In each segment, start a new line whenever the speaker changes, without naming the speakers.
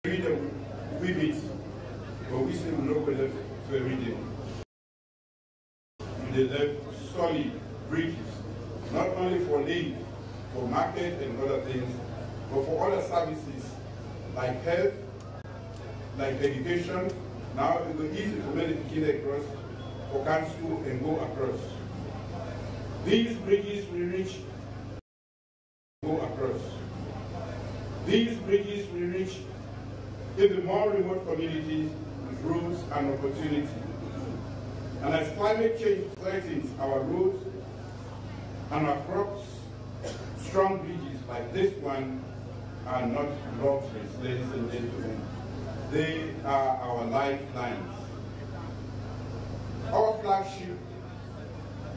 read a bit, but we say we don't go left for reading. They left solid bridges, not only for land, for market and other things, but for other services like health, like education. Now it will be easy for many to get across, for council and go across. These bridges will reach, go across. These bridges will reach even more remote communities with roads and opportunity. And as climate change threatens our roads and our crops, strong bridges like this one are not luxuries, ladies and gentlemen. They are our lifelines. Our flagship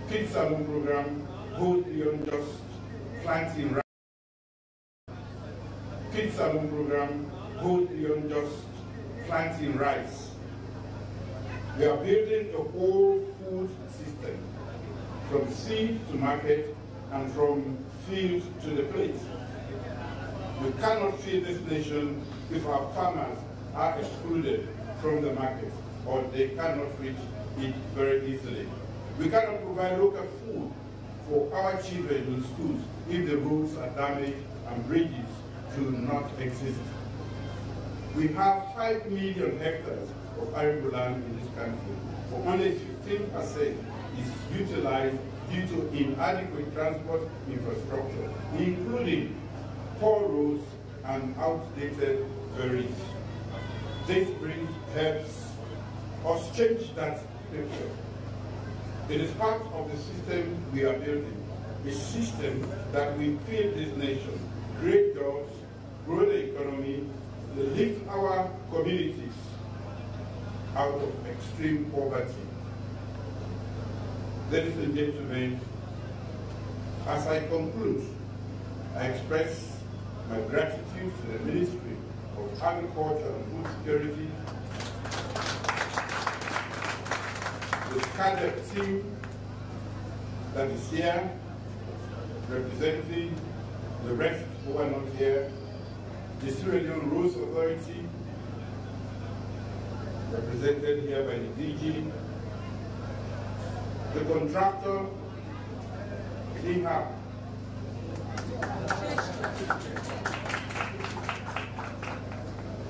Feed Salon program goes beyond just planting rice. Feed Salon program goes beyond just planting rice. We are building a whole food system, from seed to market and from field to the plate. We cannot feed this nation if our farmers are excluded from the market, or they cannot reach it very easily. We cannot provide local food for our children in schools if the roads are damaged and bridges do not exist. We have 5 million hectares of arable land in this country, but only 15% is utilized due to inadequate transport infrastructure, including poor roads and outdated ferries. This bridge helps us change that picture. It is part of the system we are building, a system that will feed this nation, create jobs, grow the economy, lift our communities out of extreme poverty. Ladies and gentlemen, as I conclude, I express my gratitude to the Ministry of Agriculture and Food Security, the SCADEP team that is here, representing the rest who are not here, the Sierra Leone Roads Authority, represented here by the DG, the contractor, Kenema,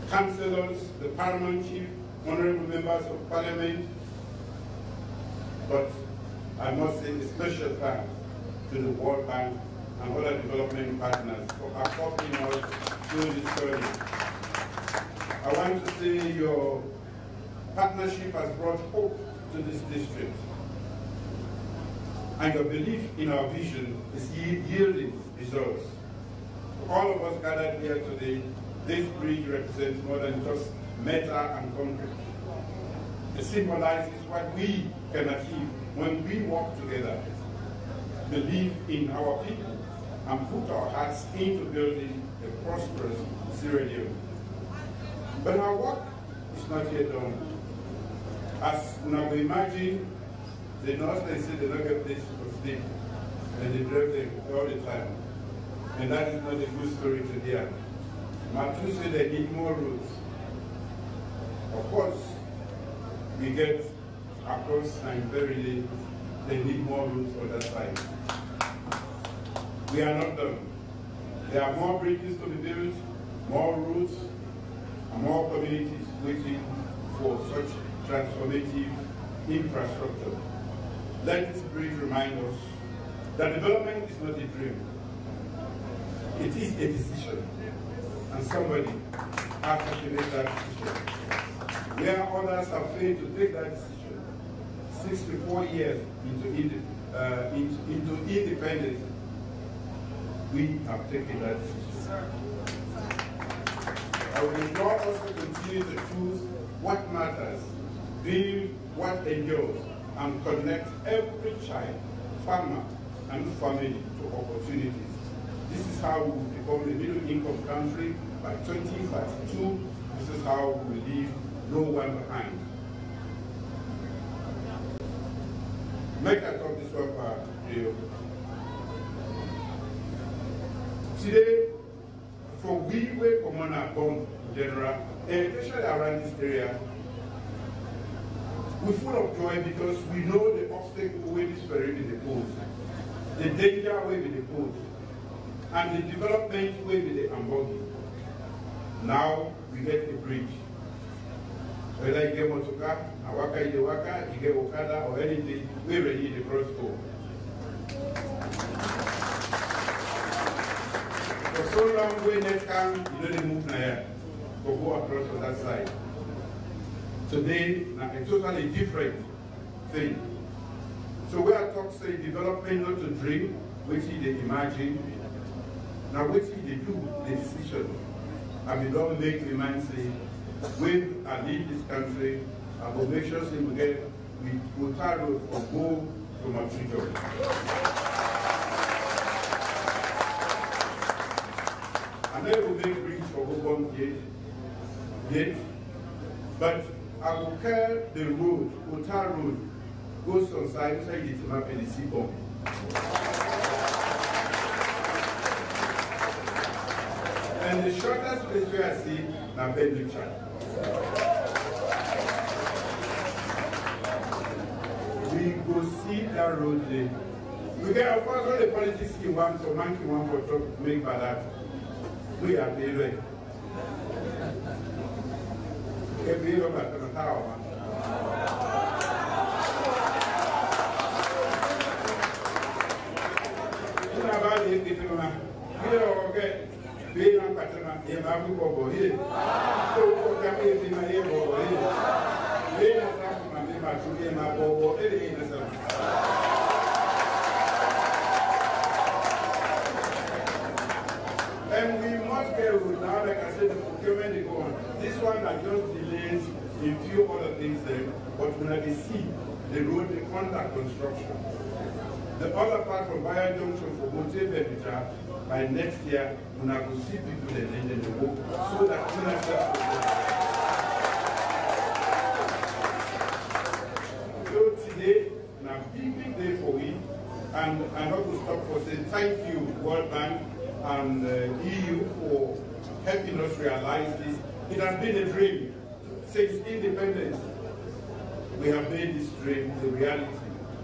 councillors, the paramount chief, honorable members of parliament, but I must say a special thanks to the World Bank and other development partners for accompanying us through this journey. I want to say your partnership has brought hope to this district, and your belief in our vision is yielding results. For all of us gathered here today, this bridge represents more than just metal and concrete. It symbolizes what we can achieve when we work together, believe in our people, and put our hearts into building a prosperous Sierra Leone. But our work is not yet done. As now we imagine, the North they say they don't get place to sleep, and they drive them all the time. And that is not a good story to hear. Matu said they need more roads. Of course, we get across and very they need more roads on that side. We are not done. There are more bridges to be built, more roads, and more communities waiting for such transformative infrastructure. Let this bridge remind us that development is not a dream. It is a decision, and somebody has to make that decision. Where others have failed to take that decision, 64 years into independence, we have taken that decision. I will implore us to continue to choose what matters, build what endures, and connect every child, farmer, and family to opportunities. This is how we will become a middle-income country by 2032. This is how we will leave no one behind. Make I talk this one part, today, for we were common born in general, and especially around this area, we're full of joy because we know the obstacle where this ferry will pose, the danger where will pose, and the development where will ambogi. Now we get a bridge. Whether you get motoka, awaka, you get okada, or anything, we're ready to cross over. For so long, when they come, you don't move now, but go across on that side. Today, a totally different thing. So we are talking say development not to dream, which is they imagine. Now which is they do the decision. And we don't make the mind say, when I leave this country, I will make sure say we get we road or go from a future. And then we make bridge for Obon yet. But I will carry the road, Utah Road, goes on side the map and the sea bomb. And the shortest place where I see now Bendichar. We go see that road there. We get of course all the politics in one, so monkey one for talk make by that. We are very ready. We are about the tower. You know about the Kenema. You know, okay. We are not going to have a go here. So, for them, we are here. We are not going to have a go here. And we must get road now, like I said, the procurement is going. This one that just delays a few other things there, but when they see the road, the contact construction. The other part from Bayer Junction for Mote Bendichar, by next year, we will see people that need the work so that we have So today, now big day for we, and I want to stop for saying thank you, World Bank and EU for helping us realize this. It has been a dream since independence. We have made this dream a reality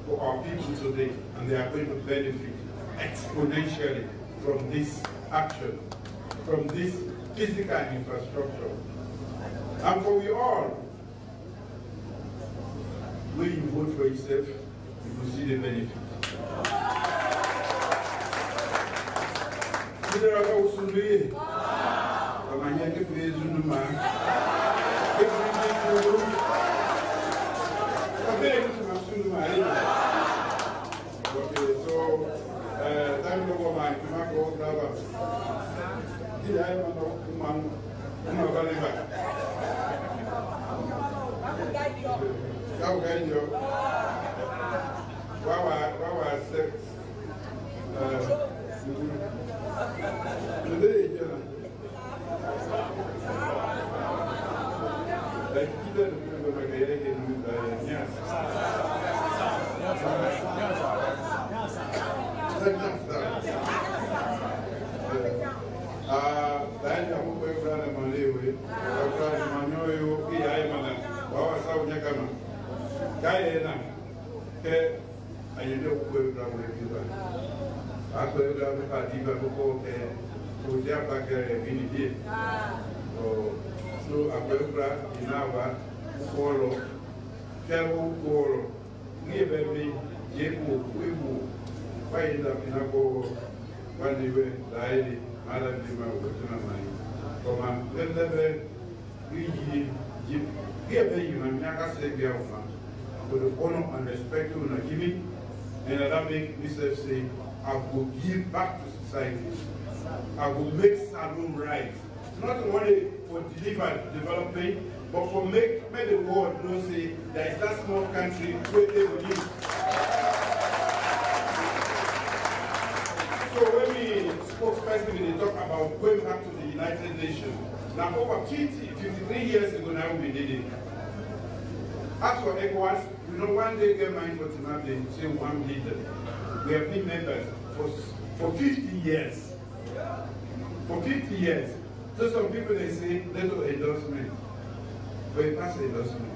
for our people today, and they are going to benefit exponentially from this action, from this physical infrastructure. And for we all, when you vote for yourself, you will see the benefit. Okay, so time over my Tomaco Brava. Did I so Akwebra Inawa Kolo Keru Kolo Nibebe Yeku Wibu find up in a go one day died Madam Lima Wotuna Mine. From a level we give a human Yaka Sebiafa for the honor and respect to Najimi, and that make myself say, I will give back to society. I will make Salome right. Not only for deliver development, but for make the world know say there is that small country where they will live. So when we spokesperson they talk about going back to the United Nations, now over 53 years ago now we did it. As for ECOWAS, we know one day get mind for Zimbabwe, say 1 leader. We have been members for 50 years. For 50 years. So some people they say little endorsement, but it pass endorsement.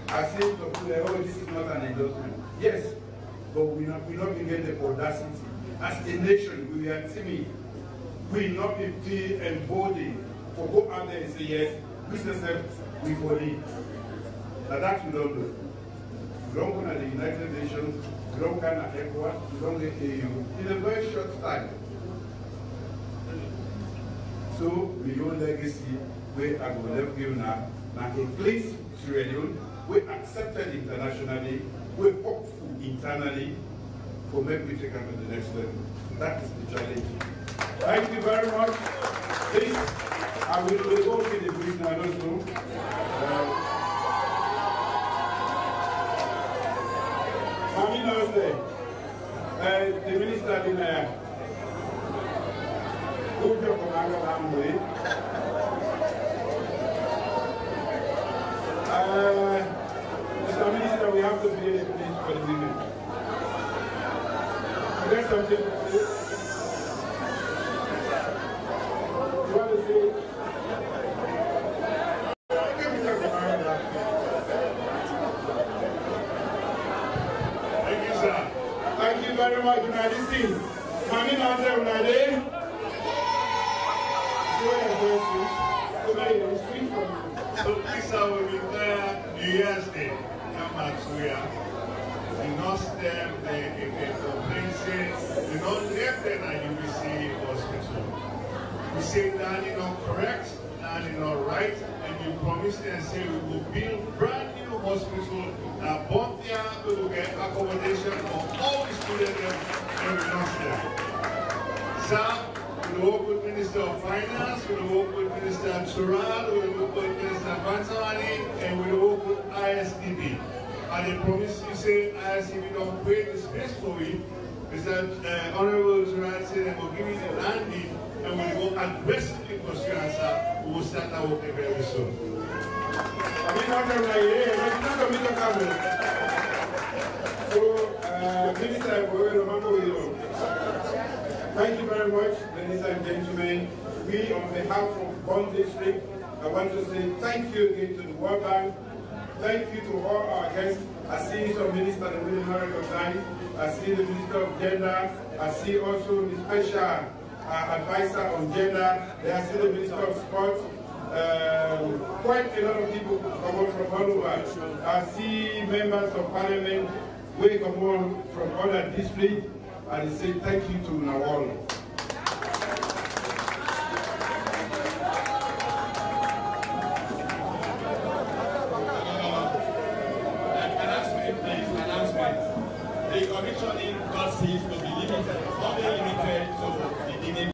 I say to people, oh, this is not an endorsement. Yes, but we not get the audacity. As a nation, we are timid. We not be feel embodied for go out there and say yes, business we for it. Now that we don't do. We don't go to the United Nations, we don't go to ECOWAS, we don't get AU in a very short time. So we own legacy we are going to give now a place Sierra Leone, we accepted internationally, we hopeful internally for maybe we take it to the next level. That is the challenge. Thank you very much. Please, I will go to the brief now, also. Mami knows the minister in good job for Mr. Minister, we have to be a place for the women. There's something to say. You want to say? Thank you, sir. Thank you very much. Now, listen. Mami Nanze Unade.
So please, I will be there New Year's Day. Come back to here. The nurse them, the complaints, the non-left at UBC hospital. We say that is not correct, that is not right, and you promised and say we will build brand new hospital that both there we will get accommodation for all the students and the nurse there. Sir, we will work with Minister of Finance, we will work with Minister Tural, we will work with Minister Bantamani, and we will work with ISDB. And they promise you say ISDB don't create the space for you. Mr. Honorable Tural said they will give you the landing, and we will go aggressively pursue answer. We will start our work very soon.
Thank you very much, ladies and gentlemen. We, on behalf of Bond District, I want to say thank you again to the World Bank. Thank you to all our guests. I see some minister that we not recognize. I see the Minister of Gender. I see also the special advisor on gender. I see the Minister of Sports. Quite a lot of people come on from all over. I see members of parliament who come on from other districts. And I say thank you to Nawal.
The commissioning costs to be limited, not limited to the dividend.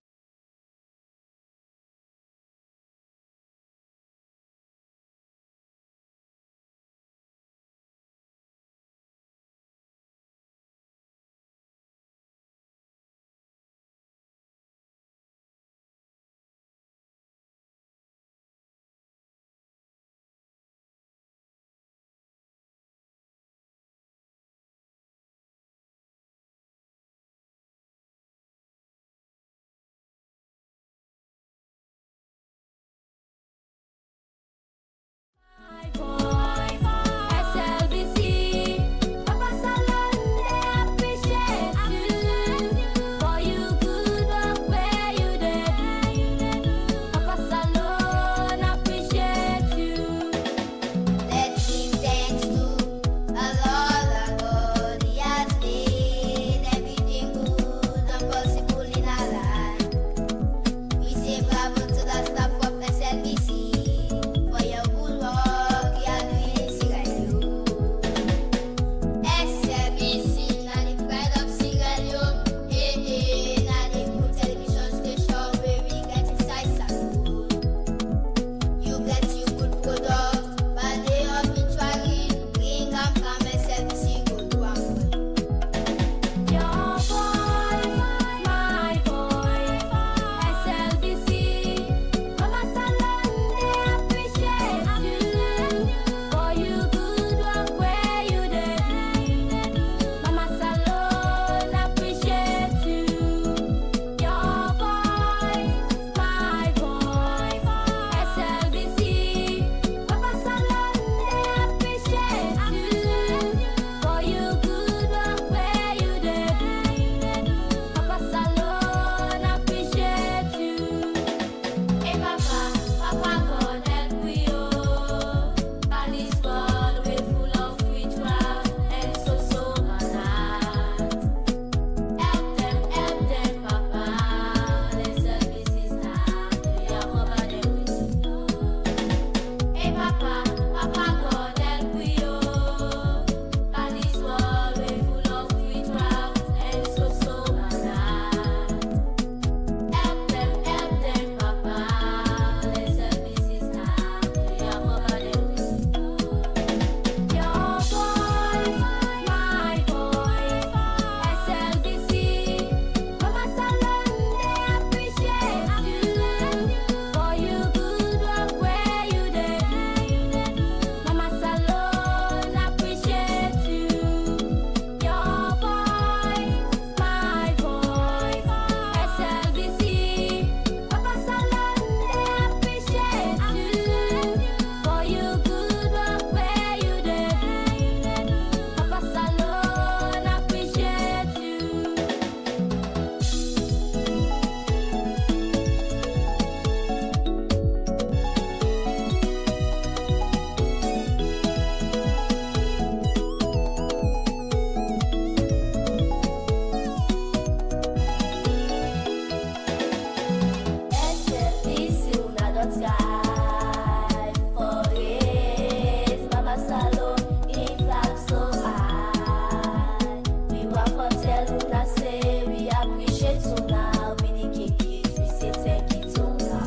sky for it. Mama Salon, it flags so high. We want to tell una say we appreciate una. We the kikis, we say thank you to una.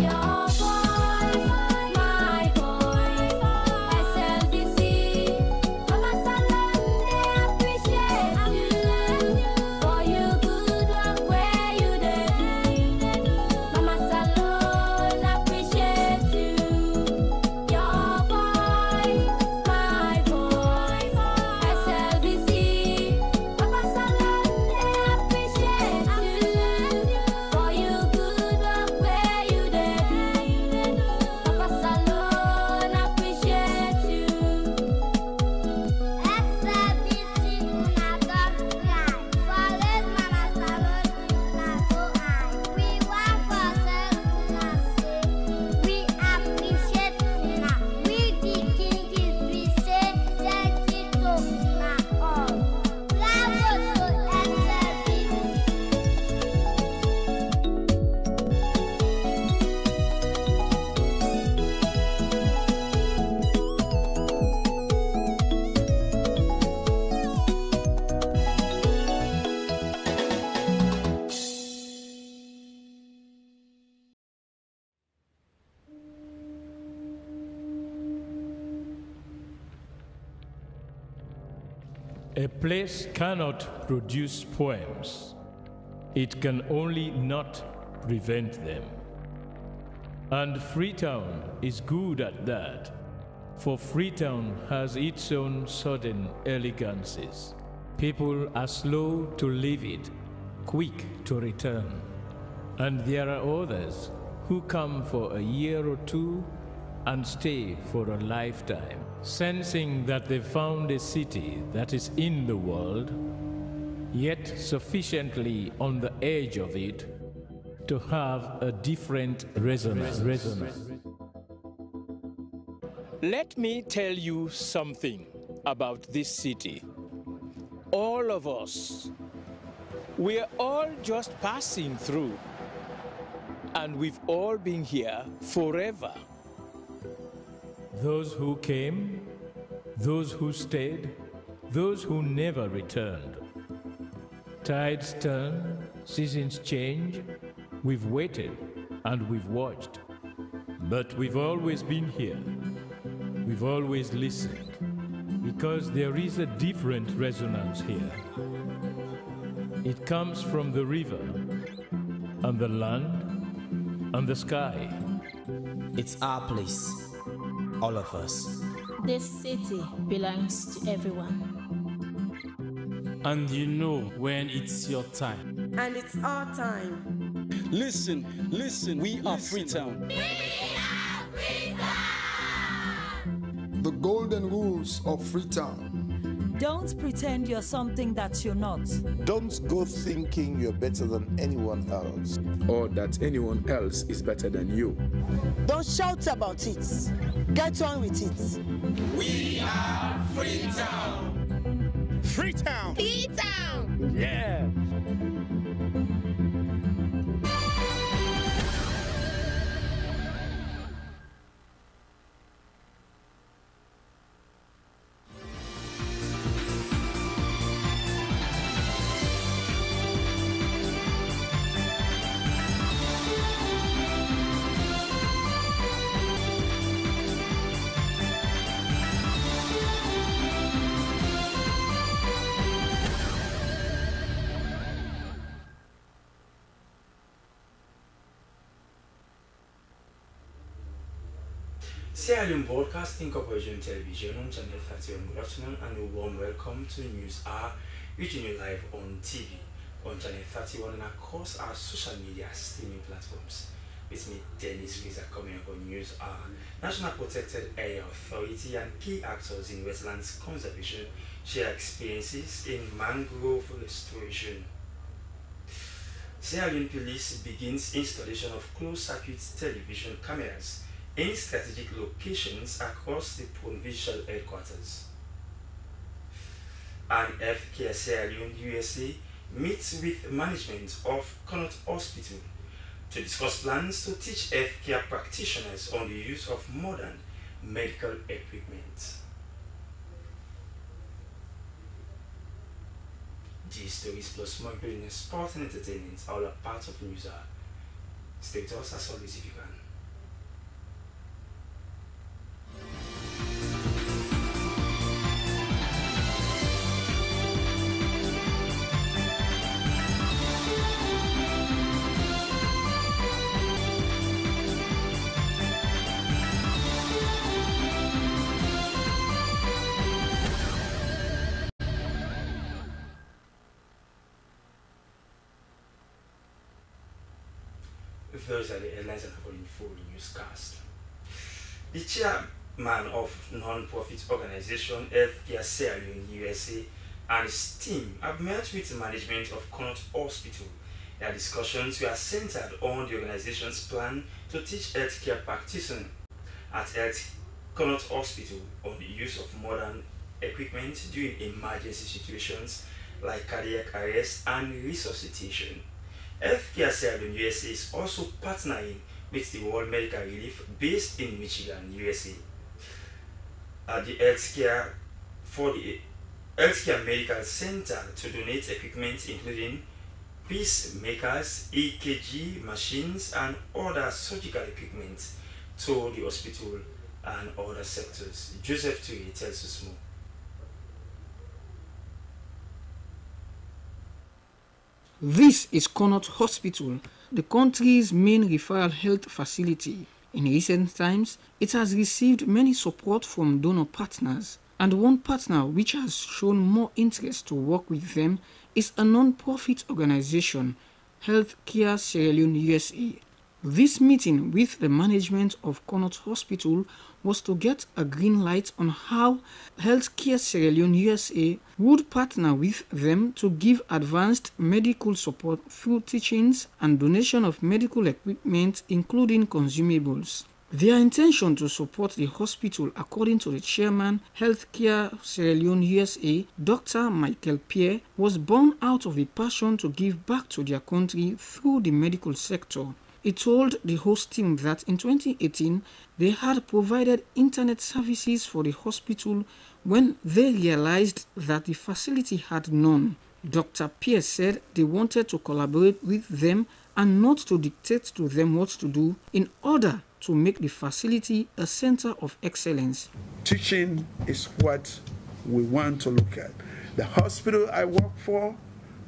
Your voice, my voice, SLBC. Mama Salon, they appreciate you for you good work where you did. Mama Salon appreciate you. Your voice, my voice, SLBC. Mama Salon, they appreciate you for you good work where you did. Mama Salon appreciate you. SLBC una don't cry. Forget Mama Salon una so high. We want for say una say we appreciate una. We the kings we say thank you to una all. Bravo to SLBC.
A place cannot produce poems. It can only not prevent them. And Freetown is good at that, for Freetown has its own sudden elegances. People are slow to leave it, quick to return. And there are others who come for a year or two and stay for a lifetime, sensing that they found a city that is in the world, yet sufficiently on the edge of it to have a different resonance. Let me tell you something about this city. All of us, we're all just passing through, and we've all been here forever. Those who came, those who stayed, those who never returned. Tides turn, seasons change, we've waited and we've watched. But we've always been here. We've always listened, because there is a different resonance here. It comes from the river, and the land, and the sky.
It's our place, all of us.
This city belongs to everyone.
And you know when it's your time.
And it's our time.
Listen, listen, we are Freetown.
The golden rules of Freetown.
Don't pretend you're something that you're not.
Don't go thinking you're better than anyone else,
or that anyone else is better than you.
Don't shout about it. Get on with it.
We are Freetown.
Freetown.
Freetown.
Yeah.
Sierra Leone Broadcasting Corporation Television on Channel 31. Good afternoon and a warm welcome to News Hour, reaching you live on TV, on Channel 31 and across our social media streaming platforms. With me, Dennis Fraser, coming up on News Hour. National Protected Area Authority and key actors in wetlands conservation share experiences in mangrove restoration. Sierra Leone Police begins installation of closed-circuit television cameras in strategic locations across the provincial headquarters. And Sierra Leone USA meets with management of Connaught Hospital to discuss plans to teach healthcare practitioners on the use of modern medical equipment. These stories plus more including sport and entertainment are all a part of news. Stay with us as always if you can. Those are the headlines and according full newscast. The chairman of non-profit organization Healthcare Sierra Leone USA and his team have met with the management of Connaught Hospital. Their discussions were centered on the organization's plan to teach healthcare practitioners at Connaught Hospital on the use of modern equipment during emergency situations like cardiac arrest and resuscitation. Healthcare Sierra Leone USA is also partnering with the World Medical Relief based in Michigan, USA. The Healthcare Medical Center to donate equipment including pacemakers, EKG machines, and other surgical equipment to the hospital and other sectors. Joseph Tui tells us more.
This is Connaught Hospital, the country's main referral health facility. In recent times, it has received many support from donor partners, and one partner which has shown more interest to work with them is a non-profit organization, Healthcare Sierra Leone USA. This meeting with the management of Connaught Hospital was to get a green light on how Healthcare Sierra Leone USA would partner with them to give advanced medical support through teachings and donation of medical equipment including consumables. Their intention to support the hospital, according to the chairman, Healthcare Sierra Leone USA, Dr. Michael Pierre, was born out of the passion to give back to their country through the medical sector. He told the host team that in 2018, they had provided internet services for the hospital when they realized that the facility had none. Dr. Pierre said they wanted to collaborate with them and not to dictate to them what to do in order to make the facility a center of excellence.
Teaching is what we want to look at. The hospital I work for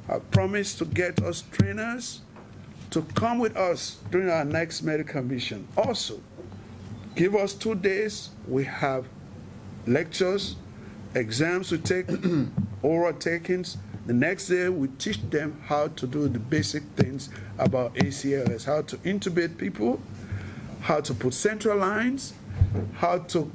have promised to get us trainers to come with us during our next medical mission. Also, give us 2 days. We have lectures, exams to take, oral takings. The next day, we teach them how to do the basic things about ACLS, how to intubate people, how to put central lines, how to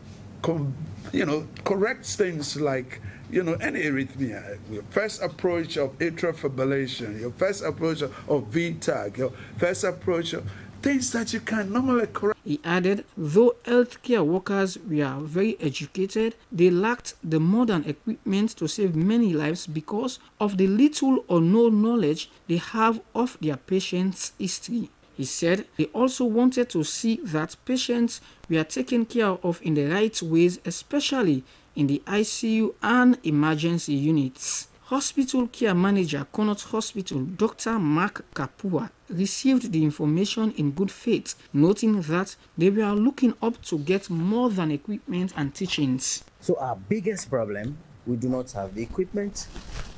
correct things like any arrhythmia, your first approach of atrial fibrillation, your first approach of VTAC, your first approach of things that you can normally correct.
He added, though healthcare workers were very educated, they lacked the modern equipment to save many lives because of the little or no knowledge they have of their patients' history. He said they also wanted to see that patients were taken care of in the right ways, especially in the ICU and emergency units. Hospital care manager, Connaught Hospital, Dr. Mark Kapua, received the information in good faith, noting that they were looking up to get more than equipment and teachings.
So our biggest problem, we do not have the equipment,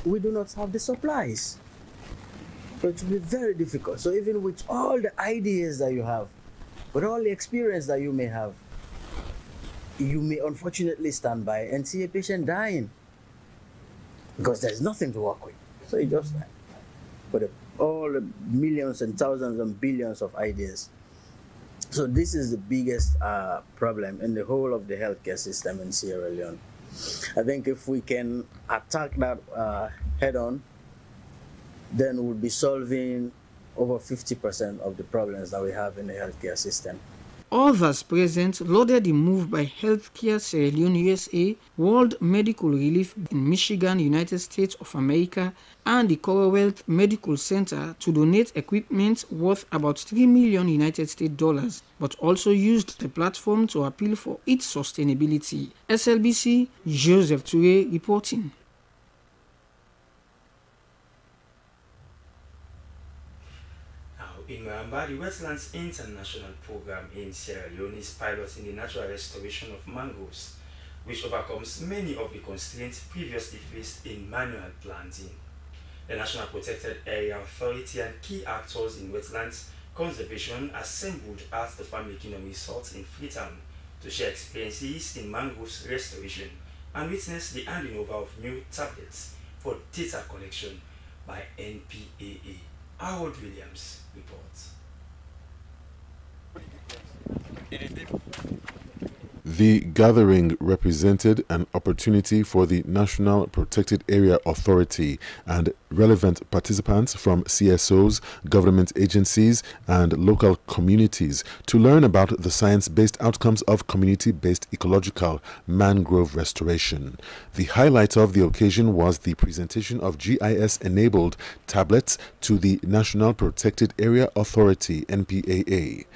we do not have the supplies. So it will be very difficult. So even with all the ideas that you have, with all the experience that you may have, you may unfortunately stand by and see a patient dying because there's nothing to work with. So you just put all the millions and thousands and billions of ideas. So this is the biggest problem in the whole of the healthcare system in Sierra Leone. I think if we can attack that head on, then we'll be solving over 50% of the problems that we have in the healthcare system.
Others present lauded the move by Healthcare Sierra Leone USA, World Medical Relief in Michigan, United States of America, and the Commonwealth Medical Center to donate equipment worth about $3 million United States dollars, but also used the platform to appeal for its sustainability. SLBC, Joseph Toure reporting.
In Moyamba, the Wetlands International Program in Sierra Leone is piloting the natural restoration of mangroves, which overcomes many of the constraints previously faced in manual planting. The National Protected Area Authority and key actors in wetlands conservation assembled at the Family Kingdom Resort in Freetown to share experiences in mangroves restoration and witness the handing over of new tablets for data collection by NPAA. Howard Williams reports.
The gathering represented an opportunity for the National Protected Area Authority and relevant participants from CSOs, government agencies, and local communities to learn about the science-based outcomes of community-based ecological mangrove restoration. The highlight of the occasion was the presentation of GIS-enabled tablets to the National Protected Area Authority, NPAA.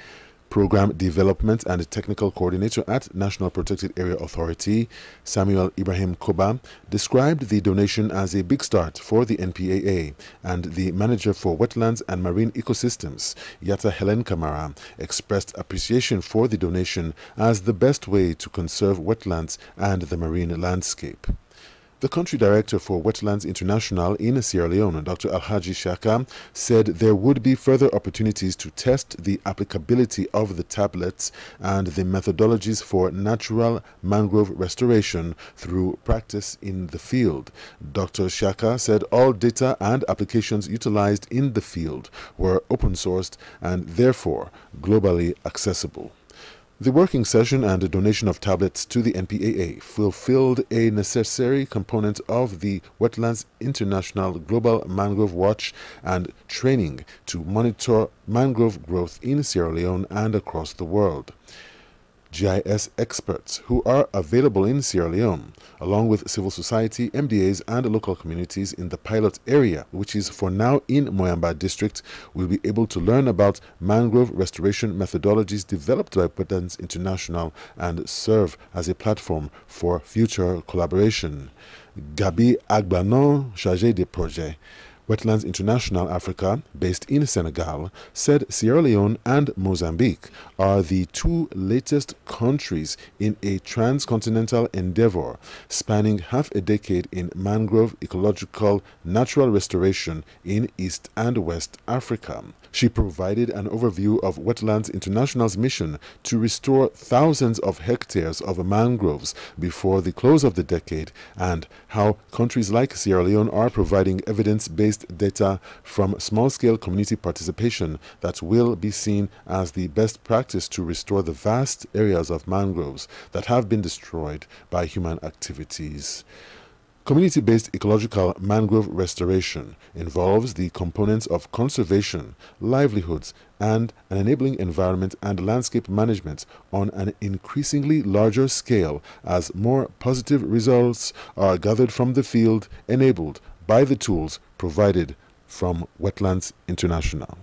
Program Development and Technical Coordinator at National Protected Area Authority, Samuel Ibrahim Koba, described the donation as a big start for the NPAA, and the Manager for Wetlands and Marine Ecosystems, Yata Helen Kamara, expressed appreciation for the donation as the best way to conserve wetlands and the marine landscape. The Country Director for Wetlands International in Sierra Leone, Dr. Alhaji Shaka, said there would be further opportunities to test the applicability of the tablets and the methodologies for natural mangrove restoration through practice in the field. Dr. Shaka said all data and applications utilized in the field were open-sourced and therefore globally accessible. The working session and the donation of tablets to the NPAA fulfilled a necessary component of the Wetlands International Global Mangrove Watch and training to monitor mangrove growth in Sierra Leone and across the world. GIS experts who are available in Sierra Leone, along with civil society, MDAs, and local communities in the pilot area, which is for now in Moyamba District, will be able to learn about mangrove restoration methodologies developed by Wetlands International and serve as a platform for future collaboration. Gabi Agbanon, chargé des projets, Wetlands International Africa, based in Senegal, said Sierra Leone and Mozambique are the two latest countries in a transcontinental endeavor spanning half a decade in mangrove ecological natural restoration in East and West Africa. She provided an overview of Wetlands International's mission to restore thousands of hectares of mangroves before the close of the decade and how countries like Sierra Leone are providing evidence-based data from small-scale community participation that will be seen as the best practice to restore the vast areas of mangroves that have been destroyed by human activities. Community-based ecological mangrove restoration involves the components of conservation, livelihoods, and an enabling environment and landscape management on an increasingly larger scale as more positive results are gathered from the field enabled by the tools provided from Wetlands International.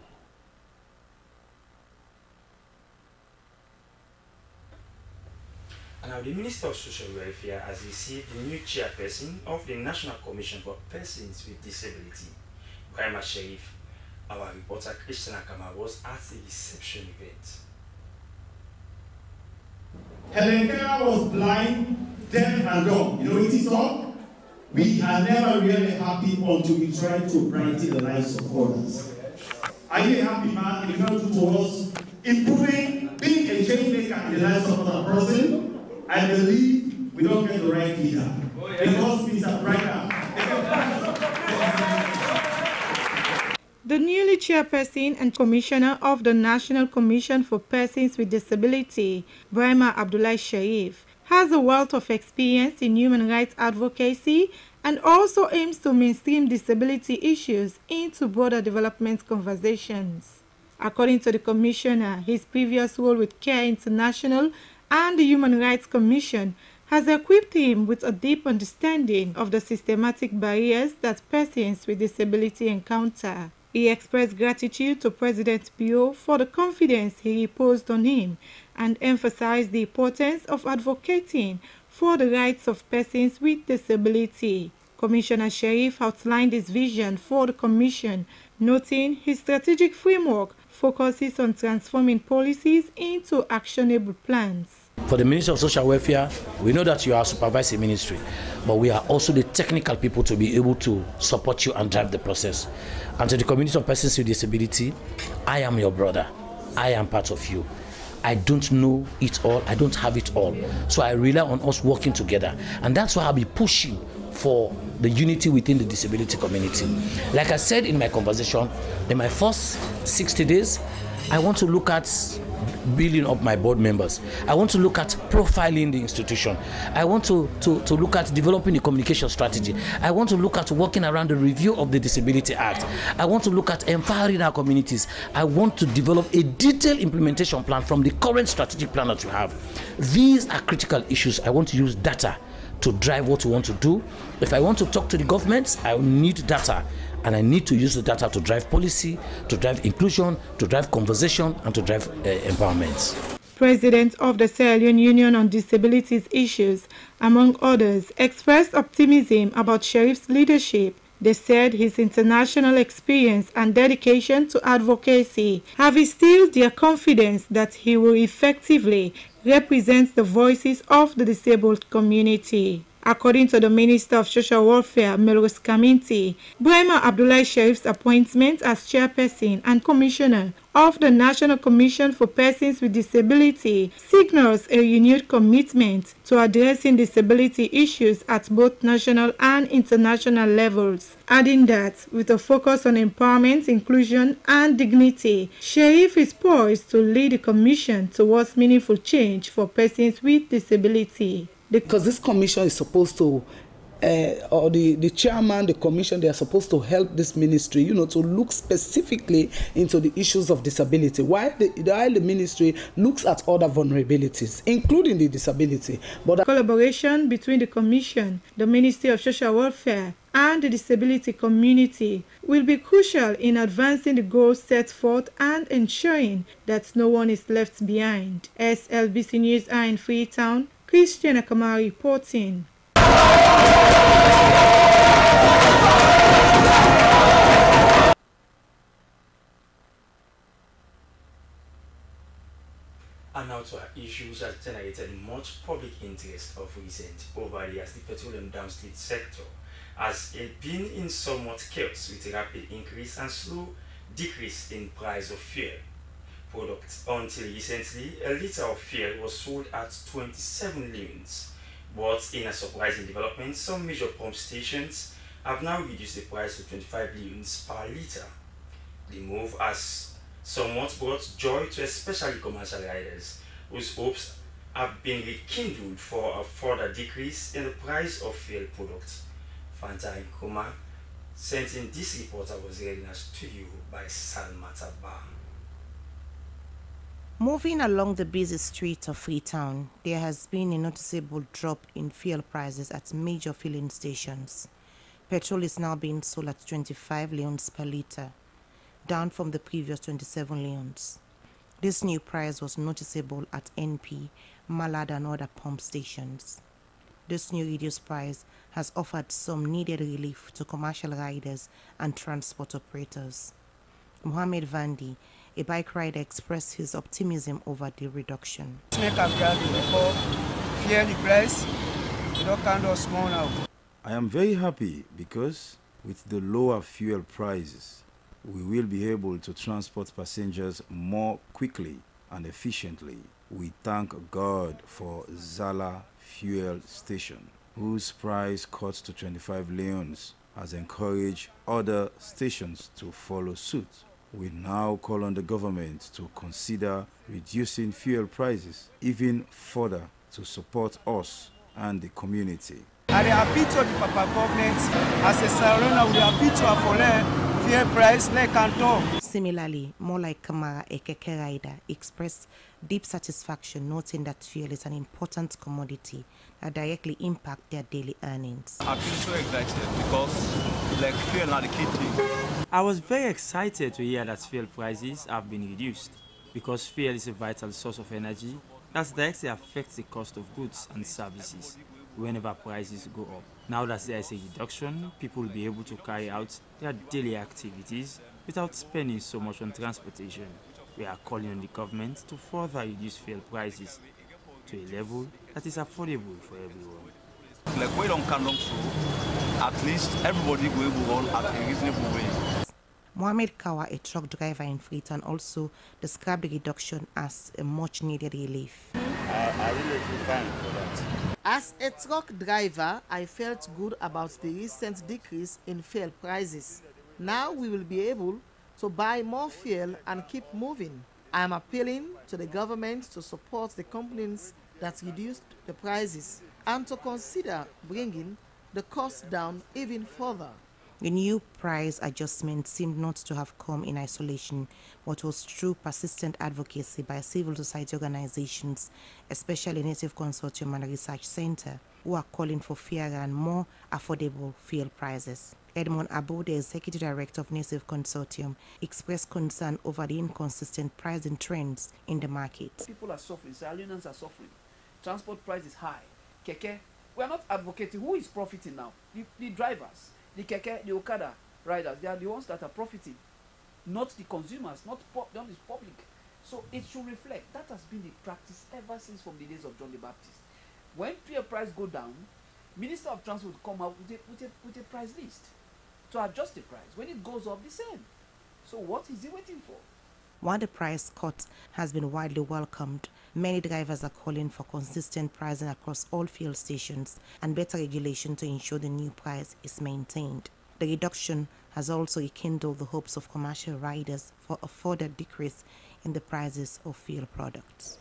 Now, the Minister of Social Welfare has received the new chairperson of the National Commission for Persons with Disability, Brahma Sharif. Our reporter Christiana Kama was at the reception event.
Helen Keller was blind, deaf, and dumb. You know what he saw? We are never really happy until we try to brighten the lives of others. Are you a happy man if you don't do to us improving, being a change maker in the lives of another person? I believe we don't get the right leader. Because Mr. Brighter.
The newly chairperson and commissioner of the National Commission for Persons with Disability, Brahma Abdullah Sharif, has a wealth of experience in human rights advocacy and also aims to mainstream disability issues into broader development conversations. According to the commissioner, his previous role with CARE International and the Human Rights Commission has equipped him with a deep understanding of the systematic barriers that persons with disability encounter. He expressed gratitude to President Bio for the confidence he reposed on him and emphasized the importance of advocating for the rights of persons with disability. Commissioner Sharif outlined his vision for the Commission, noting his strategic framework focuses on transforming policies into actionable plans.
For the Ministry of Social Welfare, we know that you are a supervisory ministry, but we are also the technical people to be able to support you and drive the process. And to the community of persons with disability, I am your brother. I am part of you. I don't know it all. I don't have it all. So I rely on us working together. And that's why I'll be pushing for the unity within the disability community. Like I said in my conversation, in my first 60 days, I want to look at building up my board members. I want to look at profiling the institution. I want to look at developing a communication strategy. I want to look at working around the review of the Disability Act. I want to look at empowering our communities. I want to develop a detailed implementation plan from the current strategic plan that we have. These are critical issues. I want to use data to drive what we want to do. If I want to talk to the governments, I need data. And I need to use the data to drive policy, to drive inclusion, to drive conversation, and to drive empowerment.
President of the Sierra Leone Union on Disabilities Issues, among others, expressed optimism about Sharif's leadership. They said his international experience and dedication to advocacy have instilled their confidence that he will effectively represent the voices of the disabled community. According to the Minister of Social Welfare, Melrose Kaminti, Brahma Abdullahi Sharif's appointment as chairperson and commissioner of the National Commission for Persons with Disability signals a renewed commitment to addressing disability issues at both national and international levels, adding that with a focus on empowerment, inclusion, and dignity, Sharif is poised to lead the Commission towards meaningful change for persons with disability.
Because this commission is supposed to, or the chairman, the commission, they are supposed to help this ministry, to look specifically into the issues of disability, while the ministry looks at other vulnerabilities, including the disability. But
collaboration between the commission, the Ministry of Social Welfare, and the disability community will be crucial in advancing the goals set forth and ensuring that no one is left behind. Slbc News are in Freetown. Christian Akamari reporting.
And now to our issues that generated much public interest of recent over the years. The petroleum downstream sector has been in somewhat chaos with a rapid increase and slow decrease in price of fuel products. Until recently, a litre of fuel was sold at 27 leones. But in a surprising development, some major pump stations have now reduced the price to 25 leones per litre. The move has somewhat brought joy to especially commercial riders, whose hopes have been rekindled for a further decrease in the price of fuel products. Fanta Nkuma sent in this report that was read to you by Salmata Bar.
Moving along the busy streets of Freetown, there has been a noticeable drop in fuel prices at major filling stations. Petrol is now being sold at 25 leones per litre, down from the previous 27 leones. This new price was noticeable at NP, Malad and other pump stations. This new reduced price has offered some needed relief to commercial riders and transport operators. Mohammed Vandi, a bike rider, expressed his optimism over the reduction.
I am very happy because with the lower fuel prices, we will be able to transport passengers more quickly and efficiently. We thank God for Zala Fuel Station, whose price cut to 25 leones has encouraged other stations to follow suit. We now call on the government to consider reducing fuel prices even further to support us and the community.
And I appeal to the Papa government as a Sierra Leone, we appeal to her for a fair price like Canton.
Similarly, more like Kamara, a keke rider, expressed deep satisfaction, noting that fuel is an important commodity that directly impacts their daily earnings.
I feel so excited because like fuel are the key thing.
I was very excited to hear that fuel prices have been reduced because fuel is a vital source of energy that directly affects the cost of goods and services whenever prices go up. Now that there is a reduction, people will be able to carry out their daily activities without spending so much on transportation. We are calling on the government to further reduce fuel prices to a level that is affordable for everyone.
Like we don't come down through, at least everybody will be run at a reasonable way.
Mohamed Kawa, a truck driver in Freetown, also described the reduction as a much needed relief.
I really feel fine for that.
As a truck driver, I felt good about the recent decrease in fuel prices. Now we will be able to buy more fuel and keep moving. I am appealing to the government to support the companies that reduced the prices and to consider bringing the cost down even further.
The new price adjustment seemed not to have come in isolation, but was through persistent advocacy by civil society organizations, especially Native Consortium and Research Center, who are calling for fairer and more affordable fuel prices. Edmond Abo, the executive director of Native Consortium, expressed concern over the inconsistent pricing trends in the market.
People are suffering, Sierra Leoneans are suffering. Transport price is high. Keke, we are not advocating. Who is profiting now? The drivers. The keke, the Okada riders, they are the ones that are profiting, not the consumers, not the public. So it should reflect. That has been the practice ever since from the days of John the Baptist. When fuel price go down, Minister of Transport will come out with a price list to adjust the price. When it goes up, the same. So what is he waiting for?
While the price cut has been widely welcomed, many drivers are calling for consistent pricing across all fuel stations and better regulation to ensure the new price is maintained. The reduction has also rekindled the hopes of commercial riders for a further decrease in the prices of fuel products.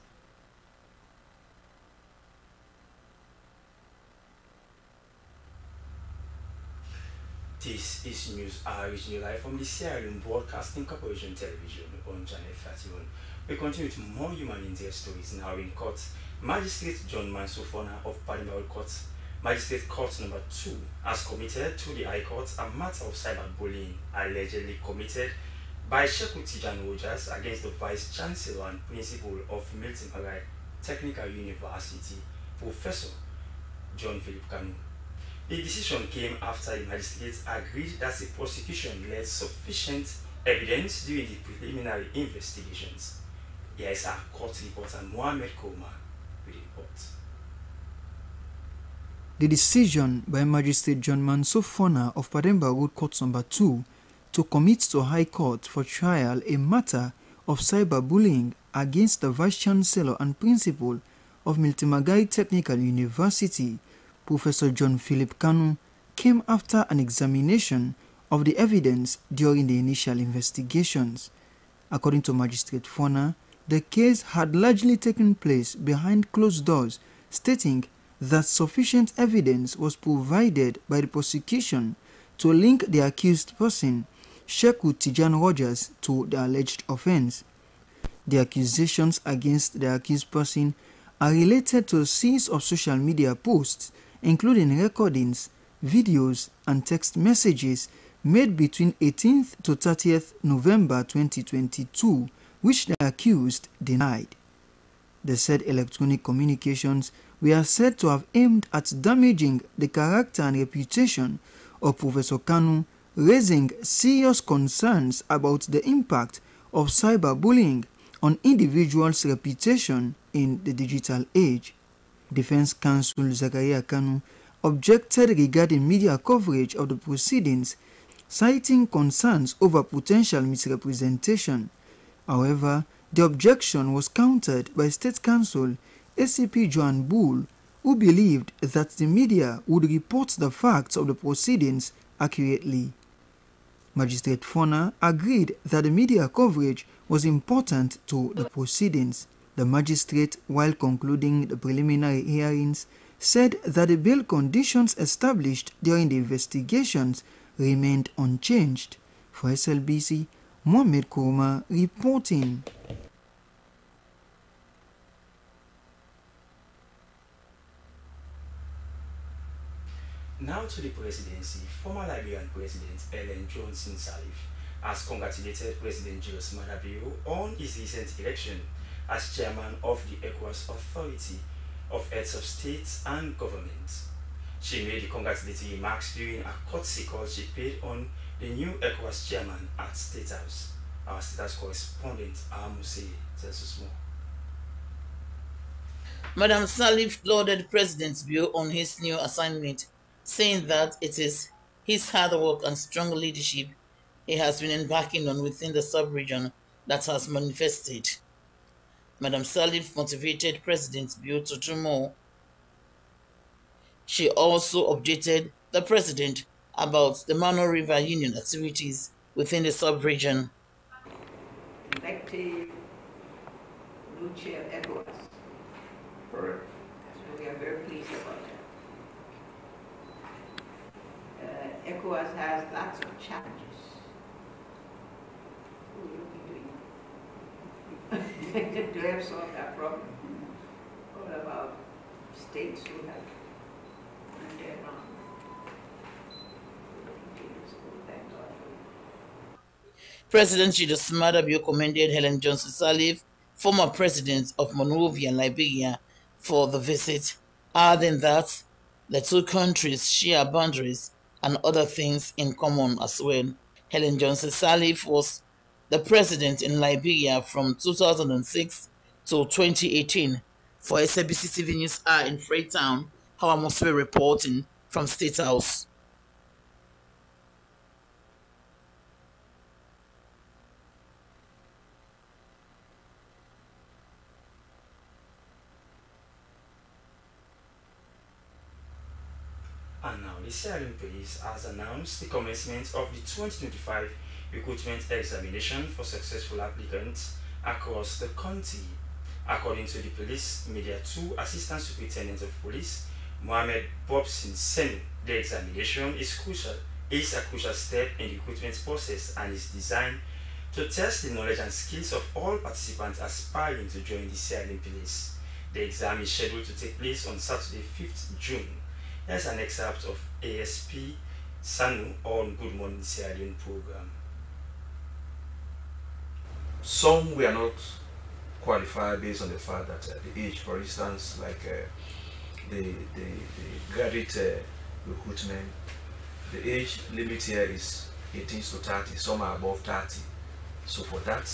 This is news originally live from the Sierra Leone Broadcasting Corporation television on Channel 31. We continue with more human interest stories now in court. Magistrate John Mansufona of Padimba Court, Magistrate Court number 2, has committed to the High Court a matter of cyberbullying allegedly committed by Sheku Tijan Rogers against the Vice Chancellor and Principal of Milton Magai Technical University, Professor John Philip Kanu. The decision came after the magistrates agreed that the prosecution led sufficient evidence during the preliminary investigations. Here is our court reporter Mohamed Koma with the report.
The decision by Magistrate John Mansufona of Pademba Road Court number 2 to commit to High Court for trial a matter of cyberbullying against the Vice Chancellor and Principal of Miltimagai Technical University, Professor John Philip Kanu, came after an examination of the evidence during the initial investigations. According to Magistrate Fona, the case had largely taken place behind closed doors, stating that sufficient evidence was provided by the prosecution to link the accused person, Sheku Tijan Rogers, to the alleged offense. The accusations against the accused person are related to a series of social media posts, including recordings, videos, and text messages made between 18th to 30th November 2022, which the accused denied. The said electronic communications were said to have aimed at damaging the character and reputation of Professor Kanu, raising serious concerns about the impact of cyberbullying on individuals' reputation in the digital age. Defense Counsel Zakaria Kanu objected regarding media coverage of the proceedings, citing concerns over potential misrepresentation. However, the objection was countered by State Counsel ACP Joan Bull, who believed that the media would report the facts of the proceedings accurately. Magistrate Fona agreed that the media coverage was important to the proceedings. The magistrate, while concluding the preliminary hearings, said that the bail conditions established during the investigations remained unchanged. For SLBC, Mohamed Kouma reporting.
Now to the presidency. Former Liberian President Ellen Johnson Sirleaf has congratulated President Julius Maada Bio on his recent election as chairman of the ECOWAS Authority of Heads of States and Governments. She made the congratulatory remarks during a courtesy call she paid on the new ECOWAS chairman at State House. Our State House correspondent, Amuse, tells us more.
Madam Sirleaf lauded President Bio on his new assignment, saying that it is his hard work and strong leadership he has been embarking on within the sub-region that has manifested. Madam Sirleaf motivated President Bio to do more. She also updated the President about the Mano River Union activities within the sub-region.
Elective new chair of ECOWAS.
Correct.
So we are very pleased about that. ECOWAS has lots of challenges. Who will be doing? Do they have solved that problem? What about states who have turned their wrong?
President Julius Maada Bio commended Ellen Johnson Sirleaf, former president of Monrovia, Liberia, for the visit, adding that the two countries share boundaries and other things in common as well. Ellen Johnson Sirleaf was the president in Liberia from 2006 to 2018. For Slbc Tv News are in Freetown, Howard Moswe reporting from State House.
And now, the Sierra Leone Police has announced the commencement of the 2025 recruitment examination for successful applicants across the country. According to the Police Media 2 Assistant Superintendent of Police, Mohamed Bobson Senu, the examination is a crucial step in the recruitment process and is designed to test the knowledge and skills of all participants aspiring to join the Sierra Leone Police. The exam is scheduled to take place on Saturday, 5th June. Here's an excerpt of ASP Sanu on Good Morning Sierra Leone program.
Some were not qualified based on the fact that the age, for instance, like the graduate recruitment, the age limit here is 18 to 30, some are above 30. So for that,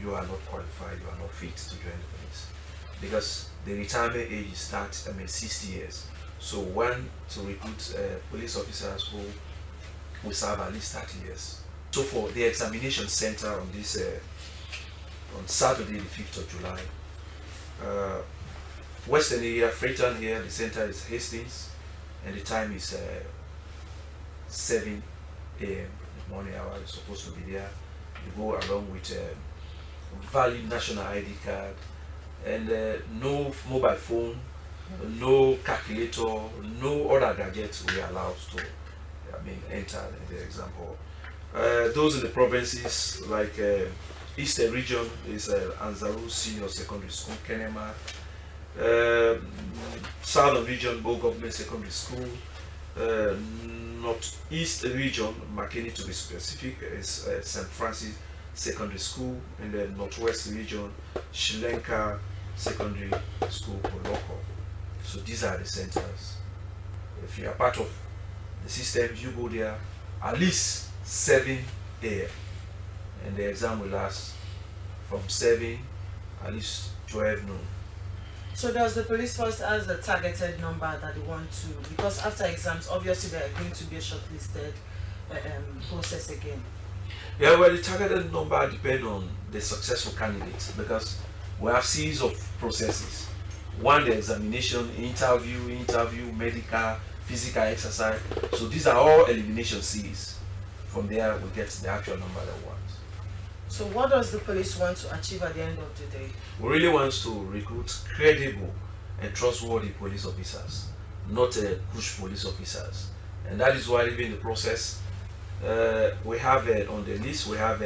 you are not qualified, you are not fit to join the police. Because the retirement age starts, 60 years. So one to recruit police officers who will serve at least 30 years. So for the examination center on this on Saturday the 5th of July, Western area, Freetown here, the center is Hastings, and the time is 7 a.m. morning hour. You're supposed to be there. You go along with valid national ID card and no mobile phone, no calculator, no other gadgets we are allowed to enter in the exam hall. Those in the provinces like Eastern region is Anzaru Senior Secondary School, Kenema. Southern region, Bo Government Secondary School. Northeast region, Makeni to be specific, is St. Francis Secondary School. In the Northwest region, Sri Lanka Secondary School, Poloko. So these are the centers. If you are part of the system, you go there at least 7 a.m. and the exam will last from 7 at least 12 noon.
So does the police force has a targeted number that they want to, because after exams obviously there are going to be a shortlisted process again?
Yeah, well, the targeted number depends on the successful candidates, because we have series of processes. One, the examination, interview, medical, physical exercise. So these are all elimination series. From there, we get the actual number that we want.
So what does the police want to achieve at the end of the day?
We really want to recruit credible and trustworthy police officers not push police officers. And that is why even in the process, we have on the list, we have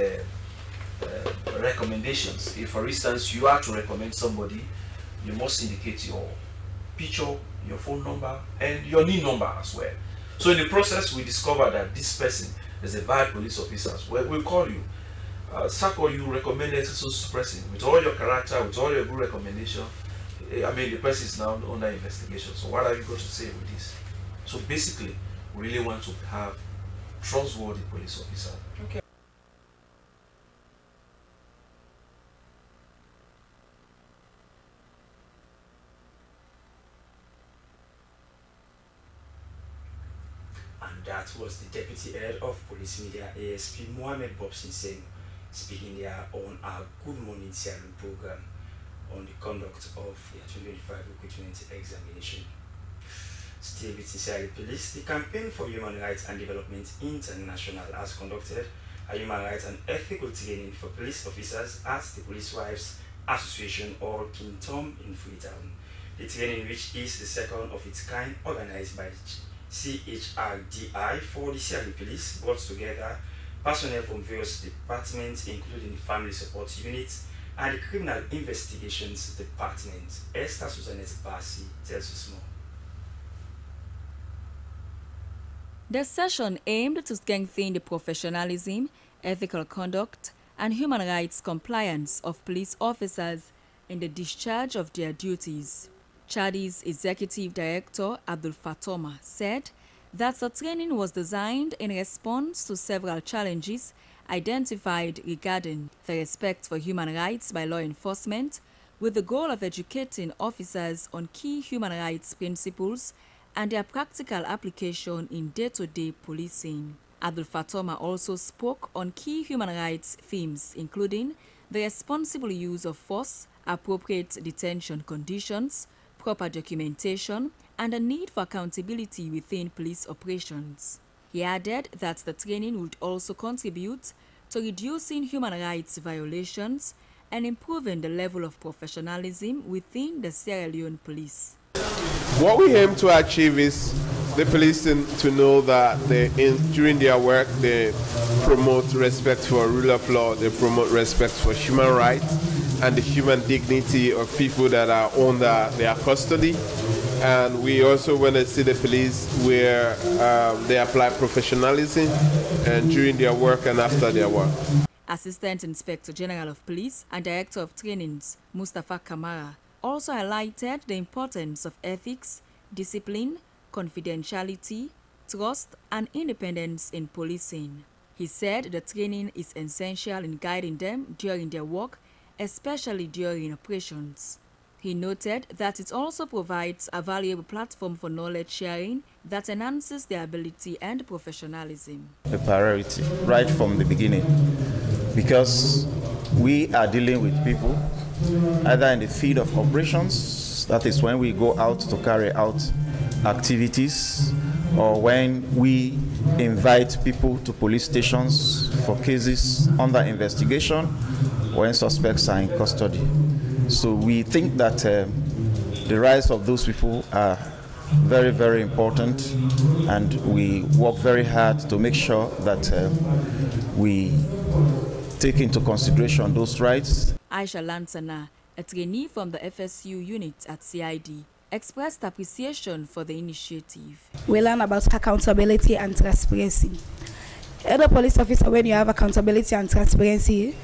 recommendations. If, for instance, you are to recommend somebody, you must indicate your picture, your phone number, and your NIN number as well. So in the process, we discover that this person is a bad police officer. We'll call you. Sako, you recommended this person with all your character, with all your good recommendation. I mean, the person is now under investigation. So what are you going to say with this? So basically, we really want to have trustworthy police officer.
Okay.
And that was the Deputy Head of Police Media, ASP Mohamed Bobson Singh, speaking there on our Good Morning Sierra Leone program on the conduct of the 2025 recruitment examination. Still with Sierra Leone Police, the Campaign for Human Rights and Development International has conducted a human rights and ethical training for police officers at the Police Wives Association or Kintom in Freetown. The training, which is the second of its kind organized by CHRDI for the Sierra Leone Police, brought together personnel from various departments, including the Family Support Unit and the Criminal Investigations Department. Esther Susanette Bassi tells us more.
The session aimed to strengthen the professionalism, ethical conduct, and human rights compliance of police officers in the discharge of their duties. Chadi's Executive Director Abdul Fatoma said that the training was designed in response to several challenges identified regarding the respect for human rights by law enforcement, with the goal of educating officers on key human rights principles and their practical application in day-to-day policing. Abdul Fatoma also spoke on key human rights themes, including the responsible use of force, appropriate detention conditions, proper documentation, and a need for accountability within police operations. He added that the training would also contribute to reducing human rights violations and improving the level of professionalism within the Sierra Leone Police.
What we aim to achieve is the police to know that during their work they promote respect for rule of law, they promote respect for human rights and the human dignity of people that are under their custody. And we also want to see the police where they apply professionalism and during their work and after their work.
Assistant Inspector General of Police and Director of Trainings, Mustafa Kamara, also highlighted the importance of ethics, discipline, confidentiality, trust, and independence in policing. He said the training is essential in guiding them during their work, especially during operations. He noted that it also provides a valuable platform for knowledge sharing that enhances their ability and professionalism.
A priority right from the beginning, because we are dealing with people either in the field of operations, that is when we go out to carry out activities, or when we invite people to police stations for cases under investigation, when suspects are in custody. So we think that the rights of those people are very, very important, and we work very hard to make sure that we take into consideration those rights.
Aisha Lansana, a trainee from the FSU unit at CID, expressed appreciation for the initiative.
We learn about accountability and transparency. As a police officer, when you have accountability and transparency,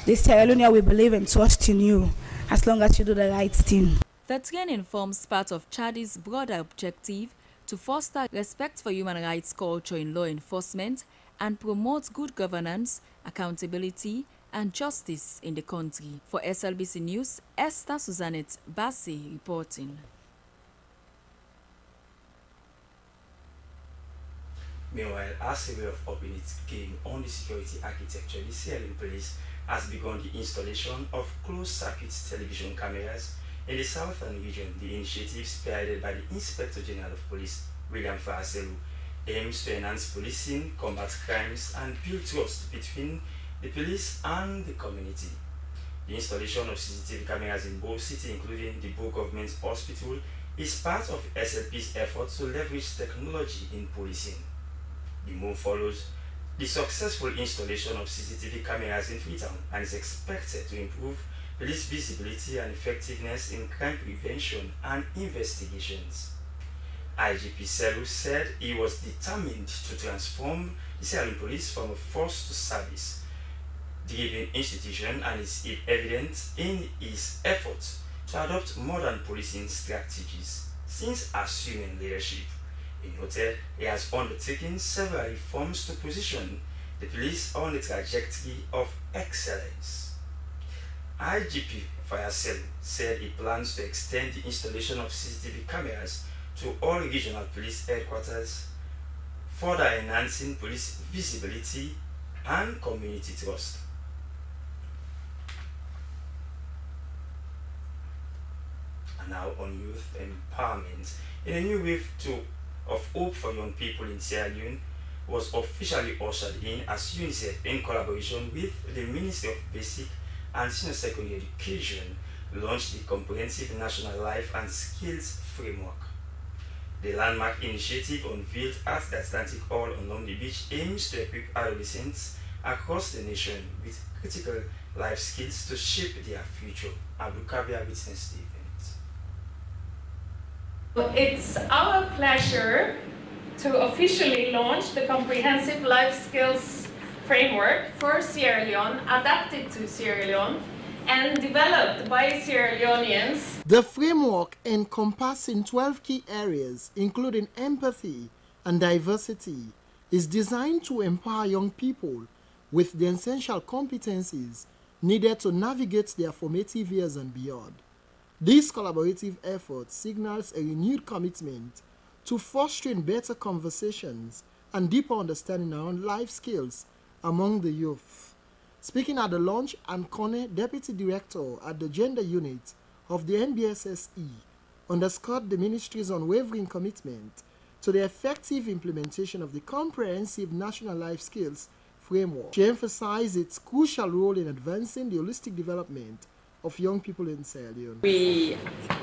the Sierra Leone will believe and trust in you as long as you do the right thing.
The training forms part of Chadi's broader objective to foster respect for human rights culture in law enforcement and promote good governance, accountability, and justice in the country. For SLBC News, Esther Susanette Bassi reporting.
Meanwhile, as a way of upping its game on the security architecture, the Sierra Leone Police has begun the installation of closed-circuit television cameras in the southern region. The initiative, spearheaded by the Inspector General of Police, William Faraselu, aims to enhance policing, combat crimes, and build trust between the police and the community. The installation of CCTV cameras in both cities, including the Bow Government Hospital, is part of SLP's effort to leverage technology in policing. The move follows the successful installation of CCTV cameras in Freetown and is expected to improve police visibility and effectiveness in crime prevention and investigations. IGP Selu said he was determined to transform the Sierra Leone Police from a force to service-driven institution, and is evident in his efforts to adopt modern policing strategies since assuming leadership. He noted he has undertaken several reforms to position the police on the trajectory of excellence. IGP Fayasel said he plans to extend the installation of CCTV cameras to all regional police headquarters, further enhancing police visibility and community trust. And now on youth empowerment, in a new wave of hope for young people in Sierra Leone was officially ushered in as UNICEF, in collaboration with the Ministry of Basic and Senior Secondary Education, launched the Comprehensive National Life and Skills Framework. The landmark initiative, unveiled at the Atlantic Hall on Long Beach, aims to equip adolescents across the nation with critical life skills to shape their future. Abdul Kabir witnessed the event.
It's our pleasure to officially launch the Comprehensive Life Skills Framework for Sierra Leone, adapted to Sierra Leone, and developed by Sierra Leoneans.
The framework, encompassing 12 key areas, including empathy and diversity, is designed to empower young people with the essential competencies needed to navigate their formative years and beyond. This collaborative effort signals a renewed commitment to fostering better conversations and deeper understanding around life skills among the youth. Speaking at the launch, Ann Kone, Deputy Director at the Gender Unit of the NBSSE, underscored the Ministry's unwavering commitment to the effective implementation of the Comprehensive National Life Skills Framework. She emphasized its crucial role in advancing the holistic development of young people in Sierra Leone.
We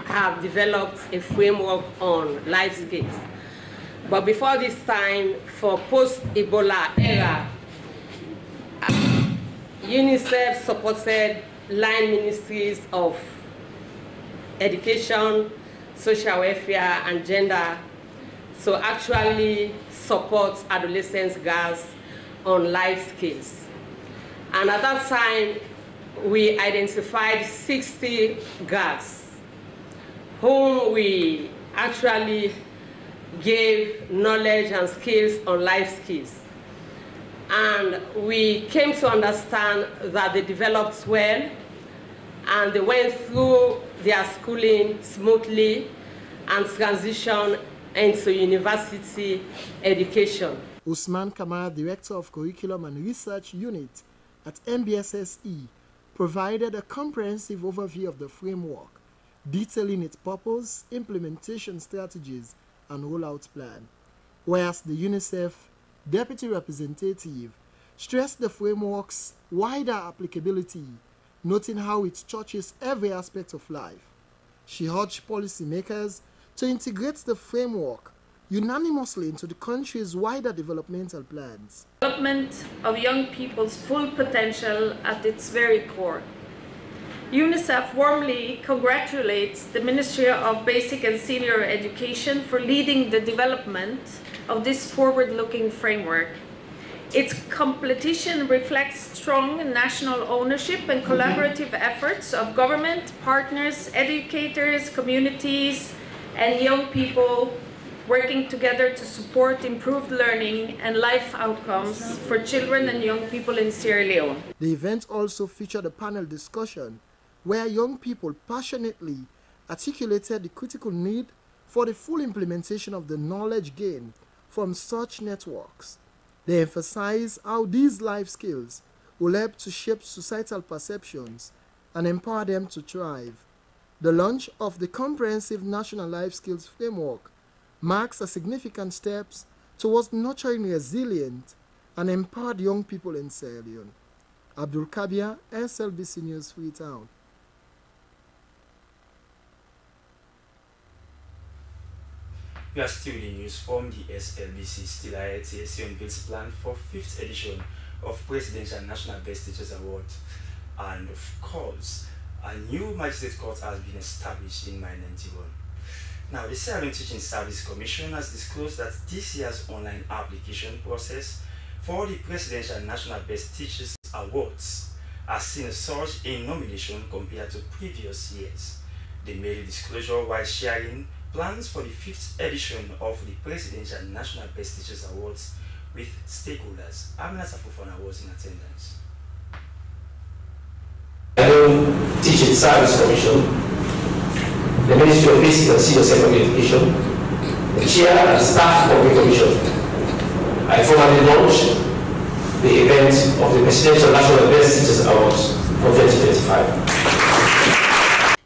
have developed a framework on life skills. But before this time, for post-Ebola era, UNICEF supported line ministries of education, social welfare, and gender to actually support adolescent girls on life skills. And at that time, we identified 60 girls whom we actually gave knowledge and skills on life skills. And we came to understand that they developed well and they went through their schooling smoothly and transitioned into university education.
Usman Kamara, Director of Curriculum and Research Unit at MBSSE, provided a comprehensive overview of the framework, detailing its purpose, implementation strategies, and rollout plan, whereas the UNICEF Deputy Representative stressed the framework's wider applicability, noting how it touches every aspect of life. She urged policymakers to integrate the framework unanimously into the country's wider developmental plans.
Development of young people's full potential at its very core. UNICEF warmly congratulates the Ministry of Basic and Senior Education for leading the development of this forward-looking framework. Its completion reflects strong national ownership and collaborative efforts of government, partners, educators, communities, and young people working together to support improved learning and life outcomes for children and young people in Sierra Leone.
The event also featured a panel discussion where young people passionately articulated the critical need for the full implementation of the knowledge gained from such networks. They emphasize how these life skills will help to shape societal perceptions and empower them to thrive. The launch of the Comprehensive National Life Skills Framework marks a significant step towards nurturing resilient and empowered young people in Sierra Leone. Abdul Kabir, SLBC News, Freetown.
We are still in news from the SLBC. Still IATSC unveils plan for 5th edition of Presidential National Best Teachers Award. And of course, a new magistrate court has been established in Mile 91. Now, the Sierra Leone Teaching Service Commission has disclosed that this year's online application process for the Presidential National Best Teachers Awards has seen a surge in nomination compared to previous years. They made a disclosure while sharing plans for the 5th edition of the Presidential National Best Teachers Awards with stakeholders. Aminata Fofana was in attendance.
Teaching Service Commission, the Ministry of Basic and Senior Secondary Education, the Chair and Staff of the Commission. I formally launched the event of the Presidential National Best Teachers Awards for 2025.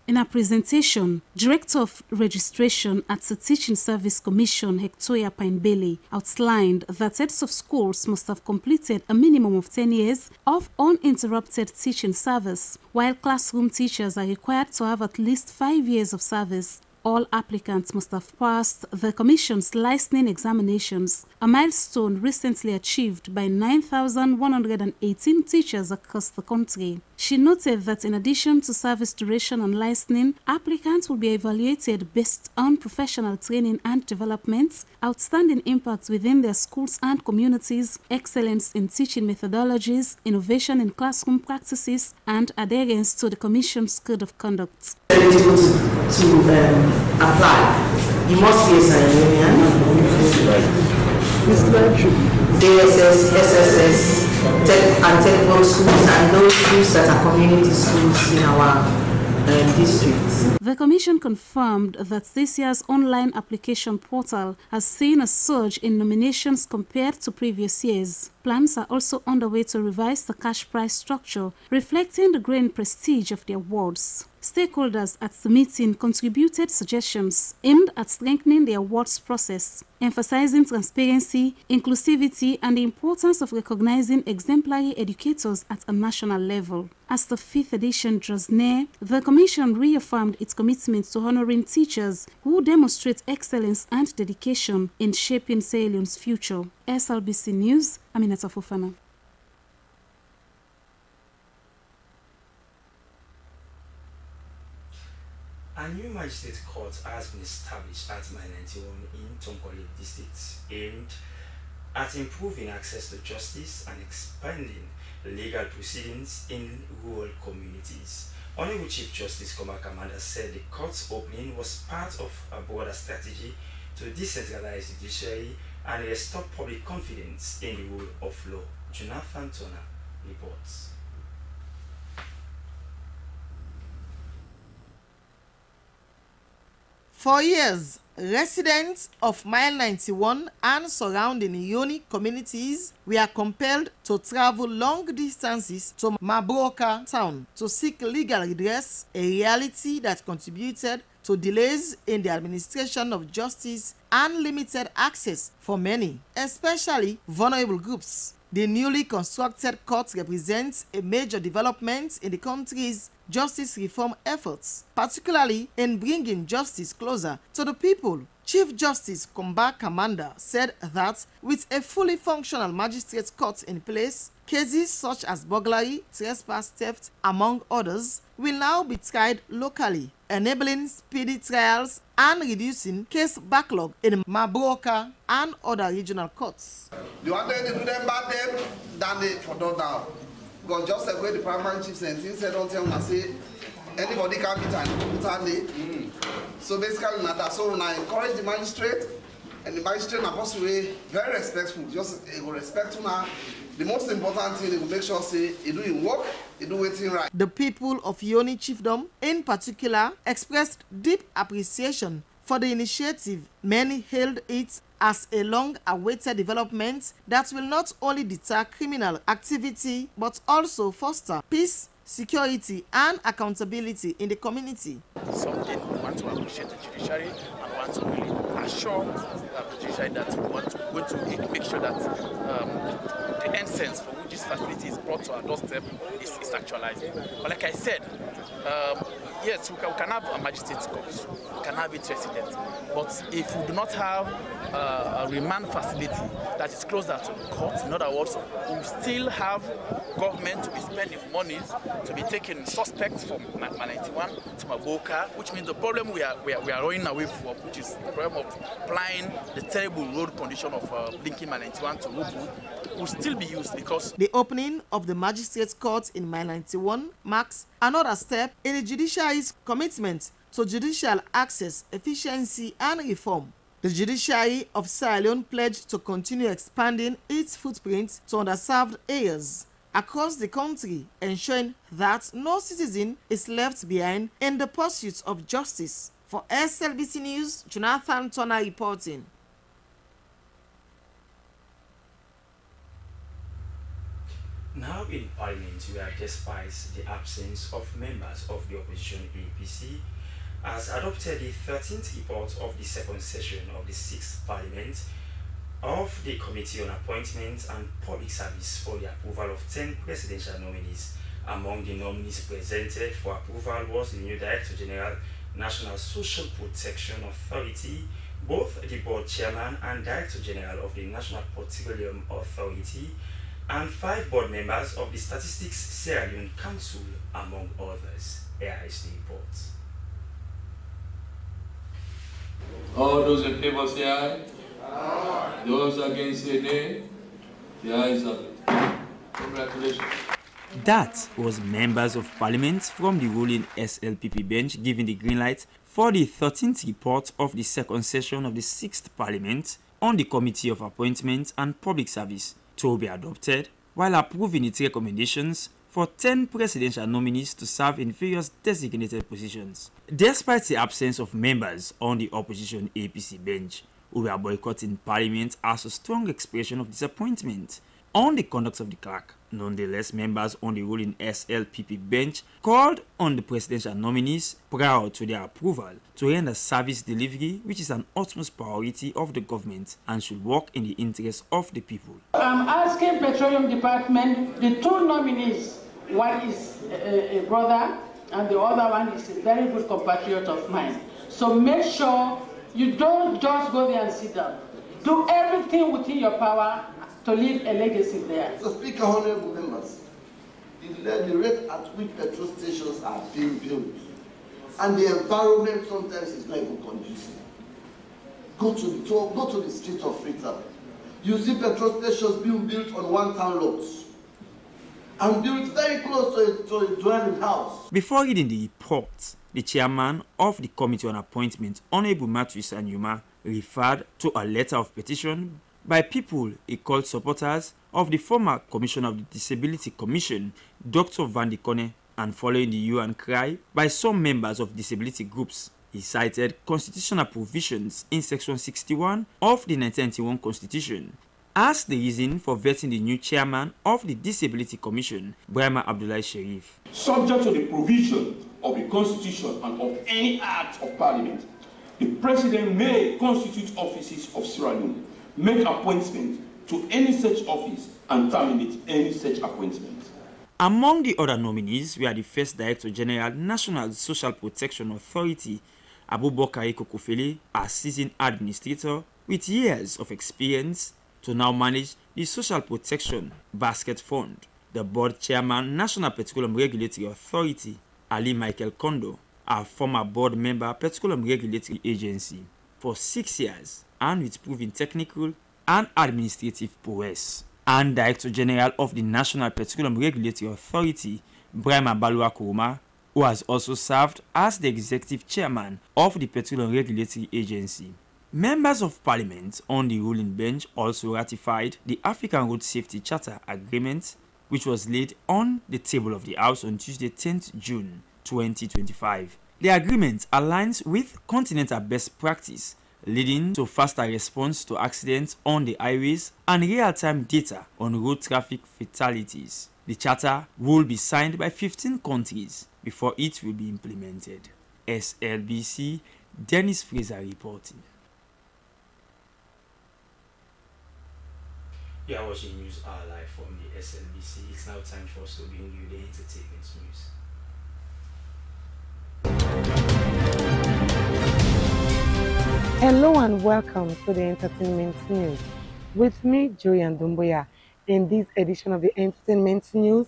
In a presentation, Director of Registration at the Teaching Service Commission, Hectoria Pine-Bailey, outlined that heads of schools must have completed a minimum of 10 years of uninterrupted teaching service, while classroom teachers are required to have at least 5 years of service. All applicants must have passed the Commission's licensing examinations, a milestone recently achieved by 9,118 teachers across the country. She noted that in addition to service duration and licensing, applicants will be evaluated based on professional training and development, outstanding impact within their schools and communities, excellence in teaching methodologies, innovation in classroom practices, and adherence to the Commission's Code of Conduct.
Eligible to apply, you must be a Sierra Leonean, DSS, SSS, and telephone schools, and those schools that are community schools in our districts.
The Commission confirmed that this year's online application portal has seen a surge in nominations compared to previous years. Plans are also underway to revise the cash prize structure, reflecting the growing prestige of the awards. Stakeholders at the meeting contributed suggestions aimed at strengthening the awards process, emphasizing transparency, inclusivity, and the importance of recognizing exemplary educators at a national level. As the 5th edition draws near, the Commission reaffirmed its commitment to honoring teachers who demonstrate excellence and dedication in shaping Sierra Leone's future. SLBC News, Aminata Fofana.
A new magistrate court has been established at Mile 91 in Tonkole district, aimed at improving access to justice and expanding legal proceedings in rural communities. Honorable Chief Justice Koma Kamanda said the court's opening was part of a broader strategy to decentralize the judiciary and restore public confidence in the rule of law. Jonathan Tona reports.
For years, residents of Mile 91 and surrounding Yoni communities were compelled to travel long distances to Mabroka town to seek legal redress, a reality that contributed to delays in the administration of justice and limited access for many, especially vulnerable groups. The newly constructed court represents a major development in the country's justice reform efforts, particularly in bringing justice closer to the people. Chief Justice Komba Kamanda said that with a fully functional magistrate court in place, cases such as burglary, trespass, theft, among others, will now be tried locally, enabling speedy trials and reducing case backlog in Mabroka and other regional courts.
They wanted to do them bad them than they for done now. Because just like where the primary chief said, don't tell me, say anybody can be tiny. So basically, so when I encourage the magistrate, and the magistrate are supposed to be very respectful, just respect now. The most important thing is to make sure say you do your work, you do everything right.
The people of Yoni Chiefdom, in particular, expressed deep appreciation for the initiative. Many hailed it as a long-awaited development that will not only deter criminal activity but also foster peace, security, and accountability in the community.
Something we want to appreciate the judiciary and want to really assure the judiciary that we want to make sure that the end sense for which this facility is brought to our doorstep is actualized. But like I said, yes, we can have a magistrate court, we can have it resident, but if we do not have a remand facility that is closer to the court, in other words, we still have government to be spending money to be taking suspects from 91 to Maboka, which means the problem we are running away from, which is the problem of applying the terrible road condition of linking 91 to Rubu, will still be used because
the opening of the magistrates court in Mile 91 marks another step in the judiciary's commitment to judicial access, efficiency and reform. The judiciary of Sierra Leone pledged to continue expanding its footprint to underserved areas across the country, ensuring that no citizen is left behind in the pursuit of justice. For SLBC News, Jonathan Turner reporting.
Now in Parliament, where despite the absence of members of the opposition APC, has adopted the 13th report of the second session of the 6th Parliament of the Committee on Appointments and Public Service for the approval of 10 presidential nominees. Among the nominees presented for approval was the new Director General, National Social Protection Authority, both the Board Chairman and Director General of the National Petroleum Authority, and 5 board members of the Statistics Sierra Leone Council, among others. Here is the report.
All those in favor say aye. Aye. Those against say nay. The ayes have it. Congratulations.
That was members of parliament from the ruling SLPP bench giving the green light for the 13th report of the second session of the 6th Parliament on the Committee of Appointments and Public Service to be adopted, while approving its recommendations for 10 presidential nominees to serve in various designated positions. Despite the absence of members on the opposition APC bench, who were boycotting Parliament as a strong expression of disappointment on the conduct of the clerk. Nonetheless, members on the ruling SLPP bench called on the presidential nominees prior to their approval to render service delivery, which is an utmost priority of the government and should work in the interest of the people.
I'm asking Petroleum Department, the 2 nominees, one is a brother and the other one is a very good compatriot of mine. So make sure you don't just go there and sit down. Do everything within your power to leave a legacy there.
So, Speaker, honorable members, the rate at which petrol stations are being built and the environment sometimes is not even conducive. Go to the street of Freetown. You see petrol stations being built on one-town lots and built very close to a dwelling house.
Before reading the report, the chairman of the Committee on Appointment, Honorable Matthew Sanyuma, referred to a letter of petition by people he called supporters of the former Commissioner of the Disability Commission, Dr. Van Kone, and following the hue and cry by some members of disability groups. He cited constitutional provisions in Section 61 of the 1991 Constitution as the reason for vetting the new chairman of the Disability Commission, Brahma Abdullahi Sharif.
Subject to the provision of the Constitution and of any act of Parliament, the President may constitute offices of Sierra Leone, make appointment to any such office, and terminate any such appointment.
Among the other nominees were the first Director General, National Social Protection Authority, Abubakar Kokofele, a seasoned administrator with years of experience to now manage the Social Protection Basket Fund. The board chairman, National Petroleum Regulatory Authority, Ali Michael Kondo, a former board member, Petroleum Regulatory Agency, for 6 years and with proven technical and administrative prowess. And Director General of the National Petroleum Regulatory Authority, Brahma Balua Kuruma, who has also served as the Executive Chairman of the Petroleum Regulatory Agency. Members of Parliament on the ruling bench also ratified the African Road Safety Charter Agreement, which was laid on the table of the House on Tuesday, 10th June 2025. The agreement aligns with continental best practice, leading to faster response to accidents on the highways and real-time data on road traffic fatalities. The charter will be signed by 15 countries before it will be implemented. SLBC, Dennis Fraser reporting.
You are watching News Hour live from the SLBC. It's now time for us to bring you the entertainment news.
Hello and welcome to the Entertainment News. With me, Joy and Dumboya. In this edition of the Entertainment News,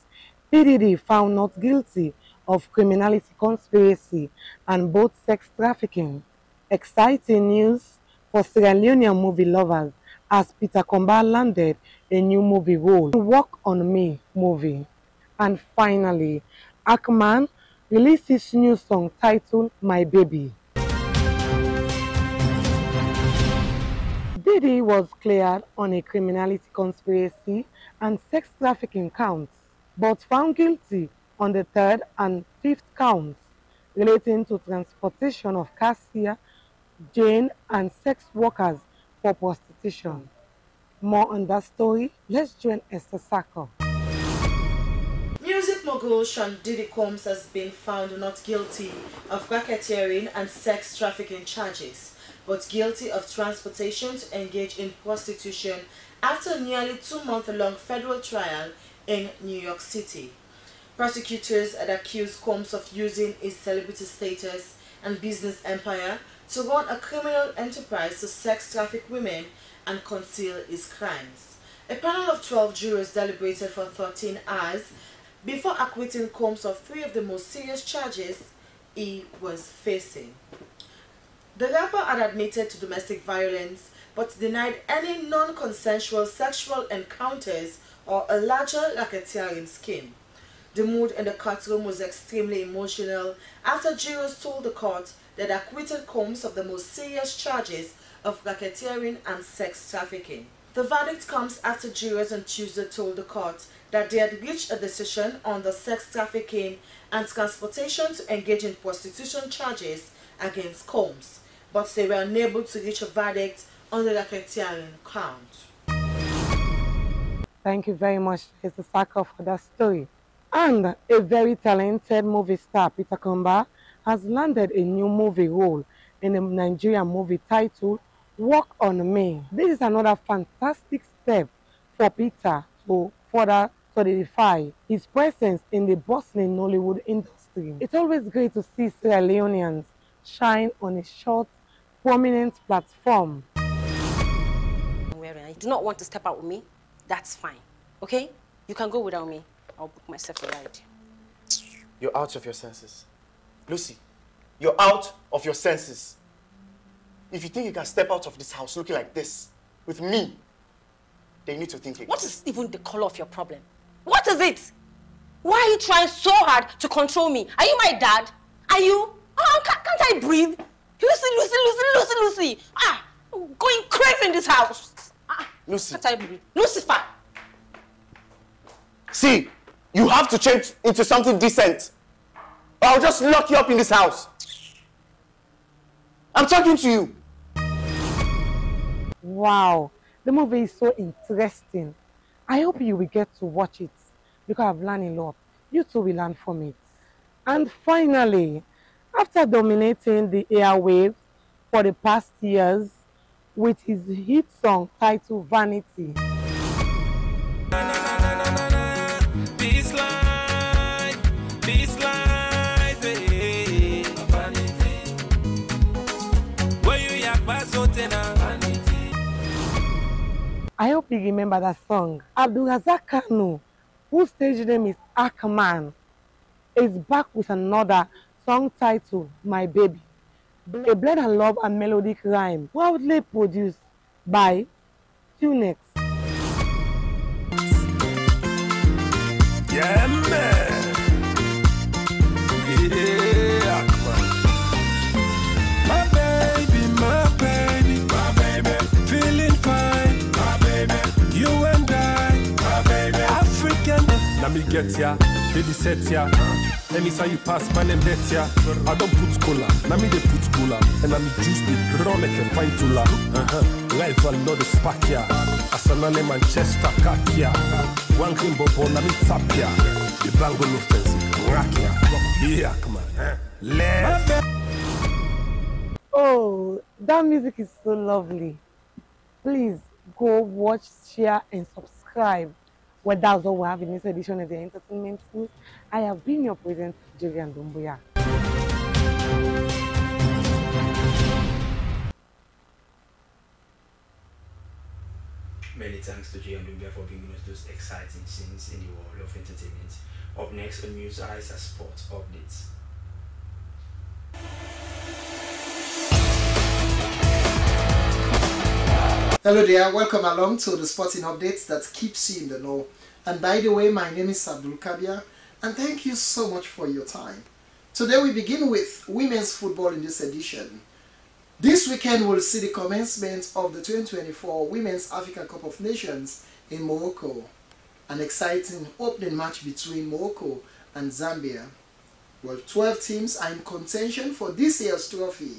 PDD found not guilty of criminality conspiracy and both sex trafficking. Exciting news for Sierra Leone movie lovers as Peter Komba landed a new movie role, Walk on Me movie. And finally, Akman released his new song titled My Baby. Diddy was cleared on a criminality conspiracy and sex trafficking counts, but found guilty on the third and fifth counts relating to transportation of cashier, Jane, and sex workers for prostitution. More on that story, let's join Esther Sako.
Music mogul Sean Diddy Combs has been found not guilty of racketeering and sex trafficking charges, but guilty of transportation to engage in prostitution after a nearly 2-month-long federal trial in New York City. Prosecutors had accused Combs of using his celebrity status and business empire to run a criminal enterprise to sex traffic women and conceal his crimes. A panel of 12 jurors deliberated for 13 hours before acquitting Combs of 3 of the most serious charges he was facing. The rapper had admitted to domestic violence but denied any non-consensual sexual encounters or a larger racketeering scheme. The mood in the courtroom was extremely emotional after jurors told the court that acquitted Combs of the most serious charges of racketeering and sex trafficking. The verdict comes after jurors on Tuesday told the court that they had reached a decision on the sex trafficking and transportation to engage in prostitution charges against Combs, but they were unable to reach a verdict on the racketeering count.
Thank you very much, Mr. Sako, for that story. And a very talented movie star, Peter Komba, has landed a new movie role in a Nigerian movie titled Walk on Me. This is another fantastic step for Peter to further solidify his presence in the bustling Nollywood industry. It's always great to see Sierra Leoneans shine on a short, prominent platform.
You do not want to step out with me? That's fine, okay? You can go without me. I'll book myself a ride.
You're out of your senses. Lucy, you're out of your senses. If you think you can step out of this house looking like this, with me, then you need to think again.
What is even the color of your problem? What is it? Why are you trying so hard to control me? Are you my dad? Are you? Oh, can't I breathe? Lucy. Ah, I'm going crazy in this house. Ah,
Lucy.
Can't I breathe? Lucifer.
See, you have to change into something decent. Or I'll just lock you up in this house. I'm talking to you.
Wow, the movie is so interesting. I hope you will get to watch it because I've learned a lot. You too will learn from it. And finally, after dominating the airwaves for the past years with his hit song titled Vanity, I hope you remember that song. Abdulrazak Kanu, whose stage name is Akman, is back with another song titled My Baby, a blend of love and melodic rhyme, proudly produced by Tunex.
Yeah, man. Yeah, Akman. My baby, feeling fine. My baby, you and I, my baby, African. Let me get ya, baby set ya. Anytime you pass, my name bet ya. I don't put cola, now me they put cola. And I me juice the run like a fine tula. Life and not the spark ya. Asanane Manchester kakia. One cream bobo, now me tap ya. The bango no fancy, rock ya. Yeah, come on. Left.
Oh, that music is so lovely. Please go watch, share, and subscribe. Well, that's all we have in this edition of the Entertainment News. I have been your presenter, Julian Dumbuya.
Many thanks to Jay and Dumbia for bringing us those exciting scenes in the world of entertainment. Up next on News Eyes are sports updates.
Hello there, welcome along to the sporting updates that keeps you in the know. And by the way, my name is Abdul Kabia, and thank you so much for your time. Today we begin with women's football in this edition. This weekend will see the commencement of the 2024 Women's African Cup of Nations in Morocco. An exciting opening match between Morocco and Zambia. Well, 12 teams are in contention for this year's trophy,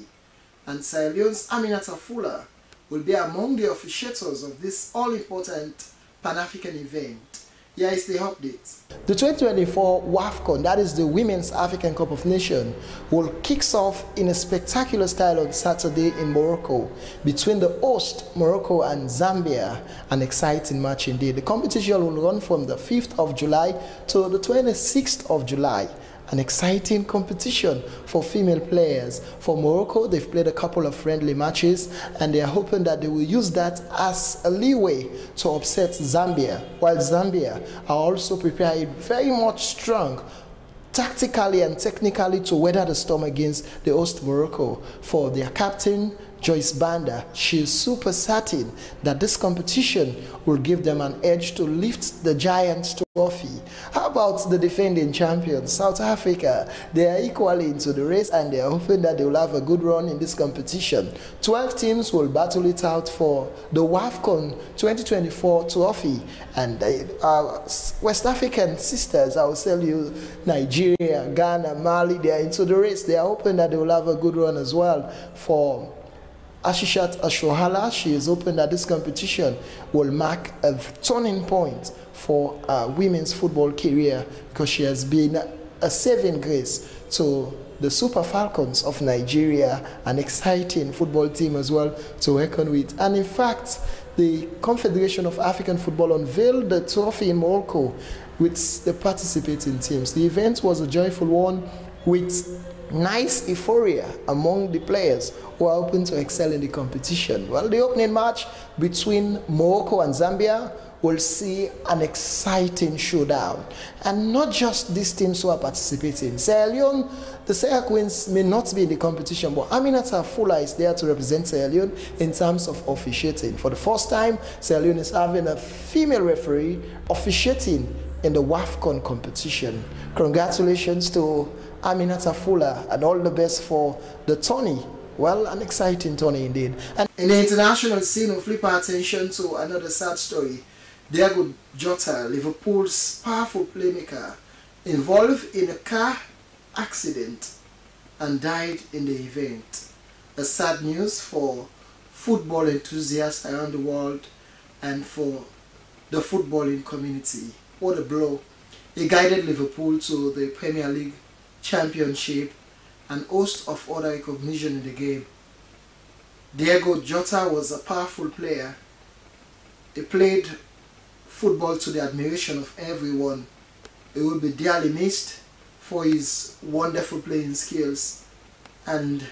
and Sierra Leone's Aminata Fuller will be among the officiators of this all-important Pan-African event. Here is the update. The 2024 WAFCON, that is the Women's African Cup of Nations, will kick off in a spectacular style on Saturday in Morocco between the host Morocco and Zambia. An exciting match indeed. The competition will run from the 5th of July to the 26th of July. An exciting competition for female players. For Morocco, they've played a couple of friendly matches and they are hoping that they will use that as a leeway to upset Zambia, while Zambia are also prepared very much strong tactically and technically to weather the storm against the host Morocco. For their captain, Joyce Banda, she is super certain that this competition will give them an edge to lift the Giants trophy. How about the defending champions, South Africa? They are equally into the race and they are hoping that they will have a good run in this competition. 12 teams will battle it out for the WAFCON 2024 trophy. And our West African sisters, I will tell you, Nigeria, Ghana, Mali, they are into the race. They are hoping that they will have a good run as well. For Ashishat Ashohala, she is hoping that this competition will mark a turning point for women's football career because she has been a saving grace to the Super Falcons of Nigeria, an exciting football team as well to reckon with. And in fact, the Confederation of African Football unveiled the trophy in Morocco with the participating teams. The event was a joyful one with nice euphoria among the players who are hoping to excel in the competition. Well, the opening match between Morocco and Zambia will see an exciting showdown. And not just these teams who are participating. Sierra Leone, the Sierra Queens may not be in the competition, but Aminata Fuller is there to represent Sierra Leone in terms of officiating. For the first time, Sierra Leone is having a female referee officiating in the WAFCON competition. Congratulations to Aminata Fuller and all the best for the tourney. Well, an exciting tourney indeed. And in the international scene, we'll flip our attention to another sad story. Diego Jota, Liverpool's powerful playmaker, involved in a car accident and died in the event. A sad news for football enthusiasts around the world and for the footballing community. What a blow. He guided Liverpool to the Premier League Championship and host of other recognition in the game. Diego Jota was a powerful player. He played football to the admiration of everyone. He will be dearly missed for his wonderful playing skills and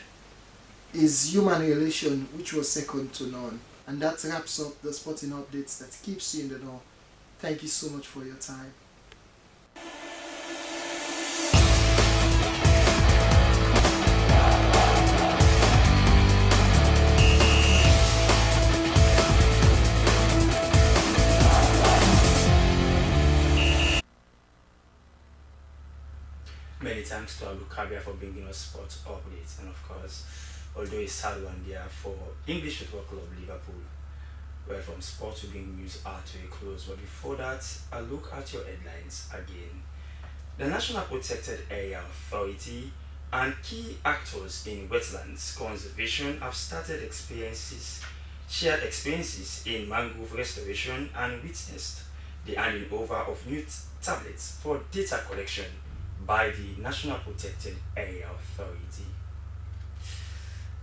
his human relation, which was second to none. And that wraps up the sporting updates that keeps you in the know. Thank you so much for your time.
Many thanks to Abu Kabia for bringing us sports updates, and of course, although a sad one there for English Football Club Liverpool. Well, from sports we bring news out to a close, but before that, a look at your headlines again. The National Protected Area Authority and key actors in wetlands conservation have started shared experiences in mangrove restoration and witnessed the handing over of new tablets for data collection by the National Protected Area Authority.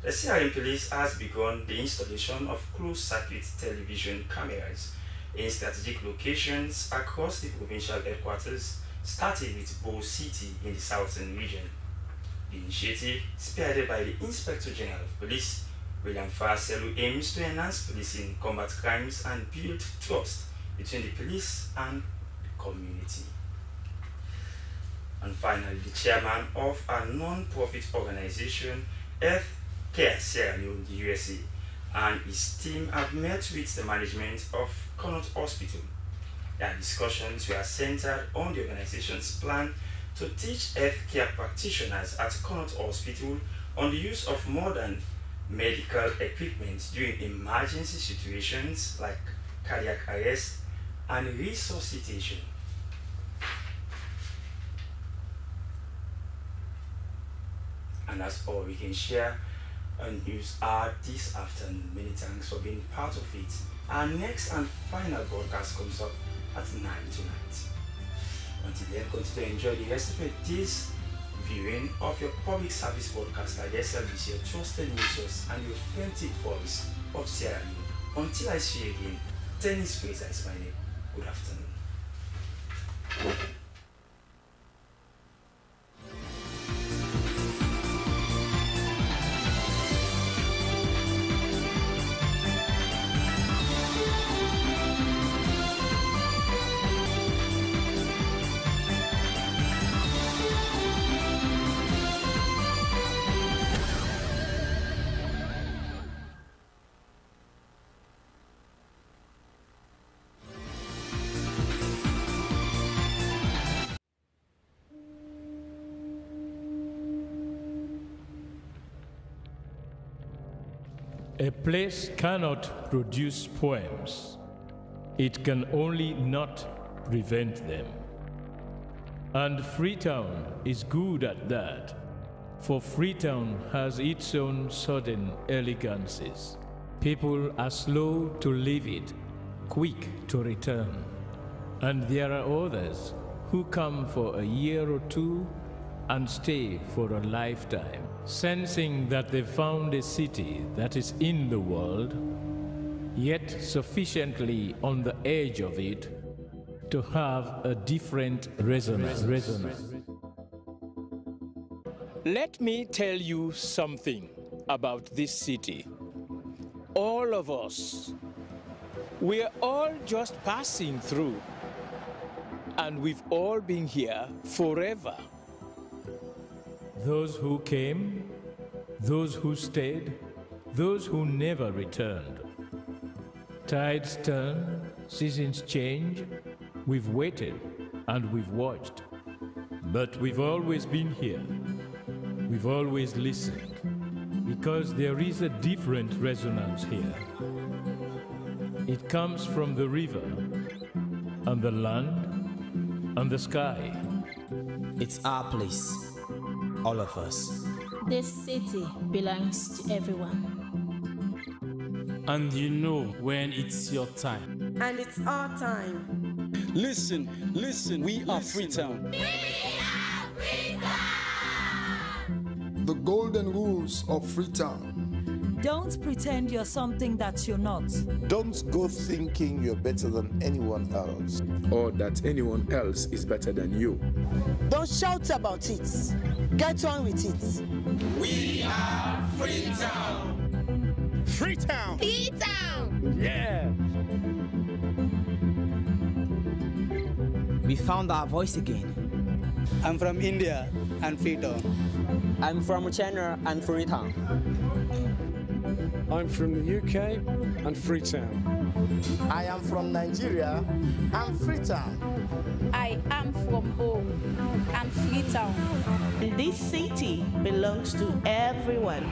The Sierra Leone Police has begun the installation of closed-circuit television cameras in strategic locations across the provincial headquarters, starting with Bo City in the southern region. The initiative, spearheaded by the Inspector General of Police, William Fassel, who aims to enhance policing, combat crimes, and build trust between the police and the community. And finally, the chairman of a non-profit organization, Healthcare Sierra Leone, the USA, and his team have met with the management of Connaught Hospital. Their discussions were centered on the organization's plan to teach healthcare practitioners at Connaught Hospital on the use of modern medical equipment during emergency situations like cardiac arrest and resuscitation. And that's all we can share on News Hour this afternoon. Many thanks for being part of it. Our next and final broadcast comes up at 9 tonight. Until then, continue to enjoy the rest of it. This viewing of your public service broadcaster, Slbc, your trusted news source and your authentic voice of Sierra Leone. Until I see you again, Dennis Fraser is my name. Good afternoon.
A place cannot produce poems. It can only not prevent them. And Freetown is good at that, for Freetown has its own sudden elegances. People are slow to leave it, quick to return. And there are others who come for a year or two and stay for a lifetime, sensing that they've found a city that is in the world, yet sufficiently on the edge of it to have a different resonance.
Let me tell you something about this city. All of us, we're all just passing through, and we've all been here forever.
Those who came, those who stayed, those who never returned. Tides turn, seasons change, we've waited and we've watched. But we've always been here. We've always listened, because there is a different resonance here. It comes from the river, and the land, and the sky.
It's our place. All of us.
This city belongs to everyone.
And you know when it's your time.
And it's our time.
Listen, we are Freetown.
We are Freetown!
The golden rules of Freetown.
Don't pretend you're something that you're not.
Don't go thinking you're better than anyone else,
or that anyone else is better than you.
Don't shout about it. Get on with it.
We are Freetown.
Freetown.
Freetown.
Yeah.
We found our voice again.
I'm from India and Freetown.
I'm from China and Freetown.
I'm from the UK and Freetown.
I am from Nigeria and Freetown.
I am from home and Freetown.
This city belongs to everyone.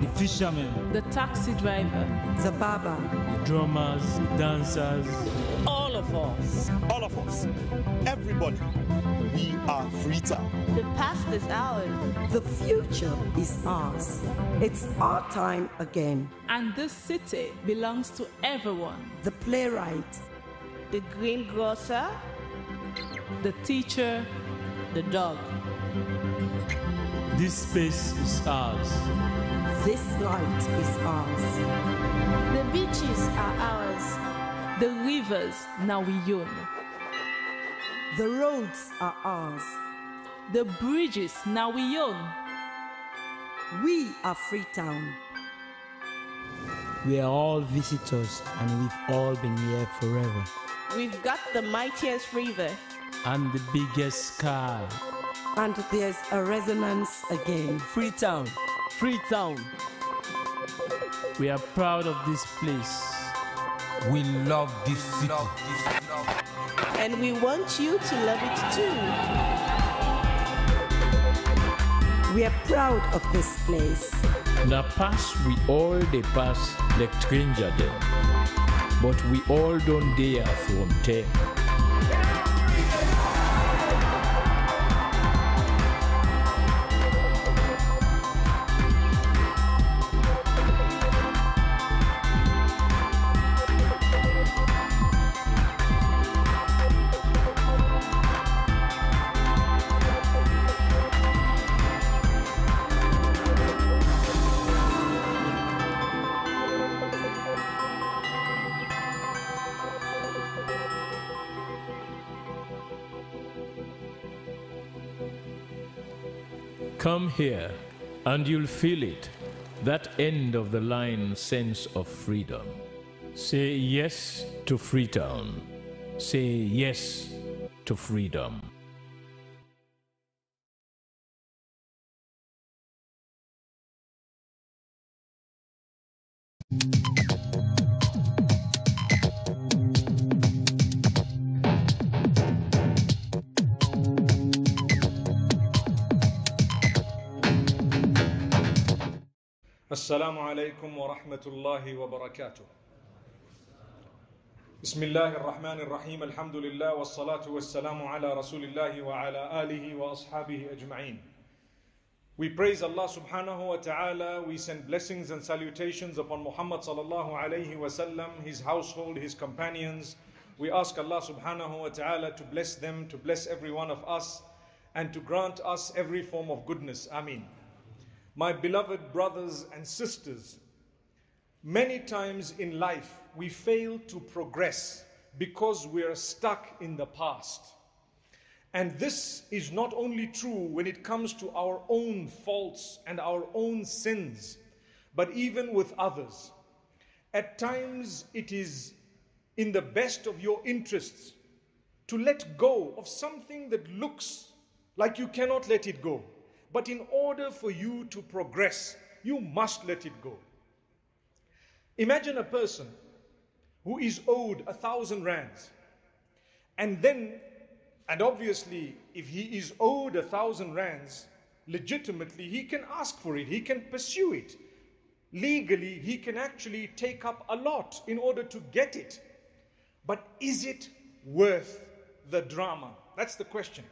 The fishermen,
the taxi driver,
the barber,
the drummers, the dancers.
All of us.
All of us. Everybody. We are Freetown.
The past is ours.
The future is ours. It's our time again.
And this city belongs to everyone.
The playwright,
the greengrocer,
the teacher,
the dog.
This space is ours.
This light is ours.
The beaches are ours. The rivers now we own.
The roads are ours.
The bridges now we own.
We are Freetown.
We are all visitors and we've all been here forever.
We've got the mightiest river
and the biggest sky.
And there's a resonance again.
Freetown. Freetown. We are proud of this place.
We love this city.
And we want you to love it too.
We are proud of this place.
Na pass we all dey pass like stranger dem, but we all don't dare from there. Come here, and you'll feel it, that end of the line sense of freedom. Say yes to Freetown. Say yes to freedom.
السلام عليكم ورحمة الله وبركاته. بسم الله الرحمن الرحيم. الحمد لله والصلاة والسلام على رسول الله وعلى آله وأصحابه أجمعين. We praise Allah subhanahu wa ta'ala. We send blessings and salutations upon Muhammad sallallahu alayhi wa sallam, his household, his companions. We ask Allah subhanahu wa ta'ala to bless them, to bless every one of us, and to grant us every form of goodness. Ameen. My beloved brothers and sisters, many times in life we fail to progress because we are stuck in the past. And this is not only true when it comes to our own faults and our own sins, but even with others. At times it is in the best of your interests to let go of something that looks like you cannot let it go. But in order for you to progress, you must let it go. Imagine a person who is owed 1,000 rands. And obviously, if he is owed 1,000 rands, legitimately, he can ask for it. He can pursue it. Legally, he can actually take up a lot in order to get it. But is it worth the drama? That's the question.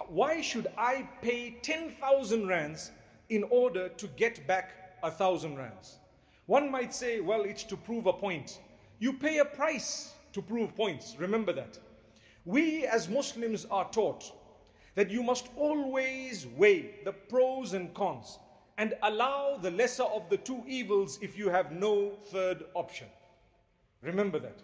Why should I pay 10,000 rands in order to get back 1,000 rands? One might say, well, it's to prove a point. You pay a price to prove points. Remember that. We as Muslims are taught that you must always weigh the pros and cons and allow the lesser of the two evils if you have no third option. Remember that.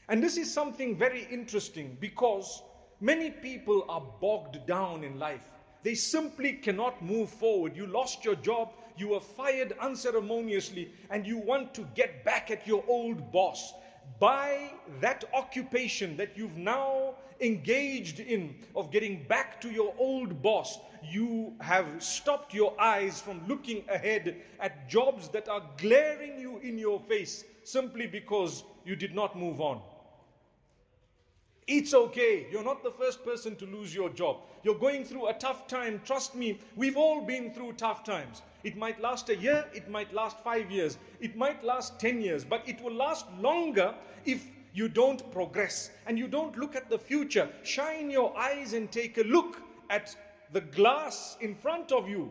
And this is something very interesting because many people are bogged down in life. They simply cannot move forward. You lost your job, you were fired unceremoniously, and you want to get back at your old boss. By that occupation that you've now engaged in of getting back to your old boss, you have stopped your eyes from looking ahead at jobs that are glaring you in your face simply because you did not move on. It's okay. You're not the first person to lose your job. You're going through a tough time. Trust me, we've all been through tough times. It might last a year, it might last 5 years, it might last 10 years, but it will last longer if you don't progress and you don't look at the future. Shine your eyes and take a look at the glass in front of you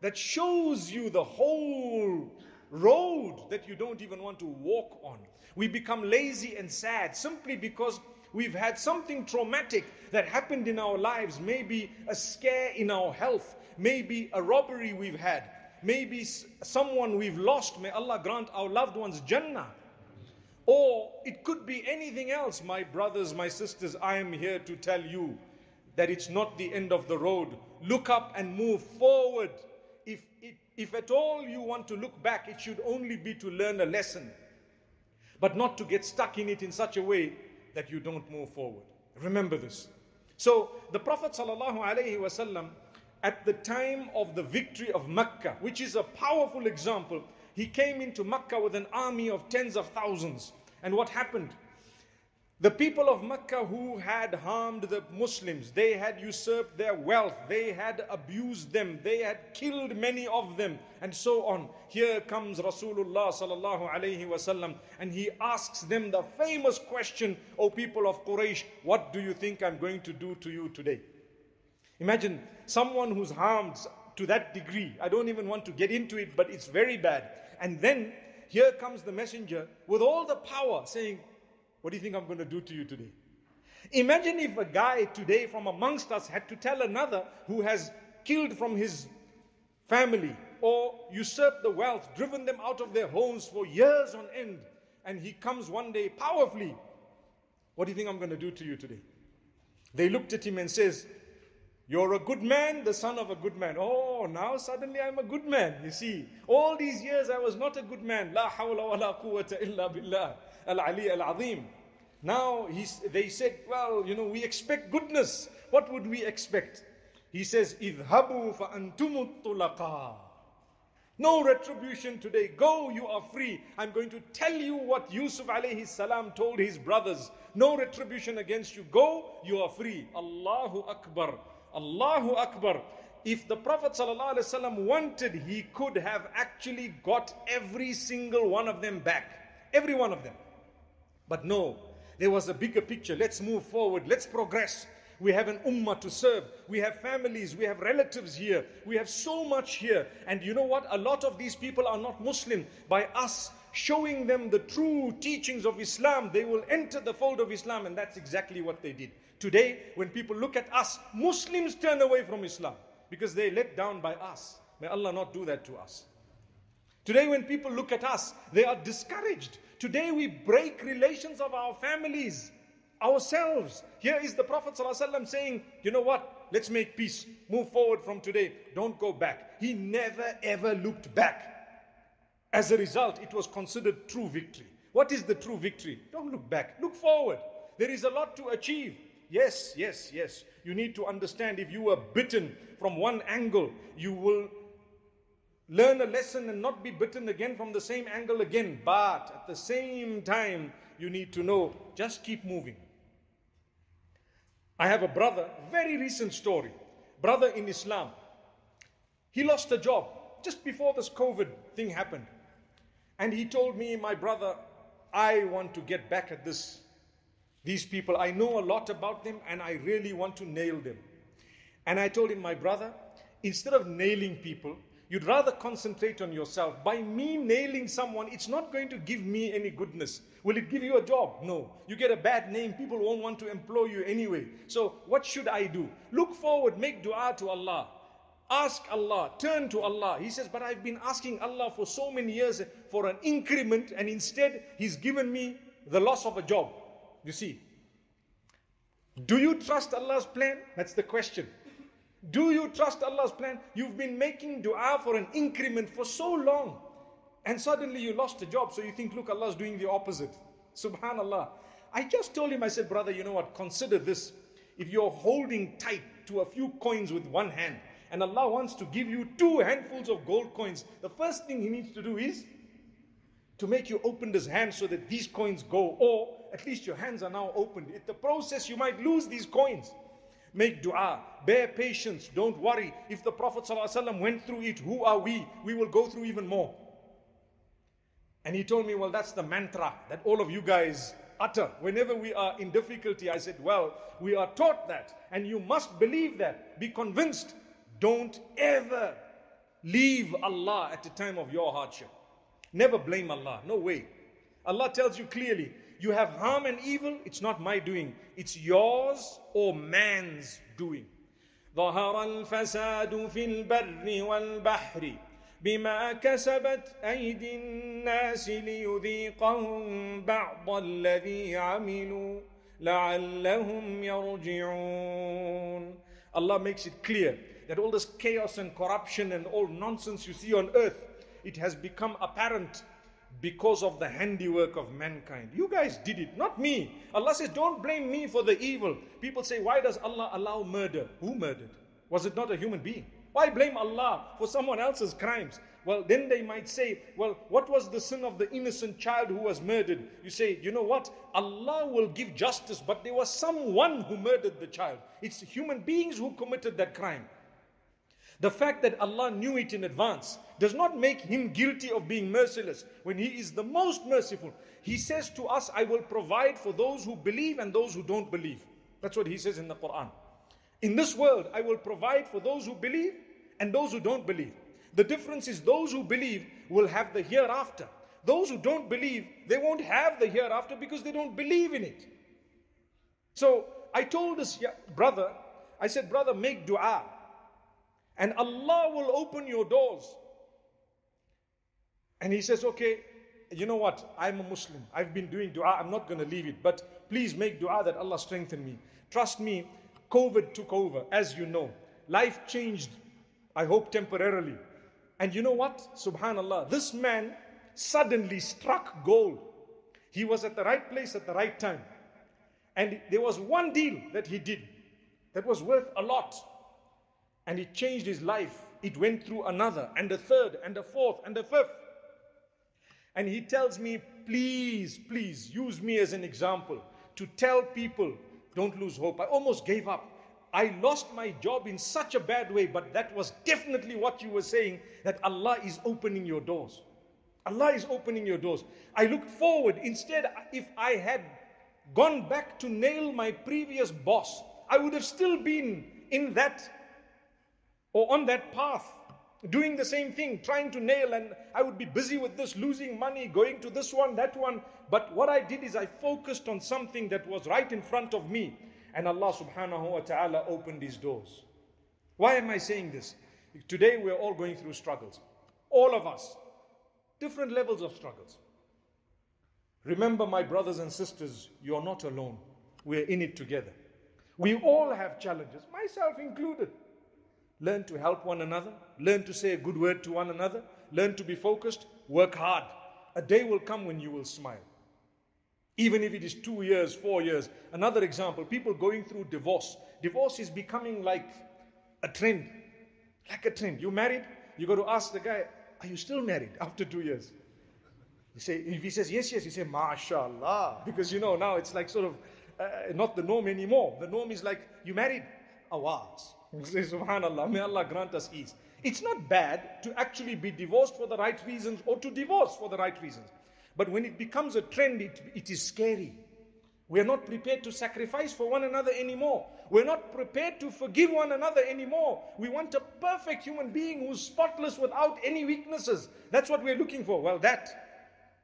that shows you the whole road that you don't even want to walk on. We become lazy and sad simply because we've had something traumatic that happened in our lives, maybe a scare in our health, maybe a robbery we've had, maybe someone we've lost. May Allah grant our loved ones Jannah. Or it could be anything else. My brothers, my sisters, I am here to tell you that it's not the end of the road. Look up and move forward. if at all you want to look back, it should only be to learn a lesson, but not to get stuck in it in such a way that you don't move forward. Remember this. So the Prophet ﷺ, at the time of the victory of Mecca, which is a powerful example, he came into Mecca with an army of tens of thousands. And what happened? The people of Mecca who had harmed the Muslims, they had usurped their wealth, they had abused them, they had killed many of them, and so on. Here comes Rasulullah sallallahu alayhi wasallam, and he asks them the famous question, O people of Quraysh, what do you think I'm going to do to you today? Imagine someone who's harmed to that degree. I don't even want to get into it, but it's very bad. And then here comes the messenger with all the power saying, what do you think I'm going to do to you today? Imagine if a guy today from amongst us had to tell another who has killed from his family or usurped the wealth, driven them out of their homes for years on end, and he comes one day powerfully. What do you think I'm going to do to you today? They looked at him and says, you're a good man, the son of a good man. Oh, now suddenly I'm a good man. You see, all these years I was not a good man. La hawla wa la quwwata illa billah. Al-Ali al-Azim. Now they said, well, we expect goodness. What would we expect? He says, idhabu fa antumut tulaqa. No retribution today. Go, you are free. I'm going to tell you what Yusuf alayhi salam told his brothers. No retribution against you. Go, you are free. Allahu Akbar. Allahu Akbar. If the Prophet ﷺ wanted, he could have actually got every single one of them back. Every one of them. But no, there was a bigger picture. Let's move forward. Let's progress. We have an ummah to serve. We have families. We have relatives here. We have so much here. And you know what? A lot of these people are not Muslim. By us showing them the true teachings of Islam, they will enter the fold of Islam. And that's exactly what they did. Today, when people look at us, Muslims turn away from Islam because they're let down by us. May Allah not do that to us. Today, when people look at us, they are discouraged. Today, we break relations of our families, ourselves. Here is the Prophet ﷺ saying, you know what? Let's make peace. Move forward from today. Don't go back. He never ever looked back. As a result, it was considered true victory. What is the true victory? Don't look back. Look forward. There is a lot to achieve. Yes, yes, yes. You need to understand, if you were bitten from one angle, you will learn a lesson and not be bitten again from the same angle again. But at the same time, you need to know, just keep moving. I have a brother, very recent story. Brother in Islam. He lost a job just before this COVID thing happened. And he told me, my brother, I want to get back at these people. I know a lot about them and I really want to nail them. And I told him, my brother, instead of nailing people, you'd rather concentrate on yourself. By me nailing someone, it's not going to give me any goodness. Will it give you a job? No. You get a bad name, people won't want to employ you anyway. So what should I do? Look forward, make dua to Allah. Ask Allah, turn to Allah. He says, but I've been asking Allah for so many years for an increment, and instead He's given me the loss of a job. You see. Do you trust Allah's plan? That's the question. Do you trust Allah's plan? You've been making dua for an increment for so long, and suddenly you lost a job, so you think, look, Allah's doing the opposite. Subhanallah. I just told him, I said, brother, you know what, consider this. If you're holding tight to a few coins with one hand, and Allah wants to give you 2 handfuls of gold coins, the first thing He needs to do is to make you open this hand so that these coins go, or at least your hands are now opened. In the process, you might lose these coins. Make dua, bear patience, don't worry. If the Prophet ﷺ went through it, who are we? We will go through even more. And he told me, well, that's the mantra that all of you guys utter whenever we are in difficulty. I said, well, we are taught that, and you must believe that. Be convinced. Don't ever leave Allah at the time of your hardship. Never blame Allah. No way. Allah tells you clearly, you have harm and evil, it's not my doing. It's yours or man's doing. ظهر الفساد في البر والبحر بما كسبت أيدي الناس ليذيقهم بعض الذي عملوا لعلهم يرجعون. Allah makes it clear that all this chaos and corruption and all nonsense you see on earth, it has become apparent because of the handiwork of mankind. You guys did it, not me. Allah says, don't blame me for the evil. People say, why does Allah allow murder? Who murdered? Was it not a human being? Why blame Allah for someone else's crimes? Well, then they might say, well, what was the sin of the innocent child who was murdered? You say, you know what? Allah will give justice, but there was someone who murdered the child. It's human beings who committed that crime. The fact that Allah knew it in advance does not make him guilty of being merciless when he is the most merciful. He says to us, I will provide for those who believe and those who don't believe. That's what he says in the Quran. In this world, I will provide for those who believe and those who don't believe. The difference is those who believe will have the hereafter. Those who don't believe, they won't have the hereafter because they don't believe in it. So I told this brother, I said, brother, make dua. And Allah will open your doors. And he says, okay, you know what? I'm a Muslim. I've been doing dua. I'm not going to leave it. But please make dua that Allah strengthen me. Trust me, COVID took over, as you know. Life changed, I hope temporarily. And you know what? Subhanallah, this man suddenly struck gold. He was at the right place at the right time. And there was one deal that he did that was worth a lot. And it changed his life. It went through another, and a third, and a fourth, and a fifth. And he tells me, please, please use me as an example to tell people, don't lose hope. I almost gave up. I lost my job in such a bad way, but that was definitely what you were saying, that Allah is opening your doors. Allah is opening your doors. I looked forward. Instead, if I had gone back to nail my previous boss, I would have still been in that or on that path, doing the same thing, trying to nail, and I would be busy with this, losing money, going to this one, that one. But what I did is I focused on something that was right in front of me, and Allah subhanahu wa ta'ala opened these doors. Why am I saying this? Today we're all going through struggles. All of us. Different levels of struggles. Remember, my brothers and sisters, you're not alone. We're in it together. We all have challenges, myself included. Learn to help one another. Learn to say a good word to one another. Learn to be focused. Work hard. A day will come when you will smile. Even if it is 2 years, 4 years. Another example, people going through divorce. Divorce is becoming like a trend. Like a trend. You married? You got to ask the guy, are you still married after 2 years? You say, if he says yes, yes, you say, MashaAllah. Because you know, now it's like sort of not the norm anymore. The norm is like, you married? Awaz. Say, Subhanallah, may Allah grant us ease. It's not bad to actually be divorced for the right reasons or to divorce for the right reasons. But when it becomes a trend, it is scary. We're not prepared to sacrifice for one another anymore. We're not prepared to forgive one another anymore. We want a perfect human being who's spotless without any weaknesses. That's what we're looking for. Well, that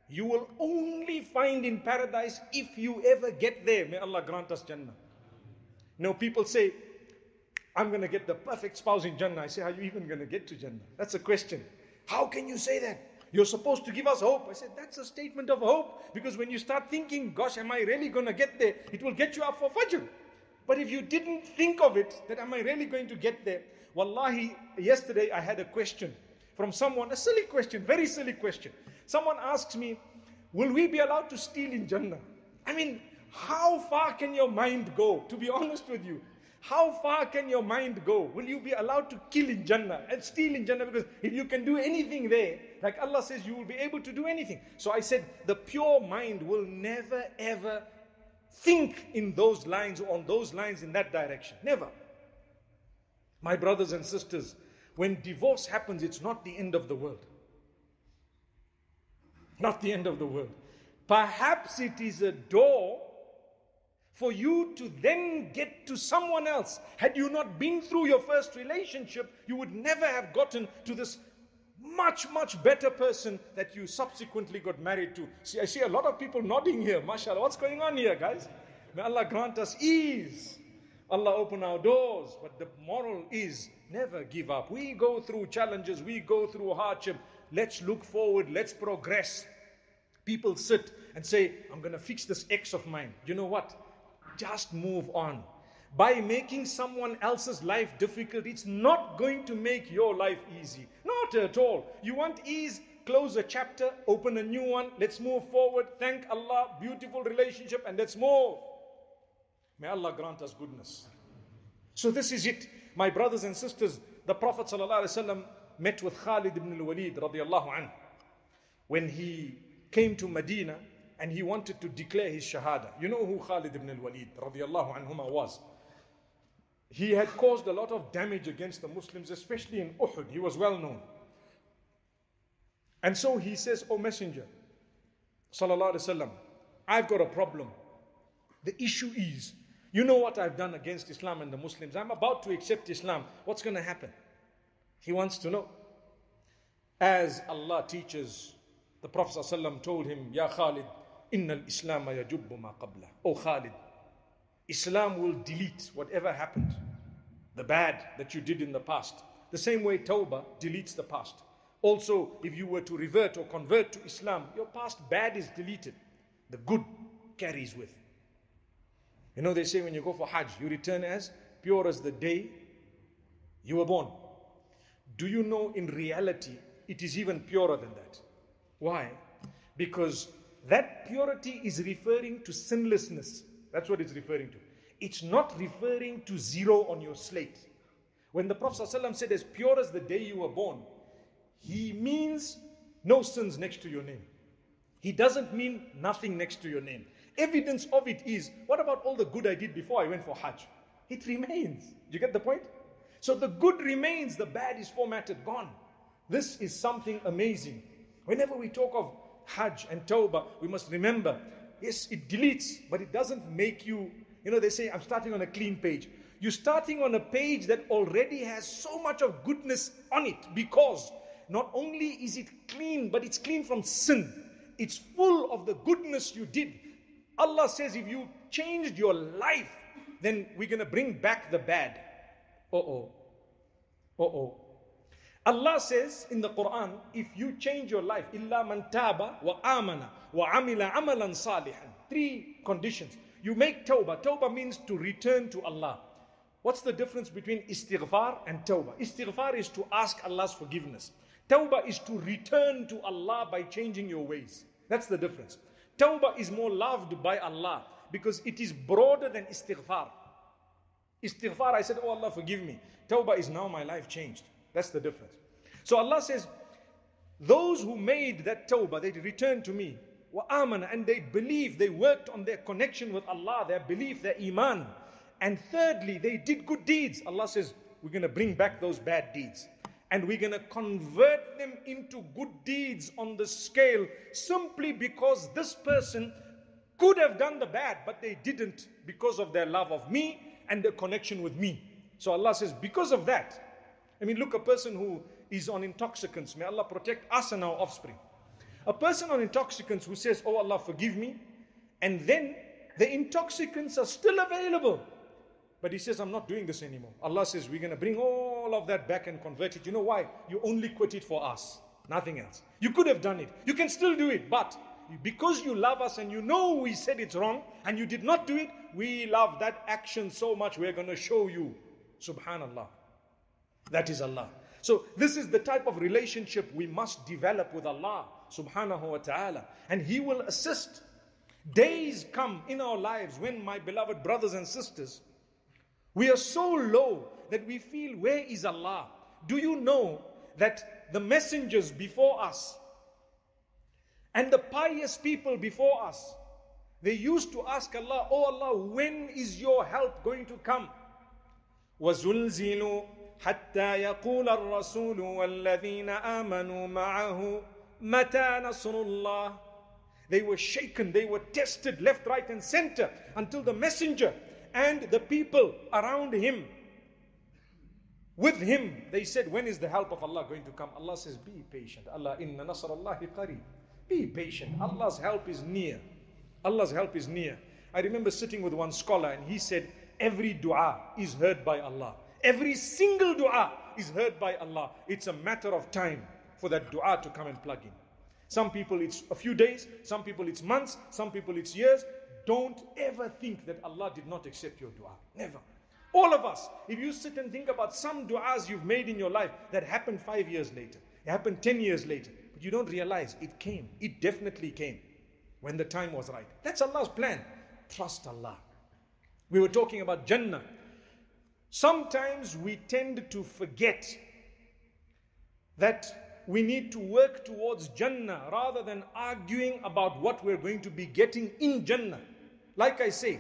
you will only find in paradise if you ever get there. May Allah grant us Jannah. No, people say, I'm going to get the perfect spouse in Jannah. I say, how are you even going to get to Jannah? That's a question. How can you say that? You're supposed to give us hope. I said, that's a statement of hope. Because when you start thinking, gosh, am I really going to get there? It will get you up for Fajr. But if you didn't think of it, that am I really going to get there? Wallahi, yesterday I had a question from someone, a silly question, very silly question. Someone asks me, will we be allowed to steal in Jannah? I mean, how far can your mind go? To be honest with you. How far can your mind go? Will you be allowed to kill in Jannah and steal in Jannah? Because if you can do anything there, like Allah says, you will be able to do anything. So I said, the pure mind will never ever think in those lines or on those lines in that direction. Never. My brothers and sisters, when divorce happens, it's not the end of the world. Not the end of the world. Perhaps it is a door for you to then get to someone else. Had you not been through your first relationship, you would never have gotten to this much, much better person that you subsequently got married to. See, I see a lot of people nodding here. MashaAllah, what's going on here, guys? May Allah grant us ease. Allah open our doors. But the moral is, never give up. We go through challenges. We go through hardship. Let's look forward. Let's progress. People sit and say, I'm going to fix this ex of mine. You know what? Just move on. by making someone else's life difficult, it's not going to make your life easy. Not at all. You want ease? Close a chapter, open a new one, let's move forward, thank Allah, beautiful relationship, and let's move. May Allah grant us goodness. So this is it. My brothers and sisters, the Prophet ﷺ met with Khalid ibn al-Walid radiallahu anhu when he came to Medina and he wanted to declare his shahada. You know who Khalid ibn al-Walid radiallahu anhuma was? He had caused a lot of damage against the Muslims, especially in Uhud. He was well known. And so he says, "O Messenger, sallallahu alaihi wasallam, I've got a problem. The issue is, you know what I've done against Islam and the Muslims. I'm about to accept Islam. What's going to happen?" He wants to know. As Allah teaches, the Prophet sallallahu alaihi wasallam told him, "Ya Khalid, inna al-Islam yajubbu ma qabla." Oh Khalid, Islam will delete whatever happened, the bad that you did in the past. The same way Tawbah deletes the past. Also, if you were to revert or convert to Islam, your past bad is deleted. The good carries with. You know, they say when you go for Hajj, you return as pure as the day you were born. Do you know in reality, it is even purer than that? Why? Because that purity is referring to sinlessness. That's what it's referring to. It's not referring to zero on your slate. When the Prophet ﷺ said as pure as the day you were born, he means no sins next to your name. He doesn't mean nothing next to your name. Evidence of it is, what about all the good I did before I went for Hajj? It remains. Do you get the point? So the good remains, the bad is formatted, gone. This is something amazing. Whenever we talk of Hajj and Tawbah, we must remember, yes, it deletes, but it doesn't make you, you know, they say, I'm starting on a clean page. You're starting on a page that already has so much of goodness on it, because not only is it clean, but it's clean from sin. It's full of the goodness you did. Allah says if you changed your life, then we're going to bring back the bad. Allah says in the Quran, if you change your life, إِلَّا مَنْ تَابَ وَآمَنَ وَعَمِلَ عَمَلًا صَالِحًا. 3 conditions. You make tawbah. Tawbah means to return to Allah. What's the difference between istighfar and tawbah? Istighfar is to ask Allah's forgiveness. Tawbah is to return to Allah by changing your ways. That's the difference. Tawbah is more loved by Allah because it is broader than istighfar. Istighfar, I said, oh Allah, forgive me. Tawbah is now my life changed. That's the difference. So Allah says, those who made that tawbah, they returned to me. وَآمَنَ, and they believed, they worked on their connection with Allah, their belief, their iman. And thirdly, they did good deeds. Allah says, we're going to bring back those bad deeds. And we're going to convert them into good deeds on the scale, simply because this person could have done the bad, but they didn't because of their love of me and their connection with me. So Allah says, because of that, I mean, look, a person who is on intoxicants, may Allah protect us and our offspring. A person on intoxicants who says, oh Allah, forgive me, and then the intoxicants are still available, but he says, I'm not doing this anymore. Allah says, we're going to bring all of that back and convert it. You know why? You only quit it for us, nothing else. You could have done it. You can still do it, but because you love us and you know we said it's wrong and you did not do it, we love that action so much, we're going to show you. Subhanallah. That is Allah. So this is the type of relationship we must develop with Allah subhanahu wa ta'ala. And He will assist. Days come in our lives when, my beloved brothers and sisters, we are so low that we feel, where is Allah? Do you know that the messengers before us and the pious people before us, they used to ask Allah, oh Allah, when is your help going to come? وَزُلْزِلُوا حَتَّى يَقُولَ الرَّسُولُ وَالَّذِينَ آمَنُوا مَعَهُ مَتَى نَصْرُ اللَّهِ. They were shaken, they were tested left, right and center until the messenger and the people around him, with him, they said, when is the help of Allah going to come? Allah says, be patient. Allah, inna nasrallahi qareeb. Be patient. Allah's help is near. Allah's help is near. I remember sitting with one scholar and he said, every dua is heard by Allah. Every single dua is heard by Allah. It's a matter of time for that dua to come and plug in. Some people it's a few days, some people it's months, some people it's years. Don't ever think that Allah did not accept your dua. Never. All of us. If you sit and think about some du'as you've made in your life that happened 5 years later, it happened 10 years later, but you don't realize it came. It definitely came when the time was right. That's Allah's plan. Trust Allah. We were talking about Jannah. Sometimes we tend to forget that we need to work towards Jannah rather than arguing about what we're going to be getting in Jannah. Like I say,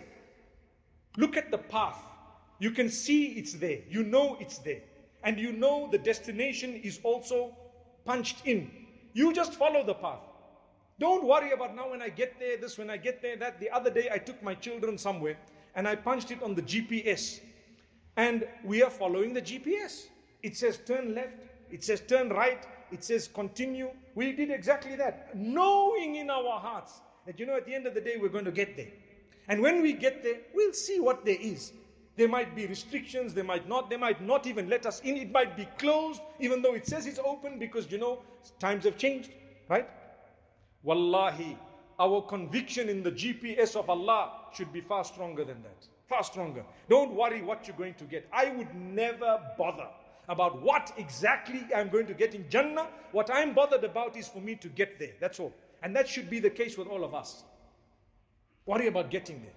look at the path. You can see it's there. You know it's there. And you know the destination is also punched in. You just follow the path. Don't worry about now when I get there, this, when I get there, that. The other day I took my children somewhere and I punched it on the GPS. And we are following the GPS. It says turn left. It says turn right. It says continue. We did exactly that. Knowing in our hearts that, at the end of the day, we're going to get there. And when we get there, we'll see what there is. There might be restrictions. They might not even let us in. It might be closed, even though it says it's open because, times have changed, right? Wallahi, our conviction in the GPS of Allah should be far stronger than that. Far stronger. Don't worry what you're going to get. I would never bother about what exactly I'm going to get in Jannah. What I'm bothered about is for me to get there. That's all. And that should be the case with all of us. Worry about getting there.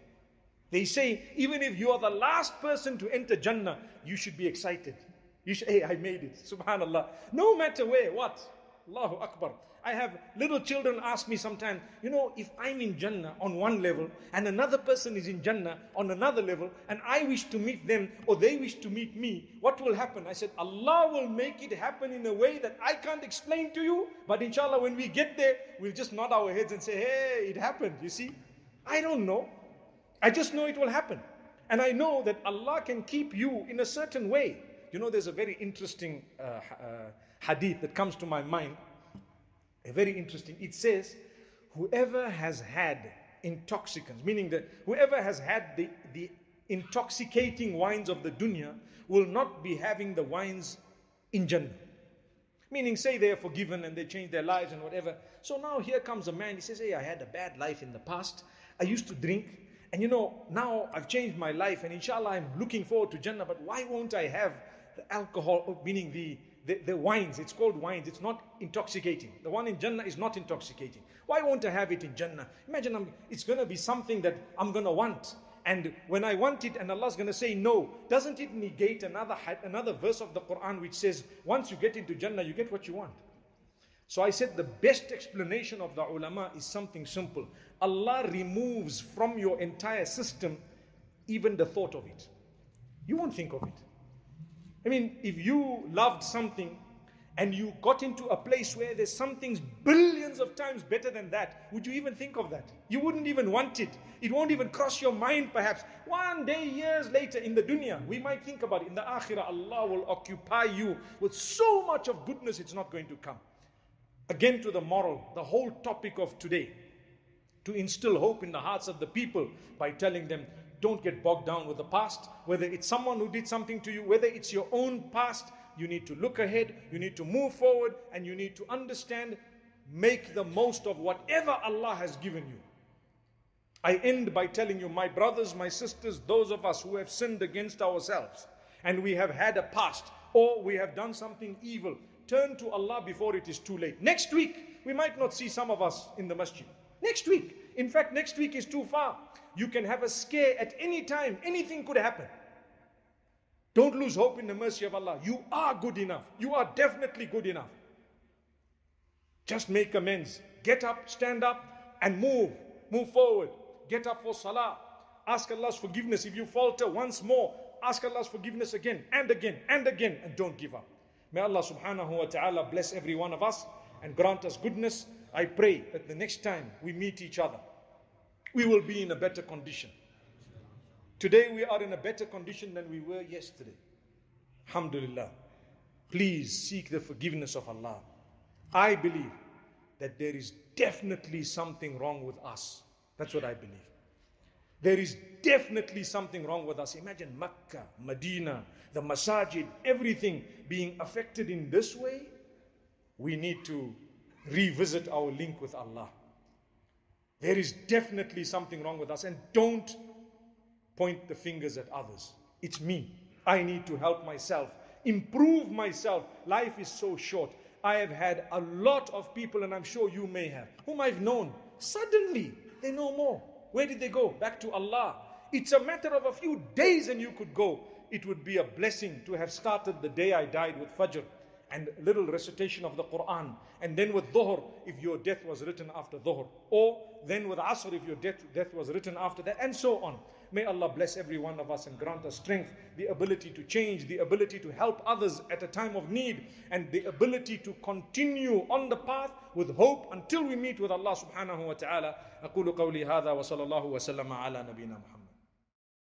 They say, even if you are the last person to enter Jannah, you should be excited. You should, hey, I made it. Subhanallah. No matter where, what? Allahu Akbar. I have little children ask me sometimes, if I'm in Jannah on one level and another person is in Jannah on another level and I wish to meet them or they wish to meet me, what will happen? I said, Allah will make it happen in a way that I can't explain to you, but inshallah when we get there, we'll just nod our heads and say, hey, it happened, you see? I don't know. I just know it will happen. And I know that Allah can keep you in a certain way. There's a very interesting hadith that comes to my mind. Very interesting. It says, whoever has had intoxicants, meaning that whoever has had the intoxicating wines of the dunya will not be having the wines in Jannah. Meaning, say they are forgiven and they change their lives and whatever. So now here comes a man, he says, hey, I had a bad life in the past. I used to drink. And now I've changed my life and inshallah I'm looking forward to Jannah. But why won't I have the alcohol, meaning the wines? It's called wines. It's not intoxicating. The one in Jannah is not intoxicating. Why won't I have it in Jannah? Imagine it's going to be something that I'm going to want. And when I want it and Allah's going to say no, doesn't it negate another verse of the Quran which says, once you get into Jannah, you get what you want? So I said the best explanation of the ulama is something simple. Allah removes from your entire system even the thought of it. You won't think of it. I mean, if you loved something and you got into a place where there's something billions of times better than that, would you even think of that? You wouldn't even want it. It won't even cross your mind perhaps. One day, years later in the dunya, we might think about it. In the akhirah, Allah will occupy you with so much of goodness, it's not going to come. Again to the moral, the whole topic of today, to instill hope in the hearts of the people by telling them, don't get bogged down with the past. Whether it's someone who did something to you, whether it's your own past, you need to look ahead, you need to move forward, and you need to understand, make the most of whatever Allah has given you. I end by telling you, my brothers, my sisters, those of us who have sinned against ourselves, and we have had a past, or we have done something evil, turn to Allah before it is too late. Next week, we might not see some of us in the masjid. Next week. In fact, next week is too far. You can have a scare at any time. Anything could happen. Don't lose hope in the mercy of Allah. You are good enough. You are definitely good enough. Just make amends. Get up, stand up, and move. Move forward. Get up for salah. Ask Allah's forgiveness. If you falter once more, ask Allah's forgiveness again and again and again, and don't give up. May Allah subhanahu wa ta'ala bless every one of us and grant us goodness. I pray that the next time we meet each other, we will be in a better condition. Today we are in a better condition than we were yesterday. Alhamdulillah. Please seek the forgiveness of Allah. I believe that there is definitely something wrong with us. That's what I believe. There is definitely something wrong with us. Imagine Makkah, Medina, the masajid, everything being affected in this way. We need to revisit our link with Allah. There is definitely something wrong with us, and don't point the fingers at others. It's me. I need to help myself, improve myself. Life is so short. I have had a lot of people, and I'm sure you may have, whom I've known. Suddenly, they know more. Where did they go? Back to Allah. It's a matter of a few days and you could go. It would be a blessing to have started the day I died with Fajr and a little recitation of the Quran. And then with Dhuhr, if your death was written after Dhuhr. Or then with Asr, if your death was written after that, and so on. May Allah bless every one of us and grant us strength, the ability to change, the ability to help others at a time of need, and the ability to continue on the path with hope until we meet with Allah subhanahu wa ta'ala. أقول قولي هذا وصلى الله وسلم على نبينا محمد.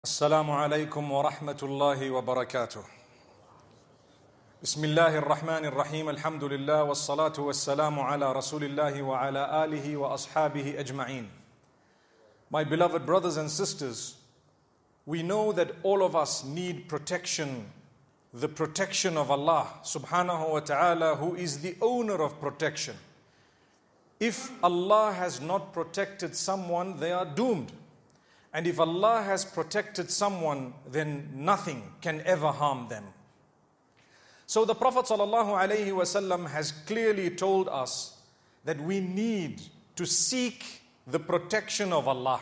السلام عليكم ورحمة الله وبركاته. بسم الله الرحمن الرحيم. الحمد لله والصلاة والسلام على رسول الله وعلى آله وأصحابه أجمعين. My beloved brothers and sisters, we know that all of us need protection, the protection of Allah subhanahu wa ta'ala, who is the owner of protection. If Allah has not protected someone, they are doomed. And if Allah has protected someone, then nothing can ever harm them. So the Prophet ﷺ has clearly told us that we need to seek the protection of Allah.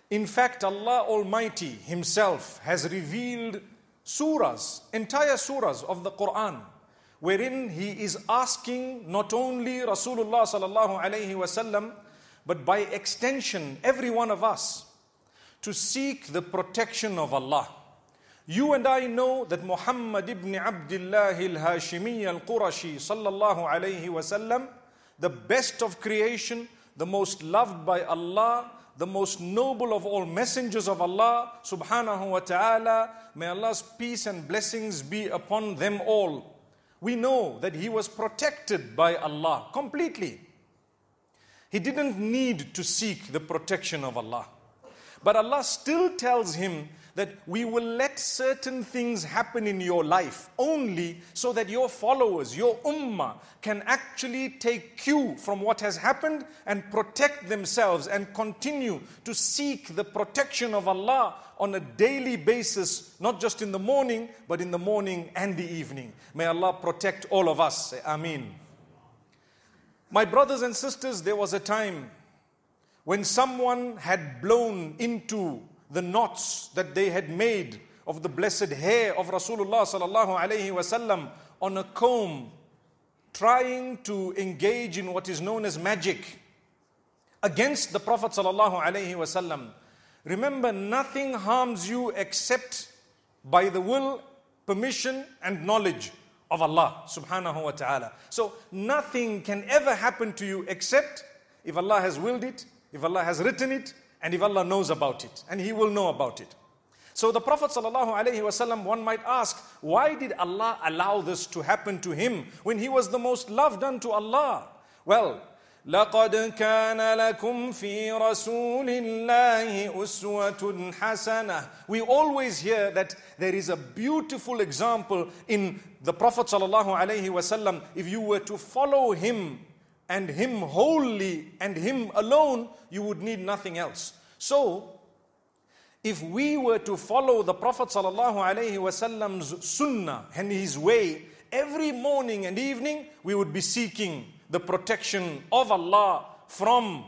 In fact, Allah Almighty Himself has revealed surahs, entire surahs of the Quran, wherein He is asking not only Rasulullah ﷺ, but by extension every one of us, to seek the protection of Allah. You and I know that Muhammad ibn Abdullah al-Hashimi al-Qurashi sallallahu alayhi wasallam, the best of creation, the most loved by Allah, the most noble of all messengers of Allah subhanahu wa ta'ala, may Allah's peace and blessings be upon them all. We know that he was protected by Allah completely. He didn't need to seek the protection of Allah. But Allah still tells him that we will let certain things happen in your life only so that your followers, your ummah, can actually take cue from what has happened and protect themselves and continue to seek the protection of Allah on a daily basis, not just in the morning, but in the morning and the evening. May Allah protect all of us. Say Ameen. My brothers and sisters, there was a time when someone had blown into the knots that they had made of the blessed hair of Rasulullah sallallahu alaihi wasallam on a comb, trying to engage in what is known as magic against the Prophet sallallahu alaihi wasallam. Remember, nothing harms you except by the will, permission and knowledge of Allah subhanahu wa ta'ala. So nothing can ever happen to you except if Allah has willed it, if Allah has written it, and if Allah knows about it, and He will know about it. So the Prophet ﷺ, one might ask, why did Allah allow this to happen to him when he was the most loved unto Allah? Well, لَقَدْ كَانَ لَكُمْ فِي رَسُولِ اللَّهِ أُسْوَةٌ حَسَنَةٌ. We always hear that there is a beautiful example in the Prophet ﷺ. If you were to follow him and him wholly and him alone, you would need nothing else. So, if we were to follow the Prophet ﷺ's sunnah and his way, every morning and evening, we would be seeking the protection of Allah from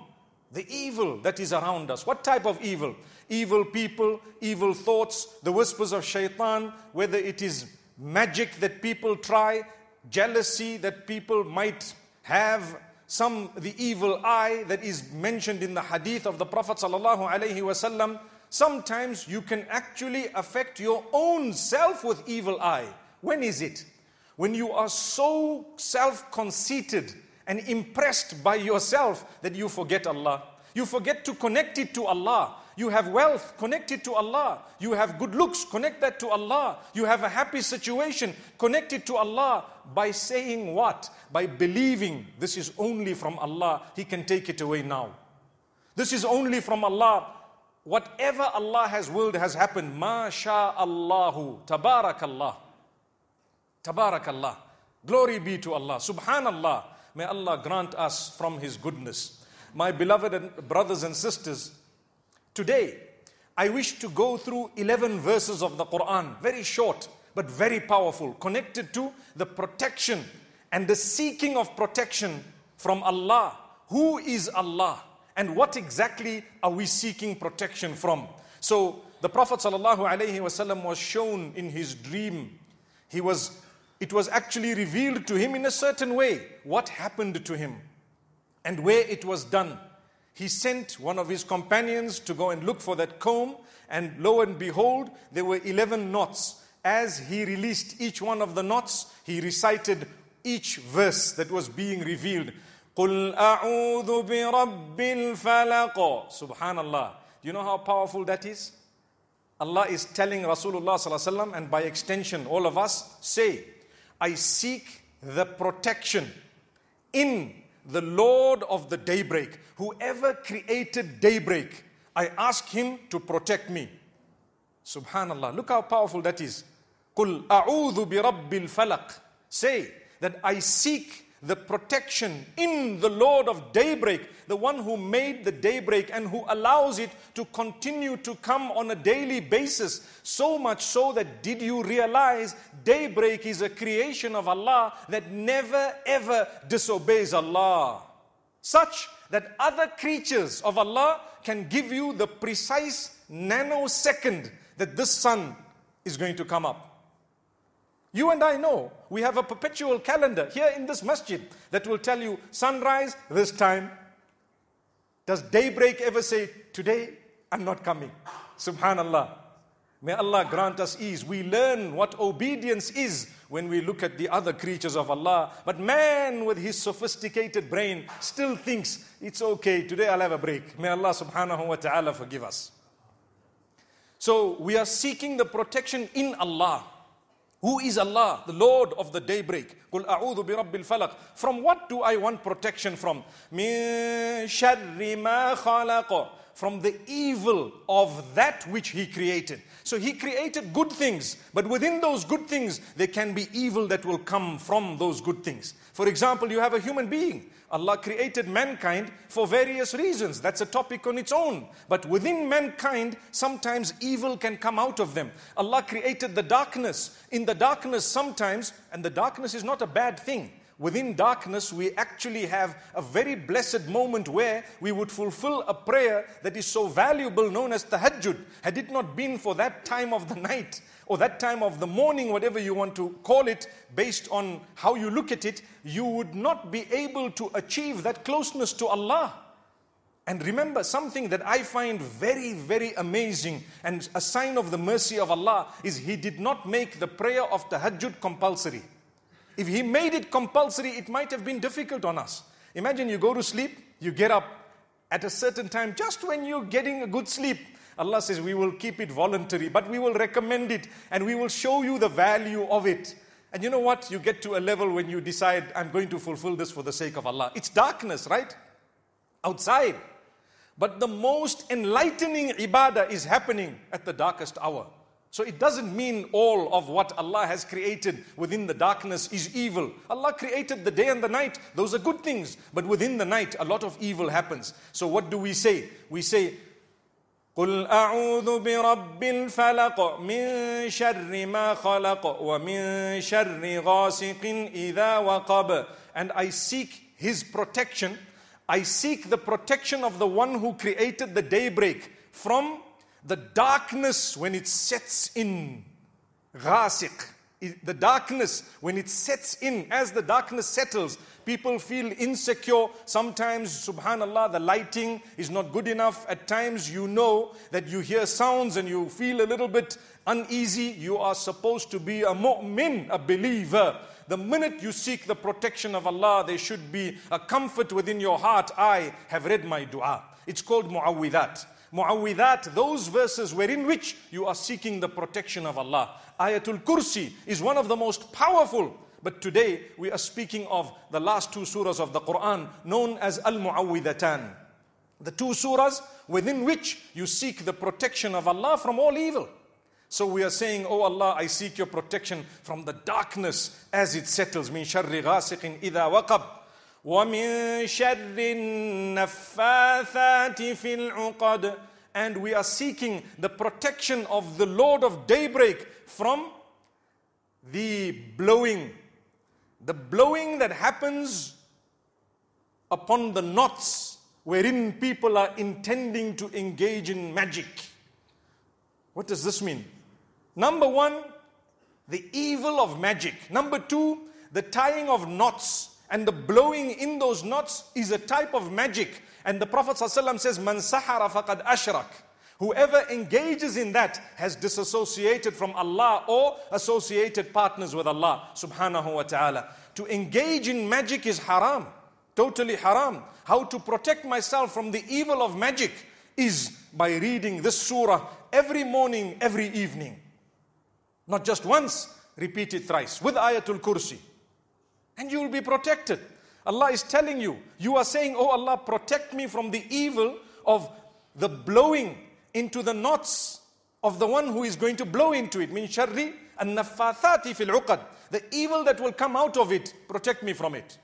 the evil that is around us. What type of evil? Evil people, evil thoughts, the whispers of shaitan, whether it is magic that people try, jealousy that people might have, the evil eye that is mentioned in the hadith of the Prophet ﷺ. Sometimes you can actually affect your own self with evil eye. When is it? When you are so self-conceited and impressed by yourself that you forget Allah. You forget to connect it to Allah. You have wealth, connect it to Allah. You have good looks, connect that to Allah. You have a happy situation, connect it to Allah. By saying what? By believing this is only from Allah. He can take it away now. This is only from Allah. Whatever Allah has willed has happened. Ma sha'Allahu. Tabarakallah. Tabarakallah. Glory be to Allah. Subhanallah. May Allah grant us from His goodness. My beloved brothers and sisters, today, I wish to go through 11 verses of the Quran, very short, but very powerful, connected to the protection and the seeking of protection from Allah. Who is Allah? And what exactly are we seeking protection from? So the Prophet ﷺ was shown in his dream. It was actually revealed to him in a certain way what happened to him and where it was done. He sent one of his companions to go and look for that comb, and lo and behold, there were 11 knots. As he released each one of the knots, he recited each verse that was being revealed. قُلْ أَعُوذُ بِرَبِّ الْفَلَقِ. Subhanallah. Do you know how powerful that is? Allah is telling Rasulullah ﷺ, and by extension all of us, say, I seek the protection in the Lord of the daybreak. Whoever created daybreak, I ask him to protect me. Subhanallah. Look how powerful that is. قُلْ أَعُوذُ بِرَبِّ الْفَلَقِ. Say that I seek the protection in the Lord of daybreak, the one who made the daybreak and who allows it to continue to come on a daily basis. So much so that, did you realize daybreak is a creation of Allah that never ever disobeys Allah? Such that other creatures of Allah can give you the precise nanosecond that this sun is going to come up. You and I know we have a perpetual calendar here in this masjid that will tell you sunrise this time. Does daybreak ever say, today I'm not coming? Subhanallah. May Allah grant us ease. We learn what obedience is when we look at the other creatures of Allah. But man with his sophisticated brain still thinks, it's okay, today I'll have a break. May Allah subhanahu wa ta'ala forgive us. So we are seeking the protection in Allah. Who is Allah? The Lord of the daybreak. قُلْ أَعُوذُ بِرَبِّ الْفَلَقِ. From what do I want protection from? مِنْ شَرِّ مَا خَلَقَ. From the evil of that which He created. So He created good things, but within those good things, there can be evil that will come from those good things. For example, you have a human being. Allah created mankind for various reasons. That's a topic on its own. But within mankind, sometimes evil can come out of them. Allah created the darkness. In the darkness sometimes, and the darkness is not a bad thing. Within darkness, we actually have a very blessed moment where we would fulfill a prayer that is so valuable, known as tahajjud. Had it not been for that time of the night, or that time of the morning, whatever you want to call it, based on how you look at it, you would not be able to achieve that closeness to Allah. And remember, something that I find very, very amazing and a sign of the mercy of Allah is He did not make the prayer of tahajjud compulsory. If He made it compulsory, it might have been difficult on us. Imagine you go to sleep, you get up at a certain time, just when you're getting a good sleep. Allah says, we will keep it voluntary, but we will recommend it and we will show you the value of it. And you know what? You get to a level when you decide, I'm going to fulfill this for the sake of Allah. It's darkness, right? Outside. But the most enlightening ibadah is happening at the darkest hour. So it doesn't mean all of what Allah has created within the darkness is evil. Allah created the day and the night. Those are good things. But within the night, a lot of evil happens. So what do we say? We say, قُلْ أَعُوذُ بِرَبِّ الْفَلَقِ مِنْ شَرِّ مَا خَلَقَ وَمِنْ شَرِّ غَاسِقٍ إِذَا وَقَبَ. And I seek His protection. I seek the protection of the one who created the daybreak from the darkness when it sets in. Ghasiq. The darkness when it sets in. As the darkness settles, people feel insecure. Sometimes, subhanallah, the lighting is not good enough. At times you know that you hear sounds and you feel a little bit uneasy. You are supposed to be a mu'min, a believer. The minute you seek the protection of Allah, there should be a comfort within your heart. I have read my dua. It's called mu'awwidat. Mu'awwidat, those verses wherein which you are seeking the protection of Allah. Ayatul Kursi is one of the most powerful. But today we are speaking of the last two surahs of the Quran known as Al-Mu'awwidatan. The two surahs within which you seek the protection of Allah from all evil. So we are saying, oh Allah, I seek your protection from the darkness as it settles. Min sharri ghasiqin idha waqab. وَمِن شَرِّ النَّفَّاثَاتِ فِي الْعُقَدِ. and we are seeking the protection of the Lord of Daybreak from the blowing that happens upon the knots wherein people are intending to engage in magic. What does this mean? Number one, the evil of magic. Number two, the tying of knots and the blowing in those knots is a type of magic. And the Prophet ﷺ says, "Man sahara faqad ashrak." Whoever engages in that has disassociated from Allah or associated partners with Allah subhanahu wa ta'ala. To engage in magic is haram, totally haram. How to protect myself from the evil of magic is by reading this surah every morning, every evening. Not just once, repeat it thrice with Ayatul Kursi. And you will be protected. Allah is telling you, you are saying, "Oh Allah, protect me from the evil of the blowing into the knots of the one who is going to blow into it. Min sharri an-naffathati fil uqad." The evil that will come out of it, protect me from it.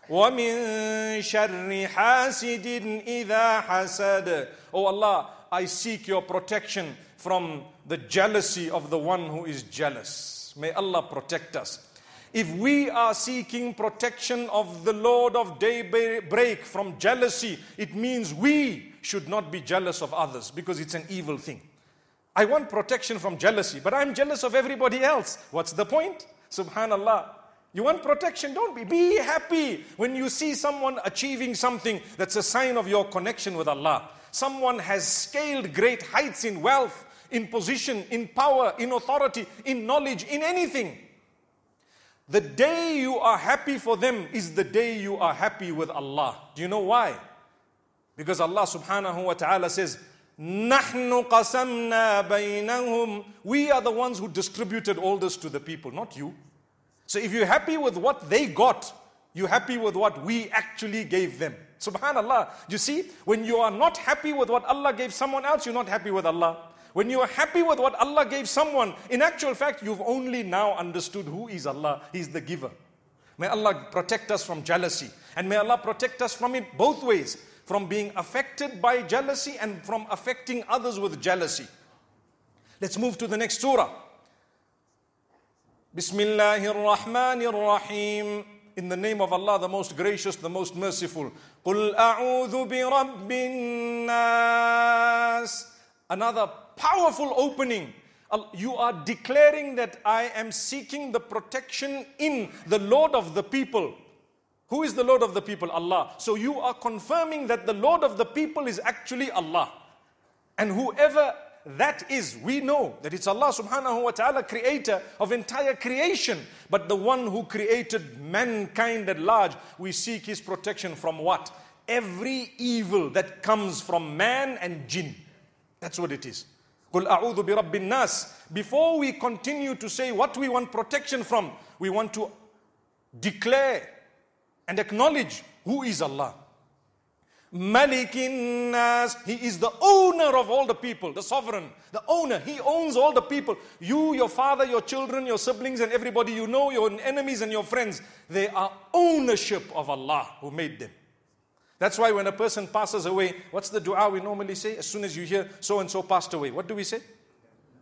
Wa min sharri hasidin idha hasad. Oh Allah, I seek your protection from the jealousy of the one who is jealous. May Allah protect us. If we are seeking protection of the Lord of Daybreak from jealousy, it means we should not be jealous of others, because it's an evil thing. I want protection from jealousy, but I'm jealous of everybody else. What's the point? Subhanallah. You want protection? Don't be. Be happy when you see someone achieving something that's a sign of your connection with Allah. Someone has scaled great heights in wealth, in position, in power, in authority, in knowledge, in anything. The day you are happy for them is the day you are happy with Allah. Do you know why? Because Allah subhanahu wa ta'ala says, "Nahnu qasamna baynahum." We are the ones who distributed all this to the people, not you. So if you're happy with what they got, you're happy with what we actually gave them. Subhanallah. You see, when you are not happy with what Allah gave someone else, you're not happy with Allah. When you are happy with what Allah gave someone, in actual fact, you've only now understood who is Allah. He's the giver. May Allah protect us from jealousy. And may Allah protect us from it both ways. From being affected by jealousy and from affecting others with jealousy. Let's move to the next surah. Bismillahir Rahmanir Rahim. In the name of Allah, the most gracious, the most merciful. Qul a'udhu bi rabbin nas. Another powerful opening. You are declaring that I am seeking the protection in the Lord of the people. Who is the Lord of the people? Allah. So you are confirming that the Lord of the people is actually Allah. And whoever that is, we know that it's Allah subhanahu wa ta'ala, creator of entire creation. But the one who created mankind at large, we seek his protection from what? Every evil that comes from man and jinn. That's what it is. Qul a'udhu bi rabbin nas. Before we continue to say what we want protection from, we want to declare and acknowledge who is Allah. Malikin nas. He is the owner of all the people, the sovereign, the owner. He owns all the people. You, your father, your children, your siblings, and everybody you know, your enemies and your friends, they are ownership of Allah who made them. That's why when a person passes away, what's the dua we normally say? As soon as you hear so-and-so passed away, what do we say?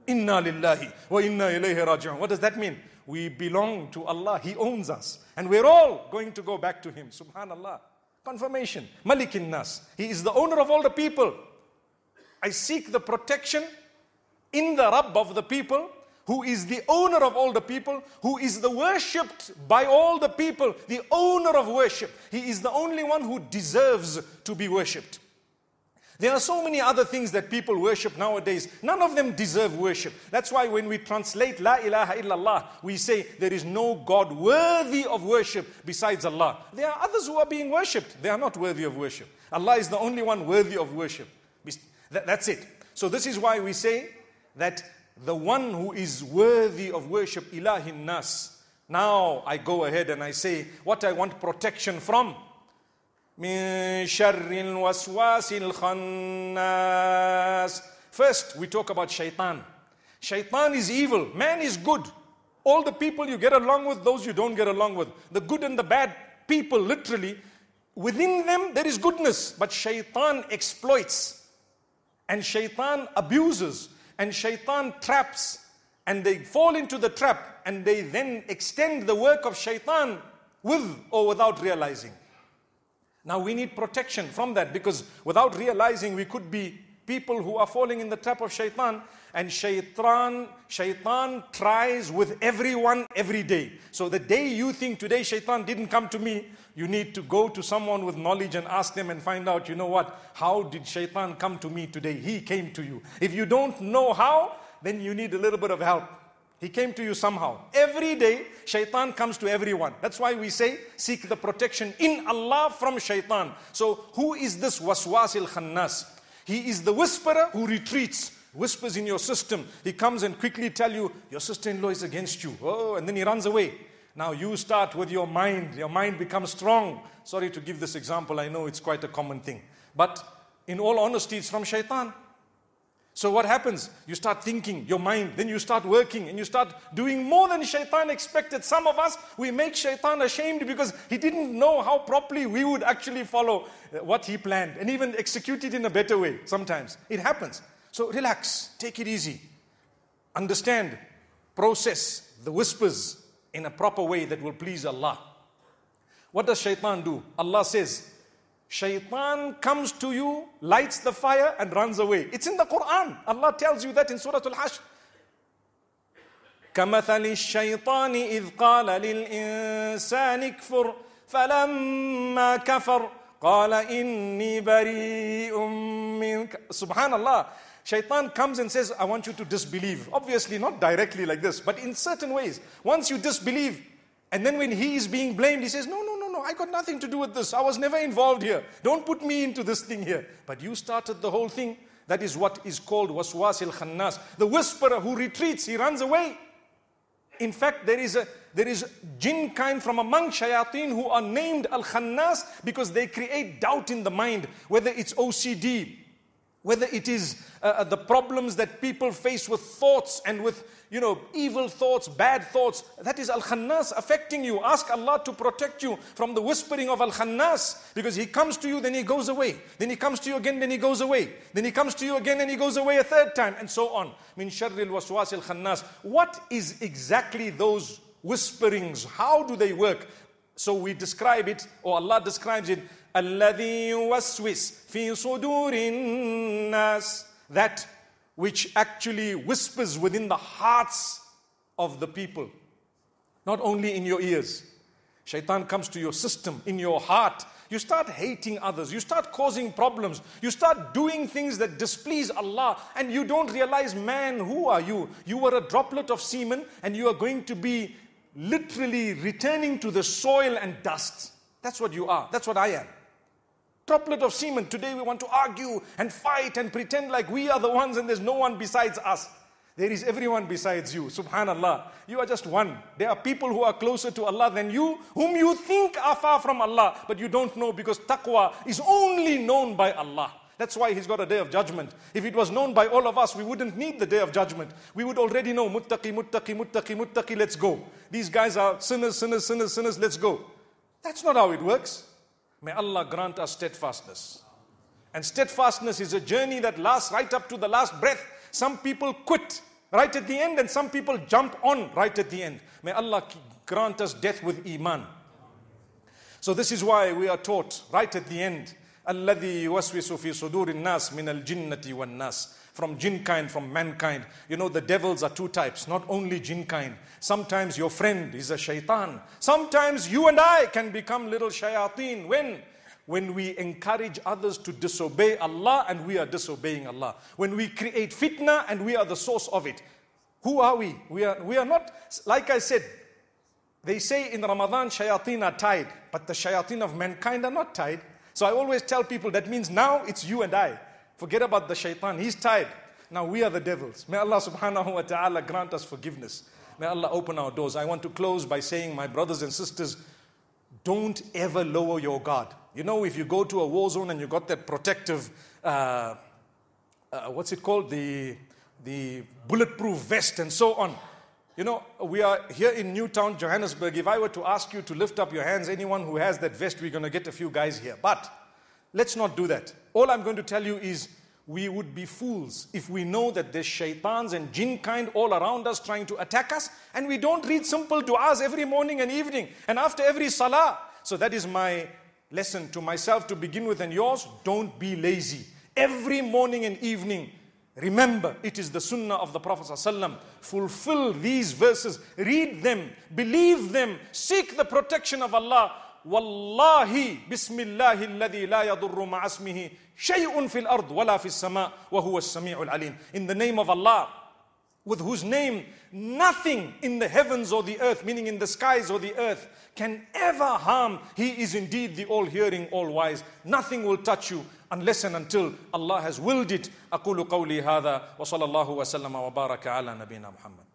Inna lillahi wa inna ilayhi raji'un. What does that mean? We belong to Allah. He owns us. And we're all going to go back to Him. Subhanallah. Confirmation. Malikin nas. He is the owner of all the people. I seek the protection in the Rabb of the people, who is the owner of all the people, who is the worshipped by all the people, the owner of worship. He is the only one who deserves to be worshipped. There are so many other things that people worship nowadays. None of them deserve worship. That's why when we translate La ilaha illallah, we say there is no God worthy of worship besides Allah. There are others who are being worshipped. They are not worthy of worship. Allah is the only one worthy of worship. That's it. So this is why we say that the one who is worthy of worship, Ilahin Nas. Now I go ahead and I say what I want protection from. Min sharril waswasil khannas. First, we talk about shaitan. Shaitan is evil. Man is good. All the people you get along with, those you don't get along with. The good and the bad people, literally, within them there is goodness. But shaitan exploits And shaitan abuses, and shaitan traps, and they fall into the trap, and they then extend the work of shaitan with or without realizing. Now we need protection from that, because without realizing we could be people who are falling in the trap of shaitan. And shaitan tries with everyone every day. So the day you think today shaitan didn't come to me, you need to go to someone with knowledge and ask them and find out, you know what, how did shaitan come to me today? He came to you. If you don't know how, then you need a little bit of help. He came to you somehow. Every day, shaitan comes to everyone. That's why we say, seek the protection in Allah from shaitan. So who is this waswasil khannas? He is the whisperer who retreats, whispers in your system. He comes and quickly tell you, your sister-in-law is against you. Oh, and then he runs away. Now you start with your mind. Your mind becomes strong. Sorry to give this example. I know it's quite a common thing. But in all honesty, it's from shaitan. So what happens? You start thinking, your mind, then you start working, and you start doing more than shaitan expected. Some of us, we make shaitan ashamed because he didn't know how properly we would actually follow what he planned, and even execute it in a better way sometimes. It happens. So relax, take it easy. Understand, process the whispers in a proper way that will please Allah. What does shaitan do? Allah says, shaitan comes to you, lights the fire and runs away. It's in the Quran. Allah tells you that in Surah Al-Hashr. كَمَثَلِ الشَّيْطَانِ إِذْ قَالَ لِلْإِنسَانِ اكْفُرْ فَلَمَّا كَفَرْ قَالَ إِنِّي بَرِيءٌ مِّنْكَ. Subhanallah. Shaitan comes and says, I want you to disbelieve. Obviously not directly like this, but in certain ways. Once you disbelieve, and then when he is being blamed, he says, no, I got nothing to do with this. I was never involved here. Don't put me into this thing here. But you started the whole thing. That is what is called waswasil khannas. The whisperer who retreats, he runs away. In fact, there is jinn kind from among shayateen who are named al-khannas because they create doubt in the mind, whether it's OCD, whether it is the problems that people face with thoughts and with, evil thoughts, bad thoughts. That is al-khannas affecting you. Ask Allah to protect you from the whispering of al-khannas, because he comes to you, then he goes away. Then he comes to you again, then he goes away. Then he comes to you again, and he goes away a third time, and so on. Min sharril waswasil khannas. What is exactly those whisperings? How do they work? So we describe it, or Allah describes it, الَّذِي يُوَسْوِسْ فِي صُدُورِ النَّاسِ. That which actually whispers within the hearts of the people. Not only in your ears. Shaitan comes to your system, in your heart. You start hating others. You start causing problems. You start doing things that displease Allah. And you don't realize, man, who are you? You were a droplet of semen, and you are going to be literally returning to the soil and dust. That's what you are. That's what I am. Droplet of semen. Today we want to argue and fight and pretend like we are the ones and there's no one besides us. There is everyone besides you. Subhanallah. You are just one. There are people who are closer to Allah than you, whom you think are far from Allah, but you don't know, because taqwa is only known by Allah. That's why He's got a day of judgment. If it was known by all of us, we wouldn't need the day of judgment. We would already know, muttaqi, muttaqi, muttaqi, muttaqi, let's go. These guys are sinners, sinners, sinners, sinners, let's go. That's not how it works. May Allah grant us steadfastness. And steadfastness is a journey that lasts right up to the last breath. Some people quit right at the end, and some people jump on right at the end. May Allah grant us death with iman. So this is why we are taught right at the end, الَّذِي يُوَسْوِسُ فِي صُدُورِ النَّاسِ مِنَ الْجِنَّةِ وَالنَّاسِ. From jinn kind, from mankind. You know, the devils are two types, not only jinn kind. Sometimes your friend is a shaitan. Sometimes you and I can become little shayateen. When we encourage others to disobey Allah and we are disobeying Allah. When we create fitna and we are the source of it. Who are we? We are not, like I said, they say in Ramadan shayateen are tied, but the shayateen of mankind are not tied. So I always tell people that means now it's you and I. Forget about the shaitan, he's tied. Now we are the devils. May Allah subhanahu wa ta'ala grant us forgiveness. May Allah open our doors. I want to close by saying, my brothers and sisters, don't ever lower your guard. You know, if you go to a war zone and you got that protective, what's it called? The bulletproof vest and so on. You know, we are here in Newtown, Johannesburg. If I were to ask you to lift up your hands, anyone who has that vest, we're going to get a few guys here. But let's not do that. All I'm going to tell you is, we would be fools if we know that there's shaitans and jinn kind all around us trying to attack us, and we don't read simple du'as every morning and evening and after every salah. So that is my lesson to myself to begin with, and yours. Don't be lazy. Every morning and evening, remember, it is the sunnah of the Prophet ﷺ. Fulfill these verses, read them, believe them, seek the protection of Allah. Wallahi, Bismillahi alladhi la yadurru ma'asmihi shay'un fil ard wala fis sama wa huwa as-sami'ul alim. In the name of Allah, with whose name nothing in the heavens or the earth, meaning in the skies or the earth, can ever harm. He is indeed the all-hearing, all-wise. Nothing will touch you unless and until Allah has willed it. أقول قولي هذا وصلى الله وسلم وبارك على نبينا محمد.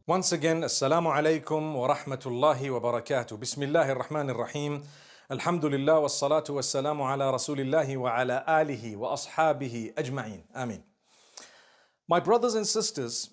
Once again, Assalamu alaikum wa rahmatullahi wa barakatuh. Bismillahir Rahmanir Rahim. Alhamdulillah wa salatu wa salamu ala rasulillahi wa ala alihi wa ashabihi ajma'in. Ameen. My brothers and sisters,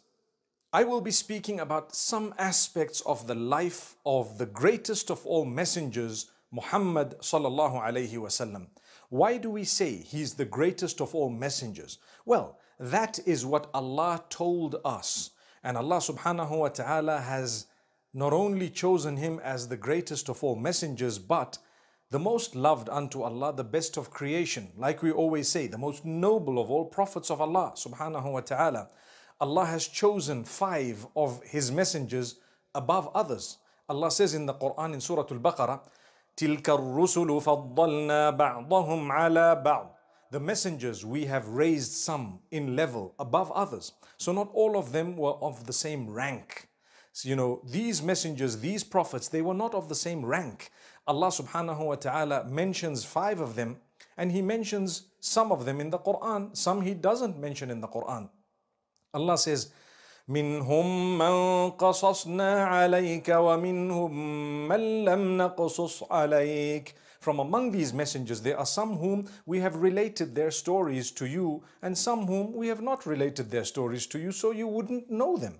I will be speaking about some aspects of the life of the greatest of all messengers, Muhammad sallallahu alayhi wa sallam. Why do we say he's the greatest of all messengers? Well, that is what Allah told us. And Allah subhanahu wa ta'ala has not only chosen him as the greatest of all messengers, but the most loved unto Allah, the best of creation. Like we always say, the most noble of all prophets of Allah subhanahu wa ta'ala. Allah has chosen 5 of his messengers above others. Allah says in the Quran in Surah Al-Baqarah, تِلْكَ الرُّسُلُ فَضَّلْنَا بَعْضَهُمْ عَلَى بَعْضٍ. The messengers, we have raised some in level above others. So not all of them were of the same rank. So, these messengers, these prophets, they were not of the same rank. Allah subhanahu wa ta'ala mentions 5 of them, and he mentions some of them in the Quran. Some he doesn't mention in the Quran. Allah says, منهم من قصصنا عليك ومنهم من لم نقصص عليك. From among these messengers, there are some whom we have related their stories to you, and some whom we have not related their stories to you, so you wouldn't know them.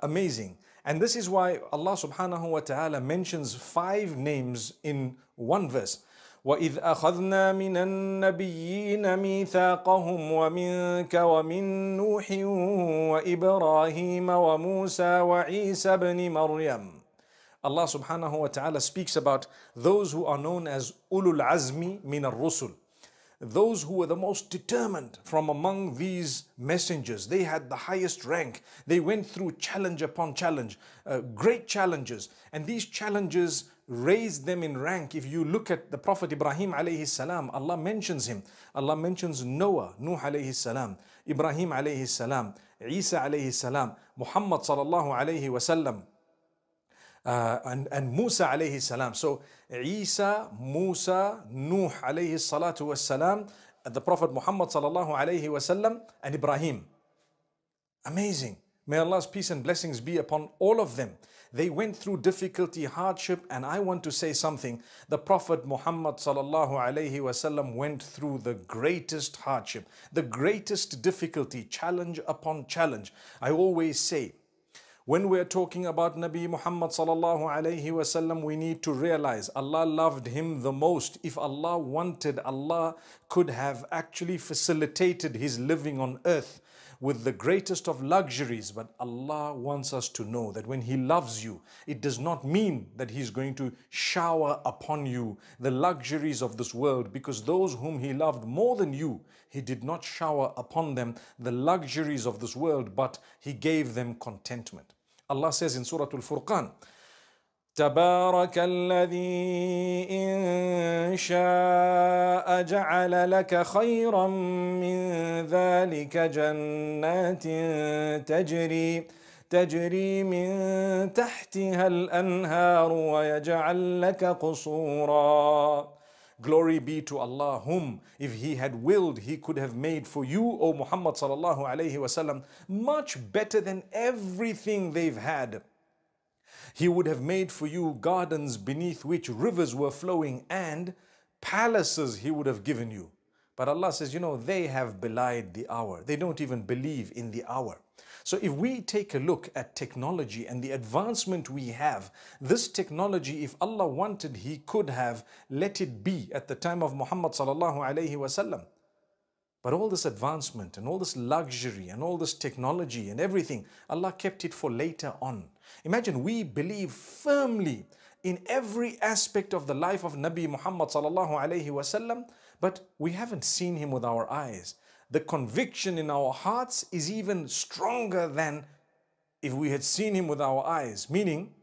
Amazing. And this is why Allah subhanahu wa ta'ala mentions 5 names in one verse. وَإِذْ أَخَذْنَا مِنَ النَّبِيِّينَ مِيثَاقَهُمْ وَمِنْكَ وَمِنْ نُوحٍ وَإِبْرَاهِيمَ وَمُوسَى وَعِيسَى بْنِ مَرْيَمَ. Allah subhanahu wa ta'ala speaks about those who are known as ulul azmi min ar-rusul. Those who were the most determined from among these messengers. They had the highest rank. They went through challenge upon challenge, great challenges. And these challenges raised them in rank. If you look at the Prophet Ibrahim alayhi salam, Allah mentions him. Allah mentions Noah, Nuh alayhi salam, Ibrahim alayhi salam, Isa alayhi salam, Muhammad sallallahu alayhi wa sallam. And Musa alayhi salam. So Isa, Musa, Nuh alayhi salatu was salam, the Prophet Muhammad sallallahu alayhi wa sallam, and Ibrahim. Amazing. May Allah's peace and blessings be upon all of them. They went through difficulty, hardship, and I want to say something. The Prophet Muhammad sallallahu alayhi wa sallam went through the greatest hardship, the greatest difficulty, challenge upon challenge. I always say, When we're talking about Nabi Muhammad sallallahu alayhi wasallam, we need to realize Allah loved him the most. If Allah wanted, Allah could have actually facilitated his living on earth with the greatest of luxuries. But Allah wants us to know that when He loves you, it does not mean that He's going to shower upon you the luxuries of this world, because those whom He loved more than you, He did not shower upon them the luxuries of this world, but He gave them contentment. Allah says in Surah Al-Furqan, تبارك الذي إن شاء جعل لك خيرا من ذلك جنات تجري من تحتها الأنهار ويجعل لك قصورا. Glory be to Allah, whom, if He had willed, He could have made for you, O Muhammad sallallahu alayhi wasallam, much better than everything they've had. He would have made for you gardens beneath which rivers were flowing, and palaces He would have given you. But Allah says, you know, they have belied the hour. They don't even believe in the hour. So if we take a look at technology and the advancement we have, this technology, if Allah wanted, He could have let it be at the time of Muhammad sallallahu alayhi wasallam. But all this advancement and all this luxury and all this technology and everything, Allah kept it for later on. Imagine, we believe firmly in every aspect of the life of Nabi Muhammad sallallahu alayhi wasallam, but we haven't seen him with our eyes. The conviction in our hearts is even stronger than if we had seen him with our eyes. Meaning,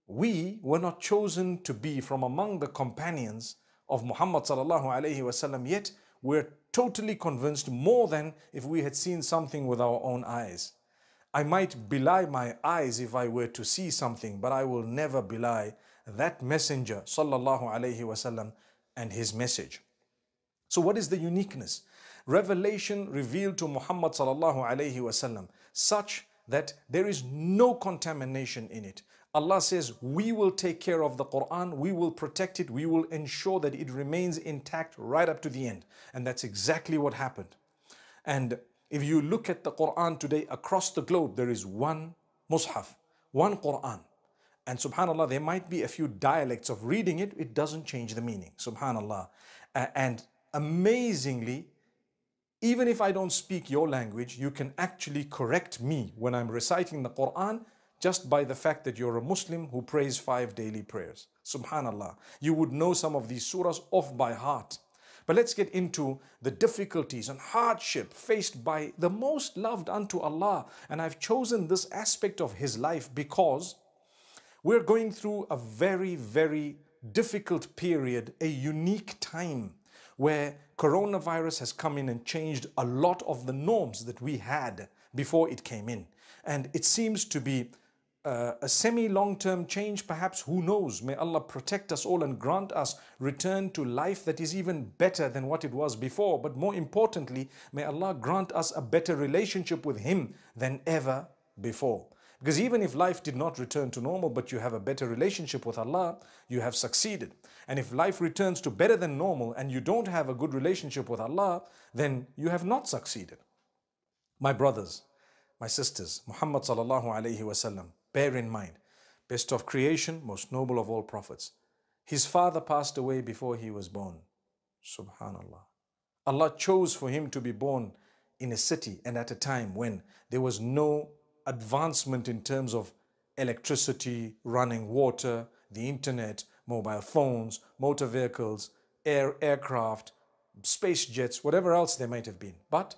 we were not chosen to be from among the companions of Muhammad sallallahu alayhi wasallam, yet we're totally convinced more than if we had seen something with our own eyes. I might belie my eyes if I were to see something, but I will never belie that messenger sallallahu alayhi wasallam and his message. So what is the uniqueness? Revelation revealed to Muhammad sallallahu alayhi wasallam such that there is no contamination in it. Allah says, we will take care of the Quran, we will protect it, we will ensure that it remains intact right up to the end. And that's exactly what happened. And if you look at the Quran today across the globe, there is one Mus'haf, one Quran. And subhanAllah, there might be a few dialects of reading it, it doesn't change the meaning, subhanAllah. And amazingly, even if I don't speak your language, you can actually correct me when I'm reciting the Quran just by the fact that you're a Muslim who prays 5 daily prayers. Subhanallah. You would know some of these surahs off by heart. But let's get into the difficulties and hardship faced by the most loved unto Allah. And I've chosen this aspect of his life because we're going through a very, very difficult period, a unique time where coronavirus has come in and changed a lot of the norms that we had before it came in. And it seems to be a semi-long-term change, perhaps, who knows? May Allah protect us all and grant us return to life that is even better than what it was before. But more importantly, may Allah grant us a better relationship with Him than ever before. Because even if life did not return to normal, but you have a better relationship with Allah, you have succeeded. And if life returns to better than normal and you don't have a good relationship with Allah, then you have not succeeded. My brothers, my sisters, Muhammad sallallahu alayhi wasallam, bear in mind, best of creation, most noble of all prophets. His father passed away before he was born. Subhanallah. Allah chose for him to be born in a city and at a time when there was no advancement in terms of electricity, running water, the internet, mobile phones, motor vehicles, aircraft, space jets, whatever else there might have been. But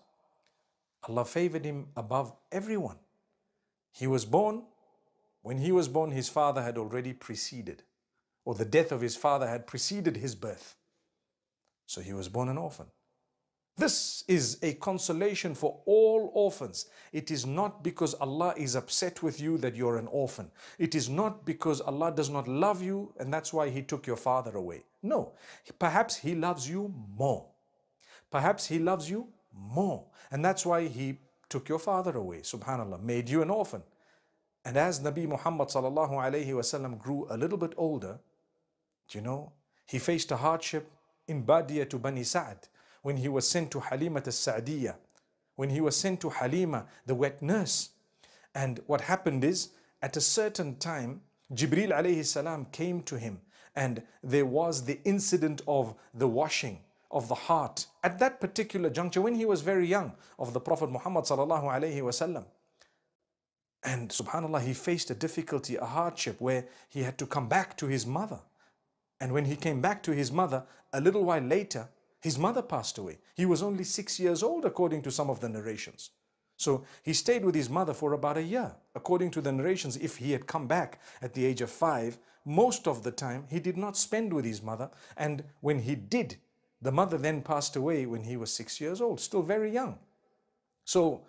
Allah favored him above everyone. He was born. When he was born, his father had already preceded, or the death of his father had preceded his birth. So he was born an orphan. This is a consolation for all orphans. It is not because Allah is upset with you that you're an orphan. It is not because Allah does not love you and that's why He took your father away. No, perhaps He loves you more. Perhaps He loves you more. And that's why He took your father away, subhanAllah, made you an orphan. And as Nabi Muhammad sallallahu alayhi wasallam grew a little bit older, you know, he faced a hardship in Badiyah to Bani Sa'd, when he was sent to Halima as-Sa'diyah, when he was sent to Halima, the wet nurse. And what happened is, at a certain time, Jibril alayhi salam came to him, and there was the incident of the washing of the heart at that particular juncture when he was very young of the Prophet Muhammad sallallahu alayhi wasallam. And subhanAllah, he faced a difficulty, a hardship where he had to come back to his mother. And when he came back to his mother, a little while later, his mother passed away. He was only 6 years old, according to some of the narrations. So he stayed with his mother for about a year. According to the narrations, if he had come back at the age of 5, most of the time he did not spend with his mother. And when he did, the mother then passed away when he was 6 years old, still very young. So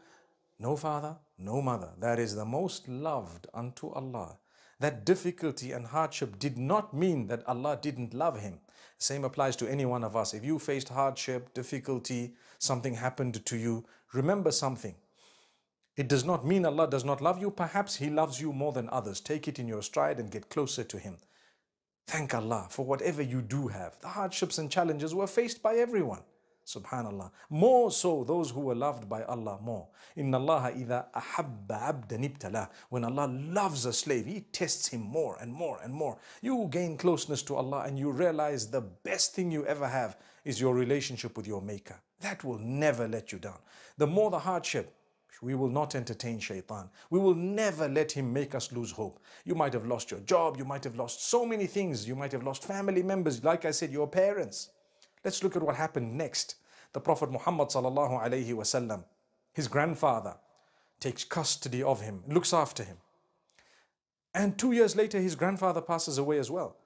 no father, no mother. That is the most loved unto Allah. That difficulty and hardship did not mean that Allah didn't love him. Same applies to any one of us. If you faced hardship, difficulty, something happened to you, remember something. It does not mean Allah does not love you. Perhaps He loves you more than others. Take it in your stride and get closer to Him. Thank Allah for whatever you do have. The hardships and challenges were faced by everyone. Subhanallah. More so those who were loved by Allah more. Inna Allah idha ahabba abdan ibtala. When Allah loves a slave, He tests him more and more and more. You gain closeness to Allah and you realize the best thing you ever have is your relationship with your Maker. That will never let you down. The more the hardship, we will not entertain shaitan. We will never let him make us lose hope. You might have lost your job. You might have lost so many things. You might have lost family members. Like I said, your parents. Let's look at what happened next. The Prophet Muhammad sallallahu alayhi wasallam, his grandfather, takes custody of him, looks after him. And 2 years later, his grandfather passes away as well.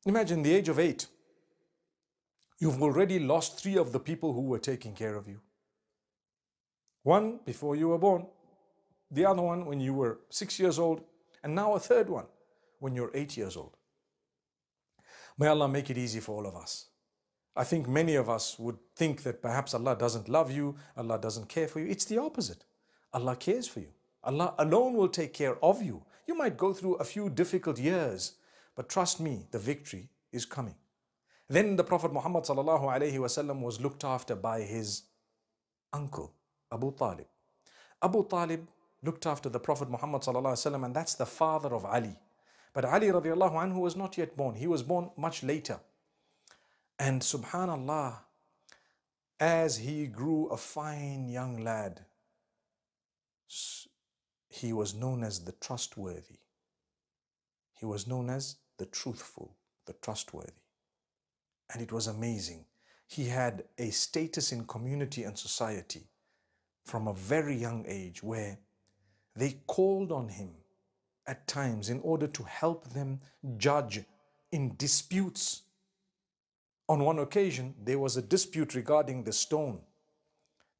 Imagine the age of 8. You've already lost 3 of the people who were taking care of you. One before you were born, the other one when you were 6 years old, and now a third one when you're 8 years old. May Allah make it easy for all of us. I think many of us would think that perhaps Allah doesn't love you, Allah doesn't care for you. It's the opposite. Allah cares for you. Allah alone will take care of you. You might go through a few difficult years, but trust me, the victory is coming. Then the Prophet Muhammad sallallahu alayhi wasallam was looked after by his uncle, Abu Talib. Abu Talib looked after the Prophet Muhammad sallallahu alayhi wasallam, and that's the father of Ali. But Ali radiallahu anhu was not yet born. He was born much later. And subhanallah, as he grew a fine young lad, he was known as the trustworthy. He was known as the truthful, the trustworthy. And it was amazing. He had a status in community and society from a very young age where they called on him at times in order to help them judge in disputes. On one occasion, there was a dispute regarding the stone,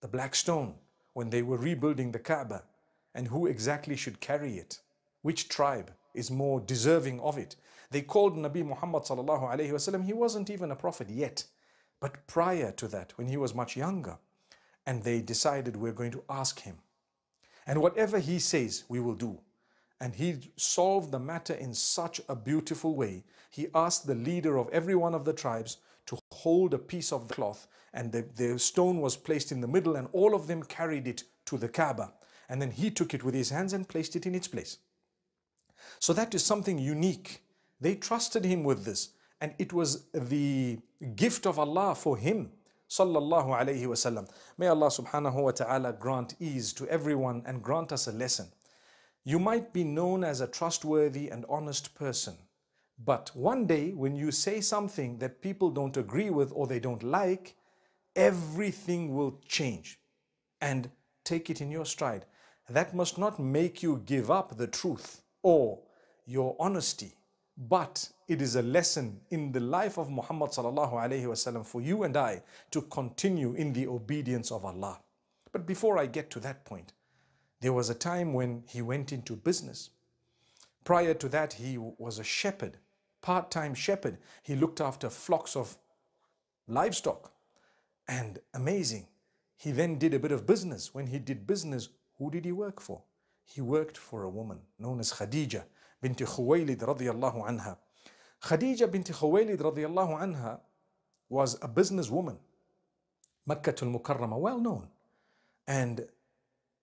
the black stone, when they were rebuilding the Kaaba, and who exactly should carry it, which tribe is more deserving of it. They called Nabi Muhammad sallallahu alayhi wasallam. He wasn't even a prophet yet, but prior to that, when he was much younger, and they decided we're going to ask him. And whatever he says, we will do. And he solved the matter in such a beautiful way. He asked the leader of every one of the tribes to hold a piece of the cloth, and the stone was placed in the middle, and all of them carried it to the Kaaba. And then he took it with his hands and placed it in its place. So that is something unique. They trusted him with this, and it was the gift of Allah for him, sallallahu alayhi wasallam. May Allah subhanahu wa ta'ala grant ease to everyone and grant us a lesson. You might be known as a trustworthy and honest person, but one day when you say something that people don't agree with or they don't like, everything will change. And take it in your stride. That must not make you give up the truth or your honesty, but it is a lesson in the life of Muhammad sallallahu alaihi wasallam for you and I to continue in the obedience of Allah. But before I get to that point, there was a time when he went into business. Prior to that, he was a shepherd, part-time shepherd. He looked after flocks of livestock. And amazing, he then did a bit of business. When he did business, who did he work for? He worked for a woman known as Khadija binti Khuwaylid radiyallahu anha. Khadija binti Khuwaylid radiyallahu anha was a businesswoman, Makkah al-Mukarramah, well known. And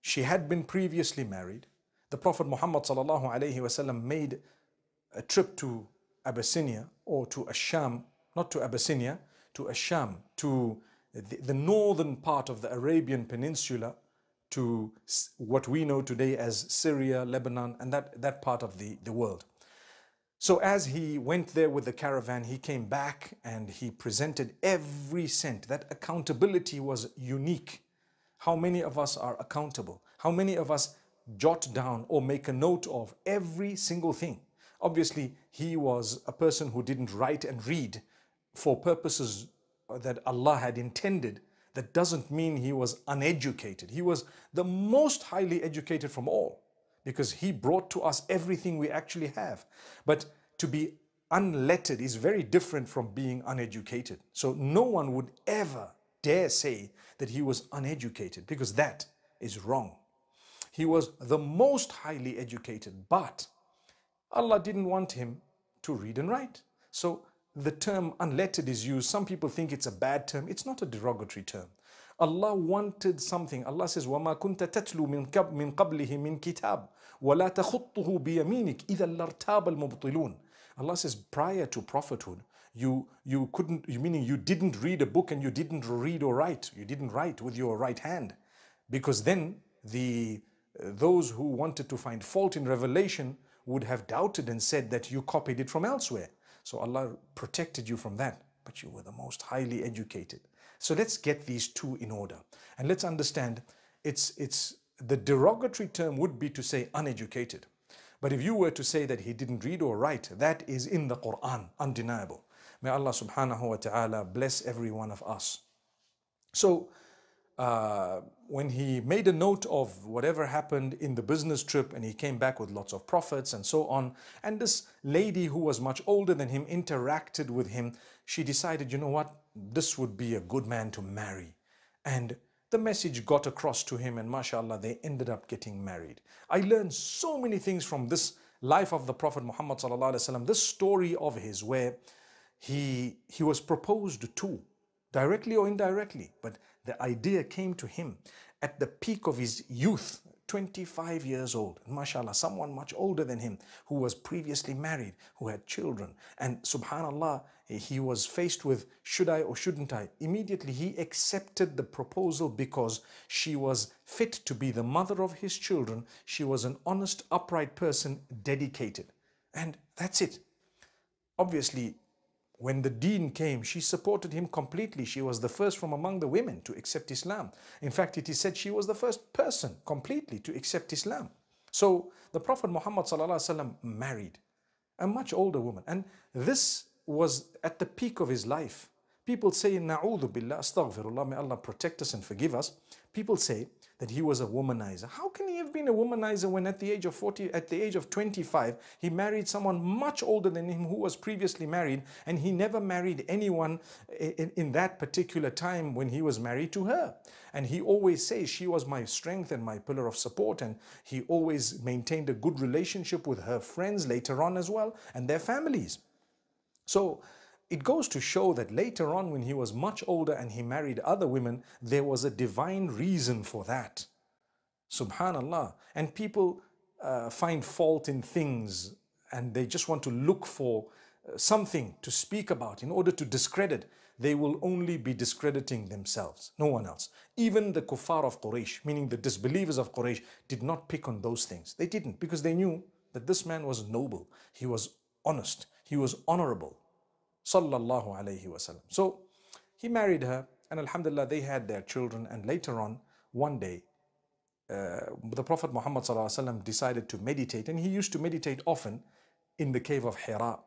She had been previously married. The Prophet Muhammad sallallahu alaihi wasallam made a trip to Abyssinia or to Asham, not to Abyssinia, to Asham, to the northern part of the Arabian Peninsula, to what we know today as Syria, Lebanon, and that part of the world. So as he went there with the caravan, he came back and he presented every cent. That accountability was unique. How many of us are accountable? How many of us jot down or make a note of every single thing? Obviously, he was a person who didn't write and read for purposes that Allah had intended. That doesn't mean he was uneducated. He was the most highly educated from all, because he brought to us everything we actually have. But to be unlettered is very different from being uneducated. So no one would ever dare say that he was uneducated, because that is wrong. He was the most highly educated, but Allah didn't want him to read and write. So the term unlettered is used. Some people think it's a bad term. It's not a derogatory term. Allah wanted something. Allah says, وَمَا كُنْتَ تَتْلُو مِنْ قَبْلِهِ مِنْ كِتَابٍ وَلَا تَخُطُّهُ بِيَمِينِكَ إِذَا لَارْتَابَ الْمُبْطِلُونَ. Allah says, prior to prophethood, you didn't read a book and you didn't read or write. You didn't write with your right hand, because then those who wanted to find fault in revelation would have doubted and said that you copied it from elsewhere. So Allah protected you from that, but you were the most highly educated. So let's get these two in order. And let's understand, it's the derogatory term would be to say uneducated. But if you were to say that he didn't read or write, that is in the Quran, undeniable. May Allah subhanahu wa ta'ala bless every one of us. So when he made a note of whatever happened in the business trip, and he came back with lots of profits and so on, and this lady who was much older than him interacted with him, she decided, you know what, this would be a good man to marry. And the message got across to him, and mashallah, they ended up getting married. I learned so many things from this life of the Prophet Muhammad sallallahu alaihi wasallam, this story of his where he was proposed to, directly or indirectly, but the idea came to him at the peak of his youth, 25 years old. Mashallah, someone much older than him who was previously married, who had children. And subhanallah, he was faced with, should I or shouldn't I? Immediately he accepted the proposal because she was fit to be the mother of his children. She was an honest, upright person, dedicated. And that's it. Obviously, when the deen came, she supported him completely. She was the first from among the women to accept Islam. In fact, it is said she was the first person completely to accept Islam. So the Prophet Muhammad ﷺ married a much older woman. And this was at the peak of his life. People say, Na'udhu billah, astaghfirullah, may Allah protect us and forgive us. People say that he was a womanizer. How can he have been a womanizer when at the age of 40, at the age of 25, he married someone much older than him who was previously married, and he never married anyone in that particular time when he was married to her. And he always says she was my strength and my pillar of support, and he always maintained a good relationship with her friends later on as well, and their families. So it goes to show that later on, when he was much older and he married other women, there was a divine reason for that. Subhanallah. And people find fault in things, and they just want to look for something to speak about in order to discredit. They will only be discrediting themselves, no one else. Even the kuffar of Quraysh, meaning the disbelievers of Quraysh, did not pick on those things. They didn't, because they knew that this man was noble, he was honest, he was honorable. Sallallahu alayhi wasallam. So he married her, and alhamdulillah, they had their children. And later on, one day, the Prophet Muhammad sallallahu alaihi wasallam decided to meditate, and he used to meditate often in the cave of Hira.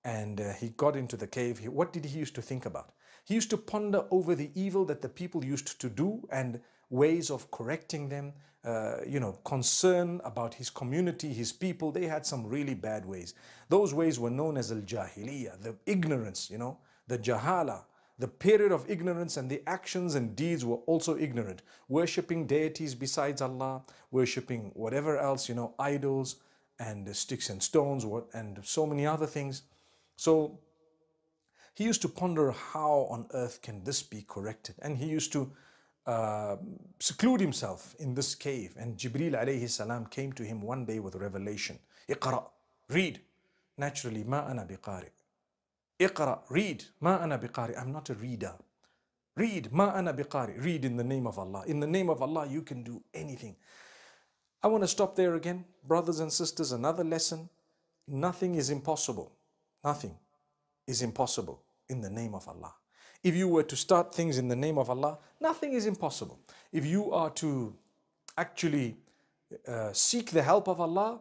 And he got into the cave. What did he used to think about? He used to ponder over the evil that the people used to do and ways of correcting them, concern about his community, his people. They had some really bad ways. Those ways were known as al-jahiliyyah, the ignorance, the jahala, the period of ignorance, and the actions and deeds were also ignorant. Worshipping deities besides Allah, worshipping whatever else, idols and sticks and stones and so many other things. So he used to ponder, how on earth can this be corrected? And he used to seclude himself in this cave, and Jibreel alayhi salam came to him one day with revelation. Iqra, read. Naturally, ma ana biqari. Iqra, read. Ma ana biqari. I'm not a reader. Read. Ma ana biqari. Read in the name of Allah. In the name of Allah, you can do anything. I want to stop there again. Brothers and sisters, another lesson. Nothing is impossible. Nothing is impossible in the name of Allah. If you were to start things in the name of Allah, nothing is impossible. If you are to actually seek the help of Allah,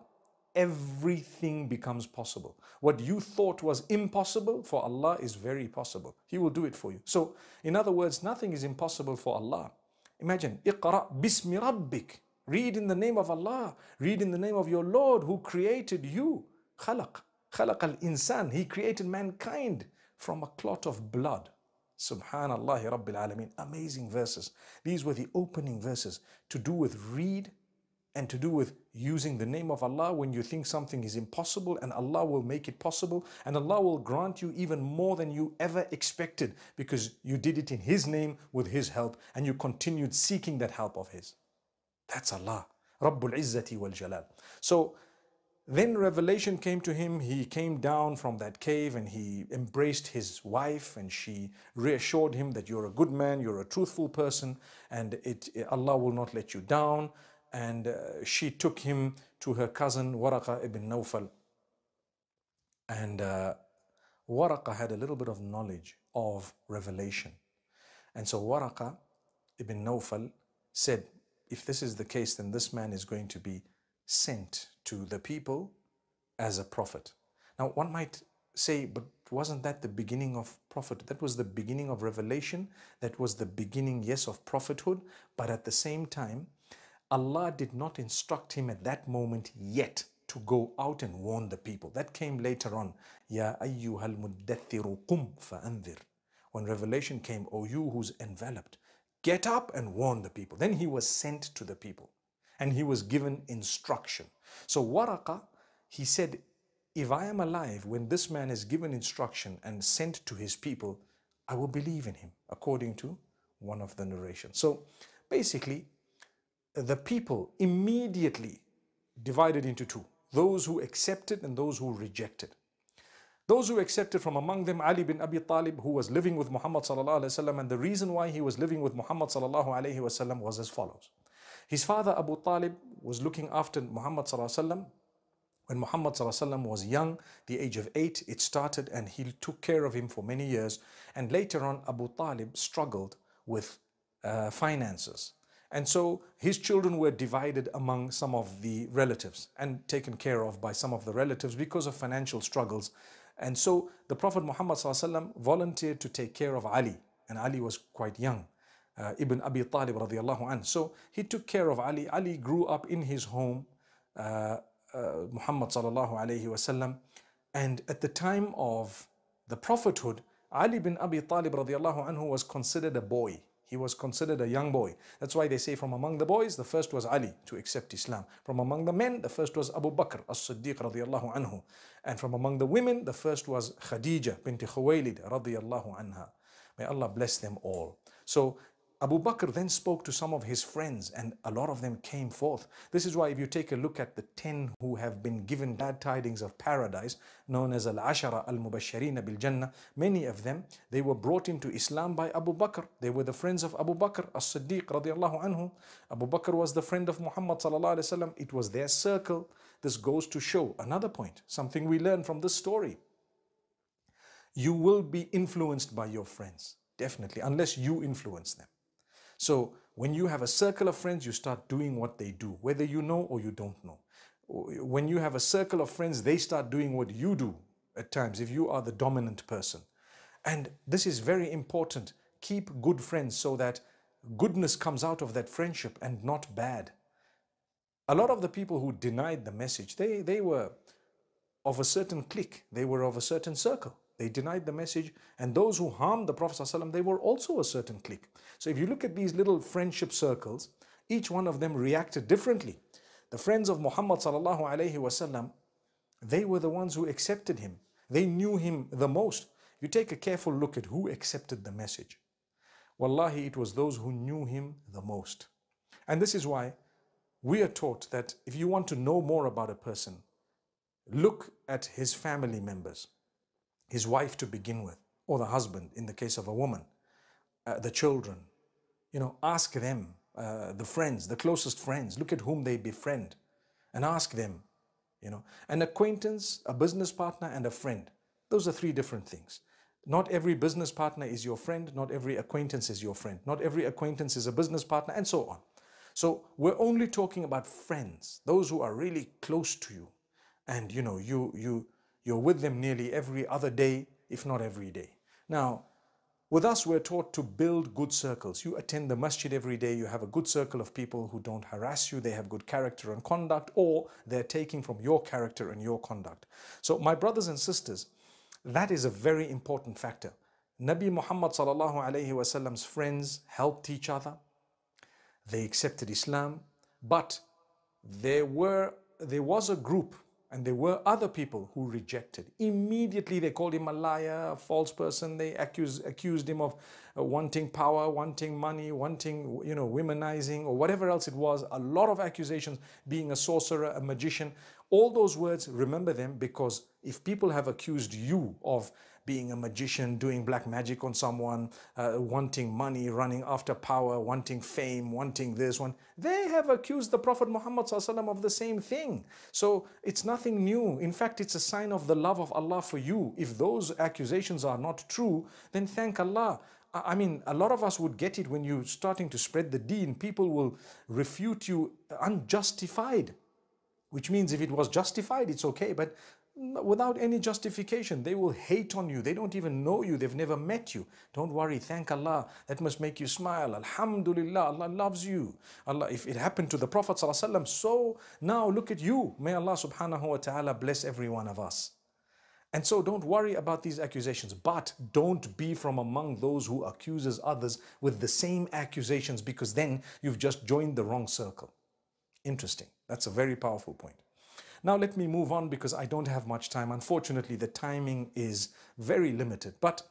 everything becomes possible. What you thought was impossible for Allah is very possible. He will do it for you. So, in other words, nothing is impossible for Allah. Imagine, Iqra bismi rabbik. Read in the name of Allah. Read in the name of your Lord who created you. Khalaq al-insan. He created mankind from a clot of blood. Subhanallah Rabbil Alameen. Amazing verses. These were the opening verses to do with read and to do with using the name of Allah when you think something is impossible, and Allah will make it possible, and Allah will grant you even more than you ever expected because you did it in His name with His help and you continued seeking that help of His. That's Allah. Rabbul Izzati wal Jalal. So then revelation came to him. He came down from that cave and he embraced his wife, and she reassured him that you're a good man, you're a truthful person, and Allah will not let you down. And she took him to her cousin Waraqa ibn Nawfal. And Waraqa had a little bit of knowledge of revelation. And so Waraqa ibn Nawfal said, if this is the case, then this man is going to be sent to the people as a prophet. Now one might say, but wasn't that the beginning of prophet? That was the beginning of revelation. That was the beginning, yes, of prophethood. But at the same time, Allah did not instruct him at that moment yet to go out and warn the people. That came later on. Ya ayyuhal muddathiru qum fa'anzir. When revelation came, O you who's enveloped, get up and warn the people. Then he was sent to the people and he was given instruction. So Waraqa, he said, if I am alive when this man is given instruction and sent to his people, I will believe in him, according to one of the narrations. So basically, the people immediately divided into two, those who accepted and those who rejected. Those who accepted, from among them Ali bin Abi Talib, who was living with Muhammad sallallahu alaihi wasallam, and the reason why he was living with Muhammad sallallahu alaihi wasallam was as follows. His father Abu Talib was looking after Muhammad sallallahu alaihi wasallam. When Muhammad sallallahu alaihi wasallam was young, the age of 8, it started, and he took care of him for many years. And later on, Abu Talib struggled with finances. And so his children were divided among some of the relatives and taken care of by some of the relatives because of financial struggles. And so the Prophet Muhammad ﷺ volunteered to take care of Ali, and Ali was quite young, Ibn Abi Talib radiallahu anhu. So he took care of Ali. Ali grew up in his home, Muhammad sallallahu alayhi wasallam. And at the time of the prophethood, Ali bin Abi Talib radiallahu anhu was considered a boy. He was considered a young boy. That's why they say from among the boys, the first was Ali to accept Islam. From among the men, the first was Abu Bakr as-Siddiq radiallahu anhu. And from among the women, the first was Khadija bint Khuwaylid radiallahu anha. May Allah bless them all. So Abu Bakr then spoke to some of his friends, and a lot of them came forth. This is why if you take a look at the 10 who have been given glad tidings of paradise, known as Al-Ashara Al-Mubashirina Bil-Jannah, many of them, they were brought into Islam by Abu Bakr. They were the friends of Abu Bakr as-Siddiq radiallahu anhu. Abu Bakr was the friend of Muhammad sallallahu alaihi wasallam. It was their circle. This goes to show another point, something we learn from this story. You will be influenced by your friends, definitely, unless you influence them. So when you have a circle of friends, you start doing what they do, whether you know or you don't know. When you have a circle of friends, they start doing what you do at times, if you are the dominant person. And this is very important. Keep good friends so that goodness comes out of that friendship and not bad. A lot of the people who denied the message, they were of a certain clique. They were of a certain circle. They denied the message, and those who harmed the Prophet ﷺ, they were also a certain clique. So if you look at these little friendship circles, each one of them reacted differently. The friends of Muhammad ﷺ, they were the ones who accepted him. They knew him the most. You take a careful look at who accepted the message. Wallahi, it was those who knew him the most. And this is why we are taught that if you want to know more about a person, look at his family members, his wife to begin with, or the husband in the case of a woman, the children. You know, ask them, the friends, the closest friends, look at whom they befriend and ask them, you know. An acquaintance, a business partner, and a friend. Those are three different things. Not every business partner is your friend. Not every acquaintance is your friend. Not every acquaintance is a business partner, and so on. So we're only talking about friends, those who are really close to you. And you know, you're with them nearly every other day, if not every day. Now, with us, we're taught to build good circles. You attend the masjid every day, you have a good circle of people who don't harass you, they have good character and conduct, or they're taking from your character and your conduct. So my brothers and sisters, that is a very important factor. Nabi Muhammad sallallahu alayhi wasallam's friends helped each other. They accepted Islam, but there was a group and there were other people who rejected. Immediately they called him a liar, a false person. They accused him of wanting power, wanting money, wanting, you know, womanizing, or whatever else it was. A lot of accusations, being a sorcerer, a magician. All those words, remember them, because if people have accused you of being a magician, doing black magic on someone, wanting money, running after power, wanting fame, wanting this one, they have accused the Prophet Muhammad ﷺ of the same thing. So it's nothing new. In fact, it's a sign of the love of Allah for you. If those accusations are not true, then thank Allah. I mean, a lot of us would get it when you're starting to spread the deen. People will refute you unjustified, which means if it was justified, it's okay. But without any justification, they will hate on you. They don't even know you. They've never met you. Don't worry. Thank Allah. That must make you smile. Alhamdulillah. Allah loves you. Allah, if it happened to the Prophet ﷺ, so now look at you. May Allah subhanahu wa ta'ala bless every one of us. And so don't worry about these accusations, but don't be from among those who accuses others with the same accusations, because then you've just joined the wrong circle. Interesting. That's a very powerful point. Now let me move on because I don't have much time. Unfortunately, the timing is very limited. But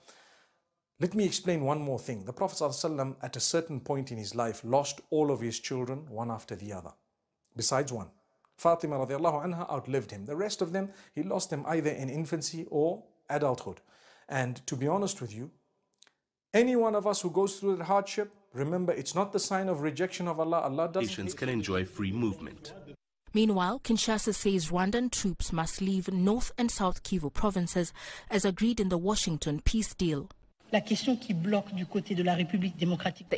let me explain one more thing. The Prophet ﷺ at a certain point in his life lost all of his children one after the other, besides one. Fatima radiallahu anha outlived him. The rest of them, he lost them either in infancy or adulthood. And to be honest with you, any one of us who goes through that hardship, remember, it's not the sign of rejection of Allah. Allah doesn't.
Nations can enjoy free movement.
Meanwhile, Kinshasa says Rwandan troops must leave North and South Kivu provinces as agreed in the Washington peace deal.
The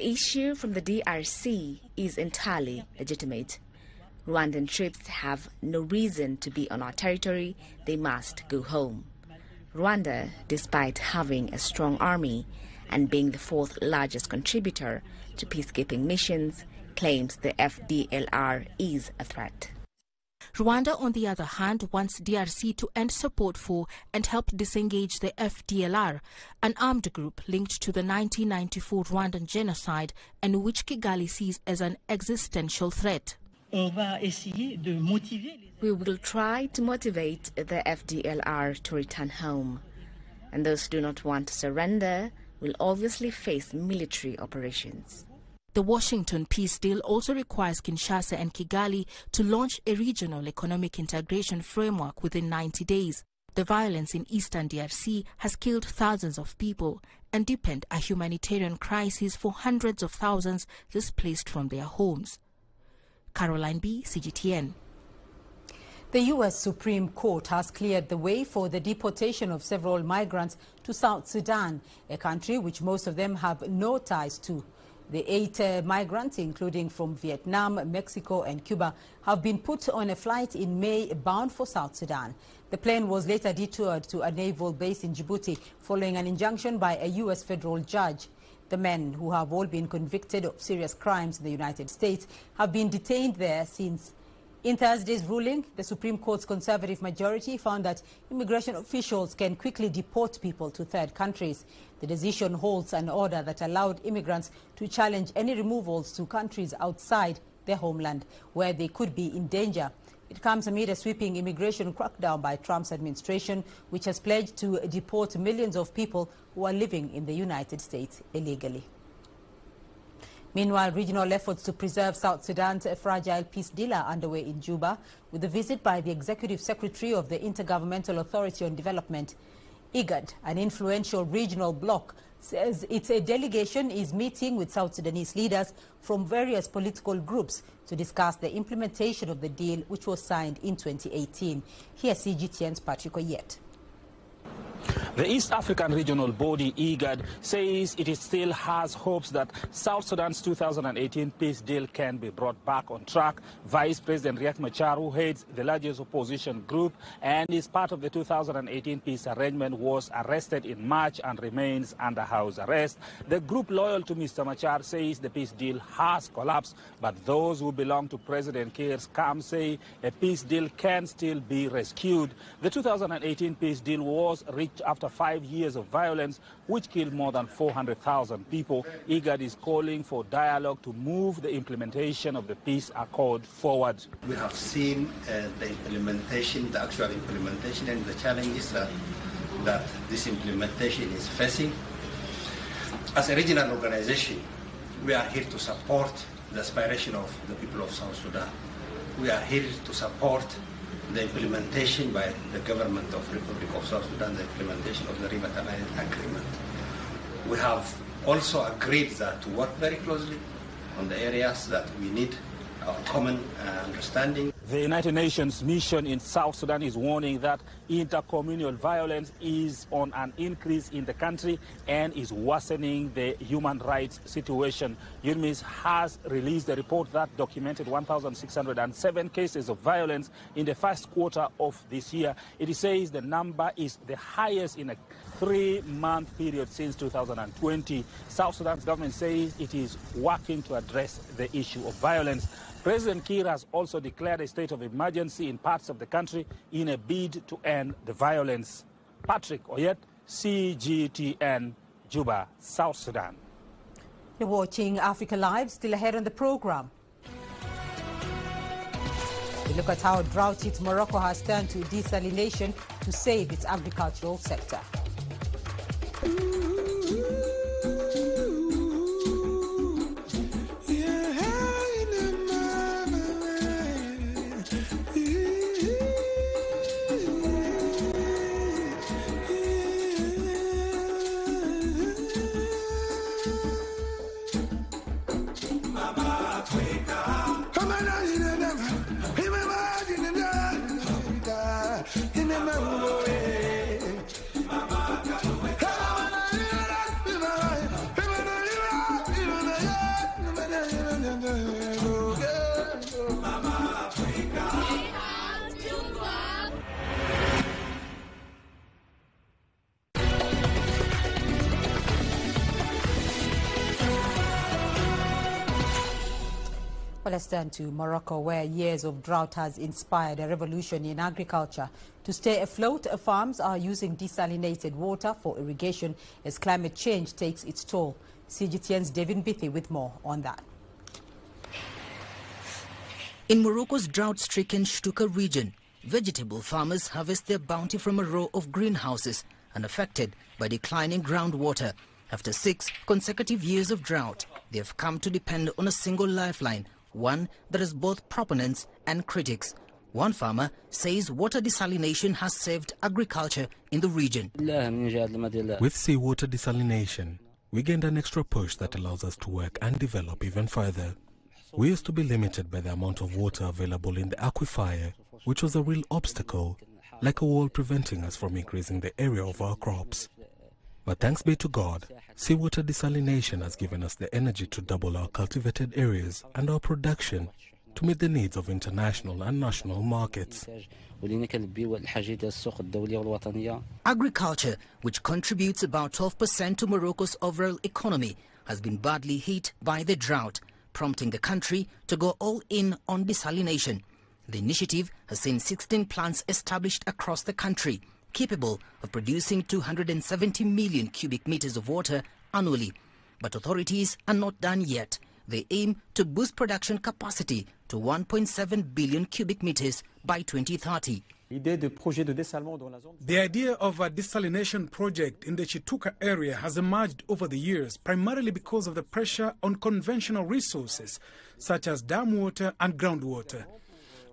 issue from the DRC is entirely legitimate. Rwandan troops have no reason to be on our territory. They must go home. Rwanda, despite having a strong army and being the fourth largest contributor to peacekeeping missions, claims the FDLR is a threat. Rwanda, on the other hand, wants DRC to end support for and help disengage the FDLR, an armed group linked to the 1994 Rwandan genocide and which Kigali sees as an existential threat. We will try to motivate the FDLR to return home, and those who do not want to surrender will obviously face military operations. The Washington peace deal also requires Kinshasa and Kigali to launch a regional economic integration framework within 90 days. The violence in eastern DRC has killed thousands of people and deepened a humanitarian crisis for hundreds of thousands displaced from their homes. Caroline B., CGTN.
The U.S. Supreme Court has cleared the way for the deportation of several migrants to South Sudan, a country which most of them have no ties to. The 8 migrants, including from Vietnam, Mexico and Cuba, have been put on a flight in May bound for South Sudan. The plane was later detoured to a naval base in Djibouti following an injunction by a U.S. federal judge. The men, who have all been convicted of serious crimes in the United States, have been detained there since. In Thursday's ruling, the Supreme Court's conservative majority found that immigration officials can quickly deport people to third countries. The decision holds an order that allowed immigrants to challenge any removals to countries outside their homeland, where they could be in danger. It comes amid a sweeping immigration crackdown by Trump's administration, which has pledged to deport millions of people who are living in the United States illegally. Meanwhile, regional efforts to preserve South Sudan's fragile peace deal are underway in Juba, with a visit by the Executive Secretary of the Intergovernmental Authority on Development. IGAD, an influential regional bloc, says its delegation is meeting with South Sudanese leaders from various political groups to discuss the implementation of the deal, which was signed in 2018. Here's CGTN's Patrick Oyet.
The East African regional body, IGAD, says it still has hopes that South Sudan's 2018 peace deal can be brought back on track. Vice President Riek Machar, who heads the largest opposition group and is part of the 2018 peace arrangement, was arrested in March and remains under house arrest. The group loyal to Mr. Machar says the peace deal has collapsed, but those who belong to President Kiir's camp say a peace deal can still be rescued. The 2018 peace deal was reached after 5 years of violence, which killed more than 400,000 people. IGAD is calling for dialogue to move the implementation of the peace accord forward.
We have seen the implementation, the actual implementation, and the challenges that this implementation is facing. As a regional organization, we are here to support the aspiration of the people of South Sudan. We are here to support the implementation by the government of the Republic of South Sudan, the implementation of the Revitalization Agreement. We have also agreed that to work very closely on the areas that we need our common understanding.
The United Nations mission in South Sudan is warning that intercommunal violence is on an increase in the country and is worsening the human rights situation. UNMISS has released a report that documented 1,607 cases of violence in the first quarter of this year. It says the number is the highest in a 3-month period since 2020. South Sudan's government says it is working to address the issue of violence. President Kiir has also declared a state of emergency in parts of the country in a bid to end the violence. Patrick Oyet, CGTN, Juba, South Sudan.
You're watching Africa Live, still ahead on the program. We look at how drought-hit Morocco has turned to desalination to save its agricultural sector. Well, let's turn to Morocco, where years of drought has inspired a revolution in agriculture. To stay afloat, farms are using desalinated water for irrigation as climate change takes its toll. CGTN's David Bithi with more on that.
In Morocco's drought-stricken Shtuka region, vegetable farmers harvest their bounty from a row of greenhouses unaffected by declining groundwater. After 6 consecutive years of drought, they have come to depend on a single lifeline, one that has both proponents and critics. One farmer says water desalination has saved agriculture in the region.
With seawater desalination, we gained an extra push that allows us to work and develop even further. We used to be limited by the amount of water available in the aquifer, which was a real obstacle, like a wall preventing us from increasing the area of our crops. But thanks be to God, seawater desalination has given us the energy to double our cultivated areas and our production to meet the needs of international and national markets.
Agriculture, which contributes about 12% to Morocco's overall economy, has been badly hit by the drought, prompting the country to go all in on desalination. The initiative has seen 16 plants established across the country, capable of producing 270 million cubic meters of water annually. But authorities are not done yet. They aim to boost production capacity to 1.7 billion cubic meters by 2030.
The idea of a desalination project in the Chituka area has emerged over the years, primarily because of the pressure on conventional resources, such as dam water and groundwater.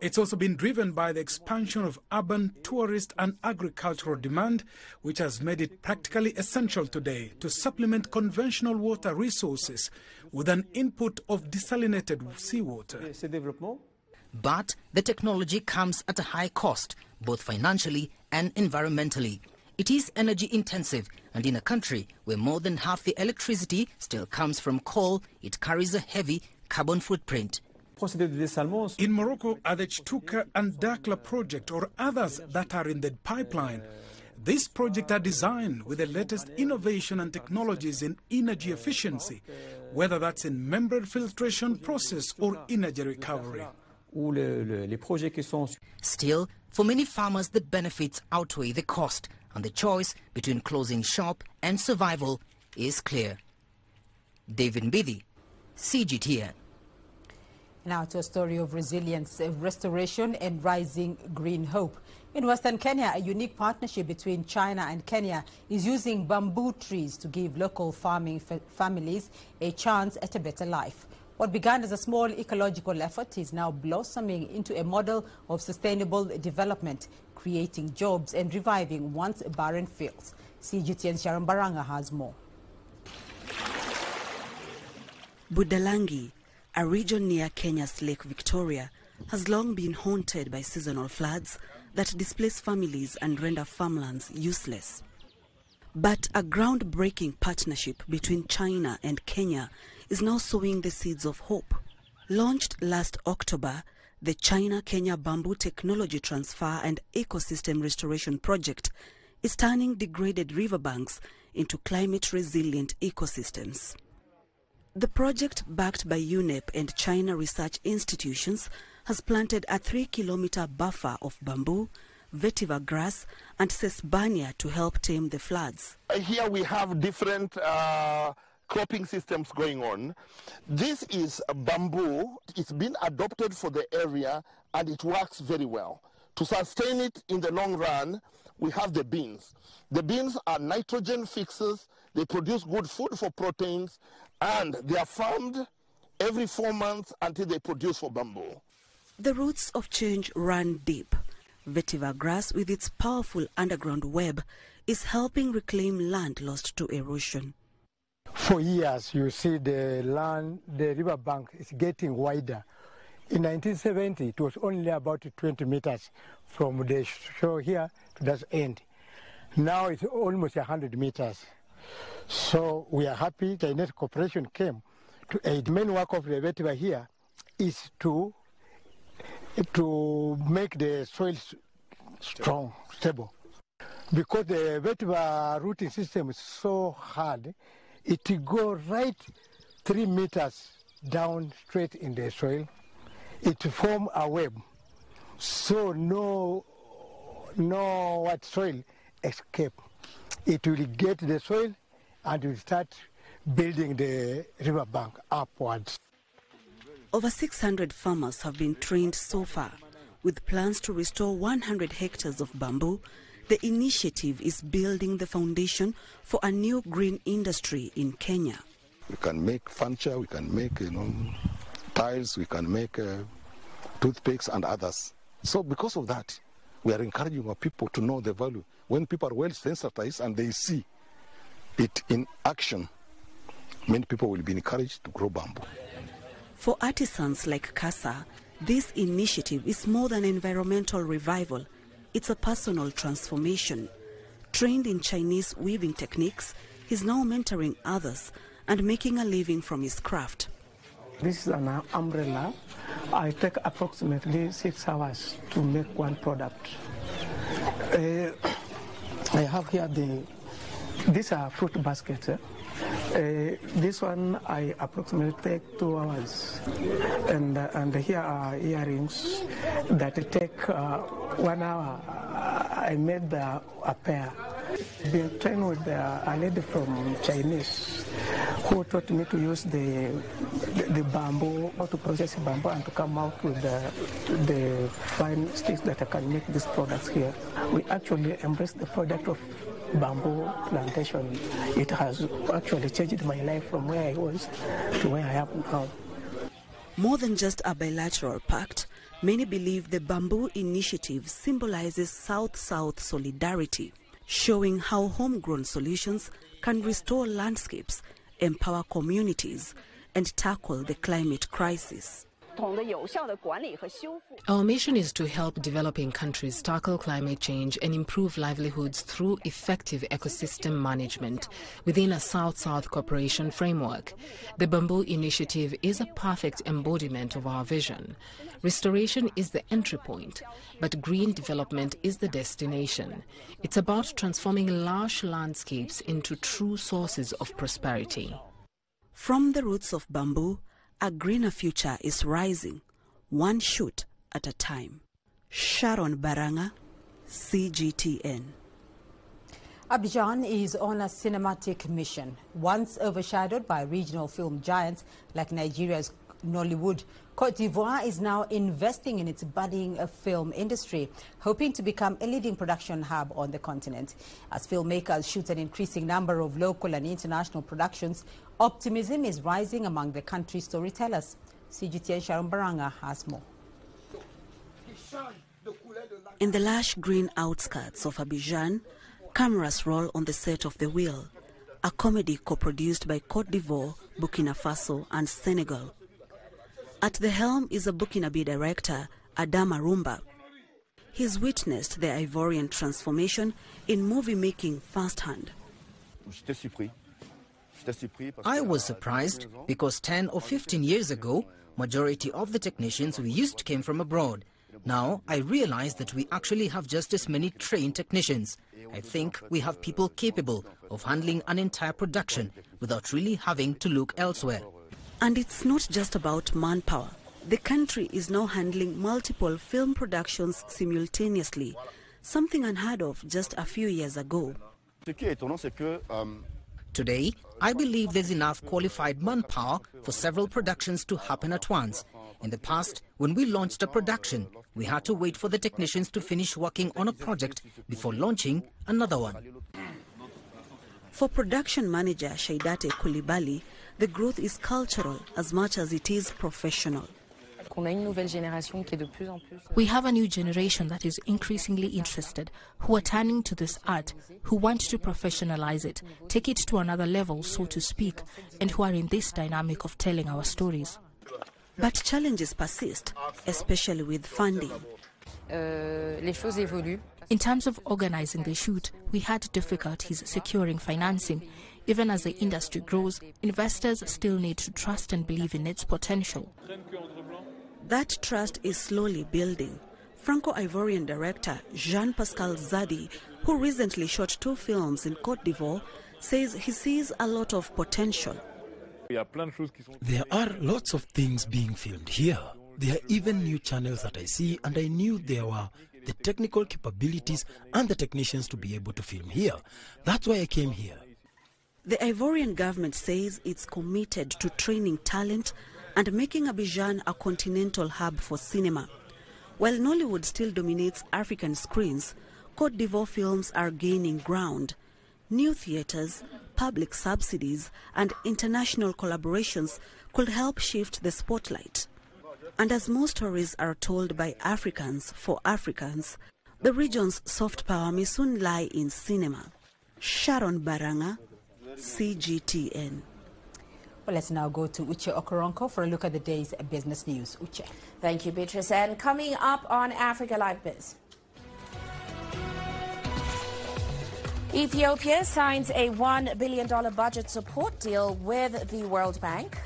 It's also been driven by the expansion of urban, tourist and agricultural demand, which has made it practically essential today to supplement conventional water resources with an input of desalinated seawater.
But the technology comes at a high cost, both financially and environmentally. It is energy intensive, and in a country where more than half the electricity still comes from coal, it carries a heavy carbon footprint.
In Morocco are the Chituka and Dakla project or others that are in the pipeline. These projects are designed with the latest innovation and technologies in energy efficiency, whether that's in membrane filtration process or energy recovery.
Still, for many farmers, the benefits outweigh the cost, and the choice between closing shop and survival is clear. David Mbidi, CGTN.
Now to a story of resilience, restoration and rising green hope. In Western Kenya, a unique partnership between China and Kenya is using bamboo trees to give local farming families a chance at a better life. What began as a small ecological effort is now blossoming into a model of sustainable development, creating jobs and reviving once barren fields. CGTN's Sharon Baranga has more.
Budalangi, a region near Kenya's Lake Victoria, has long been haunted by seasonal floods that displace families and render farmlands useless. But a groundbreaking partnership between China and Kenya is now sowing the seeds of hope. Launched last October, the China-Kenya Bamboo Technology Transfer and Ecosystem Restoration Project is turning degraded riverbanks into climate-resilient ecosystems. The project, backed by UNEP and China research institutions, has planted a 3-kilometer buffer of bamboo, vetiver grass and sesbania to help tame the floods.
Here we have different cropping systems going on. This is a bamboo. It's been adopted for the area and it works very well. To sustain it in the long run, we have the beans. The beans are nitrogen fixers. They produce good food for proteins and they are farmed every 4 months until they produce for bamboo.
The roots of change run deep. Vetiver grass, with its powerful underground web, is helping reclaim land lost to erosion.
For years, you see the land, the riverbank is getting wider. In 1970, it was only about 20 meters from the shore here to that end. Now it's almost 100 meters. So we are happy the United Corporation came to aid. The main work of the vetiver here is to make the soil strong, stable. Because the vetiver rooting system is so hard, it goes right 3 meters down straight in the soil. It forms a web, so no soil escape. It will get the soil and will start building the riverbank upwards.
Over 600 farmers have been trained so far. With plans to restore 100 hectares of bamboo, the initiative is building the foundation for a new green industry in Kenya.
We can make furniture, we can make tiles, we can make toothpicks and others. So because of that, we are encouraging our people to know the value. When people are well sensitized and they see it in action, many people will be encouraged to grow bamboo.
For artisans like Kasa, this initiative is more than environmental revival. It's a personal transformation. Trained in Chinese weaving techniques, he's now mentoring others and making a living from his craft.
This is an umbrella. I take approximately 6 hours to make one product. I have here these are fruit baskets. This one I approximately take 2 hours, and here are earrings that take 1 hour. I made a pair. Been trained with a lady from Chinese who taught me to use the bamboo, how to process bamboo and to come out with the fine sticks that I can make these products here. We actually embraced the product of bamboo plantation. It has actually changed my life from where I was to where I am now.
More than just a bilateral pact, many believe the Bamboo Initiative symbolizes South-South solidarity, showing how homegrown solutions can restore landscapes, empower communities, and tackle the climate crisis.
Our mission is to help developing countries tackle climate change and improve livelihoods through effective ecosystem management within a South-South cooperation framework. The Bamboo Initiative is a perfect embodiment of our vision. Restoration is the entry point, but green development is the destination. It's about transforming lush landscapes into true sources of prosperity.
From the roots of bamboo, a greener future is rising, one shoot at a time. Sharon Baranga, CGTN.
Abidjan is on a cinematic mission. Once overshadowed by regional film giants like Nigeria's Nollywood, Côte d'Ivoire is now investing in its budding film industry, hoping to become a leading production hub on the continent. As filmmakers shoot an increasing number of local and international productions, optimism is rising among the country's storytellers. CGTN Sharon Baranga has more.
In the lush green outskirts of Abidjan, cameras roll on the set of The Wheel, a comedy co-produced by Côte d'Ivoire, Burkina Faso and Senegal. At the helm is a Burkinabe director, Adama Rumba. He's witnessed the Ivorian transformation in movie-making firsthand.
I was surprised because 10 or 15 years ago, majority of the technicians we used came from abroad. Now I realize that we actually have just as many trained technicians. I think we have people capable of handling an entire production without really having to look elsewhere.
And it's not just about manpower. The country is now handling multiple film productions simultaneously, something unheard of just a few years ago.
Today, I believe there's enough qualified manpower for several productions to happen at once. In the past, when we launched a production, we had to wait for the technicians to finish working on a project before launching another one.
For production manager Shaidate Koulibaly, the growth is cultural as much as it is professional.
We have a new generation that is increasingly interested, who are turning to this art, who want to professionalize it, take it to another level, so to speak, and who are in this dynamic of telling our stories.
But challenges persist, especially with funding.
In terms of organizing the shoot, we had difficulties securing financing. Even as the industry grows, investors still need to trust and believe in its potential.
That trust is slowly building. Franco-Ivorian director Jean-Pascal Zadi, who recently shot 2 films in Côte d'Ivoire, says he sees a lot of potential.
There are lots of things being filmed here. There are even new channels that I see, and I knew there were the technical capabilities and the technicians to be able to film here. That's why I came here.
The Ivorian government says it's committed to training talent and making Abidjan a continental hub for cinema. While Nollywood still dominates African screens, Côte d'Ivoire films are gaining ground. New theaters, public subsidies, and international collaborations could help shift the spotlight. And as most stories are told by Africans for Africans, the region's soft power may soon lie in cinema. Sharon Baranga, CGTN.
Well, let's now go to Uche Okoronko for a look at the day's business news. Uche.
Thank you, Beatrice. And coming up on Africa Live Biz. Ethiopia signs a $1 billion budget support deal with the World Bank.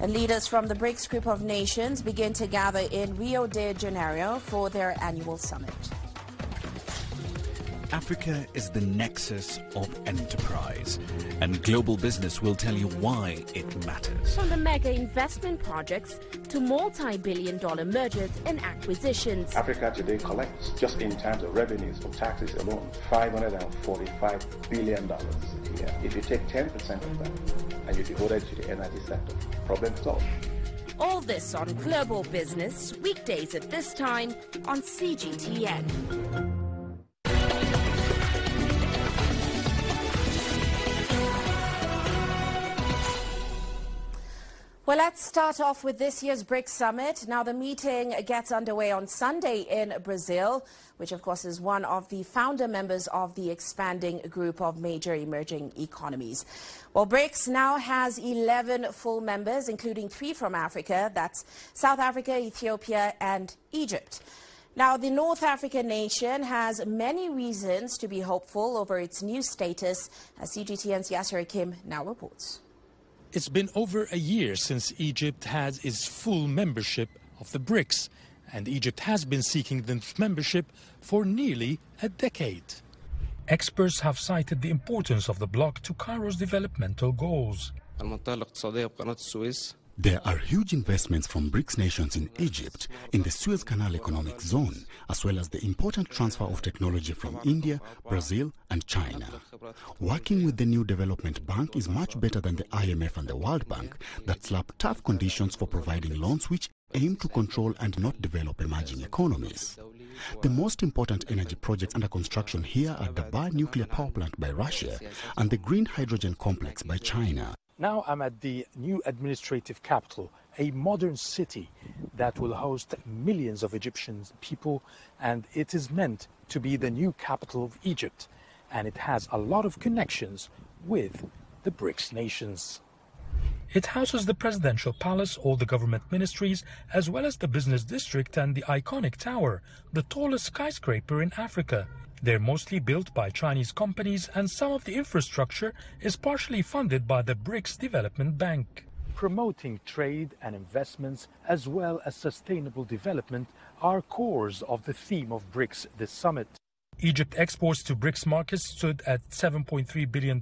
And leaders from the BRICS group of nations begin to gather in Rio de Janeiro for their annual summit.
Africa is the nexus of enterprise, and global business will tell you why it matters.
From the mega investment projects
to multi-billion-dollar mergers and acquisitions.
Africa today collects, just in terms of revenues from taxes alone, $545 billion a year. If you take 10% of that and you devote it to the energy sector, problem solved.
All this on Global Business, weekdays at this time on CGTN. Well, let's start off with this year's BRICS Summit. Now, the meeting gets underway on Sunday in Brazil, which, of course, is one of the founder members of the expanding group of major emerging economies. Well, BRICS now has 11 full members, including 3 from Africa. That's South Africa, Ethiopia, and Egypt. Now, the North African nation has many reasons to be hopeful over its new status, as CGTN's Yasser Hakim now reports.
It's been over a year since Egypt had its full membership of the BRICS, and Egypt has been seeking this membership for nearly a decade. Experts have cited the importance of the bloc to Cairo's developmental goals.
There are huge investments from BRICS nations in Egypt, in the Suez Canal Economic Zone, as well as the important transfer of technology from India, Brazil and China. Working with the new development bank is much better than the IMF and the World Bank that slap tough conditions for providing loans which aim to control and not develop emerging economies. The most important energy projects under construction here are the Bar nuclear power plant by Russia and the green hydrogen complex by China.
Now I'm at the new administrative capital, a modern city that will host millions of Egyptian people, and it is meant to be the new capital of Egypt, and it has a lot of connections with the BRICS nations. It houses the presidential palace, all the government ministries, as well as the business district and the iconic tower, the tallest skyscraper in Africa. They're mostly built by Chinese companies, and some of the infrastructure is partially funded by the BRICS Development Bank. Promoting trade and investments as well as sustainable development are cores of the theme of BRICS this summit. Egypt exports to BRICS markets stood at $7.3 billion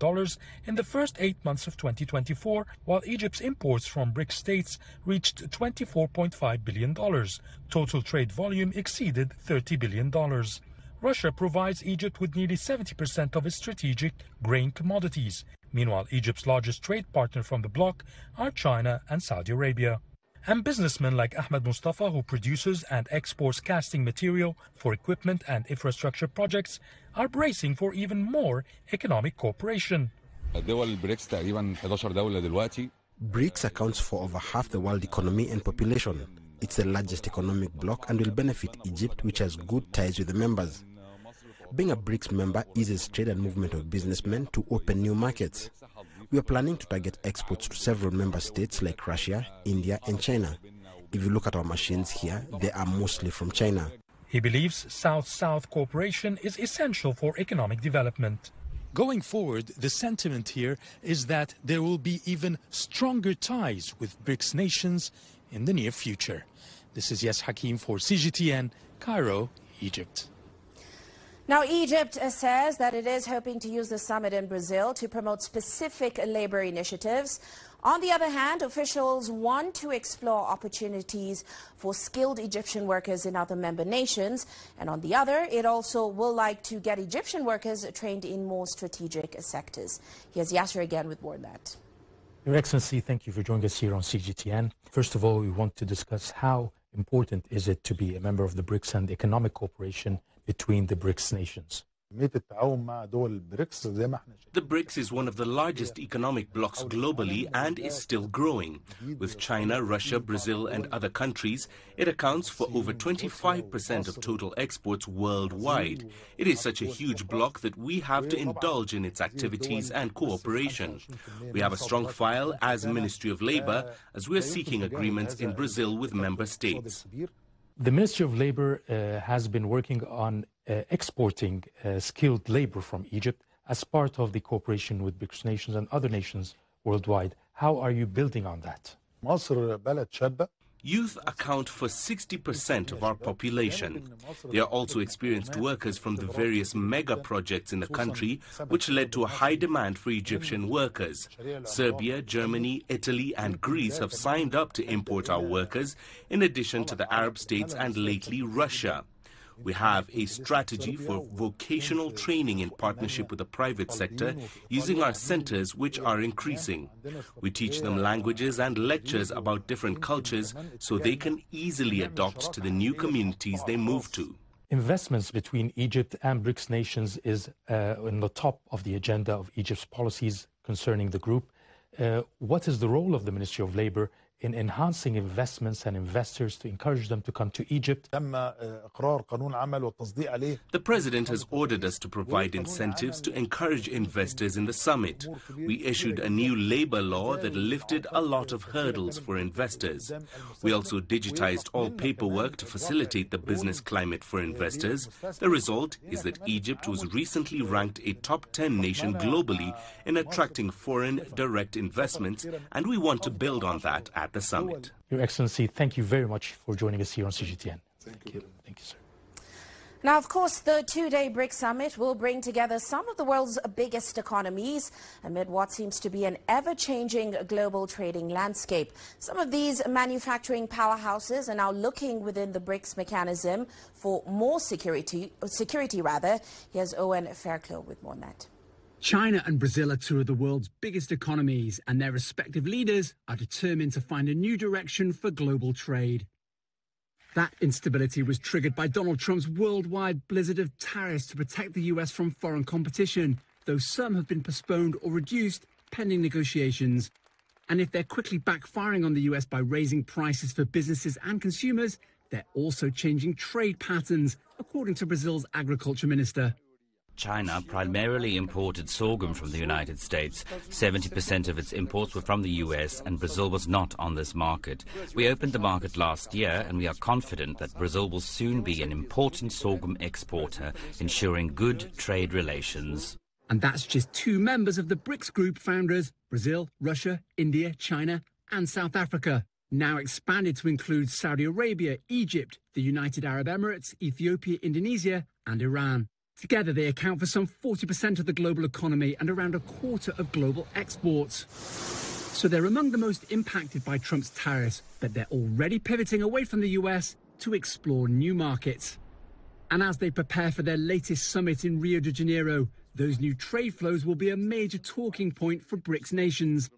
in the first 8 months of 2024, while Egypt's imports from BRICS states reached $24.5 billion. Total trade volume exceeded $30 billion. Russia provides Egypt with nearly 70% of its strategic grain commodities. Meanwhile, Egypt's largest trade partner from the bloc are China and Saudi Arabia. And businessmen like Ahmed Mustafa, who produces and exports casting material for equipment and infrastructure projects, are bracing for even more economic cooperation.
BRICS accounts for over half the world economy and population. It's the largest economic bloc and will benefit Egypt, which has good ties with the members. Being a BRICS member eases trade and movement of businessmen to open new markets. We are planning to target exports to several member states like Russia, India and China. If you look at our machines here, they are mostly from China.
He believes South-South cooperation is essential for economic development. Going forward, the sentiment here is that there will be even stronger ties with BRICS nations in the near future. This is Yas Hakim for CGTN, Cairo, Egypt.
Now, Egypt says that it is hoping to use the summit in Brazil to promote specific labor initiatives. On the other hand, officials want to explore opportunities for skilled Egyptian workers in other member nations. And on the other, it also will like to get Egyptian workers trained in more strategic sectors. Here's Yasser again with more on that.
Your Excellency, thank you for joining us here on CGTN. First of all, we want to discuss how important is it to be a member of the BRICS and economic cooperation between the BRICS nations.
The BRICS is one of the largest economic blocs globally and is still growing. With China, Russia, Brazil and other countries, it accounts for over 25% of total exports worldwide. It is such a huge bloc that we have to indulge in its activities and cooperation. We have a strong file as Ministry of Labour as we are seeking agreements in Brazil with member states.
The Ministry of Labour has been working on exporting skilled labor from Egypt as part of the cooperation with BRICS nations and other nations worldwide. How are you building on that?
Youth account for 60% of our population. They are also experienced workers from the various mega projects in the country, which led to a high demand for Egyptian workers. Serbia, Germany, Italy and Greece have signed up to import our workers, in addition to the Arab states and lately Russia. We have a strategy for vocational training in partnership with the private sector, using our centers, which are increasing. We teach them languages and lectures about different cultures so they can easily adapt to the new communities they move to.
Investments between Egypt and BRICS nations is on the top of the agenda of Egypt's policies concerning the group. What is the role of the Ministry of Labour in enhancing investments and investors to encourage them to come to Egypt?
The President has ordered us to provide incentives to encourage investors in the summit. We issued a new labor law that lifted a lot of hurdles for investors. We also digitized all paperwork to facilitate the business climate for investors. The result is that Egypt was recently ranked a top 10 nation globally in attracting foreign direct investments, and we want to build on that at the summit.
Your Excellency, thank you very much for joining us here on CGTN. Thank you. Thank you, sir.
Now, of course, the two-day BRICS summit will bring together some of the world's biggest economies amid what seems to be an ever-changing global trading landscape. Some of these manufacturing powerhouses are now looking within the BRICS mechanism for more security. Here's Owen Fairclough with more on that.
China and Brazil are two of the world's biggest economies, and their respective leaders are determined to find a new direction for global trade. That instability was triggered by Donald Trump's worldwide blizzard of tariffs to protect the US from foreign competition, though some have been postponed or reduced pending negotiations. And if they're quickly backfiring on the US by raising prices for businesses and consumers, they're also changing trade patterns, according to Brazil's agriculture minister.
China primarily imported sorghum from the United States. 70% of its imports were from the US, and Brazil was not on this market. We opened the market last year, and we are confident that Brazil will soon be an important sorghum exporter, ensuring good trade relations.
And that's just two members of the BRICS group founders: Brazil, Russia, India, China and South Africa, now expanded to include Saudi Arabia, Egypt, the United Arab Emirates, Ethiopia, Indonesia and Iran. Together, they account for some 40% of the global economy and around a quarter of global exports. So they're among the most impacted by Trump's tariffs, but they're already pivoting away from the US to explore new markets. And as they prepare for their latest summit in Rio de Janeiro, those new trade flows will be a major talking point for BRICS nations.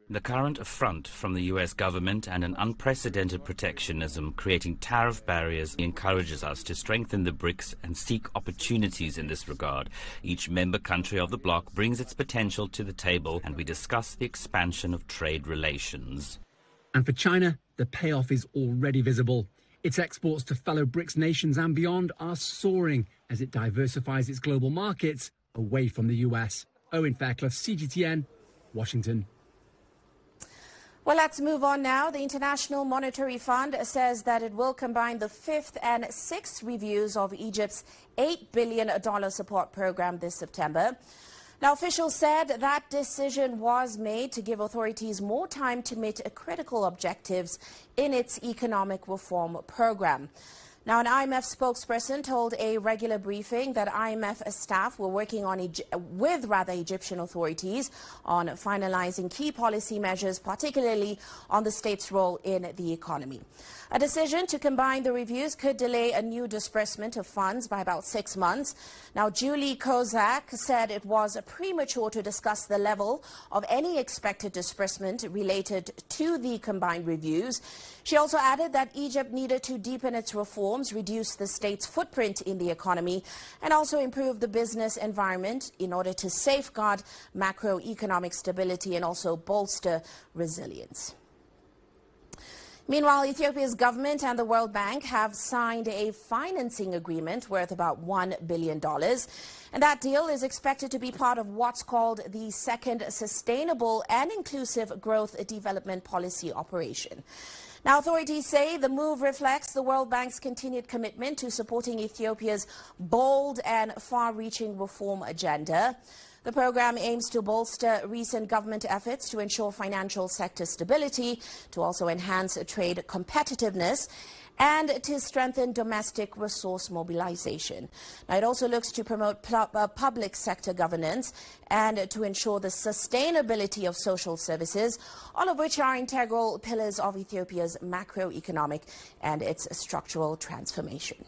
The current affront from the US government and an unprecedented protectionism creating tariff barriers encourages us to strengthen the BRICS and seek opportunities in this regard. Each member country of the bloc brings its potential to the table, and we discuss the expansion of trade relations.
And for China, the payoff is already visible. Its exports to fellow BRICS nations and beyond are soaring as it diversifies its global markets away from the US. Owen Fairclough, CGTN, Washington.
Well, let's move on now. The International Monetary Fund says that it will combine the 5th and 6th reviews of Egypt's $8 billion support program this September. Now, officials said that decision was made to give authorities more time to meet critical objectives in its economic reform program. Now, an IMF spokesperson told a regular briefing that IMF staff were working on with Egyptian authorities on finalizing key policy measures, particularly on the state's role in the economy. A decision to combine the reviews could delay a new disbursement of funds by about 6 months. Now, Julie Kozak said it was premature to discuss the level of any expected disbursement related to the combined reviews. She also added that Egypt needed to deepen its reforms, reduce the state's footprint in the economy, and also improve the business environment in order to safeguard macroeconomic stability and also bolster resilience. Meanwhile, Ethiopia's government and the World Bank have signed a financing agreement worth about $1 billion. And that deal is expected to be part of what's called the Second Sustainable and Inclusive Growth Development Policy Operation. Now, authorities say the move reflects the World Bank's continued commitment to supporting Ethiopia's bold and far-reaching reform agenda. The program aims to bolster recent government efforts to ensure financial sector stability, to also enhance trade competitiveness, and to strengthen domestic resource mobilization. Now, it also looks to promote public sector governance and to ensure the sustainability of social services, all of which are integral pillars of Ethiopia's macroeconomic and its structural transformation.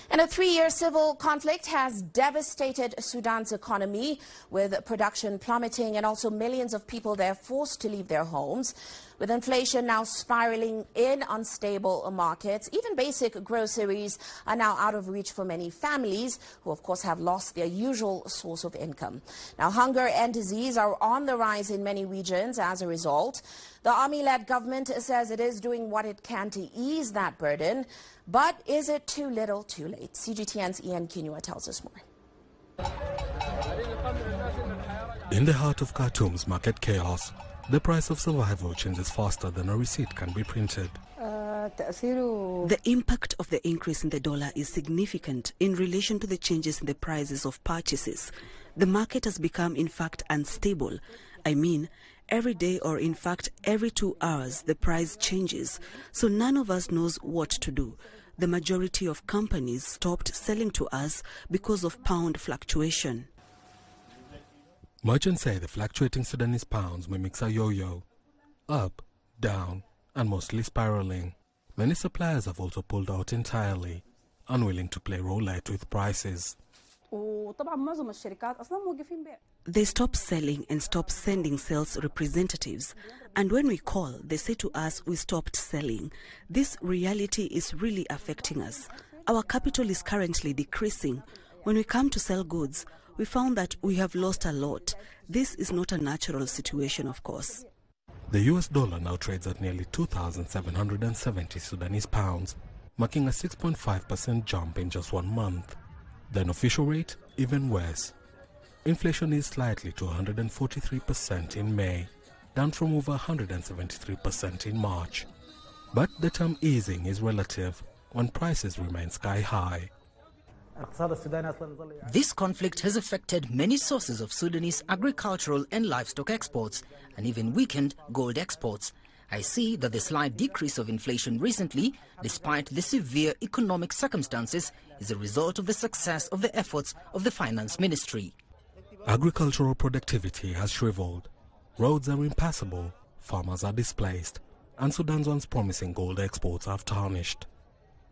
And a 3-year civil conflict has devastated Sudan's economy, with production plummeting and also millions of people there forced to leave their homes. With inflation now spiraling in unstable markets, even basic groceries are now out of reach for many families who, of course, have lost their usual source of income. Now, hunger and disease are on the rise in many regions as a result. The army-led government says it is doing what it can to ease that burden. But is it too little, too late? CGTN's Ian Kenema tells us more.
In the heart of Khartoum's market chaos, the price of survival changes faster than a receipt can be printed.
The impact of the increase in the dollar is significant in relation to the changes in the prices of purchases. The market has become, in fact, unstable. I mean, every day, or in fact every 2 hours, the price changes, so none of us knows what to do. The majority of companies stopped selling to us because of pound fluctuation.
Merchants say the fluctuating Sudanese pounds mimics a yo-yo, up, down, and mostly spiraling. Many suppliers have also pulled out entirely, unwilling to play roulette with prices.
They stop selling and stop sending sales representatives. And when we call, they say to us we stopped selling. This reality is really affecting us. Our capital is currently decreasing. When we come to sell goods, we found that we have lost a lot. This is not a natural situation, of course.
The US dollar now trades at nearly 2,770 Sudanese pounds, marking a 6.5% jump in just 1 month. The unofficial rate, even worse. Inflation is slightly to 143% in May, down from over 173% in March. But the term easing is relative when prices remain sky high.
This conflict has affected many sources of Sudanese agricultural and livestock exports, and even weakened gold exports. I see that the slight decrease of inflation recently, despite the severe economic circumstances, is a result of the success of the efforts of the Finance Ministry.
Agricultural productivity has shriveled. Roads are impassable, farmers are displaced, and Sudan's once promising gold exports have tarnished.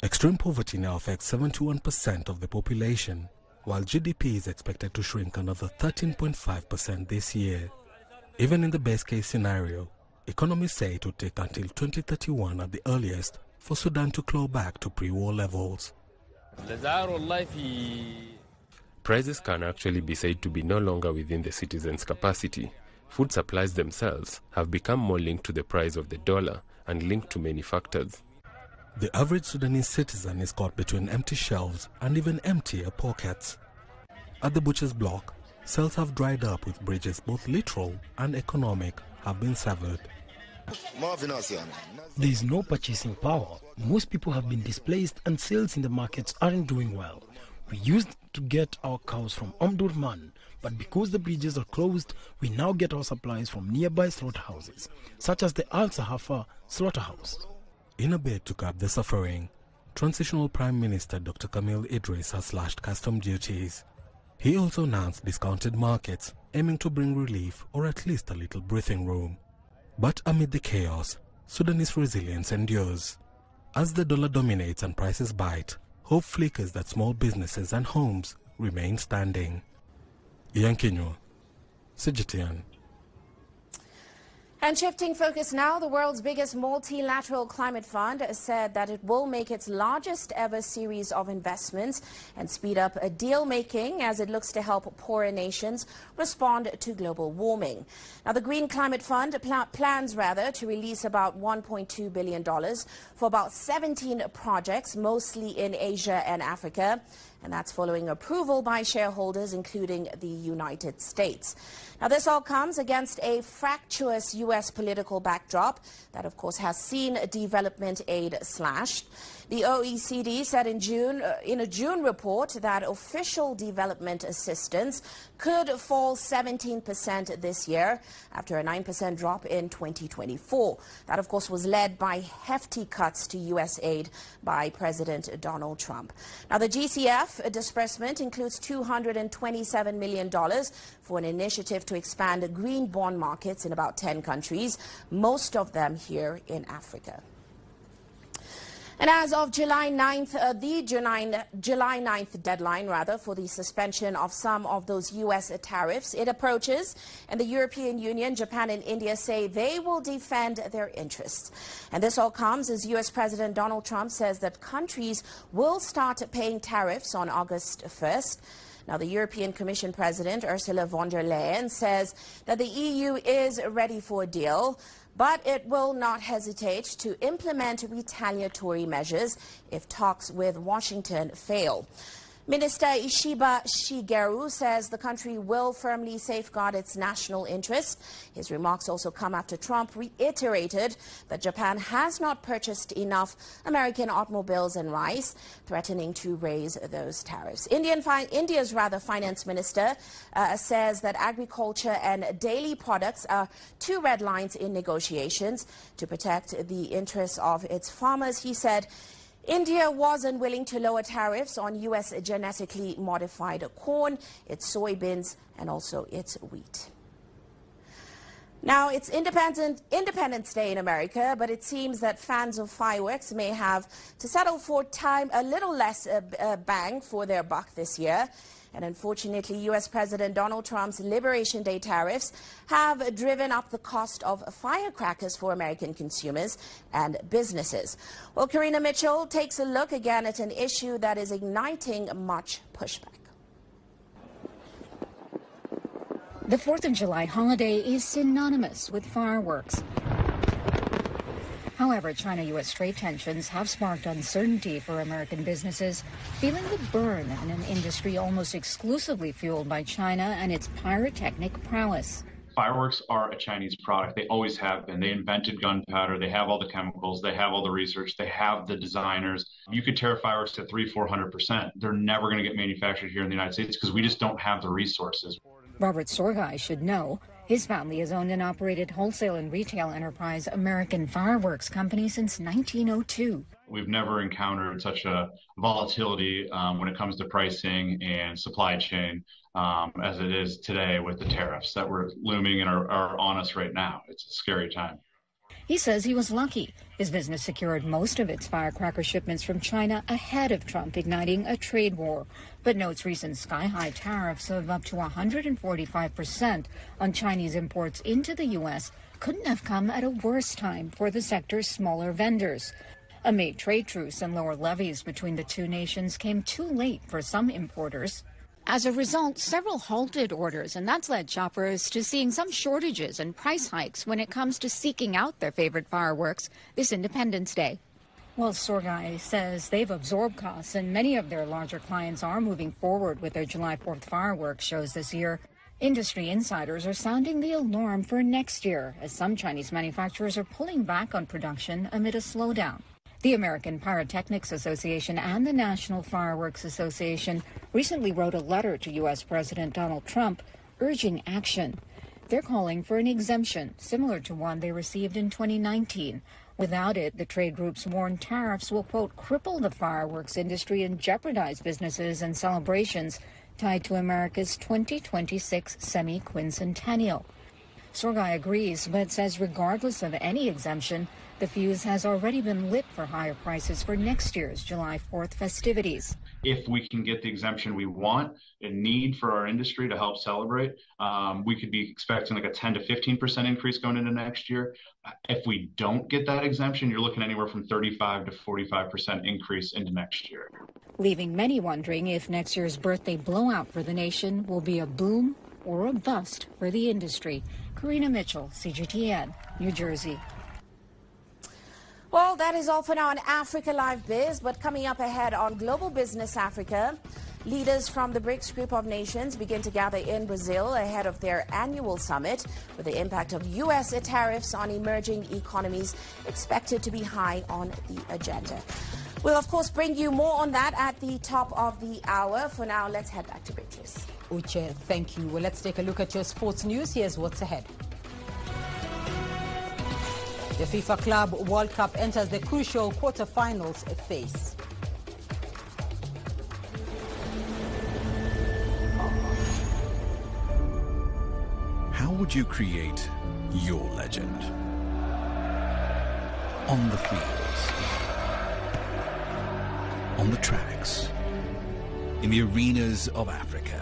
Extreme poverty now affects 71% of the population, while GDP is expected to shrink another 13.5% this year. Even in the best case scenario, economists say it would take until 2031 at the earliest for Sudan to claw back to pre-war levels.
Prices can actually be said to be no longer within the citizens' capacity. Food supplies themselves have become more linked to the price of the dollar and linked to many factors.
The average Sudanese citizen is caught between empty shelves and even emptier pockets. At the butcher's block, sales have dried up, with bridges both literal and economic have been severed.
There is no purchasing power. Most people have been displaced and sales in the markets aren't doing well. We used to get our cows from Omdurman, but because the bridges are closed, we now get our supplies from nearby slaughterhouses, such as the Al Sahafa slaughterhouse.
In a bid to curb the suffering, Transitional Prime Minister Dr. Kamil Idris has slashed custom duties. He also announced discounted markets, aiming to bring relief or at least a little breathing room. But amid the chaos, Sudanese resilience endures. As the dollar dominates and prices bite, hope flickers that small businesses and homes remain standing. Ian Kenema, CGTN.
And shifting focus now, the world's biggest multilateral climate fund said that it will make its largest ever series of investments and speed up deal making as it looks to help poorer nations respond to global warming. Now, the Green Climate Fund plans to release about $1.2 billion for about 17 projects, mostly in Asia and Africa. and that's following approval by shareholders, including the United States. Now, this all comes against a fractious U.S. political backdrop that, of course, has seen development aid slashed. The OECD said in a June report that official development assistance could fall 17% this year after a 9% drop in 2024. That, of course, was led by hefty cuts to U.S. aid by President Donald Trump. Now, the GCF disbursement includes $227 million for an initiative to expand green bond markets in about 10 countries, most of them here in Africa. And as of July 9th, the July 9th deadline, for the suspension of some of those U.S. tariffs, it approaches, and the European Union, Japan and India say they will defend their interests. And this all comes as U.S. President Donald Trump says that countries will start paying tariffs on August 1st. Now, the European Commission President, Ursula von der Leyen, says that the EU is ready for a deal, but it will not hesitate to implement retaliatory measures if talks with Washington fail. Minister Ishiba Shigeru says the country will firmly safeguard its national interest. His remarks also come after Trump reiterated that Japan has not purchased enough American automobiles and rice, threatening to raise those tariffs. India's finance minister says that agriculture and daily products are two red lines in negotiations to protect the interests of its farmers. He said India was unwilling to lower tariffs on U.S. genetically modified corn, its soybeans, and also its wheat. Now, it's Independence Day in America, but it seems that fans of fireworks may have to settle for a little less bang for their buck this year. And unfortunately, U.S. President Donald Trump's Liberation Day tariffs have driven up the cost of firecrackers for American consumers and businesses. Well, Karina Mitchell takes a look again at an issue that is igniting much pushback.
The 4th of July holiday is synonymous with fireworks. However, China-U.S. trade tensions have sparked uncertainty for American businesses, feeling the burn in an industry almost exclusively fueled by China and its pyrotechnic prowess.
Fireworks are a Chinese product. They always have been. They invented gunpowder. They have all the chemicals. They have all the research. They have the designers. You could tear fireworks to 300-400%. They're never going to get manufactured here in the United States because we just don't have the resources.
Robert Sorgai should know. His family has owned and operated wholesale and retail enterprise American Fireworks Company since 1902.
We've never encountered such a volatility when it comes to pricing and supply chain as it is today with the tariffs that were looming and are on us right now. It's a scary time.
He says he was lucky. His business secured most of its firecracker shipments from China ahead of Trump igniting a trade war, but notes recent sky-high tariffs of up to 145% on Chinese imports into the U.S. couldn't have come at a worse time for the sector's smaller vendors. A May trade truce and lower levies between the two nations came too late for some importers. As a result, several halted orders, and that's led shoppers to seeing some shortages and price hikes when it comes to seeking out their favorite fireworks this Independence Day. Well, Sorgai says they've absorbed costs, and many of their larger clients are moving forward with their July 4th fireworks shows this year. Industry insiders are sounding the alarm for next year, as some Chinese manufacturers are pulling back on production amid a slowdown. The American Pyrotechnics Association and the National Fireworks Association recently wrote a letter to U.S. President Donald Trump urging action. They're calling for an exemption similar to one they received in 2019. Without it, the trade groups warn tariffs will, quote, cripple the fireworks industry and jeopardize businesses and celebrations tied to America's 2026 semi-quincentennial. Sorgai agrees, but says regardless of any exemption, the fuse has already been lit for higher prices for next year's July 4th festivities.
If we can get the exemption we want and need for our industry to help celebrate, we could be expecting like a 10 to 15% increase going into next year. If we don't get that exemption, you're looking anywhere from 35 to 45% increase into next year.
Leaving many wondering if next year's birthday blowout for the nation will be a boom or a bust for the industry. Karina Mitchell, CGTN, New Jersey.
Well, that is all for now on Africa Live Biz, but coming up ahead on Global Business Africa, Leaders from the BRICS group of nations begin to gather in Brazil ahead of their annual summit, with the impact of U.S. tariffs on emerging economies expected to be high on the agenda. We'll, of course, bring you more on that at the top of the hour. For now, let's head back to Bridges.
Uche, thank you. Well, let's take a look at your sports news. Here's what's ahead. The FIFA Club World Cup enters the crucial quarter-finals phase.
How would you create your legend? On the fields, on the tracks, in the arenas of Africa.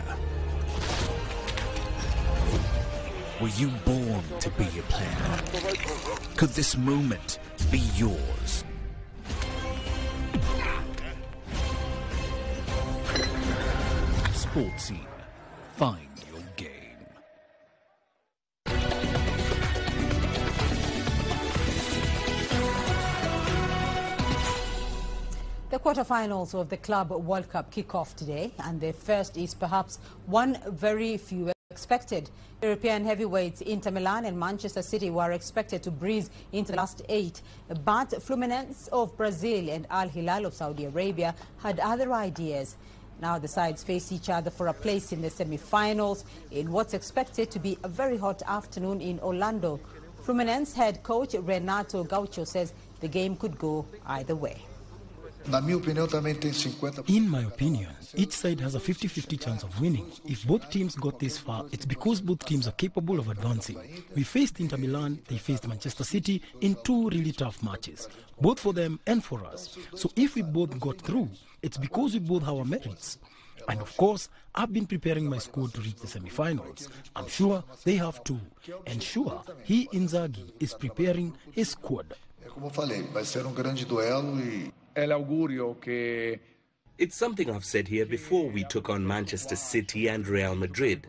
Were you born to be a player? Could this moment be yours? Sports Scene. Find your game.
The quarterfinals of the Club World Cup kick off today, and the first is perhaps one very few expected. European heavyweights Inter Milan and Manchester City were expected to breeze into the last 8, but Fluminense of Brazil and Al Hilal of Saudi Arabia had other ideas. Now the sides face each other for a place in the semi-finals in what's expected to be a very hot afternoon in Orlando. Fluminense head coach Renato Gaucho says the game could go either way.
In my opinion, each side has a 50-50 chance of winning. If both teams got this far, it's because both teams are capable of advancing. We faced Inter Milan, they faced Manchester City in 2 really tough matches, both for them and for us. So if we both got through, it's because we both have our merits. And of course, I've been preparing my squad to reach the semi-finals. I'm sure they have too. And sure, he, Inzaghi, is preparing his squad.
It's something I've said here before we took on Manchester City and Real Madrid.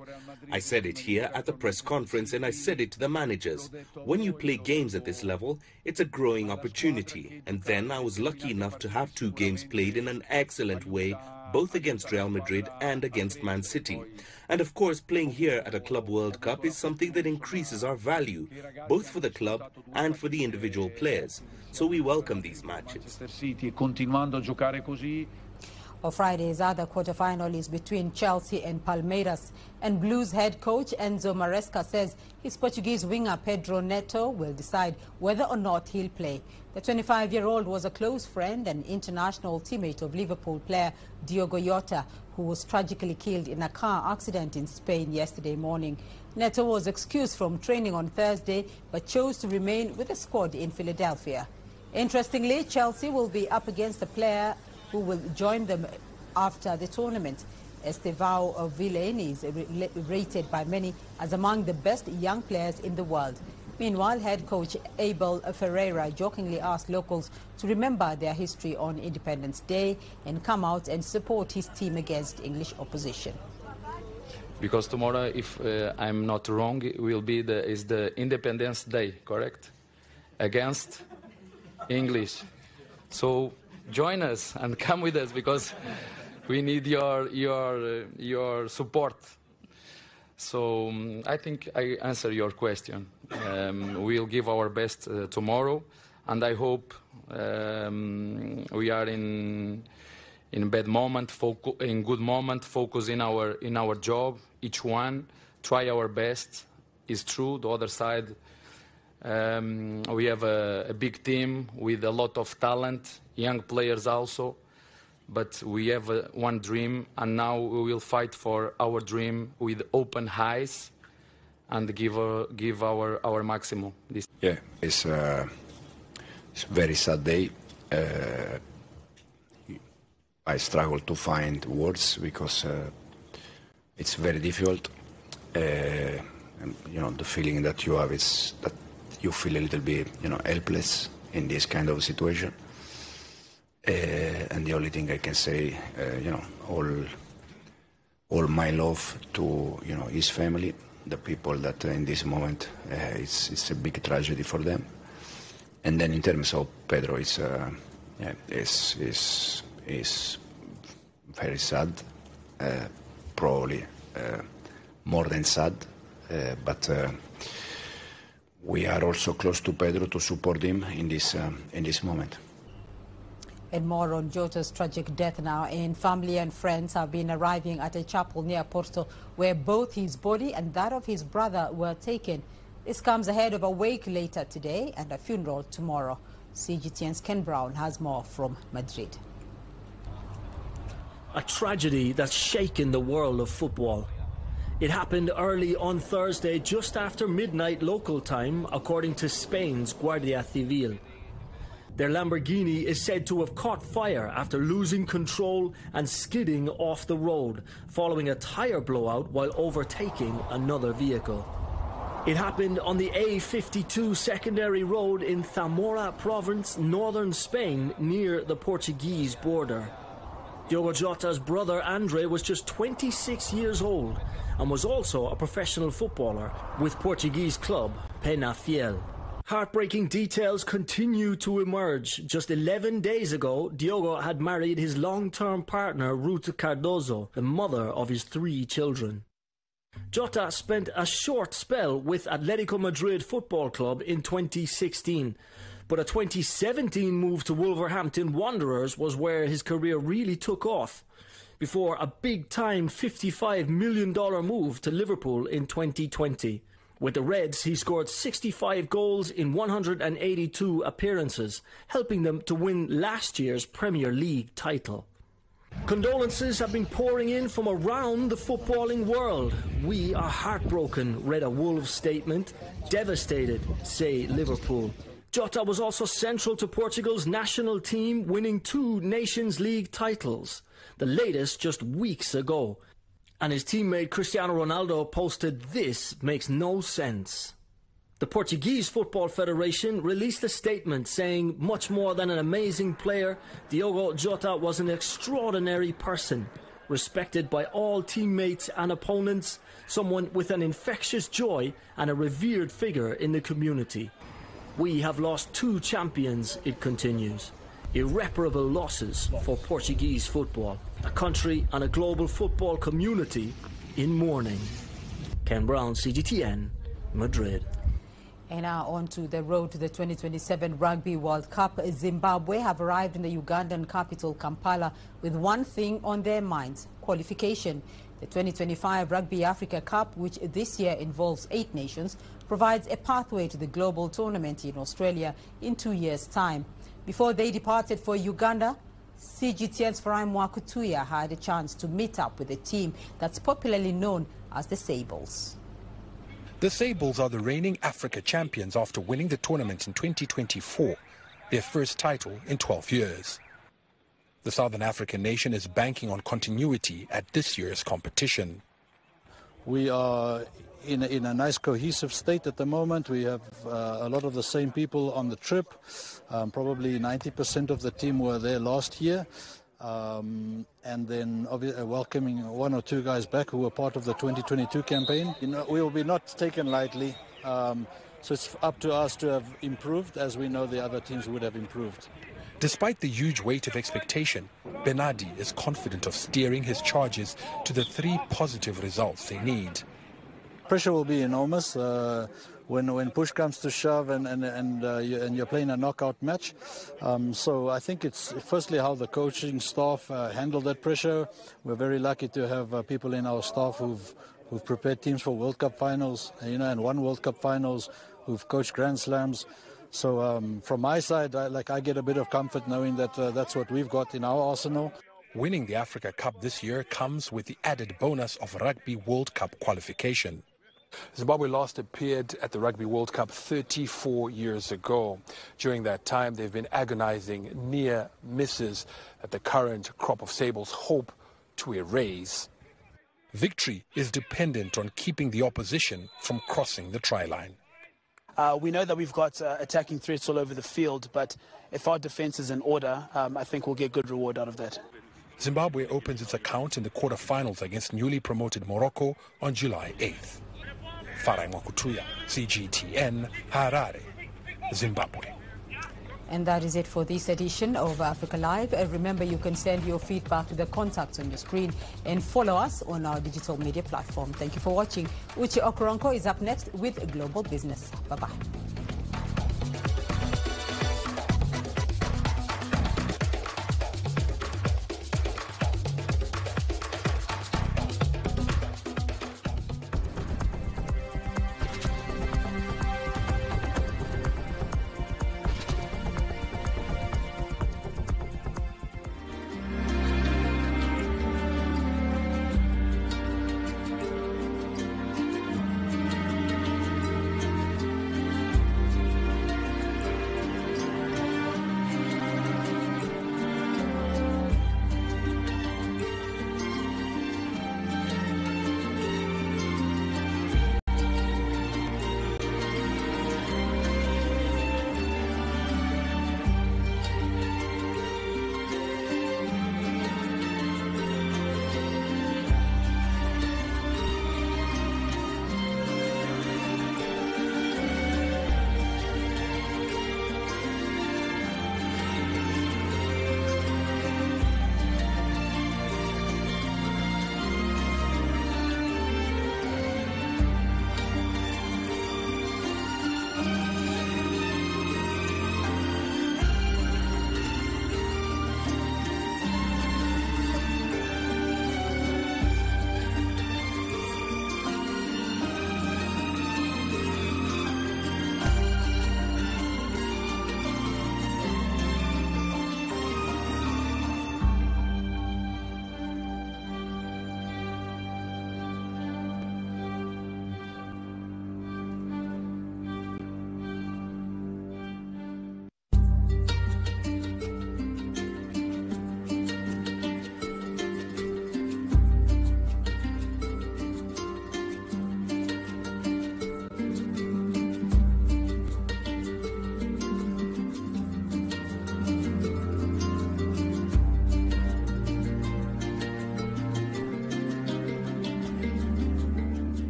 I said it here at the press conference, and I said it to the managers. When you play games at this level, it's a growing opportunity. And then I was lucky enough to have 2 games played in an excellent way, both against Real Madrid and against Man City. And of course, playing here at a Club World Cup is something that increases our value, both for the club and for the individual players. So we welcome these matches.
On Friday's other quarterfinal is between Chelsea and Palmeiras, and Blues head coach Enzo Maresca says his Portuguese winger Pedro Neto will decide whether or not he'll play. The 25-year-old was a close friend and international teammate of Liverpool player Diogo Jota, who was tragically killed in a car accident in Spain yesterday morning. Neto was excused from training on Thursday but chose to remain with the squad in Philadelphia. Interestingly, Chelsea will be up against a player who will join them after the tournament. Estevão Villain is rated by many as among the best young players in the world. Meanwhile, head coach Abel Ferreira jokingly asked locals to remember their history on Independence Day and come out and support his team against English opposition.
Because tomorrow, if I'm not wrong, will be the Independence Day, correct? Against English. So join us and come with us, because we need your support. So I think I answer your question. We'll give our best tomorrow, and I hope we are in bad moment, in good moment, focus in our job. Each one try our best. It's true. The other side, we have a big team with a lot of talent, young players also. But we have one dream, and now we will fight for our dream with open eyes and give our maximum.
Yeah, it's a very sad day. I struggle to find words because it's very difficult. And, the feeling that you have is that you feel a little bit, helpless in this kind of situation. And the only thing I can say, all my love to, his family, the people that in this moment, it's a big tragedy for them. And then in terms of Pedro, it's very sad. probably more than sad, but we are also close to Pedro to support him in this moment.
And more on Jota's tragic death now. And family and friends have been arriving at a chapel near Porto where both his body and that of his brother were taken. This comes ahead of a wake later today and a funeral tomorrow. CGTN's Ken Brown has more from Madrid.
A tragedy that's shaken the world of football. It happened early on Thursday, just after midnight local time, according to Spain's Guardia Civil. Their Lamborghini is said to have caught fire after losing control and skidding off the road, following a tire blowout while overtaking another vehicle. It happened on the A52 secondary road in Zamora province, northern Spain, near the Portuguese border. Diogo Jota's brother Andre was just 26 years old and was also a professional footballer with Portuguese club Penafiel. Heartbreaking details continue to emerge. Just 11 days ago, Diogo had married his long-term partner Ruth Cardozo, the mother of his 3 children. Jota spent a short spell with Atletico Madrid Football Club in 2016, but a 2017 move to Wolverhampton Wanderers was where his career really took off, before a big-time $55 million move to Liverpool in 2020. With the Reds, he scored 65 goals in 182 appearances, helping them to win last year's Premier League title. Condolences have been pouring in from around the footballing world. "We are heartbroken," read a Wolves statement. "Devastated," say Liverpool. Jota was also central to Portugal's national team, winning 2 Nations League titles, the latest just weeks ago. And his teammate Cristiano Ronaldo posted, "This makes no sense." The Portuguese Football Federation released a statement saying, much more than an amazing player, Diogo Jota was an extraordinary person, respected by all teammates and opponents, someone with an infectious joy and a revered figure in the community. "We have lost 2 champions," it continues. "Irreparable losses for Portuguese football, a country and a global football community in mourning." Ken Brown, CGTN, Madrid.
And now on to the road to the 2027 Rugby World Cup. Zimbabwe have arrived in the Ugandan capital, Kampala, with one thing on their minds: qualification. The 2025 Rugby Africa Cup, which this year involves 8 nations, provides a pathway to the global tournament in Australia in 2 years' time. Before they departed for Uganda, CGTN's Farai Mwakutuya had a chance to meet up with a team that's popularly known as the Sables.
The Sables are the reigning Africa champions after winning the tournament in 2024, their first title in 12 years. The Southern African nation is banking on continuity at this year's competition.
We are in a nice cohesive state at the moment. We have a lot of the same people on the trip. Probably 90% of the team were there last year. And then welcoming 1 or 2 guys back who were part of the 2022 campaign. We will be not taken lightly. So it's up to us to have improved, as we know the other teams would have improved.
Despite the huge weight of expectation, Benadi is confident of steering his charges to the 3 positive results they need.
Pressure will be enormous when push comes to shove and you're playing a knockout match. So I think it's firstly how the coaching staff handle that pressure. We're very lucky to have people in our staff who've prepared teams for World Cup finals, and won World Cup finals, who've coached Grand Slams. So from my side, I get a bit of comfort knowing that that's what we've got in our arsenal.
Winning the Africa Cup this year comes with the added bonus of Rugby World Cup qualification. Zimbabwe last appeared at the Rugby World Cup 34 years ago. During that time, they've been agonizing near misses that the current crop of Sables hope to erase. Victory is dependent on keeping the opposition from crossing the try line.
We know that we've got attacking threats all over the field, but if our defense is in order, I think we'll get good reward out of that.
Zimbabwe opens its account in the quarterfinals against newly promoted Morocco on July 8th. Farai Mwakutuya, CGTN, Harare, Zimbabwe.
And that is it for this edition of Africa Live. Remember, you can send your feedback to the contacts on your screen and follow us on our digital media platform. Thank you for watching. Uche Okoronko is up next with Global Business. Bye-bye.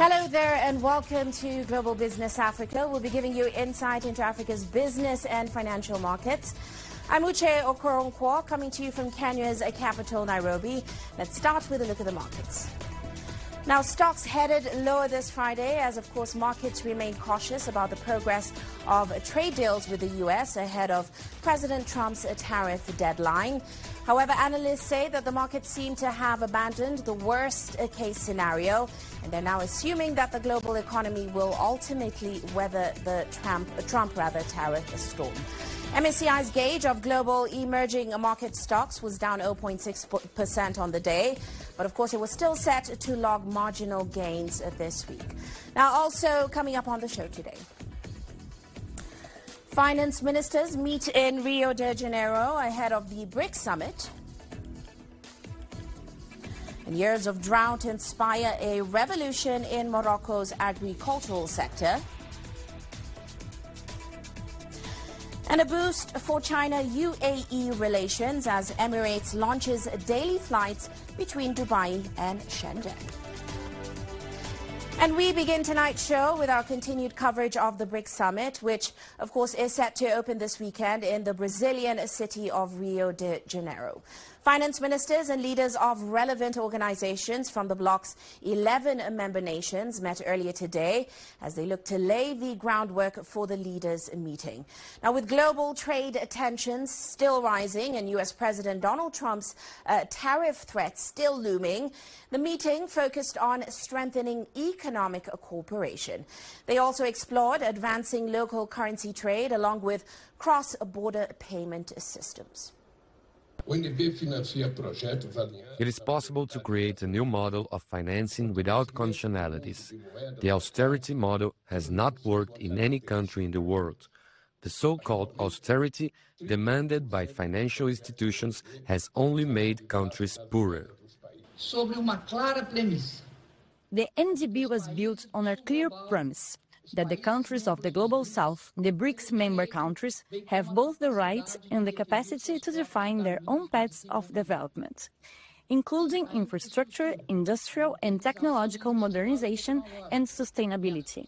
Hello there and welcome to Global Business Africa. We'll be giving you insight into Africa's business and financial markets. I'm Uche Okoronko, coming to you from Kenya's capital, Nairobi. Let's start with a look at the markets. Now, stocks headed lower this Friday as, of course, markets remain cautious about the progress of trade deals with the U.S. ahead of President Trump's tariff deadline. However, analysts say that the markets seem to have abandoned the worst-case scenario, and they're now assuming that the global economy will ultimately weather the Trump tariff storm. MSCI's gauge of global emerging market stocks was down 0.6% on the day, but of course it was still set to log marginal gains this week. Now, also coming up on the show today, finance ministers meet in Rio de Janeiro ahead of the BRICS summit. And years of drought inspire a revolution in Morocco's agricultural sector. And a boost for China-UAE relations as Emirates launches daily flights between Dubai and Shenzhen. And we begin tonight's show with our continued coverage of the BRICS summit, which, of course, is set to open this weekend in the Brazilian city of Rio de Janeiro. Finance ministers and leaders of relevant organizations from the bloc's 11 member nations met earlier today as they look to lay the groundwork for the leaders' meeting. Now, with global trade tensions still rising and U.S. President Donald Trump's tariff threats still looming, the meeting focused on strengthening economic cooperation. They also explored advancing local currency trade along with cross-border payment systems.
It is possible to create a new model of financing without conditionalities. The austerity model has not worked in any country in the world. The so-called austerity demanded by financial institutions has only made countries poorer.
The NDB was built on a clear premise that the countries of the Global South, the BRICS member countries, have both the right and the capacity to define their own paths of development, including infrastructure, industrial and technological modernization and sustainability.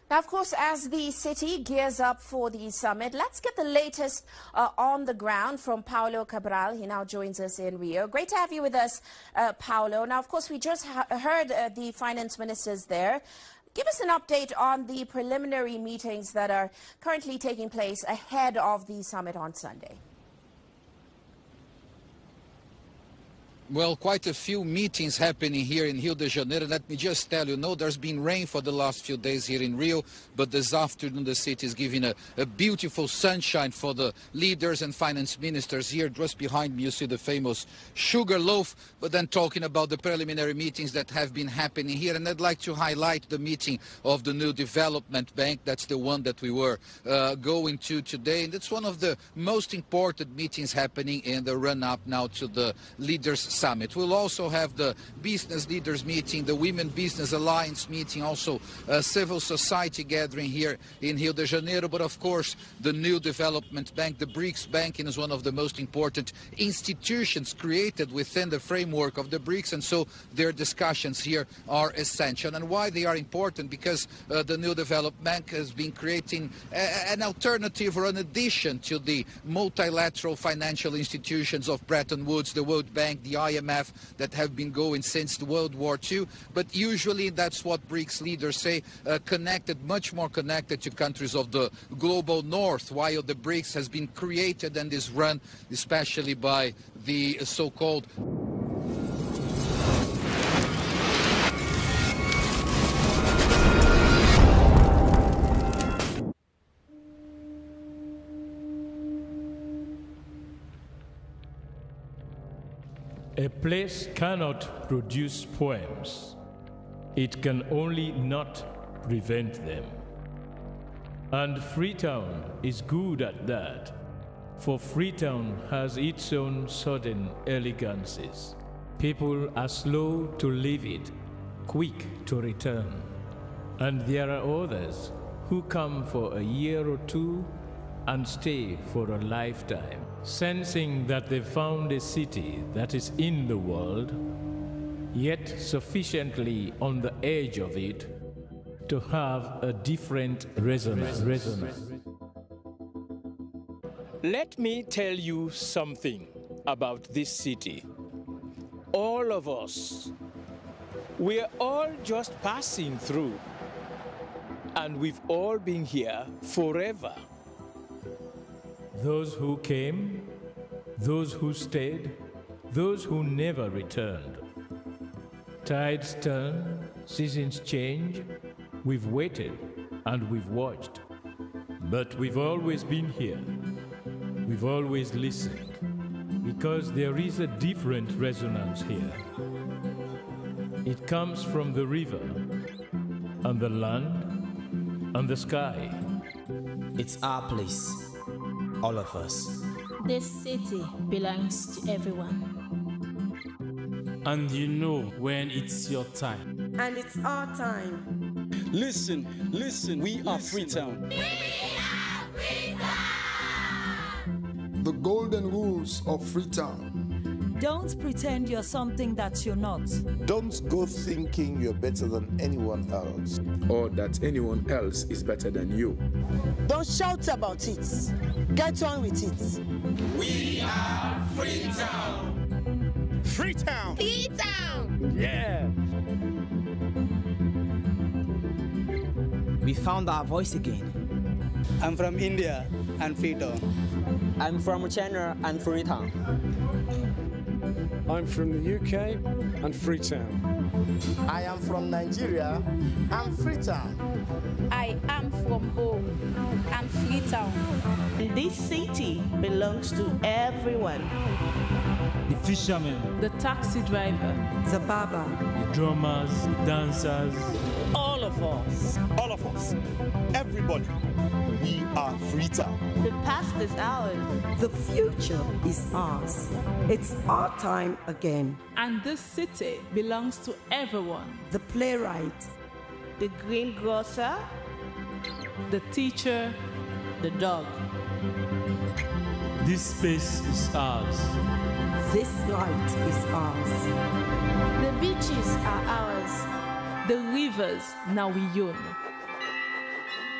Now, of course, as the city gears up for the summit, let's get the latest on the ground from Paulo Cabral. He now joins us in Rio. Great to have you with us, Paulo. Now, of course, we just heard the finance ministers there. Give us an update on the preliminary meetings that are currently taking place ahead of the summit on Sunday.
Well, quite a few meetings happening here in Rio de Janeiro. Let me just tell you, there's been rain for the last few days here in Rio, but this afternoon the city is giving a beautiful sunshine for the leaders and finance ministers here. Just behind me you see the famous sugar loaf, but then talking about the preliminary meetings that have been happening here. And I'd like to highlight the meeting of the new development bank. That's the one that we were going to today. And it's one of the most important meetings happening in the run-up now to the leaders' summit. We'll also have the business leaders meeting, the Women Business Alliance meeting, also a civil society gathering here in Rio de Janeiro. But of course, the new development bank, the BRICS banking, is one of the most important institutions created within the framework of the BRICS, and so their discussions here are essential. And why they are important? Because the new development bank has been creating an alternative or an addition to the multilateral financial institutions of Bretton Woods, the World Bank, the IMF, that have been going since the World War II. But usually that's what BRICS leaders say, much more connected to countries of the global north, while the BRICS has been created and is run especially by the so-called
A place cannot produce poems. It can only not prevent them. And Freetown is good at that, for Freetown has its own sudden elegances. People are slow to leave it, quick to return. And there are others who come for a year or two and stay for a lifetime, sensing that they've found a city that is in the world, yet sufficiently on the edge of it to have a different resonance.
Let me tell you something about this city. All of us, we're all just passing through, and we've all been here forever.
Those who came, those who stayed, those who never returned. Tides turn, seasons change, we've waited and we've watched. But we've always been here. We've always listened, because there is a different resonance here. It comes from the river, and the land, and the sky.
It's our place. All of us.
This city belongs to everyone.
And you know when it's your time.
And it's our time.
Listen, we are Freetown.
We are Freetown!
The golden rules of Freetown.
Don't pretend you're something that you're not.
Don't go thinking you're better than anyone else.
Or that anyone else is better than you.
Don't shout about it. Get on with it.
We are Freetown.
Freetown. Freetown. Yeah.
We found our voice again.
I'm from India and Freetown.
I'm from China and Freetown.
I'm from the UK and Freetown.
I am from Nigeria and Freetown.
I am from home and Freetown.
This city belongs to everyone.
The fishermen,
the taxi driver,
the barber,
the drummers, dancers.
All of us.
All of us. Everybody. We are Freetown.
The past is ours.
The future is ours. It's our time again.
And this city belongs to everyone.
The playwright,
the greengrocer,
the teacher,
the dog.
This space is ours.
This light is ours.
The beaches are ours. The rivers now we own.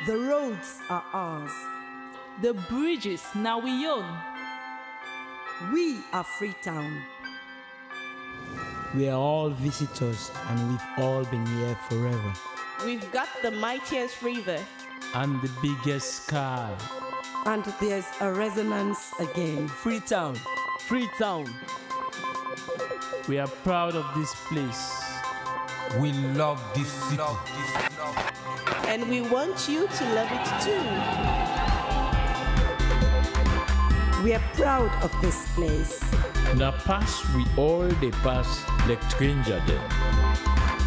The roads are ours.
The bridges now we own.
We are Freetown.
We are all visitors and we've all been here forever.
We've got the mightiest river.
And the biggest sky.
And there's a resonance again.
Freetown. Freetown. We are proud of this place.
We love this city.
And we want you to love it too.
We are proud of this place.
Now pass we all they pass like stranger them,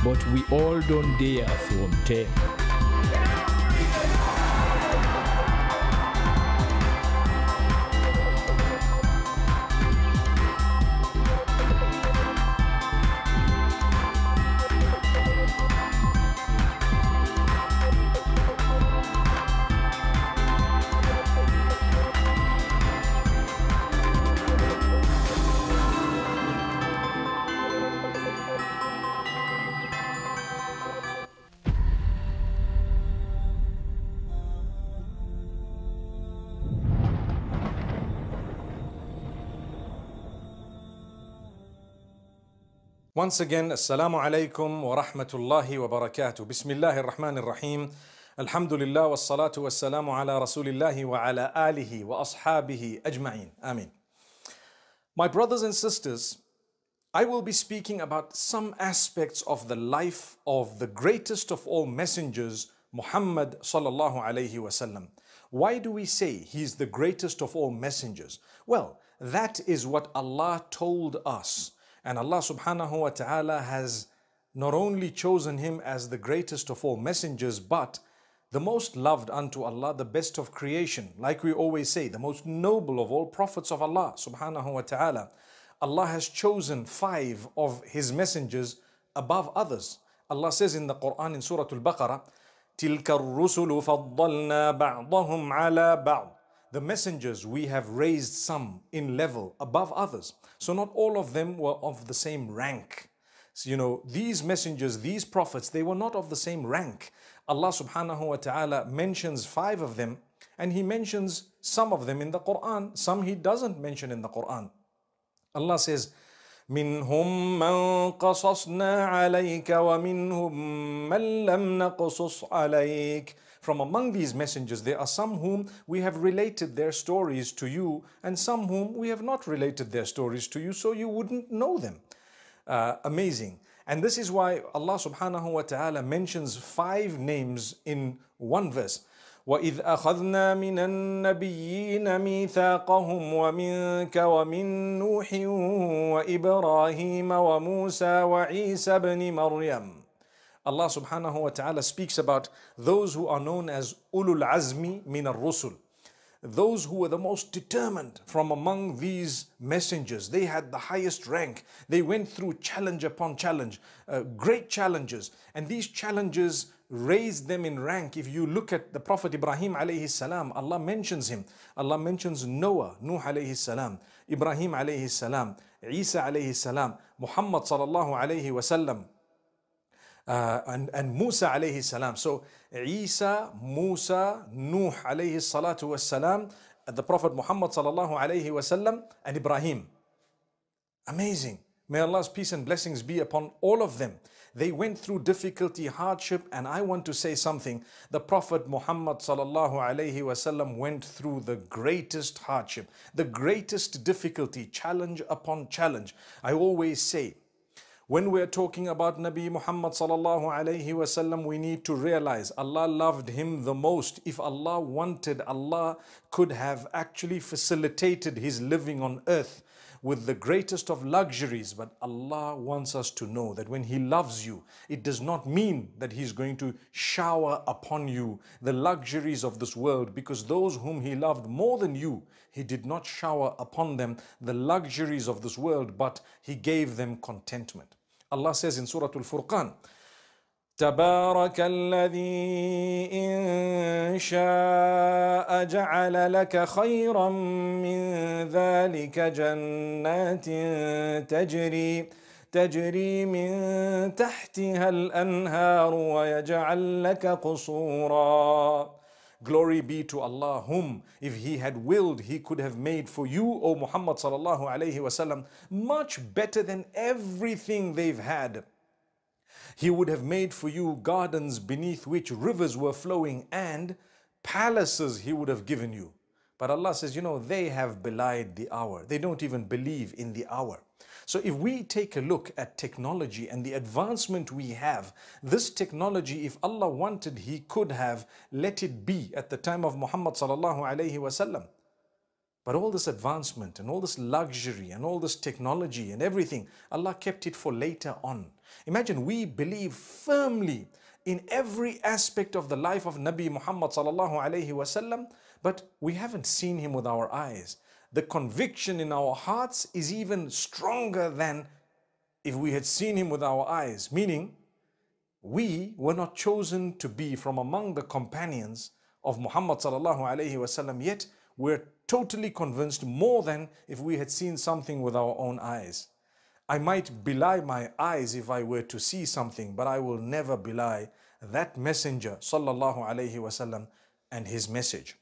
but we all don't dare from them.
Once again, Assalamu alaikum wa rahmatullahi wa barakatuh. Bismillahir Rahmanir Rahim. Alhamdulillah wa salatu wa salamu ala rasulillahi wa ala alihi wa ashabihi ajma'in. Ameen. My brothers and sisters, I will be speaking about some aspects of the life of the greatest of all messengers, Muhammad sallallahu alayhi wa sallam. Why do we say he's the greatest of all messengers? Well, that is what Allah told us. And Allah subhanahu wa ta'ala has not only chosen him as the greatest of all messengers, but the most loved unto Allah, the best of creation. Like we always say, the most noble of all prophets of Allah subhanahu wa ta'ala. Allah has chosen 5 of his messengers above others. Allah says in the Quran in Surah Al-Baqarah, تِلْكَ الرُّسُلُ فَضَّلْنَا بَعْضَهُمْ عَلَى بَعْضٍ. The messengers, we have raised some in level above others. So not all of them were of the same rank. So, these messengers, these prophets, they were not of the same rank. Allah subhanahu wa ta'ala mentions 5 of them, and he mentions some of them in the Quran. Some he doesn't mention in the Quran. Allah says, منهم من قصصنا عليك ومنهم من لم نقصص عليك. From among these messengers, there are some whom we have related their stories to you, and some whom we have not related their stories to you, so you wouldn't know them. Amazing. And this is why Allah subhanahu wa ta'ala mentions 5 names in one verse. وَإِذْ أَخَذْنَا مِنَ النَّبِيِّينَ مِيثَاقَهُمْ وَمِنْكَ وَمِنْ نُوحٍ وَإِبْرَاهِيمَ وَمُوسَى وَعِيسَى بْنِ مَرْيَمَ. Allah subhanahu wa ta'ala speaks about those who are known as ulul azmi min ar-rusul. Those who were the most determined from among these messengers. They had the highest rank. They went through challenge upon challenge, great challenges. And these challenges raised them in rank. If you look at the Prophet Ibrahim alayhi salam, Allah mentions him. Allah mentions Noah, Nuh alayhi salam, Ibrahim alayhi salam, Isa alayhi salam, Muhammad sallallahu alayhi wa sallam. And Musa alayhi salam. So Isa, Musa, Nuh alayhi salatu was salam, the Prophet Muhammad sallallahu alayhi wasallam and Ibrahim. Amazing. May Allah's peace and blessings be upon all of them. They went through difficulty, hardship, and I want to say something. The Prophet Muhammad sallallahu alayhi wasallam went through the greatest hardship, the greatest difficulty, challenge upon challenge. I always say, when we're talking about Nabi Muhammad sallallahu alayhi wasallam, we need to realize Allah loved him the most. If Allah wanted, Allah could have actually facilitated his living on earth with the greatest of luxuries. But Allah wants us to know that when He loves you, it does not mean that He's going to shower upon you the luxuries of this world, because those whom He loved more than you, He did not shower upon them the luxuries of this world, but He gave them contentment. Allah says in Surah Al-Furqan, تبارك الذي إن شاء جعل لك خيرا من ذلك جنات تجري من تحتها الأنهار ويجعل لك قصورا. Glory be to Allah, whom if He had willed, He could have made for you, O Muhammad sallallahu alayhi wasallam, much better than everything they've had. He would have made for you gardens beneath which rivers were flowing, and palaces He would have given you. But Allah says, you know, they have belied the hour. They don't even believe in the hour. So if we take a look at technology and the advancement we have, this technology, if Allah wanted, He could have let it be at the time of Muhammad sallallahu alayhi wasallam. But all this advancement and all this luxury and all this technology and everything, Allah kept it for later on. Imagine, we believe firmly in every aspect of the life of Nabi Muhammad sallallahu alayhi wasallam, but we haven't seen him with our eyes. The conviction in our hearts is even stronger than if we had seen him with our eyes, meaning we were not chosen to be from among the companions of Muhammad sallallahu alayhi wasallam, yet we're totally convinced more than if we had seen something with our own eyes. I might belie my eyes if I were to see something, but I will never belie that messenger sallallahu alayhi wasallam and his message.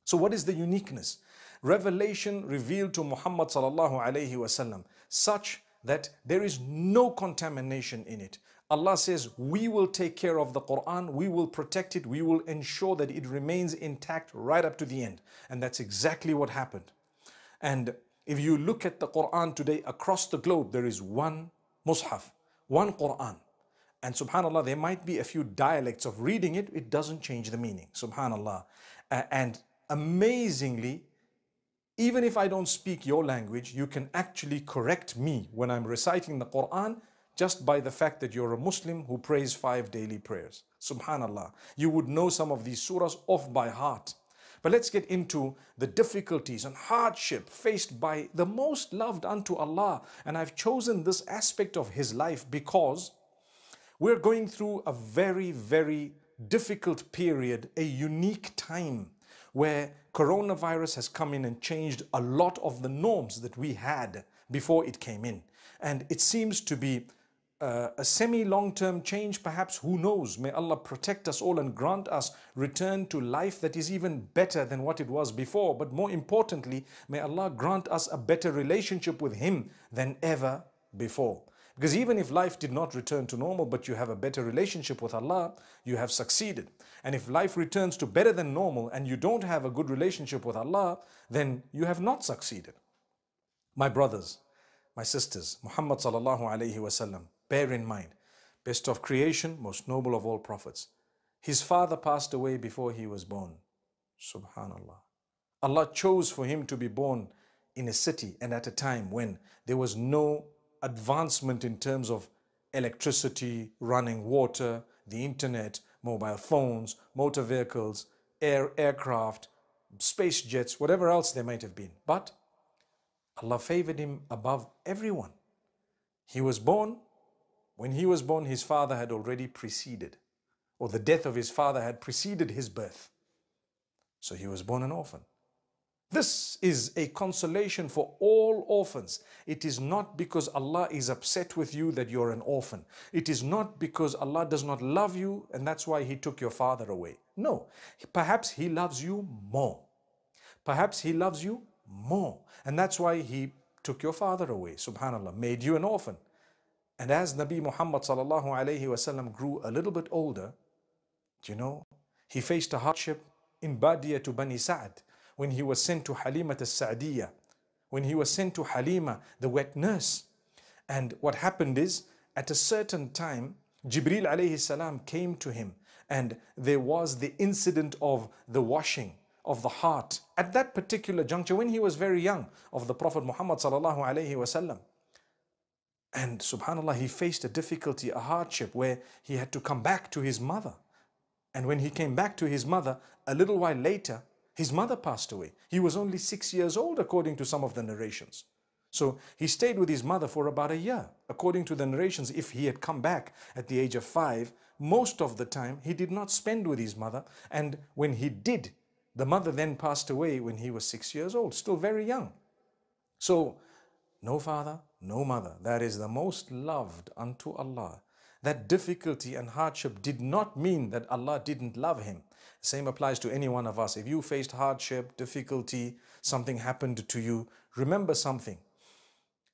So what is the uniqueness? Revelation revealed to Muhammad sallallahu alayhi wasallam such that there is no contamination in it. Allah says, we will take care of the Quran, we will protect it, we will ensure that it remains intact right up to the end. And that's exactly what happened. And if you look at the Quran today across the globe, there is one Mus'haf, one Quran. And subhanAllah, there might be a few dialects of reading it, it doesn't change the meaning, subhanAllah. And amazingly, even if I don't speak your language, you can actually correct me when I'm reciting the Quran just by the fact that you're a Muslim who prays 5 daily prayers. Subhanallah. You would know some of these surahs off by heart. But let's get into the difficulties and hardship faced by the most loved unto Allah. And I've chosen this aspect of his life because we're going through a very, very difficult period, a unique time where coronavirus has come in and changed a lot of the norms that we had before it came in. And it seems to be a semi-long-term change, perhaps, who knows. May Allah protect us all and grant us return to life that is even better than what it was before. But more importantly, may Allah grant us a better relationship with Him than ever before. Because even if life did not return to normal, but you have a better relationship with Allah, you have succeeded. And if life returns to better than normal and you don't have a good relationship with Allah, then you have not succeeded. My brothers, my sisters, Muhammad sallallahu alayhi wasallam, bear in mind, best of creation, most noble of all prophets. His father passed away before he was born. Subhanallah. Allah chose for him to be born in a city and at a time when there was no advancement in terms of electricity, running water, the internet, mobile phones, motor vehicles, aircraft, space jets, whatever else there might have been. But Allah favored him above everyone. He was born. When he was born, his father had already preceded, or the death of his father had preceded his birth. So he was born an orphan. This is a consolation for all orphans. It is not because Allah is upset with you that you're an orphan. It is not because Allah does not love you and that's why He took your father away. No, perhaps He loves you more. perhaps he loves you more. And that's why he took your father away, subhanallah, made you an orphan. And as Nabi Muhammad sallallahu alayhi wasallam grew a little bit older, you know, he faced a hardship in Badia to Bani Sa'd when he was sent to Halima al-Sa'diyah, when he was sent to Halima, the wet nurse. And what happened is, at a certain time, Jibril alayhi salam came to him, and there was the incident of the washing of the heart at that particular juncture when he was very young of the Prophet Muhammad sallallahu alayhi wasallam. And subhanallah, he faced a difficulty, a hardship where he had to come back to his mother. And when he came back to his mother, a little while later, his mother passed away. He was only 6 years old, according to some of the narrations. So he stayed with his mother for about a year. According to the narrations, if he had come back at the age of 5, most of the time he did not spend with his mother. And when he did, the mother then passed away when he was 6 years old, still very young. So no father, no mother. That is the most loved unto Allah. That difficulty and hardship did not mean that Allah didn't love him. Same applies to any one of us. If you faced hardship, difficulty, something happened to you, remember something.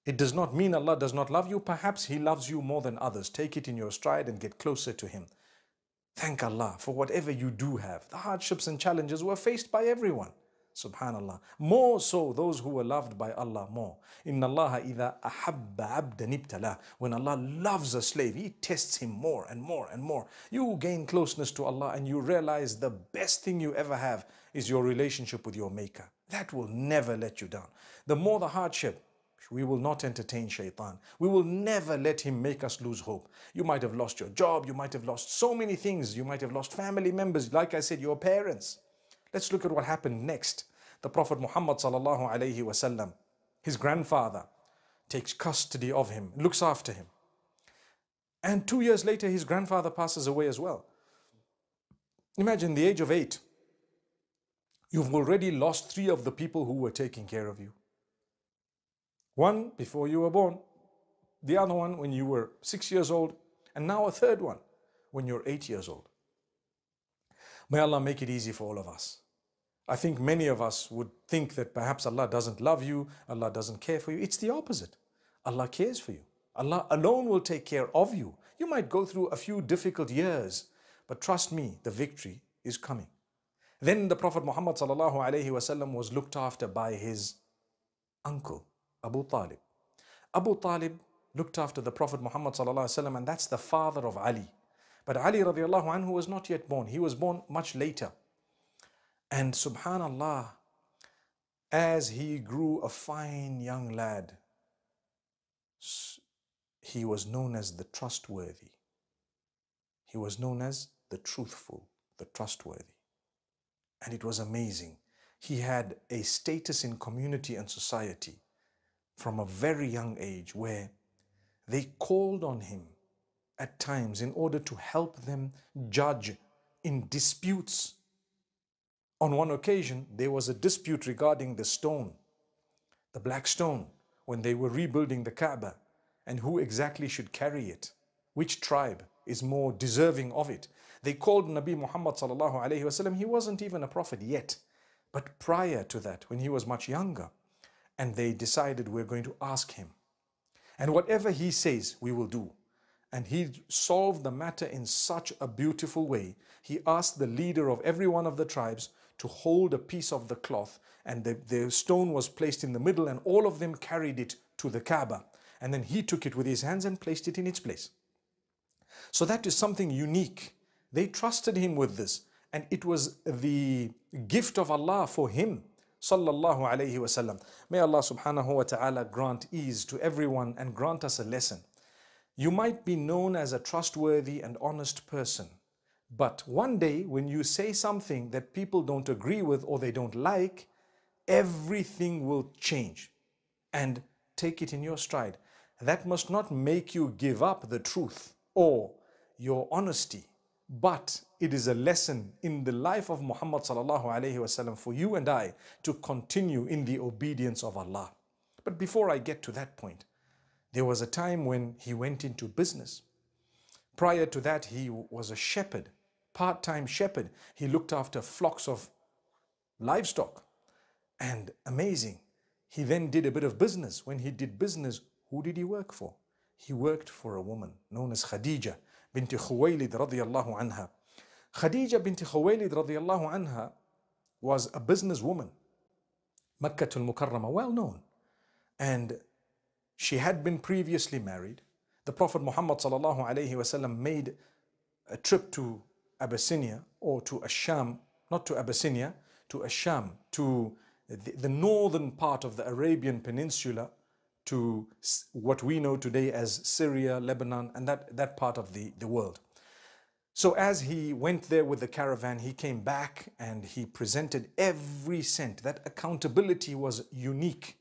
It does not mean Allah does not love you. Perhaps He loves you more than others. Take it in your stride and get closer to Him. Thank Allah for whatever you do have. The hardships and challenges were faced by everyone. Subhanallah. More so those who were loved by Allah more. Inna Allah idha ahabba abdan ibtala. When Allah loves a slave, He tests him more and more and more. You gain closeness to Allah and you realize the best thing you ever have is your relationship with your Maker. That will never let you down. The more the hardship, we will not entertain shaitan. We will never let him make us lose hope. You might have lost your job. You might have lost so many things. You might have lost family members. Like I said, your parents. Let's look at what happened next. The Prophet Muhammad sallallahu alayhi wasallam, his grandfather, takes custody of him, looks after him. And 2 years later, his grandfather passes away as well. Imagine the age of 8. You've already lost 3 of the people who were taking care of you. One before you were born, the other one when you were 6 years old, and now a third one when you're 8 years old. May Allah make it easy for all of us. I think many of us would think that perhaps Allah doesn't love you, Allah doesn't care for you. It's the opposite. Allah cares for you. Allah alone will take care of you. You might go through a few difficult years, but trust me, the victory is coming. Then the Prophet Muhammad sallallahu alaihi wasallam was looked after by his uncle, Abu Talib. Abu Talib looked after the Prophet Muhammad sallallahu alaihi wasallam, and that's the father of Ali. But Ali radiallahu anhu was not yet born. He was born much later. And subhanallah, as he grew a fine young lad, he was known as the trustworthy. He was known as the truthful, the trustworthy. And it was amazing. He had a status in community and society from a very young age where they called on him at times in order to help them judge in disputes. On one occasion, there was a dispute regarding the stone, the black stone, when they were rebuilding the Kaaba, and who exactly should carry it, which tribe is more deserving of it. They called Nabi Muhammad sallallahu alaihi wasallam. He wasn't even a prophet yet, but prior to that, when he was much younger, and they decided we're going to ask him. And whatever he says, we will do. And he solved the matter in such a beautiful way. He asked the leader of every one of the tribes to hold a piece of the cloth, and the stone was placed in the middle, and all of them carried it to the Kaaba. And then he took it with his hands and placed it in its place. So that is something unique. They trusted him with this, and it was the gift of Allah for him, sallallahu alayhi wasallam. May Allah subhanahu wa ta'ala grant ease to everyone and grant us a lesson. You might be known as a trustworthy and honest person, but one day when you say something that people don't agree with or they don't like, everything will change. And take it in your stride. That must not make you give up the truth or your honesty, but it is a lesson in the life of Muhammad sallallahu alaihi wasallam for you and I to continue in the obedience of Allah. But before I get to that point, there was a time when he went into business. Prior to that, he was a shepherd, part-time shepherd. He looked after flocks of livestock. And amazing, he then did a bit of business. When he did business, who did he work for? He worked for a woman known as Khadija bint Khuwaylid radiyallahu anha. Khadija bint Khuwaylid radiyallahu anha was a businesswoman, Makkatul Mukarramah, well known. And she had been previously married. The Prophet Muhammad sallallahu alayhi wasallam made a trip to Abyssinia, or to Asham, not to Abyssinia, to Asham, to the northern part of the Arabian Peninsula, to what we know today as Syria, Lebanon, and that part of the world. So as he went there with the caravan, he came back and he presented every cent. That accountability was unique.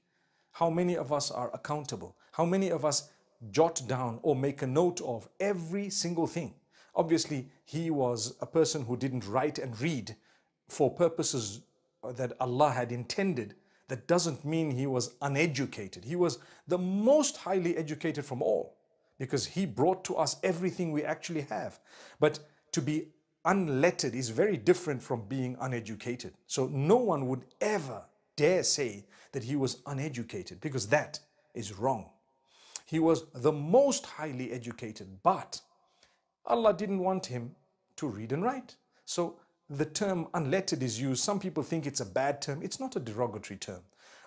How many of us are accountable? How many of us jot down or make a note of every single thing? Obviously, he was a person who didn't write and read for purposes that Allah had intended. That doesn't mean he was uneducated. He was the most highly educated from all, because he brought to us everything we actually have. But to be unlettered is very different from being uneducated. So no one would ever dare say that he was uneducated, because that is wrong. He was the most highly educated, but Allah didn't want him to read and write. So the term unlettered is used. Some people think it's a bad term. It's not a derogatory term.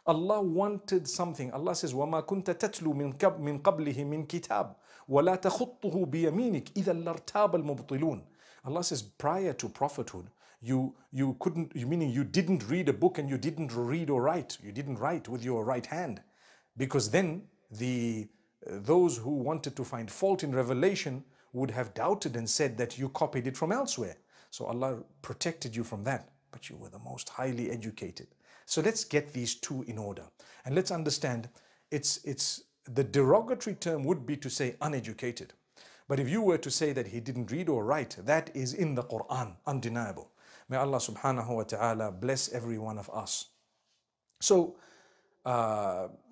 Allah wanted something. Allah says, وَمَا كُنْتَ تَتْلُو مِنْ قَبْلِهِ مِنْ كِتَابٍ وَلَا تَخُطُّهُ بِيَمِينِكَ إِذَا لَارْتَابَ الْمُبْطِلُونَ. Allah says, prior to prophethood, you couldn't, meaning you didn't read a book and you didn't read or write. You didn't write with your right hand, because then those who wanted to find fault in revelation would have doubted and said that you copied it from elsewhere. So Allah protected you from that, but you were the most highly educated. So let's get these two in order, and let's understand it's the derogatory term would be to say uneducated. But if you were to say that he didn't read or write, that is in the Quran, undeniable. May Allah subhanahu wa ta'ala bless every one of us. So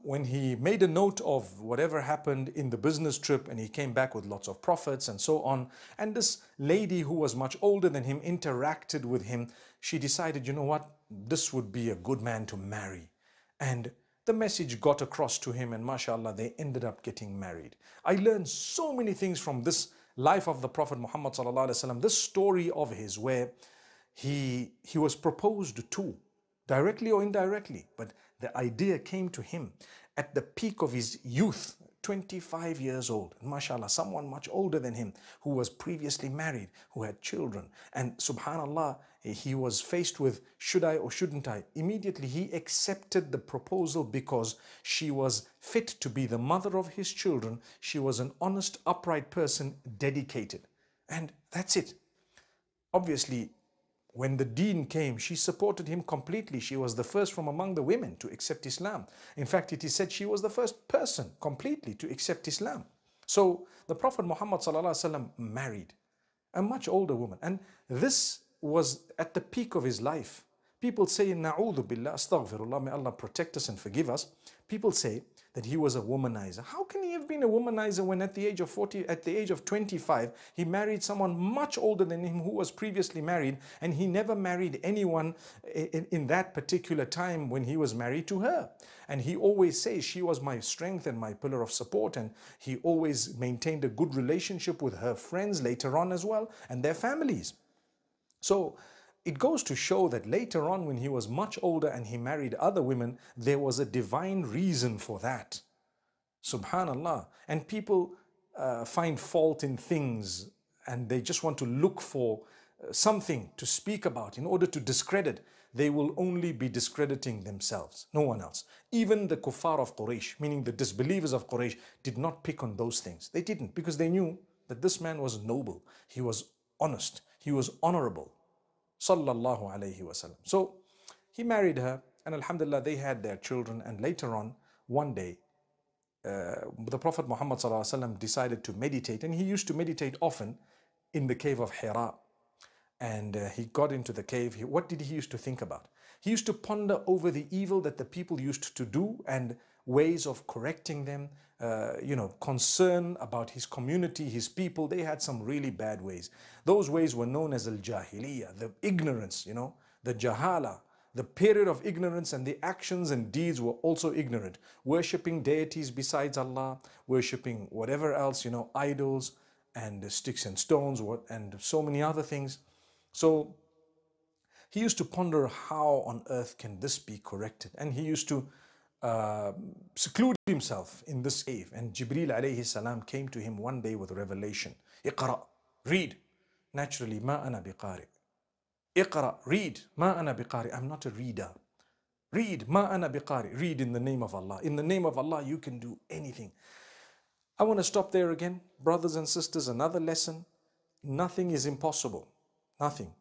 when he made a note of whatever happened in the business trip, and he came back with lots of profits and so on, and this lady who was much older than him interacted with him, she decided, you know what, this would be a good man to marry. And the message got across to him, and mashallah, they ended up getting married. I learned so many things from this life of the Prophet Muhammad sallallahu alaihi wasallam, this story of his where he was proposed to, directly or indirectly, but the idea came to him at the peak of his youth, 25 years old. Mashallah, someone much older than him who was previously married, who had children. And subhanallah, he was faced with, should I or shouldn't I? Immediately he accepted the proposal because she was fit to be the mother of his children. She was an honest, upright person, dedicated. And that's it. Obviously, when the deen came, she supported him completely. She was the first from among the women to accept Islam. In fact, it is said she was the first person completely to accept Islam. So the Prophet Muhammad ﷺ married a much older woman. And this was at the peak of his life. People say, Na'udhu billah, astaghfirullah, may Allah protect us and forgive us. People say that he was a womanizer. How can he have been a womanizer when at the age of 40, at the age of 25, he married someone much older than him who was previously married, and he never married anyone in that particular time when he was married to her. And he always says she was my strength and my pillar of support, and he always maintained a good relationship with her friends later on as well, and their families. So it goes to show that later on, when he was much older and he married other women, there was a divine reason for that. Subhanallah. And people find fault in things, and they just want to look for something to speak about in order to discredit. They will only be discrediting themselves, no one else. Even the kuffar of Quraysh, meaning the disbelievers of Quraysh, did not pick on those things. They didn't, because they knew that this man was noble, he was honest, he was honorable. Sallallahu alayhi wasallam. So he married her, and alhamdulillah, they had their children. And later on, one day, the Prophet Muhammad sallallahu alaihi wasallam decided to meditate, and he used to meditate often in the cave of Hira. And he got into the cave. What did he used to think about? He used to ponder over the evil that the people used to do and ways of correcting them, concern about his community, his people. They had some really bad ways. Those ways were known as al-jahiliyyah, the ignorance, the jahala, the period of ignorance, and the actions and deeds were also ignorant. Worshipping deities besides Allah, worshipping whatever else, idols and sticks and stones and so many other things. So he used to ponder how on earth can this be corrected. And he used to seclude himself in this cave. And Jibreel alayhi salam came to him one day with revelation. Iqra, read. Naturally, ma ana biqari. Iqra, read. Ma ana biqari. I'm not a reader. Read. Ma ana biqari. Read in the name of Allah. In the name of Allah, you can do anything. I want to stop there again. Brothers and sisters, another lesson. Nothing is impossible. Nothing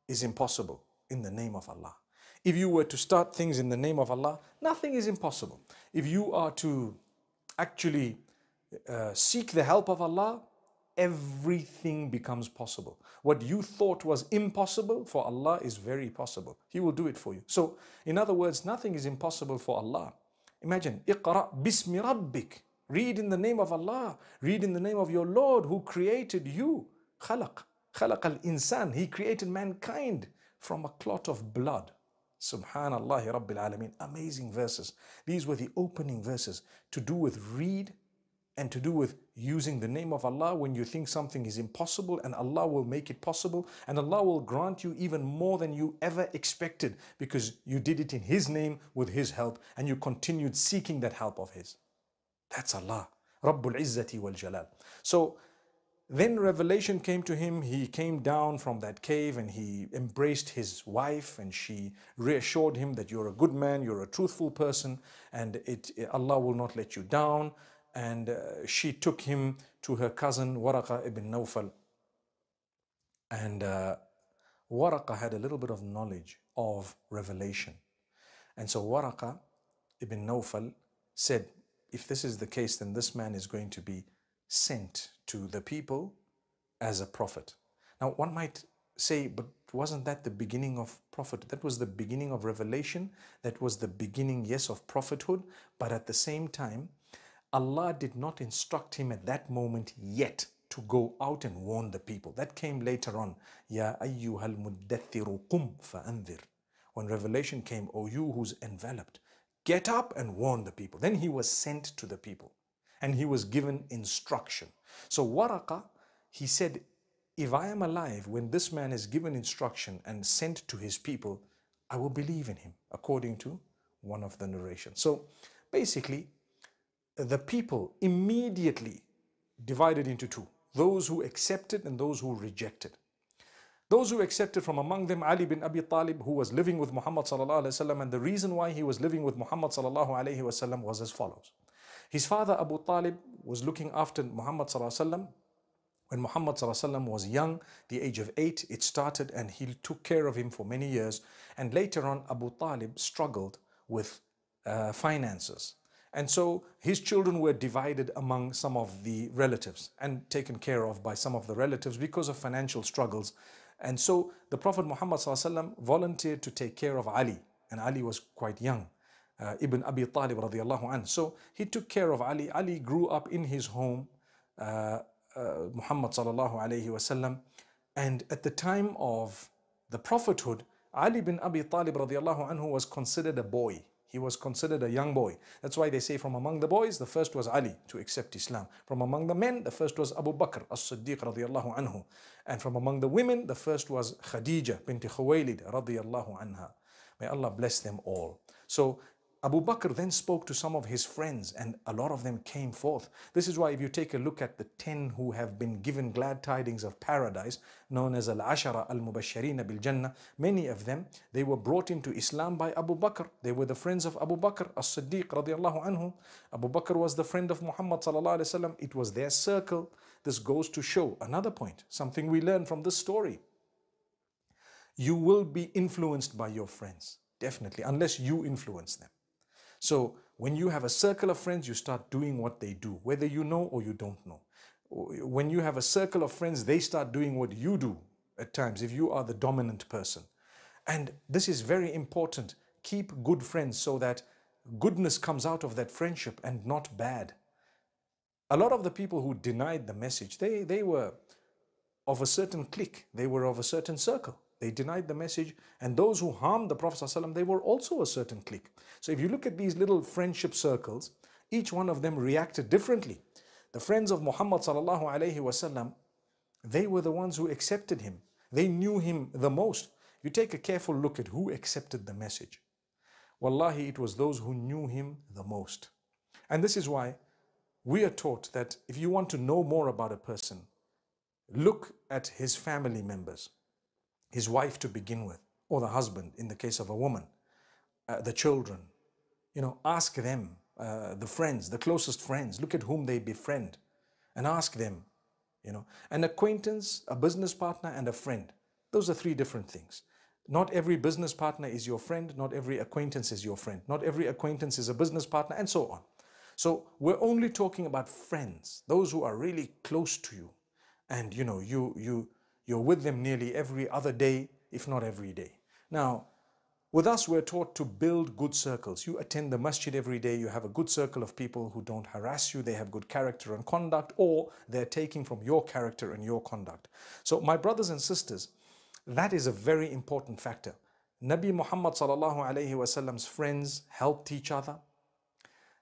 is impossible in the name of Allah. If you were to start things in the name of Allah, nothing is impossible. If you are to actually seek the help of Allah, everything becomes possible. What you thought was impossible for Allah is very possible. He will do it for you. So, in other words, nothing is impossible for Allah. Imagine, Iqra bismi rabbik. Read in the name of Allah. Read in the name of your Lord who created you. Khalaq al-insan. He created mankind from a clot of blood. Subhanallah Rabbil Alameen. Amazing verses. These were the opening verses to do with read and to do with using the name of Allah when you think something is impossible, and Allah will make it possible, and Allah will grant you even more than you ever expected because you did it in His name with His help and you continued seeking that help of His. That's Allah. Rabbul Izzati wal Jalal. So then revelation came to him. He came down from that cave and he embraced his wife, and she reassured him that you're a good man, you're a truthful person, and Allah will not let you down. And she took him to her cousin Waraqa ibn Nawfal. And Waraqa had a little bit of knowledge of revelation. And so Waraqa ibn Nawfal said, if this is the case, then this man is going to be sent to the people as a prophet. Now one might say, but wasn't that the beginning of prophet? That was the beginning of revelation. That was the beginning, yes, of prophethood. But at the same time, Allah did not instruct him at that moment yet to go out and warn the people. That came later on. Ya ayyuhal muddathiru qum fa'anzir. When revelation came, O you who's enveloped, get up and warn the people. Then he was sent to the people and he was given instruction. So Waraqa, he said, if I am alive when this man is given instruction and sent to his people, I will believe in him, according to one of the narrations. So basically, the people immediately divided into two, those who accepted and those who rejected. Those who accepted, from among them Ali bin Abi Talib, who was living with Muhammad sallallahu alaihi wasallam, and the reason why he was living with Muhammad sallallahu alaihi wasallam was as follows. His father Abu Talib was looking after Muhammad sallallahu alaihi wasallam. When Muhammad sallallahu alaihi wasallam was young, the age of 8, it started, and he took care of him for many years. And later on, Abu Talib struggled with finances. And so his children were divided among some of the relatives and taken care of by some of the relatives because of financial struggles. And so the Prophet Muhammad ﷺ volunteered to take care of Ali, and Ali was quite young, Ibn Abi Talib radiallahu anhu. So he took care of Ali. Ali grew up in his home, Muhammad sallallahu alayhi wasallam. And at the time of the prophethood, Ali bin Abi Talib radiallahu anhu was considered a boy. He was considered a young boy. That's why they say from among the boys, the first was Ali to accept Islam. From among the men, the first was Abu Bakr as-Siddiq radiallahu anhu. And from among the women, the first was Khadija bint Khuwaylid radiallahu anha. May Allah bless them all. So Abu Bakr then spoke to some of his friends, and a lot of them came forth. This is why if you take a look at the 10 who have been given glad tidings of paradise, known as Al-Ashara Al-Mubashirina Bil-Jannah, many of them, they were brought into Islam by Abu Bakr. They were the friends of Abu Bakr as-Siddiq radiallahu anhu. Abu Bakr was the friend of Muhammad sallallahu alaihi wasallam. It was their circle. This goes to show another point, something we learn from this story. You will be influenced by your friends, definitely, unless you influence them. So when you have a circle of friends, you start doing what they do, whether you know or you don't know. When you have a circle of friends, they start doing what you do at times, if you are the dominant person. And this is very important. Keep good friends so that goodness comes out of that friendship and not bad. A lot of the people who denied the message, they were of a certain clique. They were of a certain circle. They denied the message, and those who harmed the Prophet ﷺ, they were also a certain clique. So if you look at these little friendship circles, each one of them reacted differently. The friends of Muhammad ﷺ, they were the ones who accepted him. They knew him the most. You take a careful look at who accepted the message. Wallahi, it was those who knew him the most. And this is why we are taught that if you want to know more about a person, look at his family members, his wife to begin with, or the husband in the case of a woman, the children. You know, ask them, the friends, the closest friends, look at whom they befriend and ask them. You know, an acquaintance, a business partner, and a friend. Those are three different things. Not every business partner is your friend. Not every acquaintance is your friend. Not every acquaintance is a business partner, and so on. So we're only talking about friends, those who are really close to you. And you know, you're with them nearly every other day, if not every day. Now, with us, we're taught to build good circles. You attend the masjid every day, you have a good circle of people who don't harass you, they have good character and conduct, or they're taking from your character and your conduct. So my brothers and sisters, that is a very important factor. Nabi Muhammad sallallahu alayhi wasallam's friends helped each other.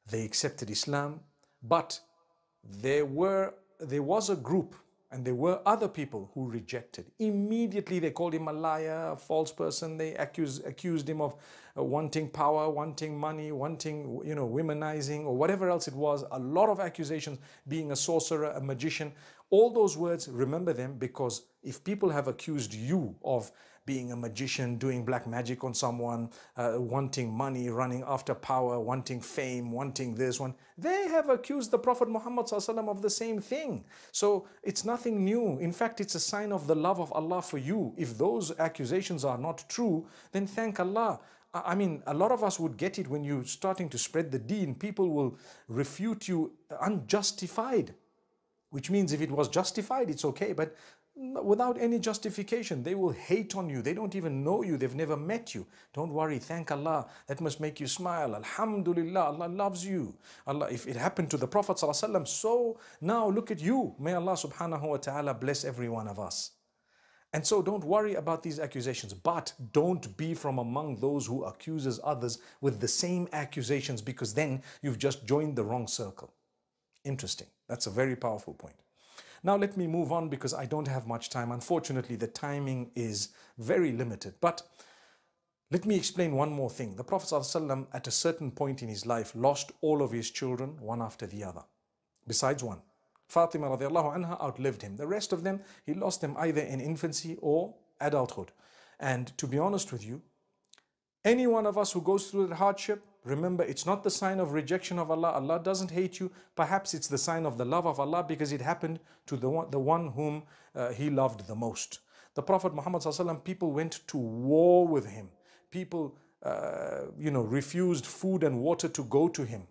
They accepted Islam, but there was a group, and there were other people who rejected. Immediately they called him a liar, a false person. They accused him of wanting power, wanting money, wanting, you know, womanizing, or whatever else it was. A lot of accusations, being a sorcerer, a magician. All those words, remember them, because if people have accused you of being a magician, doing black magic on someone, wanting money, running after power, wanting fame, wanting this one, they have accused the Prophet Muhammad ﷺ of the same thing. So it's nothing new. In fact, it's a sign of the love of Allah for you. If those accusations are not true, then thank Allah. I mean, a lot of us would get it when you're starting to spread the deen. People will refute you unjustified, which means if it was justified, it's okay. But without any justification, they will hate on you. They don't even know you. They've never met you. Don't worry. Thank Allah. That must make you smile. Alhamdulillah. Allah loves you. Allah, if it happened to the Prophet ﷺ, so now look at you. May Allah subhanahu wa ta'ala bless every one of us. And so don't worry about these accusations, but don't be from among those who accuses others with the same accusations, because then you've just joined the wrong circle. Interesting. That's a very powerful point. Now let me move on, because I don't have much time. Unfortunately, the timing is very limited. But let me explain one more thing. The Prophet ﷺ, at a certain point in his life, lost all of his children, one after the other, besides one. Fatima radiallahu anha outlived him. The rest of them, he lost them either in infancy or adulthood. And to be honest with you, any one of us who goes through that hardship, remember, it's not the sign of rejection of Allah. Allah doesn't hate you. Perhaps it's the sign of the love of Allah, because it happened to the one whom he loved the most. The Prophet Muhammad ﷺ, people went to war with him. People, refused food and water to go to him,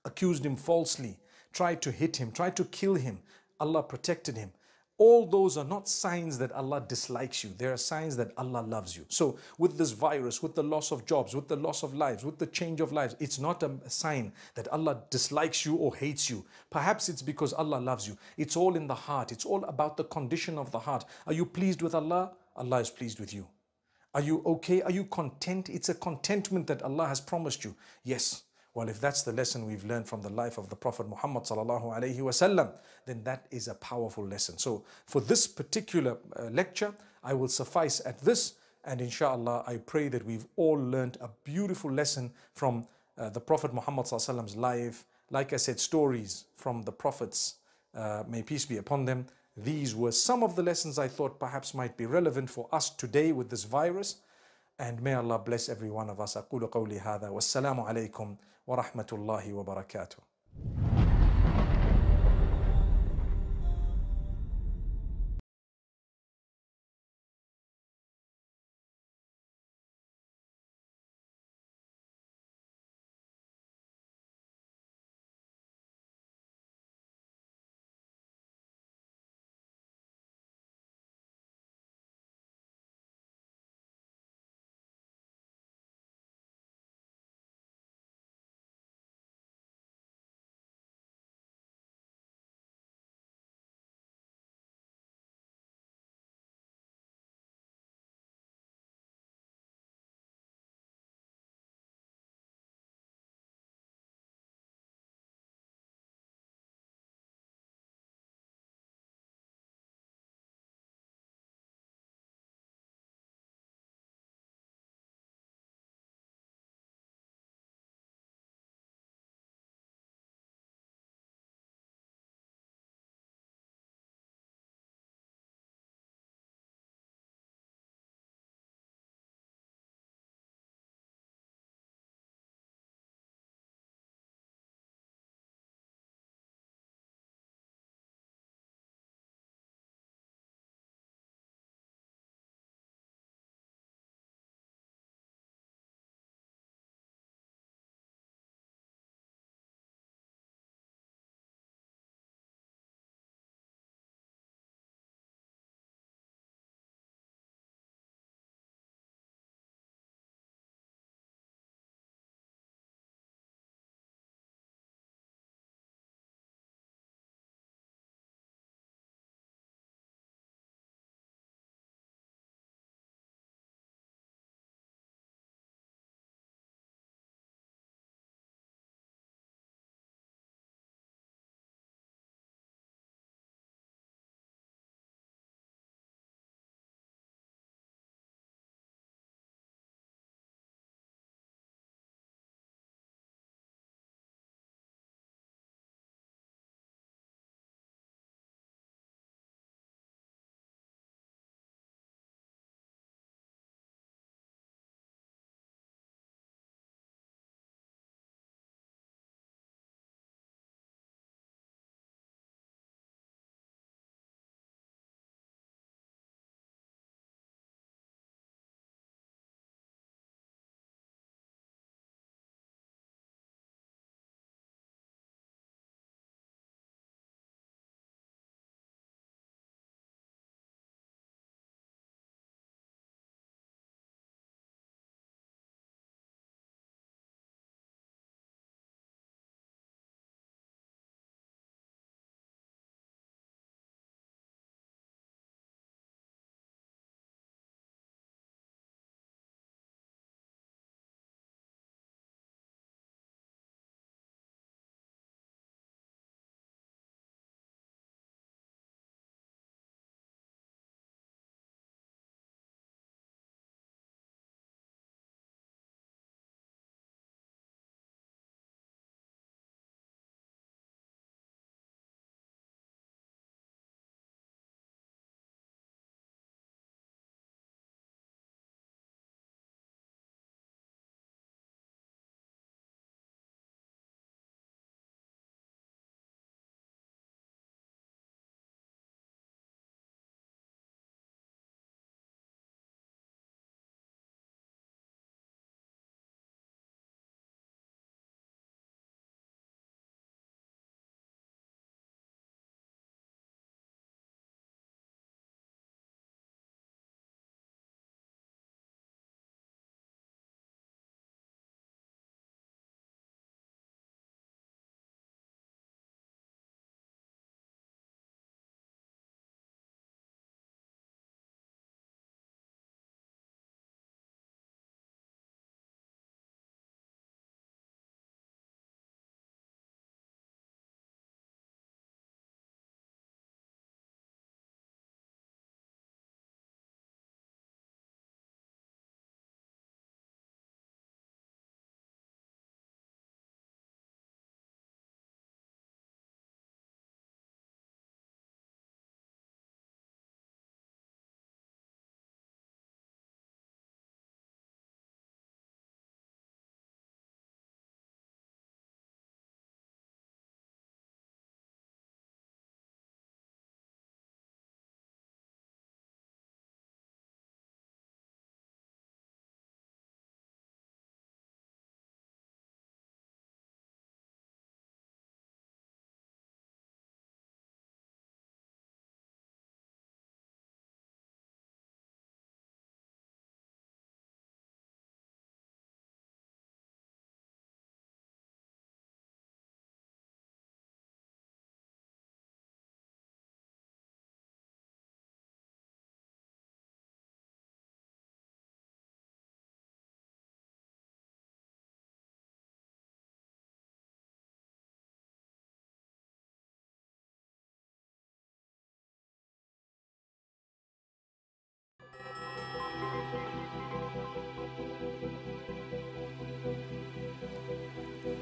accused him falsely, tried to hit him, tried to kill him. Allah protected him. All those are not signs that Allah dislikes you. They are signs that Allah loves you. So with this virus, with the loss of jobs, with the loss of lives, with the change of lives, it's not a sign that Allah dislikes you or hates you. Perhaps it's because Allah loves you. It's all in the heart. It's all about the condition of the heart. Are you pleased with Allah? Allah is pleased with you. Are you okay? Are you content? It's a contentment that Allah has promised you. Yes. Well, if that's the lesson we've learned from the life of the Prophet Muhammad sallallahu alaihi wasallam, then that is a powerful lesson. So for this particular lecture, I will suffice at this, and inshallah, I pray that we've all learned a beautiful lesson from the Prophet Muhammad sallallahu alaihi wasallam's life. Like I said, stories from the prophets, may peace be upon them. These were some of the lessons I thought perhaps might be relevant for us today with this virus. And may Allah bless every one of us. أقول قولي هذا والسلام عليكم ورحمة الله وبركاته.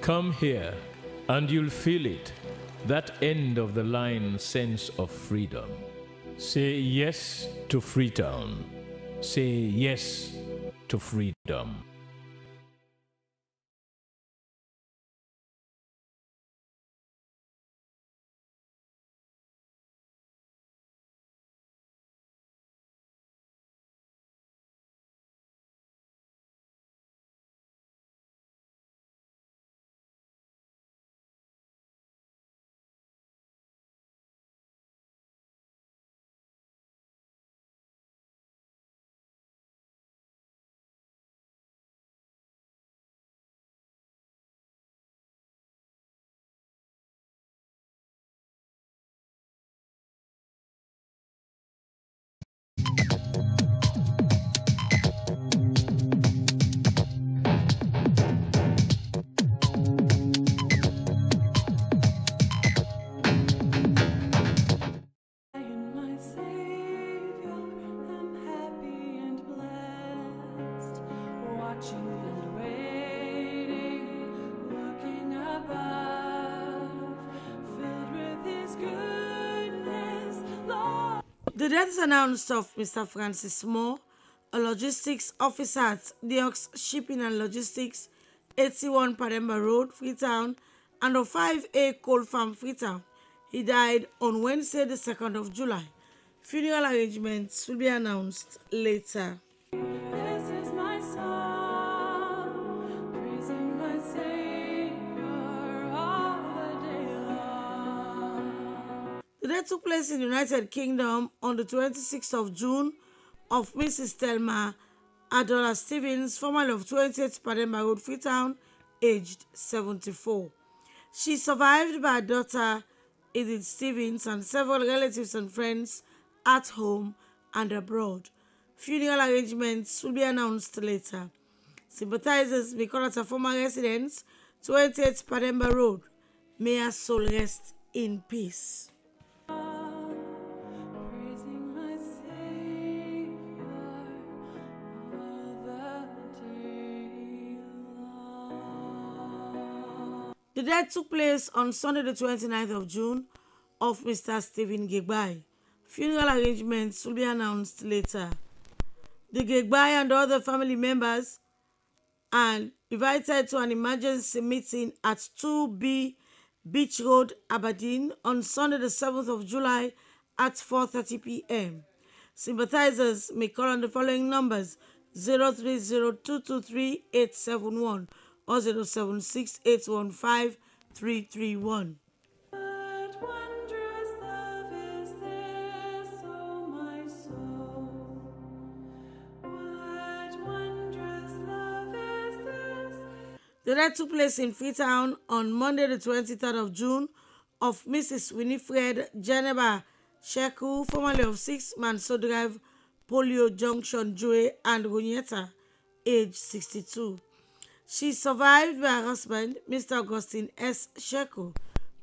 Come here and you'll feel it, that end of the line sense of freedom. Say yes to Freetown. Say yes to freedom.
The death announced of Mr. Francis Moore, a logistics officer at Diox Shipping and Logistics, 81 Pademba Road, Freetown, and of 5A Coal Farm, Freetown. He died on Wednesday, the 2nd of July. Funeral arrangements will be announced later. The death took place in the United Kingdom on the 26th of June of Mrs. Thelma Adola Stevens, formerly of 28 Pademba Road, Freetown, aged 74. She is survived by her daughter Edith Stevens and several relatives and friends at home and abroad. Funeral arrangements will be announced later. Sympathizers may call at her former residence, 28 Pademba Road. May her soul rest in peace. The death took place on Sunday the 29th of June of Mr. Stephen Gegbai. Funeral arrangements will be announced later. The Gegbai and other family members are invited to an emergency meeting at 2B Beach Road, Aberdeen on Sunday the 7th of July at 4:30 p.m. Sympathizers may call on the following numbers: 030-223-871 or 076-815-331. The death took place in Freetown on Monday the 23rd of June of Mrs. Winifred Kenema Sheku, formerly of 6 Manso Drive, Polio Junction, Joe and Runyeta, age 62. She is survived by her husband, Mr. Augustine S. Sheku,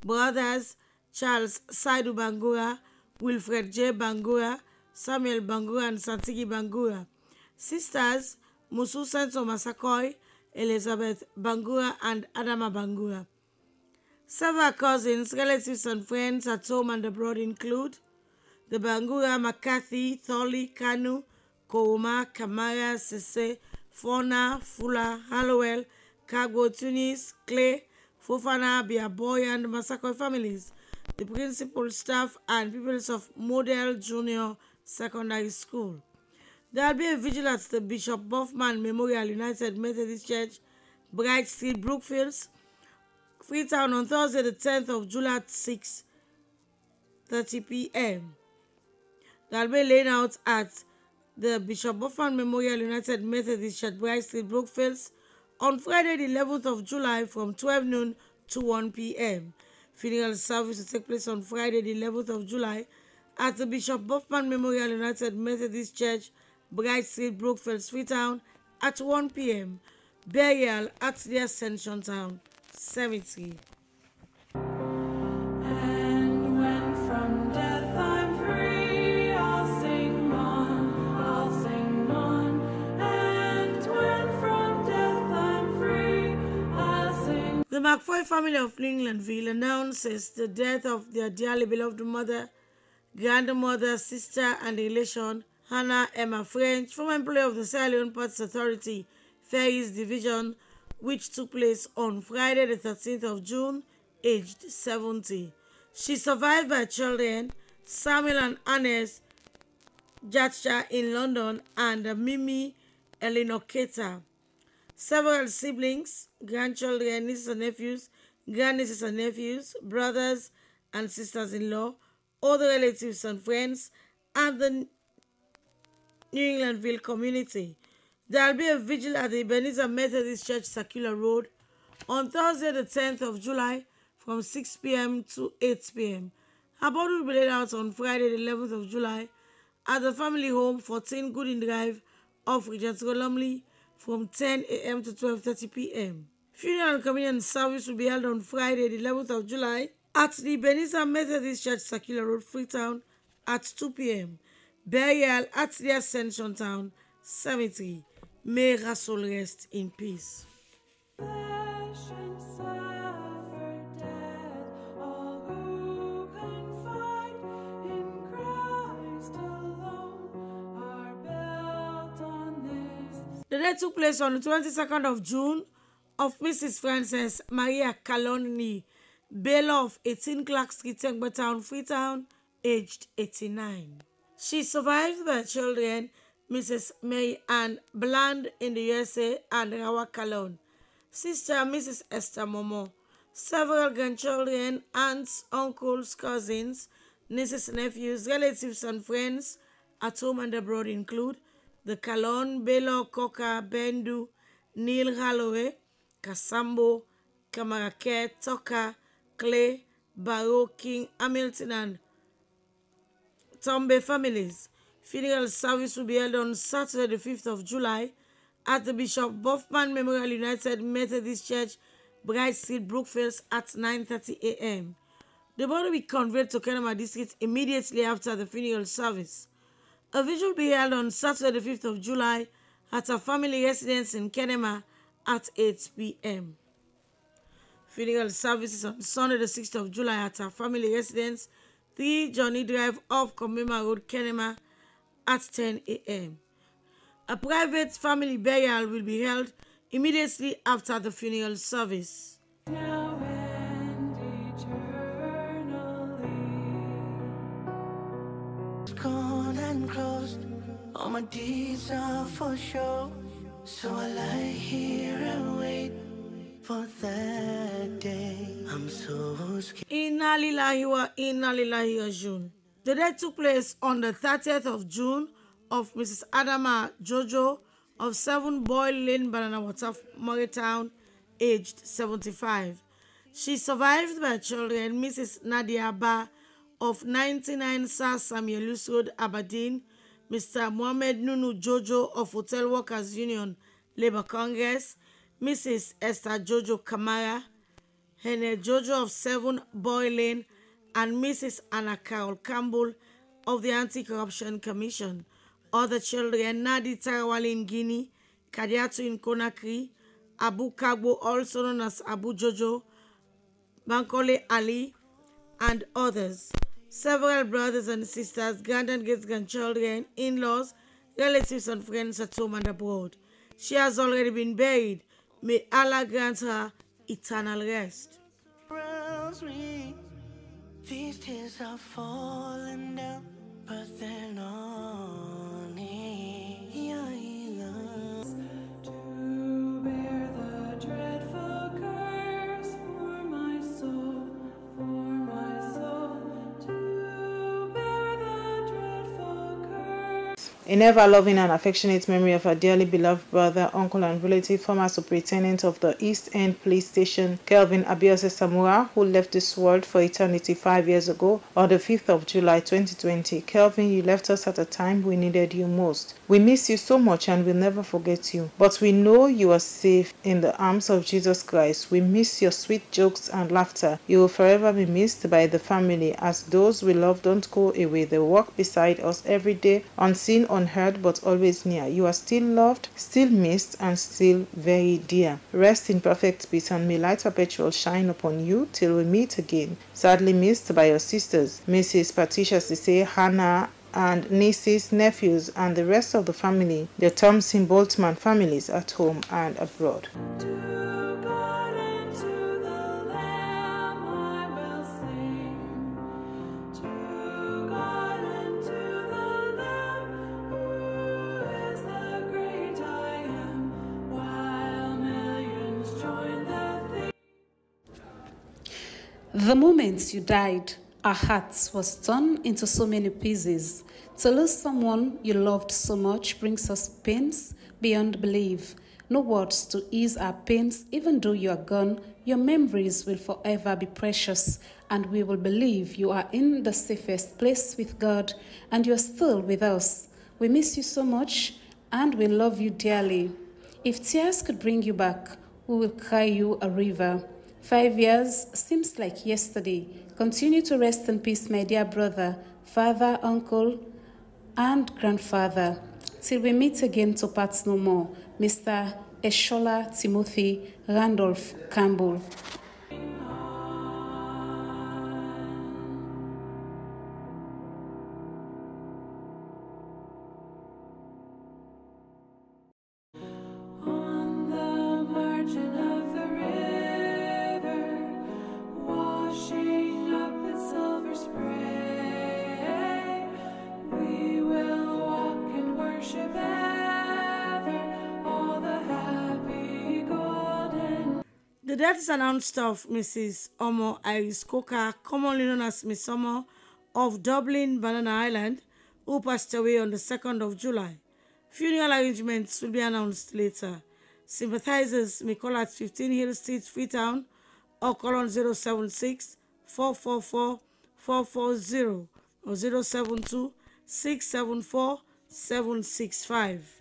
brothers Charles Saidu Bangura, Wilfred J. Bangura, Samuel Bangura and Santigi Bangura, sisters Musu Sento Masakoi, Elizabeth Bangura and Adama Bangura. Several cousins, relatives and friends at home and abroad include the Bangura, McCarthy, Thorley, Kanu, Kouma, Kamara, Sese, Fona, Fula, Hallowell, Kagwo, Tunis, Clay, Fofana, Biaboy and Masakoi families, the principal, staff and pupils of Model Junior Secondary School. There will be a vigil at the Bishop Buffman Memorial United Methodist Church, Bright Street, Brookfields, Freetown on Thursday the 10th of July at 6:30 p.m. There will be laid out at the Bishop Buffman Memorial United Methodist Church, Bright Street, Brookfields on Friday the 11th of July from 12 noon to 1 p.m. Funeral service will take place on Friday the 11th of July at the Bishop Buffman Memorial United Methodist Church, Bright Street, Brookfields, Freetown at 1 p.m. Burial at the Ascension Town Cemetery.
And when from death I'm free, I'll sing on, I'll sing on. And when from death I'm free, I'll sing.
The McFoy family of New Englandville announces the death of their dearly beloved mother, grandmother, sister, and relation, Hannah Emma French, former employee of the Sierra Leone Ports Authority Ferries Division, which took place on Friday the 13th of June, aged 70. She survived by children, Samuel and Agnes Jatcha in London and Mimi Elinoketa. Several siblings, grandchildren, nieces and nephews, grandnieces and nephews, brothers and sisters-in-law, other relatives and friends, and the New Englandville community. There will be a vigil at the Ebenezer Methodist Church Circular Road on Thursday the 10th of July from 6 p.m. to 8 p.m. Her body will be laid out on Friday the 11th of July at the family home 14 Gooding Drive off Regent Lumley from 10 a.m. to 12:30 p.m. Funeral and communion service will be held on Friday the 11th of July at the Ebenezer Methodist Church Circular Road, Freetown at 2 p.m. Burial at the Ascension Town Cemetery. May her soul rest in peace. The death took place on the 22nd of June of Mrs. Frances Maria Kaloni, Baylor of 18 Clark Street, Town, Freetown, aged 89. She survived by children, Mrs. May Ann Bland in the USA and Rawa Kalon, sister Mrs. Esther Momo, several grandchildren, aunts, uncles, cousins, nieces, nephews, relatives, and friends at home and abroad include the Kalon, Baylor, Coca, Bendu, Neil Holloway, Kasambo, Kamarake, Tucker, Clay, Barrow, King, Hamilton, and Tombe families. Funeral service will be held on Saturday the 5th of July at the Bishop Buffman Memorial United Methodist Church, Bright Street, Brookfield at 9:30 a.m. The body will be conveyed to Kenema District immediately after the funeral service. A vigil will be held on Saturday the 5th of July at a family residence in Kenema at 8 p.m. Funeral services on Sunday the 6th of July at a family residence, 3 Johnny Drive off Kenema Road, Kenema at 10 a.m. A private family burial will be held immediately after the funeral service.
Now and eternally.
Gone and closed, all my deeds are for show. So I lie here and wait for that day. I'm so scared.
Inna lillahi wa inna lillahi rajiun. The death took place on the 30th of June of Mrs. Adama Jojo of 7 Boyle Lane, Banana Water, Moretown, aged 75. She survived by children, Mrs. Nadia Ba of 99 Sir Samuel Lewis Road, Aberdeen, Mr. Mohamed Nunu Jojo of Hotel Workers Union, Labour Congress, Mrs. Esther Jojo Kamara, Hene Jojo of 7 Boy Lane, and Mrs. Anna Carol Campbell of the Anti-Corruption Commission. Other children, Nadi Tarawali in Guinea, Kadiatu in Conakry, Abu Kagbo, also known as Abu Jojo, Bankole Ali, and others. Several brothers and sisters, grand and great-grandchildren, in-laws, relatives and friends at home and abroad. She has already been buried. May Allah grant her eternal rest.
These tears are falling down, but they're not
To bear the dreadful curse for my soul, to bear the dreadful curse.
In ever-loving and affectionate memory of our dearly beloved brother, uncle, and relative, former superintendent of the East End Police Station, Kelvin Abiose Samura, who left this world for eternity 5 years ago, on the 5th of July 2020. Kelvin, you left us at a time we needed you most. We miss you so much and will never forget you. But we know you are safe in the arms of Jesus Christ. We miss your sweet jokes and laughter. You will forever be missed by the family, as those we love don't go away. They walk beside us every day, unseen or unheard but always near. You are still loved, still missed, and still very dear. Rest in perfect peace, and may light perpetual shine upon you till we meet again. Sadly missed by your sisters, Mrs. Patricia Sise, Hannah, and nieces, nephews, and the rest of the family, the Thompson Boltman families at home and abroad.
The moment you died, our hearts was torn into so many pieces. To lose someone you loved so much brings us pains beyond belief. No words to ease our pains. Even though you are gone, your memories will forever be precious, and we will believe you are in the safest place with God, and you are still with us. We miss you so much, and we love you dearly. If tears could bring you back, we will cry you a river. 5 years seems like yesterday. Continue to rest in peace, my dear brother, father, uncle, and grandfather. Till we meet again to part no more. Mr. Eshola Timothy Randolph Campbell.
The death is announced of Mrs. Omo Iris Coker, commonly known as Miss Omo, of Dublin, Banana Island, who passed away on the 2nd of July. Funeral arrangements will be announced later. Sympathizers may call at 15 Hill Street, Freetown, or call on 076 444 440 or 072 674 765.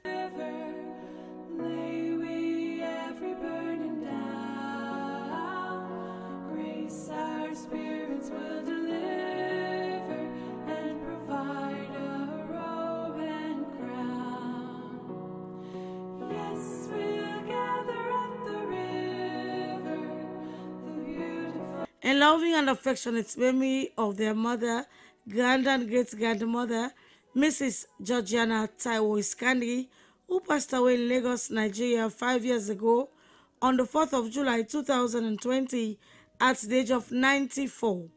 In loving and affectionate memory of their mother, grand and great-grandmother, Mrs. Georgiana Taiwo Iskandi, who passed away in Lagos, Nigeria 5 years ago on the 4th of July 2020 at the age of 94.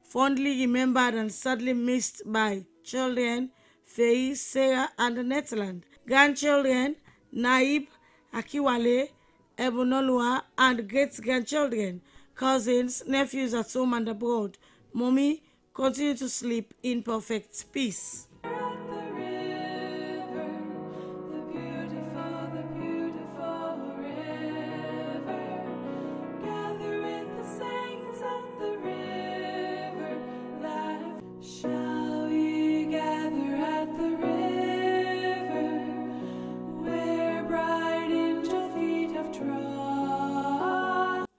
Fondly remembered and sadly missed by children, Faye, Sarah, and Netherland, grandchildren, Naib, Akiwale, Ebonolua, and great-grandchildren, cousins, nephews at home and abroad. Mommy, continue to sleep in perfect peace.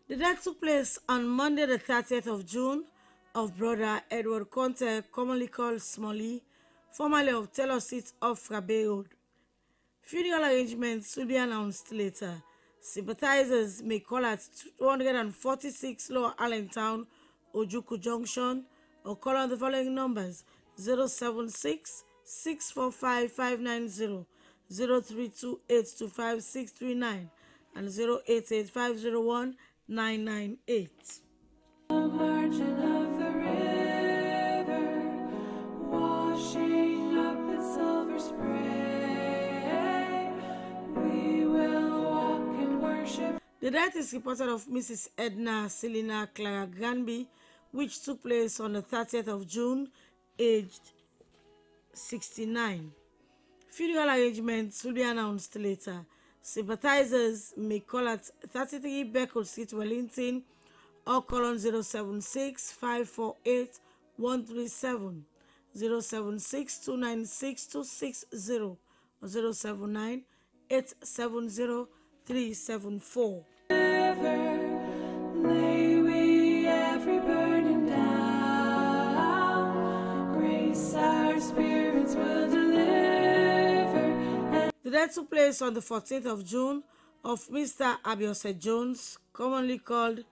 The death took place on Monday the 30th of June of brother Edward Conte, commonly called Smalley, formerly of Taylor Seat off Rabe Road. Funeral arrangements will be announced later. Sympathizers may call at 246 Lower Allentown, Ojuku Junction, or call on the following numbers: 076 645 590, 0328 25639, and 088 501 998. The margin of the river, washing up its silver spray, we will walk and worship. The death is reported of Mrs. Edna Selina Clara Granby, which took place on the 30th of June, aged 69. Funeral arrangements will be announced later. Sympathizers may call at 33 Beckle Street, Wellington, or call on 076 548 137, 076 296 260, or 079 870 374. Lay we every burden down, grace our spirits will deliver. death took place on the 14th of June of Mr. Abiose Jones, commonly called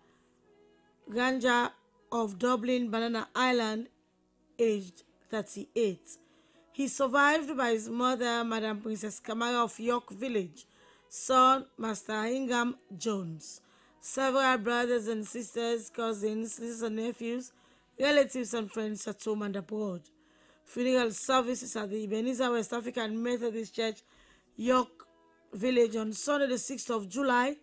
Ganja of Dublin, Banana Island, aged 38. He survived by his mother, Madam Princess Kamara of York Village, son, Master Hingham Jones, several brothers and sisters, cousins, nieces and nephews, relatives and friends at home and abroad. Funeral services at the Ebenezer West African Methodist Church, York Village on Sunday the 6th of July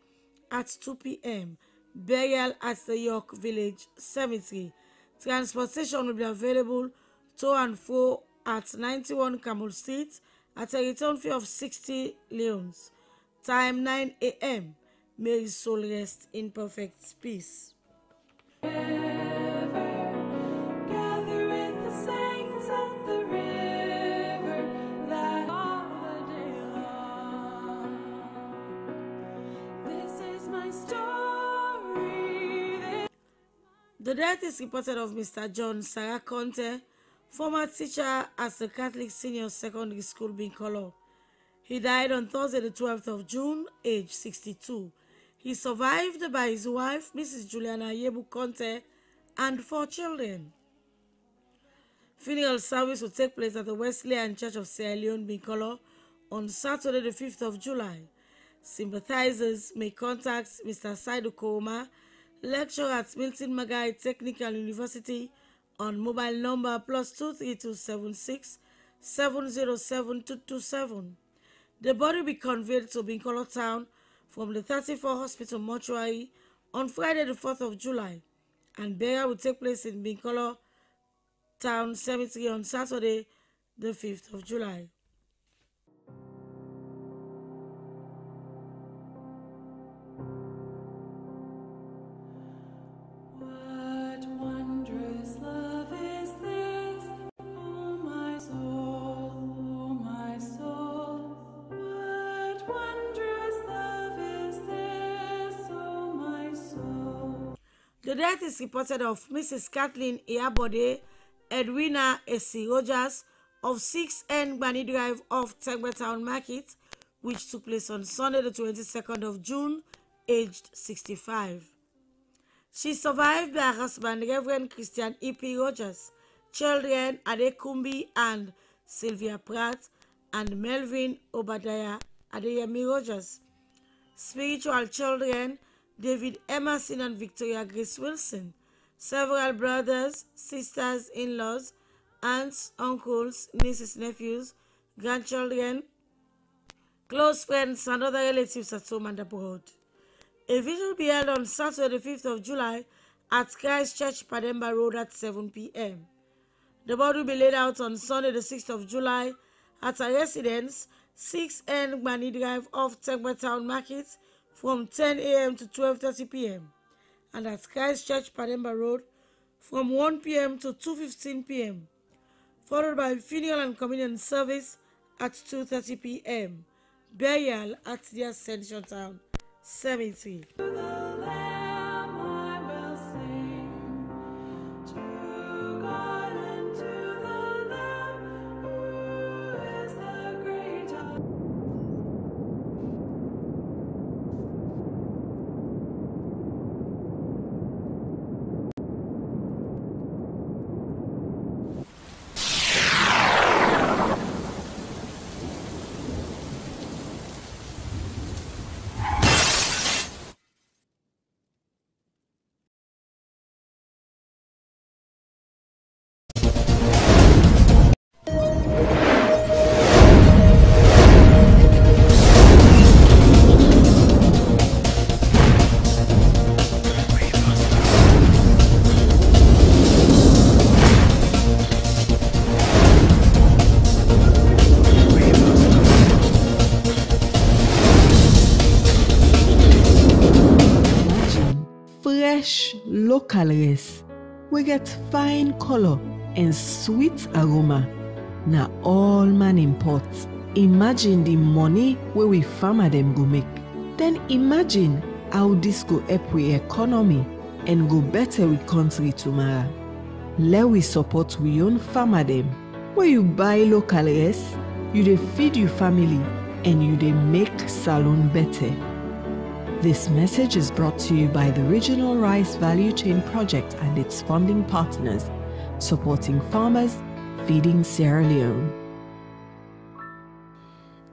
at 2 p.m. Burial at the York Village Cemetery. Transportation will be available to and fro at 91 Camel Street at a return fee of 60 leons. Time 9 a.m. May his soul rest in perfect peace. The death is reported of Mr. John Sarah Conte, former teacher at the Catholic Senior Secondary School, Binkolo. He died on Thursday the 12th of June, age 62. He survived by his wife, Mrs. Juliana Yebu Conte, and 4 children. Funeral service will take place at the Wesleyan Church of Sierra Leone, Binkolo, on Saturday the 5th of July. Sympathizers may contact Mr. Saidu Kouma, lecturer at Milton Magai Technical University, on mobile number +23276 707 227. The body will be conveyed to Binkolo Town from the 34 Hospital Mortuary on Friday the 4th of July, and burial will take place in Binkolo Town Cemetery on Saturday the 5th of July. The death is reported of Mrs. Kathleen Iyabode Edwina Esi Rogers of 6N Gbani Drive off Tegbetown Market, which took place on Sunday the 22nd of June, aged 65. She survived by her husband, Reverend Christian E.P. Rogers, children Adekumbi and Sylvia Pratt, and Melvin Obadiah Adeyemi Rogers. Spiritual children David Emerson and Victoria Grace Wilson, several brothers, sisters, in-laws, aunts, uncles, nieces, nephews, grandchildren, close friends, and other relatives at home and abroad. A vigil will be held on Saturday, the 5th of July at Christ Church, Pademba Road at 7 p.m. The body will be laid out on Sunday, the 6th of July at a residence, 6N Gbani Drive off Tegbetown Market, from 10 a.m. to 12:30 p.m. and at Christ Church, Pademba Road from 1 p.m. to 2:15 p.m. followed by funeral and communion service at 2:30 p.m. Burial at the Ascension Town Cemetery.
Local rice, we get fine color and sweet aroma. Now all man import. Imagine the money where we farmer them go make. Then imagine how this go help we economy and go better with country tomorrow. Let we support we own farmer them. Where you buy local rice, you dey feed your family and you dey make Salone better. This message is brought to you by the Regional Rice Value Chain Project and its funding partners, supporting farmers, feeding Sierra Leone.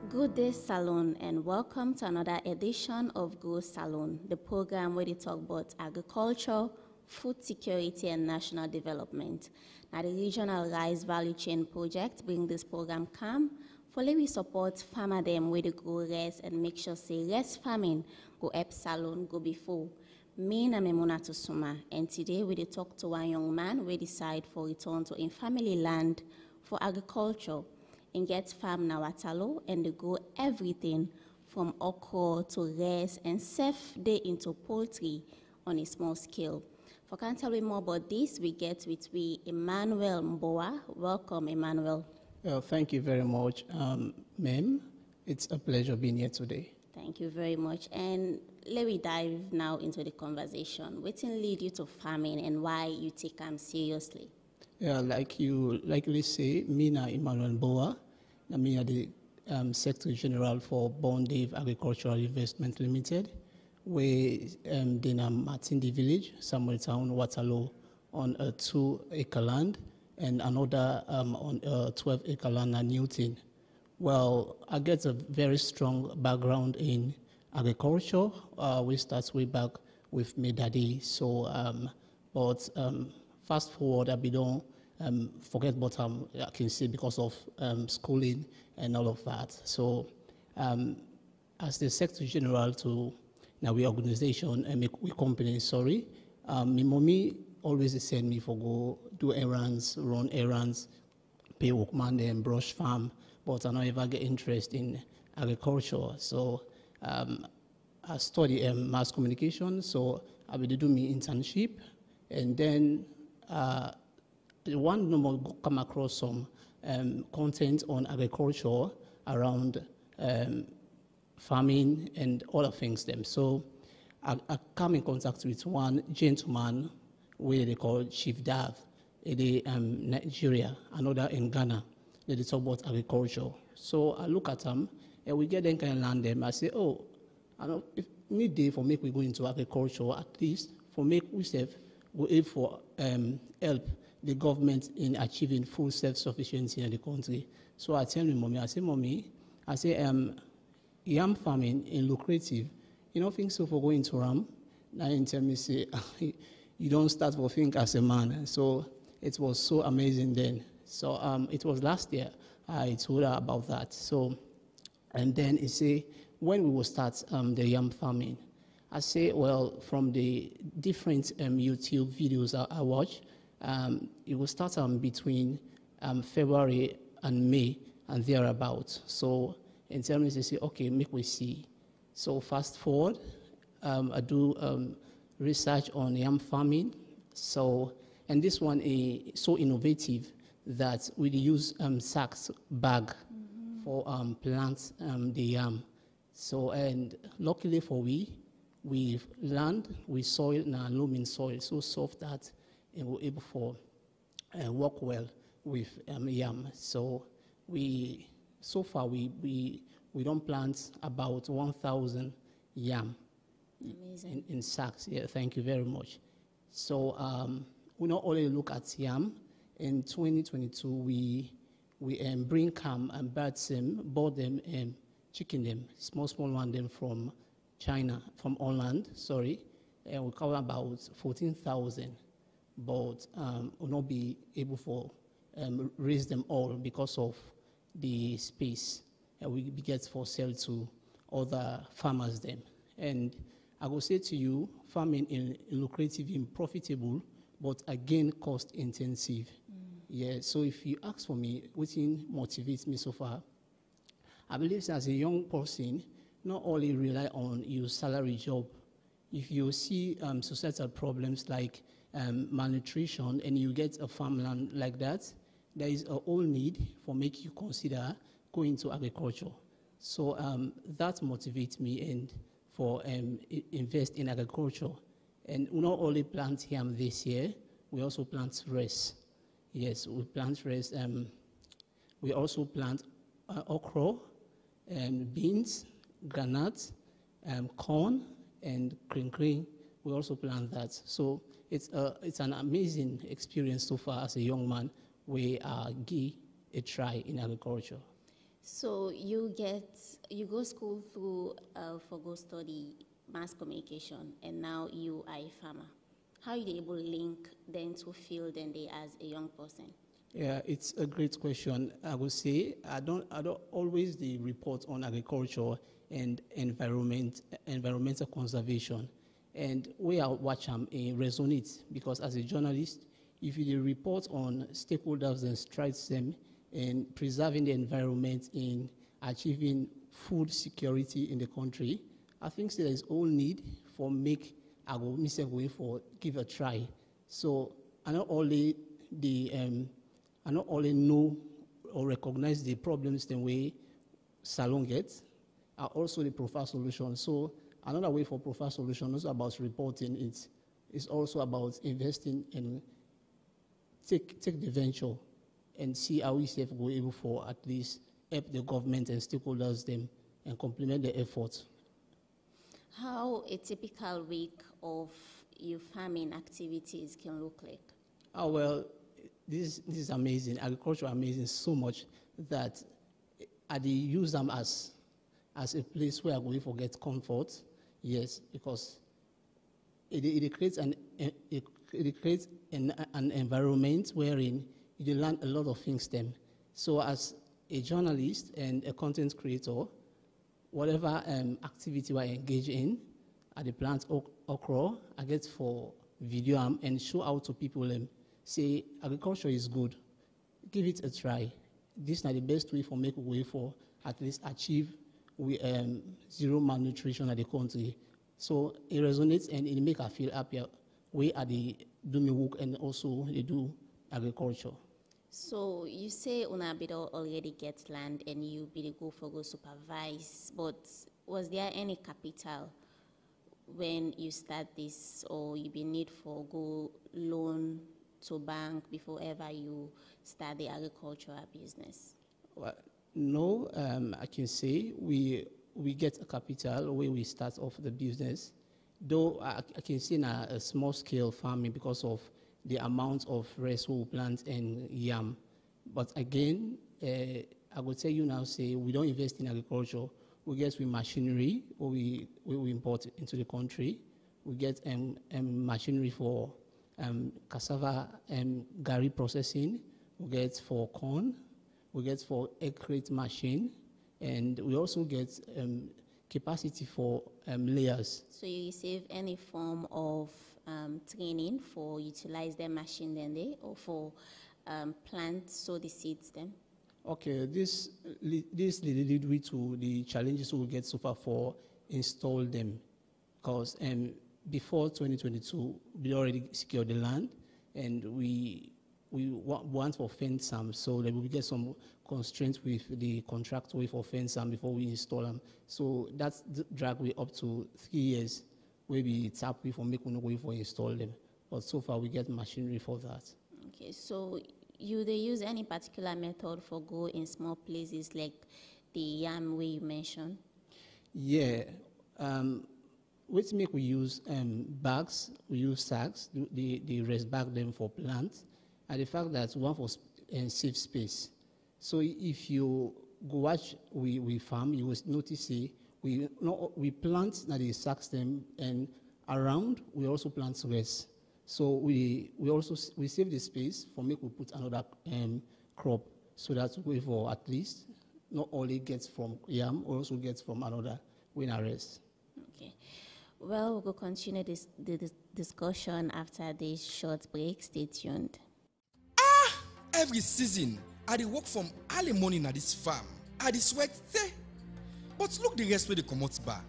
Good day, Salone, and welcome to another edition of Go Salone, the program where they talk about agriculture, food security, and national development. Now, the Regional Rice Value Chain Project bring this program come for we support farmer them where they grow rice and make sure say rice farming go help Salone go before. Me na Memona Tosuma, and today we talk to one young man we decide for return to in family land for agriculture and get farm na Watalo and they grow everything from okra to rice and safe day into poultry on a small scale. For can tell me more about this, we get with Emmanuel Mboa. Welcome, Emmanuel.
Well, thank you very much, ma'am. It's a pleasure being here today.
Thank you very much. And let me dive now into the conversation. What lead you to farming and why you take them seriously?
Yeah, like you likely say, me na Emmanuel Mboa. I'm the Secretary General for Bondave Agricultural Investment Limited. We in Matindi village, Samuel Town, Waterloo, on a 2-acre land, and another on a 12-acre land at Newton. Well, I get a very strong background in agriculture. We start way back with my daddy. So, fast forward, I don't forget what I can say because of schooling and all of that. So, as the Secretary General to now we organization and we company, my mommy always send me for go do errands, run errands, pay workman and brush farm, but I don't ever get interest in agriculture. So I study mass communication, so I will do my internship, and then one number come across some content on agriculture around farming and other things them. So I come in contact with one gentleman where they call Chief Dav in Nigeria, another in Ghana. They talk about agriculture. So I look at them and we get them kind of land them. I say, oh, I don't if need day for make we go into agriculture, at least for make we go aid for help the government in achieving full self-sufficiency in the country. So I tell my mommy, I say, yam farming is lucrative. You don't think so for going to Ram? Now you tell me, say, you don't start for think as a man. So it was so amazing then. So it was last year I told her about that. So, and then he say, when we will start the yam farming, I say, well, from the different YouTube videos I watch, it will start between February and May and thereabouts. So, and tell me, they say, okay, make we see. So fast forward, I do research on yam farming. So, and this one is so innovative that we use sacks bag for plants the yam. So, and luckily for we've land, we soil now loamy soil so soft that it will able for work well with yam. So so far we don't plant about 1,000 yam in sacks. Yeah, thank you very much. So we not only look at yam. In 2022, we bring calm and birds them, bought them and chicken them, small one them from China, from Holland, and we cover about 14,000, but will not be able for raise them all because of the space we get for sale to other farmers them. And I will say to you, farming is lucrative and profitable, but again cost intensive. Yeah, so if you ask for me, what motivates me so far, I believe as a young person, not only rely on your salary job. If you see societal problems like malnutrition and you get a farmland like that, there is a whole need for make you consider going to agriculture. So that motivates me and for invest in agriculture. And we not only plant yam this year, we also plant rice. Yes, we plant rice. We also plant okra beans, granite, corn, and green. We also plant that. So it's an amazing experience so far as a young man. We give a try in agriculture.
So you go school through for go study mass communication, and now you are a farmer. How are you able to link then to field and they as a young person?
Yeah, it's a great question. I would say I don't always report on agriculture and environmental conservation. And we are watching resonate, because as a journalist, if you report on stakeholders and strides them in preserving the environment, in achieving food security in the country, I think there is all need for make going for give a try. So I not only know or recognize the problems the way Salon gets, are also the profile solution. So another way for profile solution is about reporting. It's also about investing and take the venture and see how we go able for at least help the government and stakeholders them and complement the efforts.
How a typical week of your farming activities can look like?
Oh, well, this is amazing. Agriculture is amazing so much that I use them as a place where I go forget comfort. Yes, because it creates an environment wherein you learn a lot of things then. So as a journalist and a content creator, whatever activity I engage in, at the plant okra, I get for video and show out to people say agriculture is good, give it a try. This is not the best way for make a way for at least achieve zero malnutrition at the country. So it resonates and it make us feel happier. We are the do me work and also they do agriculture.
So you say Unabido already gets land and you be go supervise, but was there any capital when you start this, or you be need for go loan to bank before ever you start the agricultural business?
Well, no, I can say we get a capital where we start off the business, though I can say now a small scale farming because of the amount of rice we plant and yam. But again, I would tell you now, say we don't invest in agriculture. We get with machinery, or we import into the country. We get machinery for cassava and gari processing. We get for corn. We get for egg crate machine, and we also get capacity for layers.
So you receive any form of training for utilize their machine then they, or for plant sow the seeds then?
Okay, this lead me to the challenges we will get so far for install them, because before 2022 we already secured the land and we want for fence some, so that we get some constraints with the contract way for fence some before we install them. So that's drag we up to 3 years. Maybe it's up for make no way for install them, but so far we get machinery for that.
Okay, so they use any particular method for go in small places like the yam way you mentioned?
Yeah, which make we use bags, we use sacks, the rest bag them for plants, and the fact that one for safe space. So if you go watch we farm, you will notice we plant now the sacks them, and around we also plant rest. So we save the space for make we put another crop, so that way for at least not only gets from yam, or also gets from another winter rest.
Okay. Well, we'll continue the discussion after this short break. Stay tuned.
Every season, I dey work from early morning at this farm. I dey sweat say, but look the rest where they come out bar.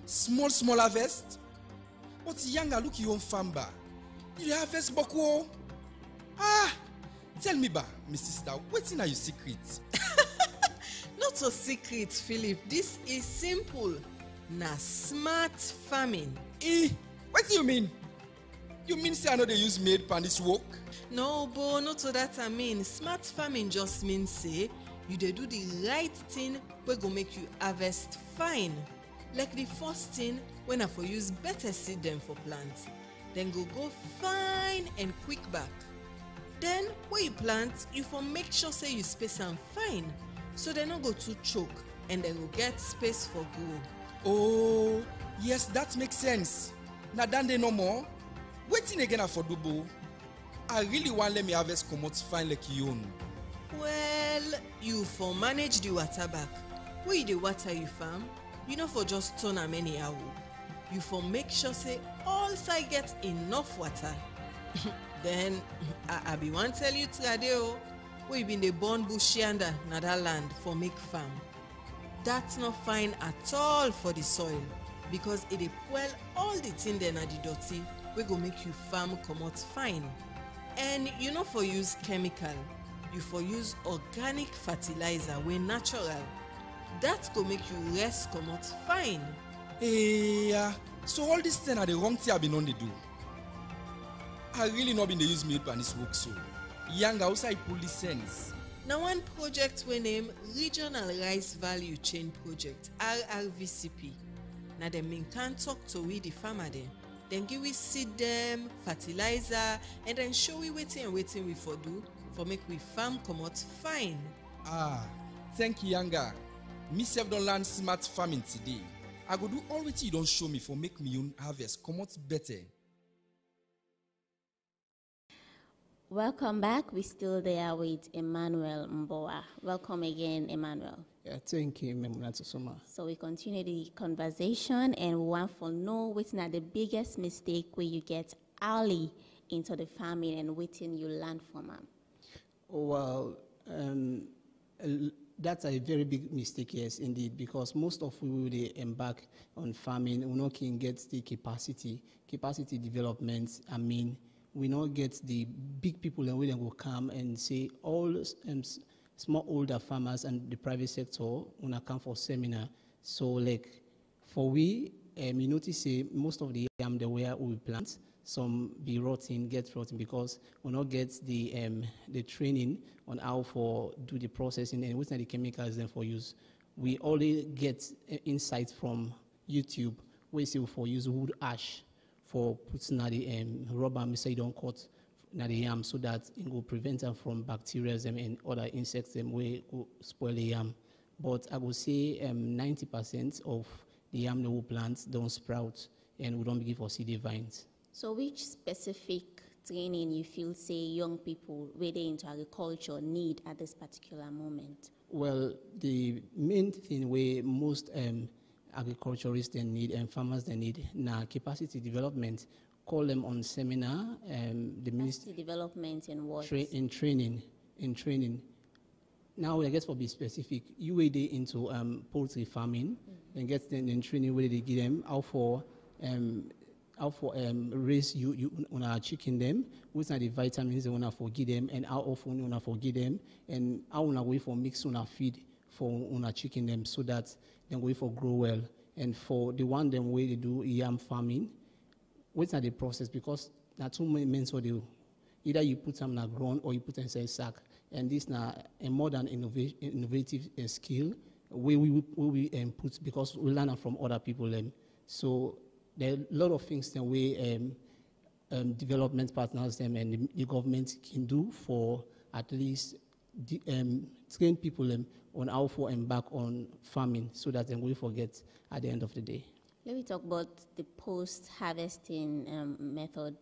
Small harvest. But younger look your own farm bar. You dey harvest boko. Tell me ba, my sister, wetin are your secret?
Not a secret, Philip. This is simple. Na smart farming.
What do you mean? You mean say I know they use made pan this work?
No, but not to that I mean. Smart farming just means say
you dey do the right thing wey go make you harvest fine. Like the first thing when I for use better seed dem for plant, then go fine and quick back. Then when you plant, you for make sure say you space am fine so they no go too choke and they go get space for grow.
Oh, yes, that makes sense. Na dan dey no more. Wetin again I for do, bo? I really want let me harvest comot fine like you own.
Well, you for manage the water back. Where you dey water you farm, you know for just turn am anyhow. You for make sure say all side get enough water. Then I be wan tell you trade o, wey you been dey burn bush yanda na that land for make farm. That's not fine at all for the soil because it dey spoil all the thing dem na the dirty wey go make you farm comot fine. And you no for use chemical, you for use organic fertilizer wey natural. That go make you rest comot fine.
Yeah, so all this thing are the wrong thing I been on dey do. I really not been dey use milk and this work so. Young outside pull the sense.
Now one project we name Regional Rice Value Chain Project, RRVCP. Now them mean can talk to we the farmer then give we seed them, fertilizer, and then show we waiting we for do for make we farm comot fine.
Ah, thank you, Yanga. Me self don't learn smart farming today. I go do all what you don't show me for make me own harvest comot better.
Welcome back. We're still there with Emmanuel Mboa. Welcome again, Emmanuel.
Yeah, thank you, Memunatu Soma.
So we continue the conversation and we want to know what's not the biggest mistake where you get early into the farming and waiting you learn from them.
Well, that's a very big mistake, yes, indeed, because most of we they embark on farming, we not can get the capacity development. I mean, we not get the big people and we then will come and say all small older farmers and the private sector wanna come for seminar. So like for we, you notice say most of the yam the where we plant, some be rotten, get rotten because we not get the training on how for do the processing and what's the chemicals then for use. We only get insights from YouTube. We say for use wood ash for putting the rubber say don't cut na the yam so that it will prevent them from bacteria and other insects them way go spoil the yam. But I would say 90% of the yam that we plant don't sprout and we don't begin for seed vines.
So which specific training you feel say young people whether into agriculture need at this particular moment?
Well, the main thing where most agriculturists they need and farmers they need now capacity development. Call them on seminar. The ministry
development in what?
In training. Now I guess for be specific, you way they into poultry farming, and get them in training where they give them how for raise you wanna chicken them, which are the vitamins they wanna forgive them, and how often you wanna forgive them, and how wanna wait for mix wanna feed for wanna chicken them so that they wait for grow well. And for the one them way they do yam farming, what's the process? Because there are two main so they either you put them in a ground or you put them inside sack. And this now a modern innovative skill where we put because we learn from other people. So there are a lot of things that we development partners them and the government can do for at least train people on how to embark on farming so that they will forget at the end of the day.
Let me talk about the post-harvesting method.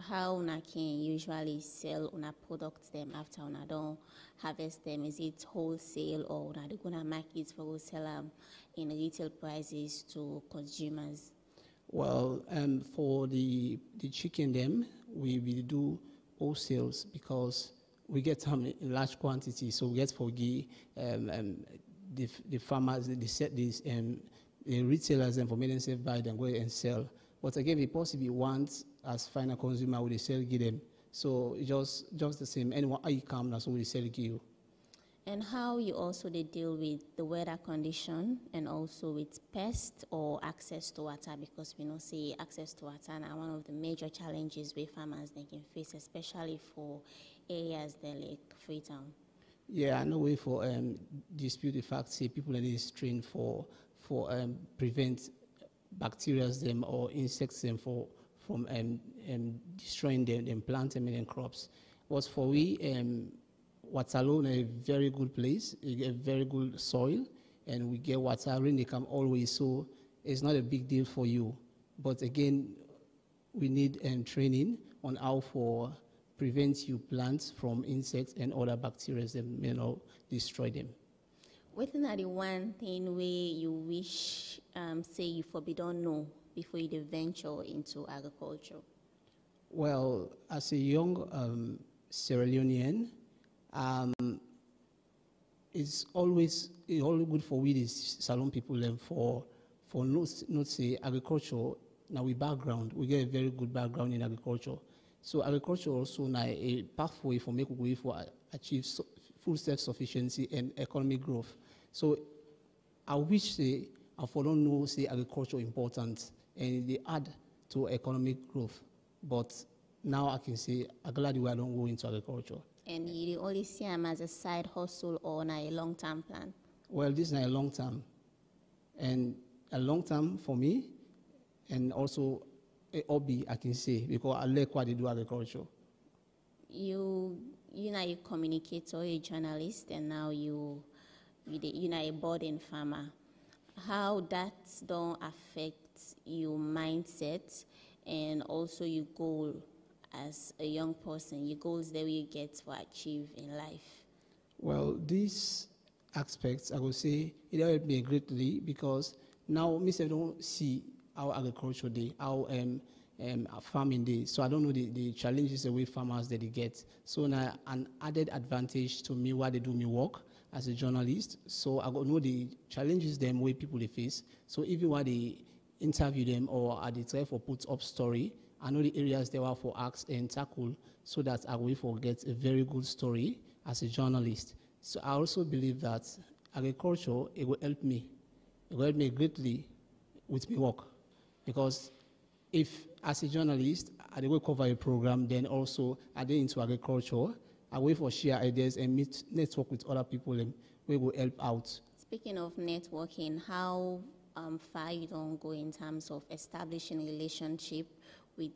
How una can usually sell una products them after una don't harvest them? Is it wholesale or una they gonna market for sell them in retail prices to consumers?
Well, for the chicken them, we will do wholesales because we get them in large quantity. So we get for the farmers, they set these the retailers and for make themselves buy them, go and sell. But again, we possibly want as final consumer we sell give them. So it's just the same. Anyone how you come that's what we sell give you.
And how you also they deal with the weather condition and also with pest or access to water, because we know say access to water now one of the major challenges where farmers they can face, especially for areas like Freetown.
Yeah, I know way for dispute the fact say people that is trained for prevent bacteria them or insects them from destroying them plants and them crops. But for we water alone a very good place, you get very good soil, and we get water rain they come always, so it's not a big deal for you. But again, we need training on how for prevent you plants from insects and other bacteria that destroy them.
What is the one thing where you wish say you don't know before you venture into agriculture?
Well, as a young Sierra Leonean, it's always good for we these Salon people for not say agriculture. Now we background, we get a very good background in agriculture. So agriculture also now a pathway for make way for achieve food self-sufficiency and economic growth. So I wish say I don't know say agriculture important and they add to economic growth. But now I can say I'm glad I don't go into agriculture.
And you only see them as a side hustle or a long-term plan?
Well, this is a long-term. And a long-term for me, and also a hobby, I can say, because I like what they do agriculture.
You know a communicator, a journalist, and now you know a budding farmer. How that don't affect your mindset and also your goal as a young person, your goals that you get to achieve in life?
Well, these aspects, I would say, it helped me greatly because now I don't see how agriculture day, how farming day. So I don't know the challenges the way farmers that they get. So now an added advantage to me while they do me work as a journalist. So I got know the challenges them way people they face. So even while they interview them or they try for put up story, I know the areas they were for ask and tackle so that I will forget a very good story as a journalist. So I also believe that agriculture, it will help me. It will help me greatly with my work. Because if, as a journalist, I will cover a program, then also I get into agriculture, I wait for share ideas and network with other people and we will help out.
Speaking of networking, how far you don't go in terms of establishing a relationship with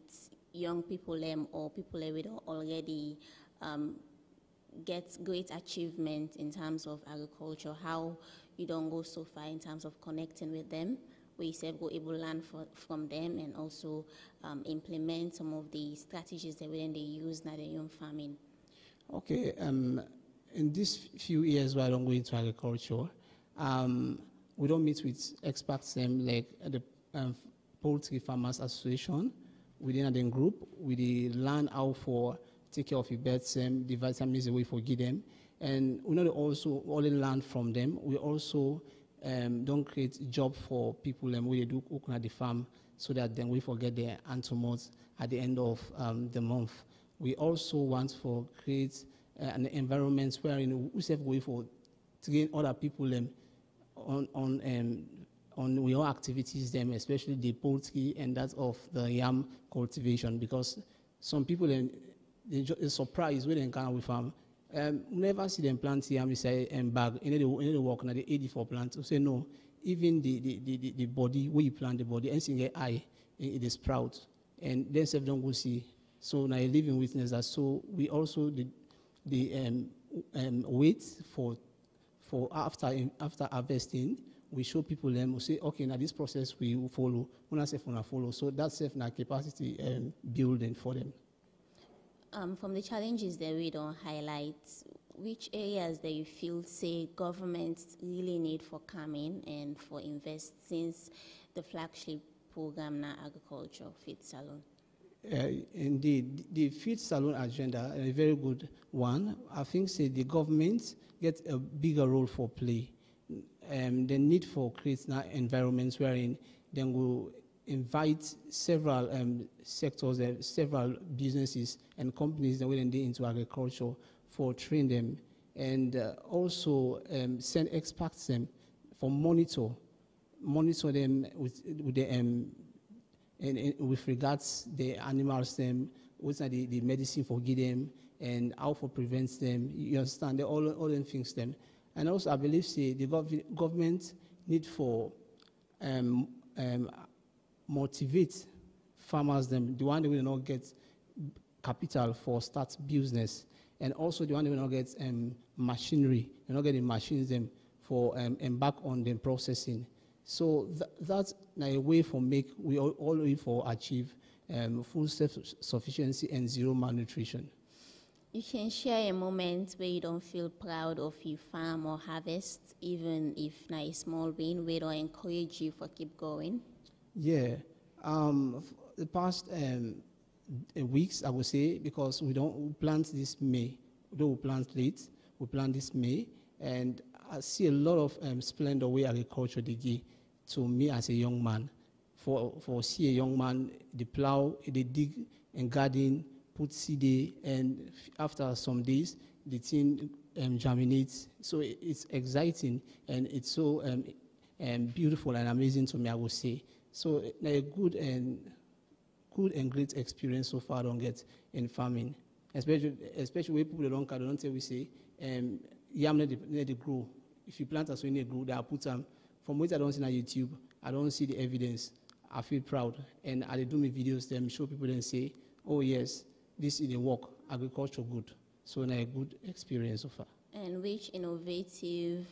young people or people that don't already get great achievement in terms of agriculture? How you don't go so far in terms of connecting with them, where you say go able to learn from them and also implement some of the strategies that they use now in young farming?
Okay, in these few years where I don't go into agriculture, we don't meet with experts like the Poultry Farmers Association. Within the group, we learn how for take care of your birds, the vitamins the way for give them, and we not also only learn from them. We also don't create job for people and we do cook at the farm so that then we forget their antimals at the end of the month. We also want to create an environment wherein we have way for train other people on your activities them, especially the poultry and that of the yam cultivation, because some people they surprised when they encounter with farm. Never see them plant yam and bag in the work now the 84 plant. So say no, even the body where you plant the body and seeing eye it is sprout and then self don't go see. So now living witness that. So we also wait for after harvesting. We show people them, we say, okay, now this process we will follow, when I say follow. So that's self now capacity building for them.
From the challenges that we don't highlight, which areas that you feel say governments really need for coming and for invest since the flagship program now agriculture feed salon?
Indeed, the feed salon agenda a very good one. I think say the government gets a bigger role for play. The need for creating environments wherein then will invite several sectors, several businesses and companies that will into agriculture for train them, and also send experts them for monitor them with the and with regards the animals them what's the medicine for give them, and how for prevent them. You understand? They all them things them. And also, I believe say the government need for motivate farmers them, the one that will not get capital for start business, and also the one that will not get machinery, they not getting machines them for embark on them processing. So that's a way for make we all way for achieve full self-sufficiency and zero malnutrition.
You can share a moment where you don't feel proud of your farm or harvest, even if not a small win, where don't encourage you for keep going.
Yeah, the past weeks I would say, because we plant this May, though we plant late, we plant this May, and I see a lot of splendor way agriculture they give to me as a young man. For see a young man, they plow, they dig and garden, put seed, and after some days, the thing germinates. So it's exciting, and it's so beautiful and amazing to me, I would say. So a good and great experience so far I don't get in farming, especially when people don't tell we say yam need to grow. If you plant as when they grow, they are put them. From what I don't see on YouTube, I don't see the evidence. I feel proud, and I do my videos. Them show people and say, "Oh yes, this is the work, agriculture good." So a good experience so far.
And which innovative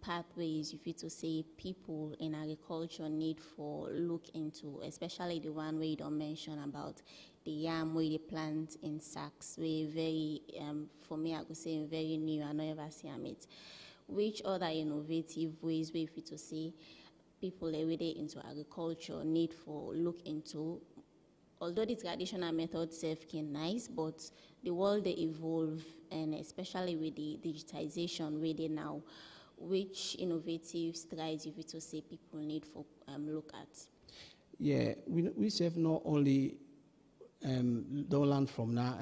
pathways you feel to say people in agriculture need for look into, especially the one where you don't mention about the yam where they plant in sacks, where very, for me I could say very new, I never see it. Which other innovative ways where you feel to say people every day into agriculture need for look into? Although the traditional method self can nice, but the world they evolve, and especially with the digitization where they now, which innovative strides you feel to say people need for look at?
Yeah, we serve not only don't learn from now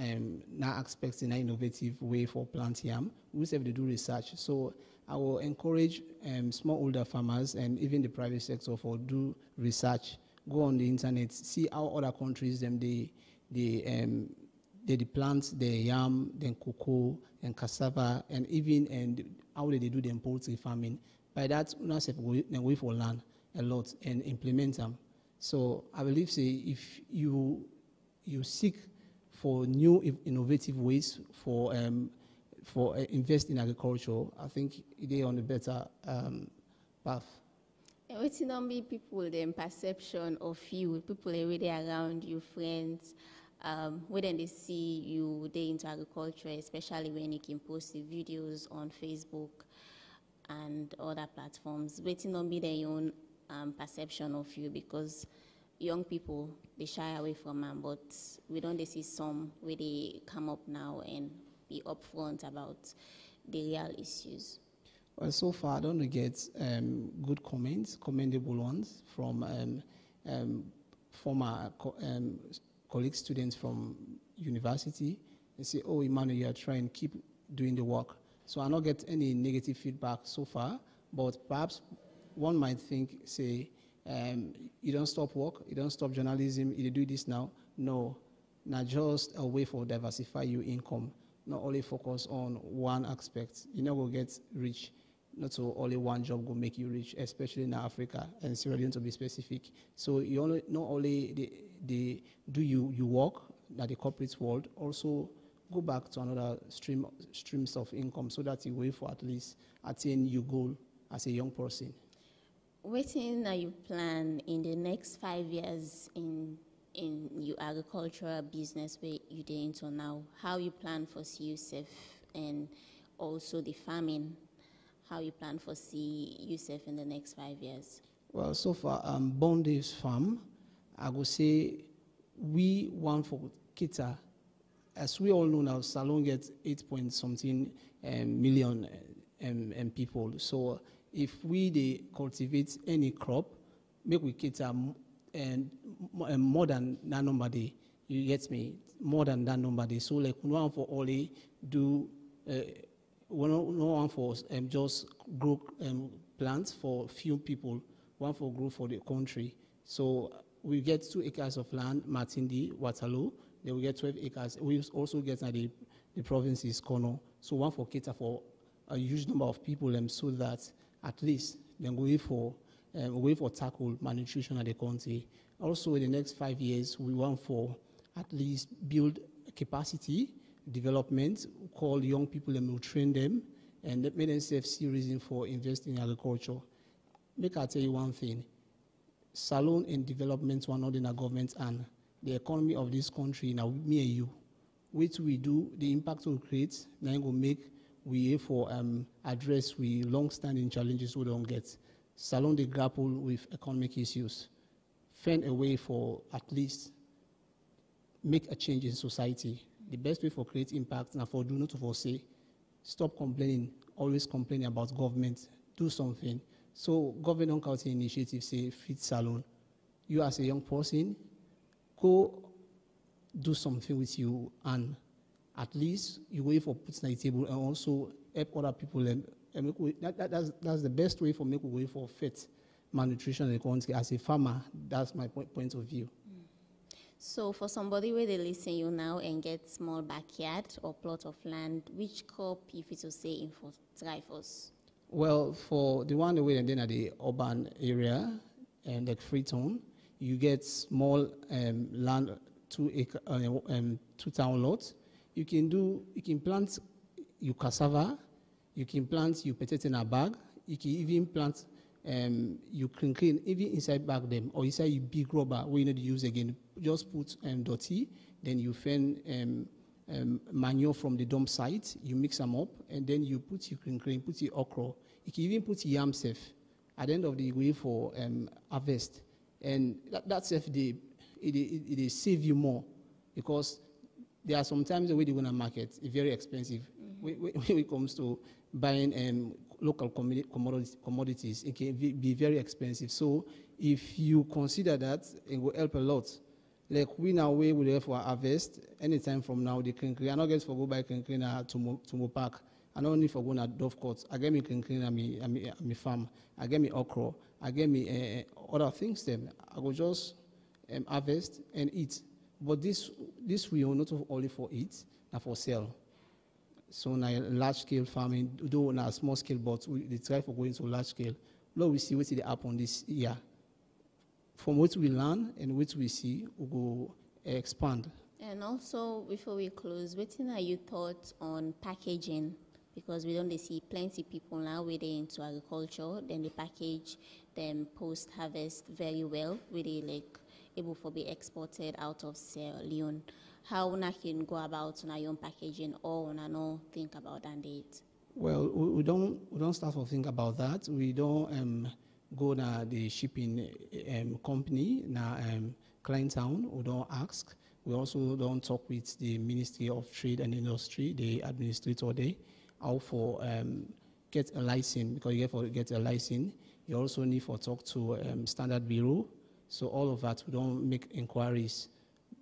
expecting an innovative way for plant yam. We serve to do research. So I will encourage smallholder farmers and even the private sector for do research. Go on the internet, see how other countries they plant the yam, then cocoa and cassava, and even how they do the poultry farming. By that, we for learn a lot and implement them. So I believe say if you seek for new innovative ways for invest in agriculture, I think they're on a better path.
What's not be people then perception of you, people already around you, friends, when they see you they into agriculture, especially when you can post the videos on Facebook and other platforms, waiting on be their own perception of you, because young people they shy away from them, but we don't see some where they come up now and be upfront about the real issues.
Well, so far I don't get good comments, commendable ones from former colleague students from university. They say, "Oh, Emmanuel, you are trying, keep doing the work." So I don't get any negative feedback so far, but perhaps one might think, say, you don't stop work, you don't stop journalism, you do this now. No, not just a way for diversify your income, not only focus on one aspect. You know, will get rich. Not so only one job will make you rich, especially in Africa and Sierra Leone to be specific. So you only not only you work at the corporate world, also go back to another streams of income so that you will for at least attain your goal as a young person.
What thing are you plan in the next 5 years in your agricultural business where you're into now? How you plan for see yourself, and also the farming? How you plan for see yourself in the next 5 years?
Well, so far, Bondi's farm, I would say we want for Kita. As we all know now, Salon gets 8-point-something million people. So if we cultivate any crop, make we Kita and more than that number day, you get me, more than that number day. So like we want for only do. No one for just grow plants for few people, one for grow for the country. So we get 2 acres of land, Matindi, Waterloo, they will get 12 acres. We also get the provinces corner. So one for cater for a huge number of people, so that at least they're going for tackle malnutrition at the country. Also, in the next 5 years, we want for at least build capacity development, call young people and we'll train them, and make them see reason for investing in agriculture. Make I tell you one thing, Salone and development are not in a government, and the economy of this country, now me and you, which we do, the impact will create, then will make we for address we long-standing challenges we don't get. Salone they grapple with economic issues, find a way for at least make a change in society. The best way for create impact now for do not for say, stop complaining, always complaining about government, do something. So government county initiative say Feed Salone. You as a young person, go do something with you, and at least you wait for putting on the table and also help other people. That's the best way for me to wait for fit malnutrition in the country. As a farmer, that's my point of view.
So for somebody where they listen you now and get small backyard or plot of land, which crop if it to say in for try first?
Well, for the one away and then at the urban area and like Freetown, you get small land, 2 town lots. You can plant your cassava, you can plant your potato in a bag, you can even plant you can clean even inside bag them or inside your big rubber where you need to use again. Just put dirty, then you find manure from the dump site, you mix them up, and then you put your green, put your okra. You can even put yam safe at the end of the way for harvest. And that safe, it save you more because there are sometimes the way they go to market is very expensive. When it comes to buying local commodities, it can be very expensive. So if you consider that, it will help a lot. Like we now we will have for harvest anytime from now. The crinkly, I not get for go buy crinkly to my park. I don't need for go na Dovecourt. I get me crinkly at me farm. I get me okra. I get me other things. Them I go just harvest and eat. But this we are not only for eat, not for sale. So now large scale farming, though now small scale, but they try for going to large scale. Now we see what they happen this year. From what we learn and what we see, we go expand.
And also, before we close, what are your thoughts on packaging? Because we don't see plenty people now where they into agriculture, then they package them post-harvest very well, where they like able to be exported out of Sierra Leone. How una can go about on your own packaging or una no think about that date?
Well, we don't start to think about that. We don't go to the shipping company na client town. We don't ask. We also don't talk with the Ministry of Trade and Industry, the administrator there, how for get a license, because you have to get a license. You also need to talk to Standard Bureau. So all of that, we don't make inquiries,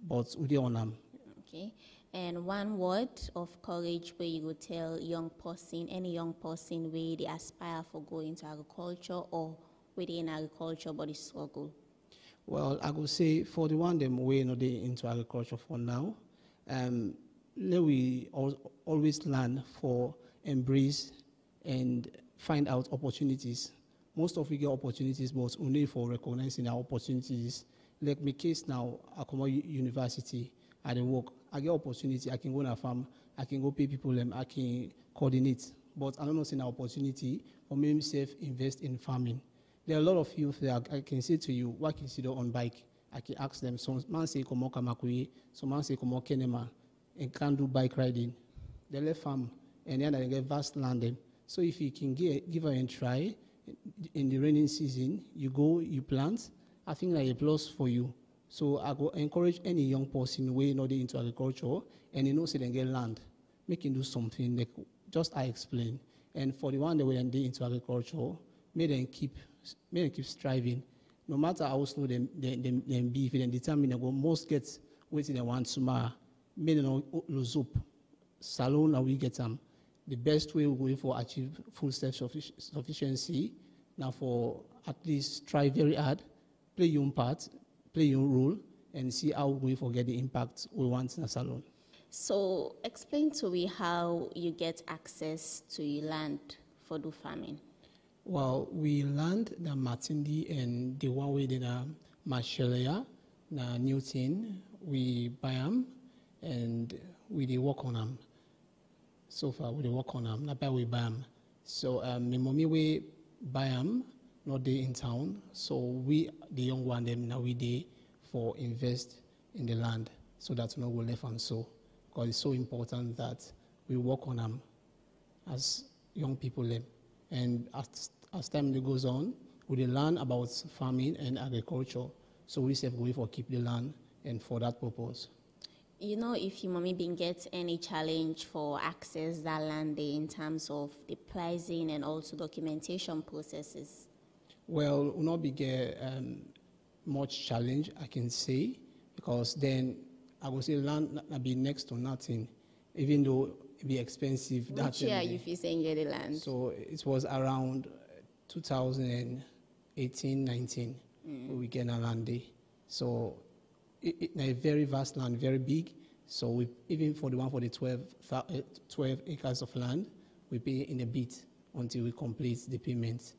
but we do on them.
Okay. And one word of courage where you would tell any young person where they aspire for going to agriculture or within agriculture but they struggle?
Well, I would say for the one them way they into agriculture for now, let we always learn for embrace and find out opportunities. Most of we get opportunities, but only for recognizing our opportunities. Like my case now, I come out university, I dey work. I get opportunity, I can go on a farm, I can go pay people, I can coordinate. But I don't know an opportunity for me myself invest in farming. There are a lot of youth there. I can say to you, what consider on bike? I can ask them. Some man say come on Kamakwe, some man say come on Kenema, and can do bike riding. They left farm, and then they get vast land them. So if you can give it a try, in the raining season, you go, you plant. I think like a plus for you. So I go encourage any young person way not into agriculture and you know say they get land, make him do something like just I explain. And for the one that way and they into agriculture, make them keep striving. No matter how slow them be, if they determine they go most get what they want tomorrow, make them not lose hope. Salone now we get them. The best way we go for achieve full self-sufficiency. Now for at least try very hard, play your own part, play your role, and see how we forget the impact we want in a salon.
So explain to me how you get access to your land for the farming.
Well, we land the Matindi and the one way the Marshallia, the Newton, we buy them and we dey work on them. So far, we dey work on them, not by we buy them. So, my mommy we buy them, not they in town. So we, the young one, them now we dey for invest in the land so that we no go left and so. Because it's so important that we work on them as young people them. And as time goes on, we learn about farming and agriculture. So we say we for keep the land and for that purpose.
You know, if your mommy been get any challenge for access that land there in terms of the pricing and also documentation processes?
Well, will not be get much challenge, I can say, because then I would say land will be next to nothing, even though it be expensive.
Which year you feel saying get the land?
So it was around 2018, 19 when we get a land there. So it's a very vast land, very big. So we, even for the one for the 12 acres of land, we pay in a bit until we complete the payments.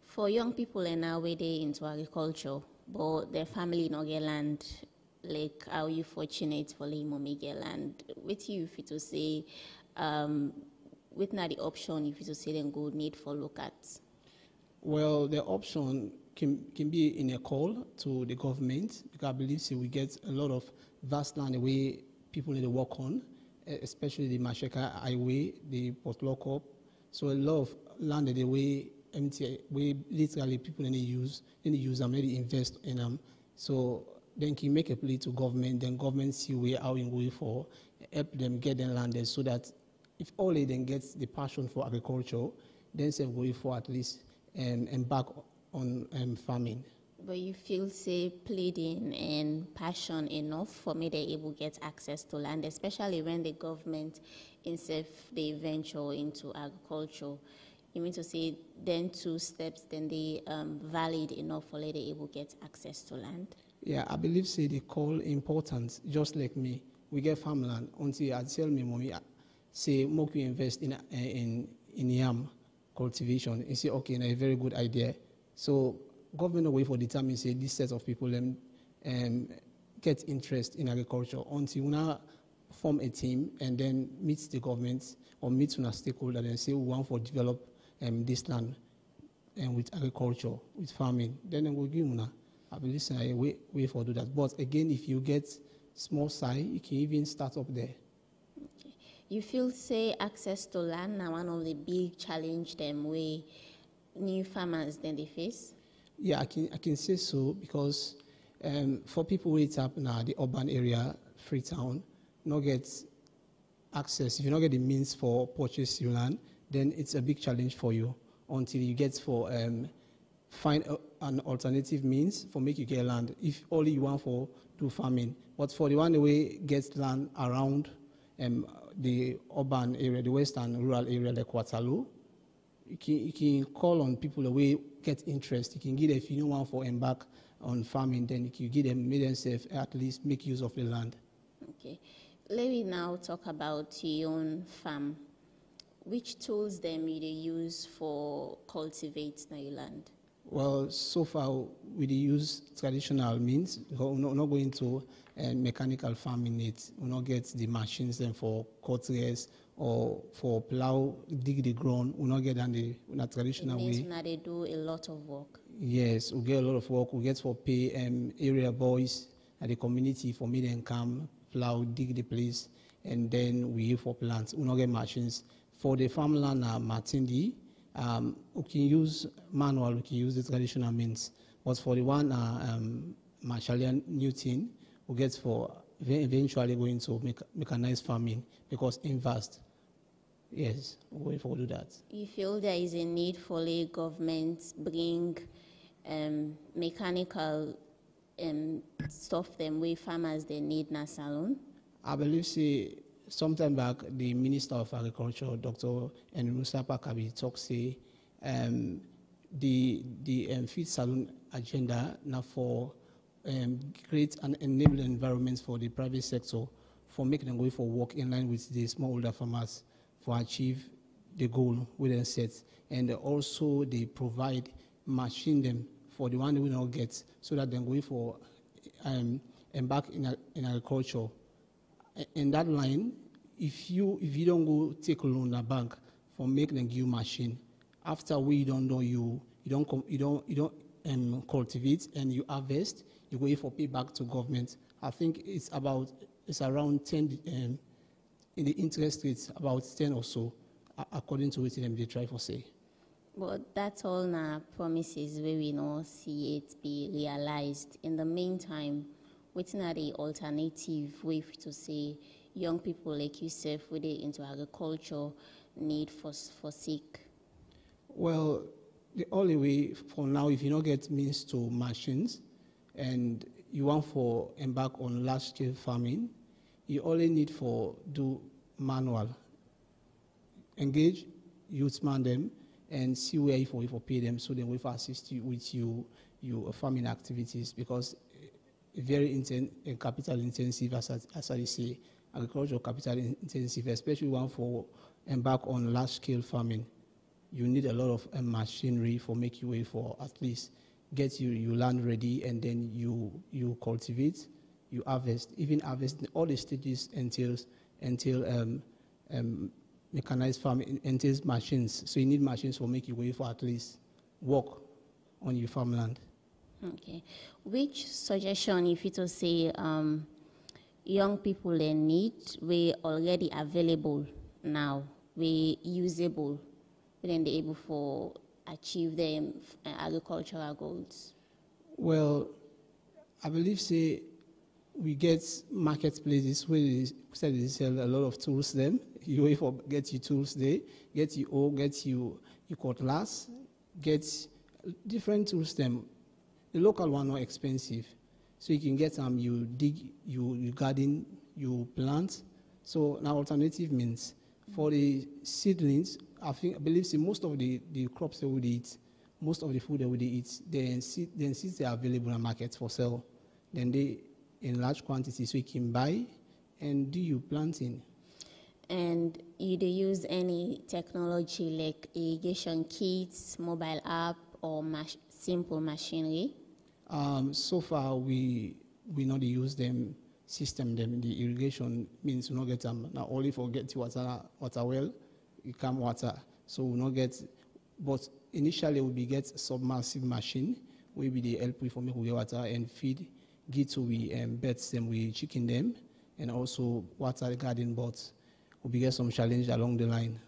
For young people and now where they into agriculture, but their family not get land, like how you fortunate for like mommy get land? With you if you to say, with not the option if you to say then go need for look at?
Well, the option can be in a call to the government, because I believe we get a lot of vast land the way people need to work on, especially the Masheka Highway, the Port Lockup. So a lot of land the way empty, where literally people need to use them, need to invest in them. So then can make a plea to government, then government see where how in way for help them get their landed, so that if all they then gets the passion for agriculture, then say go for at least embark on farming.
But you feel say pleading and passion enough for me they able get access to land, especially when the government instead they venture into agriculture. You mean to say then 2 steps, then they valid enough for they able get access to land?
Yeah, I believe say they call important, just like me. We get farmland until I tell me, mommy, say more we invest in yam cultivation. And say, okay, a very good idea. So government away for determine say this set of people get interest in agriculture until we now form a team and then meet the government or meet a stakeholder and say we want to develop this land and with agriculture, with farming. Then we'll give you I believe say way for do that. But again, if you get small size, you can even start up there.
Okay. You feel say access to land now one of the big challenge them way new farmers then they face?
Yeah, I can say so, because for people who up now the urban area, Freetown, not get access. If you not get the means for purchase your land, then it's a big challenge for you until you get for find an alternative means for make you get land. If only you want for do farming, but for the one the way gets land around the urban area, the western rural area like Waterloo, you can call on people the way get interest. You can give them, if you don't want for embark on farming, then you can give them, make themselves at least make use of the land.
Okay. Let me now talk about your own farm. Which tools then you use for cultivate your land?
Well, so far we use traditional means. We're not going to mechanical farming it. We not get the machines then for cutters or for plow, dig the ground. We not get on the traditional way.
It means now they do a lot of work.
Yes, we get a lot of work. We get for pay area boys at the community for me then come plow, dig the place, and then we use for plants. We not get machines. For the farmland Matindi, we can use manual, we can use the traditional means. But for the one Marshall Newton, we get for eventually going to mechanized farming, because invest. Yes, we will do that.
You feel there is a need for the government bring mechanical stuff them way farmers they need in a salon? I
believe sometime back the Minister of Agriculture, Dr. Musa Pakabi, talk say the feed salon agenda now for create an enabling environment for the private sector for making them go for work in line with the smallholder farmers for achieve the goal within set. And also they provide machine them for the one they will not get so that they go for embark in agriculture. In that line, if you don't go take a loan at bank for making them give you machine, after we don't know you don't cultivate and you harvest, you go for pay back to government. I think it's around 10 in the interest rates about 10 or so, according to what they try for say.
But that's all now promises where we not see it be realized. In the meantime, waiting at the alternative way to say young people like yourself with it into agriculture need for seek?
Well, the only way for now, if you don't get means to machines and you want for embark on large scale farming, you only need for do manual. Engage, youth man them, and see where you for pay them so they will assist you with your farming activities, because very capital intensive, as I say, agricultural capital intensive, especially one for embark on large scale farming. You need a lot of machinery for make you way for at least get you land ready, and then you cultivate, you harvest. Even harvest, all the stages until mechanized farming entails machines. So you need machines for make you way for at least work on your farmland.
Okay. Which suggestion, if you to say young people they need, we already available now, we usable, then they able for achieve them agricultural goals?
Well, I believe say we get marketplaces where they sell a lot of tools. Them you wait for get your tools there, get you all, get you cutlass, get different tools. Them the local one not expensive, so you can get them. You dig, you garden, you plant. So now alternative means for the seedlings. I believe say most of the crops that we eat, most of the food that we eat, then seeds they are available in markets for sale. Then they in large quantities, so you can buy and do your planting.
And you do use any technology like irrigation kits, mobile app, or simple machinery?
So far we not use them system them. The irrigation means we not get them not only for get water well, you come water, so we not get. But initially we get submersive machine where we they help we for make we get water and feed. Get to we birds them, we chicken them, and also water the garden bots. We get some challenge along the line.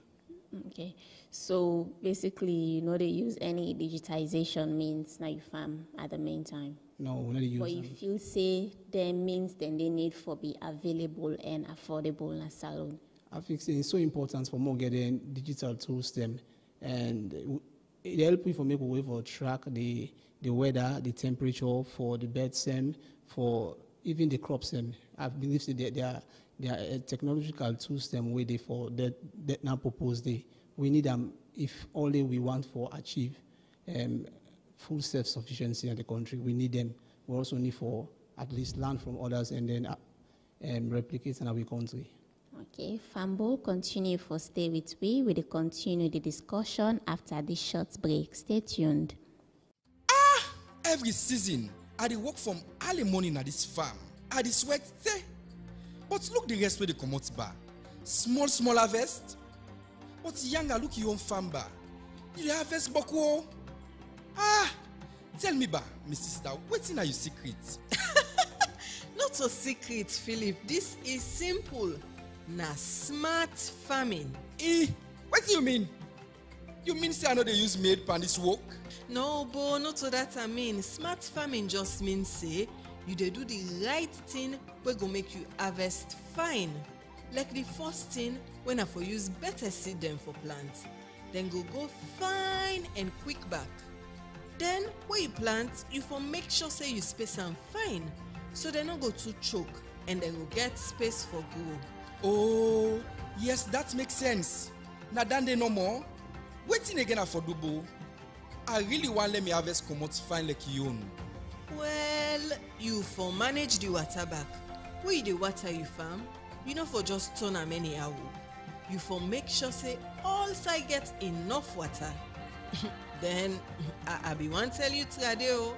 Okay, so basically, they use any digitization means now you farm at the meantime.
No, we not use.
But if you say that means then they need for be available and affordable in a salon.
I think it's so important for more getting digital tools them, and it help you for make a way for track the weather, the temperature for the birds them, for even the crops them. I believe that they are technological tools them where they for that now proposed we need them if only we want for achieve full self-sufficiency in the country. We need them. We also need for at least learn from others and then replicate in our country.
Okay, Fambo, continue for stay with we. We'll continue the discussion after this short break. Stay tuned.
Every season, I dey work from early morning at this farm. I dey sweat say, but look the rest where they come out bar. Small harvest. But younger look your own farm bar. You dey harvest boko. Tell me ba, my sister, what's in your secret?
Not so secret, Philip. This is simple. Na smart farming.
What do you mean? You mean say I know they use made pan this work?
No, but not so that I mean. Smart farming just means say you dey do the right thing wey go make you harvest fine. Like the first thing when I for use better seed them for plants, then go fine and quick back. Then when you plant, you for make sure say you space them fine, so they not go too choke and they will get space for grow.
Oh, yes, that makes sense. Now than they no more. Waiting again for double. I really want let me harvest come out fine like you own.
Well, Well, you for manage the water back. Where you the water you farm, you know for just turn am anyhow. You for make sure say all side get enough water. Then I be want tell you Tradeo,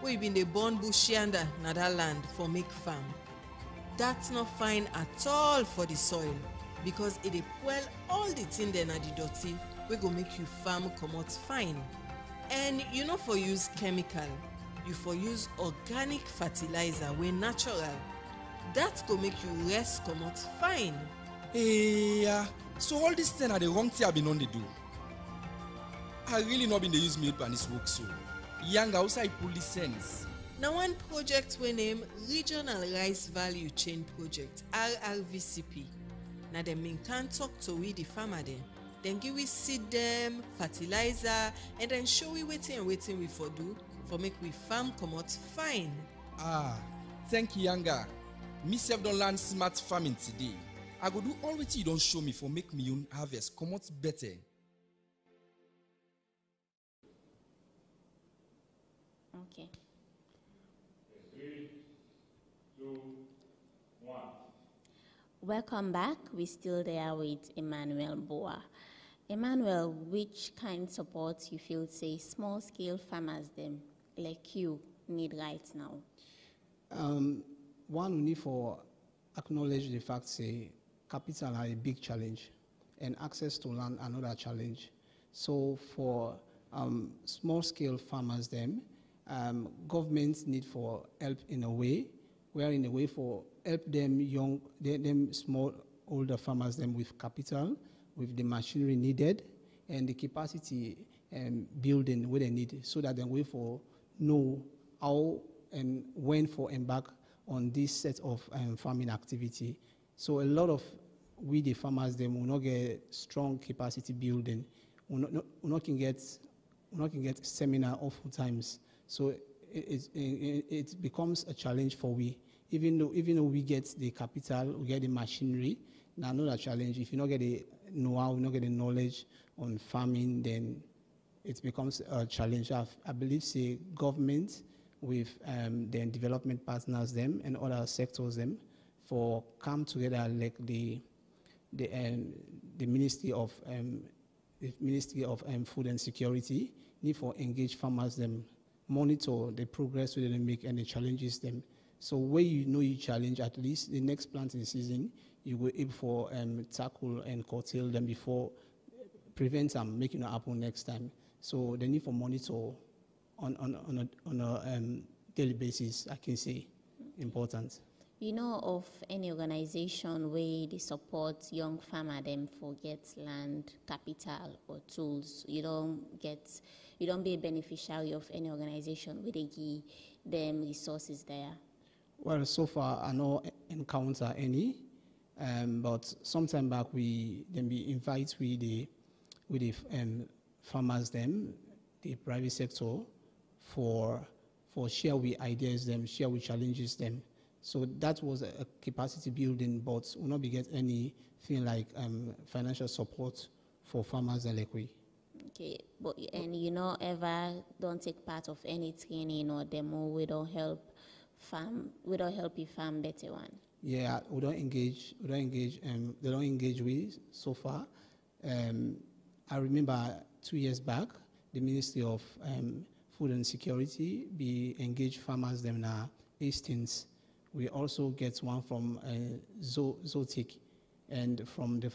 we been the born bush yonder na that land for make farm. That's not fine at all for the soil because it well all the thing there na the dirty we go make you farm comot fine. And you know for use chemical, you for use organic fertilizer wey natural. That go make you rest comot fine.
Yeah, so all this thing are the wrong thing I been on the do. I really not been the use milk and this work so. Young outside pull the sense.
Now one project we name Regional Rice Value Chain Project, RRVCP. Now them mean can talk to we the farmer then give we seed them, fertilizer, and then show we waiting we for do for make we farm comot fine.
Thank you, Yanga. Myself don't learn smart farming today. I go do all what you don't show me for make me own harvest come out better.
Okay.
3, 2, 1.
Welcome back. We're still there with Emmanuel Boa. Emmanuel, which kind support you feel say small-scale farmers them like you need right now?
One, we need for acknowledge the fact say capital are a big challenge and access to land another challenge. So for small-scale farmers them, governments need for help in a way, where in a way for help them them small older farmers them with capital, with the machinery needed and the capacity building where they need, so that they way for know how and when for embark on this set of farming activity. So a lot of we the farmers them will not get strong capacity building, will not can get seminar oftentimes. So it becomes a challenge for we. Even though we get the capital, we get the machinery, now another challenge. If you not get the know-how, you not get the knowledge on farming, then it becomes a challenge. I believe say government with then development partners them and other sectors them for come together like the Ministry of Food and Security need for engage farmers them, monitor the progress they make and the challenges them. So where you know you challenge, at least the next planting season, you will able for tackle and curtail them before prevent them making it happen next time. So the need for monitor on a daily basis, I can say, important.
You know of any organization where they support young farmer them for get land, capital or tools? You don't be a beneficiary of any organization where they give them resources there?
Well, so far I don't encounter any, but sometime back we invite the farmers them, the private sector, for share with ideas them, share with challenges them. So that was a capacity building, but will not be get anything like financial support for farmers like we.
Okay, but and you know ever don't take part of any training or demo we don't help you farm better one?
Yeah, we don't engage they don't engage with so far. I remember 2 years back the Ministry of Food and Security be engaged farmers them na Hastings. We also get one from Zotic and from the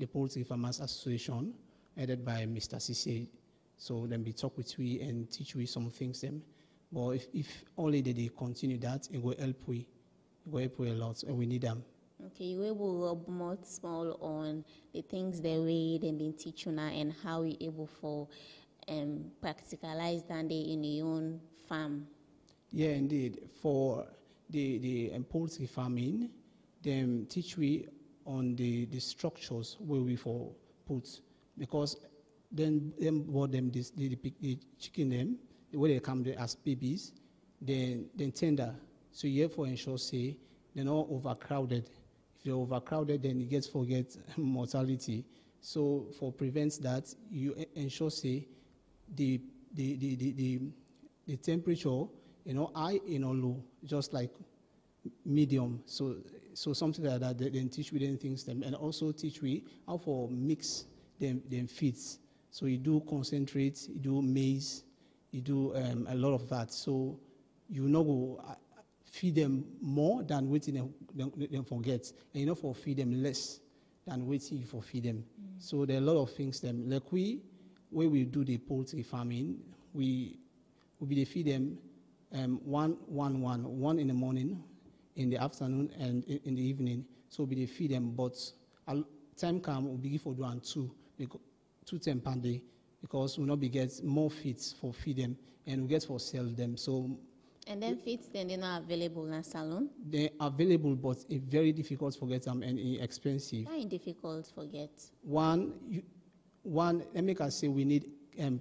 Poultry Farmers Association headed by Mr. Cisse. So then we talk with we and teach we some things them. But if only they continue that, it will help we. It will help we a lot, and we need them.
Okay, we will rub more small on the things the way they've been teaching now and how we able for practicalize that in your own farm.
Yeah, indeed. For the poultry farming, them teach we on the structures where we for put, because then what them the chicken them where they come there as babies, then tender. So you have to ensure say they're not overcrowded. If they're overcrowded, then it gets forget mortality. So for prevents that, you ensure say the temperature high, low, just like medium. So something like that. They then teach we then things them, and also teach we how for mix them feeds. So you do concentrate, you do maize, you do a lot of that. So you know go feed them more than waiting them forget, and for feed them less than waiting for feed them. So there are a lot of things them like where we do the poultry farming, we be feed them one in the morning, in the afternoon, and in the evening. So we feed them, but time come we begin for doing two times per day, because we not be get more feeds for feed them, and we get for sell them. So
and then feeds then they're not available in a salon? They're
available, but it's very difficult to get them and expensive.
Why difficult to get?
One, let me say we need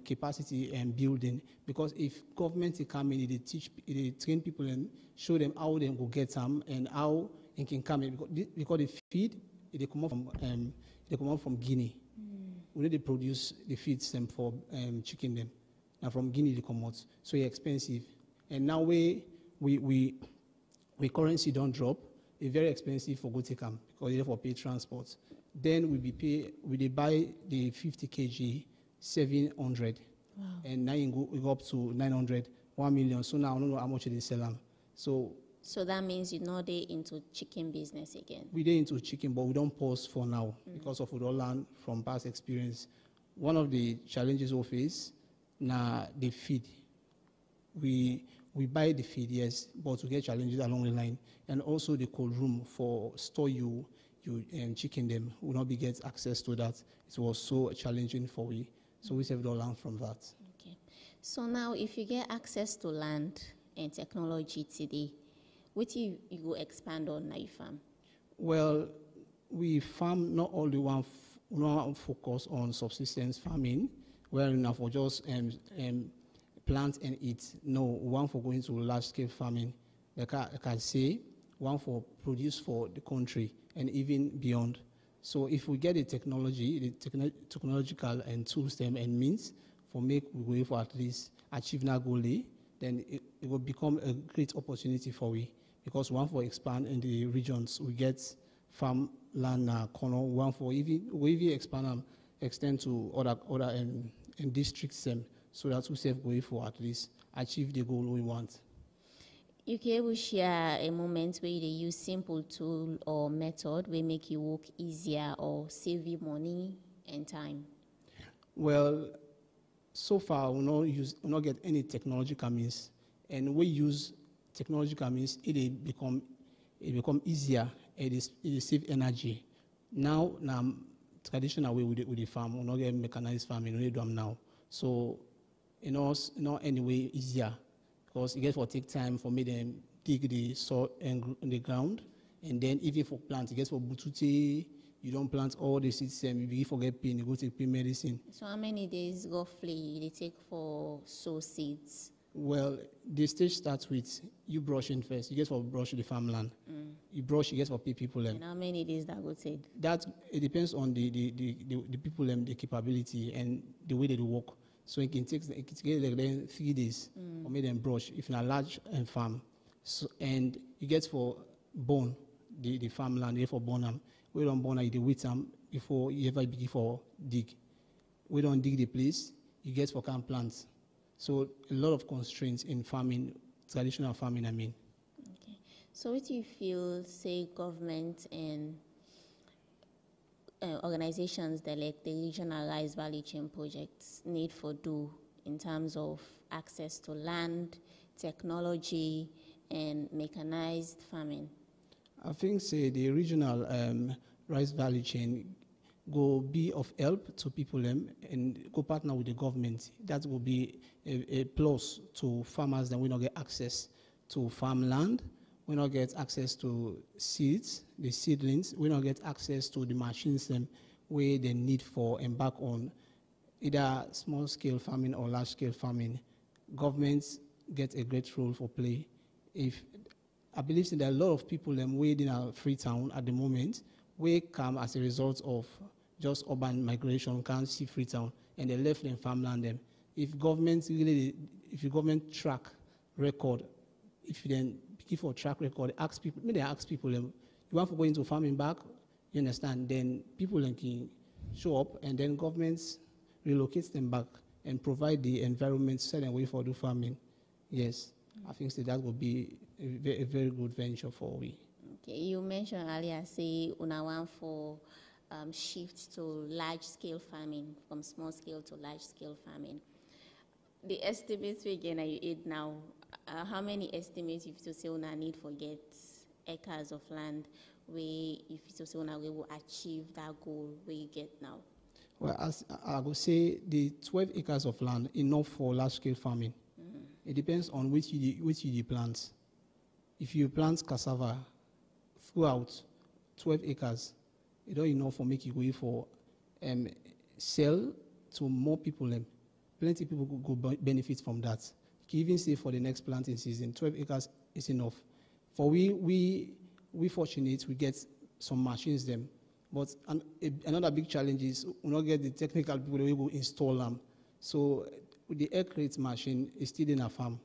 capacity and building, because if government come in, they train people and show them how they go get them and how they can come in, because the feed they come out from Guinea. We need to produce the feeds them for chicken them, and from Guinea they come out, so it's expensive. And now we currency don't drop. It's very expensive for go take them, because they for pay transport. Then we buy the 50 kg 700, wow. And now we go up to 900, 1 million. So now I don't know how much they sell them. So
that means you're not into chicken business again.
We're into chicken, but we don't pause for now because of we don't learn from past experience. One of the challenges we face now the feed. We buy the feed, yes, but we get challenges along the line, and also the cold room for store you chicken them will not be get access to that. It was so challenging for we, so we saved all learn from that.
Okay, so now if you get access to land and technology today, what you go expand on now you farm?
Well, we farm not only one focus on subsistence farming, where enough for just plant and eat. No, one for going to large scale farming. Like I say, one for produce for the country and even beyond. So if we get the technology, the technological and tools them and means for make we go for at least achieve that goal, then it will become a great opportunity for we. Because one for expand in the regions, we get farm land corner. One for even expand extend to other districts them. So that we save way for at least achieve the goal we want.
You can share a moment where they use simple tool or method will make you work easier or save you money and time?
Well, so far we not get any technological means, and we use technological means it become easier. It save energy. Now traditional way with the farm, we not get mechanized farming. We do them now. So not anyway easier, because it gets for take time for me them dig the soil and the ground, and then even for plant, it gets for butute. You don't plant all the seeds, you begin forget pain, you go take pain medicine.
So how many days roughly they take for sow seeds?
Well, the stage starts with you brushing first. You get for brush the farmland. You brush, you get for pay people.
And how many days that would take?
That it depends on the people the capability and the way they do work. So it can take like 3 days or make them brush if in a large farm. So, and you get for bone the farmland, you for bone them. We don't bone you wait them before you ever begin for dig. We don't dig the place, you get for can plants. So a lot of constraints in farming, traditional farming, I mean.
Okay. So what do you feel, say, government and organizations that like the regional rice value chain projects need for do in terms of access to land, technology, and mechanized farming?
I think, say, the regional rice value chain go be of help to people and go partner with the government. That will be a plus to farmers that we not get access to farmland, we not get access to seeds, the seedlings, we not get access to the machines where they need for embark on either small scale farming or large scale farming. Governments get a great role for play. If I believe that there are a lot of people waiting in Freetown at the moment, we come as a result of just urban migration, can't see Freetown, and they left them farmland them. If government track record. If you then give for track record, ask people, maybe they ask people, you want to go into farming back, you understand? Then people can show up, and then governments relocate them back and provide the environment set and way for do farming. Yes, I think that would be a very good venture for we.
Okay, you mentioned earlier, say, una want for shift to large-scale farming, from small-scale to large-scale farming. The estimates we get you aid now, how many estimates you to say una need for get acres of land where if you say una we will achieve that goal where you get now?
Well, as I would say, the 12 acres of land enough for large-scale farming. It depends on which you plant. If you plant cassava throughout 12 acres, it's not enough for make you go for sell to more people. Plenty of people go benefit from that. You can even say for the next planting season, 12 acres is enough. For we fortunate, we get some machines them. But another big challenge is we not get the technical people that will install them. So the air crate machine is still in a farm.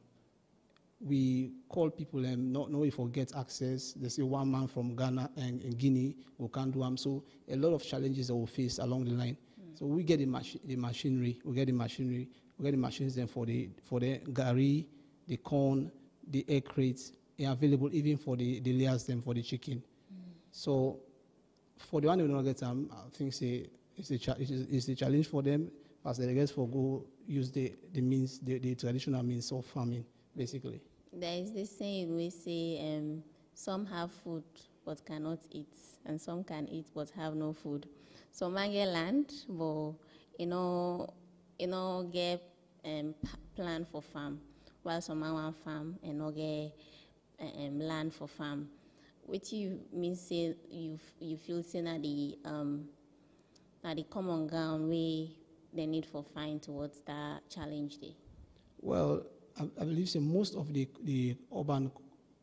We call people and not know if we get access. They say one man from Ghana and Guinea who can't do them. So a lot of challenges that we face along the line. So we get the machinery, we get the machines then for the gari, the corn, the air crates, are available even for the layers them for the chicken. So for the one who don't get them, I think it's a challenge for them as they get for go use the means, the traditional means of farming, basically.
There is this saying we say some have food but cannot eat, and some can eat but have no food. So man get land, but get plan for farm, while some man want farm and no get land for farm. What you mean say you feel say na the common ground way they need for find towards that challenge day?
Well, I believe so most of the urban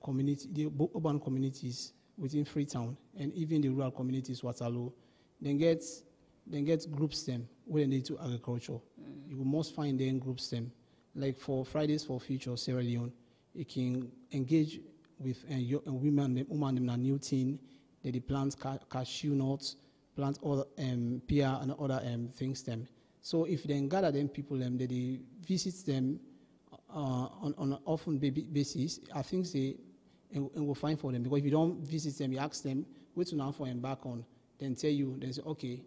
communities within Freetown and even the rural communities, Waterloo, then get groups them where they need to agriculture. You must find them groups them. Like for Fridays for Future Sierra Leone, you can engage with women them a new thing. They plant cashew nuts, plant other pear and other things them. So if they gather them people them, they visit them on an often basis. I think they will find for them, because if you don't visit them, you ask them what to now for embark on, then tell you, then say okay,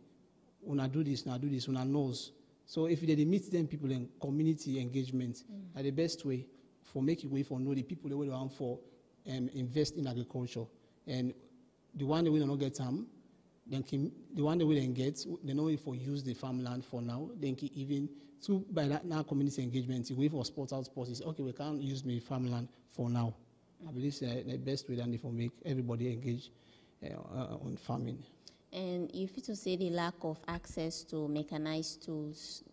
una do this, una knows. So if they meet them people in community engagement, are the best way for making way for know the people they will want for invest in agriculture. And the one they will not get then the one they will then get, they know if we use the farmland for now, then can even so by that now community engagement, way for sport out sports is okay, we can't use my farmland for now. I believe it's the best way than for make everybody engage on farming.
And if you to say the lack of access to mechanized tools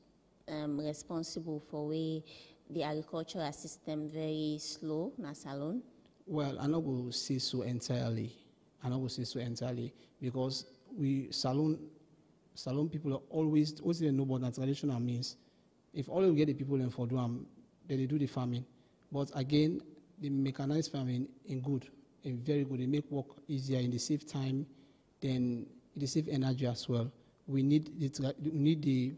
responsible for way the agricultural system very slow, na Salone?
Well, I not go say so entirely. Because we Salone people are always they know about the traditional means. If all we get the people in for do they do the farming. But again, the mechanized farming in very good. It make work easier in the save time, then it save energy as well. We need the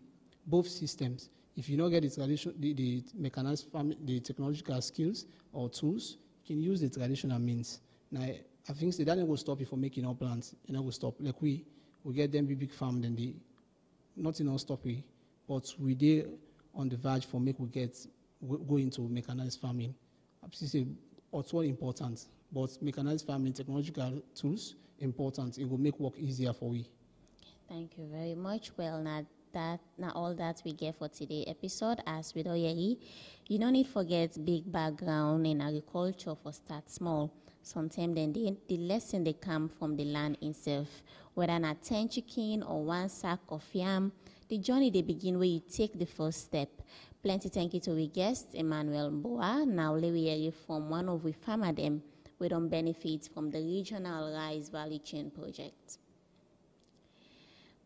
both systems. If you don't get the mechanized farming, the technological skills or tools, you can use the traditional means. Now, I think that will stop you from making our plants. It will stop. Like we get them big farm, then nothing will stop we. But we did on the verge for make we go into mechanized farming. I say also important, but mechanized farming, technological tools important. It will make work easier for we.
Thank you very much. Well, now all that we get for today's episode. As with Oyeri, you don't need to forget big background in agriculture for start small. Sometimes then the lesson they come from the land itself, whether not 10 chicken or 1 sack of yam, the journey they begin where you take the first step. Plenty thank you to our guest, Emmanuel Boa. Now we hear from one of the farmer them we don't benefit from the regional rice value chain project.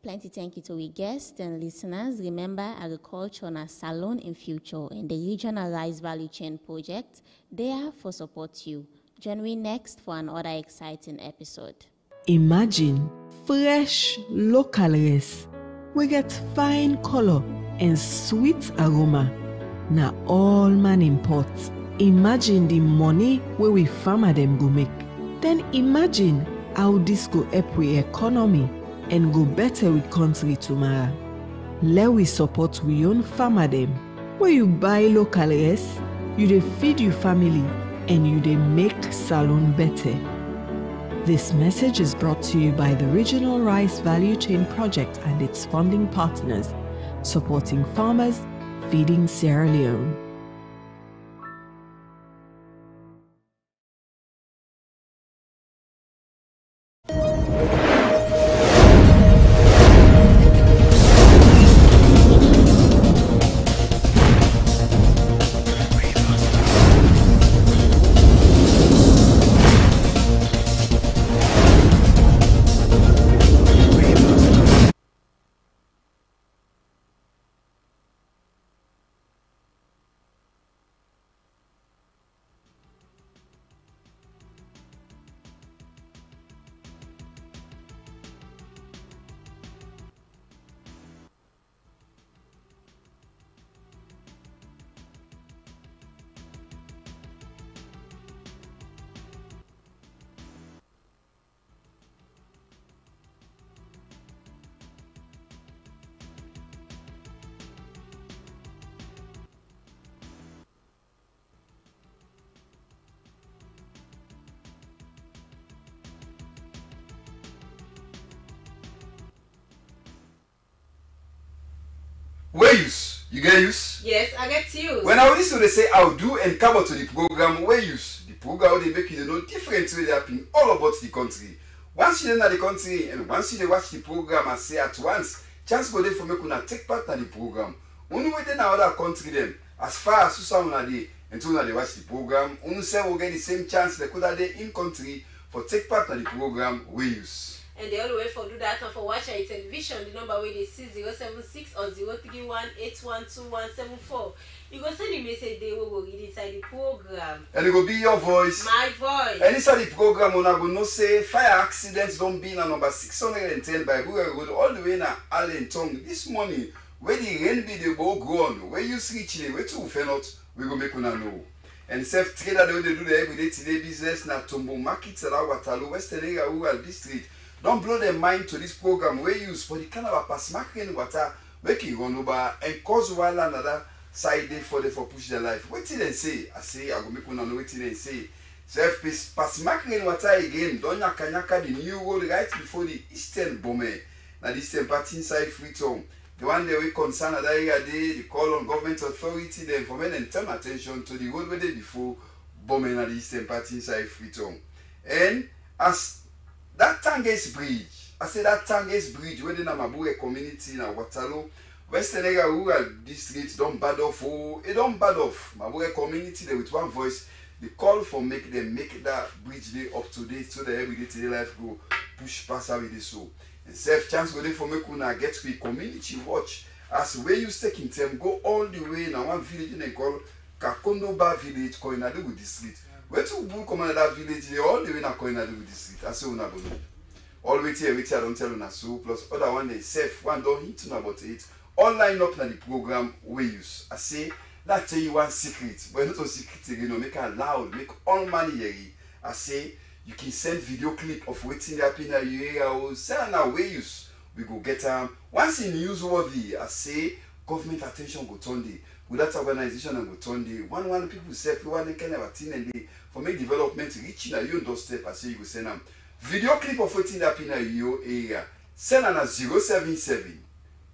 Plenty thank you to our guests and listeners. Remember, agriculture on a salon in future and the regional rice value chain project, they are for support you. Join me next for another exciting episode.
Imagine fresh local rice. We get fine color and sweet aroma. Now all man imports. Imagine the money where we farmer them go make. Then imagine how this go help we economy and go better with country tomorrow. Let we support we own farmer them. Where you buy local rice, you dey feed your family and you dey make salon better. This message is brought to you by the Regional Rice Value Chain Project and its funding partners, supporting farmers, feeding Sierra Leone.
Where use? You get use?
Yes, I get use.
When I listen to they say I'll do and come out to the program, where use? The program they make you know different way they happen all about the country. Once you know the country and once you watch the program and say at once, chance go there for me to take part in the program. Only within other country them, as far as some are they until they watch the program, only say will get the same chance they could have there in country for take part in the program where use.
And the only way for do that and for watch our television, the number where they see 076 or 031812174. You go send a message they will read inside the program.
And it will be your voice.
My voice.
And inside the program, when I go no say fire accidents don't be na number 610 by Google Road all the way na Allentown this morning. Where the rain be the bow grown, where you see Chile, where to not, we go make una know. And self trader they do the everyday today business na Tombo Market Sala Waterloo Western Area Rural District. Don't blow their mind to this program we use for the kind of a pass marking water making run over and cause while another side day for push their life. What did they say? I say I go make one know what they say. Self pass marking water again. Don't nyaka the new road right before the eastern Bome. Now the eastern part inside Freetown. The one day we concern that area they call on government authority the information and turn attention to the road where they before Bome na the eastern part inside Freetown. And as that Tanges Bridge, I say that Tanges Bridge where the Namabure community in Waterloo, Western Area Rural District don't bad off. Oh, it don't bad off. Mabure community they with one voice, they call for make them make that bridge day up to date so that everyday today life go push past with this so. And self chance go there for make una get to be community watch as where you taking them go all the way in one village they call Kakondoba village Koinadugu district. Where to bull come that village they all the way na Koinadugu district. I say una go know. All wait here I don't tell una so plus other one they safe one don't hint una about it. All line up na the program we use. I say that tell you one secret, but not a secret again, make it loud, make all money here. I say you can send video clip of waiting happen in your area or send our way use. We go get once in newsworthy, I say government attention go turn day. With that organization and go turn day. One people say one kind of a thing and day for make development reaching a your doorstep. I say you go send them video clip of waiting happen in your area. Send them 077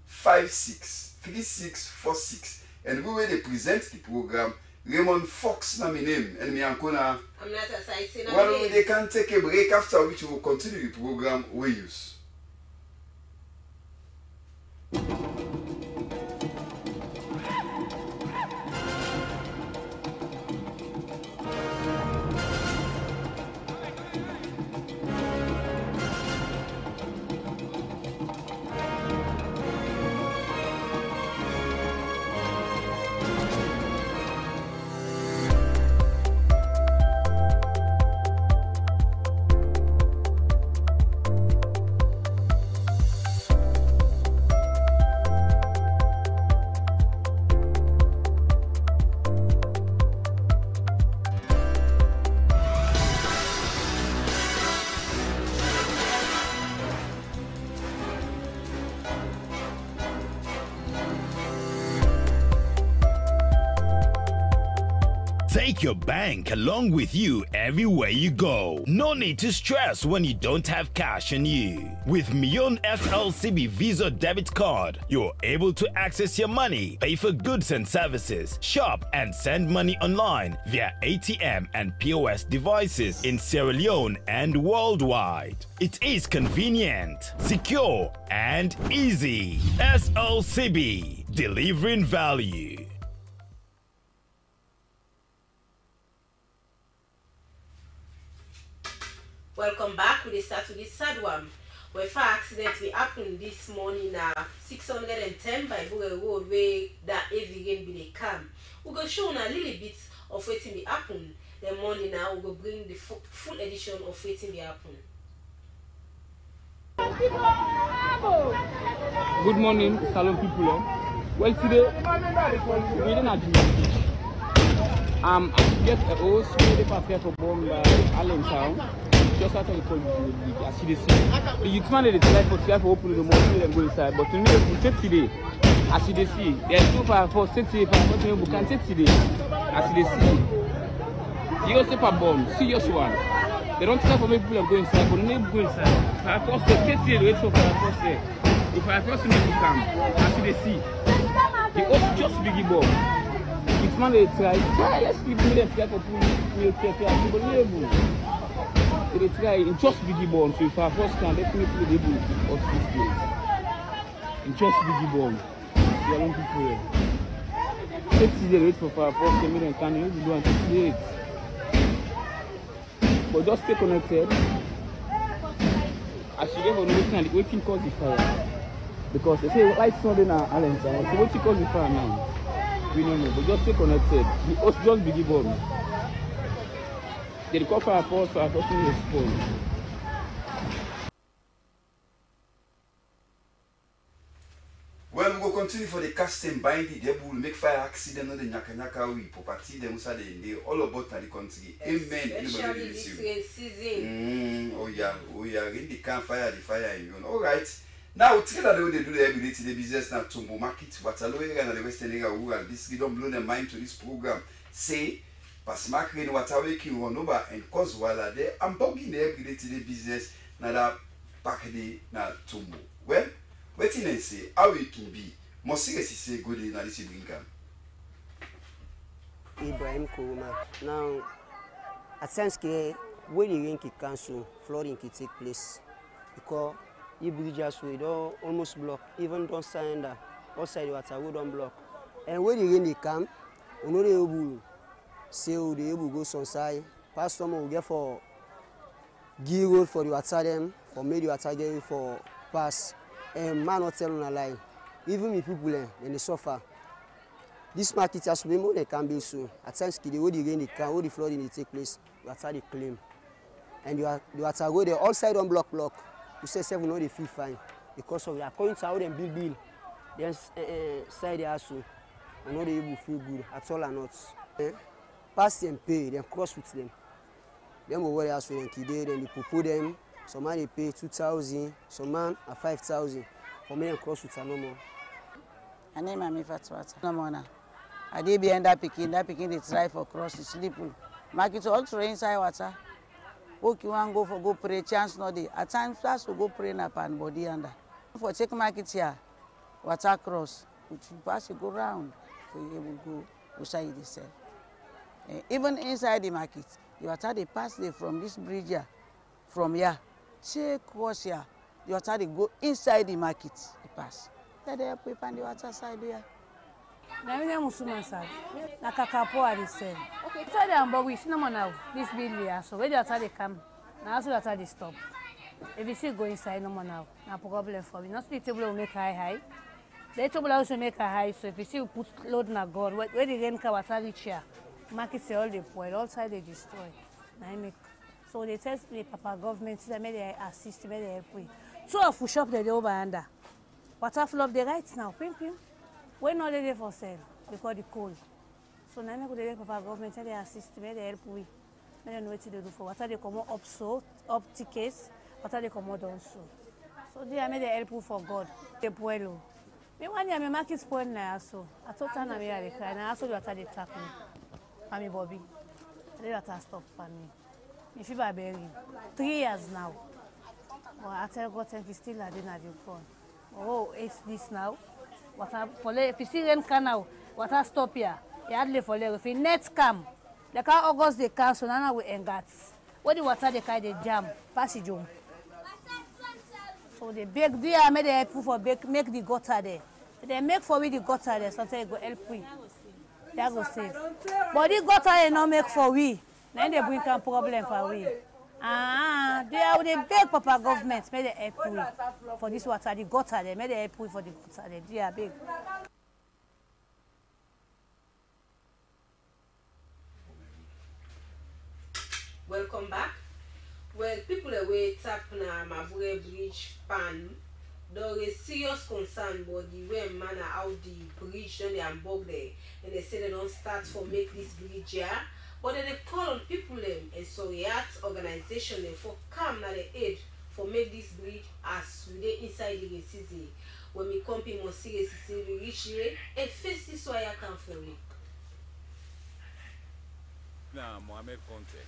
56 3646 and we will present the program. Raymond Fox na my name and me ankona.
I'm not a size.
Well, they can take a break after which we will continue the program we use.
Take your bank along with you everywhere you go. No need to stress when you don't have cash on you. With Mion Slcb Visa debit card, you're able to access your money, pay for goods and services, shop and send money online via ATM and POS devices in Sierra Leone and worldwide. It is convenient, secure and easy. SLCB, delivering value.
Welcome back. We start with this sad one. Where fire accident we happened this morning 610 by Booger Road where that heavy rain be the calm. We go show a little bit of waiting be happen. The morning now we go bring the full edition of waiting be happen.
Good morning, Salon people. Well, today we didn't have to I get a host where they prepare for bomb by Allentown. Just after the call, I see the scene. The youth man they try for open the morning and go inside. But to me, we take today. I see the sea. There's no fire for 60 5 we can take today. I see the sea. You also pop bomb, serious one. They don't try for people to go inside, but they go inside. Fire force they take today, wait for fire force there. If fire force make you come, I see the sea. The host just biggie bomb. Youth man they try. Let's keep them try for people to they try in just biggie bomb, so if our first can definitely be able of this place. In just biggie bomb, the young people here. Let's see the rate for our first came in and can you do and 58. But just stay connected. As you get on the waiting cause the fire. Because they say lights not in our Allentown, so what's cause the fire now? We don't know, but just stay connected. Just biggie bomb. They call for a force for a person to respond.
Well, we will continue for the casting binding. They will make fire accident on the Nyaka we property. They must all about the country. Amen.
Especially this season.
Oh yeah. Really can't fire the fire. All right. Now, together they do the everyday to the business now to market. What a lawyer and the Western area rural. This don't blow their mind to this program. Say. Pas makrin watawe ki wonoba and cause wala there and bogging the everyday to the business na da pakde na tumbo. Well, waiting and say how it can be. More seriously say good in this brinkham.
Ibrahim Kuruma. Now at sense ke where the rain ki cancel, flooding ki take place. Because the bridges we don't almost block, even don't sign outside the water we don't block. And where the rain come, we know they able say they able go some side. Pass someone will get for give road for the water them, for make the water get for pass. And man not telling a lie. Even if people then they suffer. This market has been more than can be soon. At times the way the rain they can, all the flooding they take place, the water they claim. And the water go there all side on block. You say 7 no they feel fine. Because of according to how them build, then side they also. I know they able feel good at all or not. Pass them pay, then cross with them. Then we worry as we then they put them. Some man they pay 2,000, some man 5,000. For me and cross with no more.
I name my Fatwata. No more now. I did behind that picking they try for cross the sleep. Market all through inside water. Okay, one go pray, chance no day. At times first we go pray na pan body under. For check market here, water cross. Which you pass you go round for you able go outside the cell. Even inside the market, the water they pass there from this bridge here, from here, check cross here. The water they go inside the market, they pass. They help you on the water side here.
Na mimi musuma side. Na kakapo ali sell. Okay, tell them but we see no more now. This bill here, so where the water they come, now also the water they stop. If you see go inside no more now, na problem for me. Not the table will make high. The table also make a high. So if you see you put load na God, where the rain come water reach here, market say all they spoil, all side they destroy. Na make. So they tell the Papa government that may they assist, may they help we. 2 of we shop they over under. Water flow up the right now, pim. When not they for sale because the cold. So now I go to Papa government they assist, may they help we. May they know what to do for water they come up so up tickets, water they come down so. So they may they help you for God. They puelo. Me one year me market spoil now so. I thought na me are cry now so water they tap me. Mami Bobby. The water stop for me. Me fever bury 3 years now. But I tell God thank you still I didn't have your phone. Oh, it's this now. Water for if you see rain canal, water stop here. You hardly for if you net come. The car August they cancel now we engats. When the water they carry the jam, pass it home. So they beg there make the help for make the gutter there. They make for we the gutter there, sometimes it go help we. That go save. But the gutter they not make for we. Then they bring some problem for we. They beg Papa government make they help we for this water, the gutter there, make they help we for the gutter there. They are big.
Welcome back. Well, people away tap na Mavure Bridge pan. There is serious concern about the way and manner how the bridge done they unbug there, and they say they don't start for make this bridge here. But then they call on people and Soriat organization for come na the aid for make this bridge as we dey inside the season. When we come in more serious we reach here and face this wire come for me.
Now Mohammed Conte.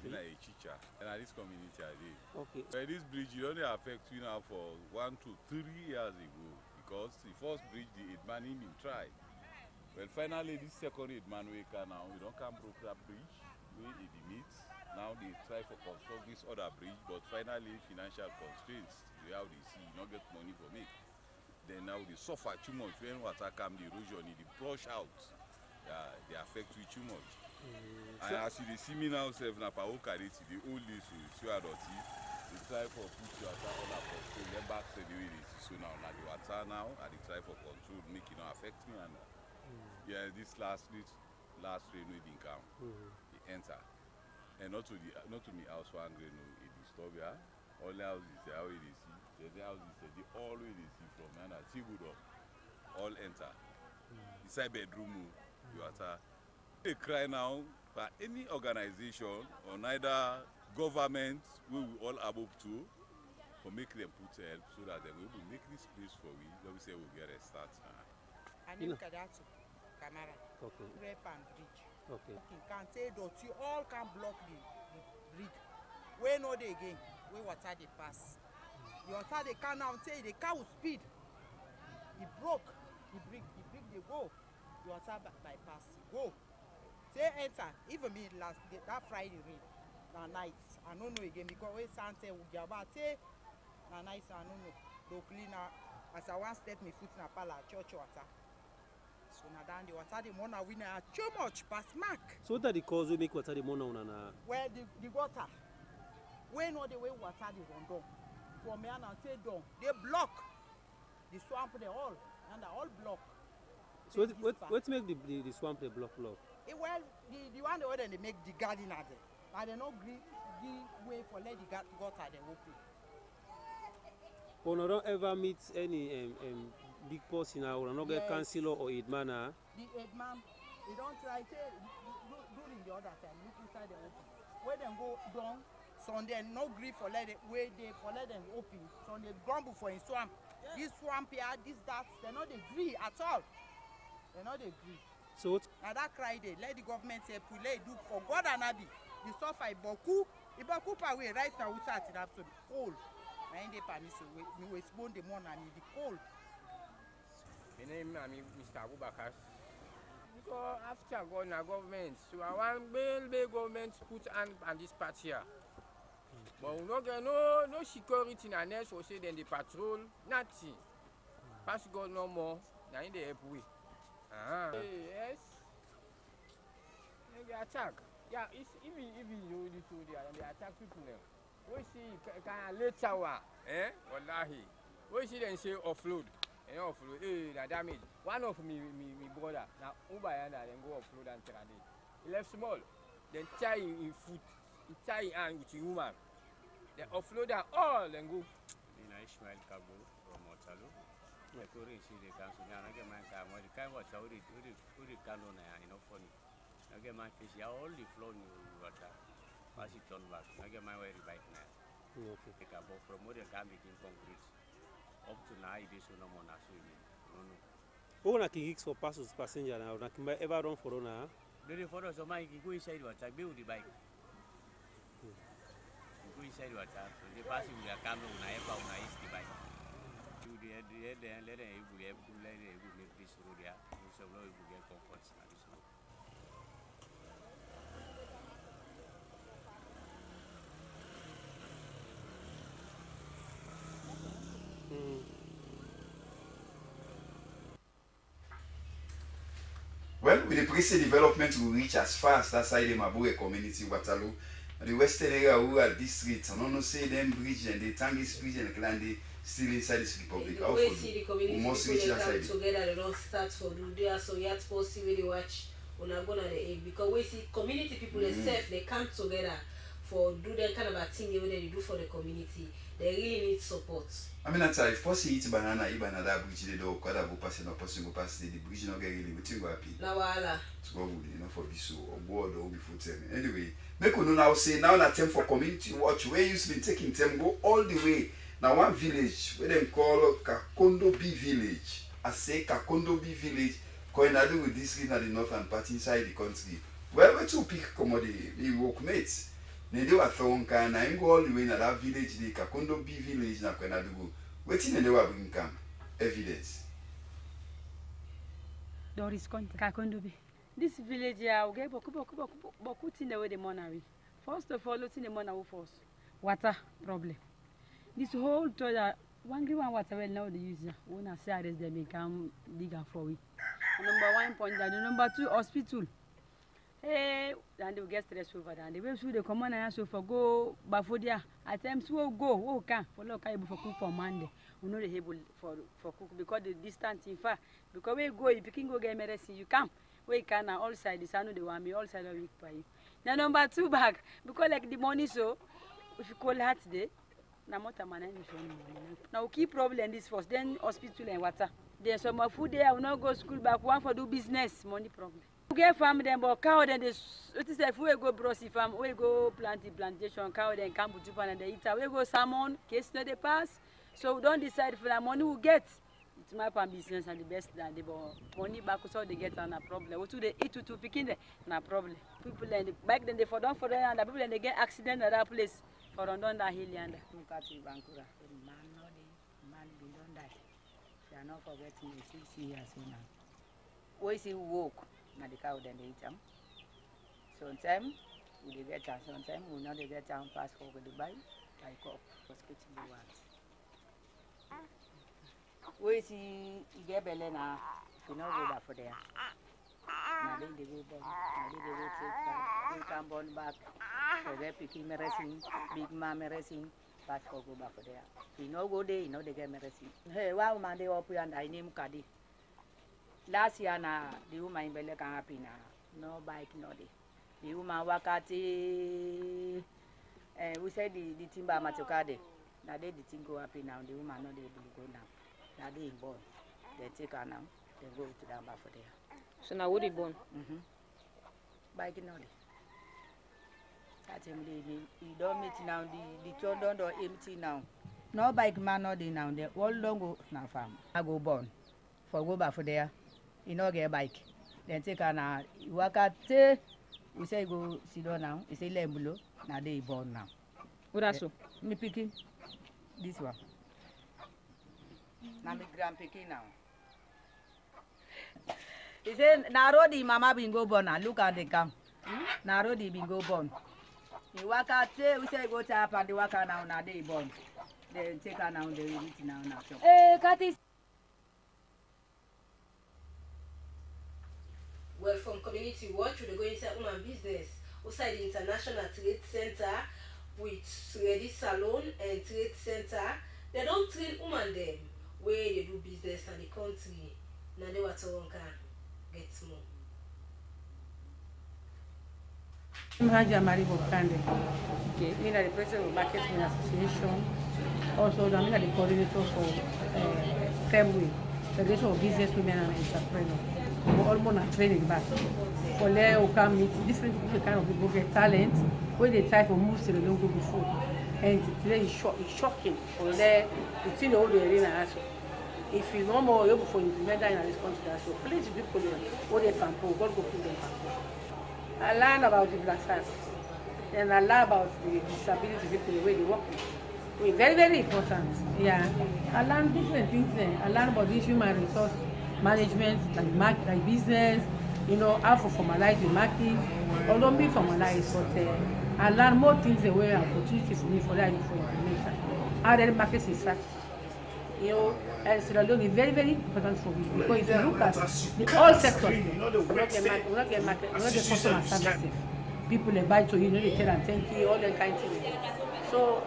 Like a teacher, and at this community I did. Okay. But this bridge you only affect you now for 1 to 3 years ago because the first bridge the Edman been tried. Well, finally this second Edman we can now we don't come broke that bridge. We it meets. Now they try to construct this other bridge, but finally financial constraints. The how they see not get money for me. Then now they suffer too much when water come the erosion, they brush out. They affect you too much. And as you see me now, self na power carry the old days so adoti. They try for put your water all up control. Then back to the way they see so now. Now the water now, and they try for control, make it not affect me. And yeah, this last rain we didn't come. They enter, and not to me house one grain it disturb ya. All the houses they how they see. The houses they always they see from and see good up. All enter. Inside bedroom, the water. They cry now for any organization or neither government we will all able to for make them put help so that they will make this place for we. Then we say we'll get a start.
Anim Kadatu, Camara.
Okay.
Rep and bridge.
Okay.
Can say that you all can block the bridge. We know they again. We water they pass. The water they can now say the car will speed. It broke. The bridge they go. The water bypass. Go. They enter, even me that Friday rain, na night. I don't know again because we Santa Ujabate, na night I don't know. Do cleaner as I one step me foot in a pala church water. So now down the water the mona we na too much pass mark.
So what are the cause we make water the mona na?
Well the gutter. We know the way water the run down. From me and say down. They block the swamp they all and they all block.
So what make the swamp the block?
Well, the one they make the garden at it. And they no give way for let the gutter they open.
But we don't ever meet any big person or not get councillor or headman.
The headman, they don't try to during the other time, look inside the open. Where them go down, so they no grief for let it where they for let them open. So they grumble for in swamp. This swamp here, this that, they not agree at all. They not agree.
So
now that cry they let the government say let do for God and Abi. The suffer Iboku away right now we start it absolute cold. I ain't the permission we will spawn the morning and the cold.
My name is Mr. Abubakar. Because after going to government, so I want big government put hand on this part here. But we not get no security and next we say then the patrol, nothing. Pass God no more, now in the help we. Yes. They attack. Yeah, it's even you this way there, they attack people now. We see kind of later one, wallahi. We see them say offload, and offload. The damage. One of me brother. Now Uber and then go offload and trade. He left small, then tie in foot, he tie in hand with the woman. They offload and all then go.
Ishmael Kabo from Otalo. I couldn't see the council. I get my car. When the car was out, it can't on enough funny. I get my fish. I all the flow new water. Pass it on back. I get my way right now.
Okay.
The car from where they can begin concrete. Up to now, it is no more swimming. No.
Who na kicks for passenger now? Na kimba ever run for ona?
They follow so much, you go inside water, build the bike. You go inside water, so they pass you with a camera when I ever when I use the bike. You let them make this road there, so we will get comfort at this road.
Well, with the preset development, we reach as far as that side of Mabure community, Waterloo, the western area rural district. I don't say them bridge and the Tangis bridge and the Klandi still inside this republic.
The way see the community
must
people
reach that
come
side.
together, they don't start for do there, so you have to see where they watch when I go to the aid. Because we see community people themselves, they come together for do that kind of a thing they do for the community. They really need support.
I mean, that's if possible, eat banana, that bridge, they don't quite go past and possible past the bridge, not get really, we think happy.
Now, wala.
It's good, you know, for Bisu or board or before them. Anyway, make you now say now that time for community watch where you've been taking them go all the way. Now, one village where they call Kakondo B village. I say Kakondo B village, coincided with this in the northern part inside the country. Well, where to pick commodity, the workmates. They were thrown can I go all the way in that village, the Kakondo B village, na Kwenadugu. Waiting and they were bringing camp evidence.
Doris Conte, Kakondo B. This village here, we get boku in the way the money. First of all, in the money first. Water problem. This whole toilet, one water well now the user. When I say arrest them, they come dig for we. Number 1 point, and number 2 hospital. Hey, and they will get stressed over that. They will shoot the common answer for go Bafodia. At times we'll go, who can for look able for cook for Monday. We know the able for cook because the distance in far. Because we go, if you can go get medicine, you come. We can all side the sun, the one me all side of week by you. Now number 2 bag because like the money so if you call that day, now what am I now key problem this first, then hospital and water. There's some food there, will not go school back, one for do business, money problem. Get farm them, but cow then they it is if we go brossy farm, we go plantation, cow then come to Japan and they eat. We go salmon, case no they pass. So we don't decide for the money we get. It's my farm business and the best that they money back so they get on a problem. What do they eat to picking na problem. People then back then they for don't for and the people then they get accident at that place for on that hill and Bankura. Man be don't die. They are not forgetting the 6 years now. We see walk. Na the cow then they eat them. Sometimes we get them, sometimes we not get them pass for the buy, like up, hospital the ones. We see you get belly now, you know go back for there. Now then they go born, now they go take back, they come born back, so they picking medicine, big man medicine, pass for go back for there. You know go there, you know they get medicine. Hey, wow man they up and I name Kadi. Last year na the woman in Bele can happy na no bike no day. The woman wakati we said the timber matokade. Now they the thing go happy now. The woman not able to go now. Now they born. They take her now. They go to them back for there.
So now what they born?
Bike no day. That him he don't meet now. The children don't empty now. No bike man no day now. They all don't go now farm. I go born. For go back for there. You know get a bike. Then take her now. You walk out we say go sit down now. You say let below. Now they born now.
What that's so?
Me picking this one. Now me grand picking now. He say now road mama been go born now. Look at the camp. Now road been go born. You walk out we say go tap and the walk out now. Now they born. Then take her now. They eat now.
Katis. Well, from Community Watch, we're going inside woman business. Outside the International Trade Center with Ready Salon and Trade Center, they don't train women them where they do business in the country. Now they want to get more.
I'm Haja Maribo Kande. Okay, I'm the president of Marketing Association. Also, I'm the coordinator for FEMWI, Federation of Business Women and Entrepreneurs. We almost training back. For there we can meet different kind of people get talent where they try to move to the local before. And today is shocking for there to see all the arena also. If you know more able for implement that in this country, so please people what they can pull, God go put them back.
I learn about the blasters. And I learn about the disability people, the way they work with. Very, very important. Yeah. I learn different things there. I learn about this human resource management, like business, how to formalize the market. Although be formalized, but I learn more things the way opportunity for me for that for information. How the market is strategy. And Sierra Leone is very, very important for me because if you look at all sectors, we not get customer services. People they buy to you, they tell them thank you, all that kind of thing. So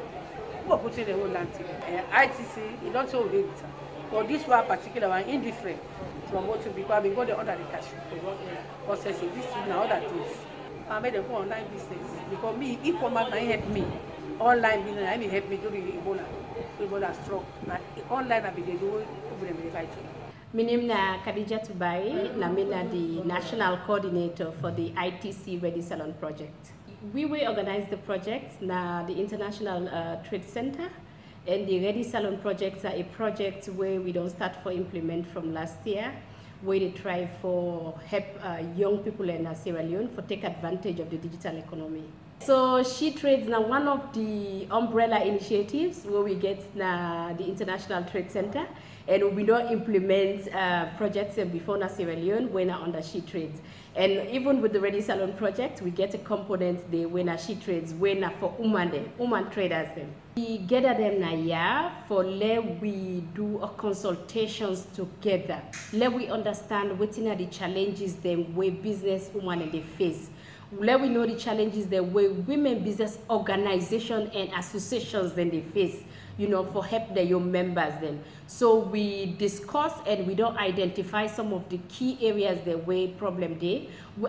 we are putting the whole land together. ITC, you don't show it, but this one particular one indifferent from what to be because we go the under the cash processing this and other things. I made a go online business because me e-commerce help me. Online business I help me during Ebola stroke. Online I be the do problem with the
My name is Khadija Tubai, and I'm the National Coordinator for the ITC Ready Salon project. We will organize the project na the International Trade Center, and the Ready Salon projects are a project where we don't start for implement from last year, where they try for help young people in Sierra Leone for take advantage of the digital economy. So She Trades now one of the umbrella initiatives where we get na the International Trade Center, and we don't implement projects before na Sierra Leone when under She Trades. And even with the Ready Salon project, we get a component there when She Trades, when for woman traders them. We gather them na year for let we do a consultations together. Let we understand what are the challenges them where business woman and they face. Let we know the challenges that way women business organization and associations then they face, for help their young members then. So we discuss and we don't identify some of the key areas that way problem there.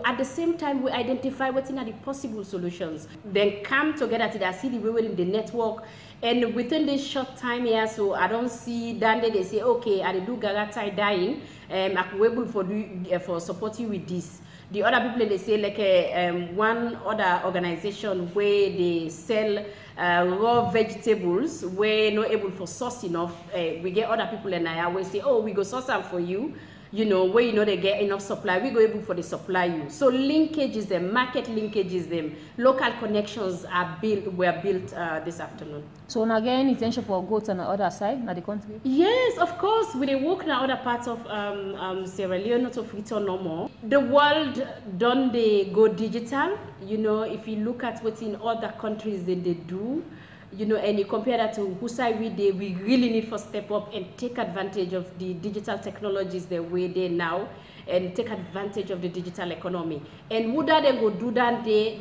At the same time, we identify what are the possible solutions. Then come together to the city within the network. And within this short time here, so I don't see then they say, okay, I do Garatai dying, I could be able for support you with this. The other people they say like one other organization where they sell raw vegetables where not able for source enough. We get other people and I always say, oh, we go source them for you. Where they get enough supply, we go able for the supply you. So linkages them, market linkages them, local connections were built this afternoon.
So now again, intention for goats on the other side, not the country?
Yes, of course. We work in other parts of Sierra Leone, not of Freetown no more. The world don't they go digital? If you look at what's in other countries that they do, and you compare that to who side we really need to step up and take advantage of the digital technologies that we're there now and take advantage of the digital economy. And would that they go do that the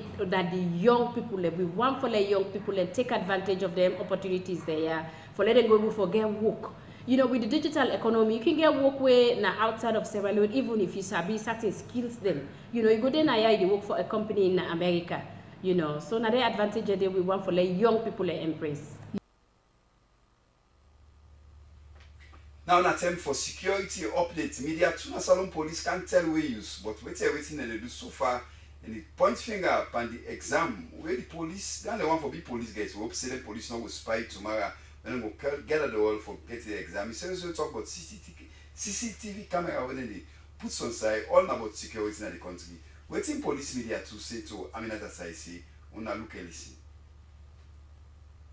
young people, we want for the young people and take advantage of them opportunities there for letting go for get work. With the digital economy, you can get work where now outside of Sierra Leone, even if you sabi certain skills them. You go there now you work for a company in America. So now the advantage that we want for the young people to embrace.
Now na time for security updates. Media Tuna Salon police can't tell we use, but wait everything that they do so far and they point finger up on the exam where the police, then the one for big police guys, we hope say the police now will spy tomorrow and then go gather the all for get the exam. We say we talk about CCTV camera when they put on side all about security in the country. Waiting police media to say to Aminata Saisi, una look and listen.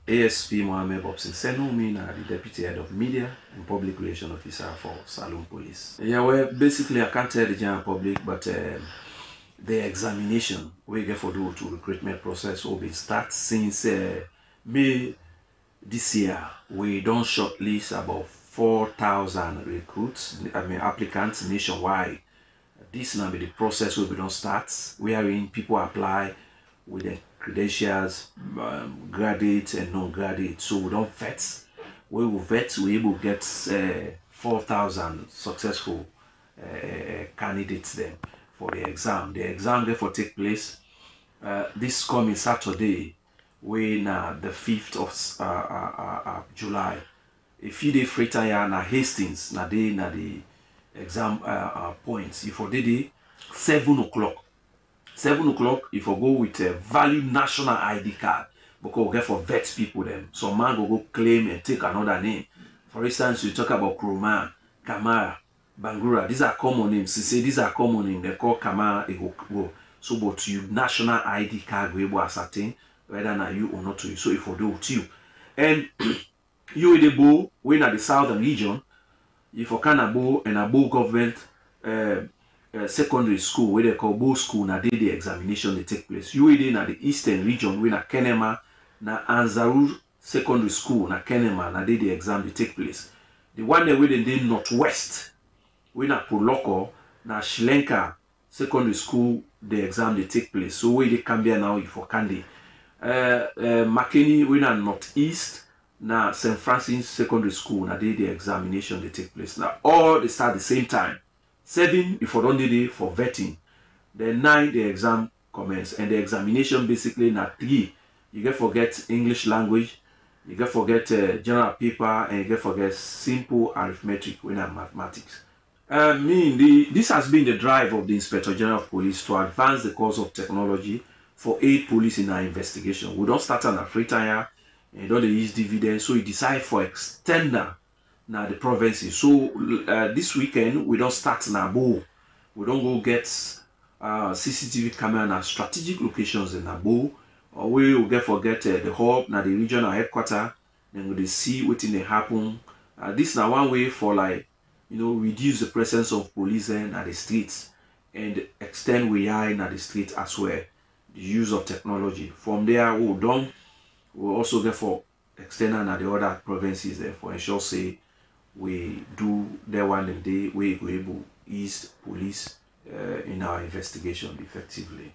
ASP Mohamed Bobson Senumina, the Deputy Head of Media and Public Relations Officer for Salon Police. Yeah, well, basically, I can't tell the general public, but the examination we get for the recruitment process will be start since May this year. We don't shortlist about 4,000 applicants nationwide. This now be the process where we don't start, wherein people apply with their credentials, graduates and non-graduates. So we don't vet. We will vet, we able to get 4,000 successful candidates then for the exam. The exam therefore take place this coming Saturday, when the 5th of July. A few days Freetown na Hastings, na the exam points. If you did it 7 o'clock. 7 o'clock, if you go with a valid national ID card, because we get for vet people them. So man will go claim and take another name. For instance, you talk about Kroma, Kamara, Bangura. These are common names. These are common names. They call Kamara. So but you national ID card we able ascertain whether na you or not to you. So if for do with you. And you in the bow, when at the southern region, if you can abo and abo government secondary school where they call Bo school na day the examination they take place. You in the eastern region when na Kenema na Anzaru secondary school na Kenema na day the exam they take place. The one that where they northwest when na Poloko na Sri Lanka secondary school the exam they take place. So where they can be now for Kandi. Makeni when na northeast na St. Francis secondary school na day the examination they take place. Now all they start the same time. 7 before don't day for vetting. Then 9 the exam commence and the examination basically na 3. You get forget English language, you get forget general paper, and you get forget simple arithmetic when I'm mathematics. This has been the drive of the Inspector General of Police to advance the cause of technology for aid police in our investigation. We don't start on a Freetown and don't use dividends, so we decide for extender now the provinces. So this weekend we don't start Nabo. We don't go get CCTV camera in strategic locations in Nabo. Or we will forget the hub now the regional headquarters. Then we see what in the happen. This now one way for reduce the presence of police at the streets and extend we are in the streets as well. The use of technology. From there we'll also get for extend at the other provinces there for ensure say we do the one and day we go able ease police in our investigation effectively.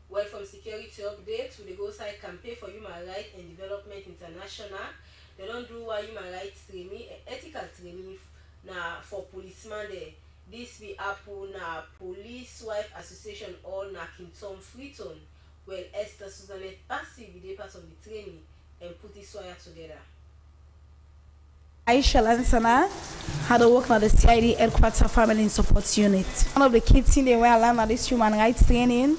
Well, from security updates, we go side campaign for human rights and development international. They don't do human rights training, ethical training na for policemen there. This be Apple na Police Wife Association or na Kintom Freetown. Well, Esther Susanet Passy be the part of the training and put this wire together.
Aisha Lansana had to work at the CID Headquarter Family Support Unit. One of the kids in the way I learned at this human rights training,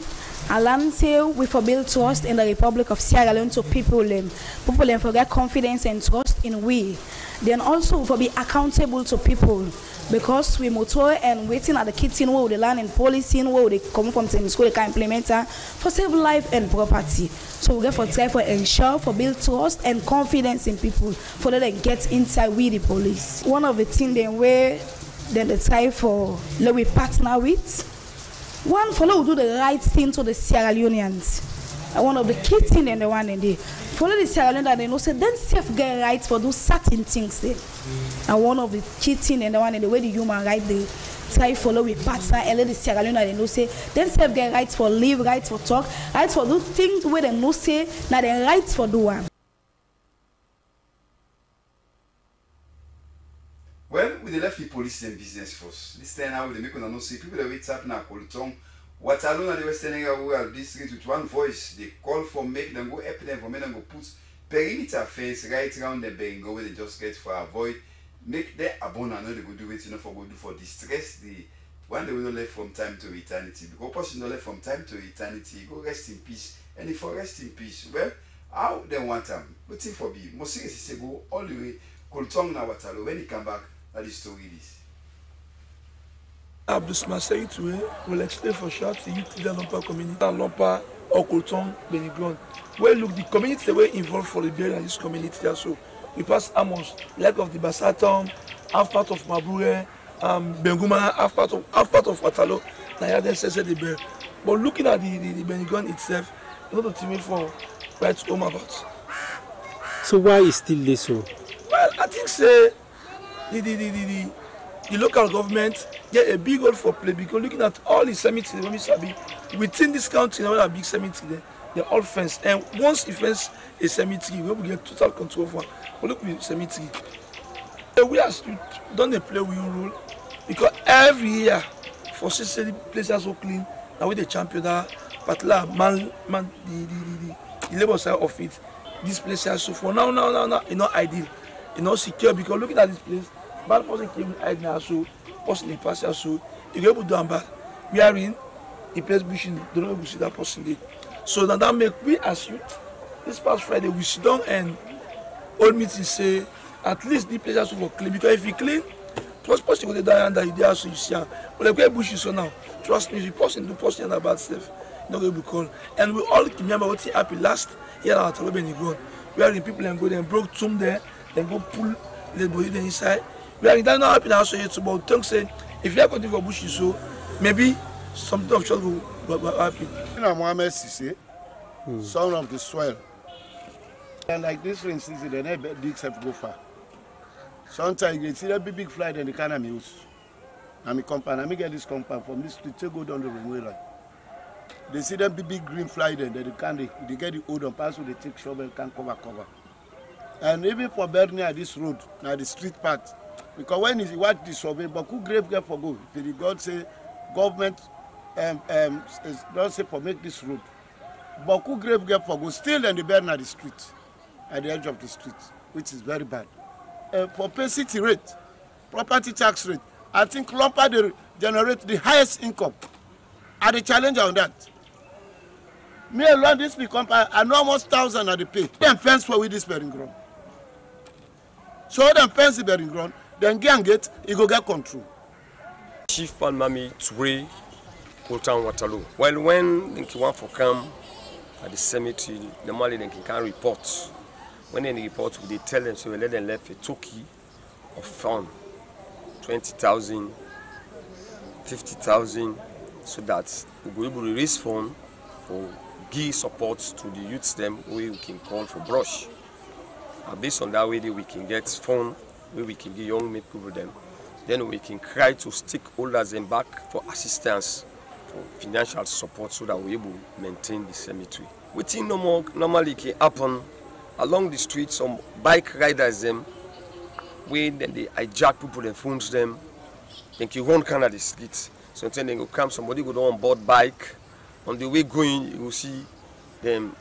I learned we for build trust in the Republic of Sierra Leone to people for get confidence and trust in we. Then also for be accountable to people because we motor and waiting at the kids in where they learn in policy where they come from school they can implement for save life and property. So we get for try for ensure for build trust and confidence in people for that they get inside with the police. One of the things they try for let we partner with. One follow do the right thing to the Sierra Leoneans. And one of the key things in the one in the follow the Sierra Leone that they know say then safe get rights for do certain things there. And one of the key things in the one in the way the human right they try follow with partner and let the Sierra Leone that they know say then safe get rights for live, rights for talk, rights for do things where they know say now the rights for do one.
Well, with the left police and business force. This time now they make no see people that wait up now call tongue. What alone at the Western area rural district with one voice, they call for make them go help them for make them go put perimeter fence right around the bank go where they just get for avoid make their abona know they go do it for go do for distress the one they will not left from time to eternity. Because person not left from time to eternity, go rest in peace. And if for rest in peace, well, how they want them? But think for be most seriously go all the way call tongue now what when he come back. That is story this.
Abdus Masai will explain for short the youth development community and Lompa or Colton Benigon. Well, look, the community were involved for the burial in this community also. We passed Amos, like of the Basatom, half part of Mabure, Benguma, half part of Watalo, Nayade says the bear. But looking at the Benigon itself, not the team for right home about.
So why is still this so?
Well, I think say the local government get a big role for play because looking at all the cemeteries when we sabi within this country, now a big cemetery they're all fenced, and once you fence a cemetery, we will get total control for. But look with cemetery, we have done the play with rule because every year for the places are so clean. Now with the champion that Patla man the labor side of it, this place are so for now it's not ideal. It's not secure because looking at this place, bad person came hide now so, person in pass so, you go able to do bad. We are in the place bushing, don't know to see that person there. So now that make we as youth, this past Friday we sit down and all meetings say at least the place are so for clean because if you clean, Post you go down under you so you see. But like where bush is so now, trust me, if you post and about stuff, you know we call. And we all remember what happened last year at Talobe and go. Where the people and go then broke tomb there, then go pull the body then inside. We are that not happen also it's about tongue saying if you are going for bush so maybe something of trouble will happen.
I'm Mohammed Sise, son of the soil. And like this rain season, they never dig have to go far. Sometimes you see that big fly in the canal use. And me compound, and me get this compound from this street to go down the runway line. They see them big green fly then they get the old and pass with they take shovel can cover. And even for Bernie this road, now the street part, because when you watch this survey, but who grave get for go? Did the God say government don't say for make this road? But who grave get for go? Still in the burn at the street, at the edge of the street, which is very bad. For pay city rate, property tax rate, I think Lompa they generate the highest income. Are the challenge on that? Me alone this become an almost 1,000 at the pay. Then fence for with this bearing ground. So then fence the bearing ground, then get you go get control.
Chief Pan Mami Toure, Freetown Waterloo. Well, when they want for come at the cemetery, normally they can report. When they report, they tell them so we let them left a token of fund, 20,000, 50,000, so that we will be able to raise funds for give support to the youths them where we can call for brush. And based on that way, we can get funds where we can give young people them. Then we can try to stakeholders them back for assistance, for financial support, so that we're able to maintain the cemetery. We think normally can happen along the streets. Some bike riders them, where then they hijack people and phones them. Then you run kind of the street. Sometimes they go come, somebody go on board bike. On the way going, you will see them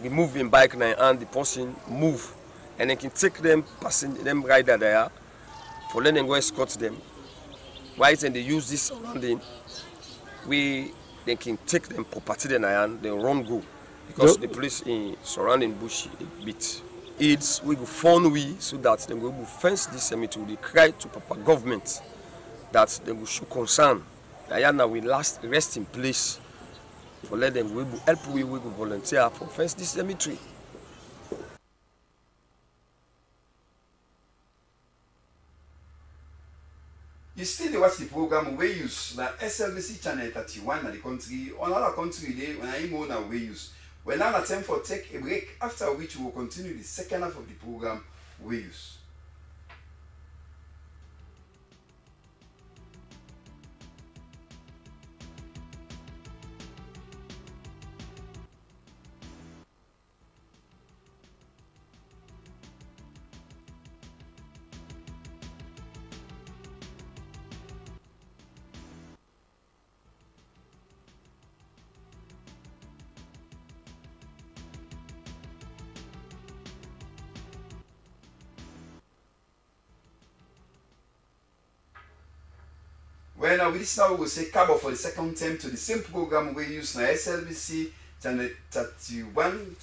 moving bike now and the person move, and they can take them passing them rider there for letting them go escort them. Why then they use this surrounding where they can take them property then and they run go because the place in surrounding bush a bit. It's we go fund we so that they will fence this cemetery. They cry to proper government that they will show concern. Now we rest in place for let them we will help we will volunteer for fence this cemetery.
You still watch the program we use na SLBC channel 31 in the country. On other country day when I know now we use. We're now attempt for take a break, after which we will continue the second half of the program we use. Well, now with this now we will say cabo for the second time to the same program we use na SLBC channel 31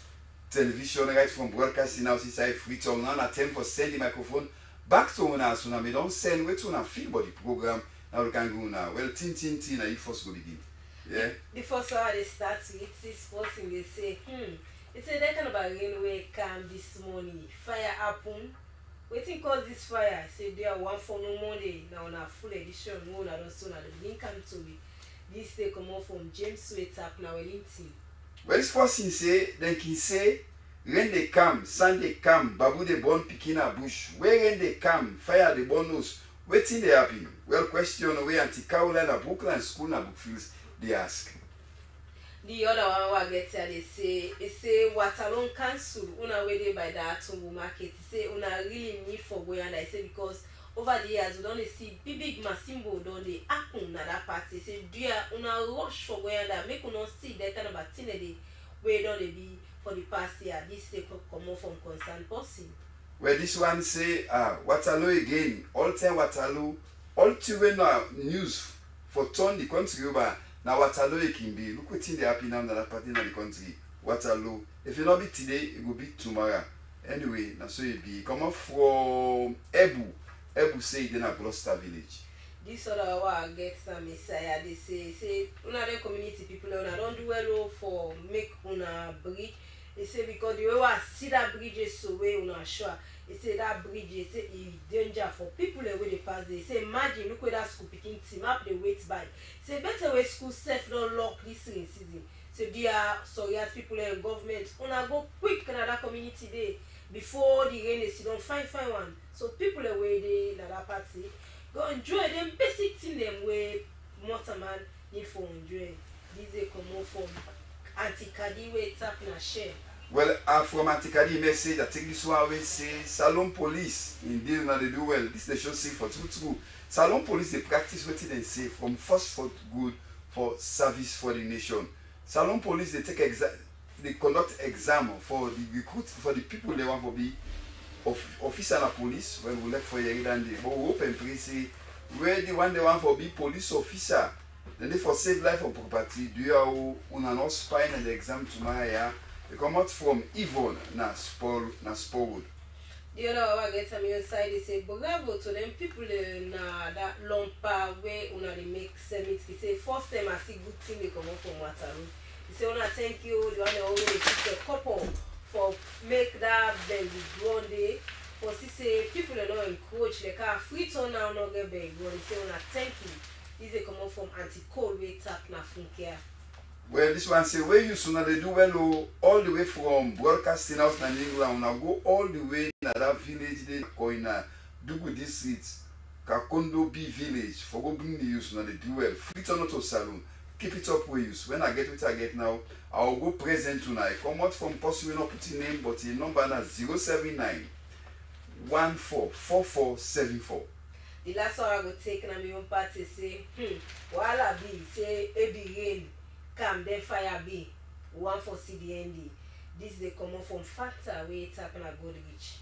television right from broadcasting house inside Freetown. Now attempt for send the microphone back to una so now we don't send wait to una feel about the program. Now we can go now. Well, tin now you first go begin. Yeah. The first hour they start with this person they say, they say that kind of a railway came this morning. Fire happen. Waiting cause this fire. Say there one for no Monday. Now on a full edition. No, I don't soon. The link come to me. This they come off from James Sweat up now. Well, this person say, then he say, rain they come, sun they come, babu they born pikina bush. Where rain they come, fire they born nose. Waiting they happen. Well, question away anti Carolina Brooklyn school na Brookfields they ask. The other one get here, they say Waterloo Council, una way by that Tumbu market. Say una really need for going and I say because over the years we don't see big masimbo don't they happen na that party. Say dear una rush for going and make una see that kind of a thing they where don't they be for the past year. This they come from concerned person. Well, this one say Waterloo again, all time Waterloo, all to news for turn the country over. Now Waterloo it can be. Look what they happen now in that party in the country. Waterloo. If it not be today, it will be tomorrow. Anyway, now so it be. Come off from Ebu. Ebu say in a Gloucester village.
This other one get some Messiah. They say una the community people una don't do well for make una bridge. They say because the way I see that bridge is so way una sure. They say that bridge is danger for people the way they pass. They say imagine look where that school picking team up the wait by. Say better way school self don't lock this rain season. So dear sorry as people in government una go quick in that community day before the rain is don't find one. So people away they na that party. Go enjoy them basic thing them way motorman need for enjoy. These they come out from anti-cadi way tap na share.
Well, from anti-cadi message, I take this one away say Salon police indeed now they do well. This they should say for true. Salon police they practice what they say from first for good for service for the nation. Salon police they take they conduct exam for the recruit for the people they want to be officer of police when we look for your day. But we hope and pray say where the one they want for be police officer, then they for save life or property. Do you una no spine and the exam tomorrow? They come out from Yvonne na Sporwood.
The other one get some inside. They say bravo to them people na that lumpa where una they make summit. They say first time I see good thing they come out from Waterloo. They say una thank you. The one they always teach a couple for make that baby grown day. For say people are not encouraged like a Freetown now not get baby grown. They say una thank you. This they come out from anti-cold way tap na funkia.
Well, this one say where you sooner they do well all the way from Broadcasting House in England. Now go all the way in that village they go in Dugu district, Kakondo B village. For go bring the use now they do well. Freetown Auto Salon. Keep it up with use. When I get what I get now, I'll go present tonight. Come out from possibly not putting name, but the number now 079 144474.
The last one I go take na my own party say, wala be say ebi rain come then fire be one for CDND. This they come out from factor where it happen at good reach.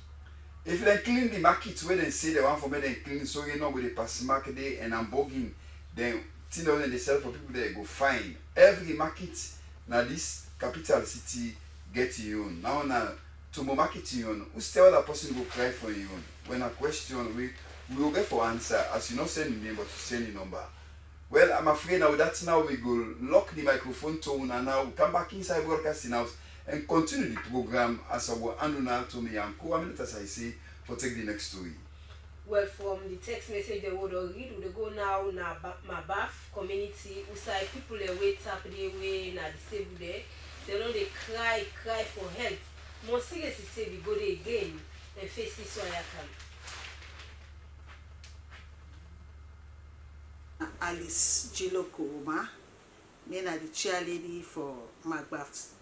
If they clean the market where they say they want for me they clean so you know with the pass market day and I'm bugging then they sell for people they go find every market now this capital city get you on now to market you on who tell that person go cry for you on when a question we will get for answer as you not send the name but you send the number. Well, I'm afraid now that now we go lock the microphone tone and now we come back inside Broadcasting House and continue the program as our annual to me and co as I say for take the next story.
Well, from the text message they would read, we go now na my bath community. We say people they wait up the way na disabled there. They know they cry for help. More seriously say we go there again and face this one I can.
Alice Jiloko, me na the chair lady for Macbeth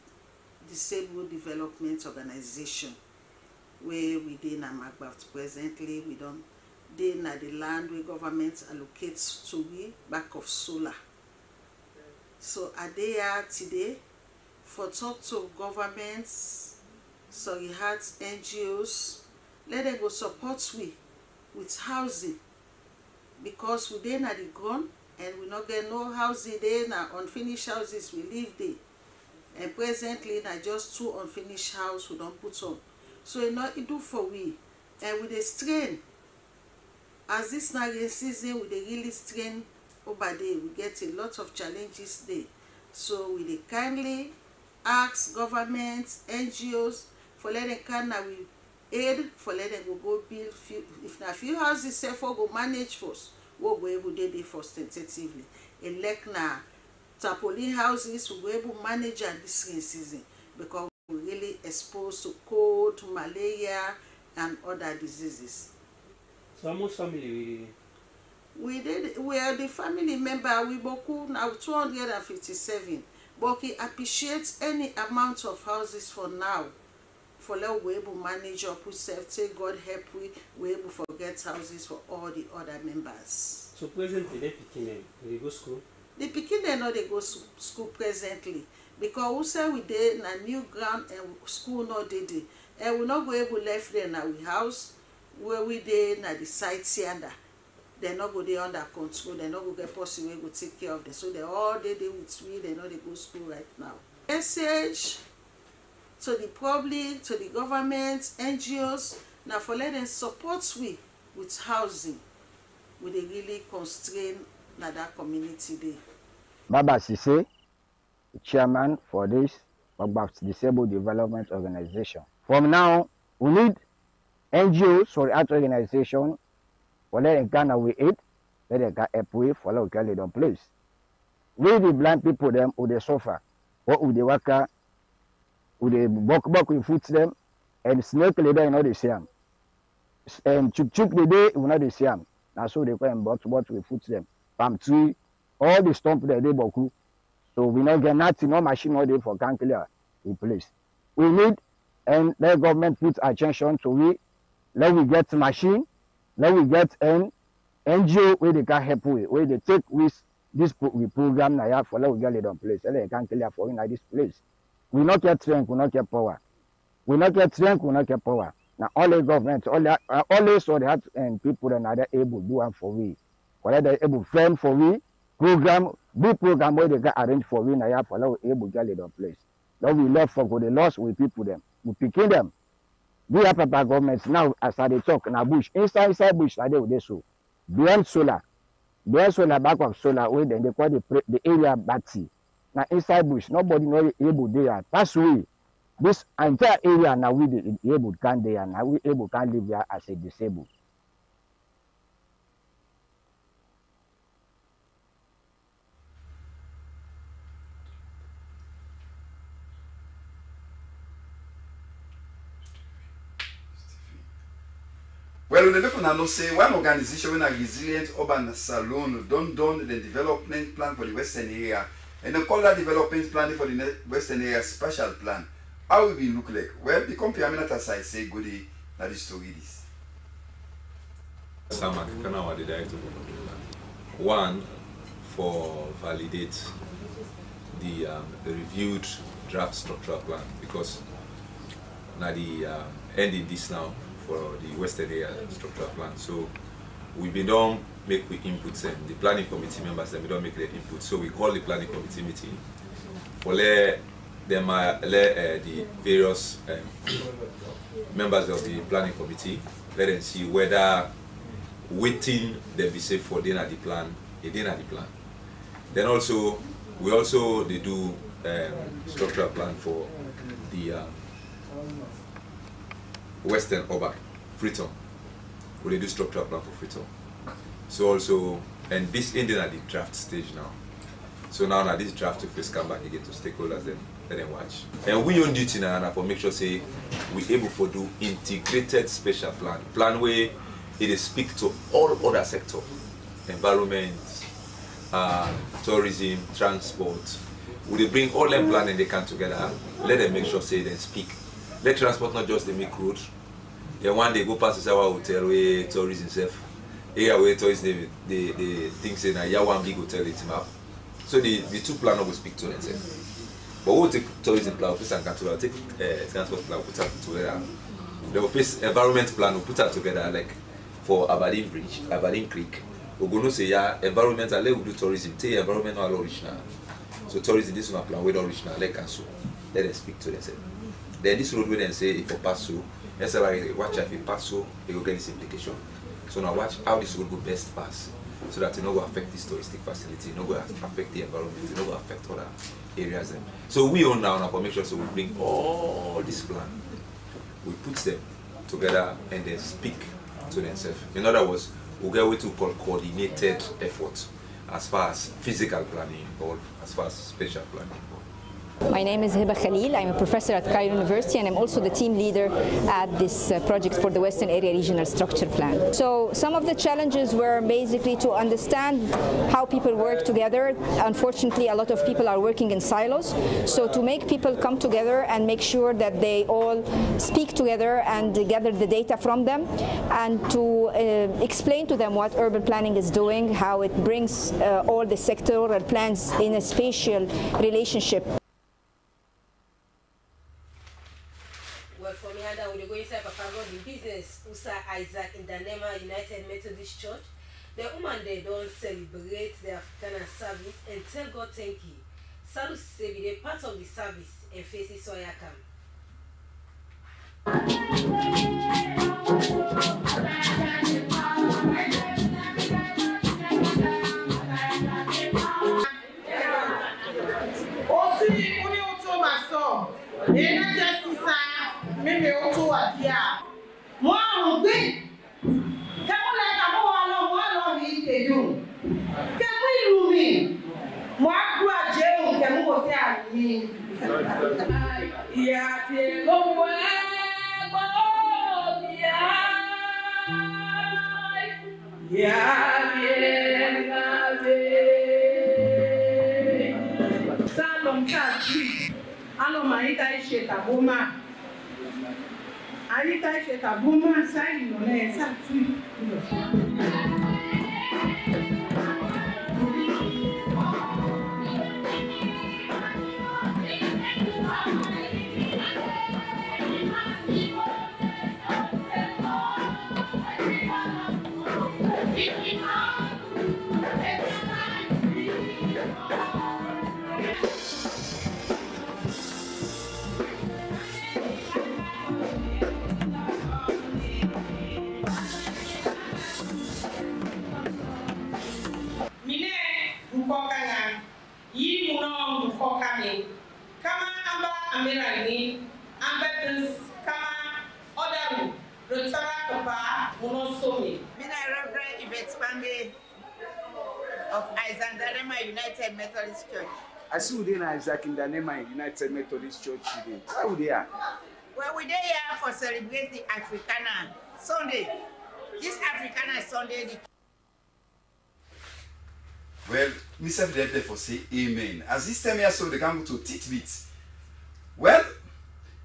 Disabled Development Organization, where we dey na Macbeth presently. We don't dey na the land where government allocates to we back of solar. So I dey here today for talk to governments, sorry hearts, NGOs, let them go support we with housing. Because we dey na the ground and we not get no housing there na unfinished houses we live there. And presently na just 2 unfinished houses we don't put on. So it do for we. And with the strain, as this na rain season we dey really strain over there. We get a lot of challenges there. So we dey kindly ask governments, NGOs for let them can na we aid for let them go build few, if na few houses self go manage first, we'll go able to do first tentatively. Elect na tarpaulin houses we go able manage at this rain season because we're really exposed to cold, to malaria and other diseases.
So how much family
we are the family member we boku now 257, but we appreciate any amount of houses for now. For let we able manage up with safety, God help we able forget houses for all the other members.
So presently they picking they go school?
The picking they know they go school presently because we say we dey na new ground and school not dey there. And we not go able left there na we house where we dey na the site Sianda. They not go there under control, they not go get person we go take care of them. So they all dey with we, they know they go school right now. Message to the public, to the government, NGOs, now for let them support we with housing, we dey really constrain that community there.
Baba Sise, chairman for this Disabled Development Organization. From now, we need NGOs for art organization for letting Ghana we eat, let them get help with for let get it place. We the blind people them who they suffer, what who they work, who they buck with foot them, and snake leader you know the same. And chuk the day you know the same. Now so they go and but we foot them. Palm tree, all the stump they boku. So we not get nothing, no machine all day for can clear the place. We need and the government put attention to we. Let we get machine, let we get an NGO where they can help with, where they take with this program now for let we get it on place. Let they can clear for in this place. We not get strength, we not get power. We not get strength, we not get power. Now all the government, all so they have and people that are able to do one for we. Whether they able frame for we, program, big program where they can arrange for we now for let we able to get it on place. Now we love for the loss with people them. We picking them. We have a government now as I talk in a bush. Inside bush, I do this so. Beyond solar, back of solar, where then they call the area battery. Now inside bush, nobody know able there. That's way. This entire area now we able can there now we able can live there as a disabled.
Well, the people now say one organization when a resilient urban saloon done the development plan for the western area and they call that development plan for the western area special plan. How will it look like? Well, the company as I say goody that is to read this.
the director. One, for validate the reviewed draft structural plan because now the ending this now for the western area structural plan. So we don't make we inputs and the planning committee members and we don't make the input. So we call the planning committee meeting for let them the various members of the planning committee let them see whether waiting they be safe for dinner the plan, Then also they do structural plan for the Western Urban, Freetown. We do structural plan for Freetown. So also, and this ending at the draft stage now. So now this draft to first come back again to stakeholders then let them watch. And we on duty now for make sure say we able to do integrated special plan where it is speak to all other sectors, environment, tourism, transport. We bring all them plan and they come together. Let them make sure say they speak. Let transport not just the make road. Then one day go past our hotel where tourism safe. Here where tourism they think say na one big hotel it's map. So the two plan will speak to themselves. But we'll take tourism plan, office and control, take transport plan, put that together. The office environment plan will put that together like for Aberdeen Bridge, Aberdeen Creek. We're going to say yeah, environmental let we do tourism, take environmental original. So tourism this one plan we don't original, let cancel. Let them speak to themselves. Then this road we then say if you pass through, let's say watch if you pass through, you will get this implication. So now watch how this road will best pass. So that it no go affect this touristic facility, no go affect the environment, no go affect other areas. So we own now for make sure so we bring all this plan, we put them together and then speak to themselves. In other words, we get what we call coordinated effort as far as physical planning involved, as far as spatial planning involved.
My name is Hiba Khalil. I'm a professor at Cairo University and I'm also the team leader at this project for the Western Area Regional Structure Plan. So some of the challenges were basically to understand how people work together. Unfortunately, a lot of people are working in silos. So to make people come together and make sure that they all speak together and gather the data from them and to explain to them what urban planning is doing, how it brings all the sectoral plans in a spatial relationship.
The business Usa Isaac in Kenema United Methodist Church. The woman they don't celebrate the African service and tell God thank you. Salus say they part of the service and faces Soyakam.
Of Isaac United Methodist Church.
I see within Isaac in the name of United Methodist Church today. How would they are?
Well, we're here for celebrate the Africana Sunday. This Africana Sunday.
Well, Mr. Fidel for say amen. As this time here, so they can go to tidbits. Well,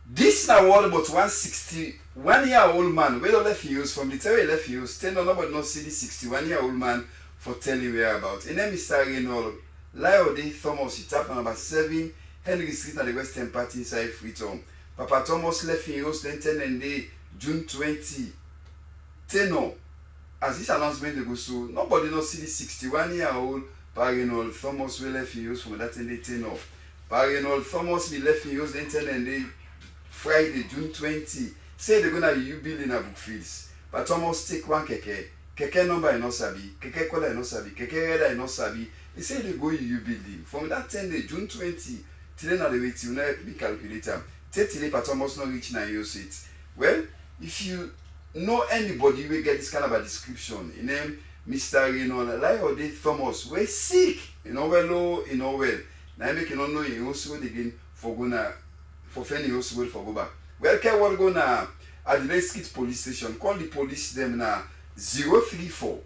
this now what about 161-year-old man, where the left use from the terry left use, 10 or nobody not see the 61-year-old man for telling where about. And then Mr. Reynolds, Laode Thomas, he tapped number 7, Henry Street at the Western Party inside Freetown. Papa Thomas left in use then 10 and day, June 20. Tenor. As this announcement they go so, nobody not see the 61-year-old Reynolds Thomas will left in use from that and day tenor. Reynolds Thomas be left in use then 10 and day Friday, June 20. Say they're gonna you building a book fields. But Thomas take one keke. Keke number in Osabi, keke color in Osabi, keke red in Osabi. He said they go you building. From that 10 day, June 20, till then the way to now be calculator. Till but Thomas not reach 9 years it. Well, if you know anybody will get this kind of a description, in name Mr. Laode Thomas, we're sick, well, well. Now make you not know you also again for gonna for fending also for go back. Well, can we go now at the Street Police Station? Call the police them now 034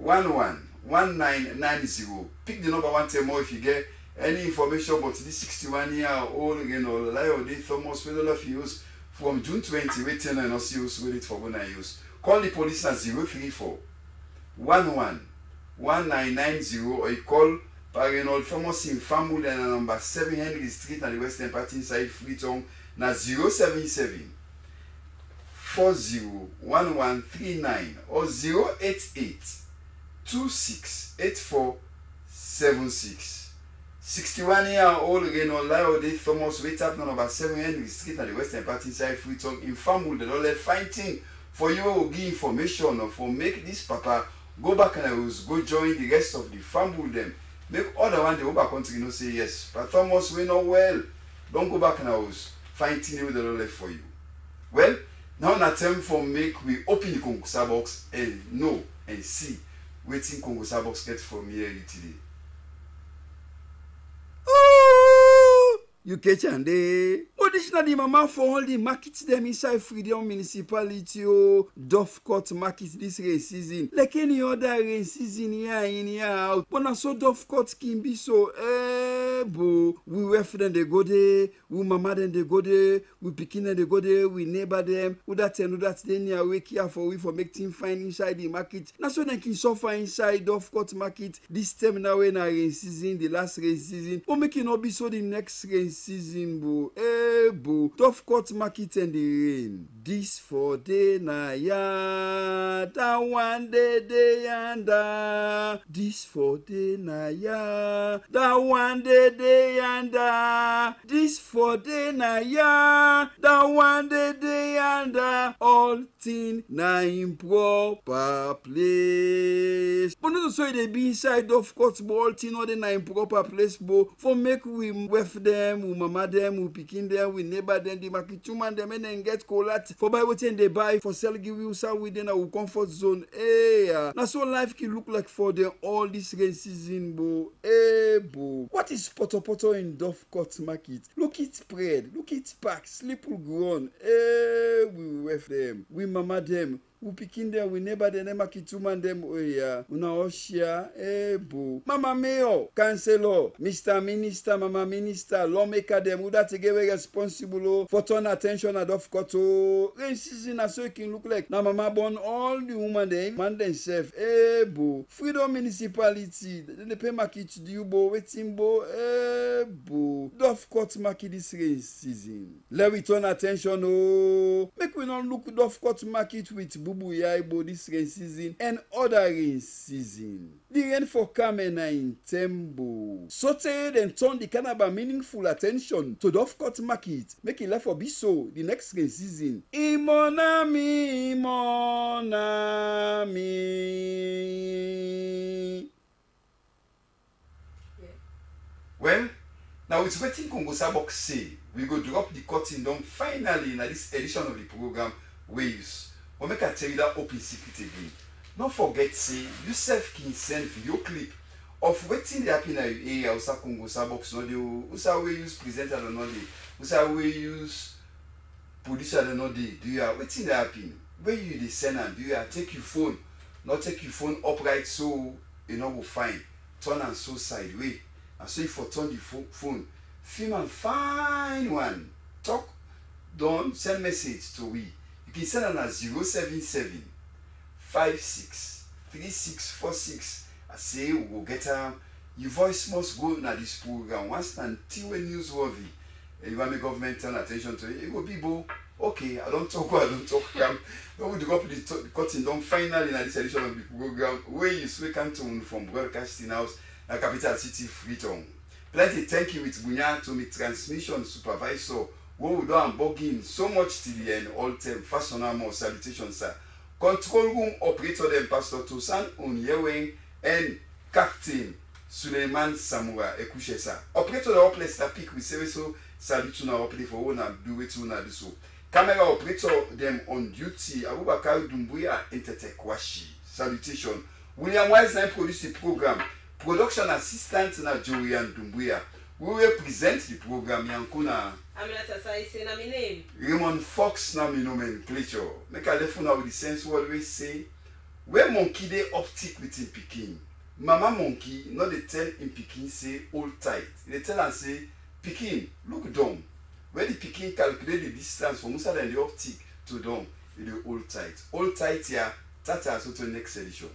11 1990. Pick the number one tell more if you get any information about this 61-year-old Laode Thomas will love use from June 20. Wait till I not see use with it for gonna use. Call the police at 034 11 1990 or you call Reynolds Thomas in family and number 7 Henry Street and the Western Party inside Freetown na 077 401139 or 088 268476. 61-year-old Laode Thomas wait up number 7 Henry Street and the Western Party inside Freetown in family the don't fighting for you will give information or for make this papa go back and go join the rest of the family them. Make other one the over country say yes. But Thomas we know well. Don't go back in the house. Find thing with the left for you. Well, now na time for make we open the Kongosa box and know and see waiting Kongosa box get from here today. You catch and additionally, mama for all the markets them inside Freetown municipality Dovecot market this rain season. Like any other rain season here in here out. But now so Dovecot can be so bo. We were for them they go there, we mama them they go there, we picking them they go there, we neighbor them, who that and who that then near wake here for we for make things fine inside the market. Now so they can suffer inside Dovecot market this time now when rain season, the last rain season. But make it not be so the next rain season bo. Bo, Dovecot market and the rain. This for day na ya, that one day yanda. This for day na ya, that one day yanda. This for day na ya, that one day yanda. All thing na in proper place. But not so they be inside Dovecot, but all thing not na in proper place, bo. For make we with them, we mama them, we picking them, we neighbor them, the market woman them and then get colat. for buy wetin they buy for sell give you some within our comfort zone. Hey, now so life can look like for them all this rain season, bo. Hey, bo. What is poto in Dovecot market? Look it spread, look it pack, slip will grown. Hey, we ref them, we mama them. We picking them, we neighbor the name Kituman them, oh yeah. Una Oshia, eh, boo. Mama Mayor, Councilor, Mr. Minister, Mama Minister, lawmaker them, who that together responsible for turn attention at Dovecot. Rain season, so it can look like. Now, Mama born all the woman them, man themselves, eh, boo. Freedom Municipality, they pay market to you, boo, waiting, boo, eh, boo. Dovecot market this rain season. Let we turn attention, oh. Make we not look Dovecot market with boo. Yaibo this rain season and other rain season. The rain for Kamena in Tembo. Sauteed and turn the Kenema meaningful attention to Dovecot market. Make it left for be so the next rain season. Imonami. Well, now it's waiting Congo Sabok say we go drop the curtain down finally in this edition of the program Waves. Or make I tell you that open secret again. Don't forget, say, yourself can send video clip of waiting the happen at your area, Usa Congo Sabox, no, Usa we use presenter, no, Usa we use producer, no, do you are waiting the happen? Where you the send and do you are take your phone, not take your phone upright so you know will find, turn and so sideway, and so if you turn the phone, film and find one, talk, don't send message to we. You can send on a 077 56 3646. I say we will get your voice must go in this program. Once until when newsworthy, you want the government turn attention to it, it will be bo. Okay, I don't talk. Don't we go up the cutting down finally in this edition of the program where you speak to from Broadcasting House, the capital city Freetown. Plenty thank you with Bunya to me transmission supervisor. We do and bugging so much till the end, all time, fastener more salutations, sir. Control room operator them, Pastor Tosan Onyeweng and Captain Suleiman Samura Ekushe, sir. Operator the place that pick with so salute to now play for one and do it to now so. Camera operator them on duty, Abubakar Dumbuya Entetekwashi. Salutation. William Wiseline produce the program. Production assistant na Julian Dumbuya. We will present the program Yankuna. Say na my name. Raymond Fox na my nomenclature. Make a left now with the sense what we say. Where monkey they optic with him picking. Mama monkey not they tell him picking say hold tight. They tell and say picking look down. Where the picking calculate the distance from Musa and the optic to down, it will hold tight. Hold tight here. That's also to next edition.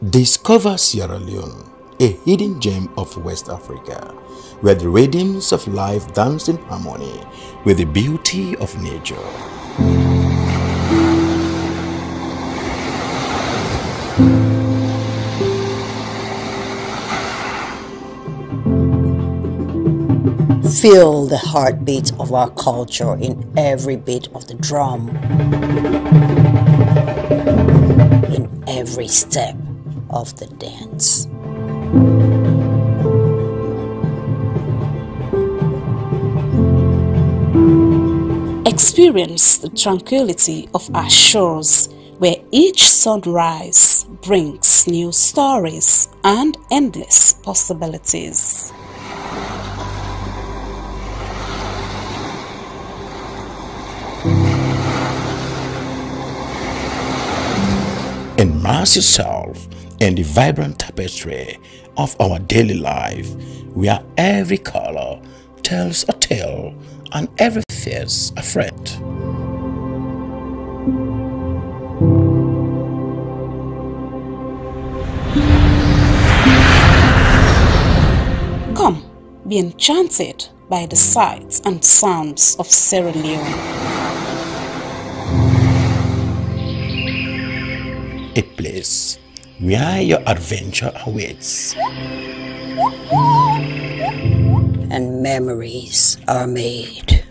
Discover Sierra Leone, a hidden gem of West Africa, where the rhythms of life dance in harmony with the beauty of nature.
Feel the heartbeat of our culture in every beat of the drum, in every step of the dance.
Experience the tranquility of our shores, where each sunrise brings new stories and endless possibilities.
Immerse yourself in the vibrant tapestry of our daily life, where every color tells a tale and every face a friend.
Come, be enchanted by the sights and sounds of Sierra Leone.
A place where your adventure awaits
And memories are made.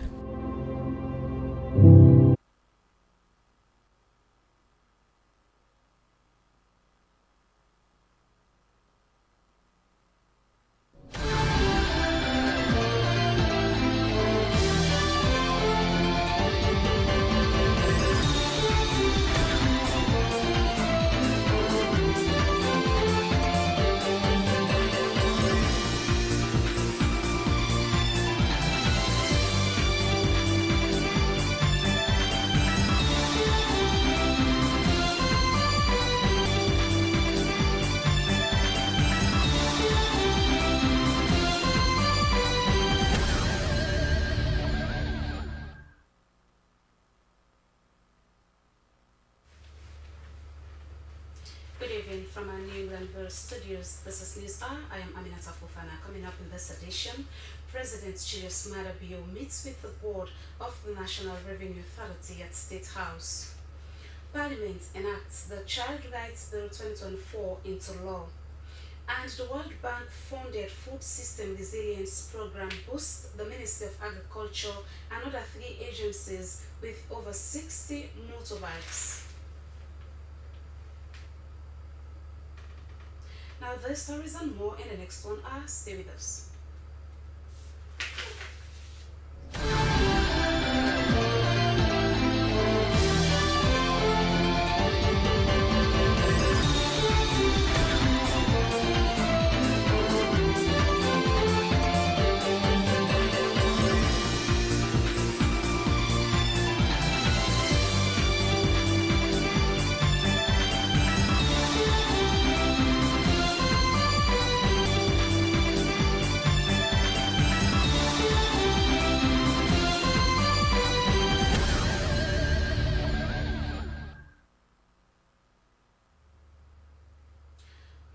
Good evening from our New England studios. This is News R. I am Aminata Fofana. Coming up in this edition, President Julius Maada Bio meets with the board of the National Revenue Authority at State House. Parliament enacts the Child Rights Bill 2024 into law. And the World Bank funded Food System Resilience Program boosts the Ministry of Agriculture and other 3 agencies with over 60 motorbikes. Now, these stories and more in the next 1 hour. Stay with us.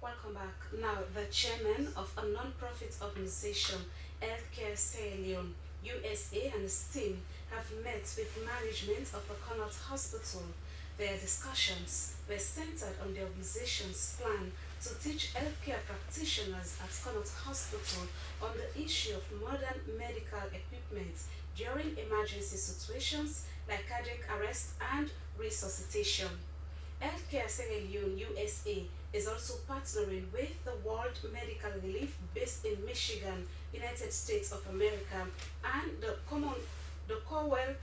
Welcome back. Now, the chairman of a non-profit organization, Healthcare Sierra Leone, USA, and his team have met with management of the Connaught Hospital. Their discussions were centered on the organization's plan to teach healthcare practitioners at Connaught Hospital on the issue of modern medical equipment during emergency situations like cardiac arrest and resuscitation. Healthcare Sierra Leone, USA, is also partnering with the World Medical Relief based in Michigan, United States of America, and the Commonwealth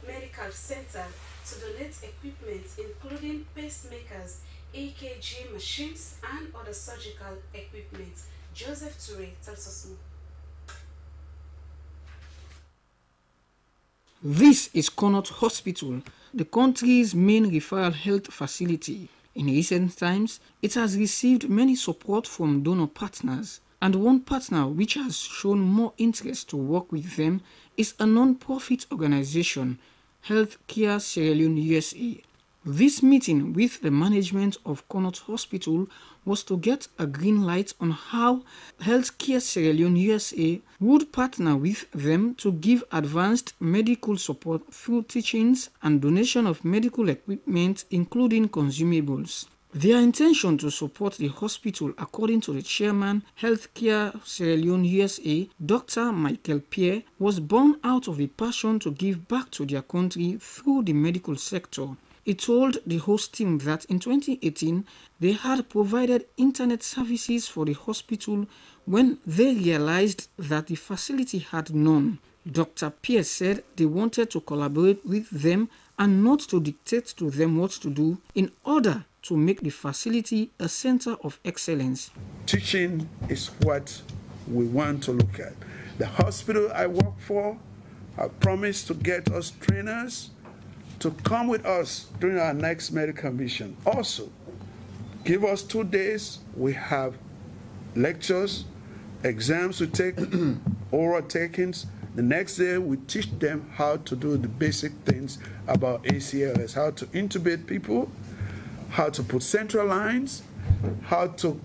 Medical Center to donate equipment including pacemakers, EKG machines, and other surgical equipment. Joseph Toure tells us more.
This is Connaught Hospital, the country's main referral health facility. In recent times, it has received many support from donor partners, and one partner which has shown more interest to work with them is a non-profit organization, Healthcare Sierra Leone USA. This meeting with the management of Connaught Hospital was to get a green light on how Healthcare Sierra Leone USA would partner with them to give advanced medical support through teachings and donation of medical equipment, including consumables. Their intention to support the hospital, according to the chairman, Healthcare Sierra Leone USA, Dr. Michael Pierre, was born out of a passion to give back to their country through the medical sector. He told the host team that in 2018, they had provided internet services for the hospital when they realized that the facility had none. Dr. Pierce said they wanted to collaborate with them and not to dictate to them what to do in order to make the facility a center of excellence.
Teaching is what we want to look at. The hospital I work for have promised to get us trainers to come with us during our next medical mission. Also, give us 2 days. We have lectures, exams to take, oral takings. The next day, we teach them how to do the basic things about ACLS, how to intubate people, how to put central lines, how to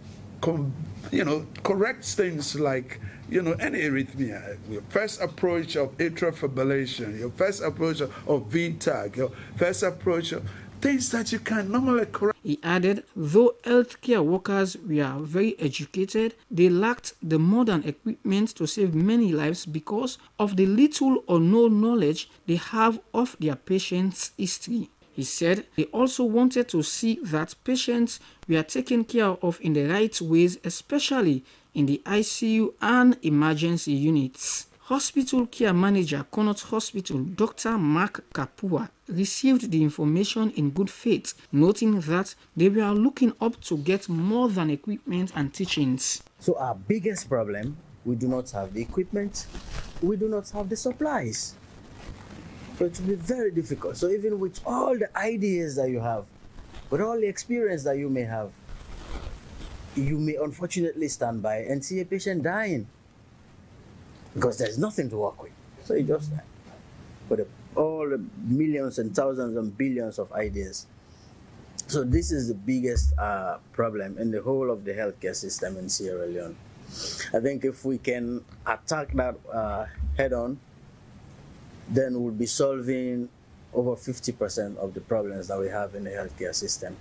correct things like any arrhythmia, your first approach of atrial fibrillation, your first approach of VTAC, your first approach of things that you can normally correct.
He added, though healthcare workers were very educated, they lacked the modern equipment to save many lives because of the little or no knowledge they have of their patients' history. He said they also wanted to see that patients were taken care of in the right ways, especially in the ICU and emergency units. Hospital care manager, Connaught Hospital, Dr. Mark Kapua, received the information in good faith, noting that they were looking up to get more than equipment and teachings.
So our biggest problem, we do not have the equipment, we do not have the supplies. So it will be very difficult. So even with all the ideas that you have, with all the experience that you may have, you may unfortunately stand by and see a patient dying because there's nothing to work with. So you just die. With all the millions and thousands and billions of ideas. So this is the biggest problem in the whole of the healthcare system in Sierra Leone. I think if we can attack that head on, then we'll be solving over 50% of the problems that we have in the healthcare system.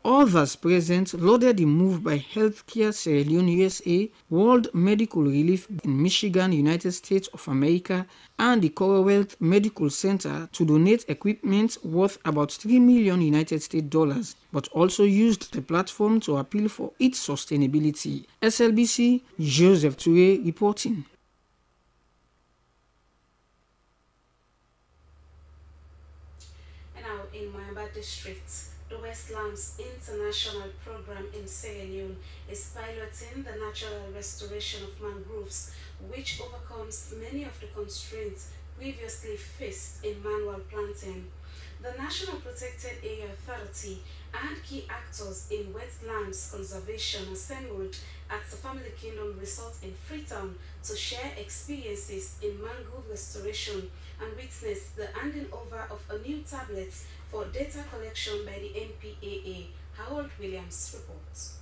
Others present lauded the move by Healthcare Sierra Leone USA, World Medical Relief in Michigan, United States of America, and the Commonwealth Medical Center to donate equipment worth about $3 million United States dollars, but also used the platform to appeal for its sustainability. SLBC, Joseph Toure reporting.
And now in Mayamba District, the Westlands International Program in Sierra Leone is piloting the natural restoration of mangroves, which overcomes many of the constraints previously faced in manual planting. The National Protected Area Authority and key actors in wetlands conservation assembled at the Family Kingdom Resort in Freetown to share experiences in mangrove restoration and witness the handing over of a new tablet for data collection by the NPAA. Harold Williams reports.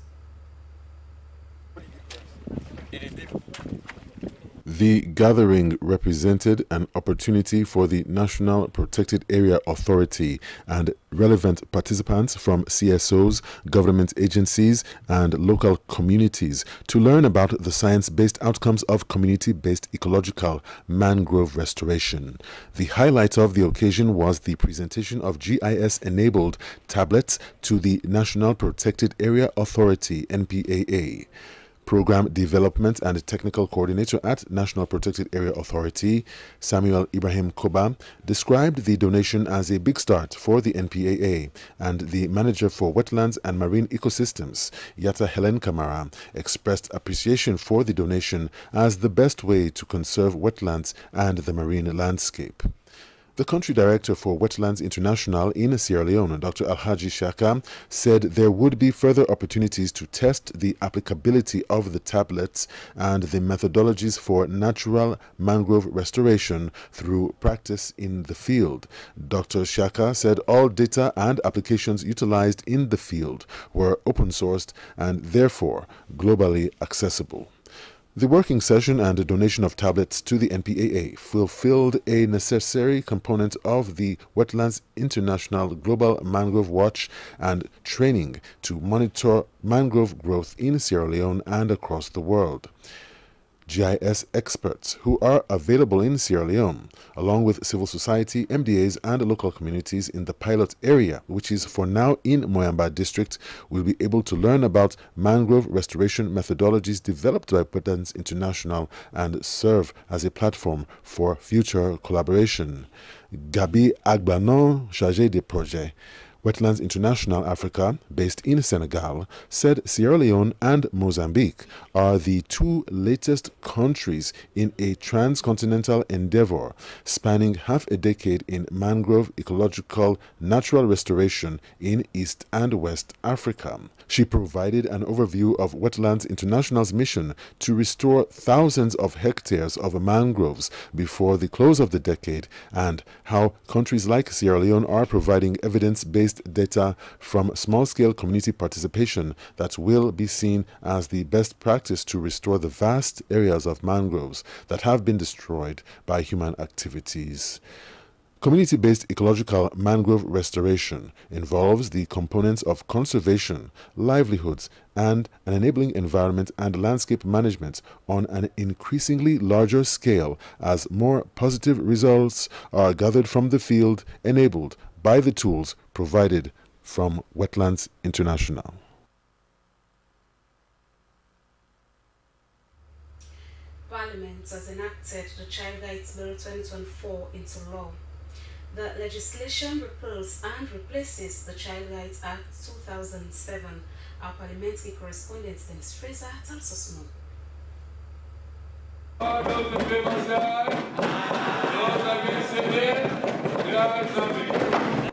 The gathering represented an opportunity for the National Protected Area Authority and relevant participants from CSOs, government agencies, and local communities to learn about the science-based outcomes of community-based ecological mangrove restoration. The highlight of the occasion was the presentation of GIS-enabled tablets to the National Protected Area Authority, NPAA. Program Development and Technical Coordinator at National Protected Area Authority, Samuel Ibrahim Koba, described the donation as a big start for the NPAA, and the Manager for Wetlands and Marine Ecosystems, Yata Helen Kamara, expressed appreciation for the donation as the best way to conserve wetlands and the marine landscape. The country director for Wetlands International in Sierra Leone, Dr. Alhaji Shaka, said there would be further opportunities to test the applicability of the tablets and the methodologies for natural mangrove restoration through practice in the field. Dr. Shaka said all data and applications utilized in the field were open-sourced and therefore globally accessible. The working session and the donation of tablets to the NPAA fulfilled a necessary component of the Wetlands International Global Mangrove Watch and training to monitor mangrove growth in Sierra Leone and across the world. GIS experts who are available in Sierra Leone, along with civil society, MDAs, and local communities in the pilot area, which is for now in Moyamba District, will be able to learn about mangrove restoration methodologies developed by Wetlands International and serve as a platform for future collaboration. Gabi Agbanon, chargé de projet, Wetlands International Africa, based in Senegal, said Sierra Leone and Mozambique are the two latest countries in a transcontinental endeavor spanning half a decade in mangrove ecological natural restoration in East and West Africa. She provided an overview of Wetlands International's mission to restore thousands of hectares of mangroves before the close of the decade and how countries like Sierra Leone are providing evidence-based data from small-scale community participation that will be seen as the best practice to restore the vast areas of mangroves that have been destroyed by human activities. Community-based ecological mangrove restoration involves the components of conservation, livelihoods, and an enabling environment and landscape management on an increasingly larger scale as more positive results are gathered from the field enabled by the tools provided from Wetlands International.
Parliament has enacted the Child Rights Bill 2024 into law. The legislation repeals and replaces the Child Rights Act 2007. Our parliamentary correspondent Dennis Fraser tells us more.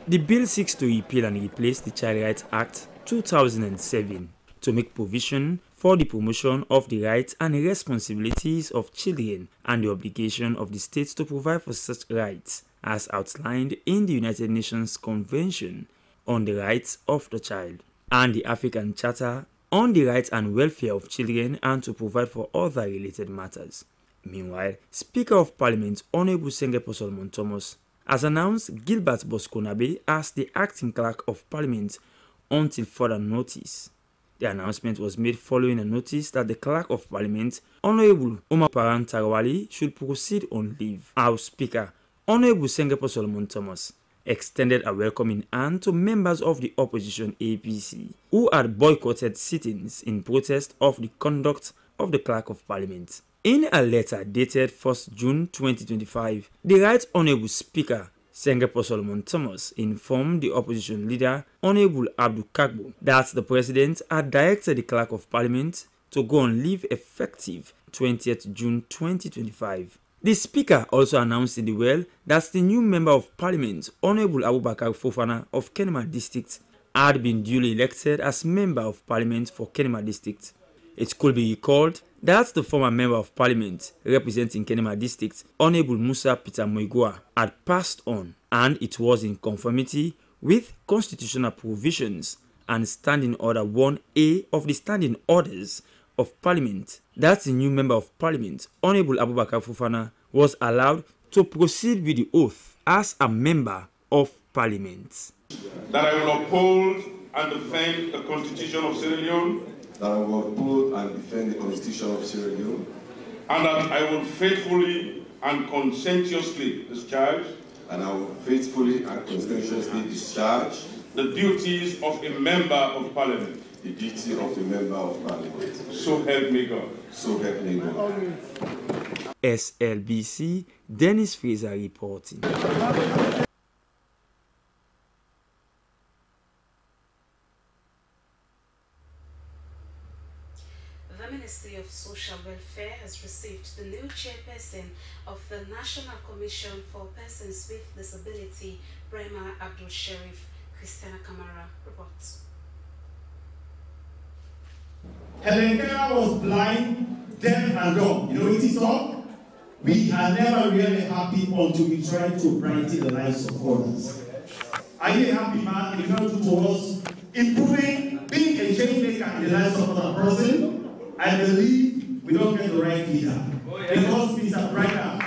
The bill seeks to repeal and replace the Child Rights Act 2007 to make provision for the promotion of the rights and responsibilities of children and the obligation of the states to provide for such rights as outlined in the United Nations Convention on the Rights of the Child and the African Charter on the Rights and Welfare of Children and to provide for other related matters. Meanwhile, Speaker of Parliament Honorable Sengepo Solomon Thomas has announced Gilbert Bosconabe as the acting clerk of Parliament until further notice. The announcement was made following a notice that the clerk of Parliament, Honorable Omar Paran Tarawali, should proceed on leave. Our Speaker, Honorable Sengepo Solomon Thomas, extended a welcoming hand to members of the opposition APC who had boycotted sittings in protest of the conduct of the clerk of Parliament. In a letter dated 1st June 2025, the Right Honorable Speaker Sengepo Solomon Thomas informed the opposition leader Honorable Abdul Kagbo that the President had directed the Clerk of Parliament to go on leave effective 20th June 2025. The Speaker also announced in the well that the new Member of Parliament Honorable Abubakar Fofana of Kenema District had been duly elected as Member of Parliament for Kenema District. It could be recalled that the former Member of Parliament representing Kenema District, Honorable Musa Peter Moigua, had passed on, and it was in conformity with constitutional provisions and Standing Order 1A of the Standing Orders of Parliament that the new Member of Parliament, Honorable Abubakar Fofana, was allowed to proceed with the oath as a Member of Parliament.
That I will uphold and defend the Constitution of Sierra Leone.
That I will uphold and defend the Constitution of Sierra Leone.
And that I will faithfully and conscientiously discharge.
And I will faithfully and conscientiously discharge
the duties of a Member of Parliament.
The duty of a Member of Parliament.
So help me God.
So help me God.
SLBC, Dennis Fraser reporting.
The Ministry of Social Welfare has received the new chairperson of the National Commission for Persons with Disability, Brema Abdul Sharif. Christiana Kamara reports.
Helen Keller was blind, deaf and dumb. You know what he saw? We are never really happy until we try to brighten the lives of others. Are you a happy man if you do to us improving, being a change maker in the lives of another person? I believe we don't get the right leader. Because Mr. Brighter.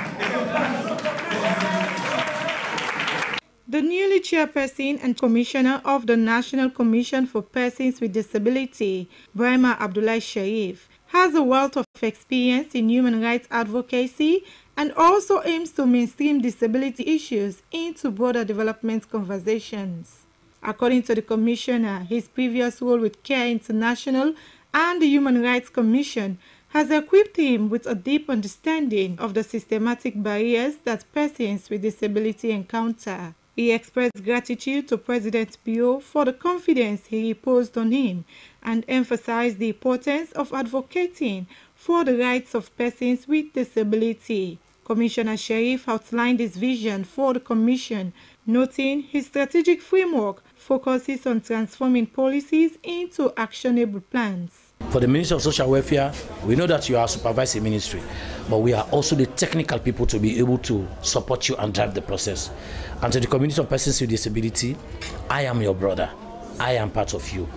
The newly chairperson and commissioner of the National Commission for Persons with Disability, Brema Abdul Sharif, has a wealth of experience in human rights advocacy and also aims to mainstream disability issues into broader development conversations. According to the commissioner, his previous role with CARE International and the Human Rights Commission has equipped him with a deep understanding of the systematic barriers that persons with disability encounter. He expressed gratitude to President Bio for the confidence he reposed on him and emphasized the importance of advocating for the rights of persons with disability. Commissioner Sharif outlined his vision for the Commission, noting his strategic framework focuses on transforming policies into actionable plans.
For the Ministry of Social Welfare, we know that you are supervising ministry, but we are also the technical people to be able to support you and drive the process. And to the community of persons with disability, I am your brother. I am part of you.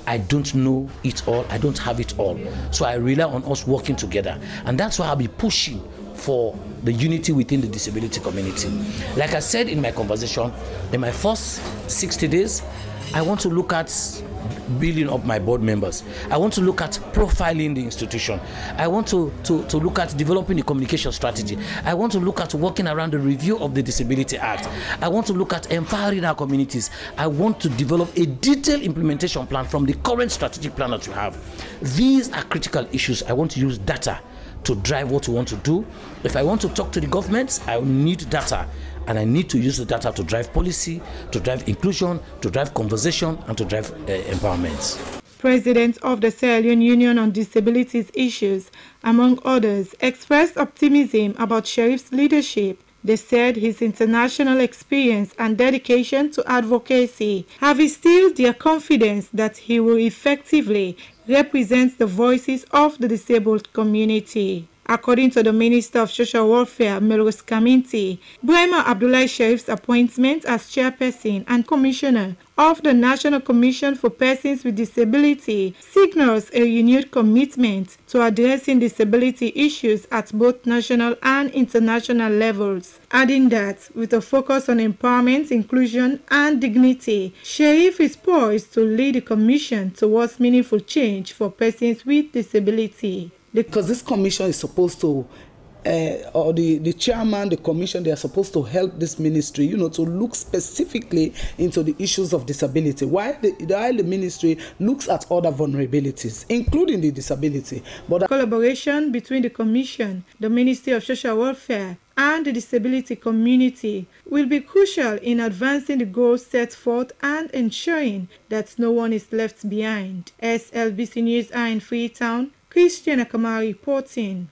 I don't know it all. I don't have it all. So I rely on us working together. And that's why I'll be pushing for the unity within the disability community. Like I said in my conversation, in my first 60 days, I want to look at building up my board members. I want to look at profiling the institution. I want to look at developing the communication strategy. I want to look at working around the review of the Disability Act. I want to look at empowering our communities. I want to develop a detailed implementation plan from the current strategic plan that we have. These are critical issues. I want to use data to drive what we want to do. If I want to talk to the government, I need data. And I need to use the data to drive policy, to drive inclusion, to drive conversation, and to drive empowerment.
President of the Sierra Leone Union on Disabilities Issues, among others, expressed optimism about Sharif's leadership. They said his international experience and dedication to advocacy have instilled their confidence that he will effectively represent the voices of the disabled community. According to the Minister of Social Welfare, Melrose Kaminti, Brema Abdul Sharif's appointment as chairperson and commissioner of the National Commission for Persons with Disability signals a renewed commitment to addressing disability issues at both national and international levels, adding that with a focus on empowerment, inclusion, and dignity, Sharif is poised to lead the Commission towards meaningful change for persons with disability.
Because this commission is supposed to, or the chairman, the commission, they are supposed to help this ministry, to look specifically into the issues of disability, while the ministry looks at other vulnerabilities, including the disability. But
collaboration between the commission, the Ministry of Social Welfare, and the disability community will be crucial in advancing the goals set forth and ensuring that no one is left behind. SLBC News are in Freetown. Christiana Kamara reporting.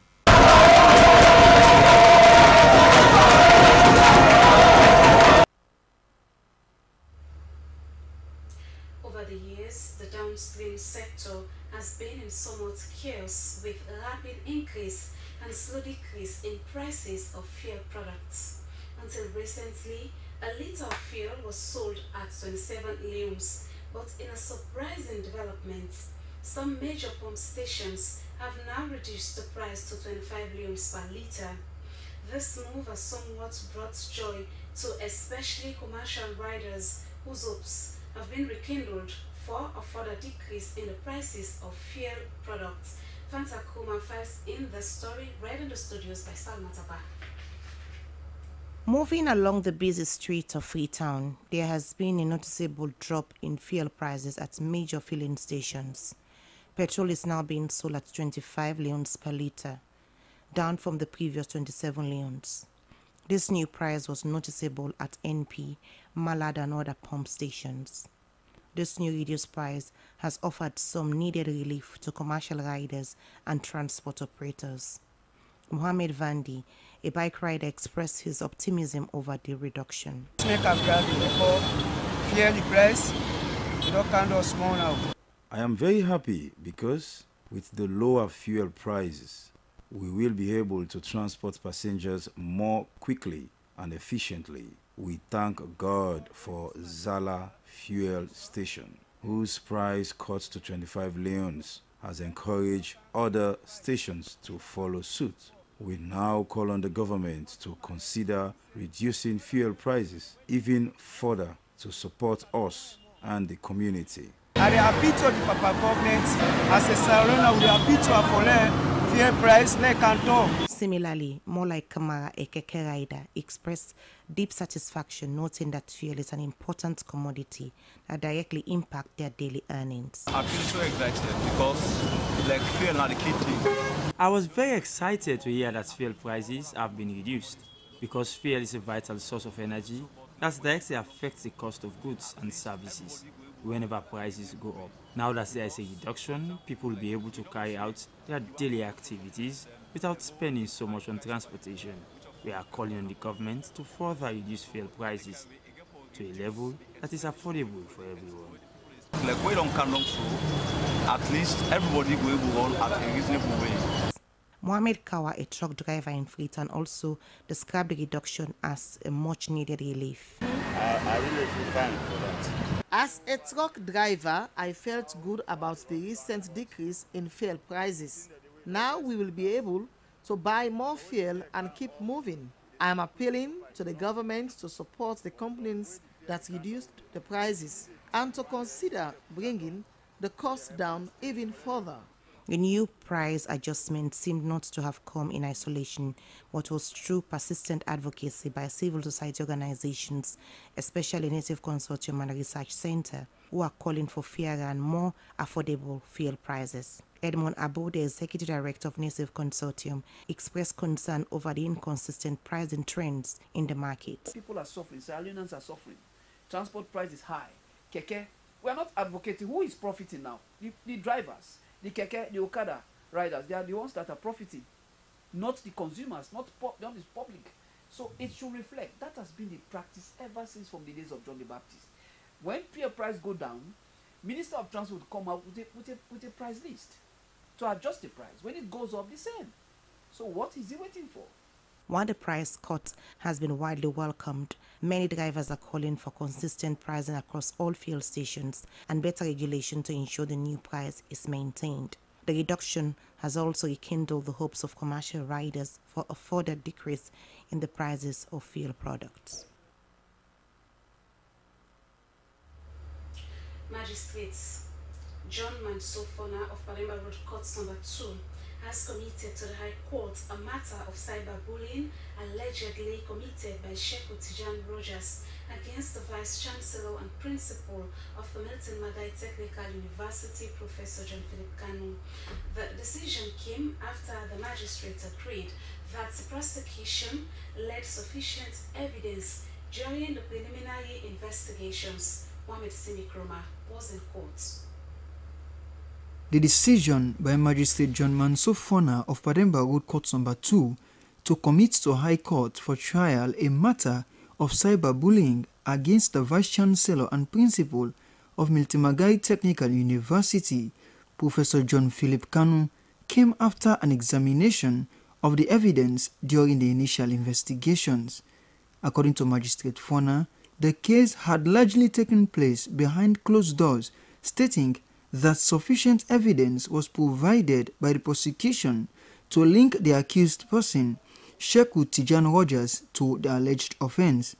Over the years, the downstream sector has been in somewhat chaos with a rapid increase and slow decrease in prices of fuel products. Until recently, a litre of fuel was sold at 27 leones, but in a surprising development, some major pump stations have now reduced the price to 25 leones per litre. This move has somewhat brought joy to especially commercial riders whose hopes have been rekindled for a further decrease in the prices of fuel products. Fanta Kuma first in the story, read in the studios by Salma Taba.
Moving along the busy streets of Freetown, there has been a noticeable drop in fuel prices at major filling stations. Petrol is now being sold at 25 leones per litre, down from the previous 27 leones. This new price was noticeable at NP, Malad and other pump stations. This new reduced price has offered some needed relief to commercial riders and transport operators. Mohammed Vandi, a bike rider, expressed his optimism over the reduction.
Make a fuel price, you don't kind of small now.
I am very happy because with the lower fuel prices, we will be able to transport passengers more quickly and efficiently. We thank God for Zala Fuel Station, whose price cut to 25 leones has encouraged other stations to follow suit. We now call on the government to consider reducing fuel prices even further to support us and the community.
I happy to the Papa government as a Sierra we are happy to afford fuel price like Canton.
Similarly, more like Kamara, a keke rider, expressed deep satisfaction, noting that fuel is an important commodity that directly impacts their daily earnings.
I feel so excited because like fuel is the key thing.
I was very excited to hear that fuel prices have been reduced because fuel is a vital source of energy that directly affects the cost of goods and services whenever prices go up. Now that there is a reduction, people will be able to carry out their daily activities without spending so much on transportation. We are calling on the government to further reduce fuel prices to a level that is affordable for everyone.
Like we don't come through, at least everybody will able at a reasonable way.
Mohammed Kawa, a truck driver in Freetown, also described the reduction as a much-needed relief.
I really feel fine for that.
As a truck driver, I felt good about the recent decrease in fuel prices. Now we will be able to buy more fuel and keep moving. I am appealing to the government to support the companies that reduced the prices and to consider bringing the cost down even further.
The new price adjustment seemed not to have come in isolation, but was through persistent advocacy by civil society organizations, especially Native Consortium and Research Center, who are calling for fairer and more affordable fuel prices. Edmond Abo, the Executive Director of Native Consortium, expressed concern over the inconsistent pricing trends in the market.
People are suffering, Sierra Leoneans are suffering. Transport price is high. Keke, we are not advocating. Who is profiting now? The drivers. The keke, the Okada riders, they are the ones that are profiting, not the consumers, not the public. So it should reflect. That has been the practice ever since from the days of John the Baptist. When fuel price go down, Minister of Transport would come out with a price list to adjust the price. When it goes up, the same. So what is he waiting for?
While the price cut has been widely welcomed, many drivers are calling for consistent pricing across all fuel stations and better regulation to ensure the new price is maintained. The reduction has also rekindled the hopes of commercial riders for a further decrease in the prices of fuel products.
Magistrates John Mansofona of Palemba Road Court Number 2 has committed to the High Court a matter of cyberbullying allegedly committed by Sheikh Tijan Rogers against the Vice Chancellor and Principal of the Milton Madai Technical University, Professor John Philip Kanu. The decision came after the magistrate agreed that the prosecution laid sufficient evidence during the preliminary investigations. Mohamed Simikroma was in court.
The decision by Magistrate John Mansofona of Pademba Road Court Number 2 to commit to High Court for trial a matter of cyberbullying against the Vice Chancellor and Principal of Miltimagai Technical University, Professor John Philip Kanu, came after an examination of the evidence during the initial investigations. According to Magistrate Fona, the case had largely taken place behind closed doors, stating
that sufficient evidence was provided by the prosecution to link the accused person, Sheku Tijan Rogers, to the alleged offense.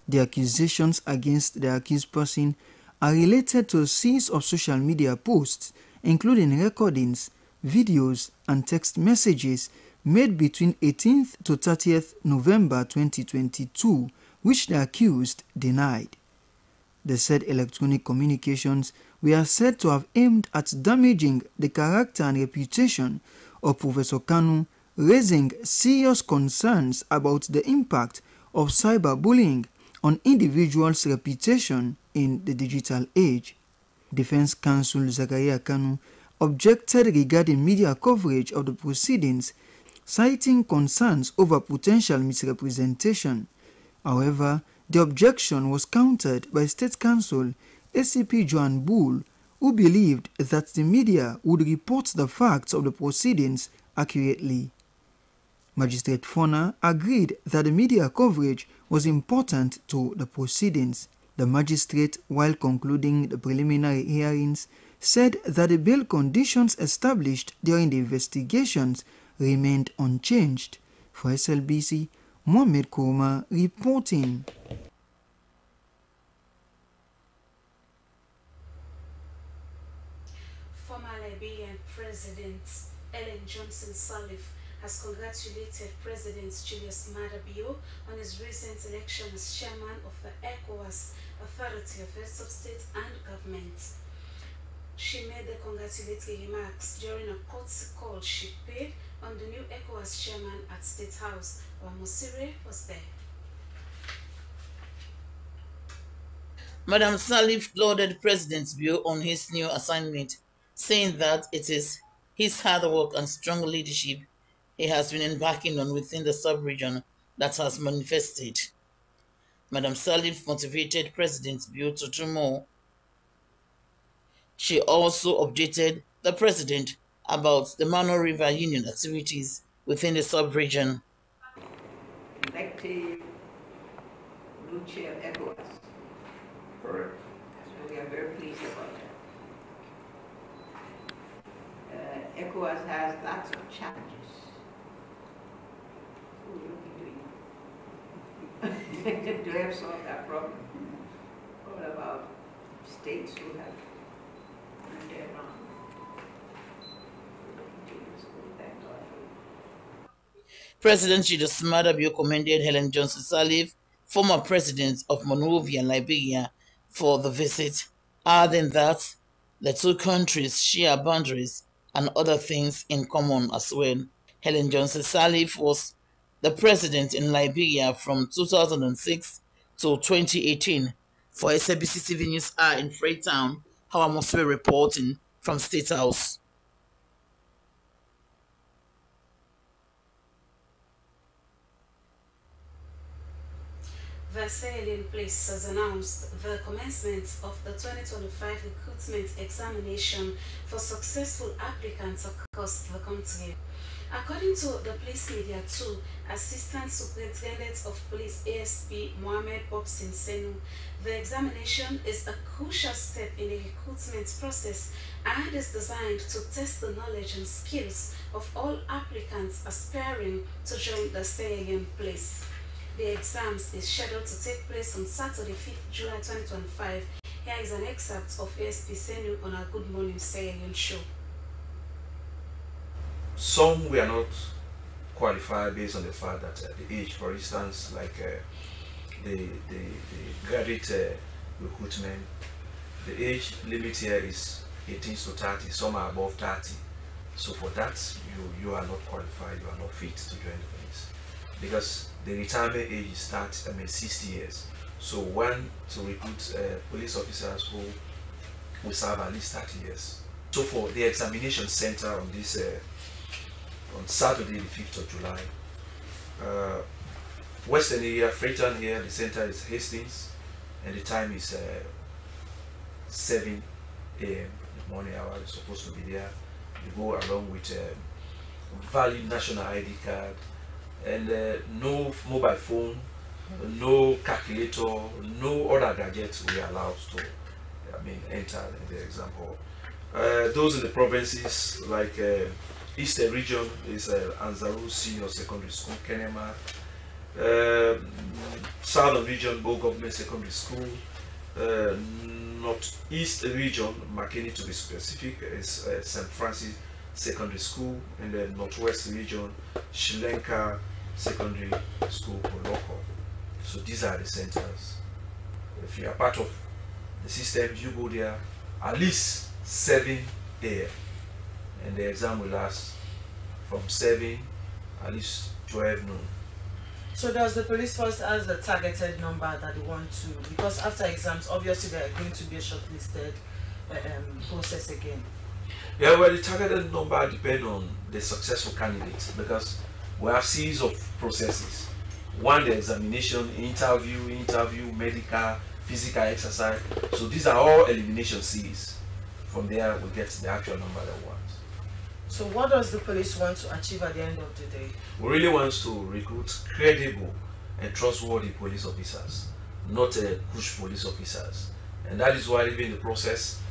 The accusations against the accused person are related to a series of social media posts, including recordings, videos, and text messages made between 18th to 30th November 2022, which the accused denied. The said electronic communications were said to have aimed at damaging the character and reputation of Professor Kanu, raising serious concerns about the impact of cyberbullying on individuals' reputation in the digital age. Defense counsel Zakaria Kanu objected regarding media coverage of the proceedings, citing concerns over potential misrepresentation. However, the objection was countered by State Counsel ACP Joan Bull, who believed that the media would report the facts of the proceedings accurately. Magistrate Fona agreed that the media coverage was important to the proceedings. The magistrate, while concluding the preliminary hearings, said that the bail conditions established during the investigations remained unchanged. For SLBC, Mohamed Kouma reporting.
Former Liberian President Ellen Johnson Sirleaf has congratulated President Julius Maada Bio on his recent election as chairman of the ECOWAS Authority of Heads of State and Government. She made the congratulatory remarks during a courtesy call she paid on the new ECOWAS chairman at State House, while Mosire was there.
Madam Sirleaf lauded President Bio on his new assignment, saying that it is his hard work and strong leadership he has been embarking on within the sub-region that has manifested. Madam Sirleaf motivated President Bio to do more. She also updated the President about the Mano River Union activities within the sub-region.
Elective new chair of ECOWAS.
Correct.
So we are very pleased about that. ECOWAS has lots of challenges. Do they have solved that problem? What about states who have turned their wrong?
President Julius Maada Bio commended Helen Johnson Sirleaf, former president of Monrovia, Liberia, for the visit, adding that the two countries share boundaries and other things in common as well. Helen Johnson Sirleaf was the president in Liberia from 2006 to 2018. For Slbc Tv News are in Freetown, Howard Moswe reporting from State House.
The Sierra Leone Police has announced the commencement of the 2025 recruitment examination for successful applicants across the country. According to the Police Media 2, Assistant Superintendent of Police ASP Mohamed Bobson Senu, the examination is a crucial step in the recruitment process and is designed to test the knowledge and skills of all applicants aspiring to join the Sierra Leone Police. The exams is scheduled to take place on Saturday, 5th July 2025. Here is an excerpt of ASP Senu on our Good Morning Sierra Leone show.
Some were not qualified based on the fact that the age, for instance, like the graduate recruitment, the age limit here is 18 to 30, some are above 30. So for that, you are not qualified, you are not fit to join the police. Because the retirement age starts, 60 years. So one to recruit police officers who will serve at least 30 years. So for the examination center on this on Saturday the 5th of July, Western area, Freetown here, the center is Hastings, and the time is 7 a.m. the morning hour. You're supposed to be there. You go along with valid national ID card, and no mobile phone, no calculator, no other gadgets we are allowed to enter in the exam hall. Those in the provinces like Eastern region is Anzaru Senior Secondary School, Kenema. Southern region, Bo Government Secondary School. Northeast region, Makeni to be specific, is St. Francis Secondary School. And the Northwest region, Sri Lanka Secondary School, Poloko. So these are the centers. If you are part of the system, you go there at least 7 a.m. and the exam will last from 7 at least 12 noon.
So does the police force has a targeted number that they want to, because after exams obviously there are going to be a shortlisted process again?
Yeah, well, the targeted number depends on the successful candidates, because we have series of processes. One, the examination, interview, medical, physical exercise. So these are all elimination series. From there, we get the actual number that we want.
So what does the police want to achieve at the end of the day?
We really want to recruit credible and trustworthy police officers, not push police officers. And that is why even in the process,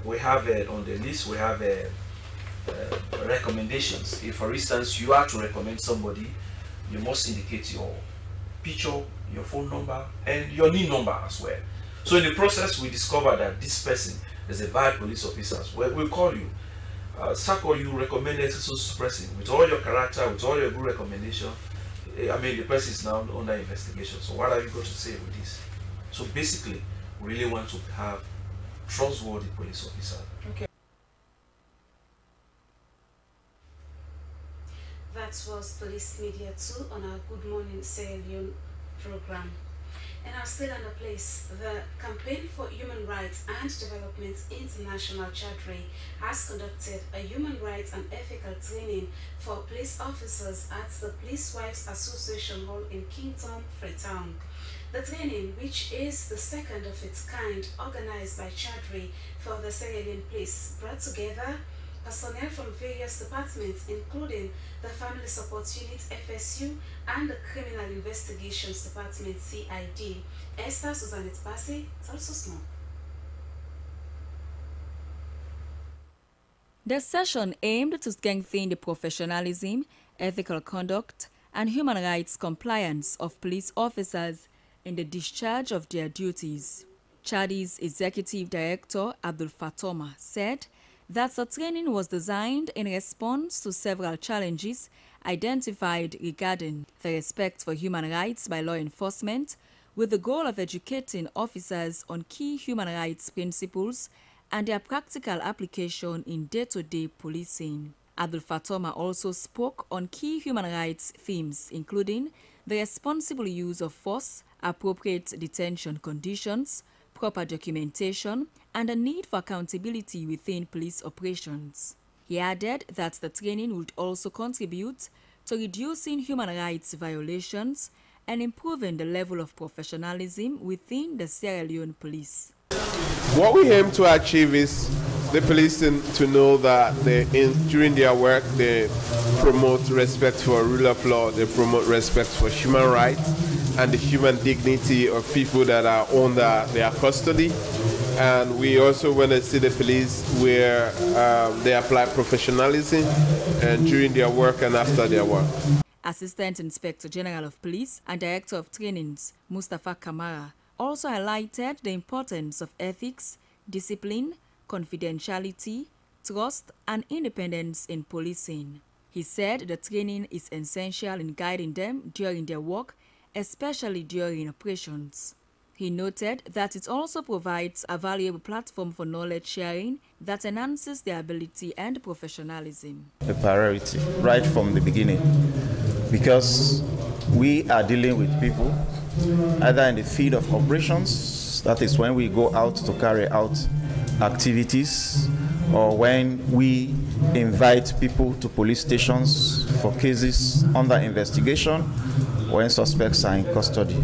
we have on the list, we have recommendations. If, for instance, you are to recommend somebody, you must indicate your picture, your phone number, and your NIN number as well. So in the process, we discover that this person is a bad police officer. We'll call you. Sako, you recommended this person with all your character, with all your good recommendation. I mean, the person is now under investigation. So what are you going to say with this? So basically, we really want to have trustworthy police officers.
Okay.
That was Police Media 2 on our Good Morning Sierra Leone program. And our still under place, the Campaign for Human Rights and Development International Chadre has conducted a human rights and ethical training for police officers at the Police Wives Association Hall in Kington, Freetown. The training, which is the second of its kind organized by Chadre for the Sierra Leone Police, brought together personnel from various departments, including the Family Support Unit FSU and the Criminal Investigations Department CID. Esther Susanette Passy tells us more.
The session aimed to strengthen the professionalism, ethical conduct, and human rights compliance of police officers in the discharge of their duties. Chad's Executive Director Abdul Fatoma said that the training was designed in response to several challenges identified regarding the respect for human rights by law enforcement, with the goal of educating officers on key human rights principles and their practical application in day-to-day policing. Abdul Fatoma also spoke on key human rights themes, including the responsible use of force, appropriate detention conditions, proper documentation, and a need for accountability within police operations. He added that the training would also contribute to reducing human rights violations and improving the level of professionalism within the Sierra Leone Police.
What we aim to achieve is the police to know that during their work they promote respect for rule of law, they promote respect for human rights and the human dignity of people that are under their custody. And we also want to see the police where they apply professionalism and during their work and after their work.
Assistant Inspector General of Police and Director of Trainings, Mustafa Kamara, also highlighted the importance of ethics, discipline, confidentiality, trust, and independence in policing. He said the training is essential in guiding them during their work, especially during operations. He noted that it also provides a valuable platform for knowledge sharing that enhances their ability and professionalism.
A priority right from the beginning, because we are dealing with people either in the field of operations, that is when we go out to carry out activities, or when we invite people to police stations for cases under investigation, or when suspects are in custody.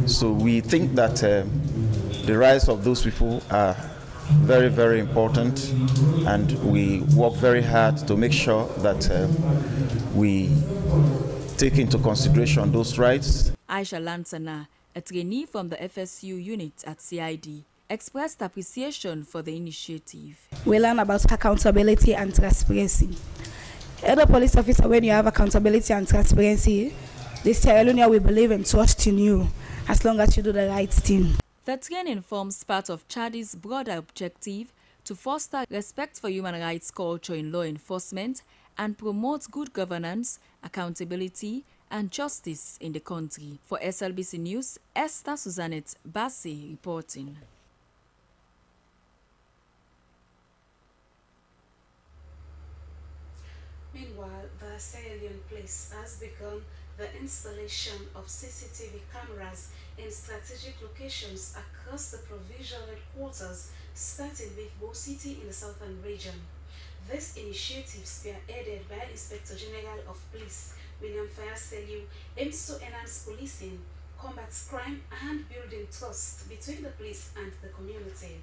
So we think that the rights of those people are very, very important, and we work very hard to make sure that we take into consideration those rights.
Aisha Lansana, a trainee from the FSU unit at CID, expressed appreciation for the initiative.
We learn about accountability and transparency. As a police officer, when you have accountability and transparency, the Sierra Leone will believe and trust in you as long as you do the right thing.
The training forms part of Chadi's broader objective to foster respect for human rights culture in law enforcement and promote good governance, accountability, and justice in the country. For SLBC News, Esther Suzanette Bassi reporting.
Meanwhile, the Sierra Leone Police has begun the installation of CCTV cameras in strategic locations across the provincial headquarters, starting with Bo City in the southern region. This initiative, spearheaded by Inspector General of Police William Fayaselu, aims to enhance policing, combat crime, and building trust between the police and the community.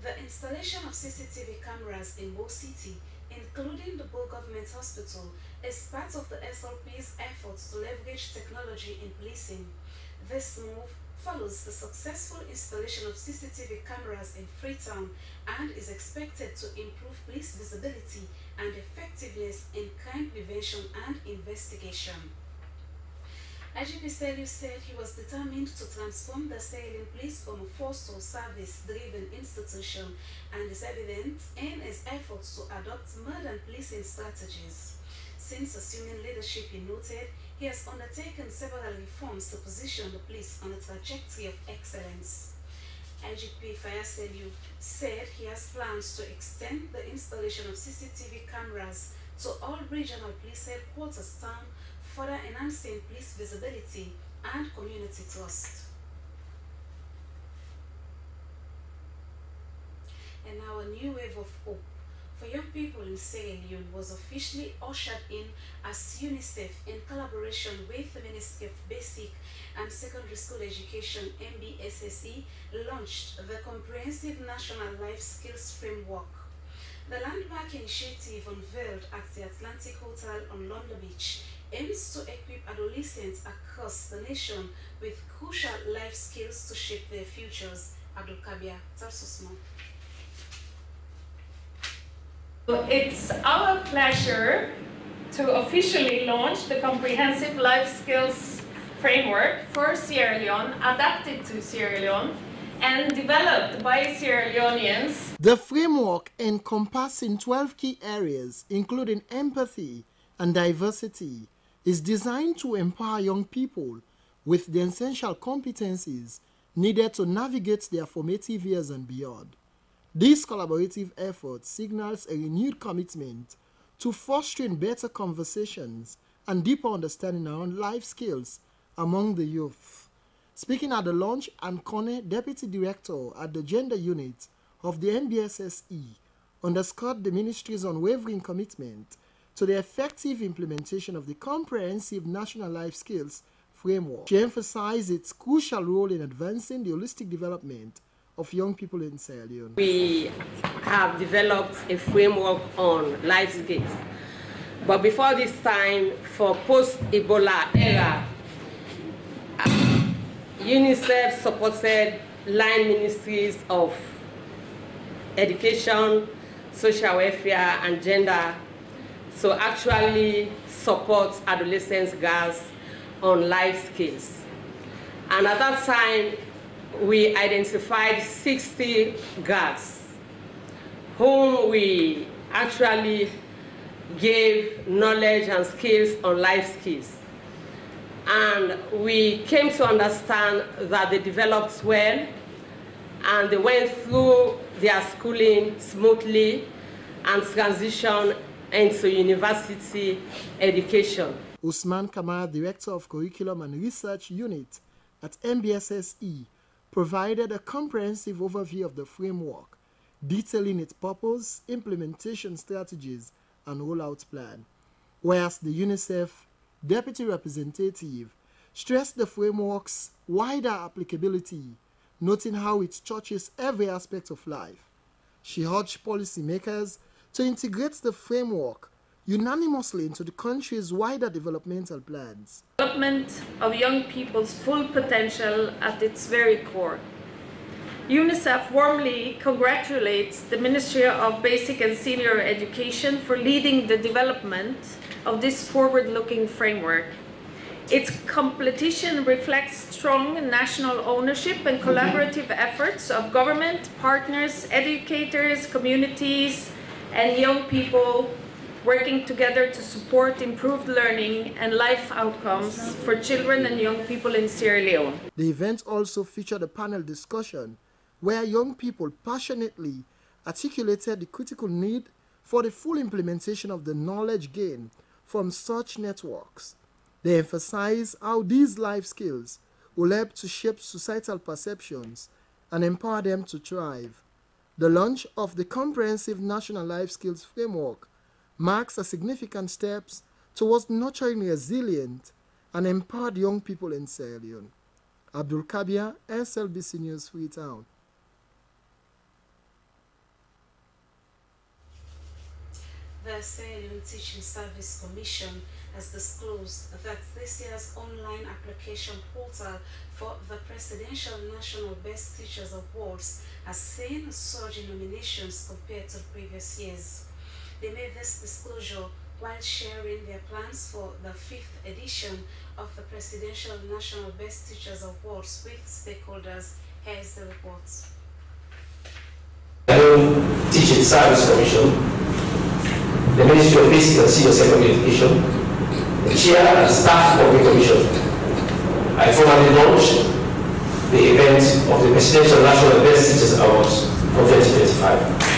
The installation of CCTV cameras in Bo City, including the Bo Government Hospital, is part of the SLP's efforts to leverage technology in policing. This move follows the successful installation of CCTV cameras in Freetown and is expected to improve police visibility and effectiveness in crime prevention and investigation. IGP Selu said he was determined to transform the Sierra Leone Police from a force to a service-driven institution, and is evident in his efforts to adopt modern policing strategies. Since assuming leadership, he noted, he has undertaken several reforms to position the police on a trajectory of excellence. IGP Fayaselu said he has plans to extend the installation of CCTV cameras to all regional police headquarters town, further enhancing police visibility and community trust. And now a new wave of hope for young people in Sierra Leone was officially ushered in as UNICEF, in collaboration with the Ministry of Basic and Secondary School Education (MBSSE), launched the Comprehensive National Life Skills Framework. The landmark initiative, unveiled at the Atlantic Hotel on London Beach, aims to equip adolescents across the nation with crucial life skills to shape their futures. Abdul Kabir tells us more.
It's our pleasure to officially launch the Comprehensive Life Skills Framework for Sierra Leone, adapted to Sierra Leone and developed by Sierra Leoneans.
The framework, encompassing 12 key areas, including empathy and diversity, is designed to empower young people with the essential competencies needed to navigate their formative years and beyond. This collaborative effort signals a renewed commitment to fostering better conversations and deeper understanding around life skills among the youth. Speaking at the launch, Ann Kone, Deputy Director at the Gender Unit of the MBSSE, underscored the Ministry's unwavering commitment to the effective implementation of the Comprehensive National Life Skills Framework. She emphasized its crucial role in advancing the holistic development of young people in Sierra Leone.
We have developed a framework on life skills. But before this time, for post-Ebola era, UNICEF supported line ministries of education, social welfare, and gender to actually support adolescents, girls on life skills. And at that time, we identified 60 girls whom we actually gave knowledge and skills on life skills. And we came to understand that they developed well and they went through their schooling smoothly and transitioned into university education.
Usman Kamar, Director of Curriculum and Research Unit at MBSSE, provided a comprehensive overview of the framework, detailing its purpose, implementation strategies, and rollout plan, whereas the UNICEF Deputy Representative stressed the framework's wider applicability, noting how it touches every aspect of life. She urged policymakers to integrate the framework unanimously into the country's wider developmental plans.
Development of young people's full potential at its very core. UNICEF warmly congratulates the Ministry of Basic and Senior Education for leading the development of this forward-looking framework. Its completion reflects strong national ownership and collaborative efforts of government, partners, educators, communities, and young people working together to support improved learning and life outcomes for children and young people in Sierra Leone.
The event also featured a panel discussion where young people passionately articulated the critical need for the full implementation of the knowledge gained from such networks. They emphasize how these life skills will help to shape societal perceptions and empower them to thrive. The launch of the Comprehensive National Life Skills Framework marks a significant step towards nurturing resilient and empowered young people in Sierra Leone. Abdul Kabir, SLBC News, Freetown.
The Sierra Leone Teaching Service Commission has disclosed that this year's online application portal for the Presidential National Best Teachers Awards has seen a surge in nominations compared to previous years. They made this disclosure while sharing their plans for the 5th edition of the Presidential National Best Teachers Awards with stakeholders. Here's the report.
Teaching Service Commission, the Ministry of Basic and Senior Secondary Education, the Chair and Staff of the Commission. I formally launched the event of the Presidential National Best Teachers Awards for 2025.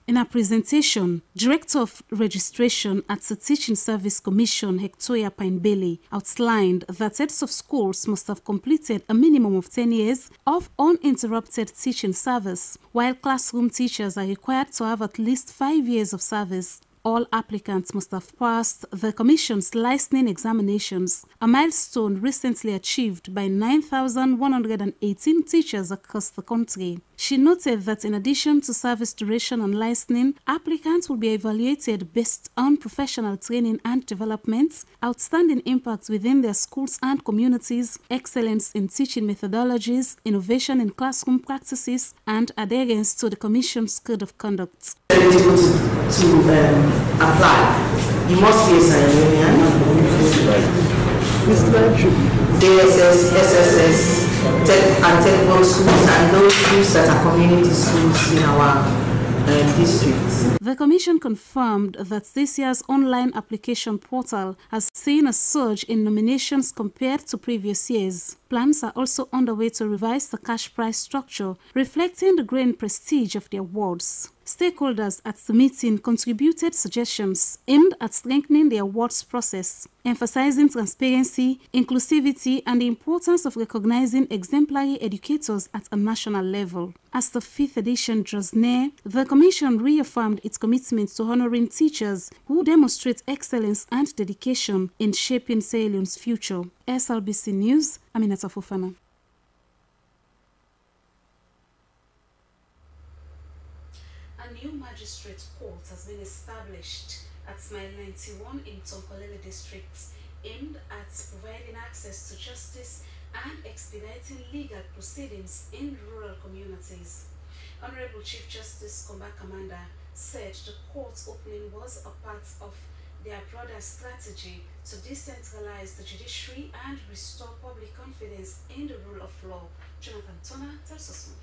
In a presentation, Director of Registration at the Teaching Service Commission, Hectoria Pine-Bailey, outlined that heads of schools must have completed a minimum of 10 years of uninterrupted teaching service, while classroom teachers are required to have at least 5 years of service. All applicants must have passed the Commission's licensing examinations, a milestone recently achieved by 9,118 teachers across the country. She noted that in addition to service duration and licensing, applicants will be evaluated based on professional training and development, outstanding impact within their schools and communities, excellence in teaching methodologies, innovation in classroom practices, and adherence to the Commission's Code of Conduct.
Eligible to apply, you must be a Sierra DSS, SSS, and telephone schools, and those schools that are community schools in our districts.
The Commission confirmed that this year's online application portal has seen a surge in nominations compared to previous years. Plans are also underway to revise the cash prize structure, reflecting the growing prestige of the awards. Stakeholders at the meeting contributed suggestions aimed at strengthening the awards process, emphasizing transparency, inclusivity, and the importance of recognizing exemplary educators at a national level. As the 5th edition draws near, the Commission reaffirmed its commitment to honoring teachers who demonstrate excellence and dedication in shaping Sierra Leone's future. SLBC News, Aminata Fofana.
A new magistrate court has been established at Mile 91 in Tonkolele district, aimed at providing access to justice and expediting legal proceedings in rural communities. Honorable Chief Justice Komba Kamanda said the court's opening was a part of their broader strategy to decentralize the judiciary and restore public confidence in the rule of law. Jonathan Tona tells us more.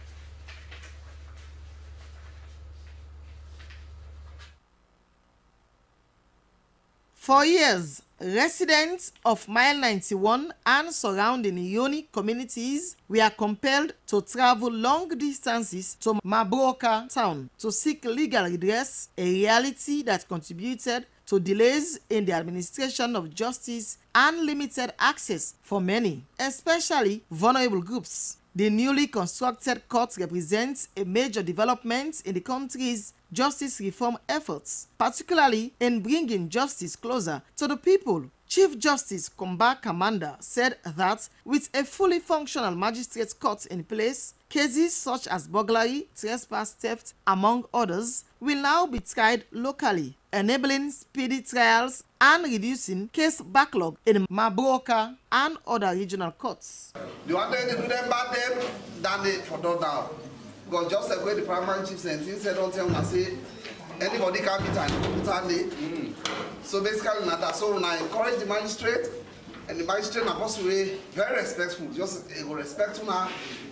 For years, residents of Mile 91 and surrounding Ioni communities were compelled to travel long distances to Mabroka town to seek legal redress, a reality that contributed to delays in the administration of justice and limited access for many, especially vulnerable groups. The newly constructed court represents a major development in the country's justice reform efforts, particularly in bringing justice closer to the people Chief Justice Komba Kamanda said that with a fully functional magistrate court in place, cases such as burglary, trespass, theft, among others, will now be tried locally, enabling speedy trials and reducing case backlog in Mabroka and other regional courts.
The one day they do them bad them, than they for done now. Because just like where the primary chief said, don't tell me, say, anybody can be tiny. So basically, that. So when I encourage the magistrate, and the magistrate are supposed to be very respectful, just respect now.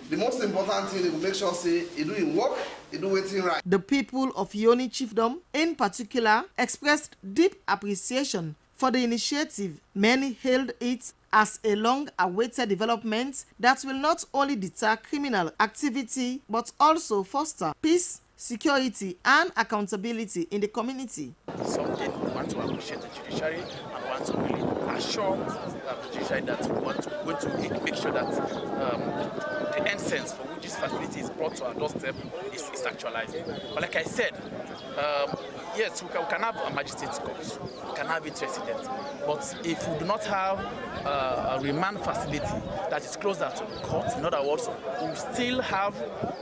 The most important thing is to make sure say you doing work, you do everything right.
The people of Yoni Chiefdom, in particular, expressed deep appreciation for the initiative. Many hailed it as a long-awaited development that will not only deter criminal activity but also foster peace, security, and accountability in the community.
Something we want to appreciate the judiciary and want to really assure the judiciary that we want to make sure that the end sense for which this facility is brought to our doorstep is actualized. But like I said, yes, we can have a magistrate court, we can have it resident, but if we do not have a remand facility that is closer to the court, in other words, we still have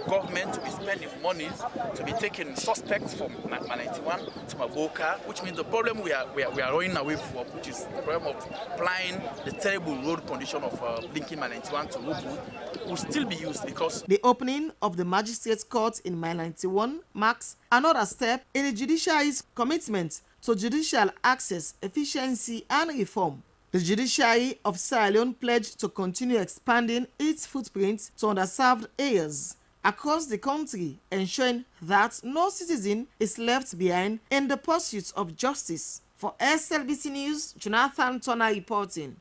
government to be spending monies to be taking suspects from 91 to Maboka, which means the problem we are running away from, which is the problem of applying the terrible road condition of linking 91 to Rubu, will still be used because
the opening of the magistrates court in Mile 91 marks another step in the judiciary's commitment to judicial access, efficiency, and reform. The judiciary of Sierra Leone pledged to continue expanding its footprint to underserved areas across the country, ensuring that no citizen is left behind in the pursuit of justice. For SLBC News, Jonathan Turner reporting.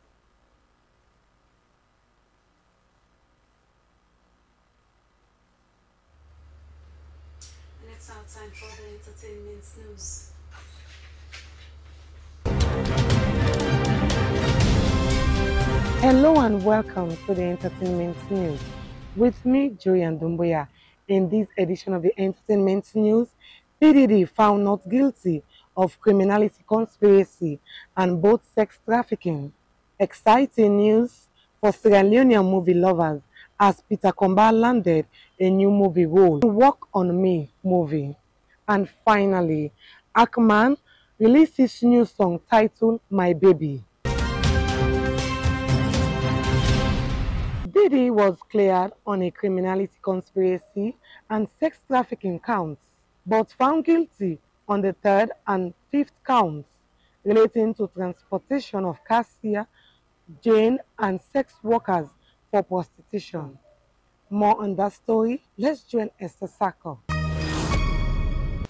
And it's our time for the entertainment news.
Hello and welcome to the entertainment news. With me, Joy and Dumboya. In this edition of the entertainment news, PDD found not guilty of criminality conspiracy and both sex trafficking. Exciting news for Sierra Leonean movie lovers as Peter Komba landed a new movie role, Walk on Me movie. And finally, Akman released his new song titled My Baby. Diddy was cleared on a criminality conspiracy and sex trafficking counts, but found guilty on the 3rd and 5th counts relating to transportation of cashier, Jane, and sex workers for prostitution. More on that story, let's join Esther Sako.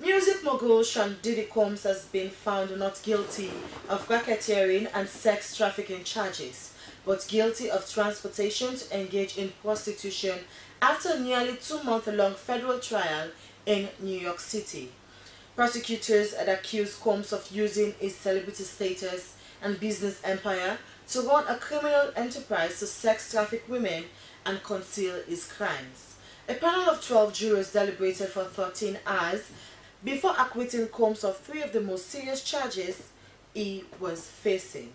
Music mogul Sean Diddy Combs has been found not guilty of racketeering and sex trafficking charges, but guilty of transportation to engage in prostitution after a nearly 2-month-long federal trial in New York City. Prosecutors had accused Combs of using his celebrity status and business empire to run a criminal enterprise to sex traffic women and conceal his crimes. A panel of 12 jurors deliberated for 13 hours before acquitting Combs of 3 of the most serious charges he was facing.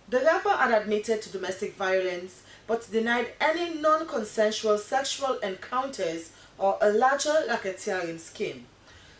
The rapper had admitted to domestic violence but denied any non-consensual sexual encounters or a larger racketeering scheme.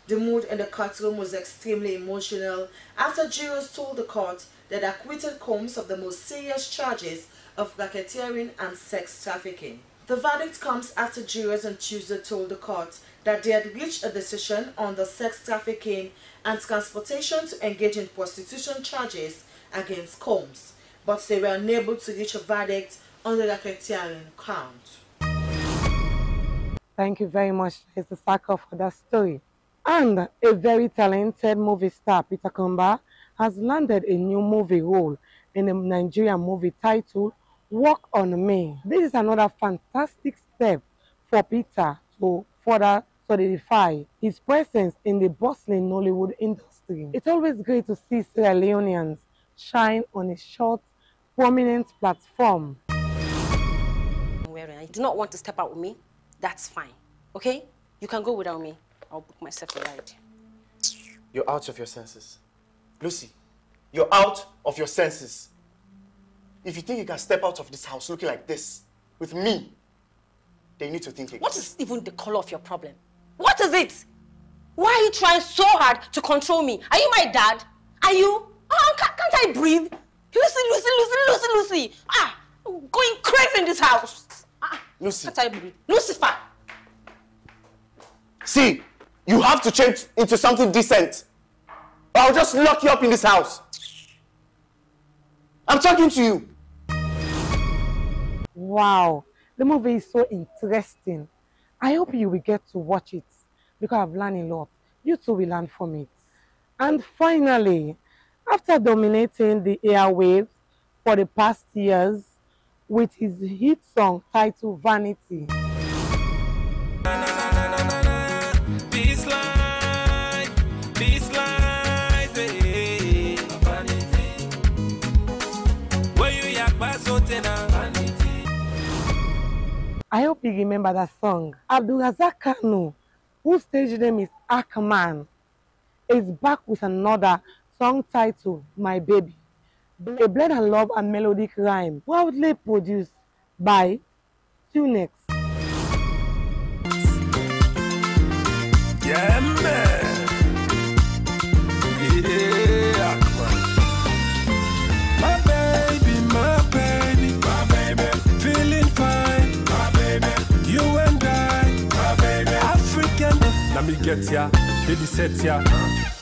The mood in the courtroom was extremely emotional after jurors told the court that acquitted Combs of the most serious charges of racketeering and sex trafficking. The verdict comes after jurors on Tuesday told the court that they had reached a decision on the sex trafficking and transportation to engage in prostitution charges against Combs, but they were unable to reach a verdict on the racketeering count.
Thank you very much, Mr. Saka, for that story. And a very talented movie star, Peter Komba, has landed a new movie role in a Nigerian movie titled Walk on Me. This is another fantastic step for Peter to further solidify his presence in the bustling Nollywood industry. It's always great to see Sierra Leoneans shine on a short, prominent platform.
You do not want to step out with me? That's fine, okay? You can go without me. I'll book myself a ride.
You're out of your senses. Lucy,
You're out of your senses. If you think you can step out of this house looking like this, with me, then you need to think again.
What is even the color of your problem? What is it? Why are you trying so hard to control me? Are you my dad? Are you? Oh, can't I breathe? Lucy. I'm going crazy in this house.
Lucy.
Can't I breathe? Lucifer.
See, you have to change into something decent. Or I'll just lock you up in this house. I'm talking to you.
Wow, the movie is so interesting. I hope you will get to watch it because I've learned a lot. You too will learn from it. And finally, after dominating the airwaves for the past years with his hit song titled Vanity,
This life, hey. Vanity. Where you yak vanity.
I hope you remember that song. Abdulrazak Kanu, whose stage name is Akman, is back with another song titled My Baby, a blend of love and melodic rhyme, proudly produced by Tunex.
Yeah, man. Yeah, my baby, feeling fine, my baby. You and I, my baby, African. Let me get ya, baby set ya.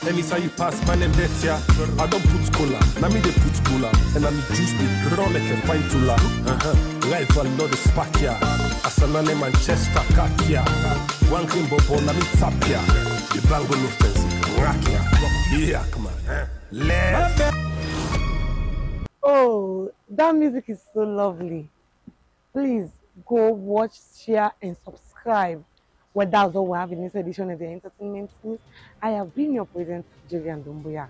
Anytime you pass, my name bet ya. I don't put cola, now me they put cola, and I me juice the grow like a fine tula. Rival know the spark ya. Asanane Manchester kakia. One green bobo na me tap ya. The bango no fancy, rock ya. Yeah, come on. Left.
Oh, that music is so lovely. Please go watch, share, and subscribe. Well, that's all we have in this edition of the Entertainment News. I have been your presenter, Julian Dumbuya.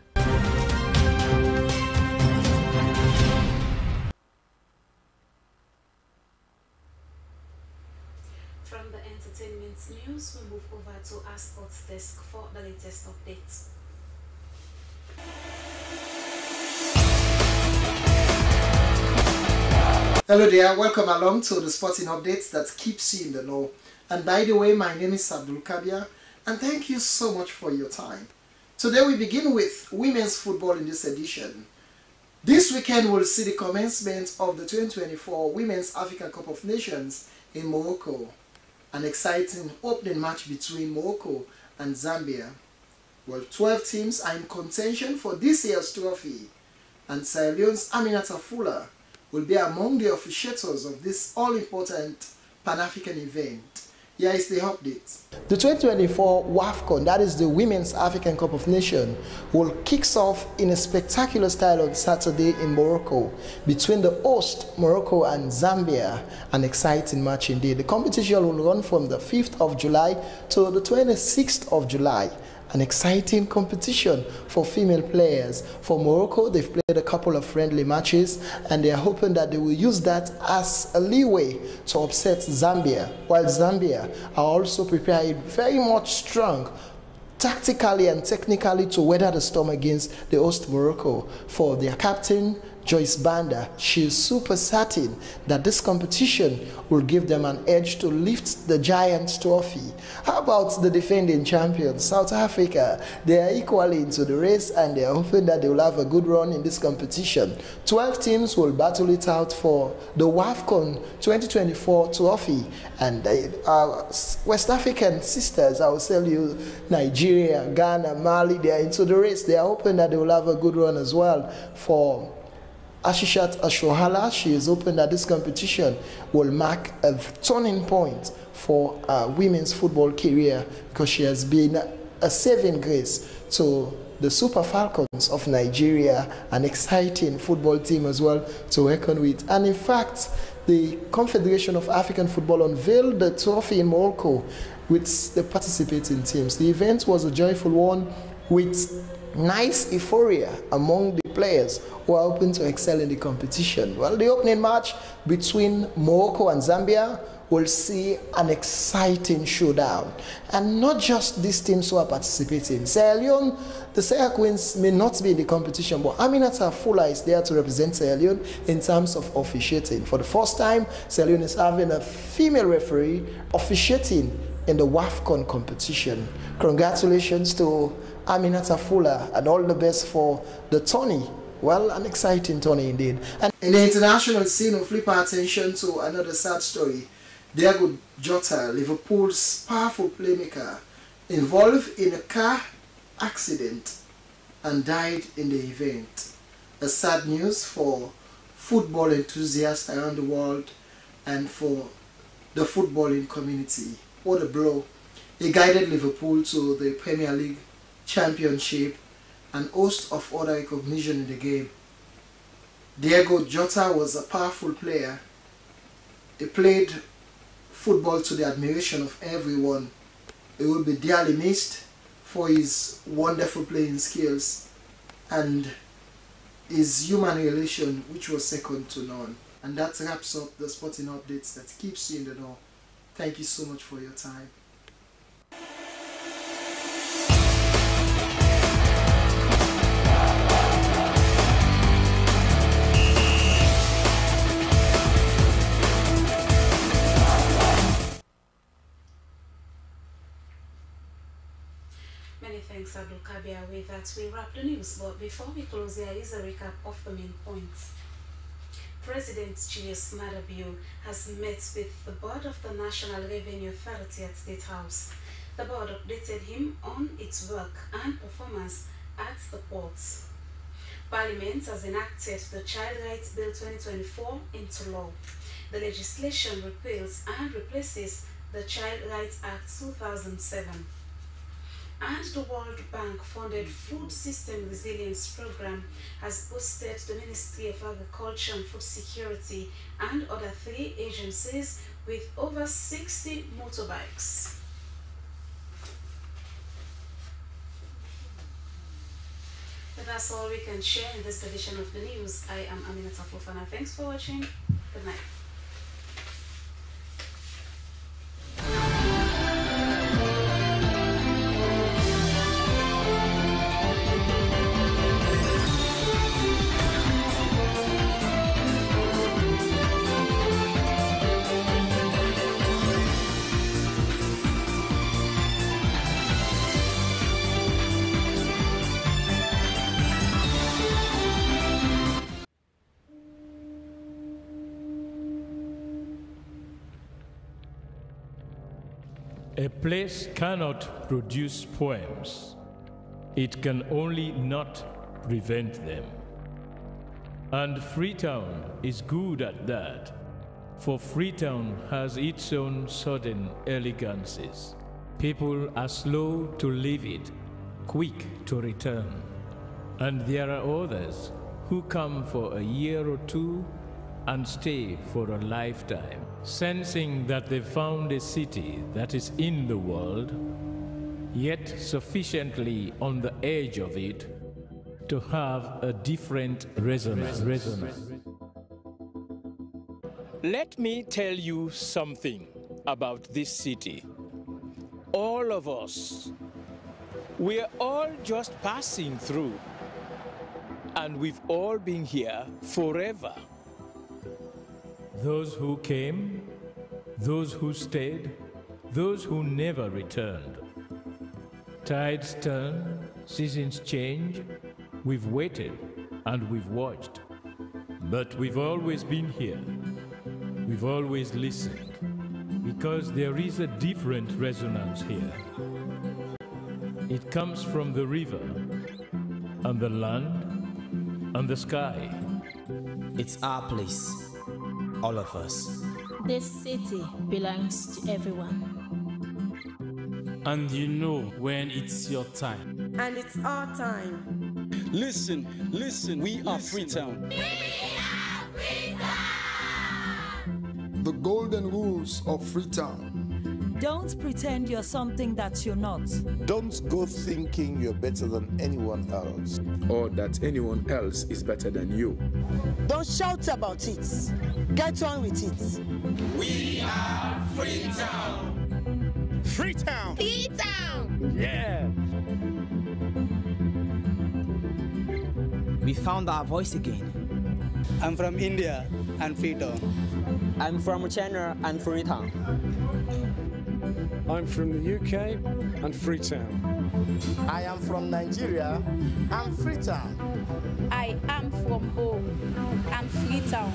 From the Entertainment News, we move over to our sports desk for the latest updates.
Hello there, welcome along to the sporting updates that keeps you in the know. And by the way, my name is Abdul Kabia, and thank you so much for your time. Today we begin with women's football in this edition. This weekend we'll see the commencement of the 2024 Women's African Cup of Nations in Morocco. An exciting opening match between Morocco and Zambia. Well, 12 teams are in contention for this year's trophy, and Sierra Leone's Aminata Fuller will be among the officiators of this all-important Pan-African event. Here is the update. The 2024 WAFCON, that is the Women's African Cup of Nations, will kick off in a spectacular style on Saturday in Morocco between the host, Morocco, and Zambia. An exciting match indeed. The competition will run from the 5th of July to the 26th of July. An exciting competition for female players. For Morocco, they've played a couple of friendly matches and they are hoping that they will use that as a leeway to upset Zambia, while Zambia are also prepared very much strong tactically and technically to weather the storm against the host Morocco. For their captain, Joyce Banda, she is super certain that this competition will give them an edge to lift the Giants trophy. How about the defending champions, South Africa? They are equally into the race and they are hoping that they will have a good run in this competition. 12 teams will battle it out for the WAFCON 2024 trophy. And our West African sisters, I will tell you, Nigeria, Ghana, Mali, they are into the race. They are hoping that they will have a good run as well. For Ashishat Ashohala, she is hoping that this competition will mark a turning point for women's football career because she has been a saving grace to the Super Falcons of Nigeria, an exciting football team as well to reckon with. And in fact, the Confederation of African Football unveiled the trophy in Morocco with the participating teams. The event was a joyful one with nice euphoria among the players who are hoping to excel in the competition. Well, the opening match between Morocco and Zambia will see an exciting showdown. And not just these teams who are participating. Sierra Leone, the Sierra Queens may not be in the competition, but Aminata Fula is there to represent Sierra Leone in terms of officiating. For the first time, Sierra Leone is having a female referee officiating in the WAFCON competition. Congratulations to Aminata Fula and all the best for the tourney. Well, an exciting tourney indeed. And in the international scene, we'll flip our attention to another sad story. Diego Jota, Liverpool's powerful playmaker, involved in a car accident and died in the event. A sad news for football enthusiasts around the world and for the footballing community. What a blow. He guided Liverpool to the Premier League Championship and host of other recognition in the game. Diego Jota was a powerful player. He played football to the admiration of everyone. He will be dearly missed for his wonderful playing skills and his human relation, which was second to none. And that wraps up the sporting updates that keeps you in the know. Thank you so much for your time.
Many thanks, Abdul Kabir. With that, we wrap the news. But before we close, there is a recap of the main points. President Julius Maada Bio has met with the board of the National Revenue Authority at State House. The board updated him on its work and performance at the ports. Parliament has enacted the Child Rights Bill 2024 into law. The legislation repeals and replaces the Child Rights Act 2007. And the World Bank funded Food System Resilience Program has boosted the Ministry of Agriculture and Food Security and other 3 agencies with over 60 motorbikes. But that's all we can share in this edition of the news. I am Aminata Fofana. Thanks for watching. Good night.
A place cannot produce poems. It can only not prevent them. And Freetown is good at that, for Freetown has its own sudden elegances. People are slow to leave it, quick to return. And there are others who come for a year or 2 and stay for a lifetime, sensing that they've found a city that is in the world, yet sufficiently on the edge of it to have a different resonance. Let me tell you something about this city. All of us, we're all just passing through, and we've all been here forever. Those who came, those who stayed, those who never returned. Tides turn, seasons change, we've waited and we've watched. But we've always been here. We've always listened, because there is a different resonance here. It comes from the river, and the land, and the sky.
It's our place. All of us.
This city belongs to everyone.
And you know when it's your time.
And it's our time.
Listen, we are Freetown.
We are Freetown!
The golden rules of Freetown.
Don't pretend you're something that you're not.
Don't go thinking you're better than anyone else.
Or that anyone else is better than you.
Don't shout about it. Get on with it.
We are Freetown! Freetown!
Freetown!
Yeah!
We found our voice again.
I'm from India and Freetown.
I'm from China and Freetown.
I'm from the UK and Freetown.
I am from Nigeria and Freetown.
I am from home and Freetown.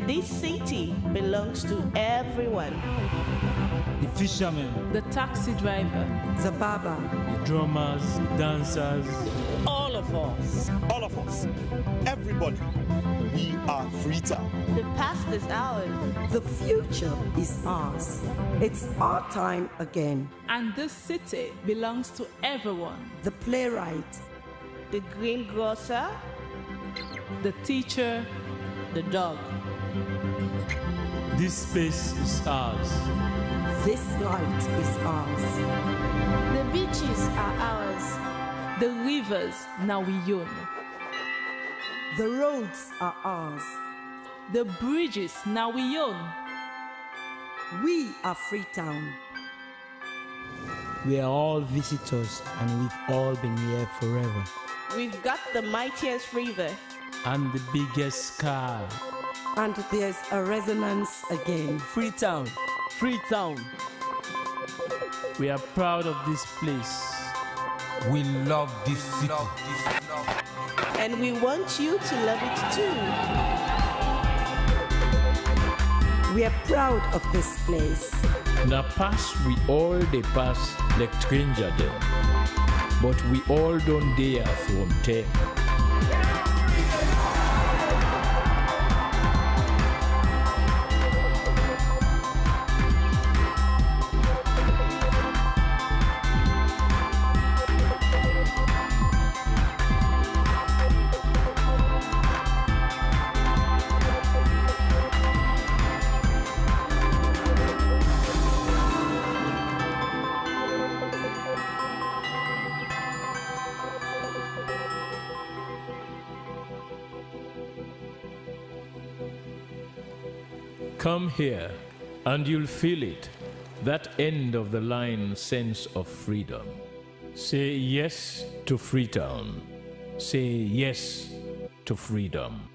This city belongs to everyone.
The fishermen,
the taxi driver,
the barber,
the drummers, dancers.
All of us.
All of us. Everybody. We are Freetown.
The past is ours.
The future is ours. It's our time again.
And this city belongs to everyone.
The playwright,
the greengrocer,
the teacher,
the dog.
This space is ours.
This light is ours.
The beaches are ours.
The rivers now we own.
The roads are ours.
The bridges now we own.
We are Freetown.
We are all visitors and we've all been here forever.
We've got the mightiest river.
And the biggest sky.
And there's a resonance again.
Freetown. Freetown. We are proud of this place.
We love this city.
And we want you to love it too.
We are proud of this place.
Na pass we all dey pass like stranger dem, but we all don't dare from them. Come here, and you'll feel it, that end of the line sense of freedom. Say yes to Freetown. Say yes to freedom.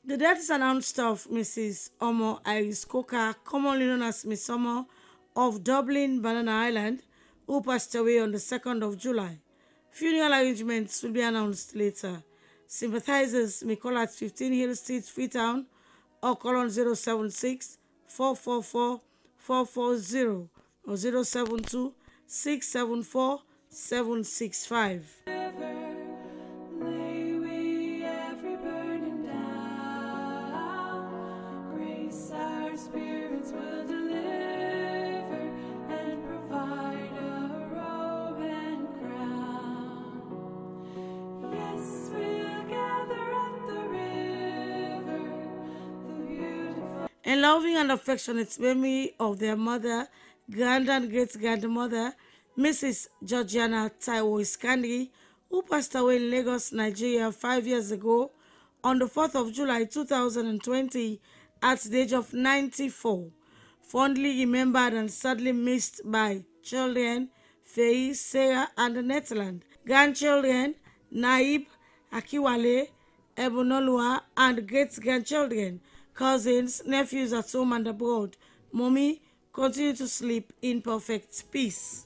The death is announced of Mrs. Omo Iris Coker, commonly known as Miss Omo, of Dublin, Banana Island, who passed away on the 2nd of July. Funeral arrangements will be announced later. Sympathizers may call at 15 Hill Street, Freetown, or call on 076 444 440 or 072 674 765. In loving and affectionate memory of their mother, grand and great-grandmother, Mrs. Georgiana Taiwo Iskandi, who passed away in Lagos, Nigeria 5 years ago
on the 4th of July 2020 at the age of 94. Fondly remembered and sadly missed by children Faye, Sarah, and Netherland. Grandchildren Naib, Akiwale, Ebonolua, and great-grandchildren, cousins, nephews at home and abroad. Mommy, continue to sleep in perfect peace.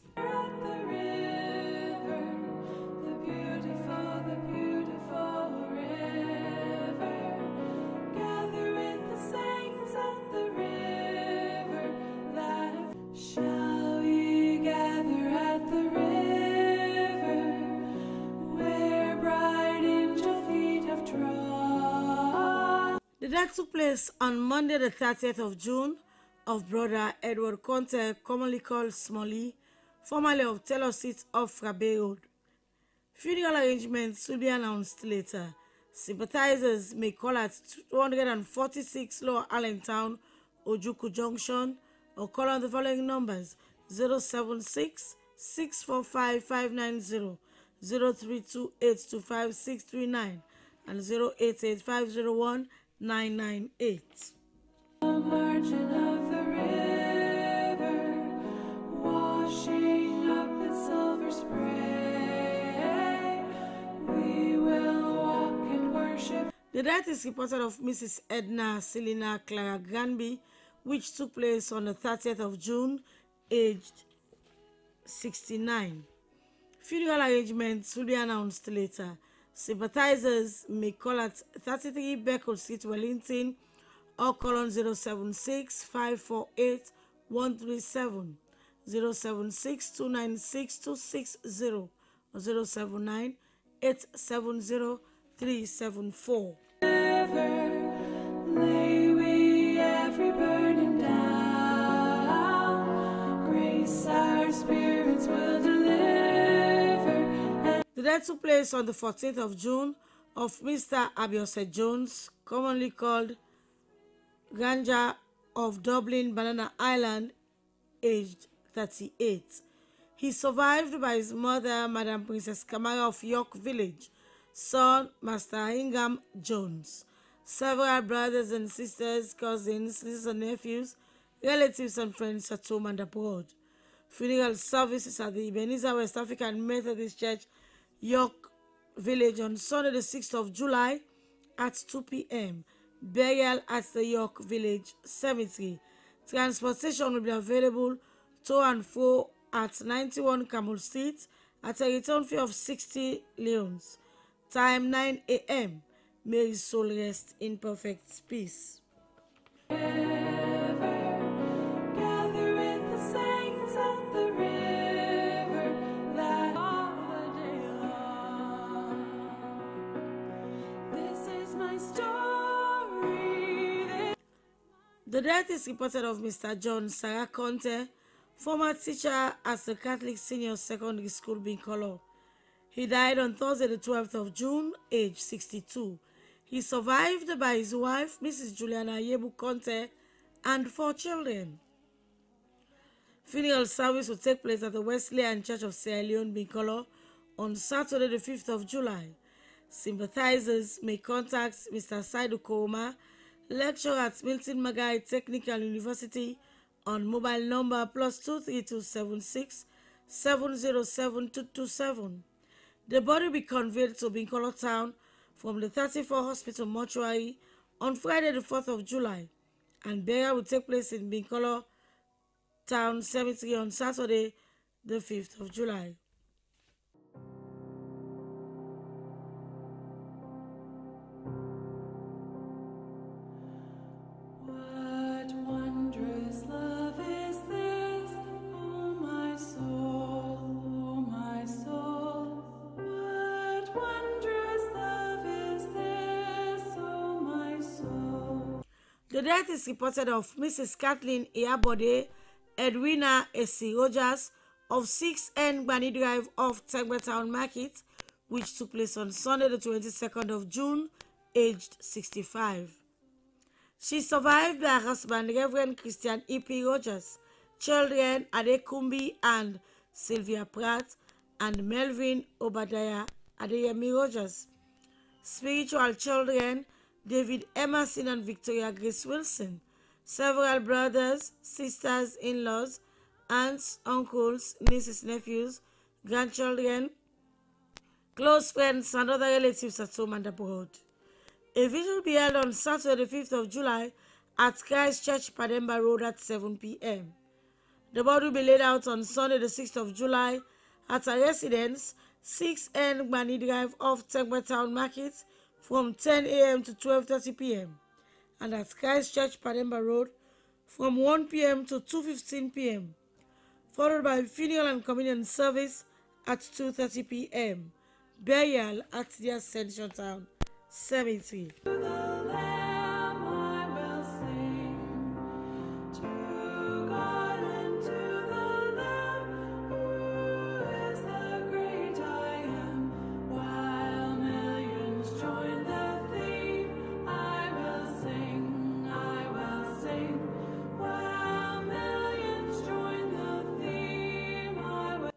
The death took place on Monday the 30th of June of brother Edward Conte, commonly called Smalley, formerly of Taylor Seat off Rabe Road. Funeral arrangements will be announced later. Sympathizers may call at 246 Lower Allentown, Ojuku Junction, or call on the following numbers: 076 645 590, 0328 25639, and 088 501 998. The margin of the river, washing up its silver spray, we will walk and worship. The death is reported of Mrs. Edna Selina Clara Granby, which took place on the 30th of June, aged 69. Funeral arrangements will be announced later. Sympathizers may call at 33 Beckle Street, Wellington, or call on 076 548 137, 076 296 260, or 079 870 374. Lay we every burden down, grace our spirits will deliver. The death took place on the 14th of June of Mr. Abiose Jones, commonly called Ganja of Dublin, Banana Island, aged 38. He is survived by his mother, Madam Princess Kamara of York Village, son, Master Hingham Jones, several brothers and sisters, cousins, nieces and nephews, relatives and friends at home and abroad. Funeral services at the Ebenezer West African Methodist Church, York Village, on Sunday the 6th of July at 2 p.m. Burial at the York Village Cemetery. Transportation will be available to and fro at 91 Camel Street at a return fee of 60 leons. Time 9 a.m. May his soul rest in perfect peace. The death is reported of Mr. John Sarah Conte, former teacher at the Catholic Senior Secondary School, Binkolo. He died on Thursday the 12th of June, age 62. He is survived by his wife, Mrs. Juliana Yebu Conte, and 4 children. Funeral service will take place at the Wesleyan Church of Sierra Leone, Binkolo, on Saturday the 5th of July. Sympathizers may contact Mr. Saidu Kouma, lecturer at Milton Magai Technical University, on mobile number +23276 707 227. The body will be conveyed to Binkolo Town from the 34 Hospital Mortuary on Friday the 4th of July, and burial will take place in Binkolo Town Cemetery on Saturday the 5th of July. The death is reported of Mrs. Kathleen Iabode Edwina Esi Rogers of 6N Gbani Drive off Tegbetown Market, which took place on Sunday the 22nd of June, aged 65. She is survived by her husband, Reverend Christian E.P. Rogers, children Adekumbi and Sylvia Pratt, and Melvin Obadiah Adeyemi Rogers. Spiritual children, David Emerson and Victoria Grace Wilson. Several brothers, sisters, in-laws, aunts, uncles, nieces, nephews, grandchildren, close friends, and other relatives at home and abroad. A vigil will be held on Saturday, the 5th of July at Christ Church, Pademba Road at 7 p.m. The body will be laid out on Sunday, the 6th of July at a residence, 6N Gbani Drive off Tengbe Town Market from 10 a.m. to 12:30 p.m. and at Christ Church, Pademba Road from 1 p.m. to 2:15 p.m. followed by funeral and communion service at 2:30 p.m. Burial at the Ascension Town Cemetery.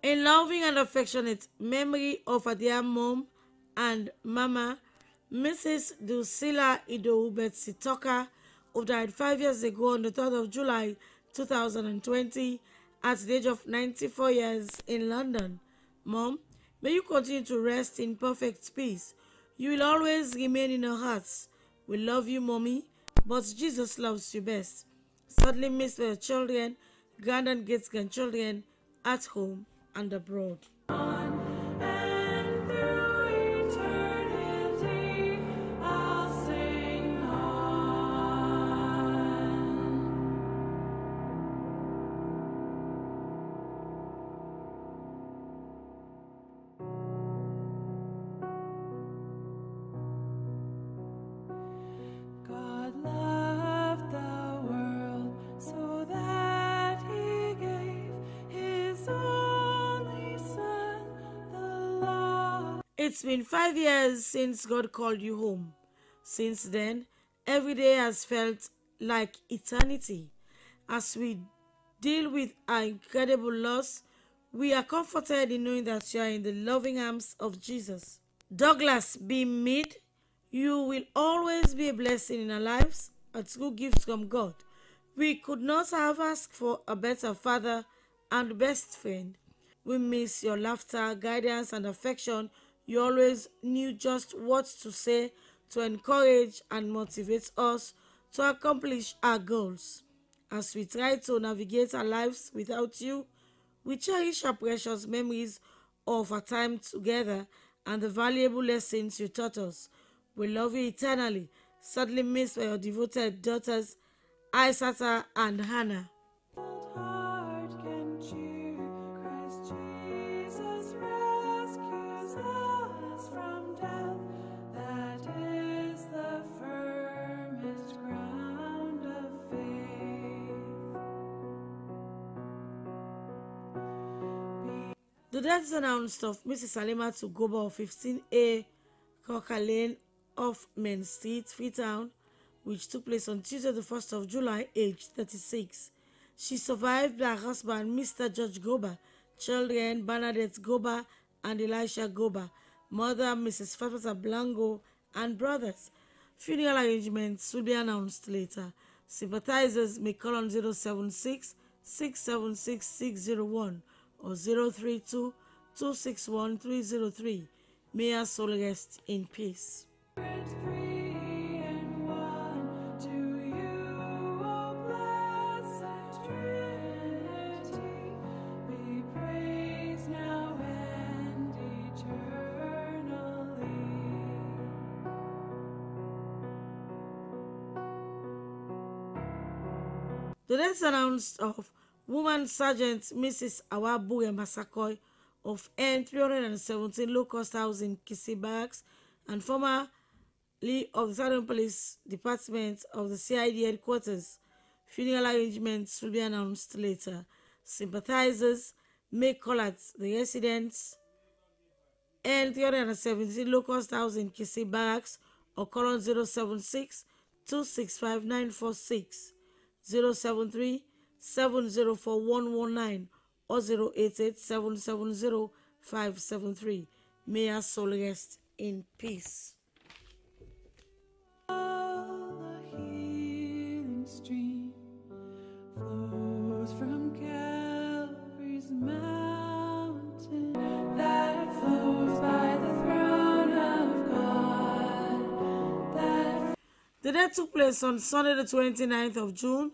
In loving and affectionate memory of our dear mom and mama, Mrs. Dulcilla Idowu Betsy Tucker, who died 5 years ago on the 3rd of July 2020 at the age of 94 years in London. Mom, may you continue to rest in perfect peace. You will always remain in our hearts. We love you, Mommy, but Jesus loves you best. Sadly missed by your children, grand and great-grandchildren at home and abroad. It's been 5 years since God called you home. Since then, every day has felt like eternity. As we deal with our incredible loss, we are comforted in knowing that you are in the loving arms of Jesus. Douglas B. Mead, you will always be a blessing in our lives, a true gift from God. We could not have asked for a better father and best friend. We miss your laughter, guidance, and affection. You always knew just what to say to encourage and motivate us to accomplish our goals. As we try to navigate our lives without you, we cherish our precious memories of our time together and the valuable lessons you taught us. We love you eternally. Sadly missed by your devoted daughters, Aisata and Hannah. The death is announced of Mrs. Halima Goba of 15A Cocker Lane off Main Street, Freetown, which took place on Tuesday the 1st of July, aged 36. She survived by her husband, Mr. George Goba, children Bernadette Goba and Elisha Goba, mother Mrs. Fatmata Blango, and brothers. Funeral arrangements will be announced later. Sympathizers may call on 076 676 601 or 032 261 303. May her soul rest in peace. The death announced of Woman Sergeant Mrs. Awabuye Masakoi of N317 Low Cost House in Kisi Barracks and formerly of the Southern Police Department of the CID headquarters. Funeral arrangements will be announced later. Sympathizers may call at the residence N317 Low Cost House in Kisi Barracks or call on 076 265 946, 073 704 119 or 088 770 573. May our soul rest in peace.
rose from Calvary's mountain that flows by the throne of God.
The death took place on Sunday, the 29th of June,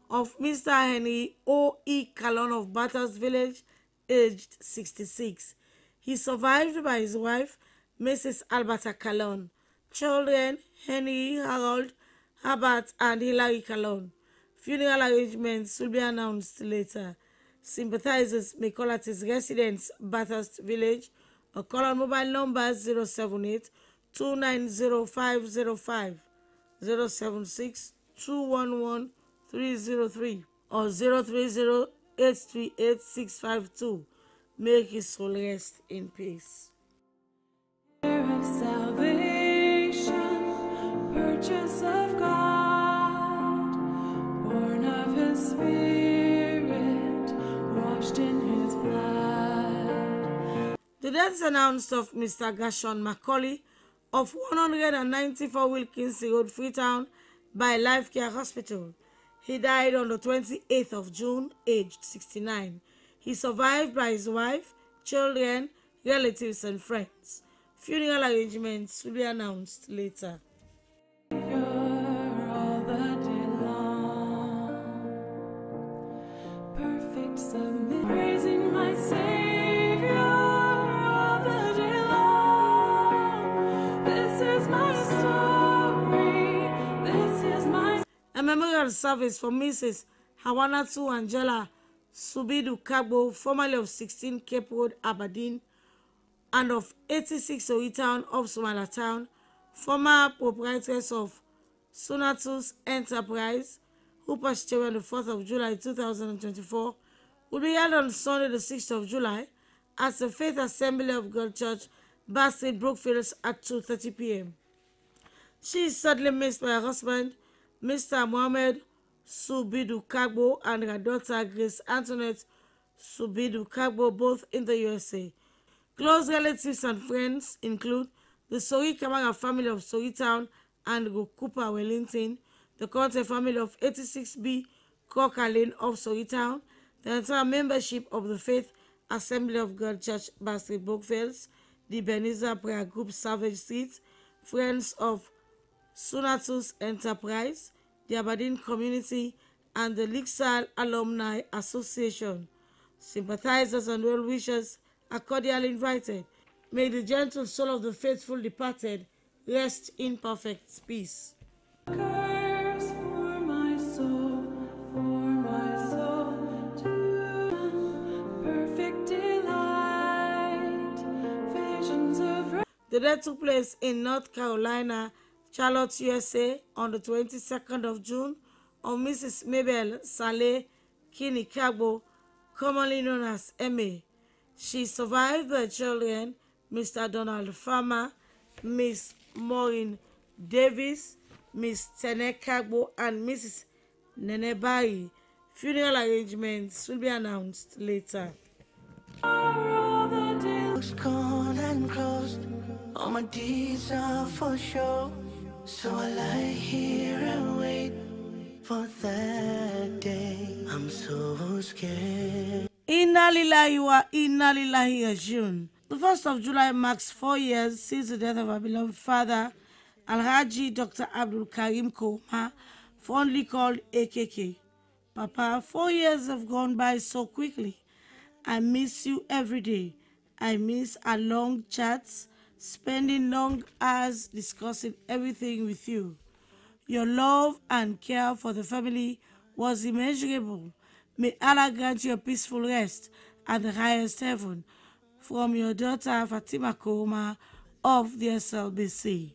of Mr. Henry O.E. Calon of Batters Village, aged 66. He survived by his wife, Mrs. Alberta Calon, children Henry, Harold, Herbert, and Hilary Calon. Funeral arrangements will be announced later. Sympathizers may call at his residence, Bathurst Village, or call on mobile numbers 078 290 076 211 303 or 030 838 652. Make his soul rest in peace.
Of salvation, purchase of God, born of his spirit, washed in his blood.
The death announced of Mr. Gershon Macaulay of 194 Wilkinson Road, Freetown, by Life Care Hospital. He died on the 28th of June, aged 69. He survived by his wife, children, relatives, and friends. Funeral arrangements will be announced later.
All the day long, perfect submission, praising my Savior all the day long. This is my story. This is my.
A memorial service for Mrs. Hawanatu Angela Subidu Kagbo, formerly of 16 Cape Road, Aberdeen, and of 86 Freetown of Somalatown, former proprietress of Sonatus Enterprise, who passed away on the 4th of July 2024, will be held on Sunday the 6th of July at the Faith Assembly of God Church, Bassett, Brookfields at 2:30 p.m. She is sadly missed by her husband, Mr. Mohammed Subidu Kagbo, and her daughter, Grace Antoinette Subidu Kagbo, both in the USA. Close relatives and friends include the Sori Kamara family of Soritown and Gokupa, Wellington, the Conte family of 86B Cocker Lane of Soritown, the entire membership of the Faith Assembly of God Church, Bassett, Brookfields, the Ebenezer Prayer Group, Savage Street, friends of Sonatus Enterprise, the Aberdeen community, and the Lixal Alumni Association. Sympathizers and well-wishers are cordially invited. May the gentle soul of the faithful departed rest in perfect peace.
Curse for my soul, to perfect delight, visions of.
The death took place in North Carolina, Charlotte, USA, on the 22nd of June of Mrs. Mabel Saleh Kini Kagbo, commonly known as Emma. She survived by children, Mr. Donald Farmer, Miss Maureen Davis, Miss Tene Kagbo, and Mrs. Nene Bayi. Funeral arrangements will be announced later.
Gone and closed, all my deeds are for show, so I lie here and wait for that day. I'm so scared.
Inna lillahi wa inna lillahi rajiun. The 1st of July marks 4 years since the death of our beloved father, Alhaji Dr. Abdul Karim Koma, fondly called AKK. Papa, 4 years have gone by so quickly. I miss you every day. I miss our long chats, spending long hours discussing everything with you. Your love and care for the family was immeasurable. May Allah grant you a peaceful rest at the highest heaven. From your daughter Fatima Koma of the Slbc.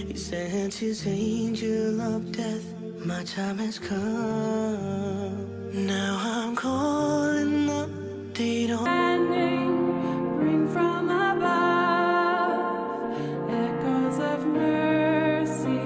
He sent his angel of death. My time has come. Now I'm calling up. They don't bring from above echoes of mercy.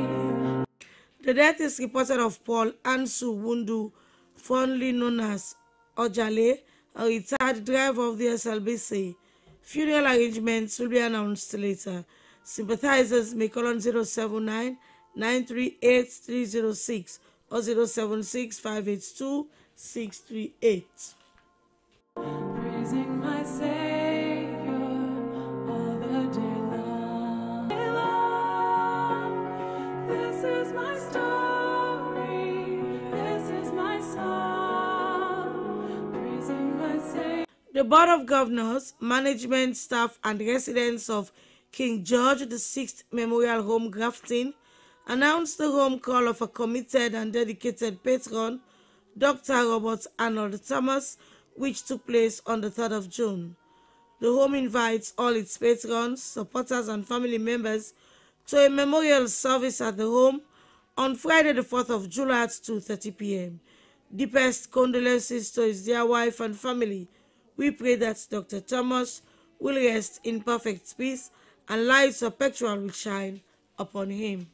The death is reported of Paul Ansu Wundu, fondly known as Ojale, a retired driver of the Slbc. Funeral arrangements will be announced later. Sympathizers may call on 079 938 306 or 076 582 638.
Praising my Savior all the day long. This is my story, this is my song, praising my Savior.
The Board of Governors, management, staff, and residents of King George VI Memorial Home, Grafton, announced the home call of a committed and dedicated patron, Dr. Robert Arnold Thomas, which took place on the 3rd of June. The home invites all its patrons, supporters, and family members to a memorial service at the home on Friday, the 4th of July at 2:30 p.m. Deepest condolences to his dear wife and family. We pray that Dr. Thomas will rest in perfect peace and light perpetual will shine upon him.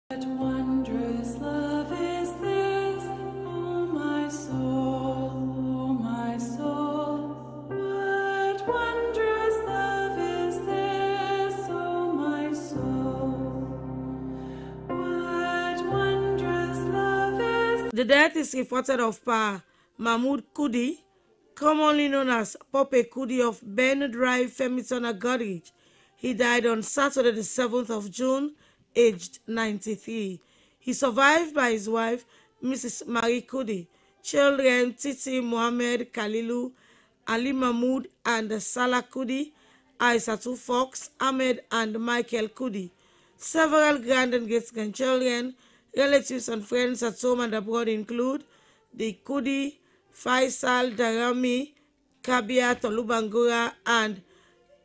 What wondrous love is this, oh my soul, oh my soul. What wondrous love is this, oh my soul. What wondrous love is.
The death is reported of Pa Mahmoud Kudi, commonly known as Pope Kudi of Ben Drive, Femitona, Godrich. He died on Saturday, the 7th of June, aged 93. He survived by his wife, Mrs. Marie Kudi, children Titi Mohammed Kalilu, Ali Mahmoud and Salah Kudi, Aisatu Fox, Ahmed and Michael Kudi. Several grand and great-grandchildren, relatives and friends at home and abroad include the Kudi, Faisal, Darami, Kabia, Tolubangura, and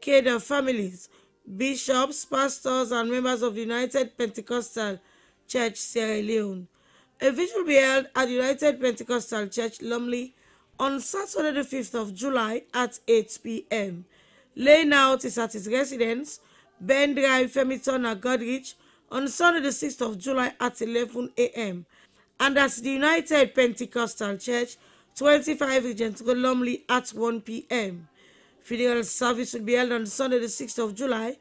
Keda families, bishops, pastors, and members of the United Pentecostal Church, Sierra Leone. A vigil will be held at United Pentecostal Church, Lumley, on Saturday, the 5th of July at 8 p.m. Laying out is at his residence, Ben Drive, Femitona, Godrich, on Sunday, the 6th of July at 11 a.m. and at the United Pentecostal Church, 25 Regent Road, Lumley, at 1 p.m. Funeral service will be held on Sunday, the 6th of July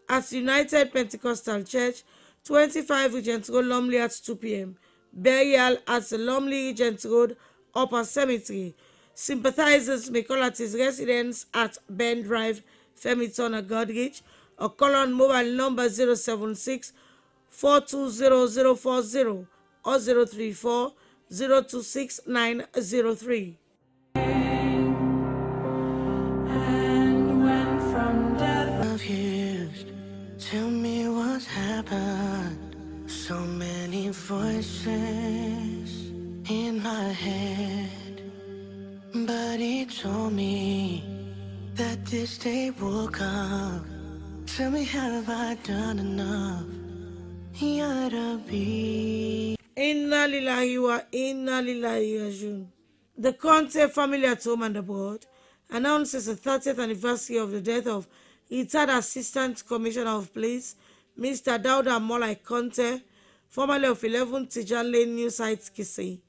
at the United Pentecostal Church, 25 Regent Road, Lumley, at 2 p.m. Burial at the Lumley Regent Road Upper Cemetery. Sympathizers may call at his residence at Ben Drive, Femitona, Godrich, or call on mobile number 076 420 or 034 026 903.
And when from death
of years, tell me what's happened. So many voices in my head, but it told me that this day will come. Tell me, have I done enough? Yeah, to be.
Inna lillahi wa inna lillahi rajiun. The Conte family at home and abroad announces the 30th anniversary of the death of retired Assistant Commissioner of Police, Mr. Dauda Molai Conte, formerly of 11 Tijan Lane New Site, Kisii.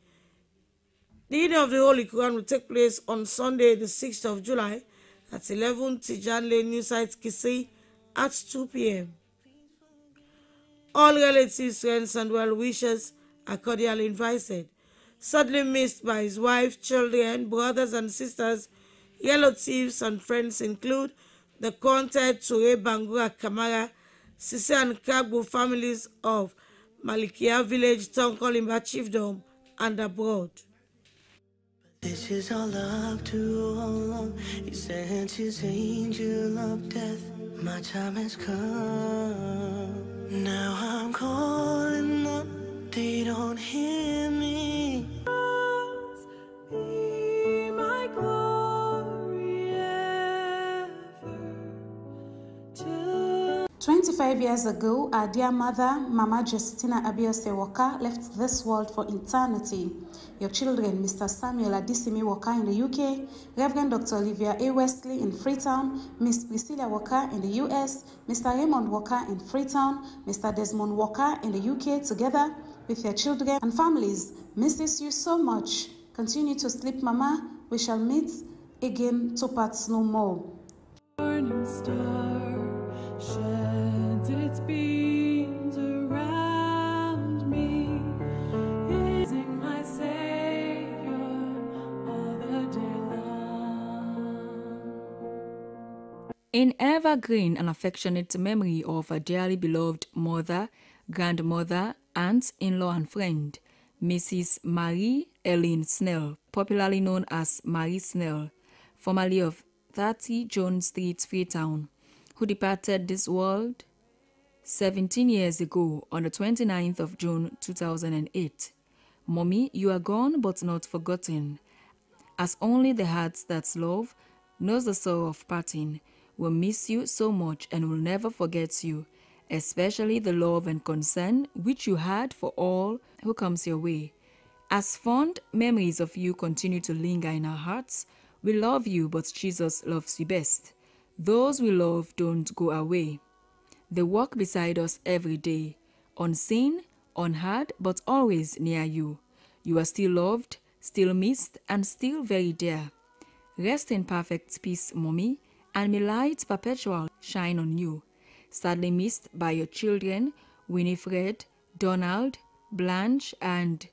The reading of the Holy Quran will take place on Sunday, the 6th of July at 11 Tijan Lane New Site, Kisii at 2 p.m. All relatives, friends, and well-wishers are cordially invited. Sadly missed by his wife, children, brothers and sisters, relatives and friends include the Conte, Ture, Bangura, Kamara, Sise and Kagbo families of Malikia Village, Tonkolimba Chiefdom, and abroad.
This is all up to. He sent his angel of death. My time has come. Now I'm calling them. They don't hear me.
be my glory ever till
25 years ago, our dear mother, Mama Justina Abiose Walker, left this world for eternity. Your children, Mr. Samuel Adisimi Walker in the UK, Reverend Dr. Olivia A. Wesley in Freetown, Miss Priscilla Walker in the US, Mr. Raymond Walker in Freetown, Mr. Desmond Walker in the UK, together with your children and families, misses you so much. Continue to sleep, Mama. We shall meet again to parts no more.
morning star sheds its beams around me, raising my Savior
in evergreen and affectionate memory of a dearly beloved mother, grandmother, aunt, in-law and friend, Mrs. Marie Eileen Snell, popularly known as Marie Snell, formerly of 30 Jones Street, Freetown, who departed this world 17 years ago on the 29th of June 2008. Mommy, you are gone but not forgotten, as only the heart that love knows the sorrow of parting. Will miss you so much and will never forget you, especially the love and concern which you had for all who comes your way. As fond memories of you continue to linger in our hearts, we love you, but Jesus loves you best. Those we love don't go away. They walk beside us every day, unseen, unheard, but always near you. You are still loved, still missed, and still very dear. Rest in perfect peace, Mommy, and may light perpetual shine on you. Sadly missed by your children, Winifred, Donald, Blanche, and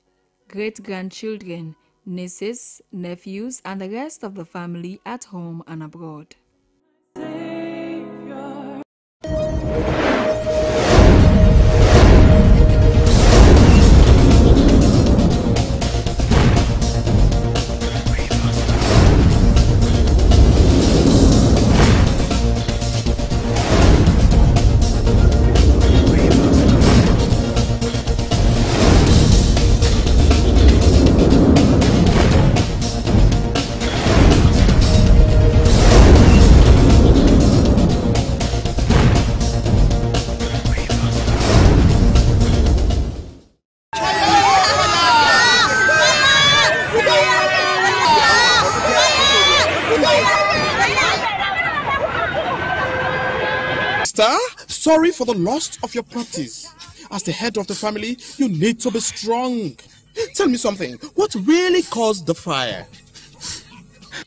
great-grandchildren, nieces, nephews, and the rest of the family at home and abroad.
Sorry for the loss of your properties. As the head of the family, you need to be strong. Tell me something. What really caused the fire?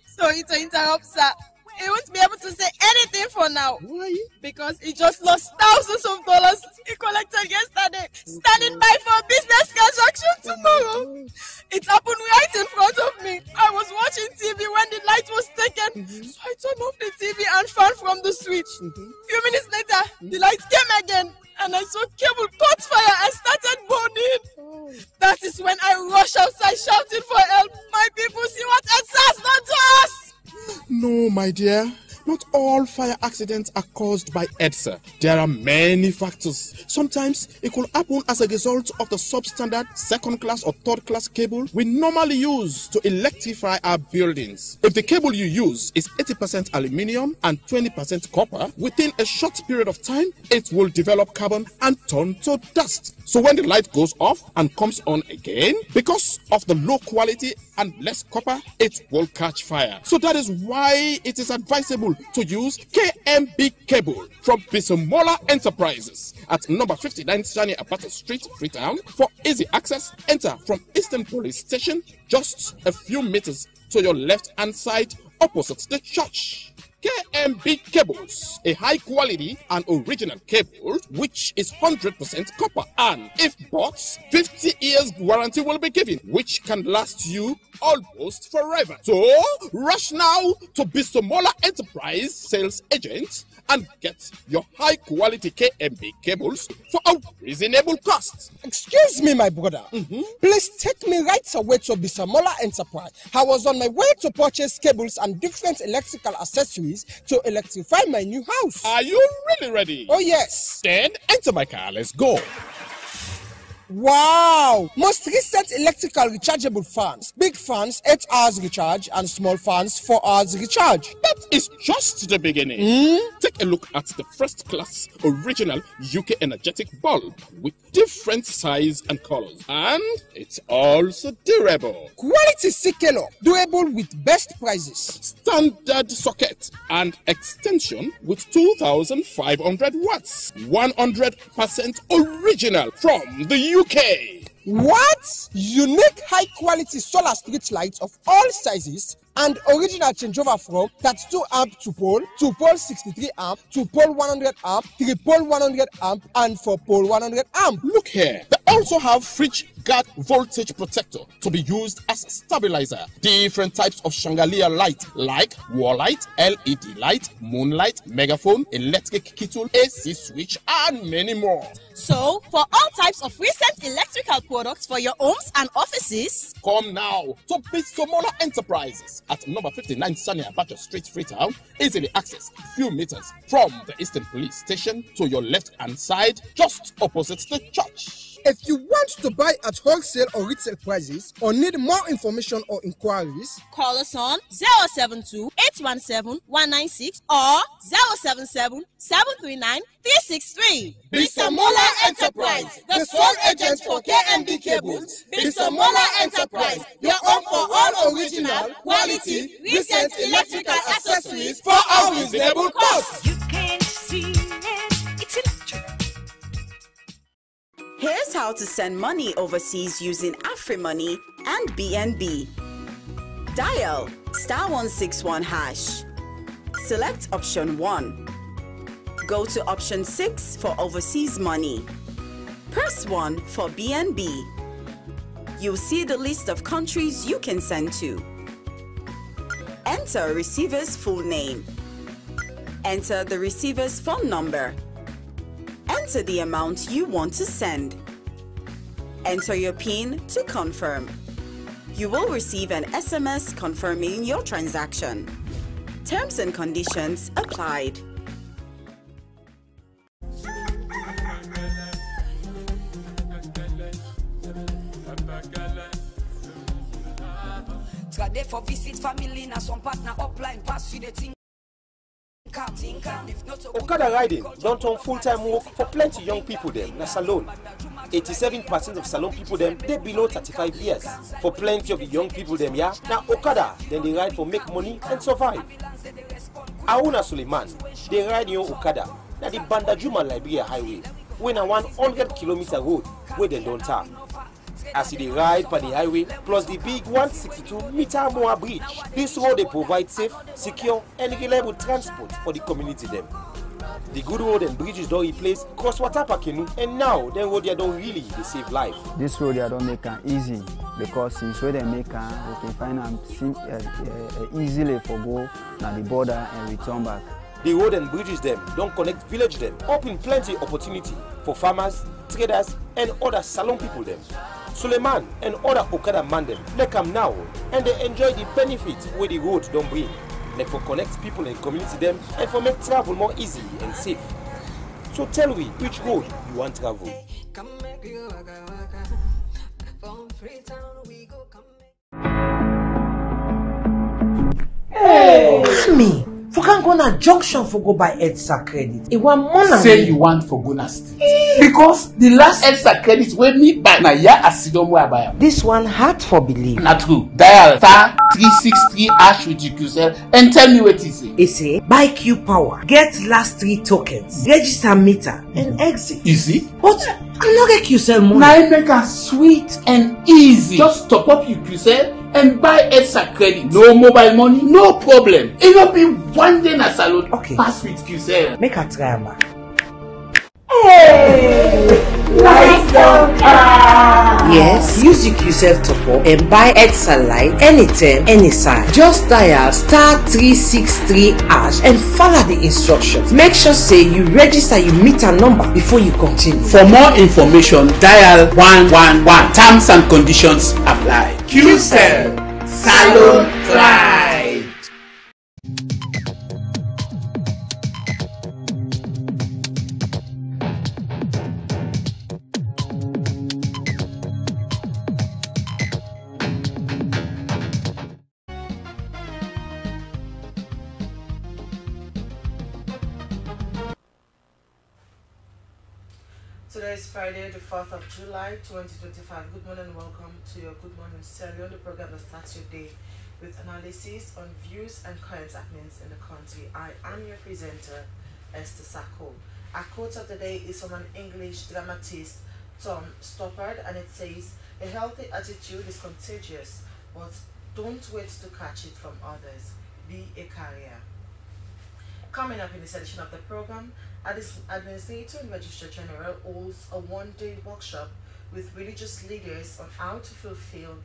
Sorry to interrupt, sir. He won't be able to say anything for now.
Why?
Because he just lost thousands of dollars he collected yesterday, standing by for a business transaction tomorrow. It happened right in front of me. I was watching TV when the light was taken, so I turned off the TV and fan from the switch. Few minutes later, the light came again, and I saw cable caught fire and started burning. That is when I rushed outside shouting for help. My people, see what EDSA has done to us!
No, my dear. Not all fire accidents are caused by EDSA. There are many factors. Sometimes it could happen as a result of the substandard second class or third class cable we normally use to electrify our buildings. If the cable you use is 80% aluminium and 20% copper, within a short period of time, it will develop carbon and turn to dust. So when the light goes off and comes on again, because of the low quality and less copper, it will catch fire. So that is why it is advisable to use KMB cable from Bisomola Enterprises at number 59 Shani Apata Street, Freetown. For easy access, enter from Eastern Police Station, just a few meters to your left-hand side, opposite the church. KMB cables, a high quality and original cable which is 100% copper, and if bought, 50 years warranty will be given, which can last you almost forever. So rush now to Bisomola Enterprise sales agent and get your high quality KMB cables for a reasonable cost.
Excuse me, my brother. Please take me right away to Bisomola Enterprise. I was on my way to purchase cables and different electrical accessories to electrify my new house.
Are you really ready?
Oh yes.
Then enter my car. Let's go.
Wow! Most recent electrical rechargeable fans. Big fans, 8 hours recharge, and small fans, 4 hours recharge.
That is just the beginning. Take a look at the first class original UK energetic bulb with different size and colors. And it's also durable.
Quality CKL, durable with best prices.
Standard socket and extension with 2,500 watts. 100% original from the UK.
What? Unique high-quality solar street lights of all sizes and original changeover from 32 amp to pole 63 amp, 2 pole 100 amp, 3 pole 100 amp, and 4 pole 100 amp.
Look here. They also have fridge guard voltage protector to be used as stabilizer. Different types of chandelier light like wall light, LED light, moonlight, megaphone, electric kettle, AC switch, and many more.
So, for all types of recent electrical products for your homes and offices,
come now to Bisomola Enterprises at number 59 Sanya Abacha Street, Freetown. Easily accessed, few meters from the Eastern Police Station to your left-hand side, just opposite the church.
If you want to buy at wholesale or retail prices or need more information or inquiries,
call us on 072-817-196 or 077-739-363.
Bisomola Enterprise, the sole agent for KMB cables. Bisomola Enterprise, your home for all original, quality, recent electrical accessories for a reasonable cost.
You can't see it, it's electric.
Here's how to send money overseas using AfriMoney and BNB. Dial *161#. Select option 1. Go to option 6 for overseas money. Press 1 for BNB. You'll see the list of countries you can send to. Enter receiver's full name. Enter the receiver's phone number. Enter the amount you want to send. Enter your PIN to confirm. You will receive an SMS confirming your transaction. Terms and conditions applied.
Trade for visit family na some partner upline pass you the thing.
Okada riding don't turn full-time work for plenty young people them na salon. 87% of salon people them they below 35 years. For plenty of the young people them yeah, now Okada then they ride for make money and survive. Auna Suleiman they ride your Okada na the Bandajuma Liberia Highway when a 100-kilometer road where they don't tap. As they ride by the highway plus the big 162-meter more bridge, this road they provide safe, secure and reliable transport for the community them. The good road and bridges don't replace crosswater parking and now the road they don't really they save life.
This road they don't make it easy because since where they make it, we can find them easily for go na the border and return back.
The road and bridges them don't connect village them, open plenty opportunity for farmers, traders and other salon people them. Suleiman and other Okada man them, they come now and they enjoy the benefits where the road don't bring. Like for connect people and community them and for make travel more easy and safe. So tell me which road you want to travel.
Hey! Me! For can go na junction for go buy EDSA credit. It want money.
Say you want for go na street. Because the last EDSA credit wey me buy na ya asidom wey I buy am.
This one hard for believe.
Na true. Dial *363# with QCell and tell me what it say.
It say buy Q Power, get last 3 tokens, register meter and exit.
You see?
But I no get QCell money.
Na it make am sweet and easy. Just top up your QCell and buy EDSA credit. No mobile money, no problem. It will be one day na salon.
Okay.
Pass with QCell.
Make a try, man. Hey! Lights on car! Yes, use the QCell top up and buy EDSA light anytime, anytime. Just dial *363# and follow the instructions. Make sure say you register your meter number before you continue.
For more information, dial 111. Terms and conditions apply. QCell Salon Pride.
Today is Friday, the 4th of July, 2025. Good morning and welcome to your Good Morning Sierra Leone, the program that starts your day with analysis on views and current happenings in the country. I am your presenter, Esther Sako. Our quote of the day is from an English dramatist, Tom Stoppard, and it says, "A healthy attitude is contagious, but don't wait to catch it from others. Be a carrier." Coming up in this edition of the program, Administrator and Registrar General holds a one-day workshop with religious leaders on how to fulfill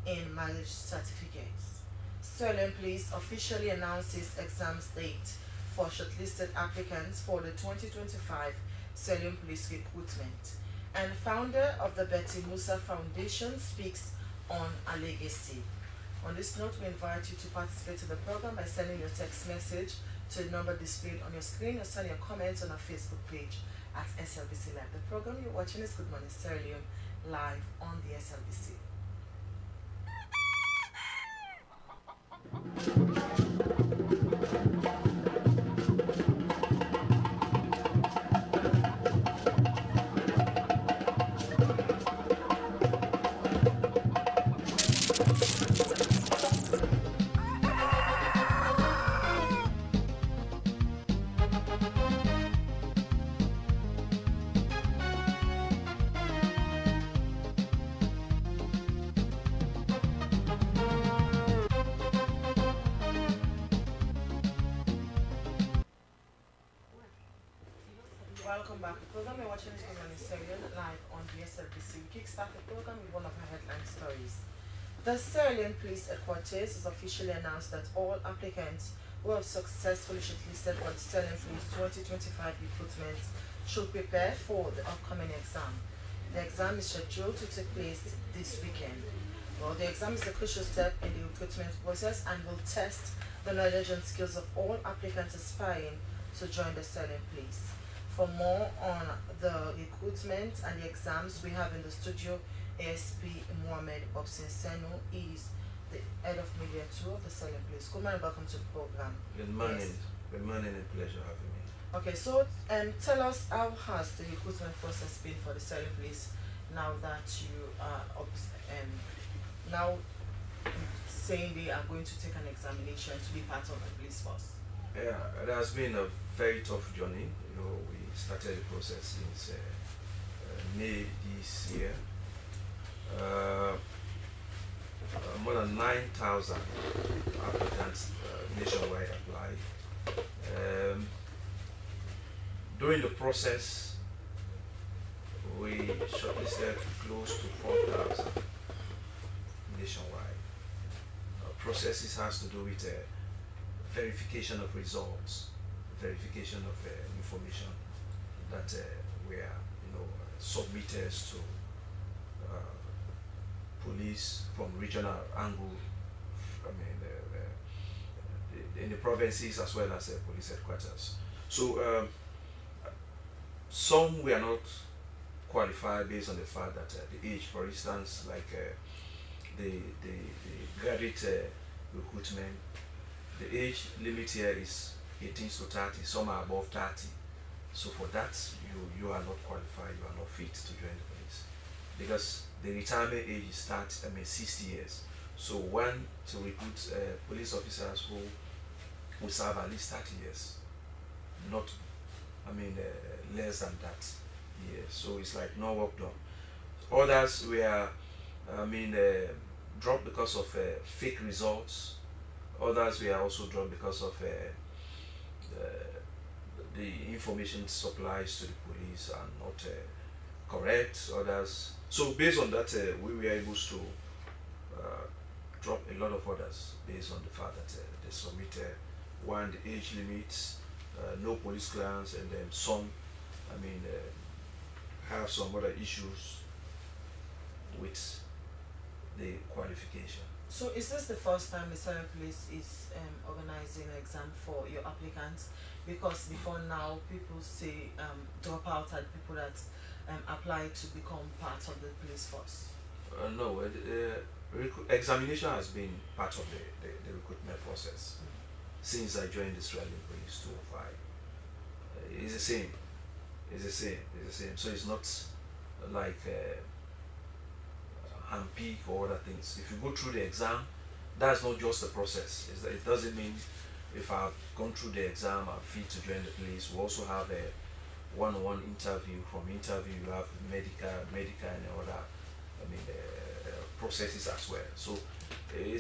in marriage certificates. Sierra Police officially announces exams date for shortlisted applicants for the 2025 Sierra Police recruitment. And founder of the Betty Musa Foundation speaks on a legacy. On this note, we invite you to participate in the program by sending your text message to the number displayed on your screen or send your comments on our Facebook page at SLBC Live. The program you're watching is Good Morning Sierra Leone, live on the SLBC. Welcome back. The program you're watching is Good Morning Sierra Leone, live on the SLBC. We kickstart the program with one of our headline stories. The Sierra Leone Police Headquarters has officially announced that all applicants who have successfully shortlisted for the Sierra Leone Police 2025 recruitment should prepare for the upcoming exam. The exam is scheduled to take place this weekend. Well, the exam is a crucial step in the recruitment process and will test the knowledge and skills of all applicants aspiring to join the Sierra Leone Police. For more on the recruitment and the exams, we have in the studio ASP Mohamed Obsinseno. He is the head of media 2 of the Sierra Leone Police. Good morning, welcome to the program.
Good morning.
Yes.
Good morning and pleasure having me.
Okay, so tell us, how has the recruitment process been for the Sierra Leone Police now that you are now saying they are going to take an examination to be part of the police force?
Yeah, it has been a very tough journey. You know, we started the process since May this year. More than 9,000 applicants nationwide applied. During the process, we shortlisted close to 4,000 nationwide. Processes has to do with verification of results, verification of information that were submitted to police from regional angle, in the provinces as well as police headquarters. So some were not qualified based on the fact that the age, for instance, like the graduate recruitment, the age limit here is 18 to 30, some are above 30. So for that, you are not qualified, you are not fit to join the police. Because the retirement age starts, 60 years. So one to recruit police officers who will serve at least 30 years, not, less than that. Yeah, so it's like no work done. Others were, dropped because of fake results. Others were also dropped because of the information supplies to the police are not correct. Others, so based on that, we were able to drop a lot of others based on the fact that they submitted one, the age limits, no police clearance, and then some, have some other issues with the qualification.
So is this the first time the Sierra Leone Police is organizing an exam for your applicants? Because before now, people say dropout are people that apply to become part of the police force.
No, examination has been part of the recruitment process since I joined the Sierra Leone Police 2005. It's the same. It's the same. It's the same. So it's not like handpick or other things. If you go through the exam, that's not just the process. It doesn't mean if I've gone through the exam, I'm fit to join the police. We also have a one-on-one interview. From interview, you have medical and other, processes as well. So it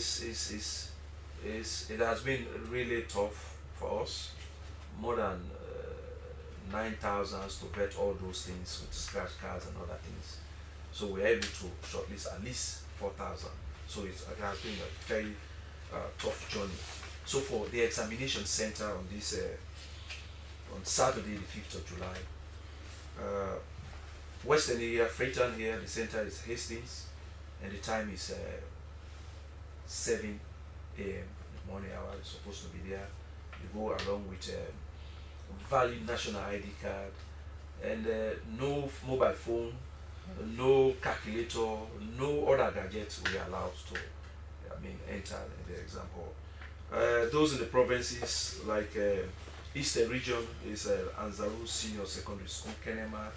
has been really tough for us. More than 9,000 to vet all those things with scratch cards and other things. So we're able to shortlist at least 4,000. So it has been a very tough journey. So for the examination center on this on Saturday, the 5th of July, Western area, Freetown here, the center is Hastings, and the time is 7 a.m. in the morning hour. You're supposed to be there. You go along with valid national ID card, and no mobile phone, no calculator, no other gadgets we are allowed to enter in the exam hall. Those in the provinces like Eastern region is Anzaru Senior Secondary School, Kenema.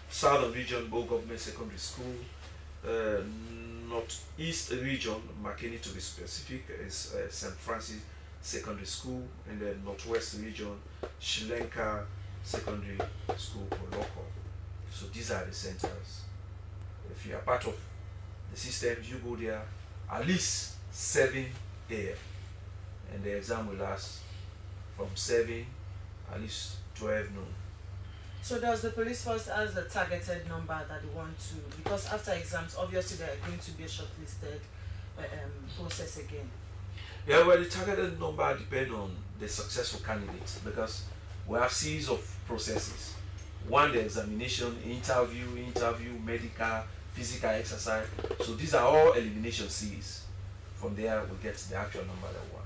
Southern region, Bo Government Secondary School. Northeast region, Makeni to be specific, is St. Francis Secondary School. And then Northwest region, Sri Lanka Secondary School, Koloko. So these are the centers. If you are part of the system, you go there at least 7 a.m. and the exam will last from 7 at least 12 noon.
So does the police force has a targeted number that they want to, because after exams obviously there are going to be a shortlisted process again?
Yeah, well, the targeted number depends on the successful candidates, because we have series of processes. One, the examination, interview, medical, physical exercise. So these are all elimination series. From there, we get the actual number that we want.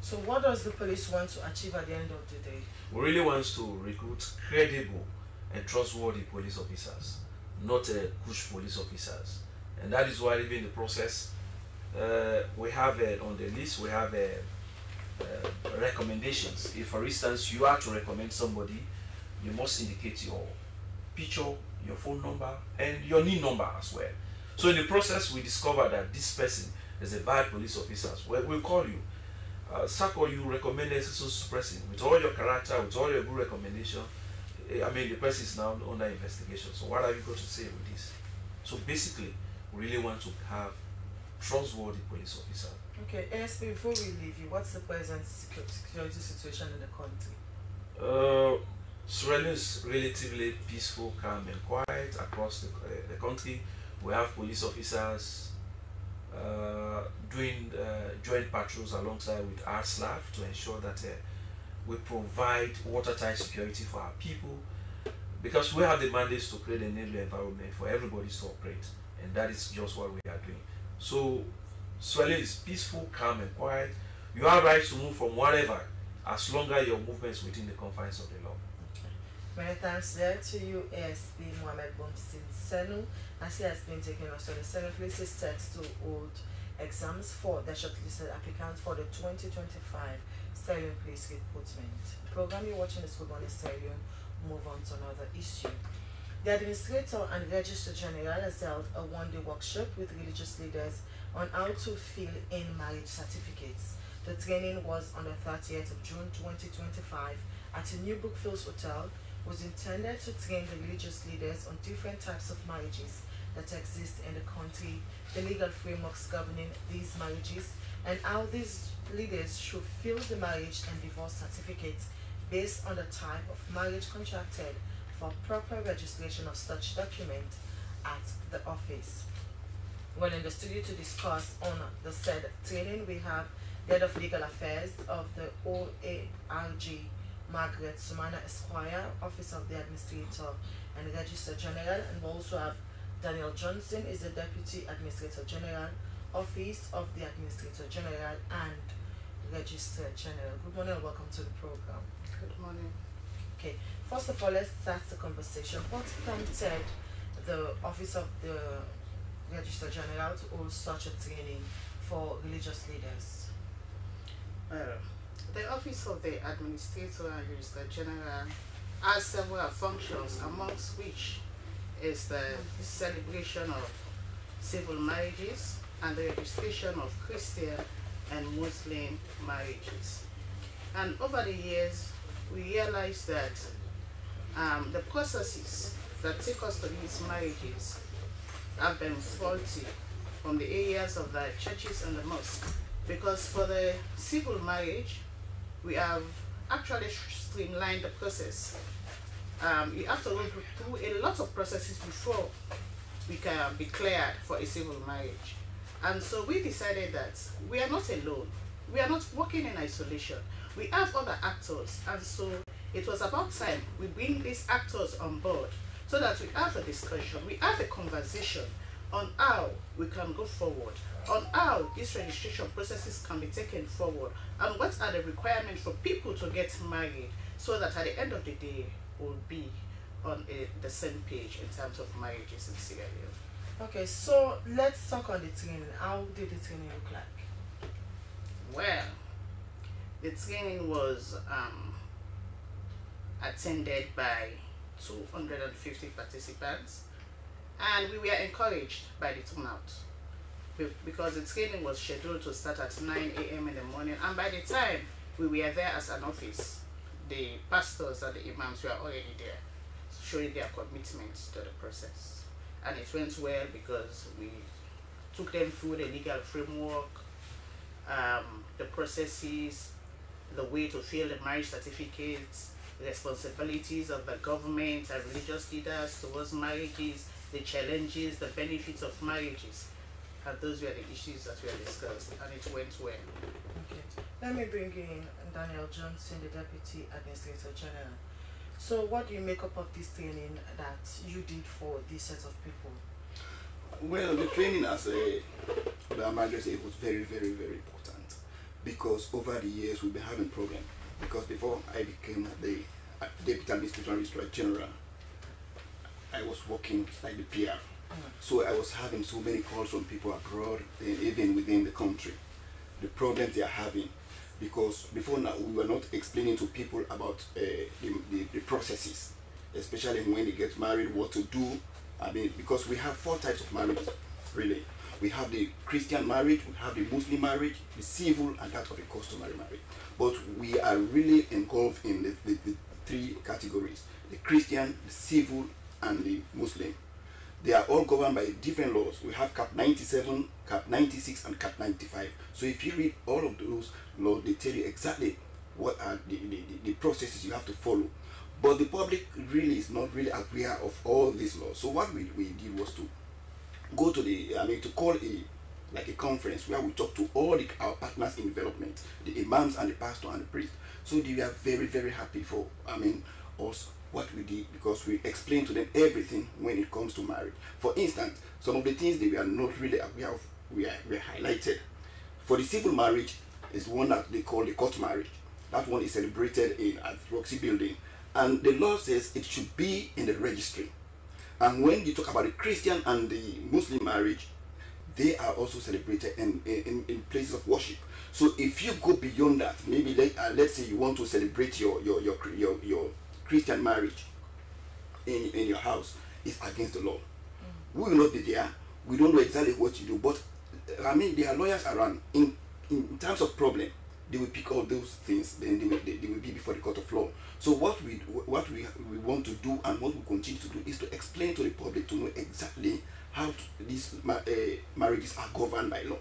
So what does the police want to achieve at the end of the day?
We really want to recruit credible and trustworthy police officers, not push police officers. And that is why even in the process, we have on the list, we have recommendations. If, for instance, you are to recommend somebody, you must indicate your picture, your phone number, and your NIN number as well. So in the process, we discover that this person is a bad police officer. We'll call you. Sako, you recommended this person with all your character, with all your good recommendation. I mean, the person is now under investigation. So what are you going to say with this? So basically, we really want to have trustworthy police officers.
Okay, ASP, before we leave you, what's the present security situation in the country?
Sierra Leone is relatively peaceful, calm, and quiet across the country. We have police officers doing joint patrols alongside with our staff to ensure that we provide watertight security for our people, because we have the mandates to create a enabling environment for everybody to operate, and that is just what we are doing. So Sierra Leone is peaceful, calm, and quiet. You are right to move from wherever, as long as your movement is within the confines of the law.
Many thanks there to you, ASP Mohamed Bomsin Senu, as he has been taking us to the 7 places set to hold exams for the shortlisted applicants for the 2025 Sierra Leone Police Recruitment. The program you're watching is Good Morning Sierra Leone. Move on to another issue. The Administrator and Registrar General has held a one-day workshop with religious leaders on how to fill in marriage certificates. The training was on the 30th of June 2025 at a New Brookfields Hotel, was intended to train the religious leaders on different types of marriages that exist in the country, the legal frameworks governing these marriages, and how these leaders should fill the marriage and divorce certificates based on the type of marriage contracted for proper registration of such document at the office. Well, in the studio to discuss on the said training, we have the Head of Legal Affairs of the OARG, Margaret Sumana Esquire, Office of the Administrator and Registrar General, and we also have Daniel Johnson, is the Deputy Administrator General, Office of the Administrator General and Registrar General. Good morning and welcome to the program.
Good morning.
Okay, first of all, let's start the conversation. What prompted the Office of the Registrar General to hold such a training for religious leaders?
The Office of the Administrator and Registrar General has several functions, amongst which is the celebration of civil marriages and the registration of Christian and Muslim marriages. And over the years, we realized that the processes that take us to these marriages have been faulty from the areas of the churches and the mosque. Because for the civil marriage, we have actually streamlined the process. you have to go through a lot of processes before we can be cleared for a civil marriage. And so we decided that we are not alone. We are not working in isolation. We have other actors, and so it was about time we bring these actors on board so that we have a discussion, we have a conversation on how we can go forward, on how these registration processes can be taken forward, and what are the requirements for people to get married, so that at the end of the day we'll be on the same page in terms of marriages in Sierra Leone.
Okay, so let's talk on the training. How did the training look like?
Well, the training was attended by 250 participants, and we were encouraged by the turnout because the training was scheduled to start at 9 a.m. in the morning, and by the time we were there as an office, the pastors and the imams were already there, showing their commitment to the process. And it went well because we took them through the legal framework, the processes, the way to fill the marriage certificates, the responsibilities of the government and religious leaders towards marriages, the challenges, the benefits of marriages. And those were the issues that were discussed, and it went well.
Okay. Let me bring in Daniel Johnson, the Deputy Administrator General. So what do you make up of this training that you did for this set of people?
Well, the training, as the manager said, was very, very, very important, because over the years we've been having problems. Because before I became the Deputy Administrator General, I was working like the PR. So I was having so many calls from people abroad and even within the country, the problems they are having. Because before now, we were not explaining to people about the processes, especially when they get married, what to do. I mean, because we have 4 types of marriages, really. We have the Christian marriage, we have the Muslim marriage, the civil, and that of the customary marriage. But we are really involved in the 3 categories: the Christian, the civil, and the Muslim. They are all governed by different laws. We have Cap 97, Cap 96, and Cap 95. So if you read all of those laws, they tell you exactly what are the processes you have to follow. But the public really is not really aware of all these laws. So what we did was to go to to call a conference where we talk to all our partners in development, the imams and the pastor and the priest. So they were very, very happy for us what we did, because we explained to them everything when it comes to marriage. For instance, some of the things they were not really aware of, we highlighted. For the civil marriage is one that they call the court marriage. That one is celebrated at Roxy Building, and the law says it should be in the registry. And when you talk about the Christian and the Muslim marriage, they are also celebrated in places of worship. So if you go beyond that, maybe let's say you want to celebrate your Christian marriage in your house, is against the law. We will not be there. We don't know exactly what you do, but I mean, there are lawyers around. In terms of problem, they will pick all those things, then they will be before the court of law. So what we want to do, and what we continue to do, is to explain to the public to know exactly how these marriages are governed by law.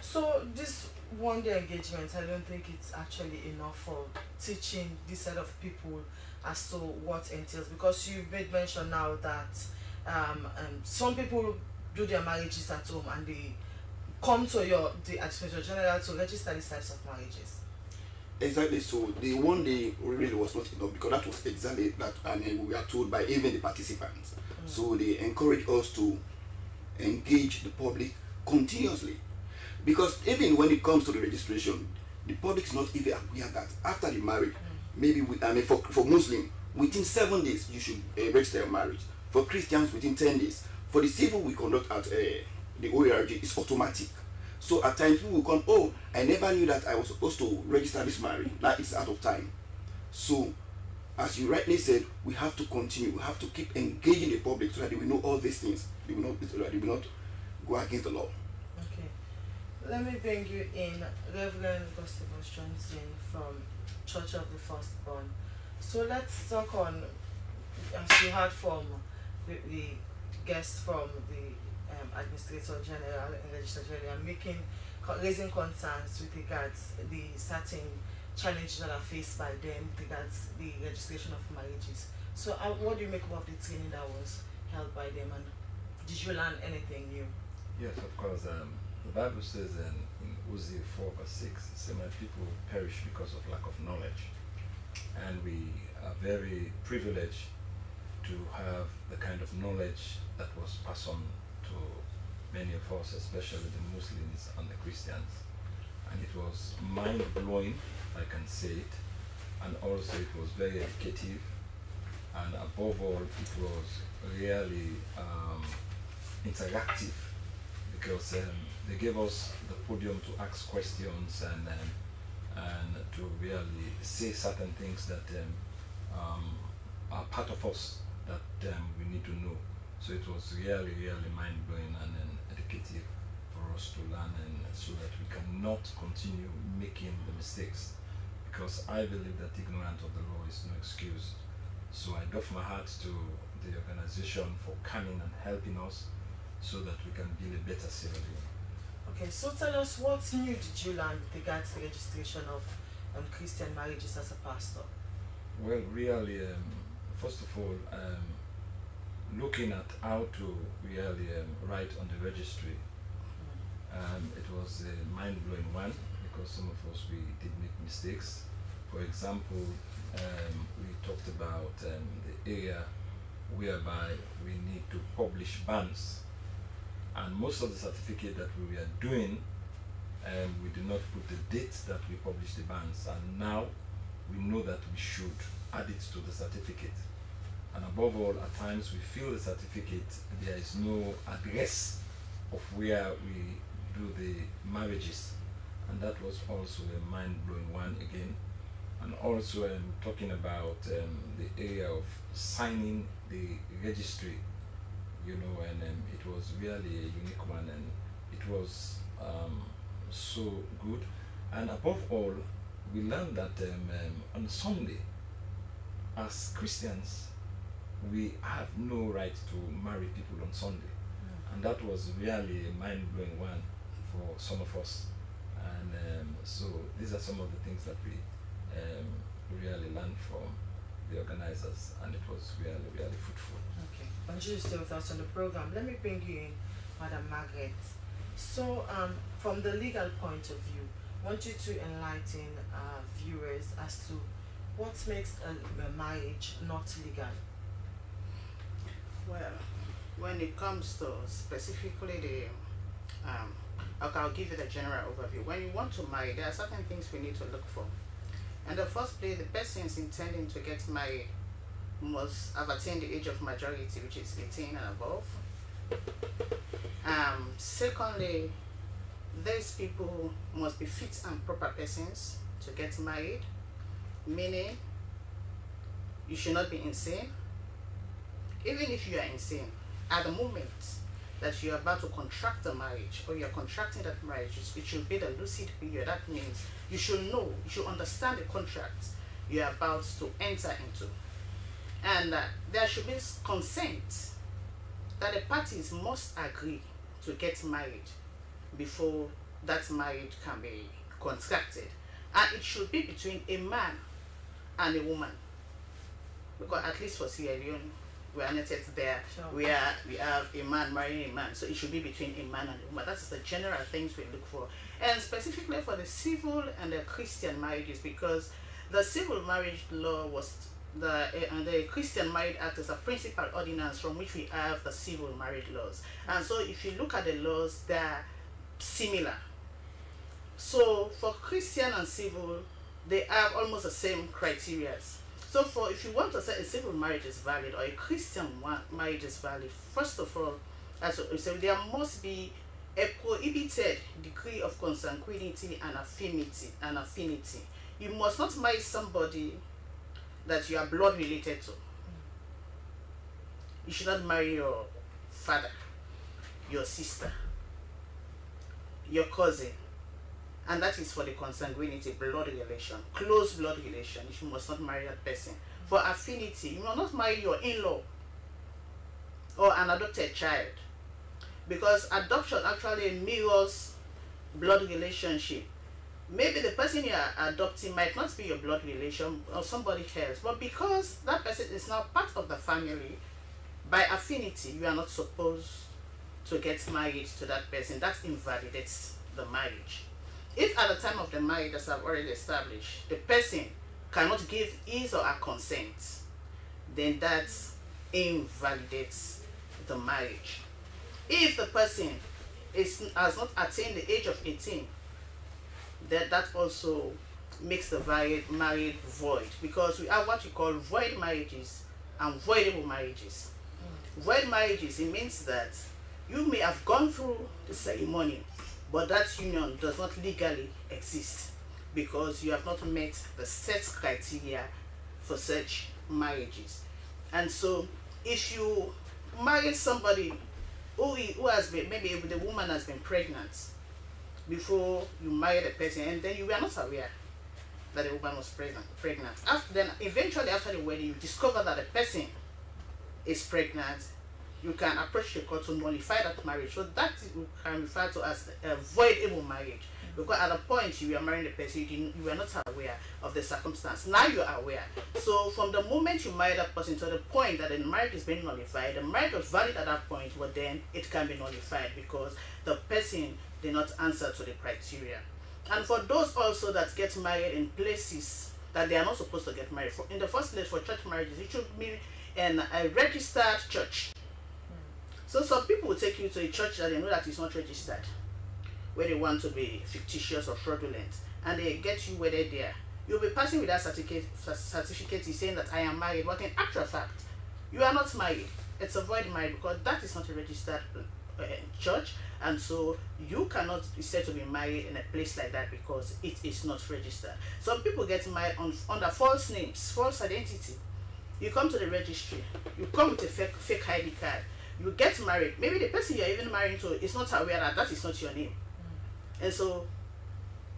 So this one-day engagement, I don't think it's actually enough for teaching this set of people as to what entails, because you've made mention now that some people do their marriages at home and they come to the Administrator General to register these types of marriages.
Exactly. So the one day really was not enough, because that was exactly that, and we are told by even the participants. So they encourage us to engage the public continuously, because even when it comes to the registration, the public is not even aware that after the marriage, maybe for Muslim, within 7 days you should register your marriage. For Christians, within 10 days. For the civil, we conduct at the OARG, it's automatic. So at times people will come, oh, I never knew that I was supposed to register this marriage. Now it's out of time. So, as you rightly said, we have to continue. We have to keep engaging the public so that they will know all these things. They will not go against the law.
Okay. Let me bring you in Reverend Gustavus Johnson from Church of the Firstborn. So let's talk on, as you heard from the guests from the Administrator General and Legislature General, raising concerns with regards the certain challenges that are faced by them with regards the registration of marriages. So what do you make of the training that was held by them, and did you learn anything new?
Yes, of course. The Bible says in Hosea 4:6, it says, "My people perish because of lack of knowledge." And we are very privileged to have the kind of knowledge that was passed on to many of us, especially the Muslims and the Christians. And it was mind-blowing, if I can say it, and also it was very educative, and above all, it was really interactive, because they gave us the podium to ask questions and to really say certain things that are part of us that we need to know. So it was really, really mind-blowing and educative for us to learn, and so that we cannot continue making the mistakes, because I believe that ignorance of the law is no excuse. So I doff my hat to the organization for coming and helping us so that we can build a better Sierra Leone.
Okay, so tell us, what new did you learn with regards to the registration of Christian marriages as a pastor?
Well, really, first of all, looking at how to really write on the registry, it was a mind-blowing one, because some of us, we did make mistakes. For example, we talked about the area whereby we need to publish bans, and most of the certificate that we were doing, we did not put the date that we published the bans, and now we know that we should add it to the certificate. And above all, at times we fill the certificate, there is no address of where we do the marriages, and that was also a mind-blowing one again. And also talking about the area of signing the registry, you know, and it was really a unique one, and it was so good. And above all, we learned that on Sunday, as Christians, we have no right to marry people on Sunday. And that was really a mind-blowing one for some of us. And so these are some of the things that we really learned from the organizers, and it was really, really fruitful.
Okay, but you stay with us on the program. Let me bring you in, Madam Margaret. So, from the legal point of view, I want you to enlighten viewers as to what makes a marriage not legal.
Well, when it comes to specifically the, okay, I'll give you the general overview. When you want to marry, there are certain things we need to look for. In the first place, the person is intending to get married must have attained the age of majority, which is 18 and above. Secondly, these people must be fit and proper persons to get married, meaning you should not be insane. Even if you are insane, at the moment that you are about to contract a marriage, or you are contracting that marriage, it should be the lucid period. That means you should know, you should understand the contract you are about to enter into. And there should be consent, that the parties must agree to get married before that marriage can be contracted. And it should be between a man and a woman. Because at least for Sierra Leone, we are not yet there. Sure. We have a man marrying a man, so it should be between a man and a woman. That's the general things we look for, and specifically for the civil and the Christian marriages, because the civil marriage law was the Christian Marriage Act is a principal ordinance from which we have the civil marriage laws. And so if you look at the laws, they are similar. So for Christian and civil, they have almost the same criteria. So for if you want to say a civil marriage is valid or a Christian marriage is valid, first of all, as we say, there must be a prohibited degree of consanguinity and affinity. You must not marry somebody that you are blood related to. You should not marry your father, your sister, your cousin. And that is for the consanguinity, blood relation, close blood relation. You must not marry that person. For affinity, you must not marry your in-law or an adopted child, because adoption actually mirrors blood relationship. maybe the person you are adopting might not be your blood relation or somebody else, but because that person is now part of the family, by affinity, you are not supposed to get married to that person. That invalidates the marriage. If at the time of the marriage, as I've already established, the person cannot give his or her consent, then that invalidates the marriage. If the person has not attained the age of 18, that also makes the marriage void, because we have what we call void marriages and voidable marriages. Void marriages, it means that you may have gone through the ceremony, but that union does not legally exist because you have not met the set criteria for such marriages. And so if you marry somebody who has been, maybe the woman has been pregnant before you marry the person, and then you were not aware that the woman was pregnant. Then eventually after the wedding, you discover that the person is pregnant, you can approach the court to nullify that marriage. So that we can refer to as a voidable marriage. Because at the point you were marrying the person, you were not aware of the circumstance. Now you are aware. So from the moment you marry that person to the point that the marriage is being nullified, the marriage was valid at that point, but then it can be nullified because the person did not answer to the criteria. And for those also that get married in places that they are not supposed to get married, in the first place, for church marriages, it should be in a registered church. So some people will take you to a church that they know that is not registered, where they want to be fictitious or fraudulent, and they get you where they're there. You'll be passing with that certificate saying that I am married, but in actual fact, you are not married. It's a void marriage because that is not a registered church, and so you cannot be said to be married in a place like that because it is not registered. Some people get married under false names, false identity. You come to the registry, you come with a fake ID card, you get married. Maybe the person you're even marrying to is not aware that that is not your name. And so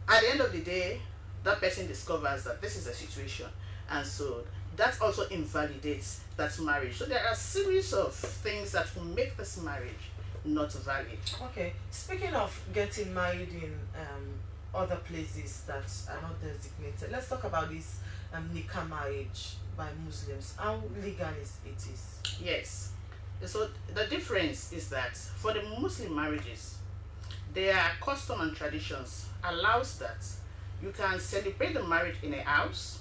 at the end of the day, that person discovers that this is the situation, and so that also invalidates that marriage. So there are a series of things that will make this marriage not valid.
Okay, speaking of getting married in other places that are not designated, let's talk about this nikah marriage by Muslims. How legal it is?
Yes. So the difference is that for the Muslim marriages, their custom and traditions allows that you can celebrate the marriage in a house.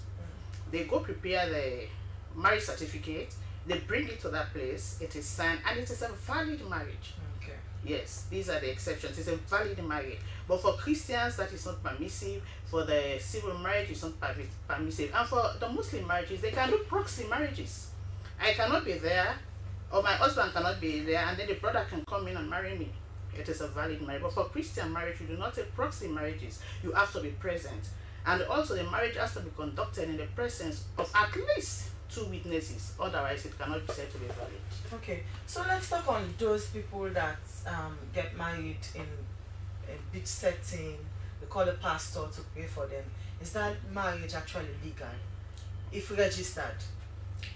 They go prepare the marriage certificate, they bring it to that place, it is signed, and it is a valid marriage.
Okay.
Yes, these are the exceptions. It's a valid marriage. But for Christians, that is not permissive. For the civil marriage, it's not permissive. And for the Muslim marriages, they can do proxy marriages. I cannot be there, or my husband cannot be there, and then the brother can come in and marry me. It is a valid marriage. But for Christian marriage, you do not take proxy marriages. You have to be present. And also the marriage has to be conducted in the presence of at least 2 witnesses. Otherwise, it cannot be said to be valid.
Okay, so let's talk on those people that get married in a big setting. They call a pastor to pray for them. Is that marriage actually legal if registered?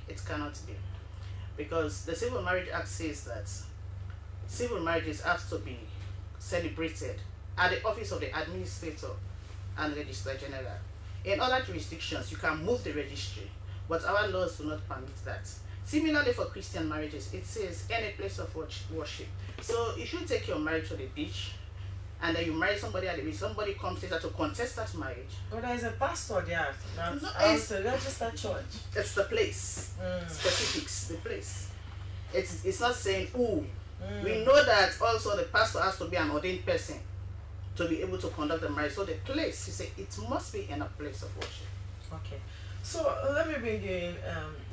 It cannot be. Because the Civil Marriage Act says that civil marriages have to be celebrated at the office of the administrator and registrar general. In other jurisdictions, you can move the registry, but our laws do not permit that. Similarly, for Christian marriages, it says any place of worship. So if you take your marriage to the beach, and then you marry somebody at the beach, somebody comes later to contest that marriage.
But there is a pastor there. That's
No,
it's a registered church.
It's the place. Specifics, the place. It's not saying who. We know that also the pastor has to be an ordained person to be able to conduct the marriage. So the place, you say, it must be in a place of worship.
Okay. So let me bring in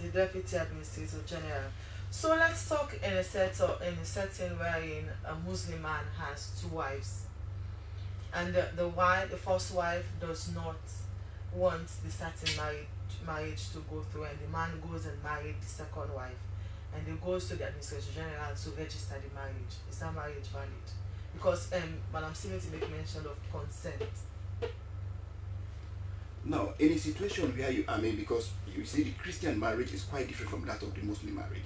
the Deputy Administrator General. So let's talk in a setting wherein a Muslim man has 2 wives, and the first wife does not want the certain marriage to go through, and the man goes and married the second wife, and he goes to the Administrator General to register the marriage. Is that marriage valid? Because Madam Simiti make mention of consent.
No, in a situation where you are married, because you see the Christian marriage is quite different from that of the Muslim marriage.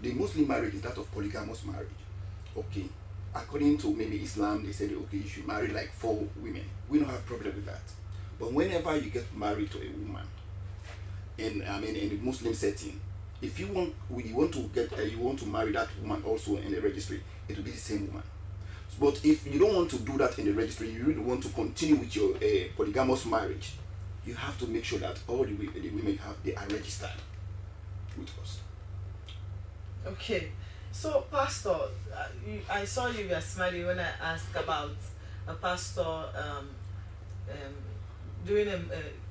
The Muslim marriage is that of polygamous marriage. Okay. according to maybe Islam, they said, okay, you should marry like 4 women. We don't have problem with that. But whenever you get married to a woman, in a Muslim setting, if you want to marry that woman also in the registry, it will be the same woman. But if you don't want to do that in the registry, you really want to continue with your polygamous marriage, you have to make sure that all the women they are registered with us.
Okay, so Pastor, I saw you were smiling when I asked about a pastor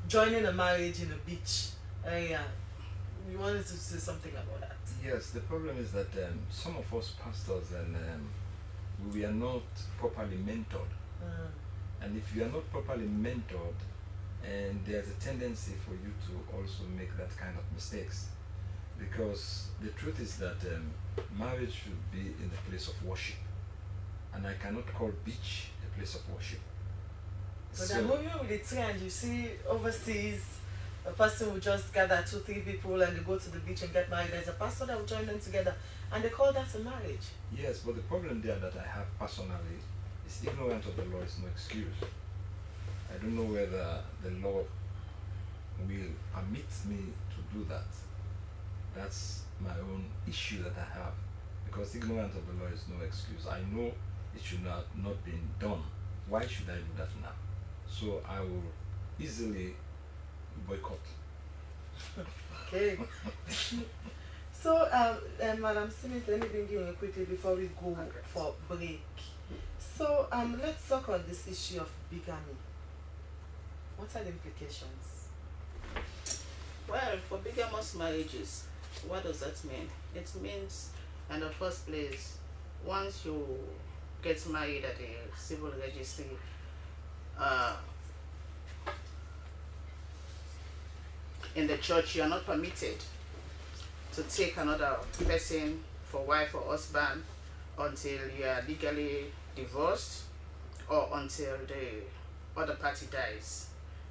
joining a marriage in a beach area. You wanted to say something about that?
Yes, the problem is that some of us pastors and we are not properly mentored. And if you are not properly mentored, and there's a tendency for you to also make that kind of mistakes, because the truth is that marriage should be in the place of worship, and I cannot call beach a place of worship.
But I'm moving with the trend. You see overseas, a person will just gather 2-3 people and they go to the beach and get married. There's a pastor that will join them together and they call that a marriage.
Yes, but the problem there that I have personally is ignorance of the law is no excuse. I don't know whether the law will permit me to do that. That's my own issue that I have, because ignorance of the law is no excuse. I know it should not been done. Why should I do that now? So I will easily boycott.
Okay. So, Madam Smith, let me bring you in quickly before we go for break. So, let's talk on this issue of bigamy. What are the implications?
Well, for bigamous marriages, what does that mean? It means, in the first place, once you get married at a civil registry, in the church, you are not permitted to take another person for wife or husband until you are legally divorced or until the other party dies.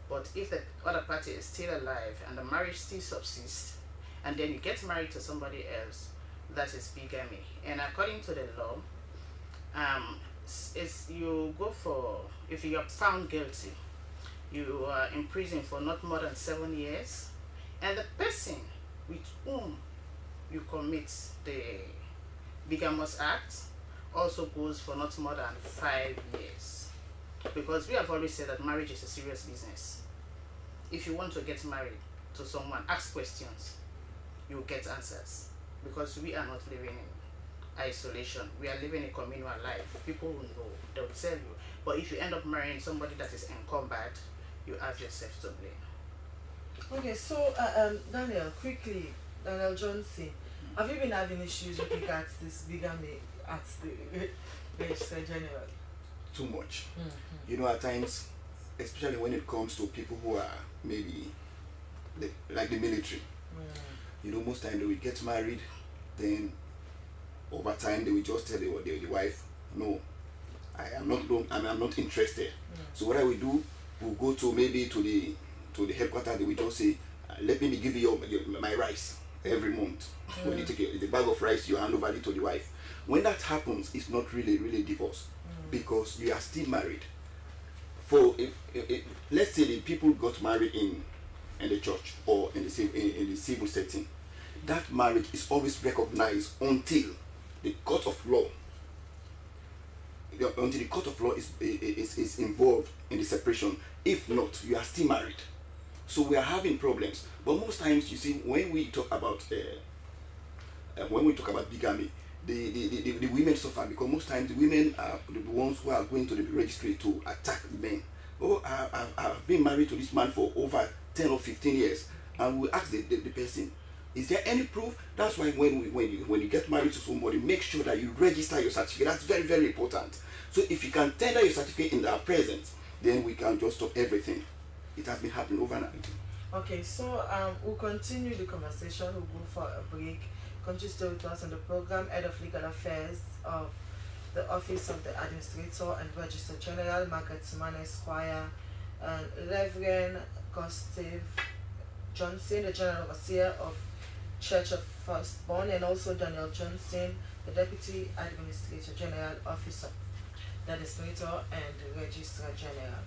But if the other party is still alive and the marriage still subsists, and then you get married to somebody else, that is bigamy. And according to the law, you go for, if you are found guilty, you are in prison for not more than 7 years, and the person with whom you commit the bigamous act also goes for not more than 5 years. Because we have always said that marriage is a serious business. If you want to get married to someone, ask questions, you get answers. Because we are not living in isolation, we are living a communal life. People will know, they will tell you. But if you end up marrying somebody that is encumbered, you have yourself to blame.
Okay, so Daniel, quickly, Daniel Johnson, have you been having issues with regards to this bigamy at the Register General?
Too much. You know, at times, especially when it comes to people who are maybe like the military, you know, most time they will get married, then over time they will just tell the wife, no, I'm not interested. So what I will do, we'll go to maybe to the headquarters. They will just say, let me give you my rice every month. When you take the bag of rice, you hand over it to the wife. When that happens, it's not really divorce, because you are still married. For if let's say the people got married in the church or in the civil setting, that marriage is always recognized until the court of law is involved in the separation. If not, you are still married. So we are having problems. But most times, you see, when we talk about bigamy, the women suffer, because most times the women are the ones who are going to the registry to attack the men. Oh, I've been married to this man for over 10 or 15 years, and we ask the person, is there any proof? That's why when you get married to somebody, make sure that you register your certificate. That's very important. So if you can tender your certificate in our presence, then we can just stop everything. It has been happening overnight.
Okay, so we'll continue the conversation. We'll go for a break. Continue to stay with us on the program. Head of Legal Affairs of the Office of the Administrator and Register General, Margaret Suman Esquire, and Reverend Gustav Johnson, the General Overseer of Church of Firstborn, and also Daniel Johnson, the Deputy Administrator General, Office of the Administrator, and the Registrar General.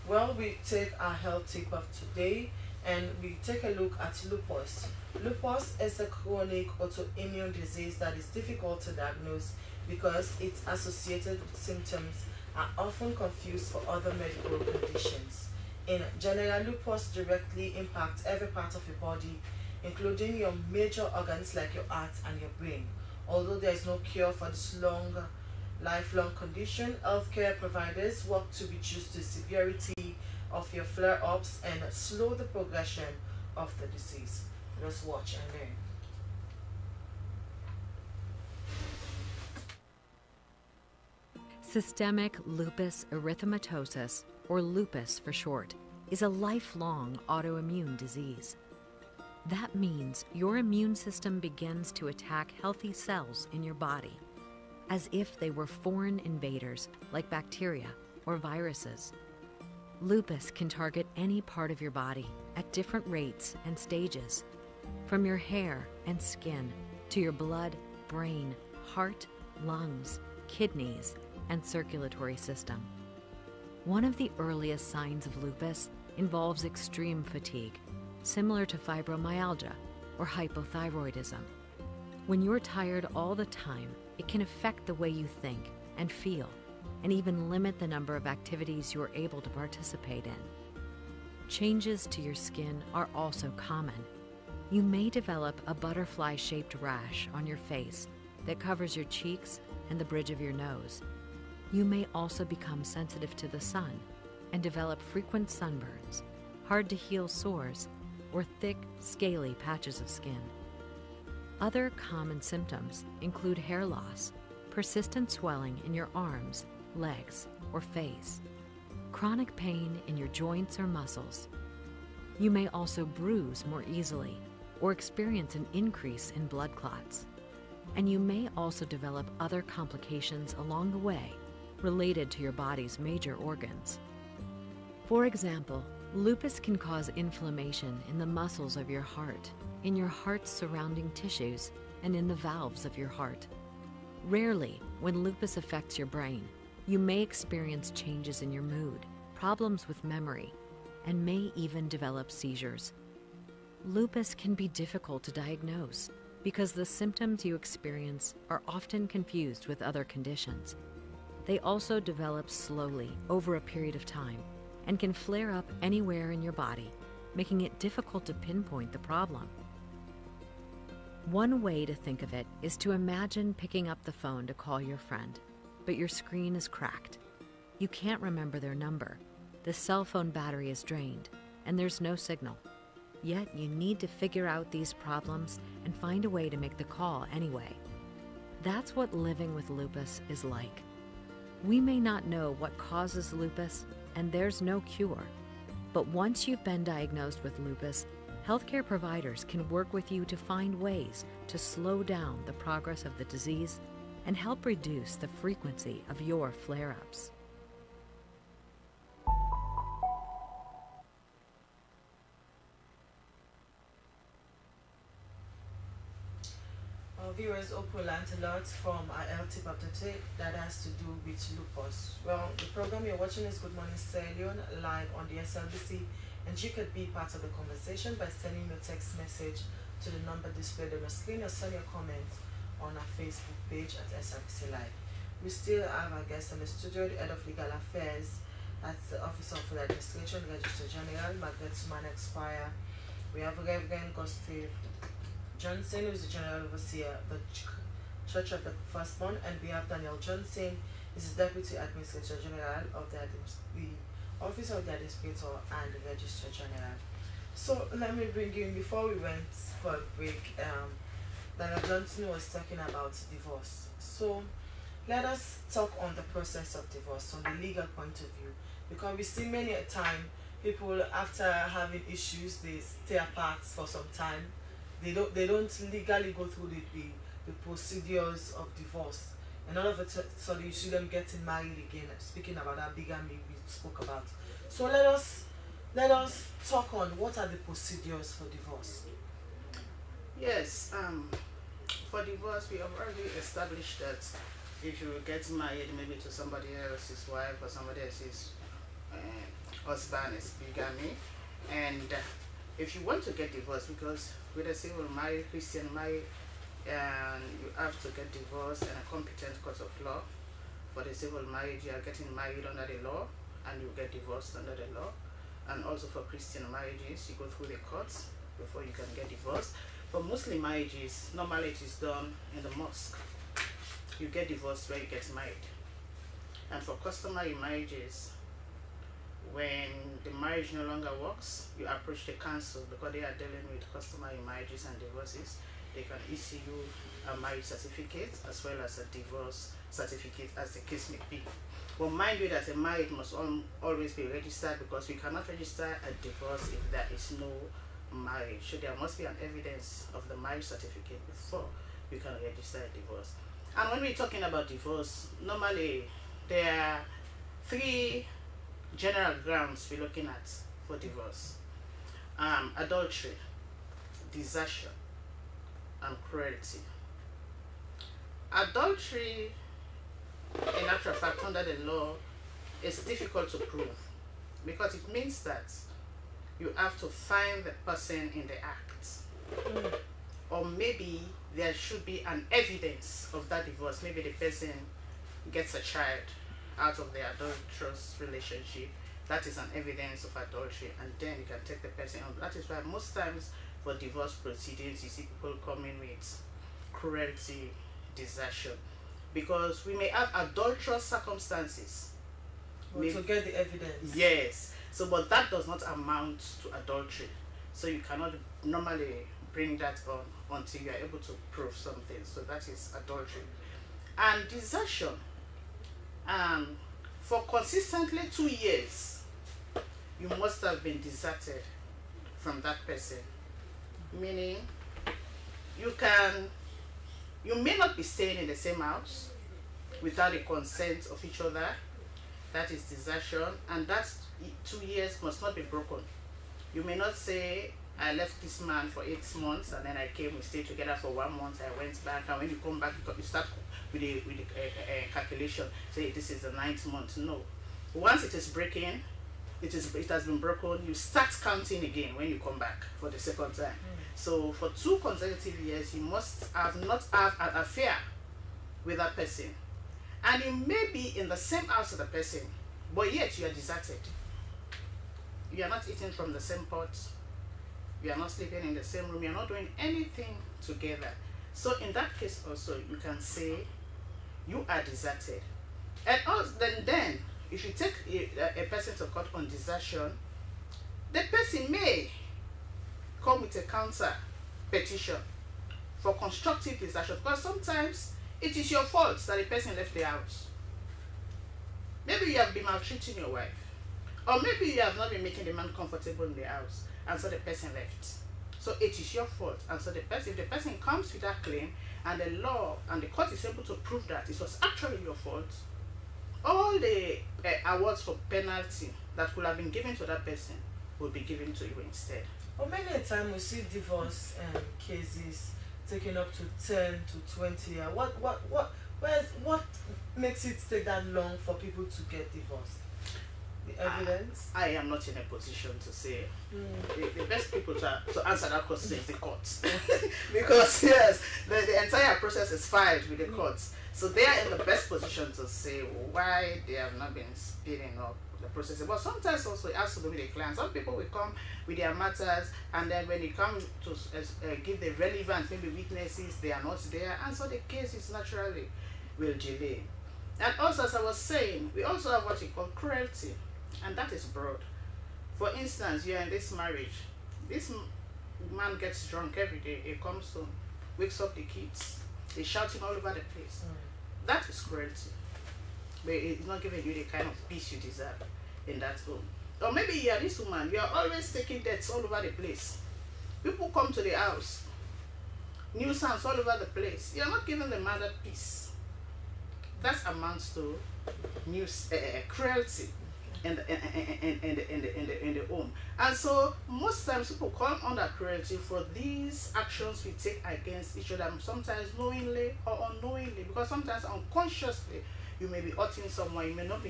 Well, we take our health tip of today and we take a look at lupus. Lupus is a chronic autoimmune disease that is difficult to diagnose because its associated symptoms are often confused for other medical conditions. In general, lupus directly impacts every part of your body, including your major organs like your heart and your brain. Although there is no cure for this lifelong condition, healthcare providers work to reduce the severity of your flare-ups and slow the progression of the disease. Let's watch and learn.
Systemic lupus erythematosus, or lupus for short, is a lifelong autoimmune disease. That means your immune system begins to attack healthy cells in your body, as if they were foreign invaders like bacteria or viruses. Lupus can target any part of your body at different rates and stages, from your hair and skin to your blood, brain, heart, lungs, kidneys, and circulatory system. One of the earliest signs of lupus involves extreme fatigue, similar to fibromyalgia or hypothyroidism. When you're tired all the time, it can affect the way you think and feel, and even limit the number of activities you are able to participate in. Changes to your skin are also common. You may develop a butterfly-shaped rash on your face that covers your cheeks and the bridge of your nose. You may also become sensitive to the sun and develop frequent sunburns, hard-to-heal sores, or thick, scaly patches of skin. Other common symptoms include hair loss, persistent swelling in your arms, legs, or face, chronic pain in your joints or muscles. You may also bruise more easily or experience an increase in blood clots. And you may also develop other complications along the way related to your body's major organs. For example, lupus can cause inflammation in the muscles of your heart, in your heart's surrounding tissues, and in the valves of your heart. Rarely, when lupus affects your brain, you may experience changes in your mood, problems with memory, and may even develop seizures. Lupus can be difficult to diagnose because the symptoms you experience are often confused with other conditions. They also develop slowly over a period of time and can flare up anywhere in your body, making it difficult to pinpoint the problem. One way to think of it is to imagine picking up the phone to call your friend, but your screen is cracked. You can't remember their number, the cell phone battery is drained, and there's no signal. Yet you need to figure out these problems and find a way to make the call anyway. That's what living with lupus is like. We may not know what causes lupus, and there's no cure. But once you've been diagnosed with lupus, healthcare providers can work with you to find ways to slow down the progress of the disease and help reduce the frequency of your flare-ups.
Viewers, hope will learn a lot from our health tip of the day that has to do with lupus. Well, the program you're watching is Good Morning Sierra Leone, live on the Slbc, and you could be part of the conversation by sending your text message to the number displayed on the screen or send your comments on our Facebook page at Slbc Live. We still have our guest in the studio, the Head of Legal Affairs at the Office of the Administration, Registrar General, Margaret Suman Expire. We have Reverend Gustav Johnson, who is the General Overseer of the Church of the Firstborn, and we have Daniel Johnson, is the Deputy Administrator General of the Office of the Administrator and the Registrar General. So let me bring you in, before we went for a break, Daniel Johnson was talking about divorce. So let us talk on the process of divorce from the legal point of view, because we see many a time people, after having issues, they stay apart for some time. They don't legally go through the procedures of divorce, and all of a sudden you see them getting married again. Speaking about that bigamy we spoke about. So let us talk on what are the procedures for divorce.
Yes, For divorce, we have already established that if you get married maybe to somebody else's wife or somebody else's husband, is bigamy. And if you want to get divorced, because with a civil marriage, Christian marriage, and you have to get divorced in a competent court of law. For the civil marriage, you are getting married under the law, and you get divorced under the law. And also for Christian marriages, you go through the courts before you can get divorced. For Muslim marriages, normally it is done in the mosque. You get divorced where you get married. And for customary marriages, when the marriage no longer works, you approach the council because they are dealing with customary marriages and divorces. They can issue you a marriage certificate as well as a divorce certificate, as the case may be. But mind you that a marriage must always be registered, because we cannot register a divorce if there is no marriage. So there must be an evidence of the marriage certificate before we can register a divorce. And when we're talking about divorce, normally there are 3 general grounds we're looking at for divorce: adultery, desertion, and cruelty. Adultery, in actual fact, under the law, is difficult to prove, because it means that you have to find the person in the act. Or maybe there should be an evidence of that divorce. Maybe the person gets a child out of the adulterous relationship. That is an evidence of adultery, and then you can take the person on. That is why most times for divorce proceedings, you see people coming with cruelty, desertion, because we may have adulterous circumstances.
To get the evidence.
Yes. So, but that does not amount to adultery. So you cannot normally bring that on until you are able to prove something. So that is adultery. And desertion. For consistently 2 years, you must have been deserted from that person. Meaning, you may not be staying in the same house without the consent of each other. That is desertion, and that 2 years must not be broken. You may not say, I left this man for 8 months and then I came, we stayed together for 1 month, I went back, and when you come back, you start with the calculation, say this is the 9th month. No. Once it is breaking, it has been broken, you start counting again when you come back for the second time. So for 2 consecutive years, you must not have an affair with that person. And you may be in the same house with the person, but yet you are deserted. You are not eating from the same pot. You are not sleeping in the same room. You are not doing anything together. So in that case also, you can say you are deserted. And also, then if you take a person to court on desertion, the person may come with a counter petition for constructive desertion, because sometimes it is your fault that the person left the house. Maybe you have been maltreating your wife, or maybe you have not been making the man comfortable in the house, and so the person left. So it is your fault, and so if the person comes with that claim, and the law and the court is able to prove that it was actually your fault, all the awards for penalty that could have been given to that person will be given to you instead.
Well, many a time we see divorce cases taking up to 10 to 20 years. What makes it take that long for people to get divorced? The evidence?
I am not in a position to say. The best people to answer that question is the courts. Because yes, the entire process is filed with the courts. So they are in the best position to say why they have not been speeding up the process. But sometimes also it has to do with the client. Some people will come with their matters, and then when it comes to give the relevant maybe witnesses, they are not there, and so the case is naturally will delay. And also, as I was saying, we also have what we call cruelty, and that is broad. For instance, you are in this marriage. This man gets drunk every day. He comes home, wakes up the kids. They're shouting all over the place. That is cruelty. But it's not giving you the kind of peace you deserve in that home. Or maybe you are this woman. You are always taking dates all over the place. People come to the house. Nuisance all over the place. You are not giving the man that peace. That amounts to cruelty. in the home. And so most times people come under cruelty for these actions we take against each other, sometimes knowingly or unknowingly, because sometimes unconsciously you may be hurting someone, you may not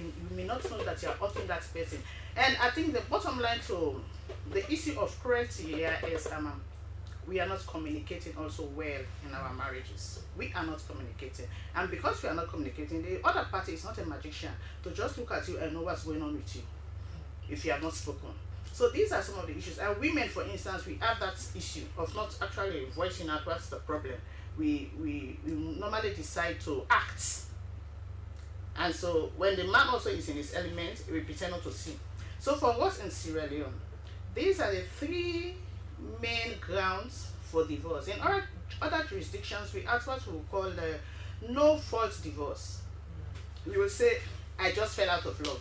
know that you are hurting that person. And I think the bottom line to the issue of cruelty here is we are not communicating also well in our marriages. We are not communicating. And because we are not communicating, the other party is not a magician to just look at you and know what's going on with you if you have not spoken. So these are some of the issues. And women, for instance, we have that issue of not actually voicing out what's the problem. We normally decide to act. And so when the man also is in his element, we pretend not to see. So for us in Sierra Leone, these are the 3 main grounds for divorce. In other jurisdictions, we have what we call the no-fault divorce. We will say, I just fell out of love.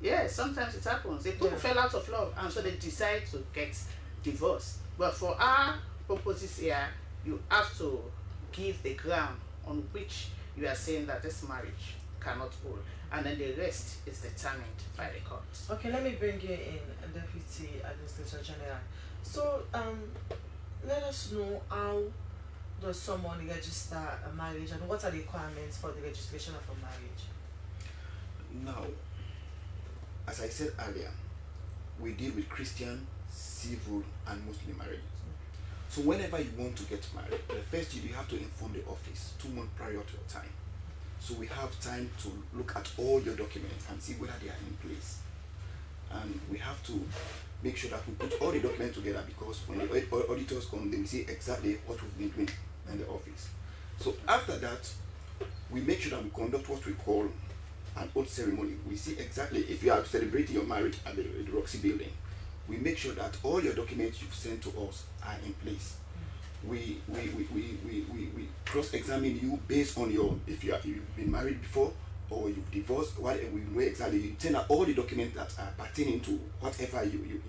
Yeah, sometimes it happens. The people fell out of love, and so they decide to get divorced. But for our purposes here, you have to give the ground on which you are saying that this marriage cannot hold, and then the rest is determined by the court.
Okay, let me bring you in, Deputy Administrator General. So, let us know, how does someone register a marriage, and what are the requirements for the registration of a marriage?
Now, as I said earlier, we deal with Christian, civil, and Muslim marriages. So whenever you want to get married, the first you have to inform the office 2 months prior to your time. So we have time to look at all your documents and see whether they are in place. And we have to make sure that we put all the documents together, because when the auditors come, they will see exactly what we've been doing in the office. So after that, we make sure that we conduct what we call an oath ceremony. We see exactly if you are celebrating your marriage at the Roxy building. We make sure that all your documents you've sent to us are in place. We cross-examine you based on if you've been married before or you've divorced, whatever. We know exactly. You send out all the documents that are pertaining to whatever you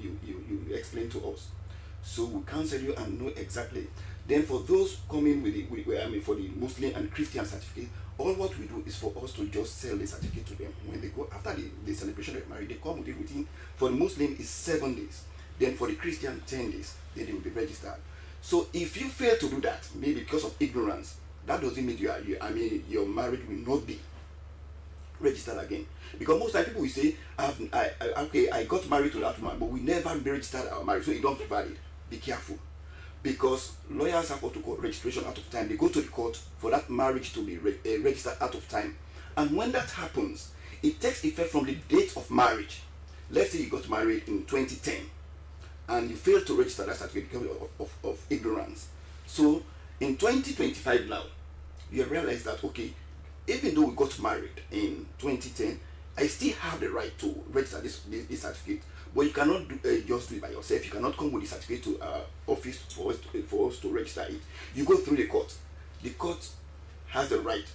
explain to us. So we counsel you and know exactly. Then for those coming for the Muslim and Christian certificate, all what we do is for us to just sell the certificate to them. When they go after the celebration of marriage, they come with it within, for the Muslim is 7 days. Then for the Christian, 10 days. Then they will be registered. So if you fail to do that, maybe because of ignorance, that doesn't mean your marriage will not be registered again. Because most times people will say, I got married to that woman, but we never registered our marriage, so it don't be valid. Be careful. Because lawyers have what to call registration out of time. They go to the court for that marriage to be registered out of time. And when that happens, it takes effect from the date of marriage. Let's say you got married in 2010 and you failed to register that certificate because of ignorance. So in 2025 now, you realize that, okay, even though we got married in 2010, I still have the right to register this certificate. But you cannot just do it by yourself. You cannot come with the certificate to our office for us to register it. You go through the court. The court has the right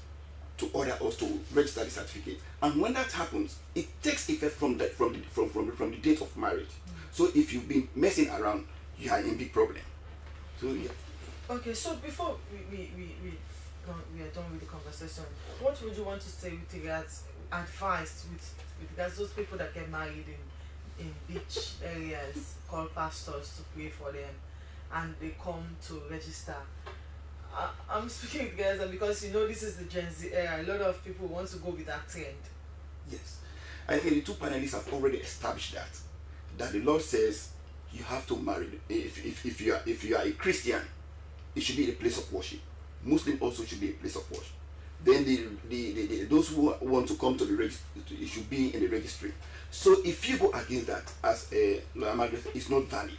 to order us to register the certificate. And when that happens, it takes effect from the date of marriage. So if you've been messing around, you are in big problem. So yeah.
Okay, so before we are done with the conversation, what would you want to say with regards advice with regards those people that get married in beach areas, call pastors to pray for them, and they come to register? I'm speaking with guys because this is the Gen Z era. A lot of people want to go with that trend.
Yes, I think the 2 panelists have already established that the law says you have to marry. If you are a Christian, it should be a place of worship. Muslim also should be a place of worship. Then those who want to come to the registry, it should be in the registry. So if you go against that as a lawyer magistrate, it's not valid.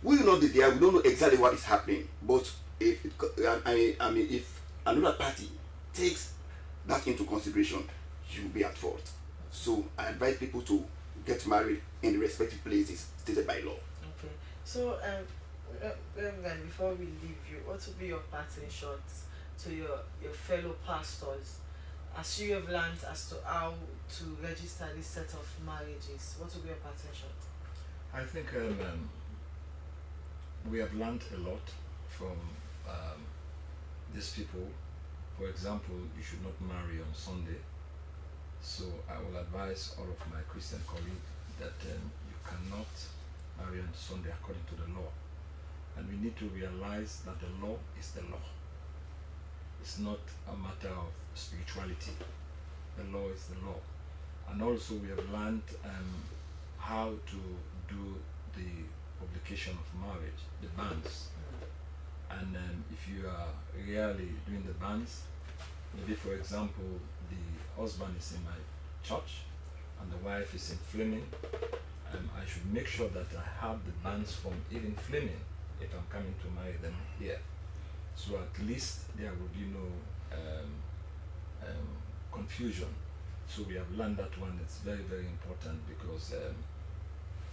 We will not be there. We don't know exactly what is happening. But if another party takes that into consideration, you will be at fault. So I advise people to get married in the respective places stated by law.
Okay. So before we leave you, what will be your parting shots to your fellow pastors, as you have learned as to how to register this set of marriages? What will be your parting shot?
I think we have learned a lot from these people. For example, you should not marry on Sunday. So I will advise all of my Christian colleagues that you cannot marry on Sunday according to the law. And we need to realize that the law is the law. It's not a matter of spirituality. The law is the law. And also we have learned how to do the publication of marriage, the banns. And if you are really doing the banns, maybe for example, the husband is in my church and the wife is in Fleming, I should make sure that I have the banns from even Fleming if I'm coming to marry them here. So at least there will be no confusion. So we have learned that one. It's very, very important because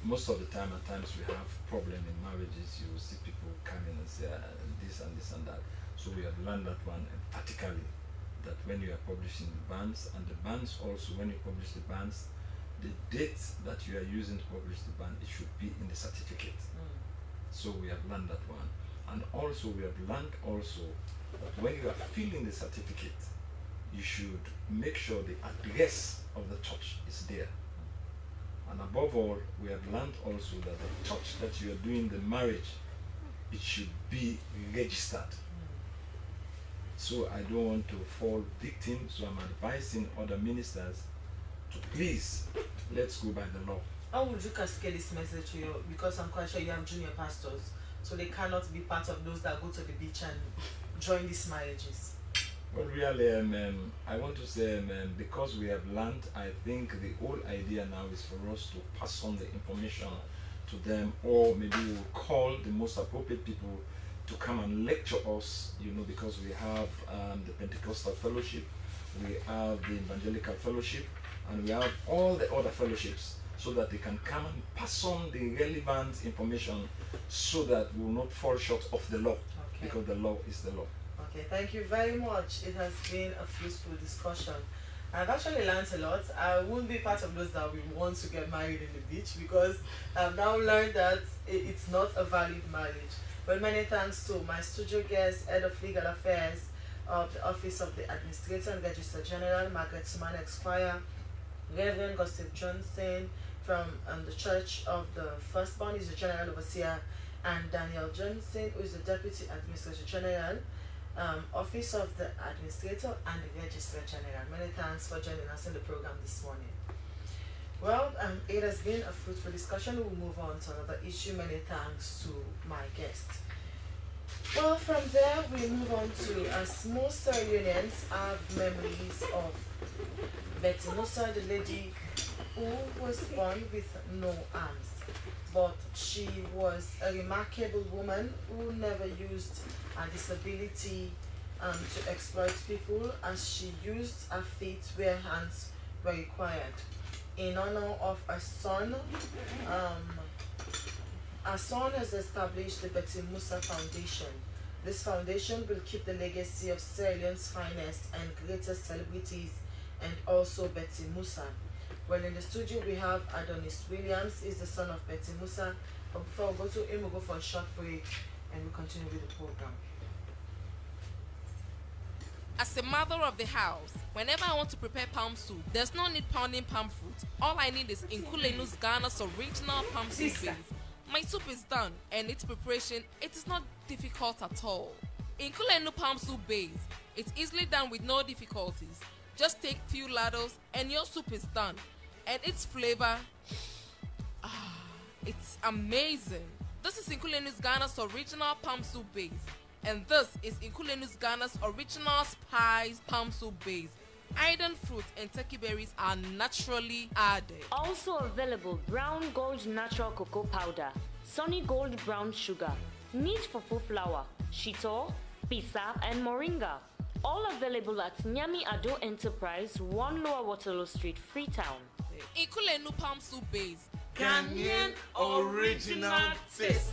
most of the time, at times we have problem in marriages. You will see people come in and say this and this and that. So we have learned that one, and particularly that when you are publishing the banns, and the banns also, when you publish the banns, the date that you are using to publish the ban, it should be in the certificate. So we have learned that one. And also we have learned also that when you are filling the certificate, you should make sure the address of the church is there. And above all, we have learned also that the church that you are doing the marriage, it should be registered. So I don't want to fall victim, so I'm advising other ministers to please, let's go by the law.
How would you cascade this message to you? Because I'm quite sure you have junior pastors, so they cannot be part of those that go to the beach and join these marriages.
Well, really, I want to say, because we have learned, I think the whole idea now is for us to pass on the information to them, or maybe we'll call the most appropriate people to come and lecture us, you know, because we have the Pentecostal Fellowship, we have the Evangelical Fellowship, and we have all the other fellowships, so that they can come and pass on the relevant information so that we will not fall short of the law, because the law is the law.
Okay, thank you very much. It has been a fruitful discussion. I've actually learned a lot. I won't be part of those that will want to get married in the beach, because I've now learned that it's not a valid marriage. But many thanks to my studio guest, Head of Legal Affairs of the Office of the Administrator and Registrar General, Margaret Suman Esquire, Reverend Gustav Johnson from the Church of the Firstborn, is the General Overseer, and Daniel Johnson, who is the Deputy Administrator General, Office of the Administrator and the Registrar General. Many thanks for joining us in the program this morning. Well, it has been a fruitful discussion. We'll move on to another issue. Many thanks to my guest. Well, from there we move on to, as most Sierra Leoneans have memories of Betty Musa, the lady who was born with no arms, but she was a remarkable woman who never used her disability to exploit people, as she used her feet where hands were required. In honor of her son has established the Betty Musa Foundation. This foundation will keep the legacy of Sierra Leone's finest and greatest celebrities, and also Betty Musa. Well, in the studio we have Adonis Williams, is the son of Betty Musa. But before we go to him, we'll go for a short break and we'll continue with the program.
As a mother of the house, whenever I want to prepare palm soup, there's no need pounding palm fruit. All I need is Nkulenu's Ghana's original palm soup base. My soup is done, and its preparation, it is not difficult at all. Nkulenu palm soup base, it's easily done with no difficulties. Just take few ladles and your soup is done. And its flavor, it's amazing. This is Nkulenu's Ghana's original palm soup base. And this is Nkulenu's Ghana's original spiced palm soup base. Iron fruit and turkey berries are naturally added.
Also available Brown Gold Natural Cocoa Powder, Sunny Gold Brown Sugar, Neat Fufu Flour, Shito, Pisa, and Moringa. All available at Nyami Ado Enterprise, 1 Lower Waterloo Street, Freetown.
Nkulenu palm soup base.
Ghanaian original taste.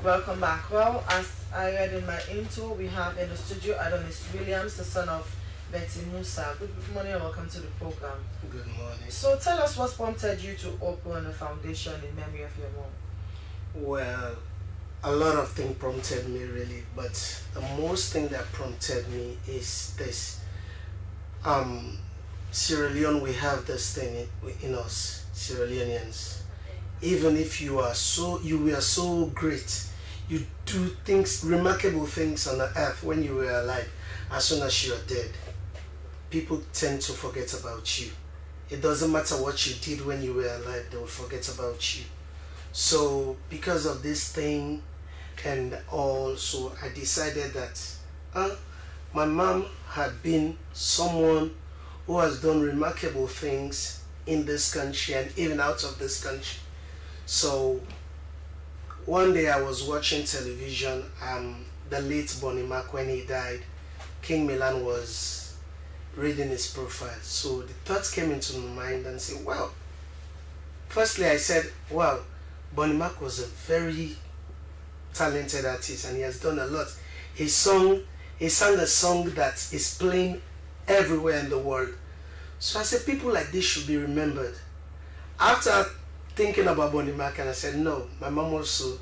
Welcome back. Well, as I read in my intro, we have in the studio Adonis Williams, the son of Betty Musa. Good morning and welcome to the program.
Good morning.
So tell us what prompted you to open a foundation in memory of your mom.
Well, a lot of things prompted me really, but the most thing that prompted me is this. Sierra Leone, we have this thing in us, Sierra Leoneans. Even if you are so great, you do things, remarkable things on the earth when you were alive. As soon as you are dead, people tend to forget about you. It doesn't matter what you did when you were alive, they will forget about you. So because of this thing and also I decided that my mom had been someone who has done remarkable things in this country and even out of this country. So one day I was watching television, the late Bonnie Mac, when he died, King Milan was reading his profile. So the thoughts came into my mind and said, wow. Firstly I said, wow, Bonnie Mac was a very talented artist and he has done a lot. He sang a song that is playing everywhere in the world. So I said, people like this should be remembered. After thinking about Bonnie Mac, and I said, no, my mom also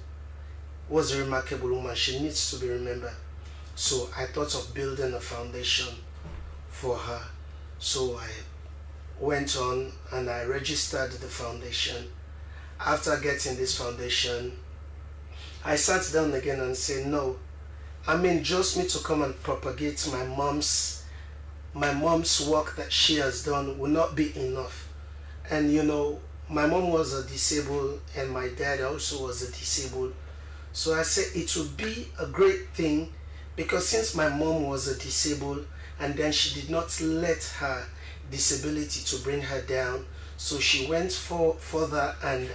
was a remarkable woman. She needs to be remembered. So I thought of building a foundation for her. So I went on and I registered the foundation. After getting this foundation, I sat down again and said, no, I mean, just me to come and propagate my mom's work that she has done will not be enough. And you know, my mom was a disabled and my dad also was a disabled. So I said it would be a great thing, because since my mom was a disabled and then she did not let her disability to bring her down, so she went further and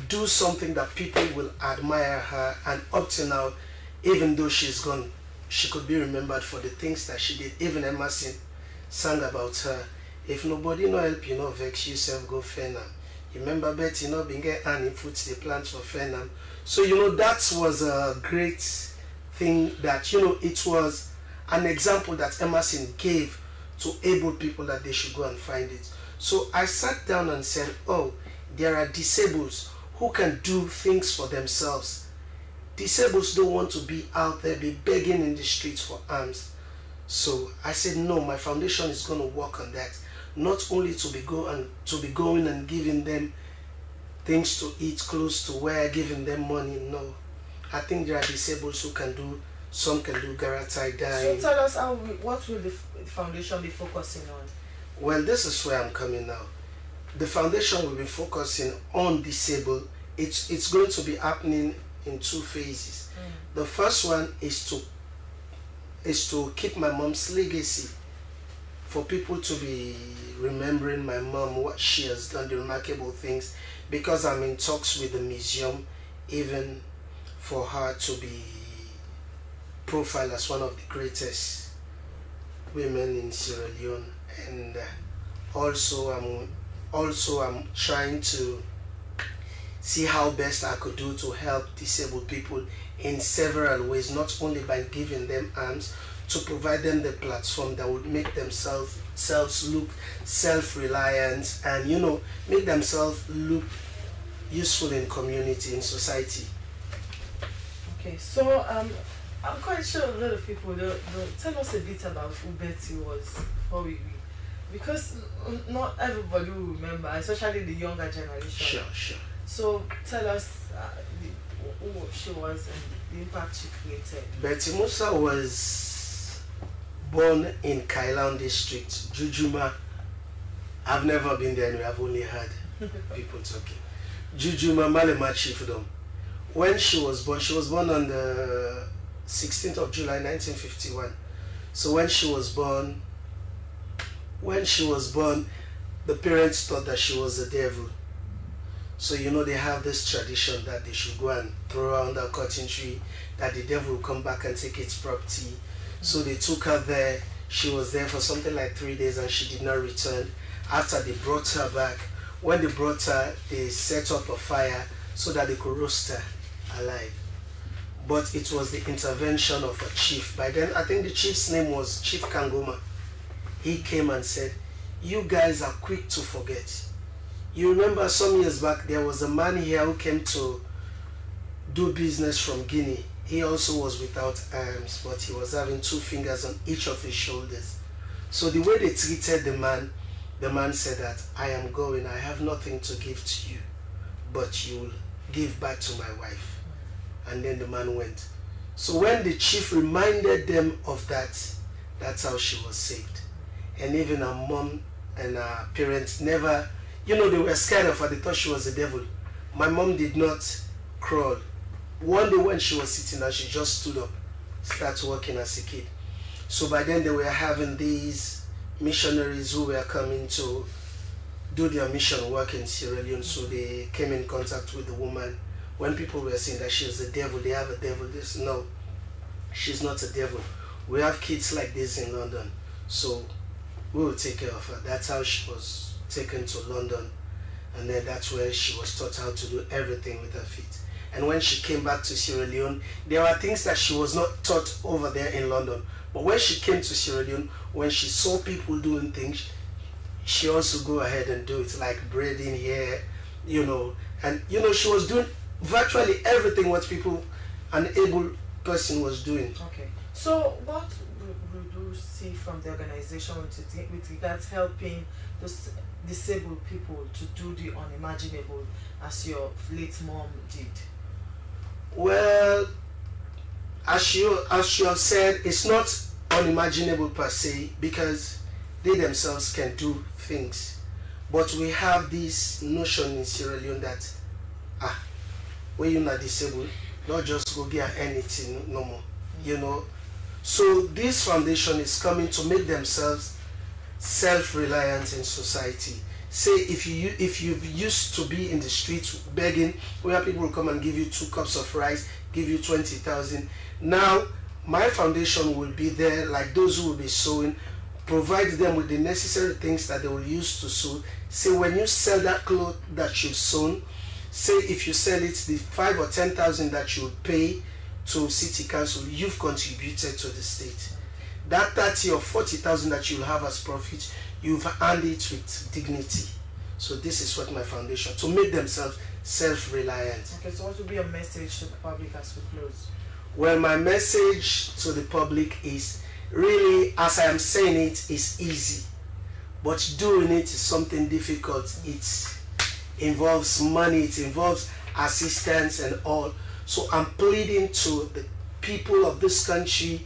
do something that people will admire her, and up to now, even though she's gone, she could be remembered for the things that she did. Even Emerson sang about her. If nobody no help you, no vex yourself, go Fenam. You remember Betty, you know, being any foods they plant for Fenam. So you know, that was a great thing that, you know, it was an example that Emerson gave to able people that they should go and find it. So I sat down and said, oh, there are disabled who can do things for themselves. Disabled don't want to be out there, be begging in the streets for alms. So I said, no, my foundation is going to work on that. Not only to be going and giving them things to eat, clothes to wear, giving them money. No, I think there are disabled who can do. Some can do garage dyeing.
So tell us, what will the foundation be focusing on?
Well, this is where I'm coming now. The foundation will be focusing on disabled. It's going to be happening in 2 phases. The first one is to keep my mom's legacy, for people to be remembering my mom, what she has done, the remarkable things, because I'm in talks with the museum, even for her to be profiled as one of the greatest women in Sierra Leone. And also I'm trying to see how best I could do to help disabled people in several ways, not only by giving them arms, to provide them the platform that would make themselves look self-reliant and, you know, make themselves look useful in community, in society.
Okay, so I'm quite sure a lot of people don't tell us a bit about who Betty was before we read, because not everybody will remember, especially the younger generation.
Sure.
So tell us who she was and the impact she created.
Betty Musa was born in Kailan district, Jujuma. I've never been there anyway, I've only heard people talking. Jujuma Malema Chiefdom. When she was born on the 16th of July 1951. So when she was born, the parents thought that she was a devil. So you know, they have this tradition that they should go and throw her under a cotton tree, that the devil will come back and take its property. So they took her there. She was there for something like 3 days and she did not return. After they brought her back, when they brought her, they set up a fire so that they could roast her alive. But it was the intervention of a chief. By then, I think the chief's name was Chief Kangoma. he came and said, you guys are quick to forget. You remember some years back there was a man here who came to do business from Guinea. He also was without arms, but he was having 2 fingers on each of his shoulders. So the way they treated the man said that, I am going, I have nothing to give to you, but you will give back to my wife. And then the man went. So when the chief reminded them of that, that's how she was saved. And even her mom and her parents never, they were scared of her. They thought she was the devil. My mom did not crawl. One day when she was sitting down, she just stood up, started working as a kid. So by then they were having these missionaries who were coming to do their mission work in Sierra Leone. So they came in contact with the woman. When people were saying that she's the devil, they have a devil, no, she's not a devil. We have kids like this in London, so we will take care of her. That's how she was taken to London, and then that's where she was taught how to do everything with her feet. And when she came back to Sierra Leone, there were things that she was not taught over there in London. But when she came to Sierra Leone, when she saw people doing things, she also go ahead and do it, like braiding hair, and she was doing virtually everything what people, an able person, was doing.
Okay. So what would you see from the organization with regards helping those disabled people to do the unimaginable as your late mom did?
Well, as you have said, it's not unimaginable per se, because they themselves can do things. But we have this notion in Sierra Leone that, when you're not disabled, not just go get anything no more, So this foundation is coming to make themselves self-reliant in society. Say if you've used to be in the streets begging, where people will come and give you 2 cups of rice, give you 20,000. Now my foundation will be there, like those who will be sewing, provide them with the necessary things that they will use to sew. Say when you sell that cloth that you've sewn, say if you sell it, the 5 or 10,000 that you pay to city council, you've contributed to the state. That 30 or 40,000 that you'll have as profit, you've earned it with dignity. So this is what my foundation, to make themselves self-reliant.
Okay, so what would be your message to the public as we close?
Well, my message to the public is, really, as I am saying it, is easy. But doing it is something difficult. It involves money, it involves assistance and all. So I'm pleading to the people of this country,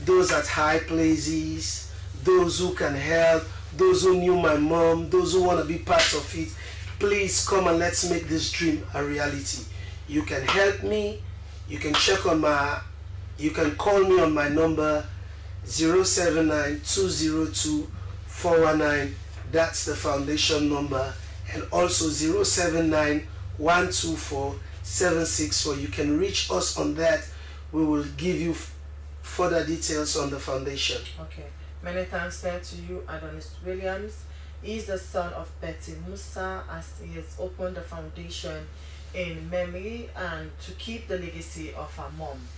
those at high places, those who can help, those who knew my mom, those who want to be part of it, please come and let's make this dream a reality. You can help me, you can you can call me on my number 079-202-419, that's the foundation number, and also 079-124-764. You can reach us on that. We will give you further details on the foundation.
Okay. Many thanks there to you, Adonis Williams. He is the son of Betty Musa, as he has opened the foundation in memory and to keep the legacy of her mom.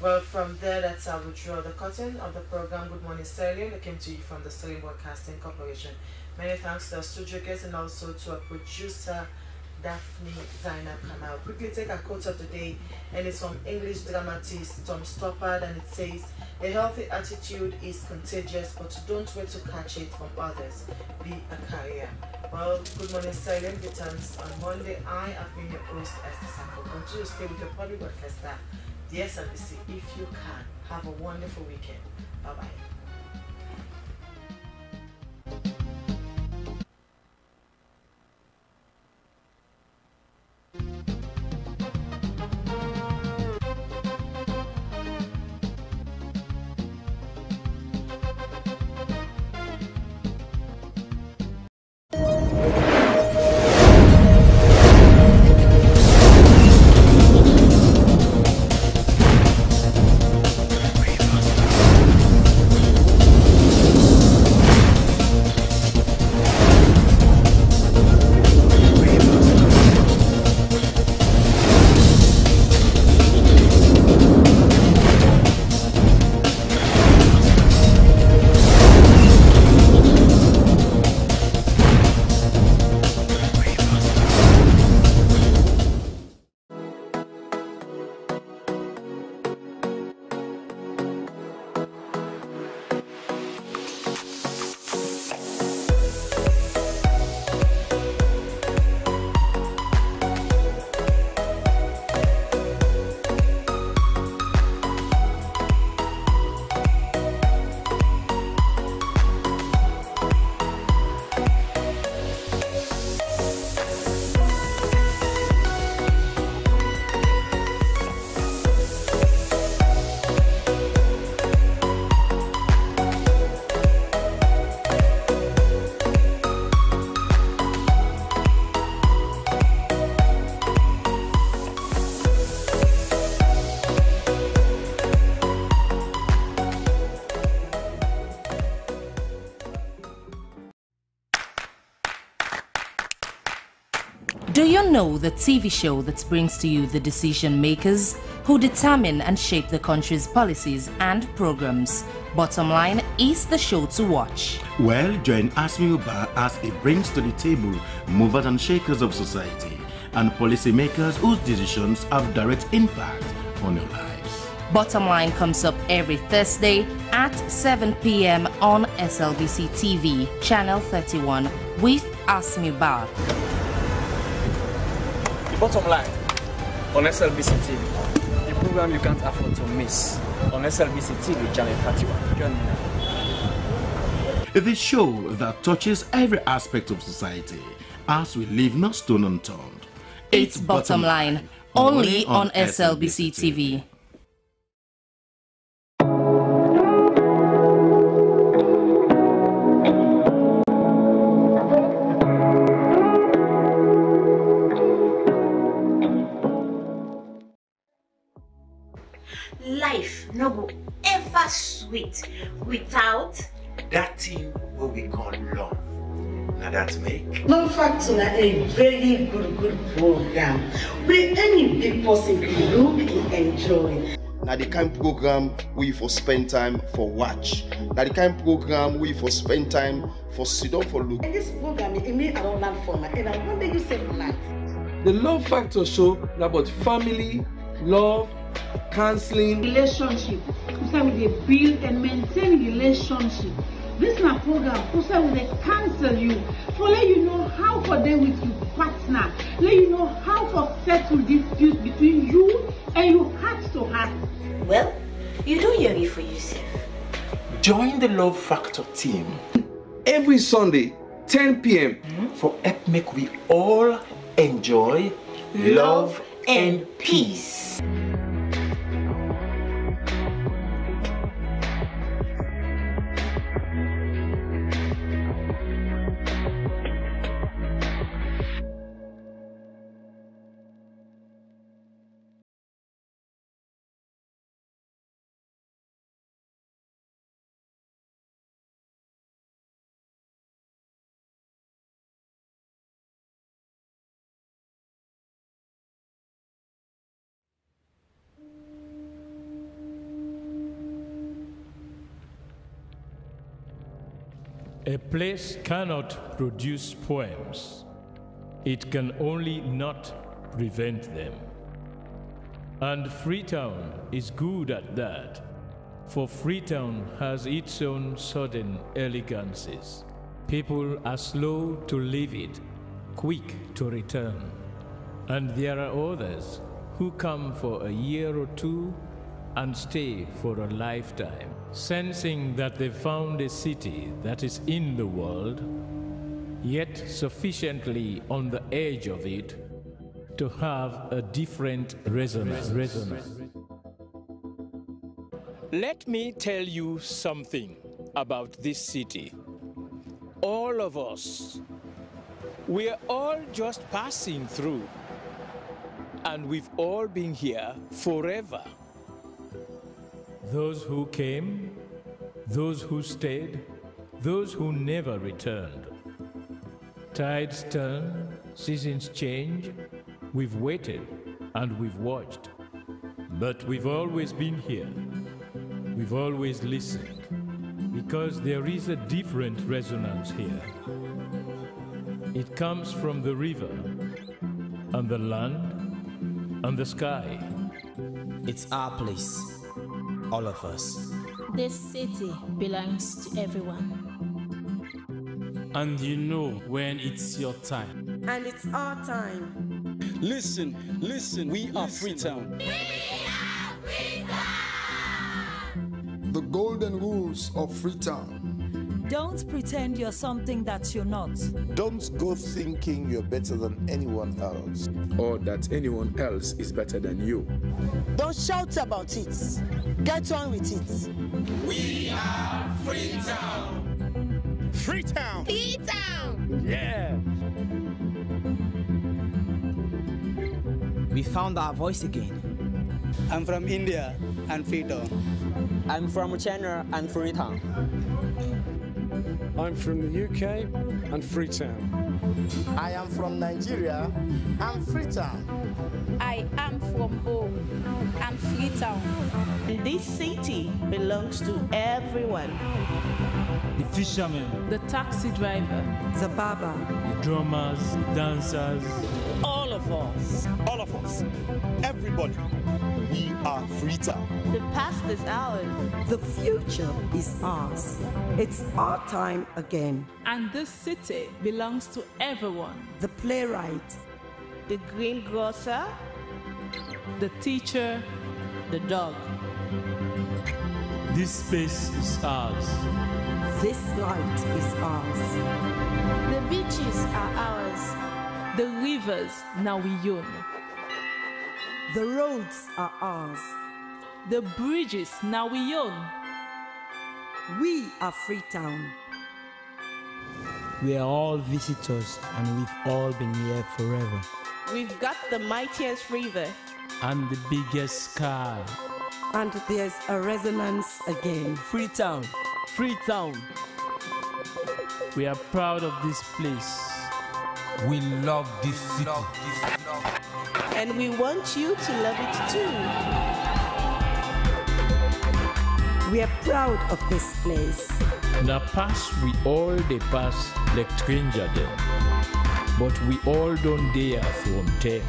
Well, from there, that's how we draw the curtain of the program. Good morning, Sierra Leone. That came to you from the Sierra Leone Broadcasting Corporation. Many thanks to our studio guests and also to our producer, Daphne Zainab Kamal. Quickly take a quote of the day, and it's from English dramatist Tom Stoppard, and it says, "A healthy attitude is contagious, but don't wait to catch it from others. Be a carrier." Well, good morning, Silent returns on Monday. I have been your host, Esther Sako. Continue to stay with your public broadcaster, the Slbc, if you can. Have a wonderful weekend. Bye-bye.
you know the TV show that brings to you the decision makers who determine and shape the country's policies and programs? Bottom Line is the show to watch.
Well, join Asmi Uba as it brings to the table movers and shakers of society and policymakers whose decisions have direct impact on your lives.
Bottom Line comes up every Thursday at 7 p.m. on SLBC TV, Channel 31, with Asmi Uba.
Bottom Line on SLBC TV, the program you can't afford to miss on SLBC TV, Channel 31. Join me now.
The show that touches every aspect of society as we leave no stone unturned.
It's Bottom Line, only on SLBC TV.
Life no go ever sweet without
that thing what we call love. Now that make
No fact na a very good program where any big person can look and enjoy.
Now the kind of program we for spend time for watch. Now the kind of program we for spend time for sit down for look.
And this program it made I don't learn from and I wonder you say life.
The Love Factor show is about family, love, counseling,
relationship. We say we build and maintain relationship. This is a program. We say we counsel you for let you know how for them with your partner. Let you know how for settle disputes between you and your heart to heart.
Well, you do hear it for yourself.
Join the Love Factor team
every Sunday, 10 p.m.
for help make we all enjoy love and peace.
A place cannot produce poems. It can only not prevent them. And Freetown is good at that, for Freetown has its own sudden elegances. People are slow to leave it, quick to return. And there are others who come for a year or two and stay for a lifetime, sensing that they've found a city that is in the world, yet sufficiently on the edge of it to have a different resonance. Let me tell you something about this city. All of us, we're all just passing through, and we've all been here forever. Those who came, those who stayed, those who never returned. Tides turn, seasons change, we've waited and we've watched. But we've always been here. We've always listened, because there is a different resonance here. It comes from the river, and the land, and the sky.
It's our place. All of us.
This city belongs to everyone.
And you know when it's your time.
And it's our time.
Listen, we are Freetown.
The golden rules of Freetown.
Don't pretend you're something that you're not.
Don't go thinking you're better than anyone else.
Or that anyone else is better than you.
Don't shout about it. Get on with it.
We are Freetown.
Freetown.
Freetown.
Yeah.
We found our voice again.
I'm from India and Freetown.
I'm from China and Freetown.
I'm from the UK and Freetown.
I am from Nigeria. I'm Freetown.
I am from home. I'm Freetown.
This city belongs to everyone.
The fishermen,
The taxi driver.
The barber.
the drummers, dancers.
All of us.
All of us. Everybody. We are Freetown.
The past is ours.
The future is ours. It's our time again.
And this city belongs to everyone.
The playwright,
The greengrocer.
The teacher.
The dog.
This space is ours.
this light is ours.
The beaches are ours. The rivers now we own.
The roads are ours.
The bridges now we own.
We are Freetown.
We are all visitors and we've all been here forever.
We've got the mightiest river.
And the biggest sky.
And there's a resonance again.
Freetown. Freetown. We are proud of this place.
We love this city.
And we want you to love it too.
We are proud of this place.
Na pass we all dey pass like stranger dem, but we all don dey from there.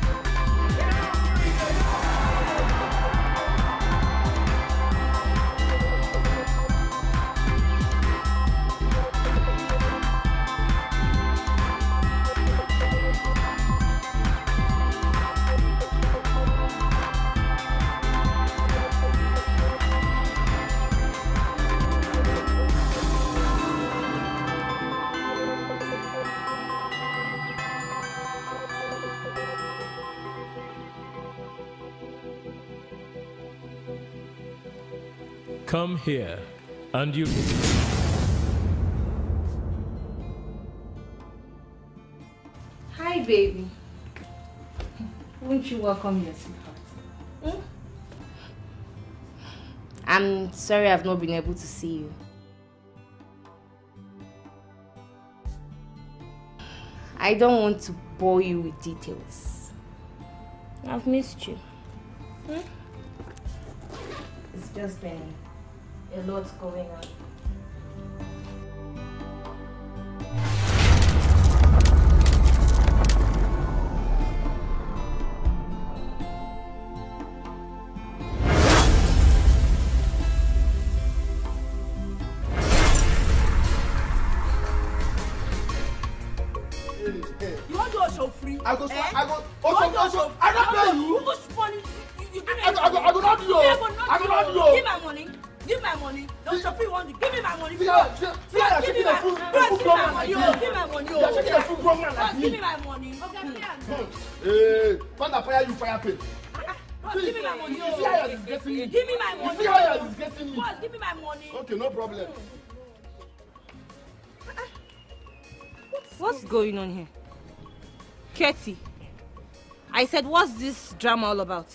Come here, and you...
Hi, baby. Won't you welcome your sweetheart? I'm sorry I've not been able to see you. I don't want to bore you with details. I've missed you. It's just been a lot going on.
You want to show free?
I go.
Eh?
I go.
I
don't pay you.
You push money. You give me.
I go not you. I go not you.
Give my money. Give my money. Don't show free one. Give me my money.
See how give me my food.
Give me my money. Give my money.
You're shaking a food grown man like me.
Give me my money.
Hey, when I fire you, fire pay.
Give me my money.
You see how you're disgracing me.
Give me my money.
You see how you're disgracing me.
Boss, give me my money.
Okay, no problem.
What's going on here? Katie, I said, what's this drama all about?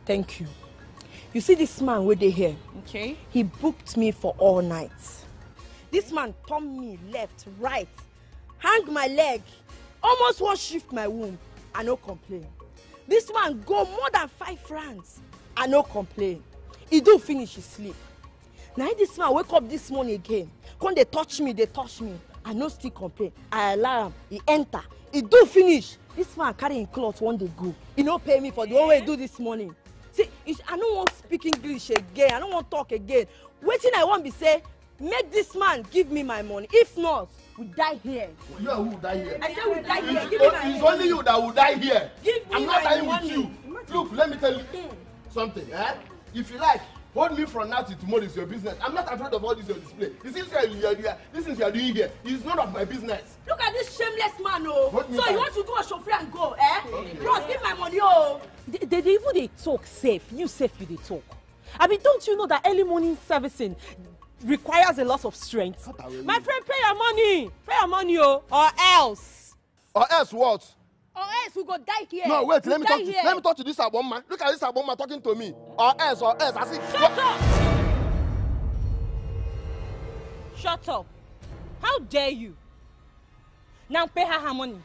Thank you. You see this man where they here?
Okay.
He booked me for all night. This man turned me left, right, hang my leg, almost one shift my womb. I no complain. This man go more than 5 rounds. I no complain. He do finish his sleep. Now this man wake up this morning again. Come they touch me. I no still complain. I allow him. He enter. He do finish. This man carry him cloth one day go. He no pay me for the one way he do this morning. See, I don't want speak English again. I don't want talk again. Waiting I want be say, make this man give me my money. If not, we die here.
You are who will die here?
I said we die here. Give me my money.
It's only you that will die here.
Give me
I'm not
my
dying
money.
with you. Look, let me tell you something. If you like, hold me from now till tomorrow is your business. I'm not afraid of all this your display. This is this is you are doing here. It's none of my business.
Look at this shameless man, oh. So
back.
you want to go chauffeur and go, eh? Okay. Bros, give my money, oh.
They talk safe. You safe, you they talk. I mean, don't you know that early morning servicing requires a lot of strength? My friend, pay your money. Pay your money, oh, or else.
Or else what?
Or else we go die here.
No, wait, let me
here.
talk to this Abon man. Look at this Abon man talking to me. Or else. I see.
Shut up! Shut up. How dare you?
Now pay her money.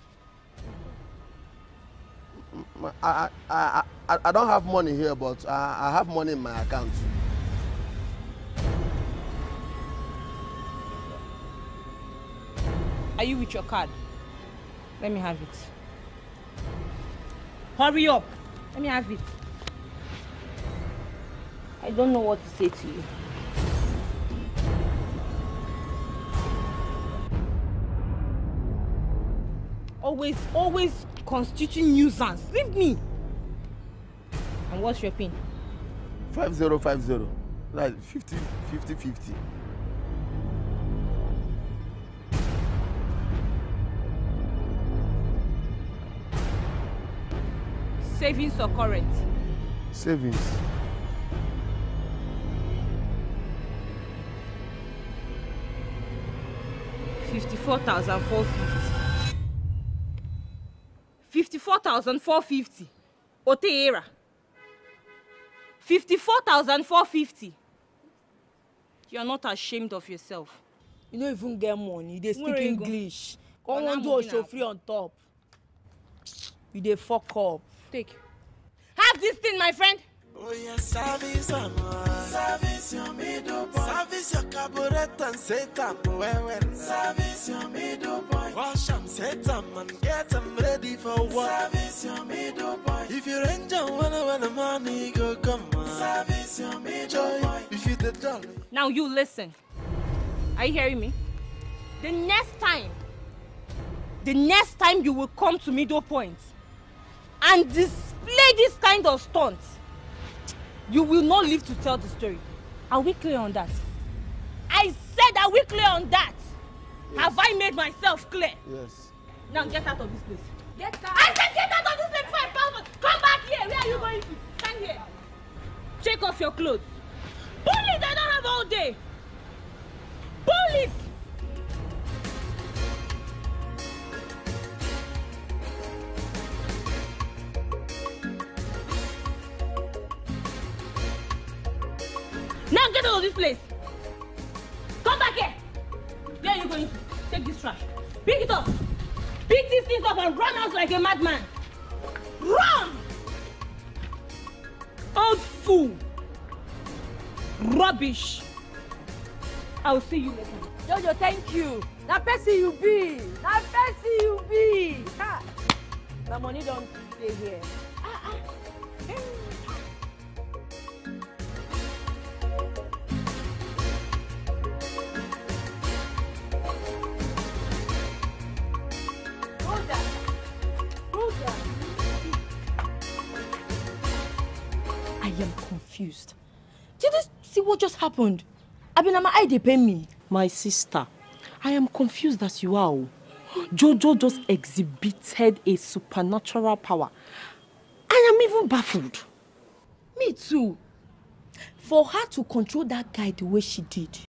I don't have money here, but I have money in my account.
Are you with your card? Let me have it. Hurry up. Let me have it. I don't know what to say to you. Always constituting nuisance. Leave me. And what's your pin?
5050. Like 50.
Savings or current?
Savings.
$54,450. 54,450. Oteera. 54,450. You are not ashamed of yourself. You don't even get money. They speak English. Come on, do a show free on top. You dey fuck up. Take. Have this thing, my friend.
Oh yeah, service your middle point. Service your carburetor and set up well. Service your middle point. Wash them, set them and get them ready for work. Service your middle point. If you enjoy when the money go come on. Service your middle point. If you the dollar.
Now you listen. Are you hearing me? The next time you will come to Middle Point and display this kind of stunts, you will not live to tell the story. Are we clear on that? I said, are we clear on that? Yes. Have I made myself clear?
Yes.
Now get out of this place. Get out. I said get out of this place before I come. Come back here. Where are you going to? Stand here. Take off your clothes. Pull it. I don't have all day. Pull it. Now get out of this place. Come back here. Where are you going to? Take this trash. Pick it up. Pick these things up and run out like a madman. Run! Old fool. Rubbish. I'll see you later. Jojo, thank you. Now person you be. Ha. The money don't stay here. I am confused. Did you see what just happened? Abinama, I they pay me.
My sister, I am confused as you are. Jojo just exhibited a supernatural power. I am even baffled.
Me too. For her to control that guy the way she did,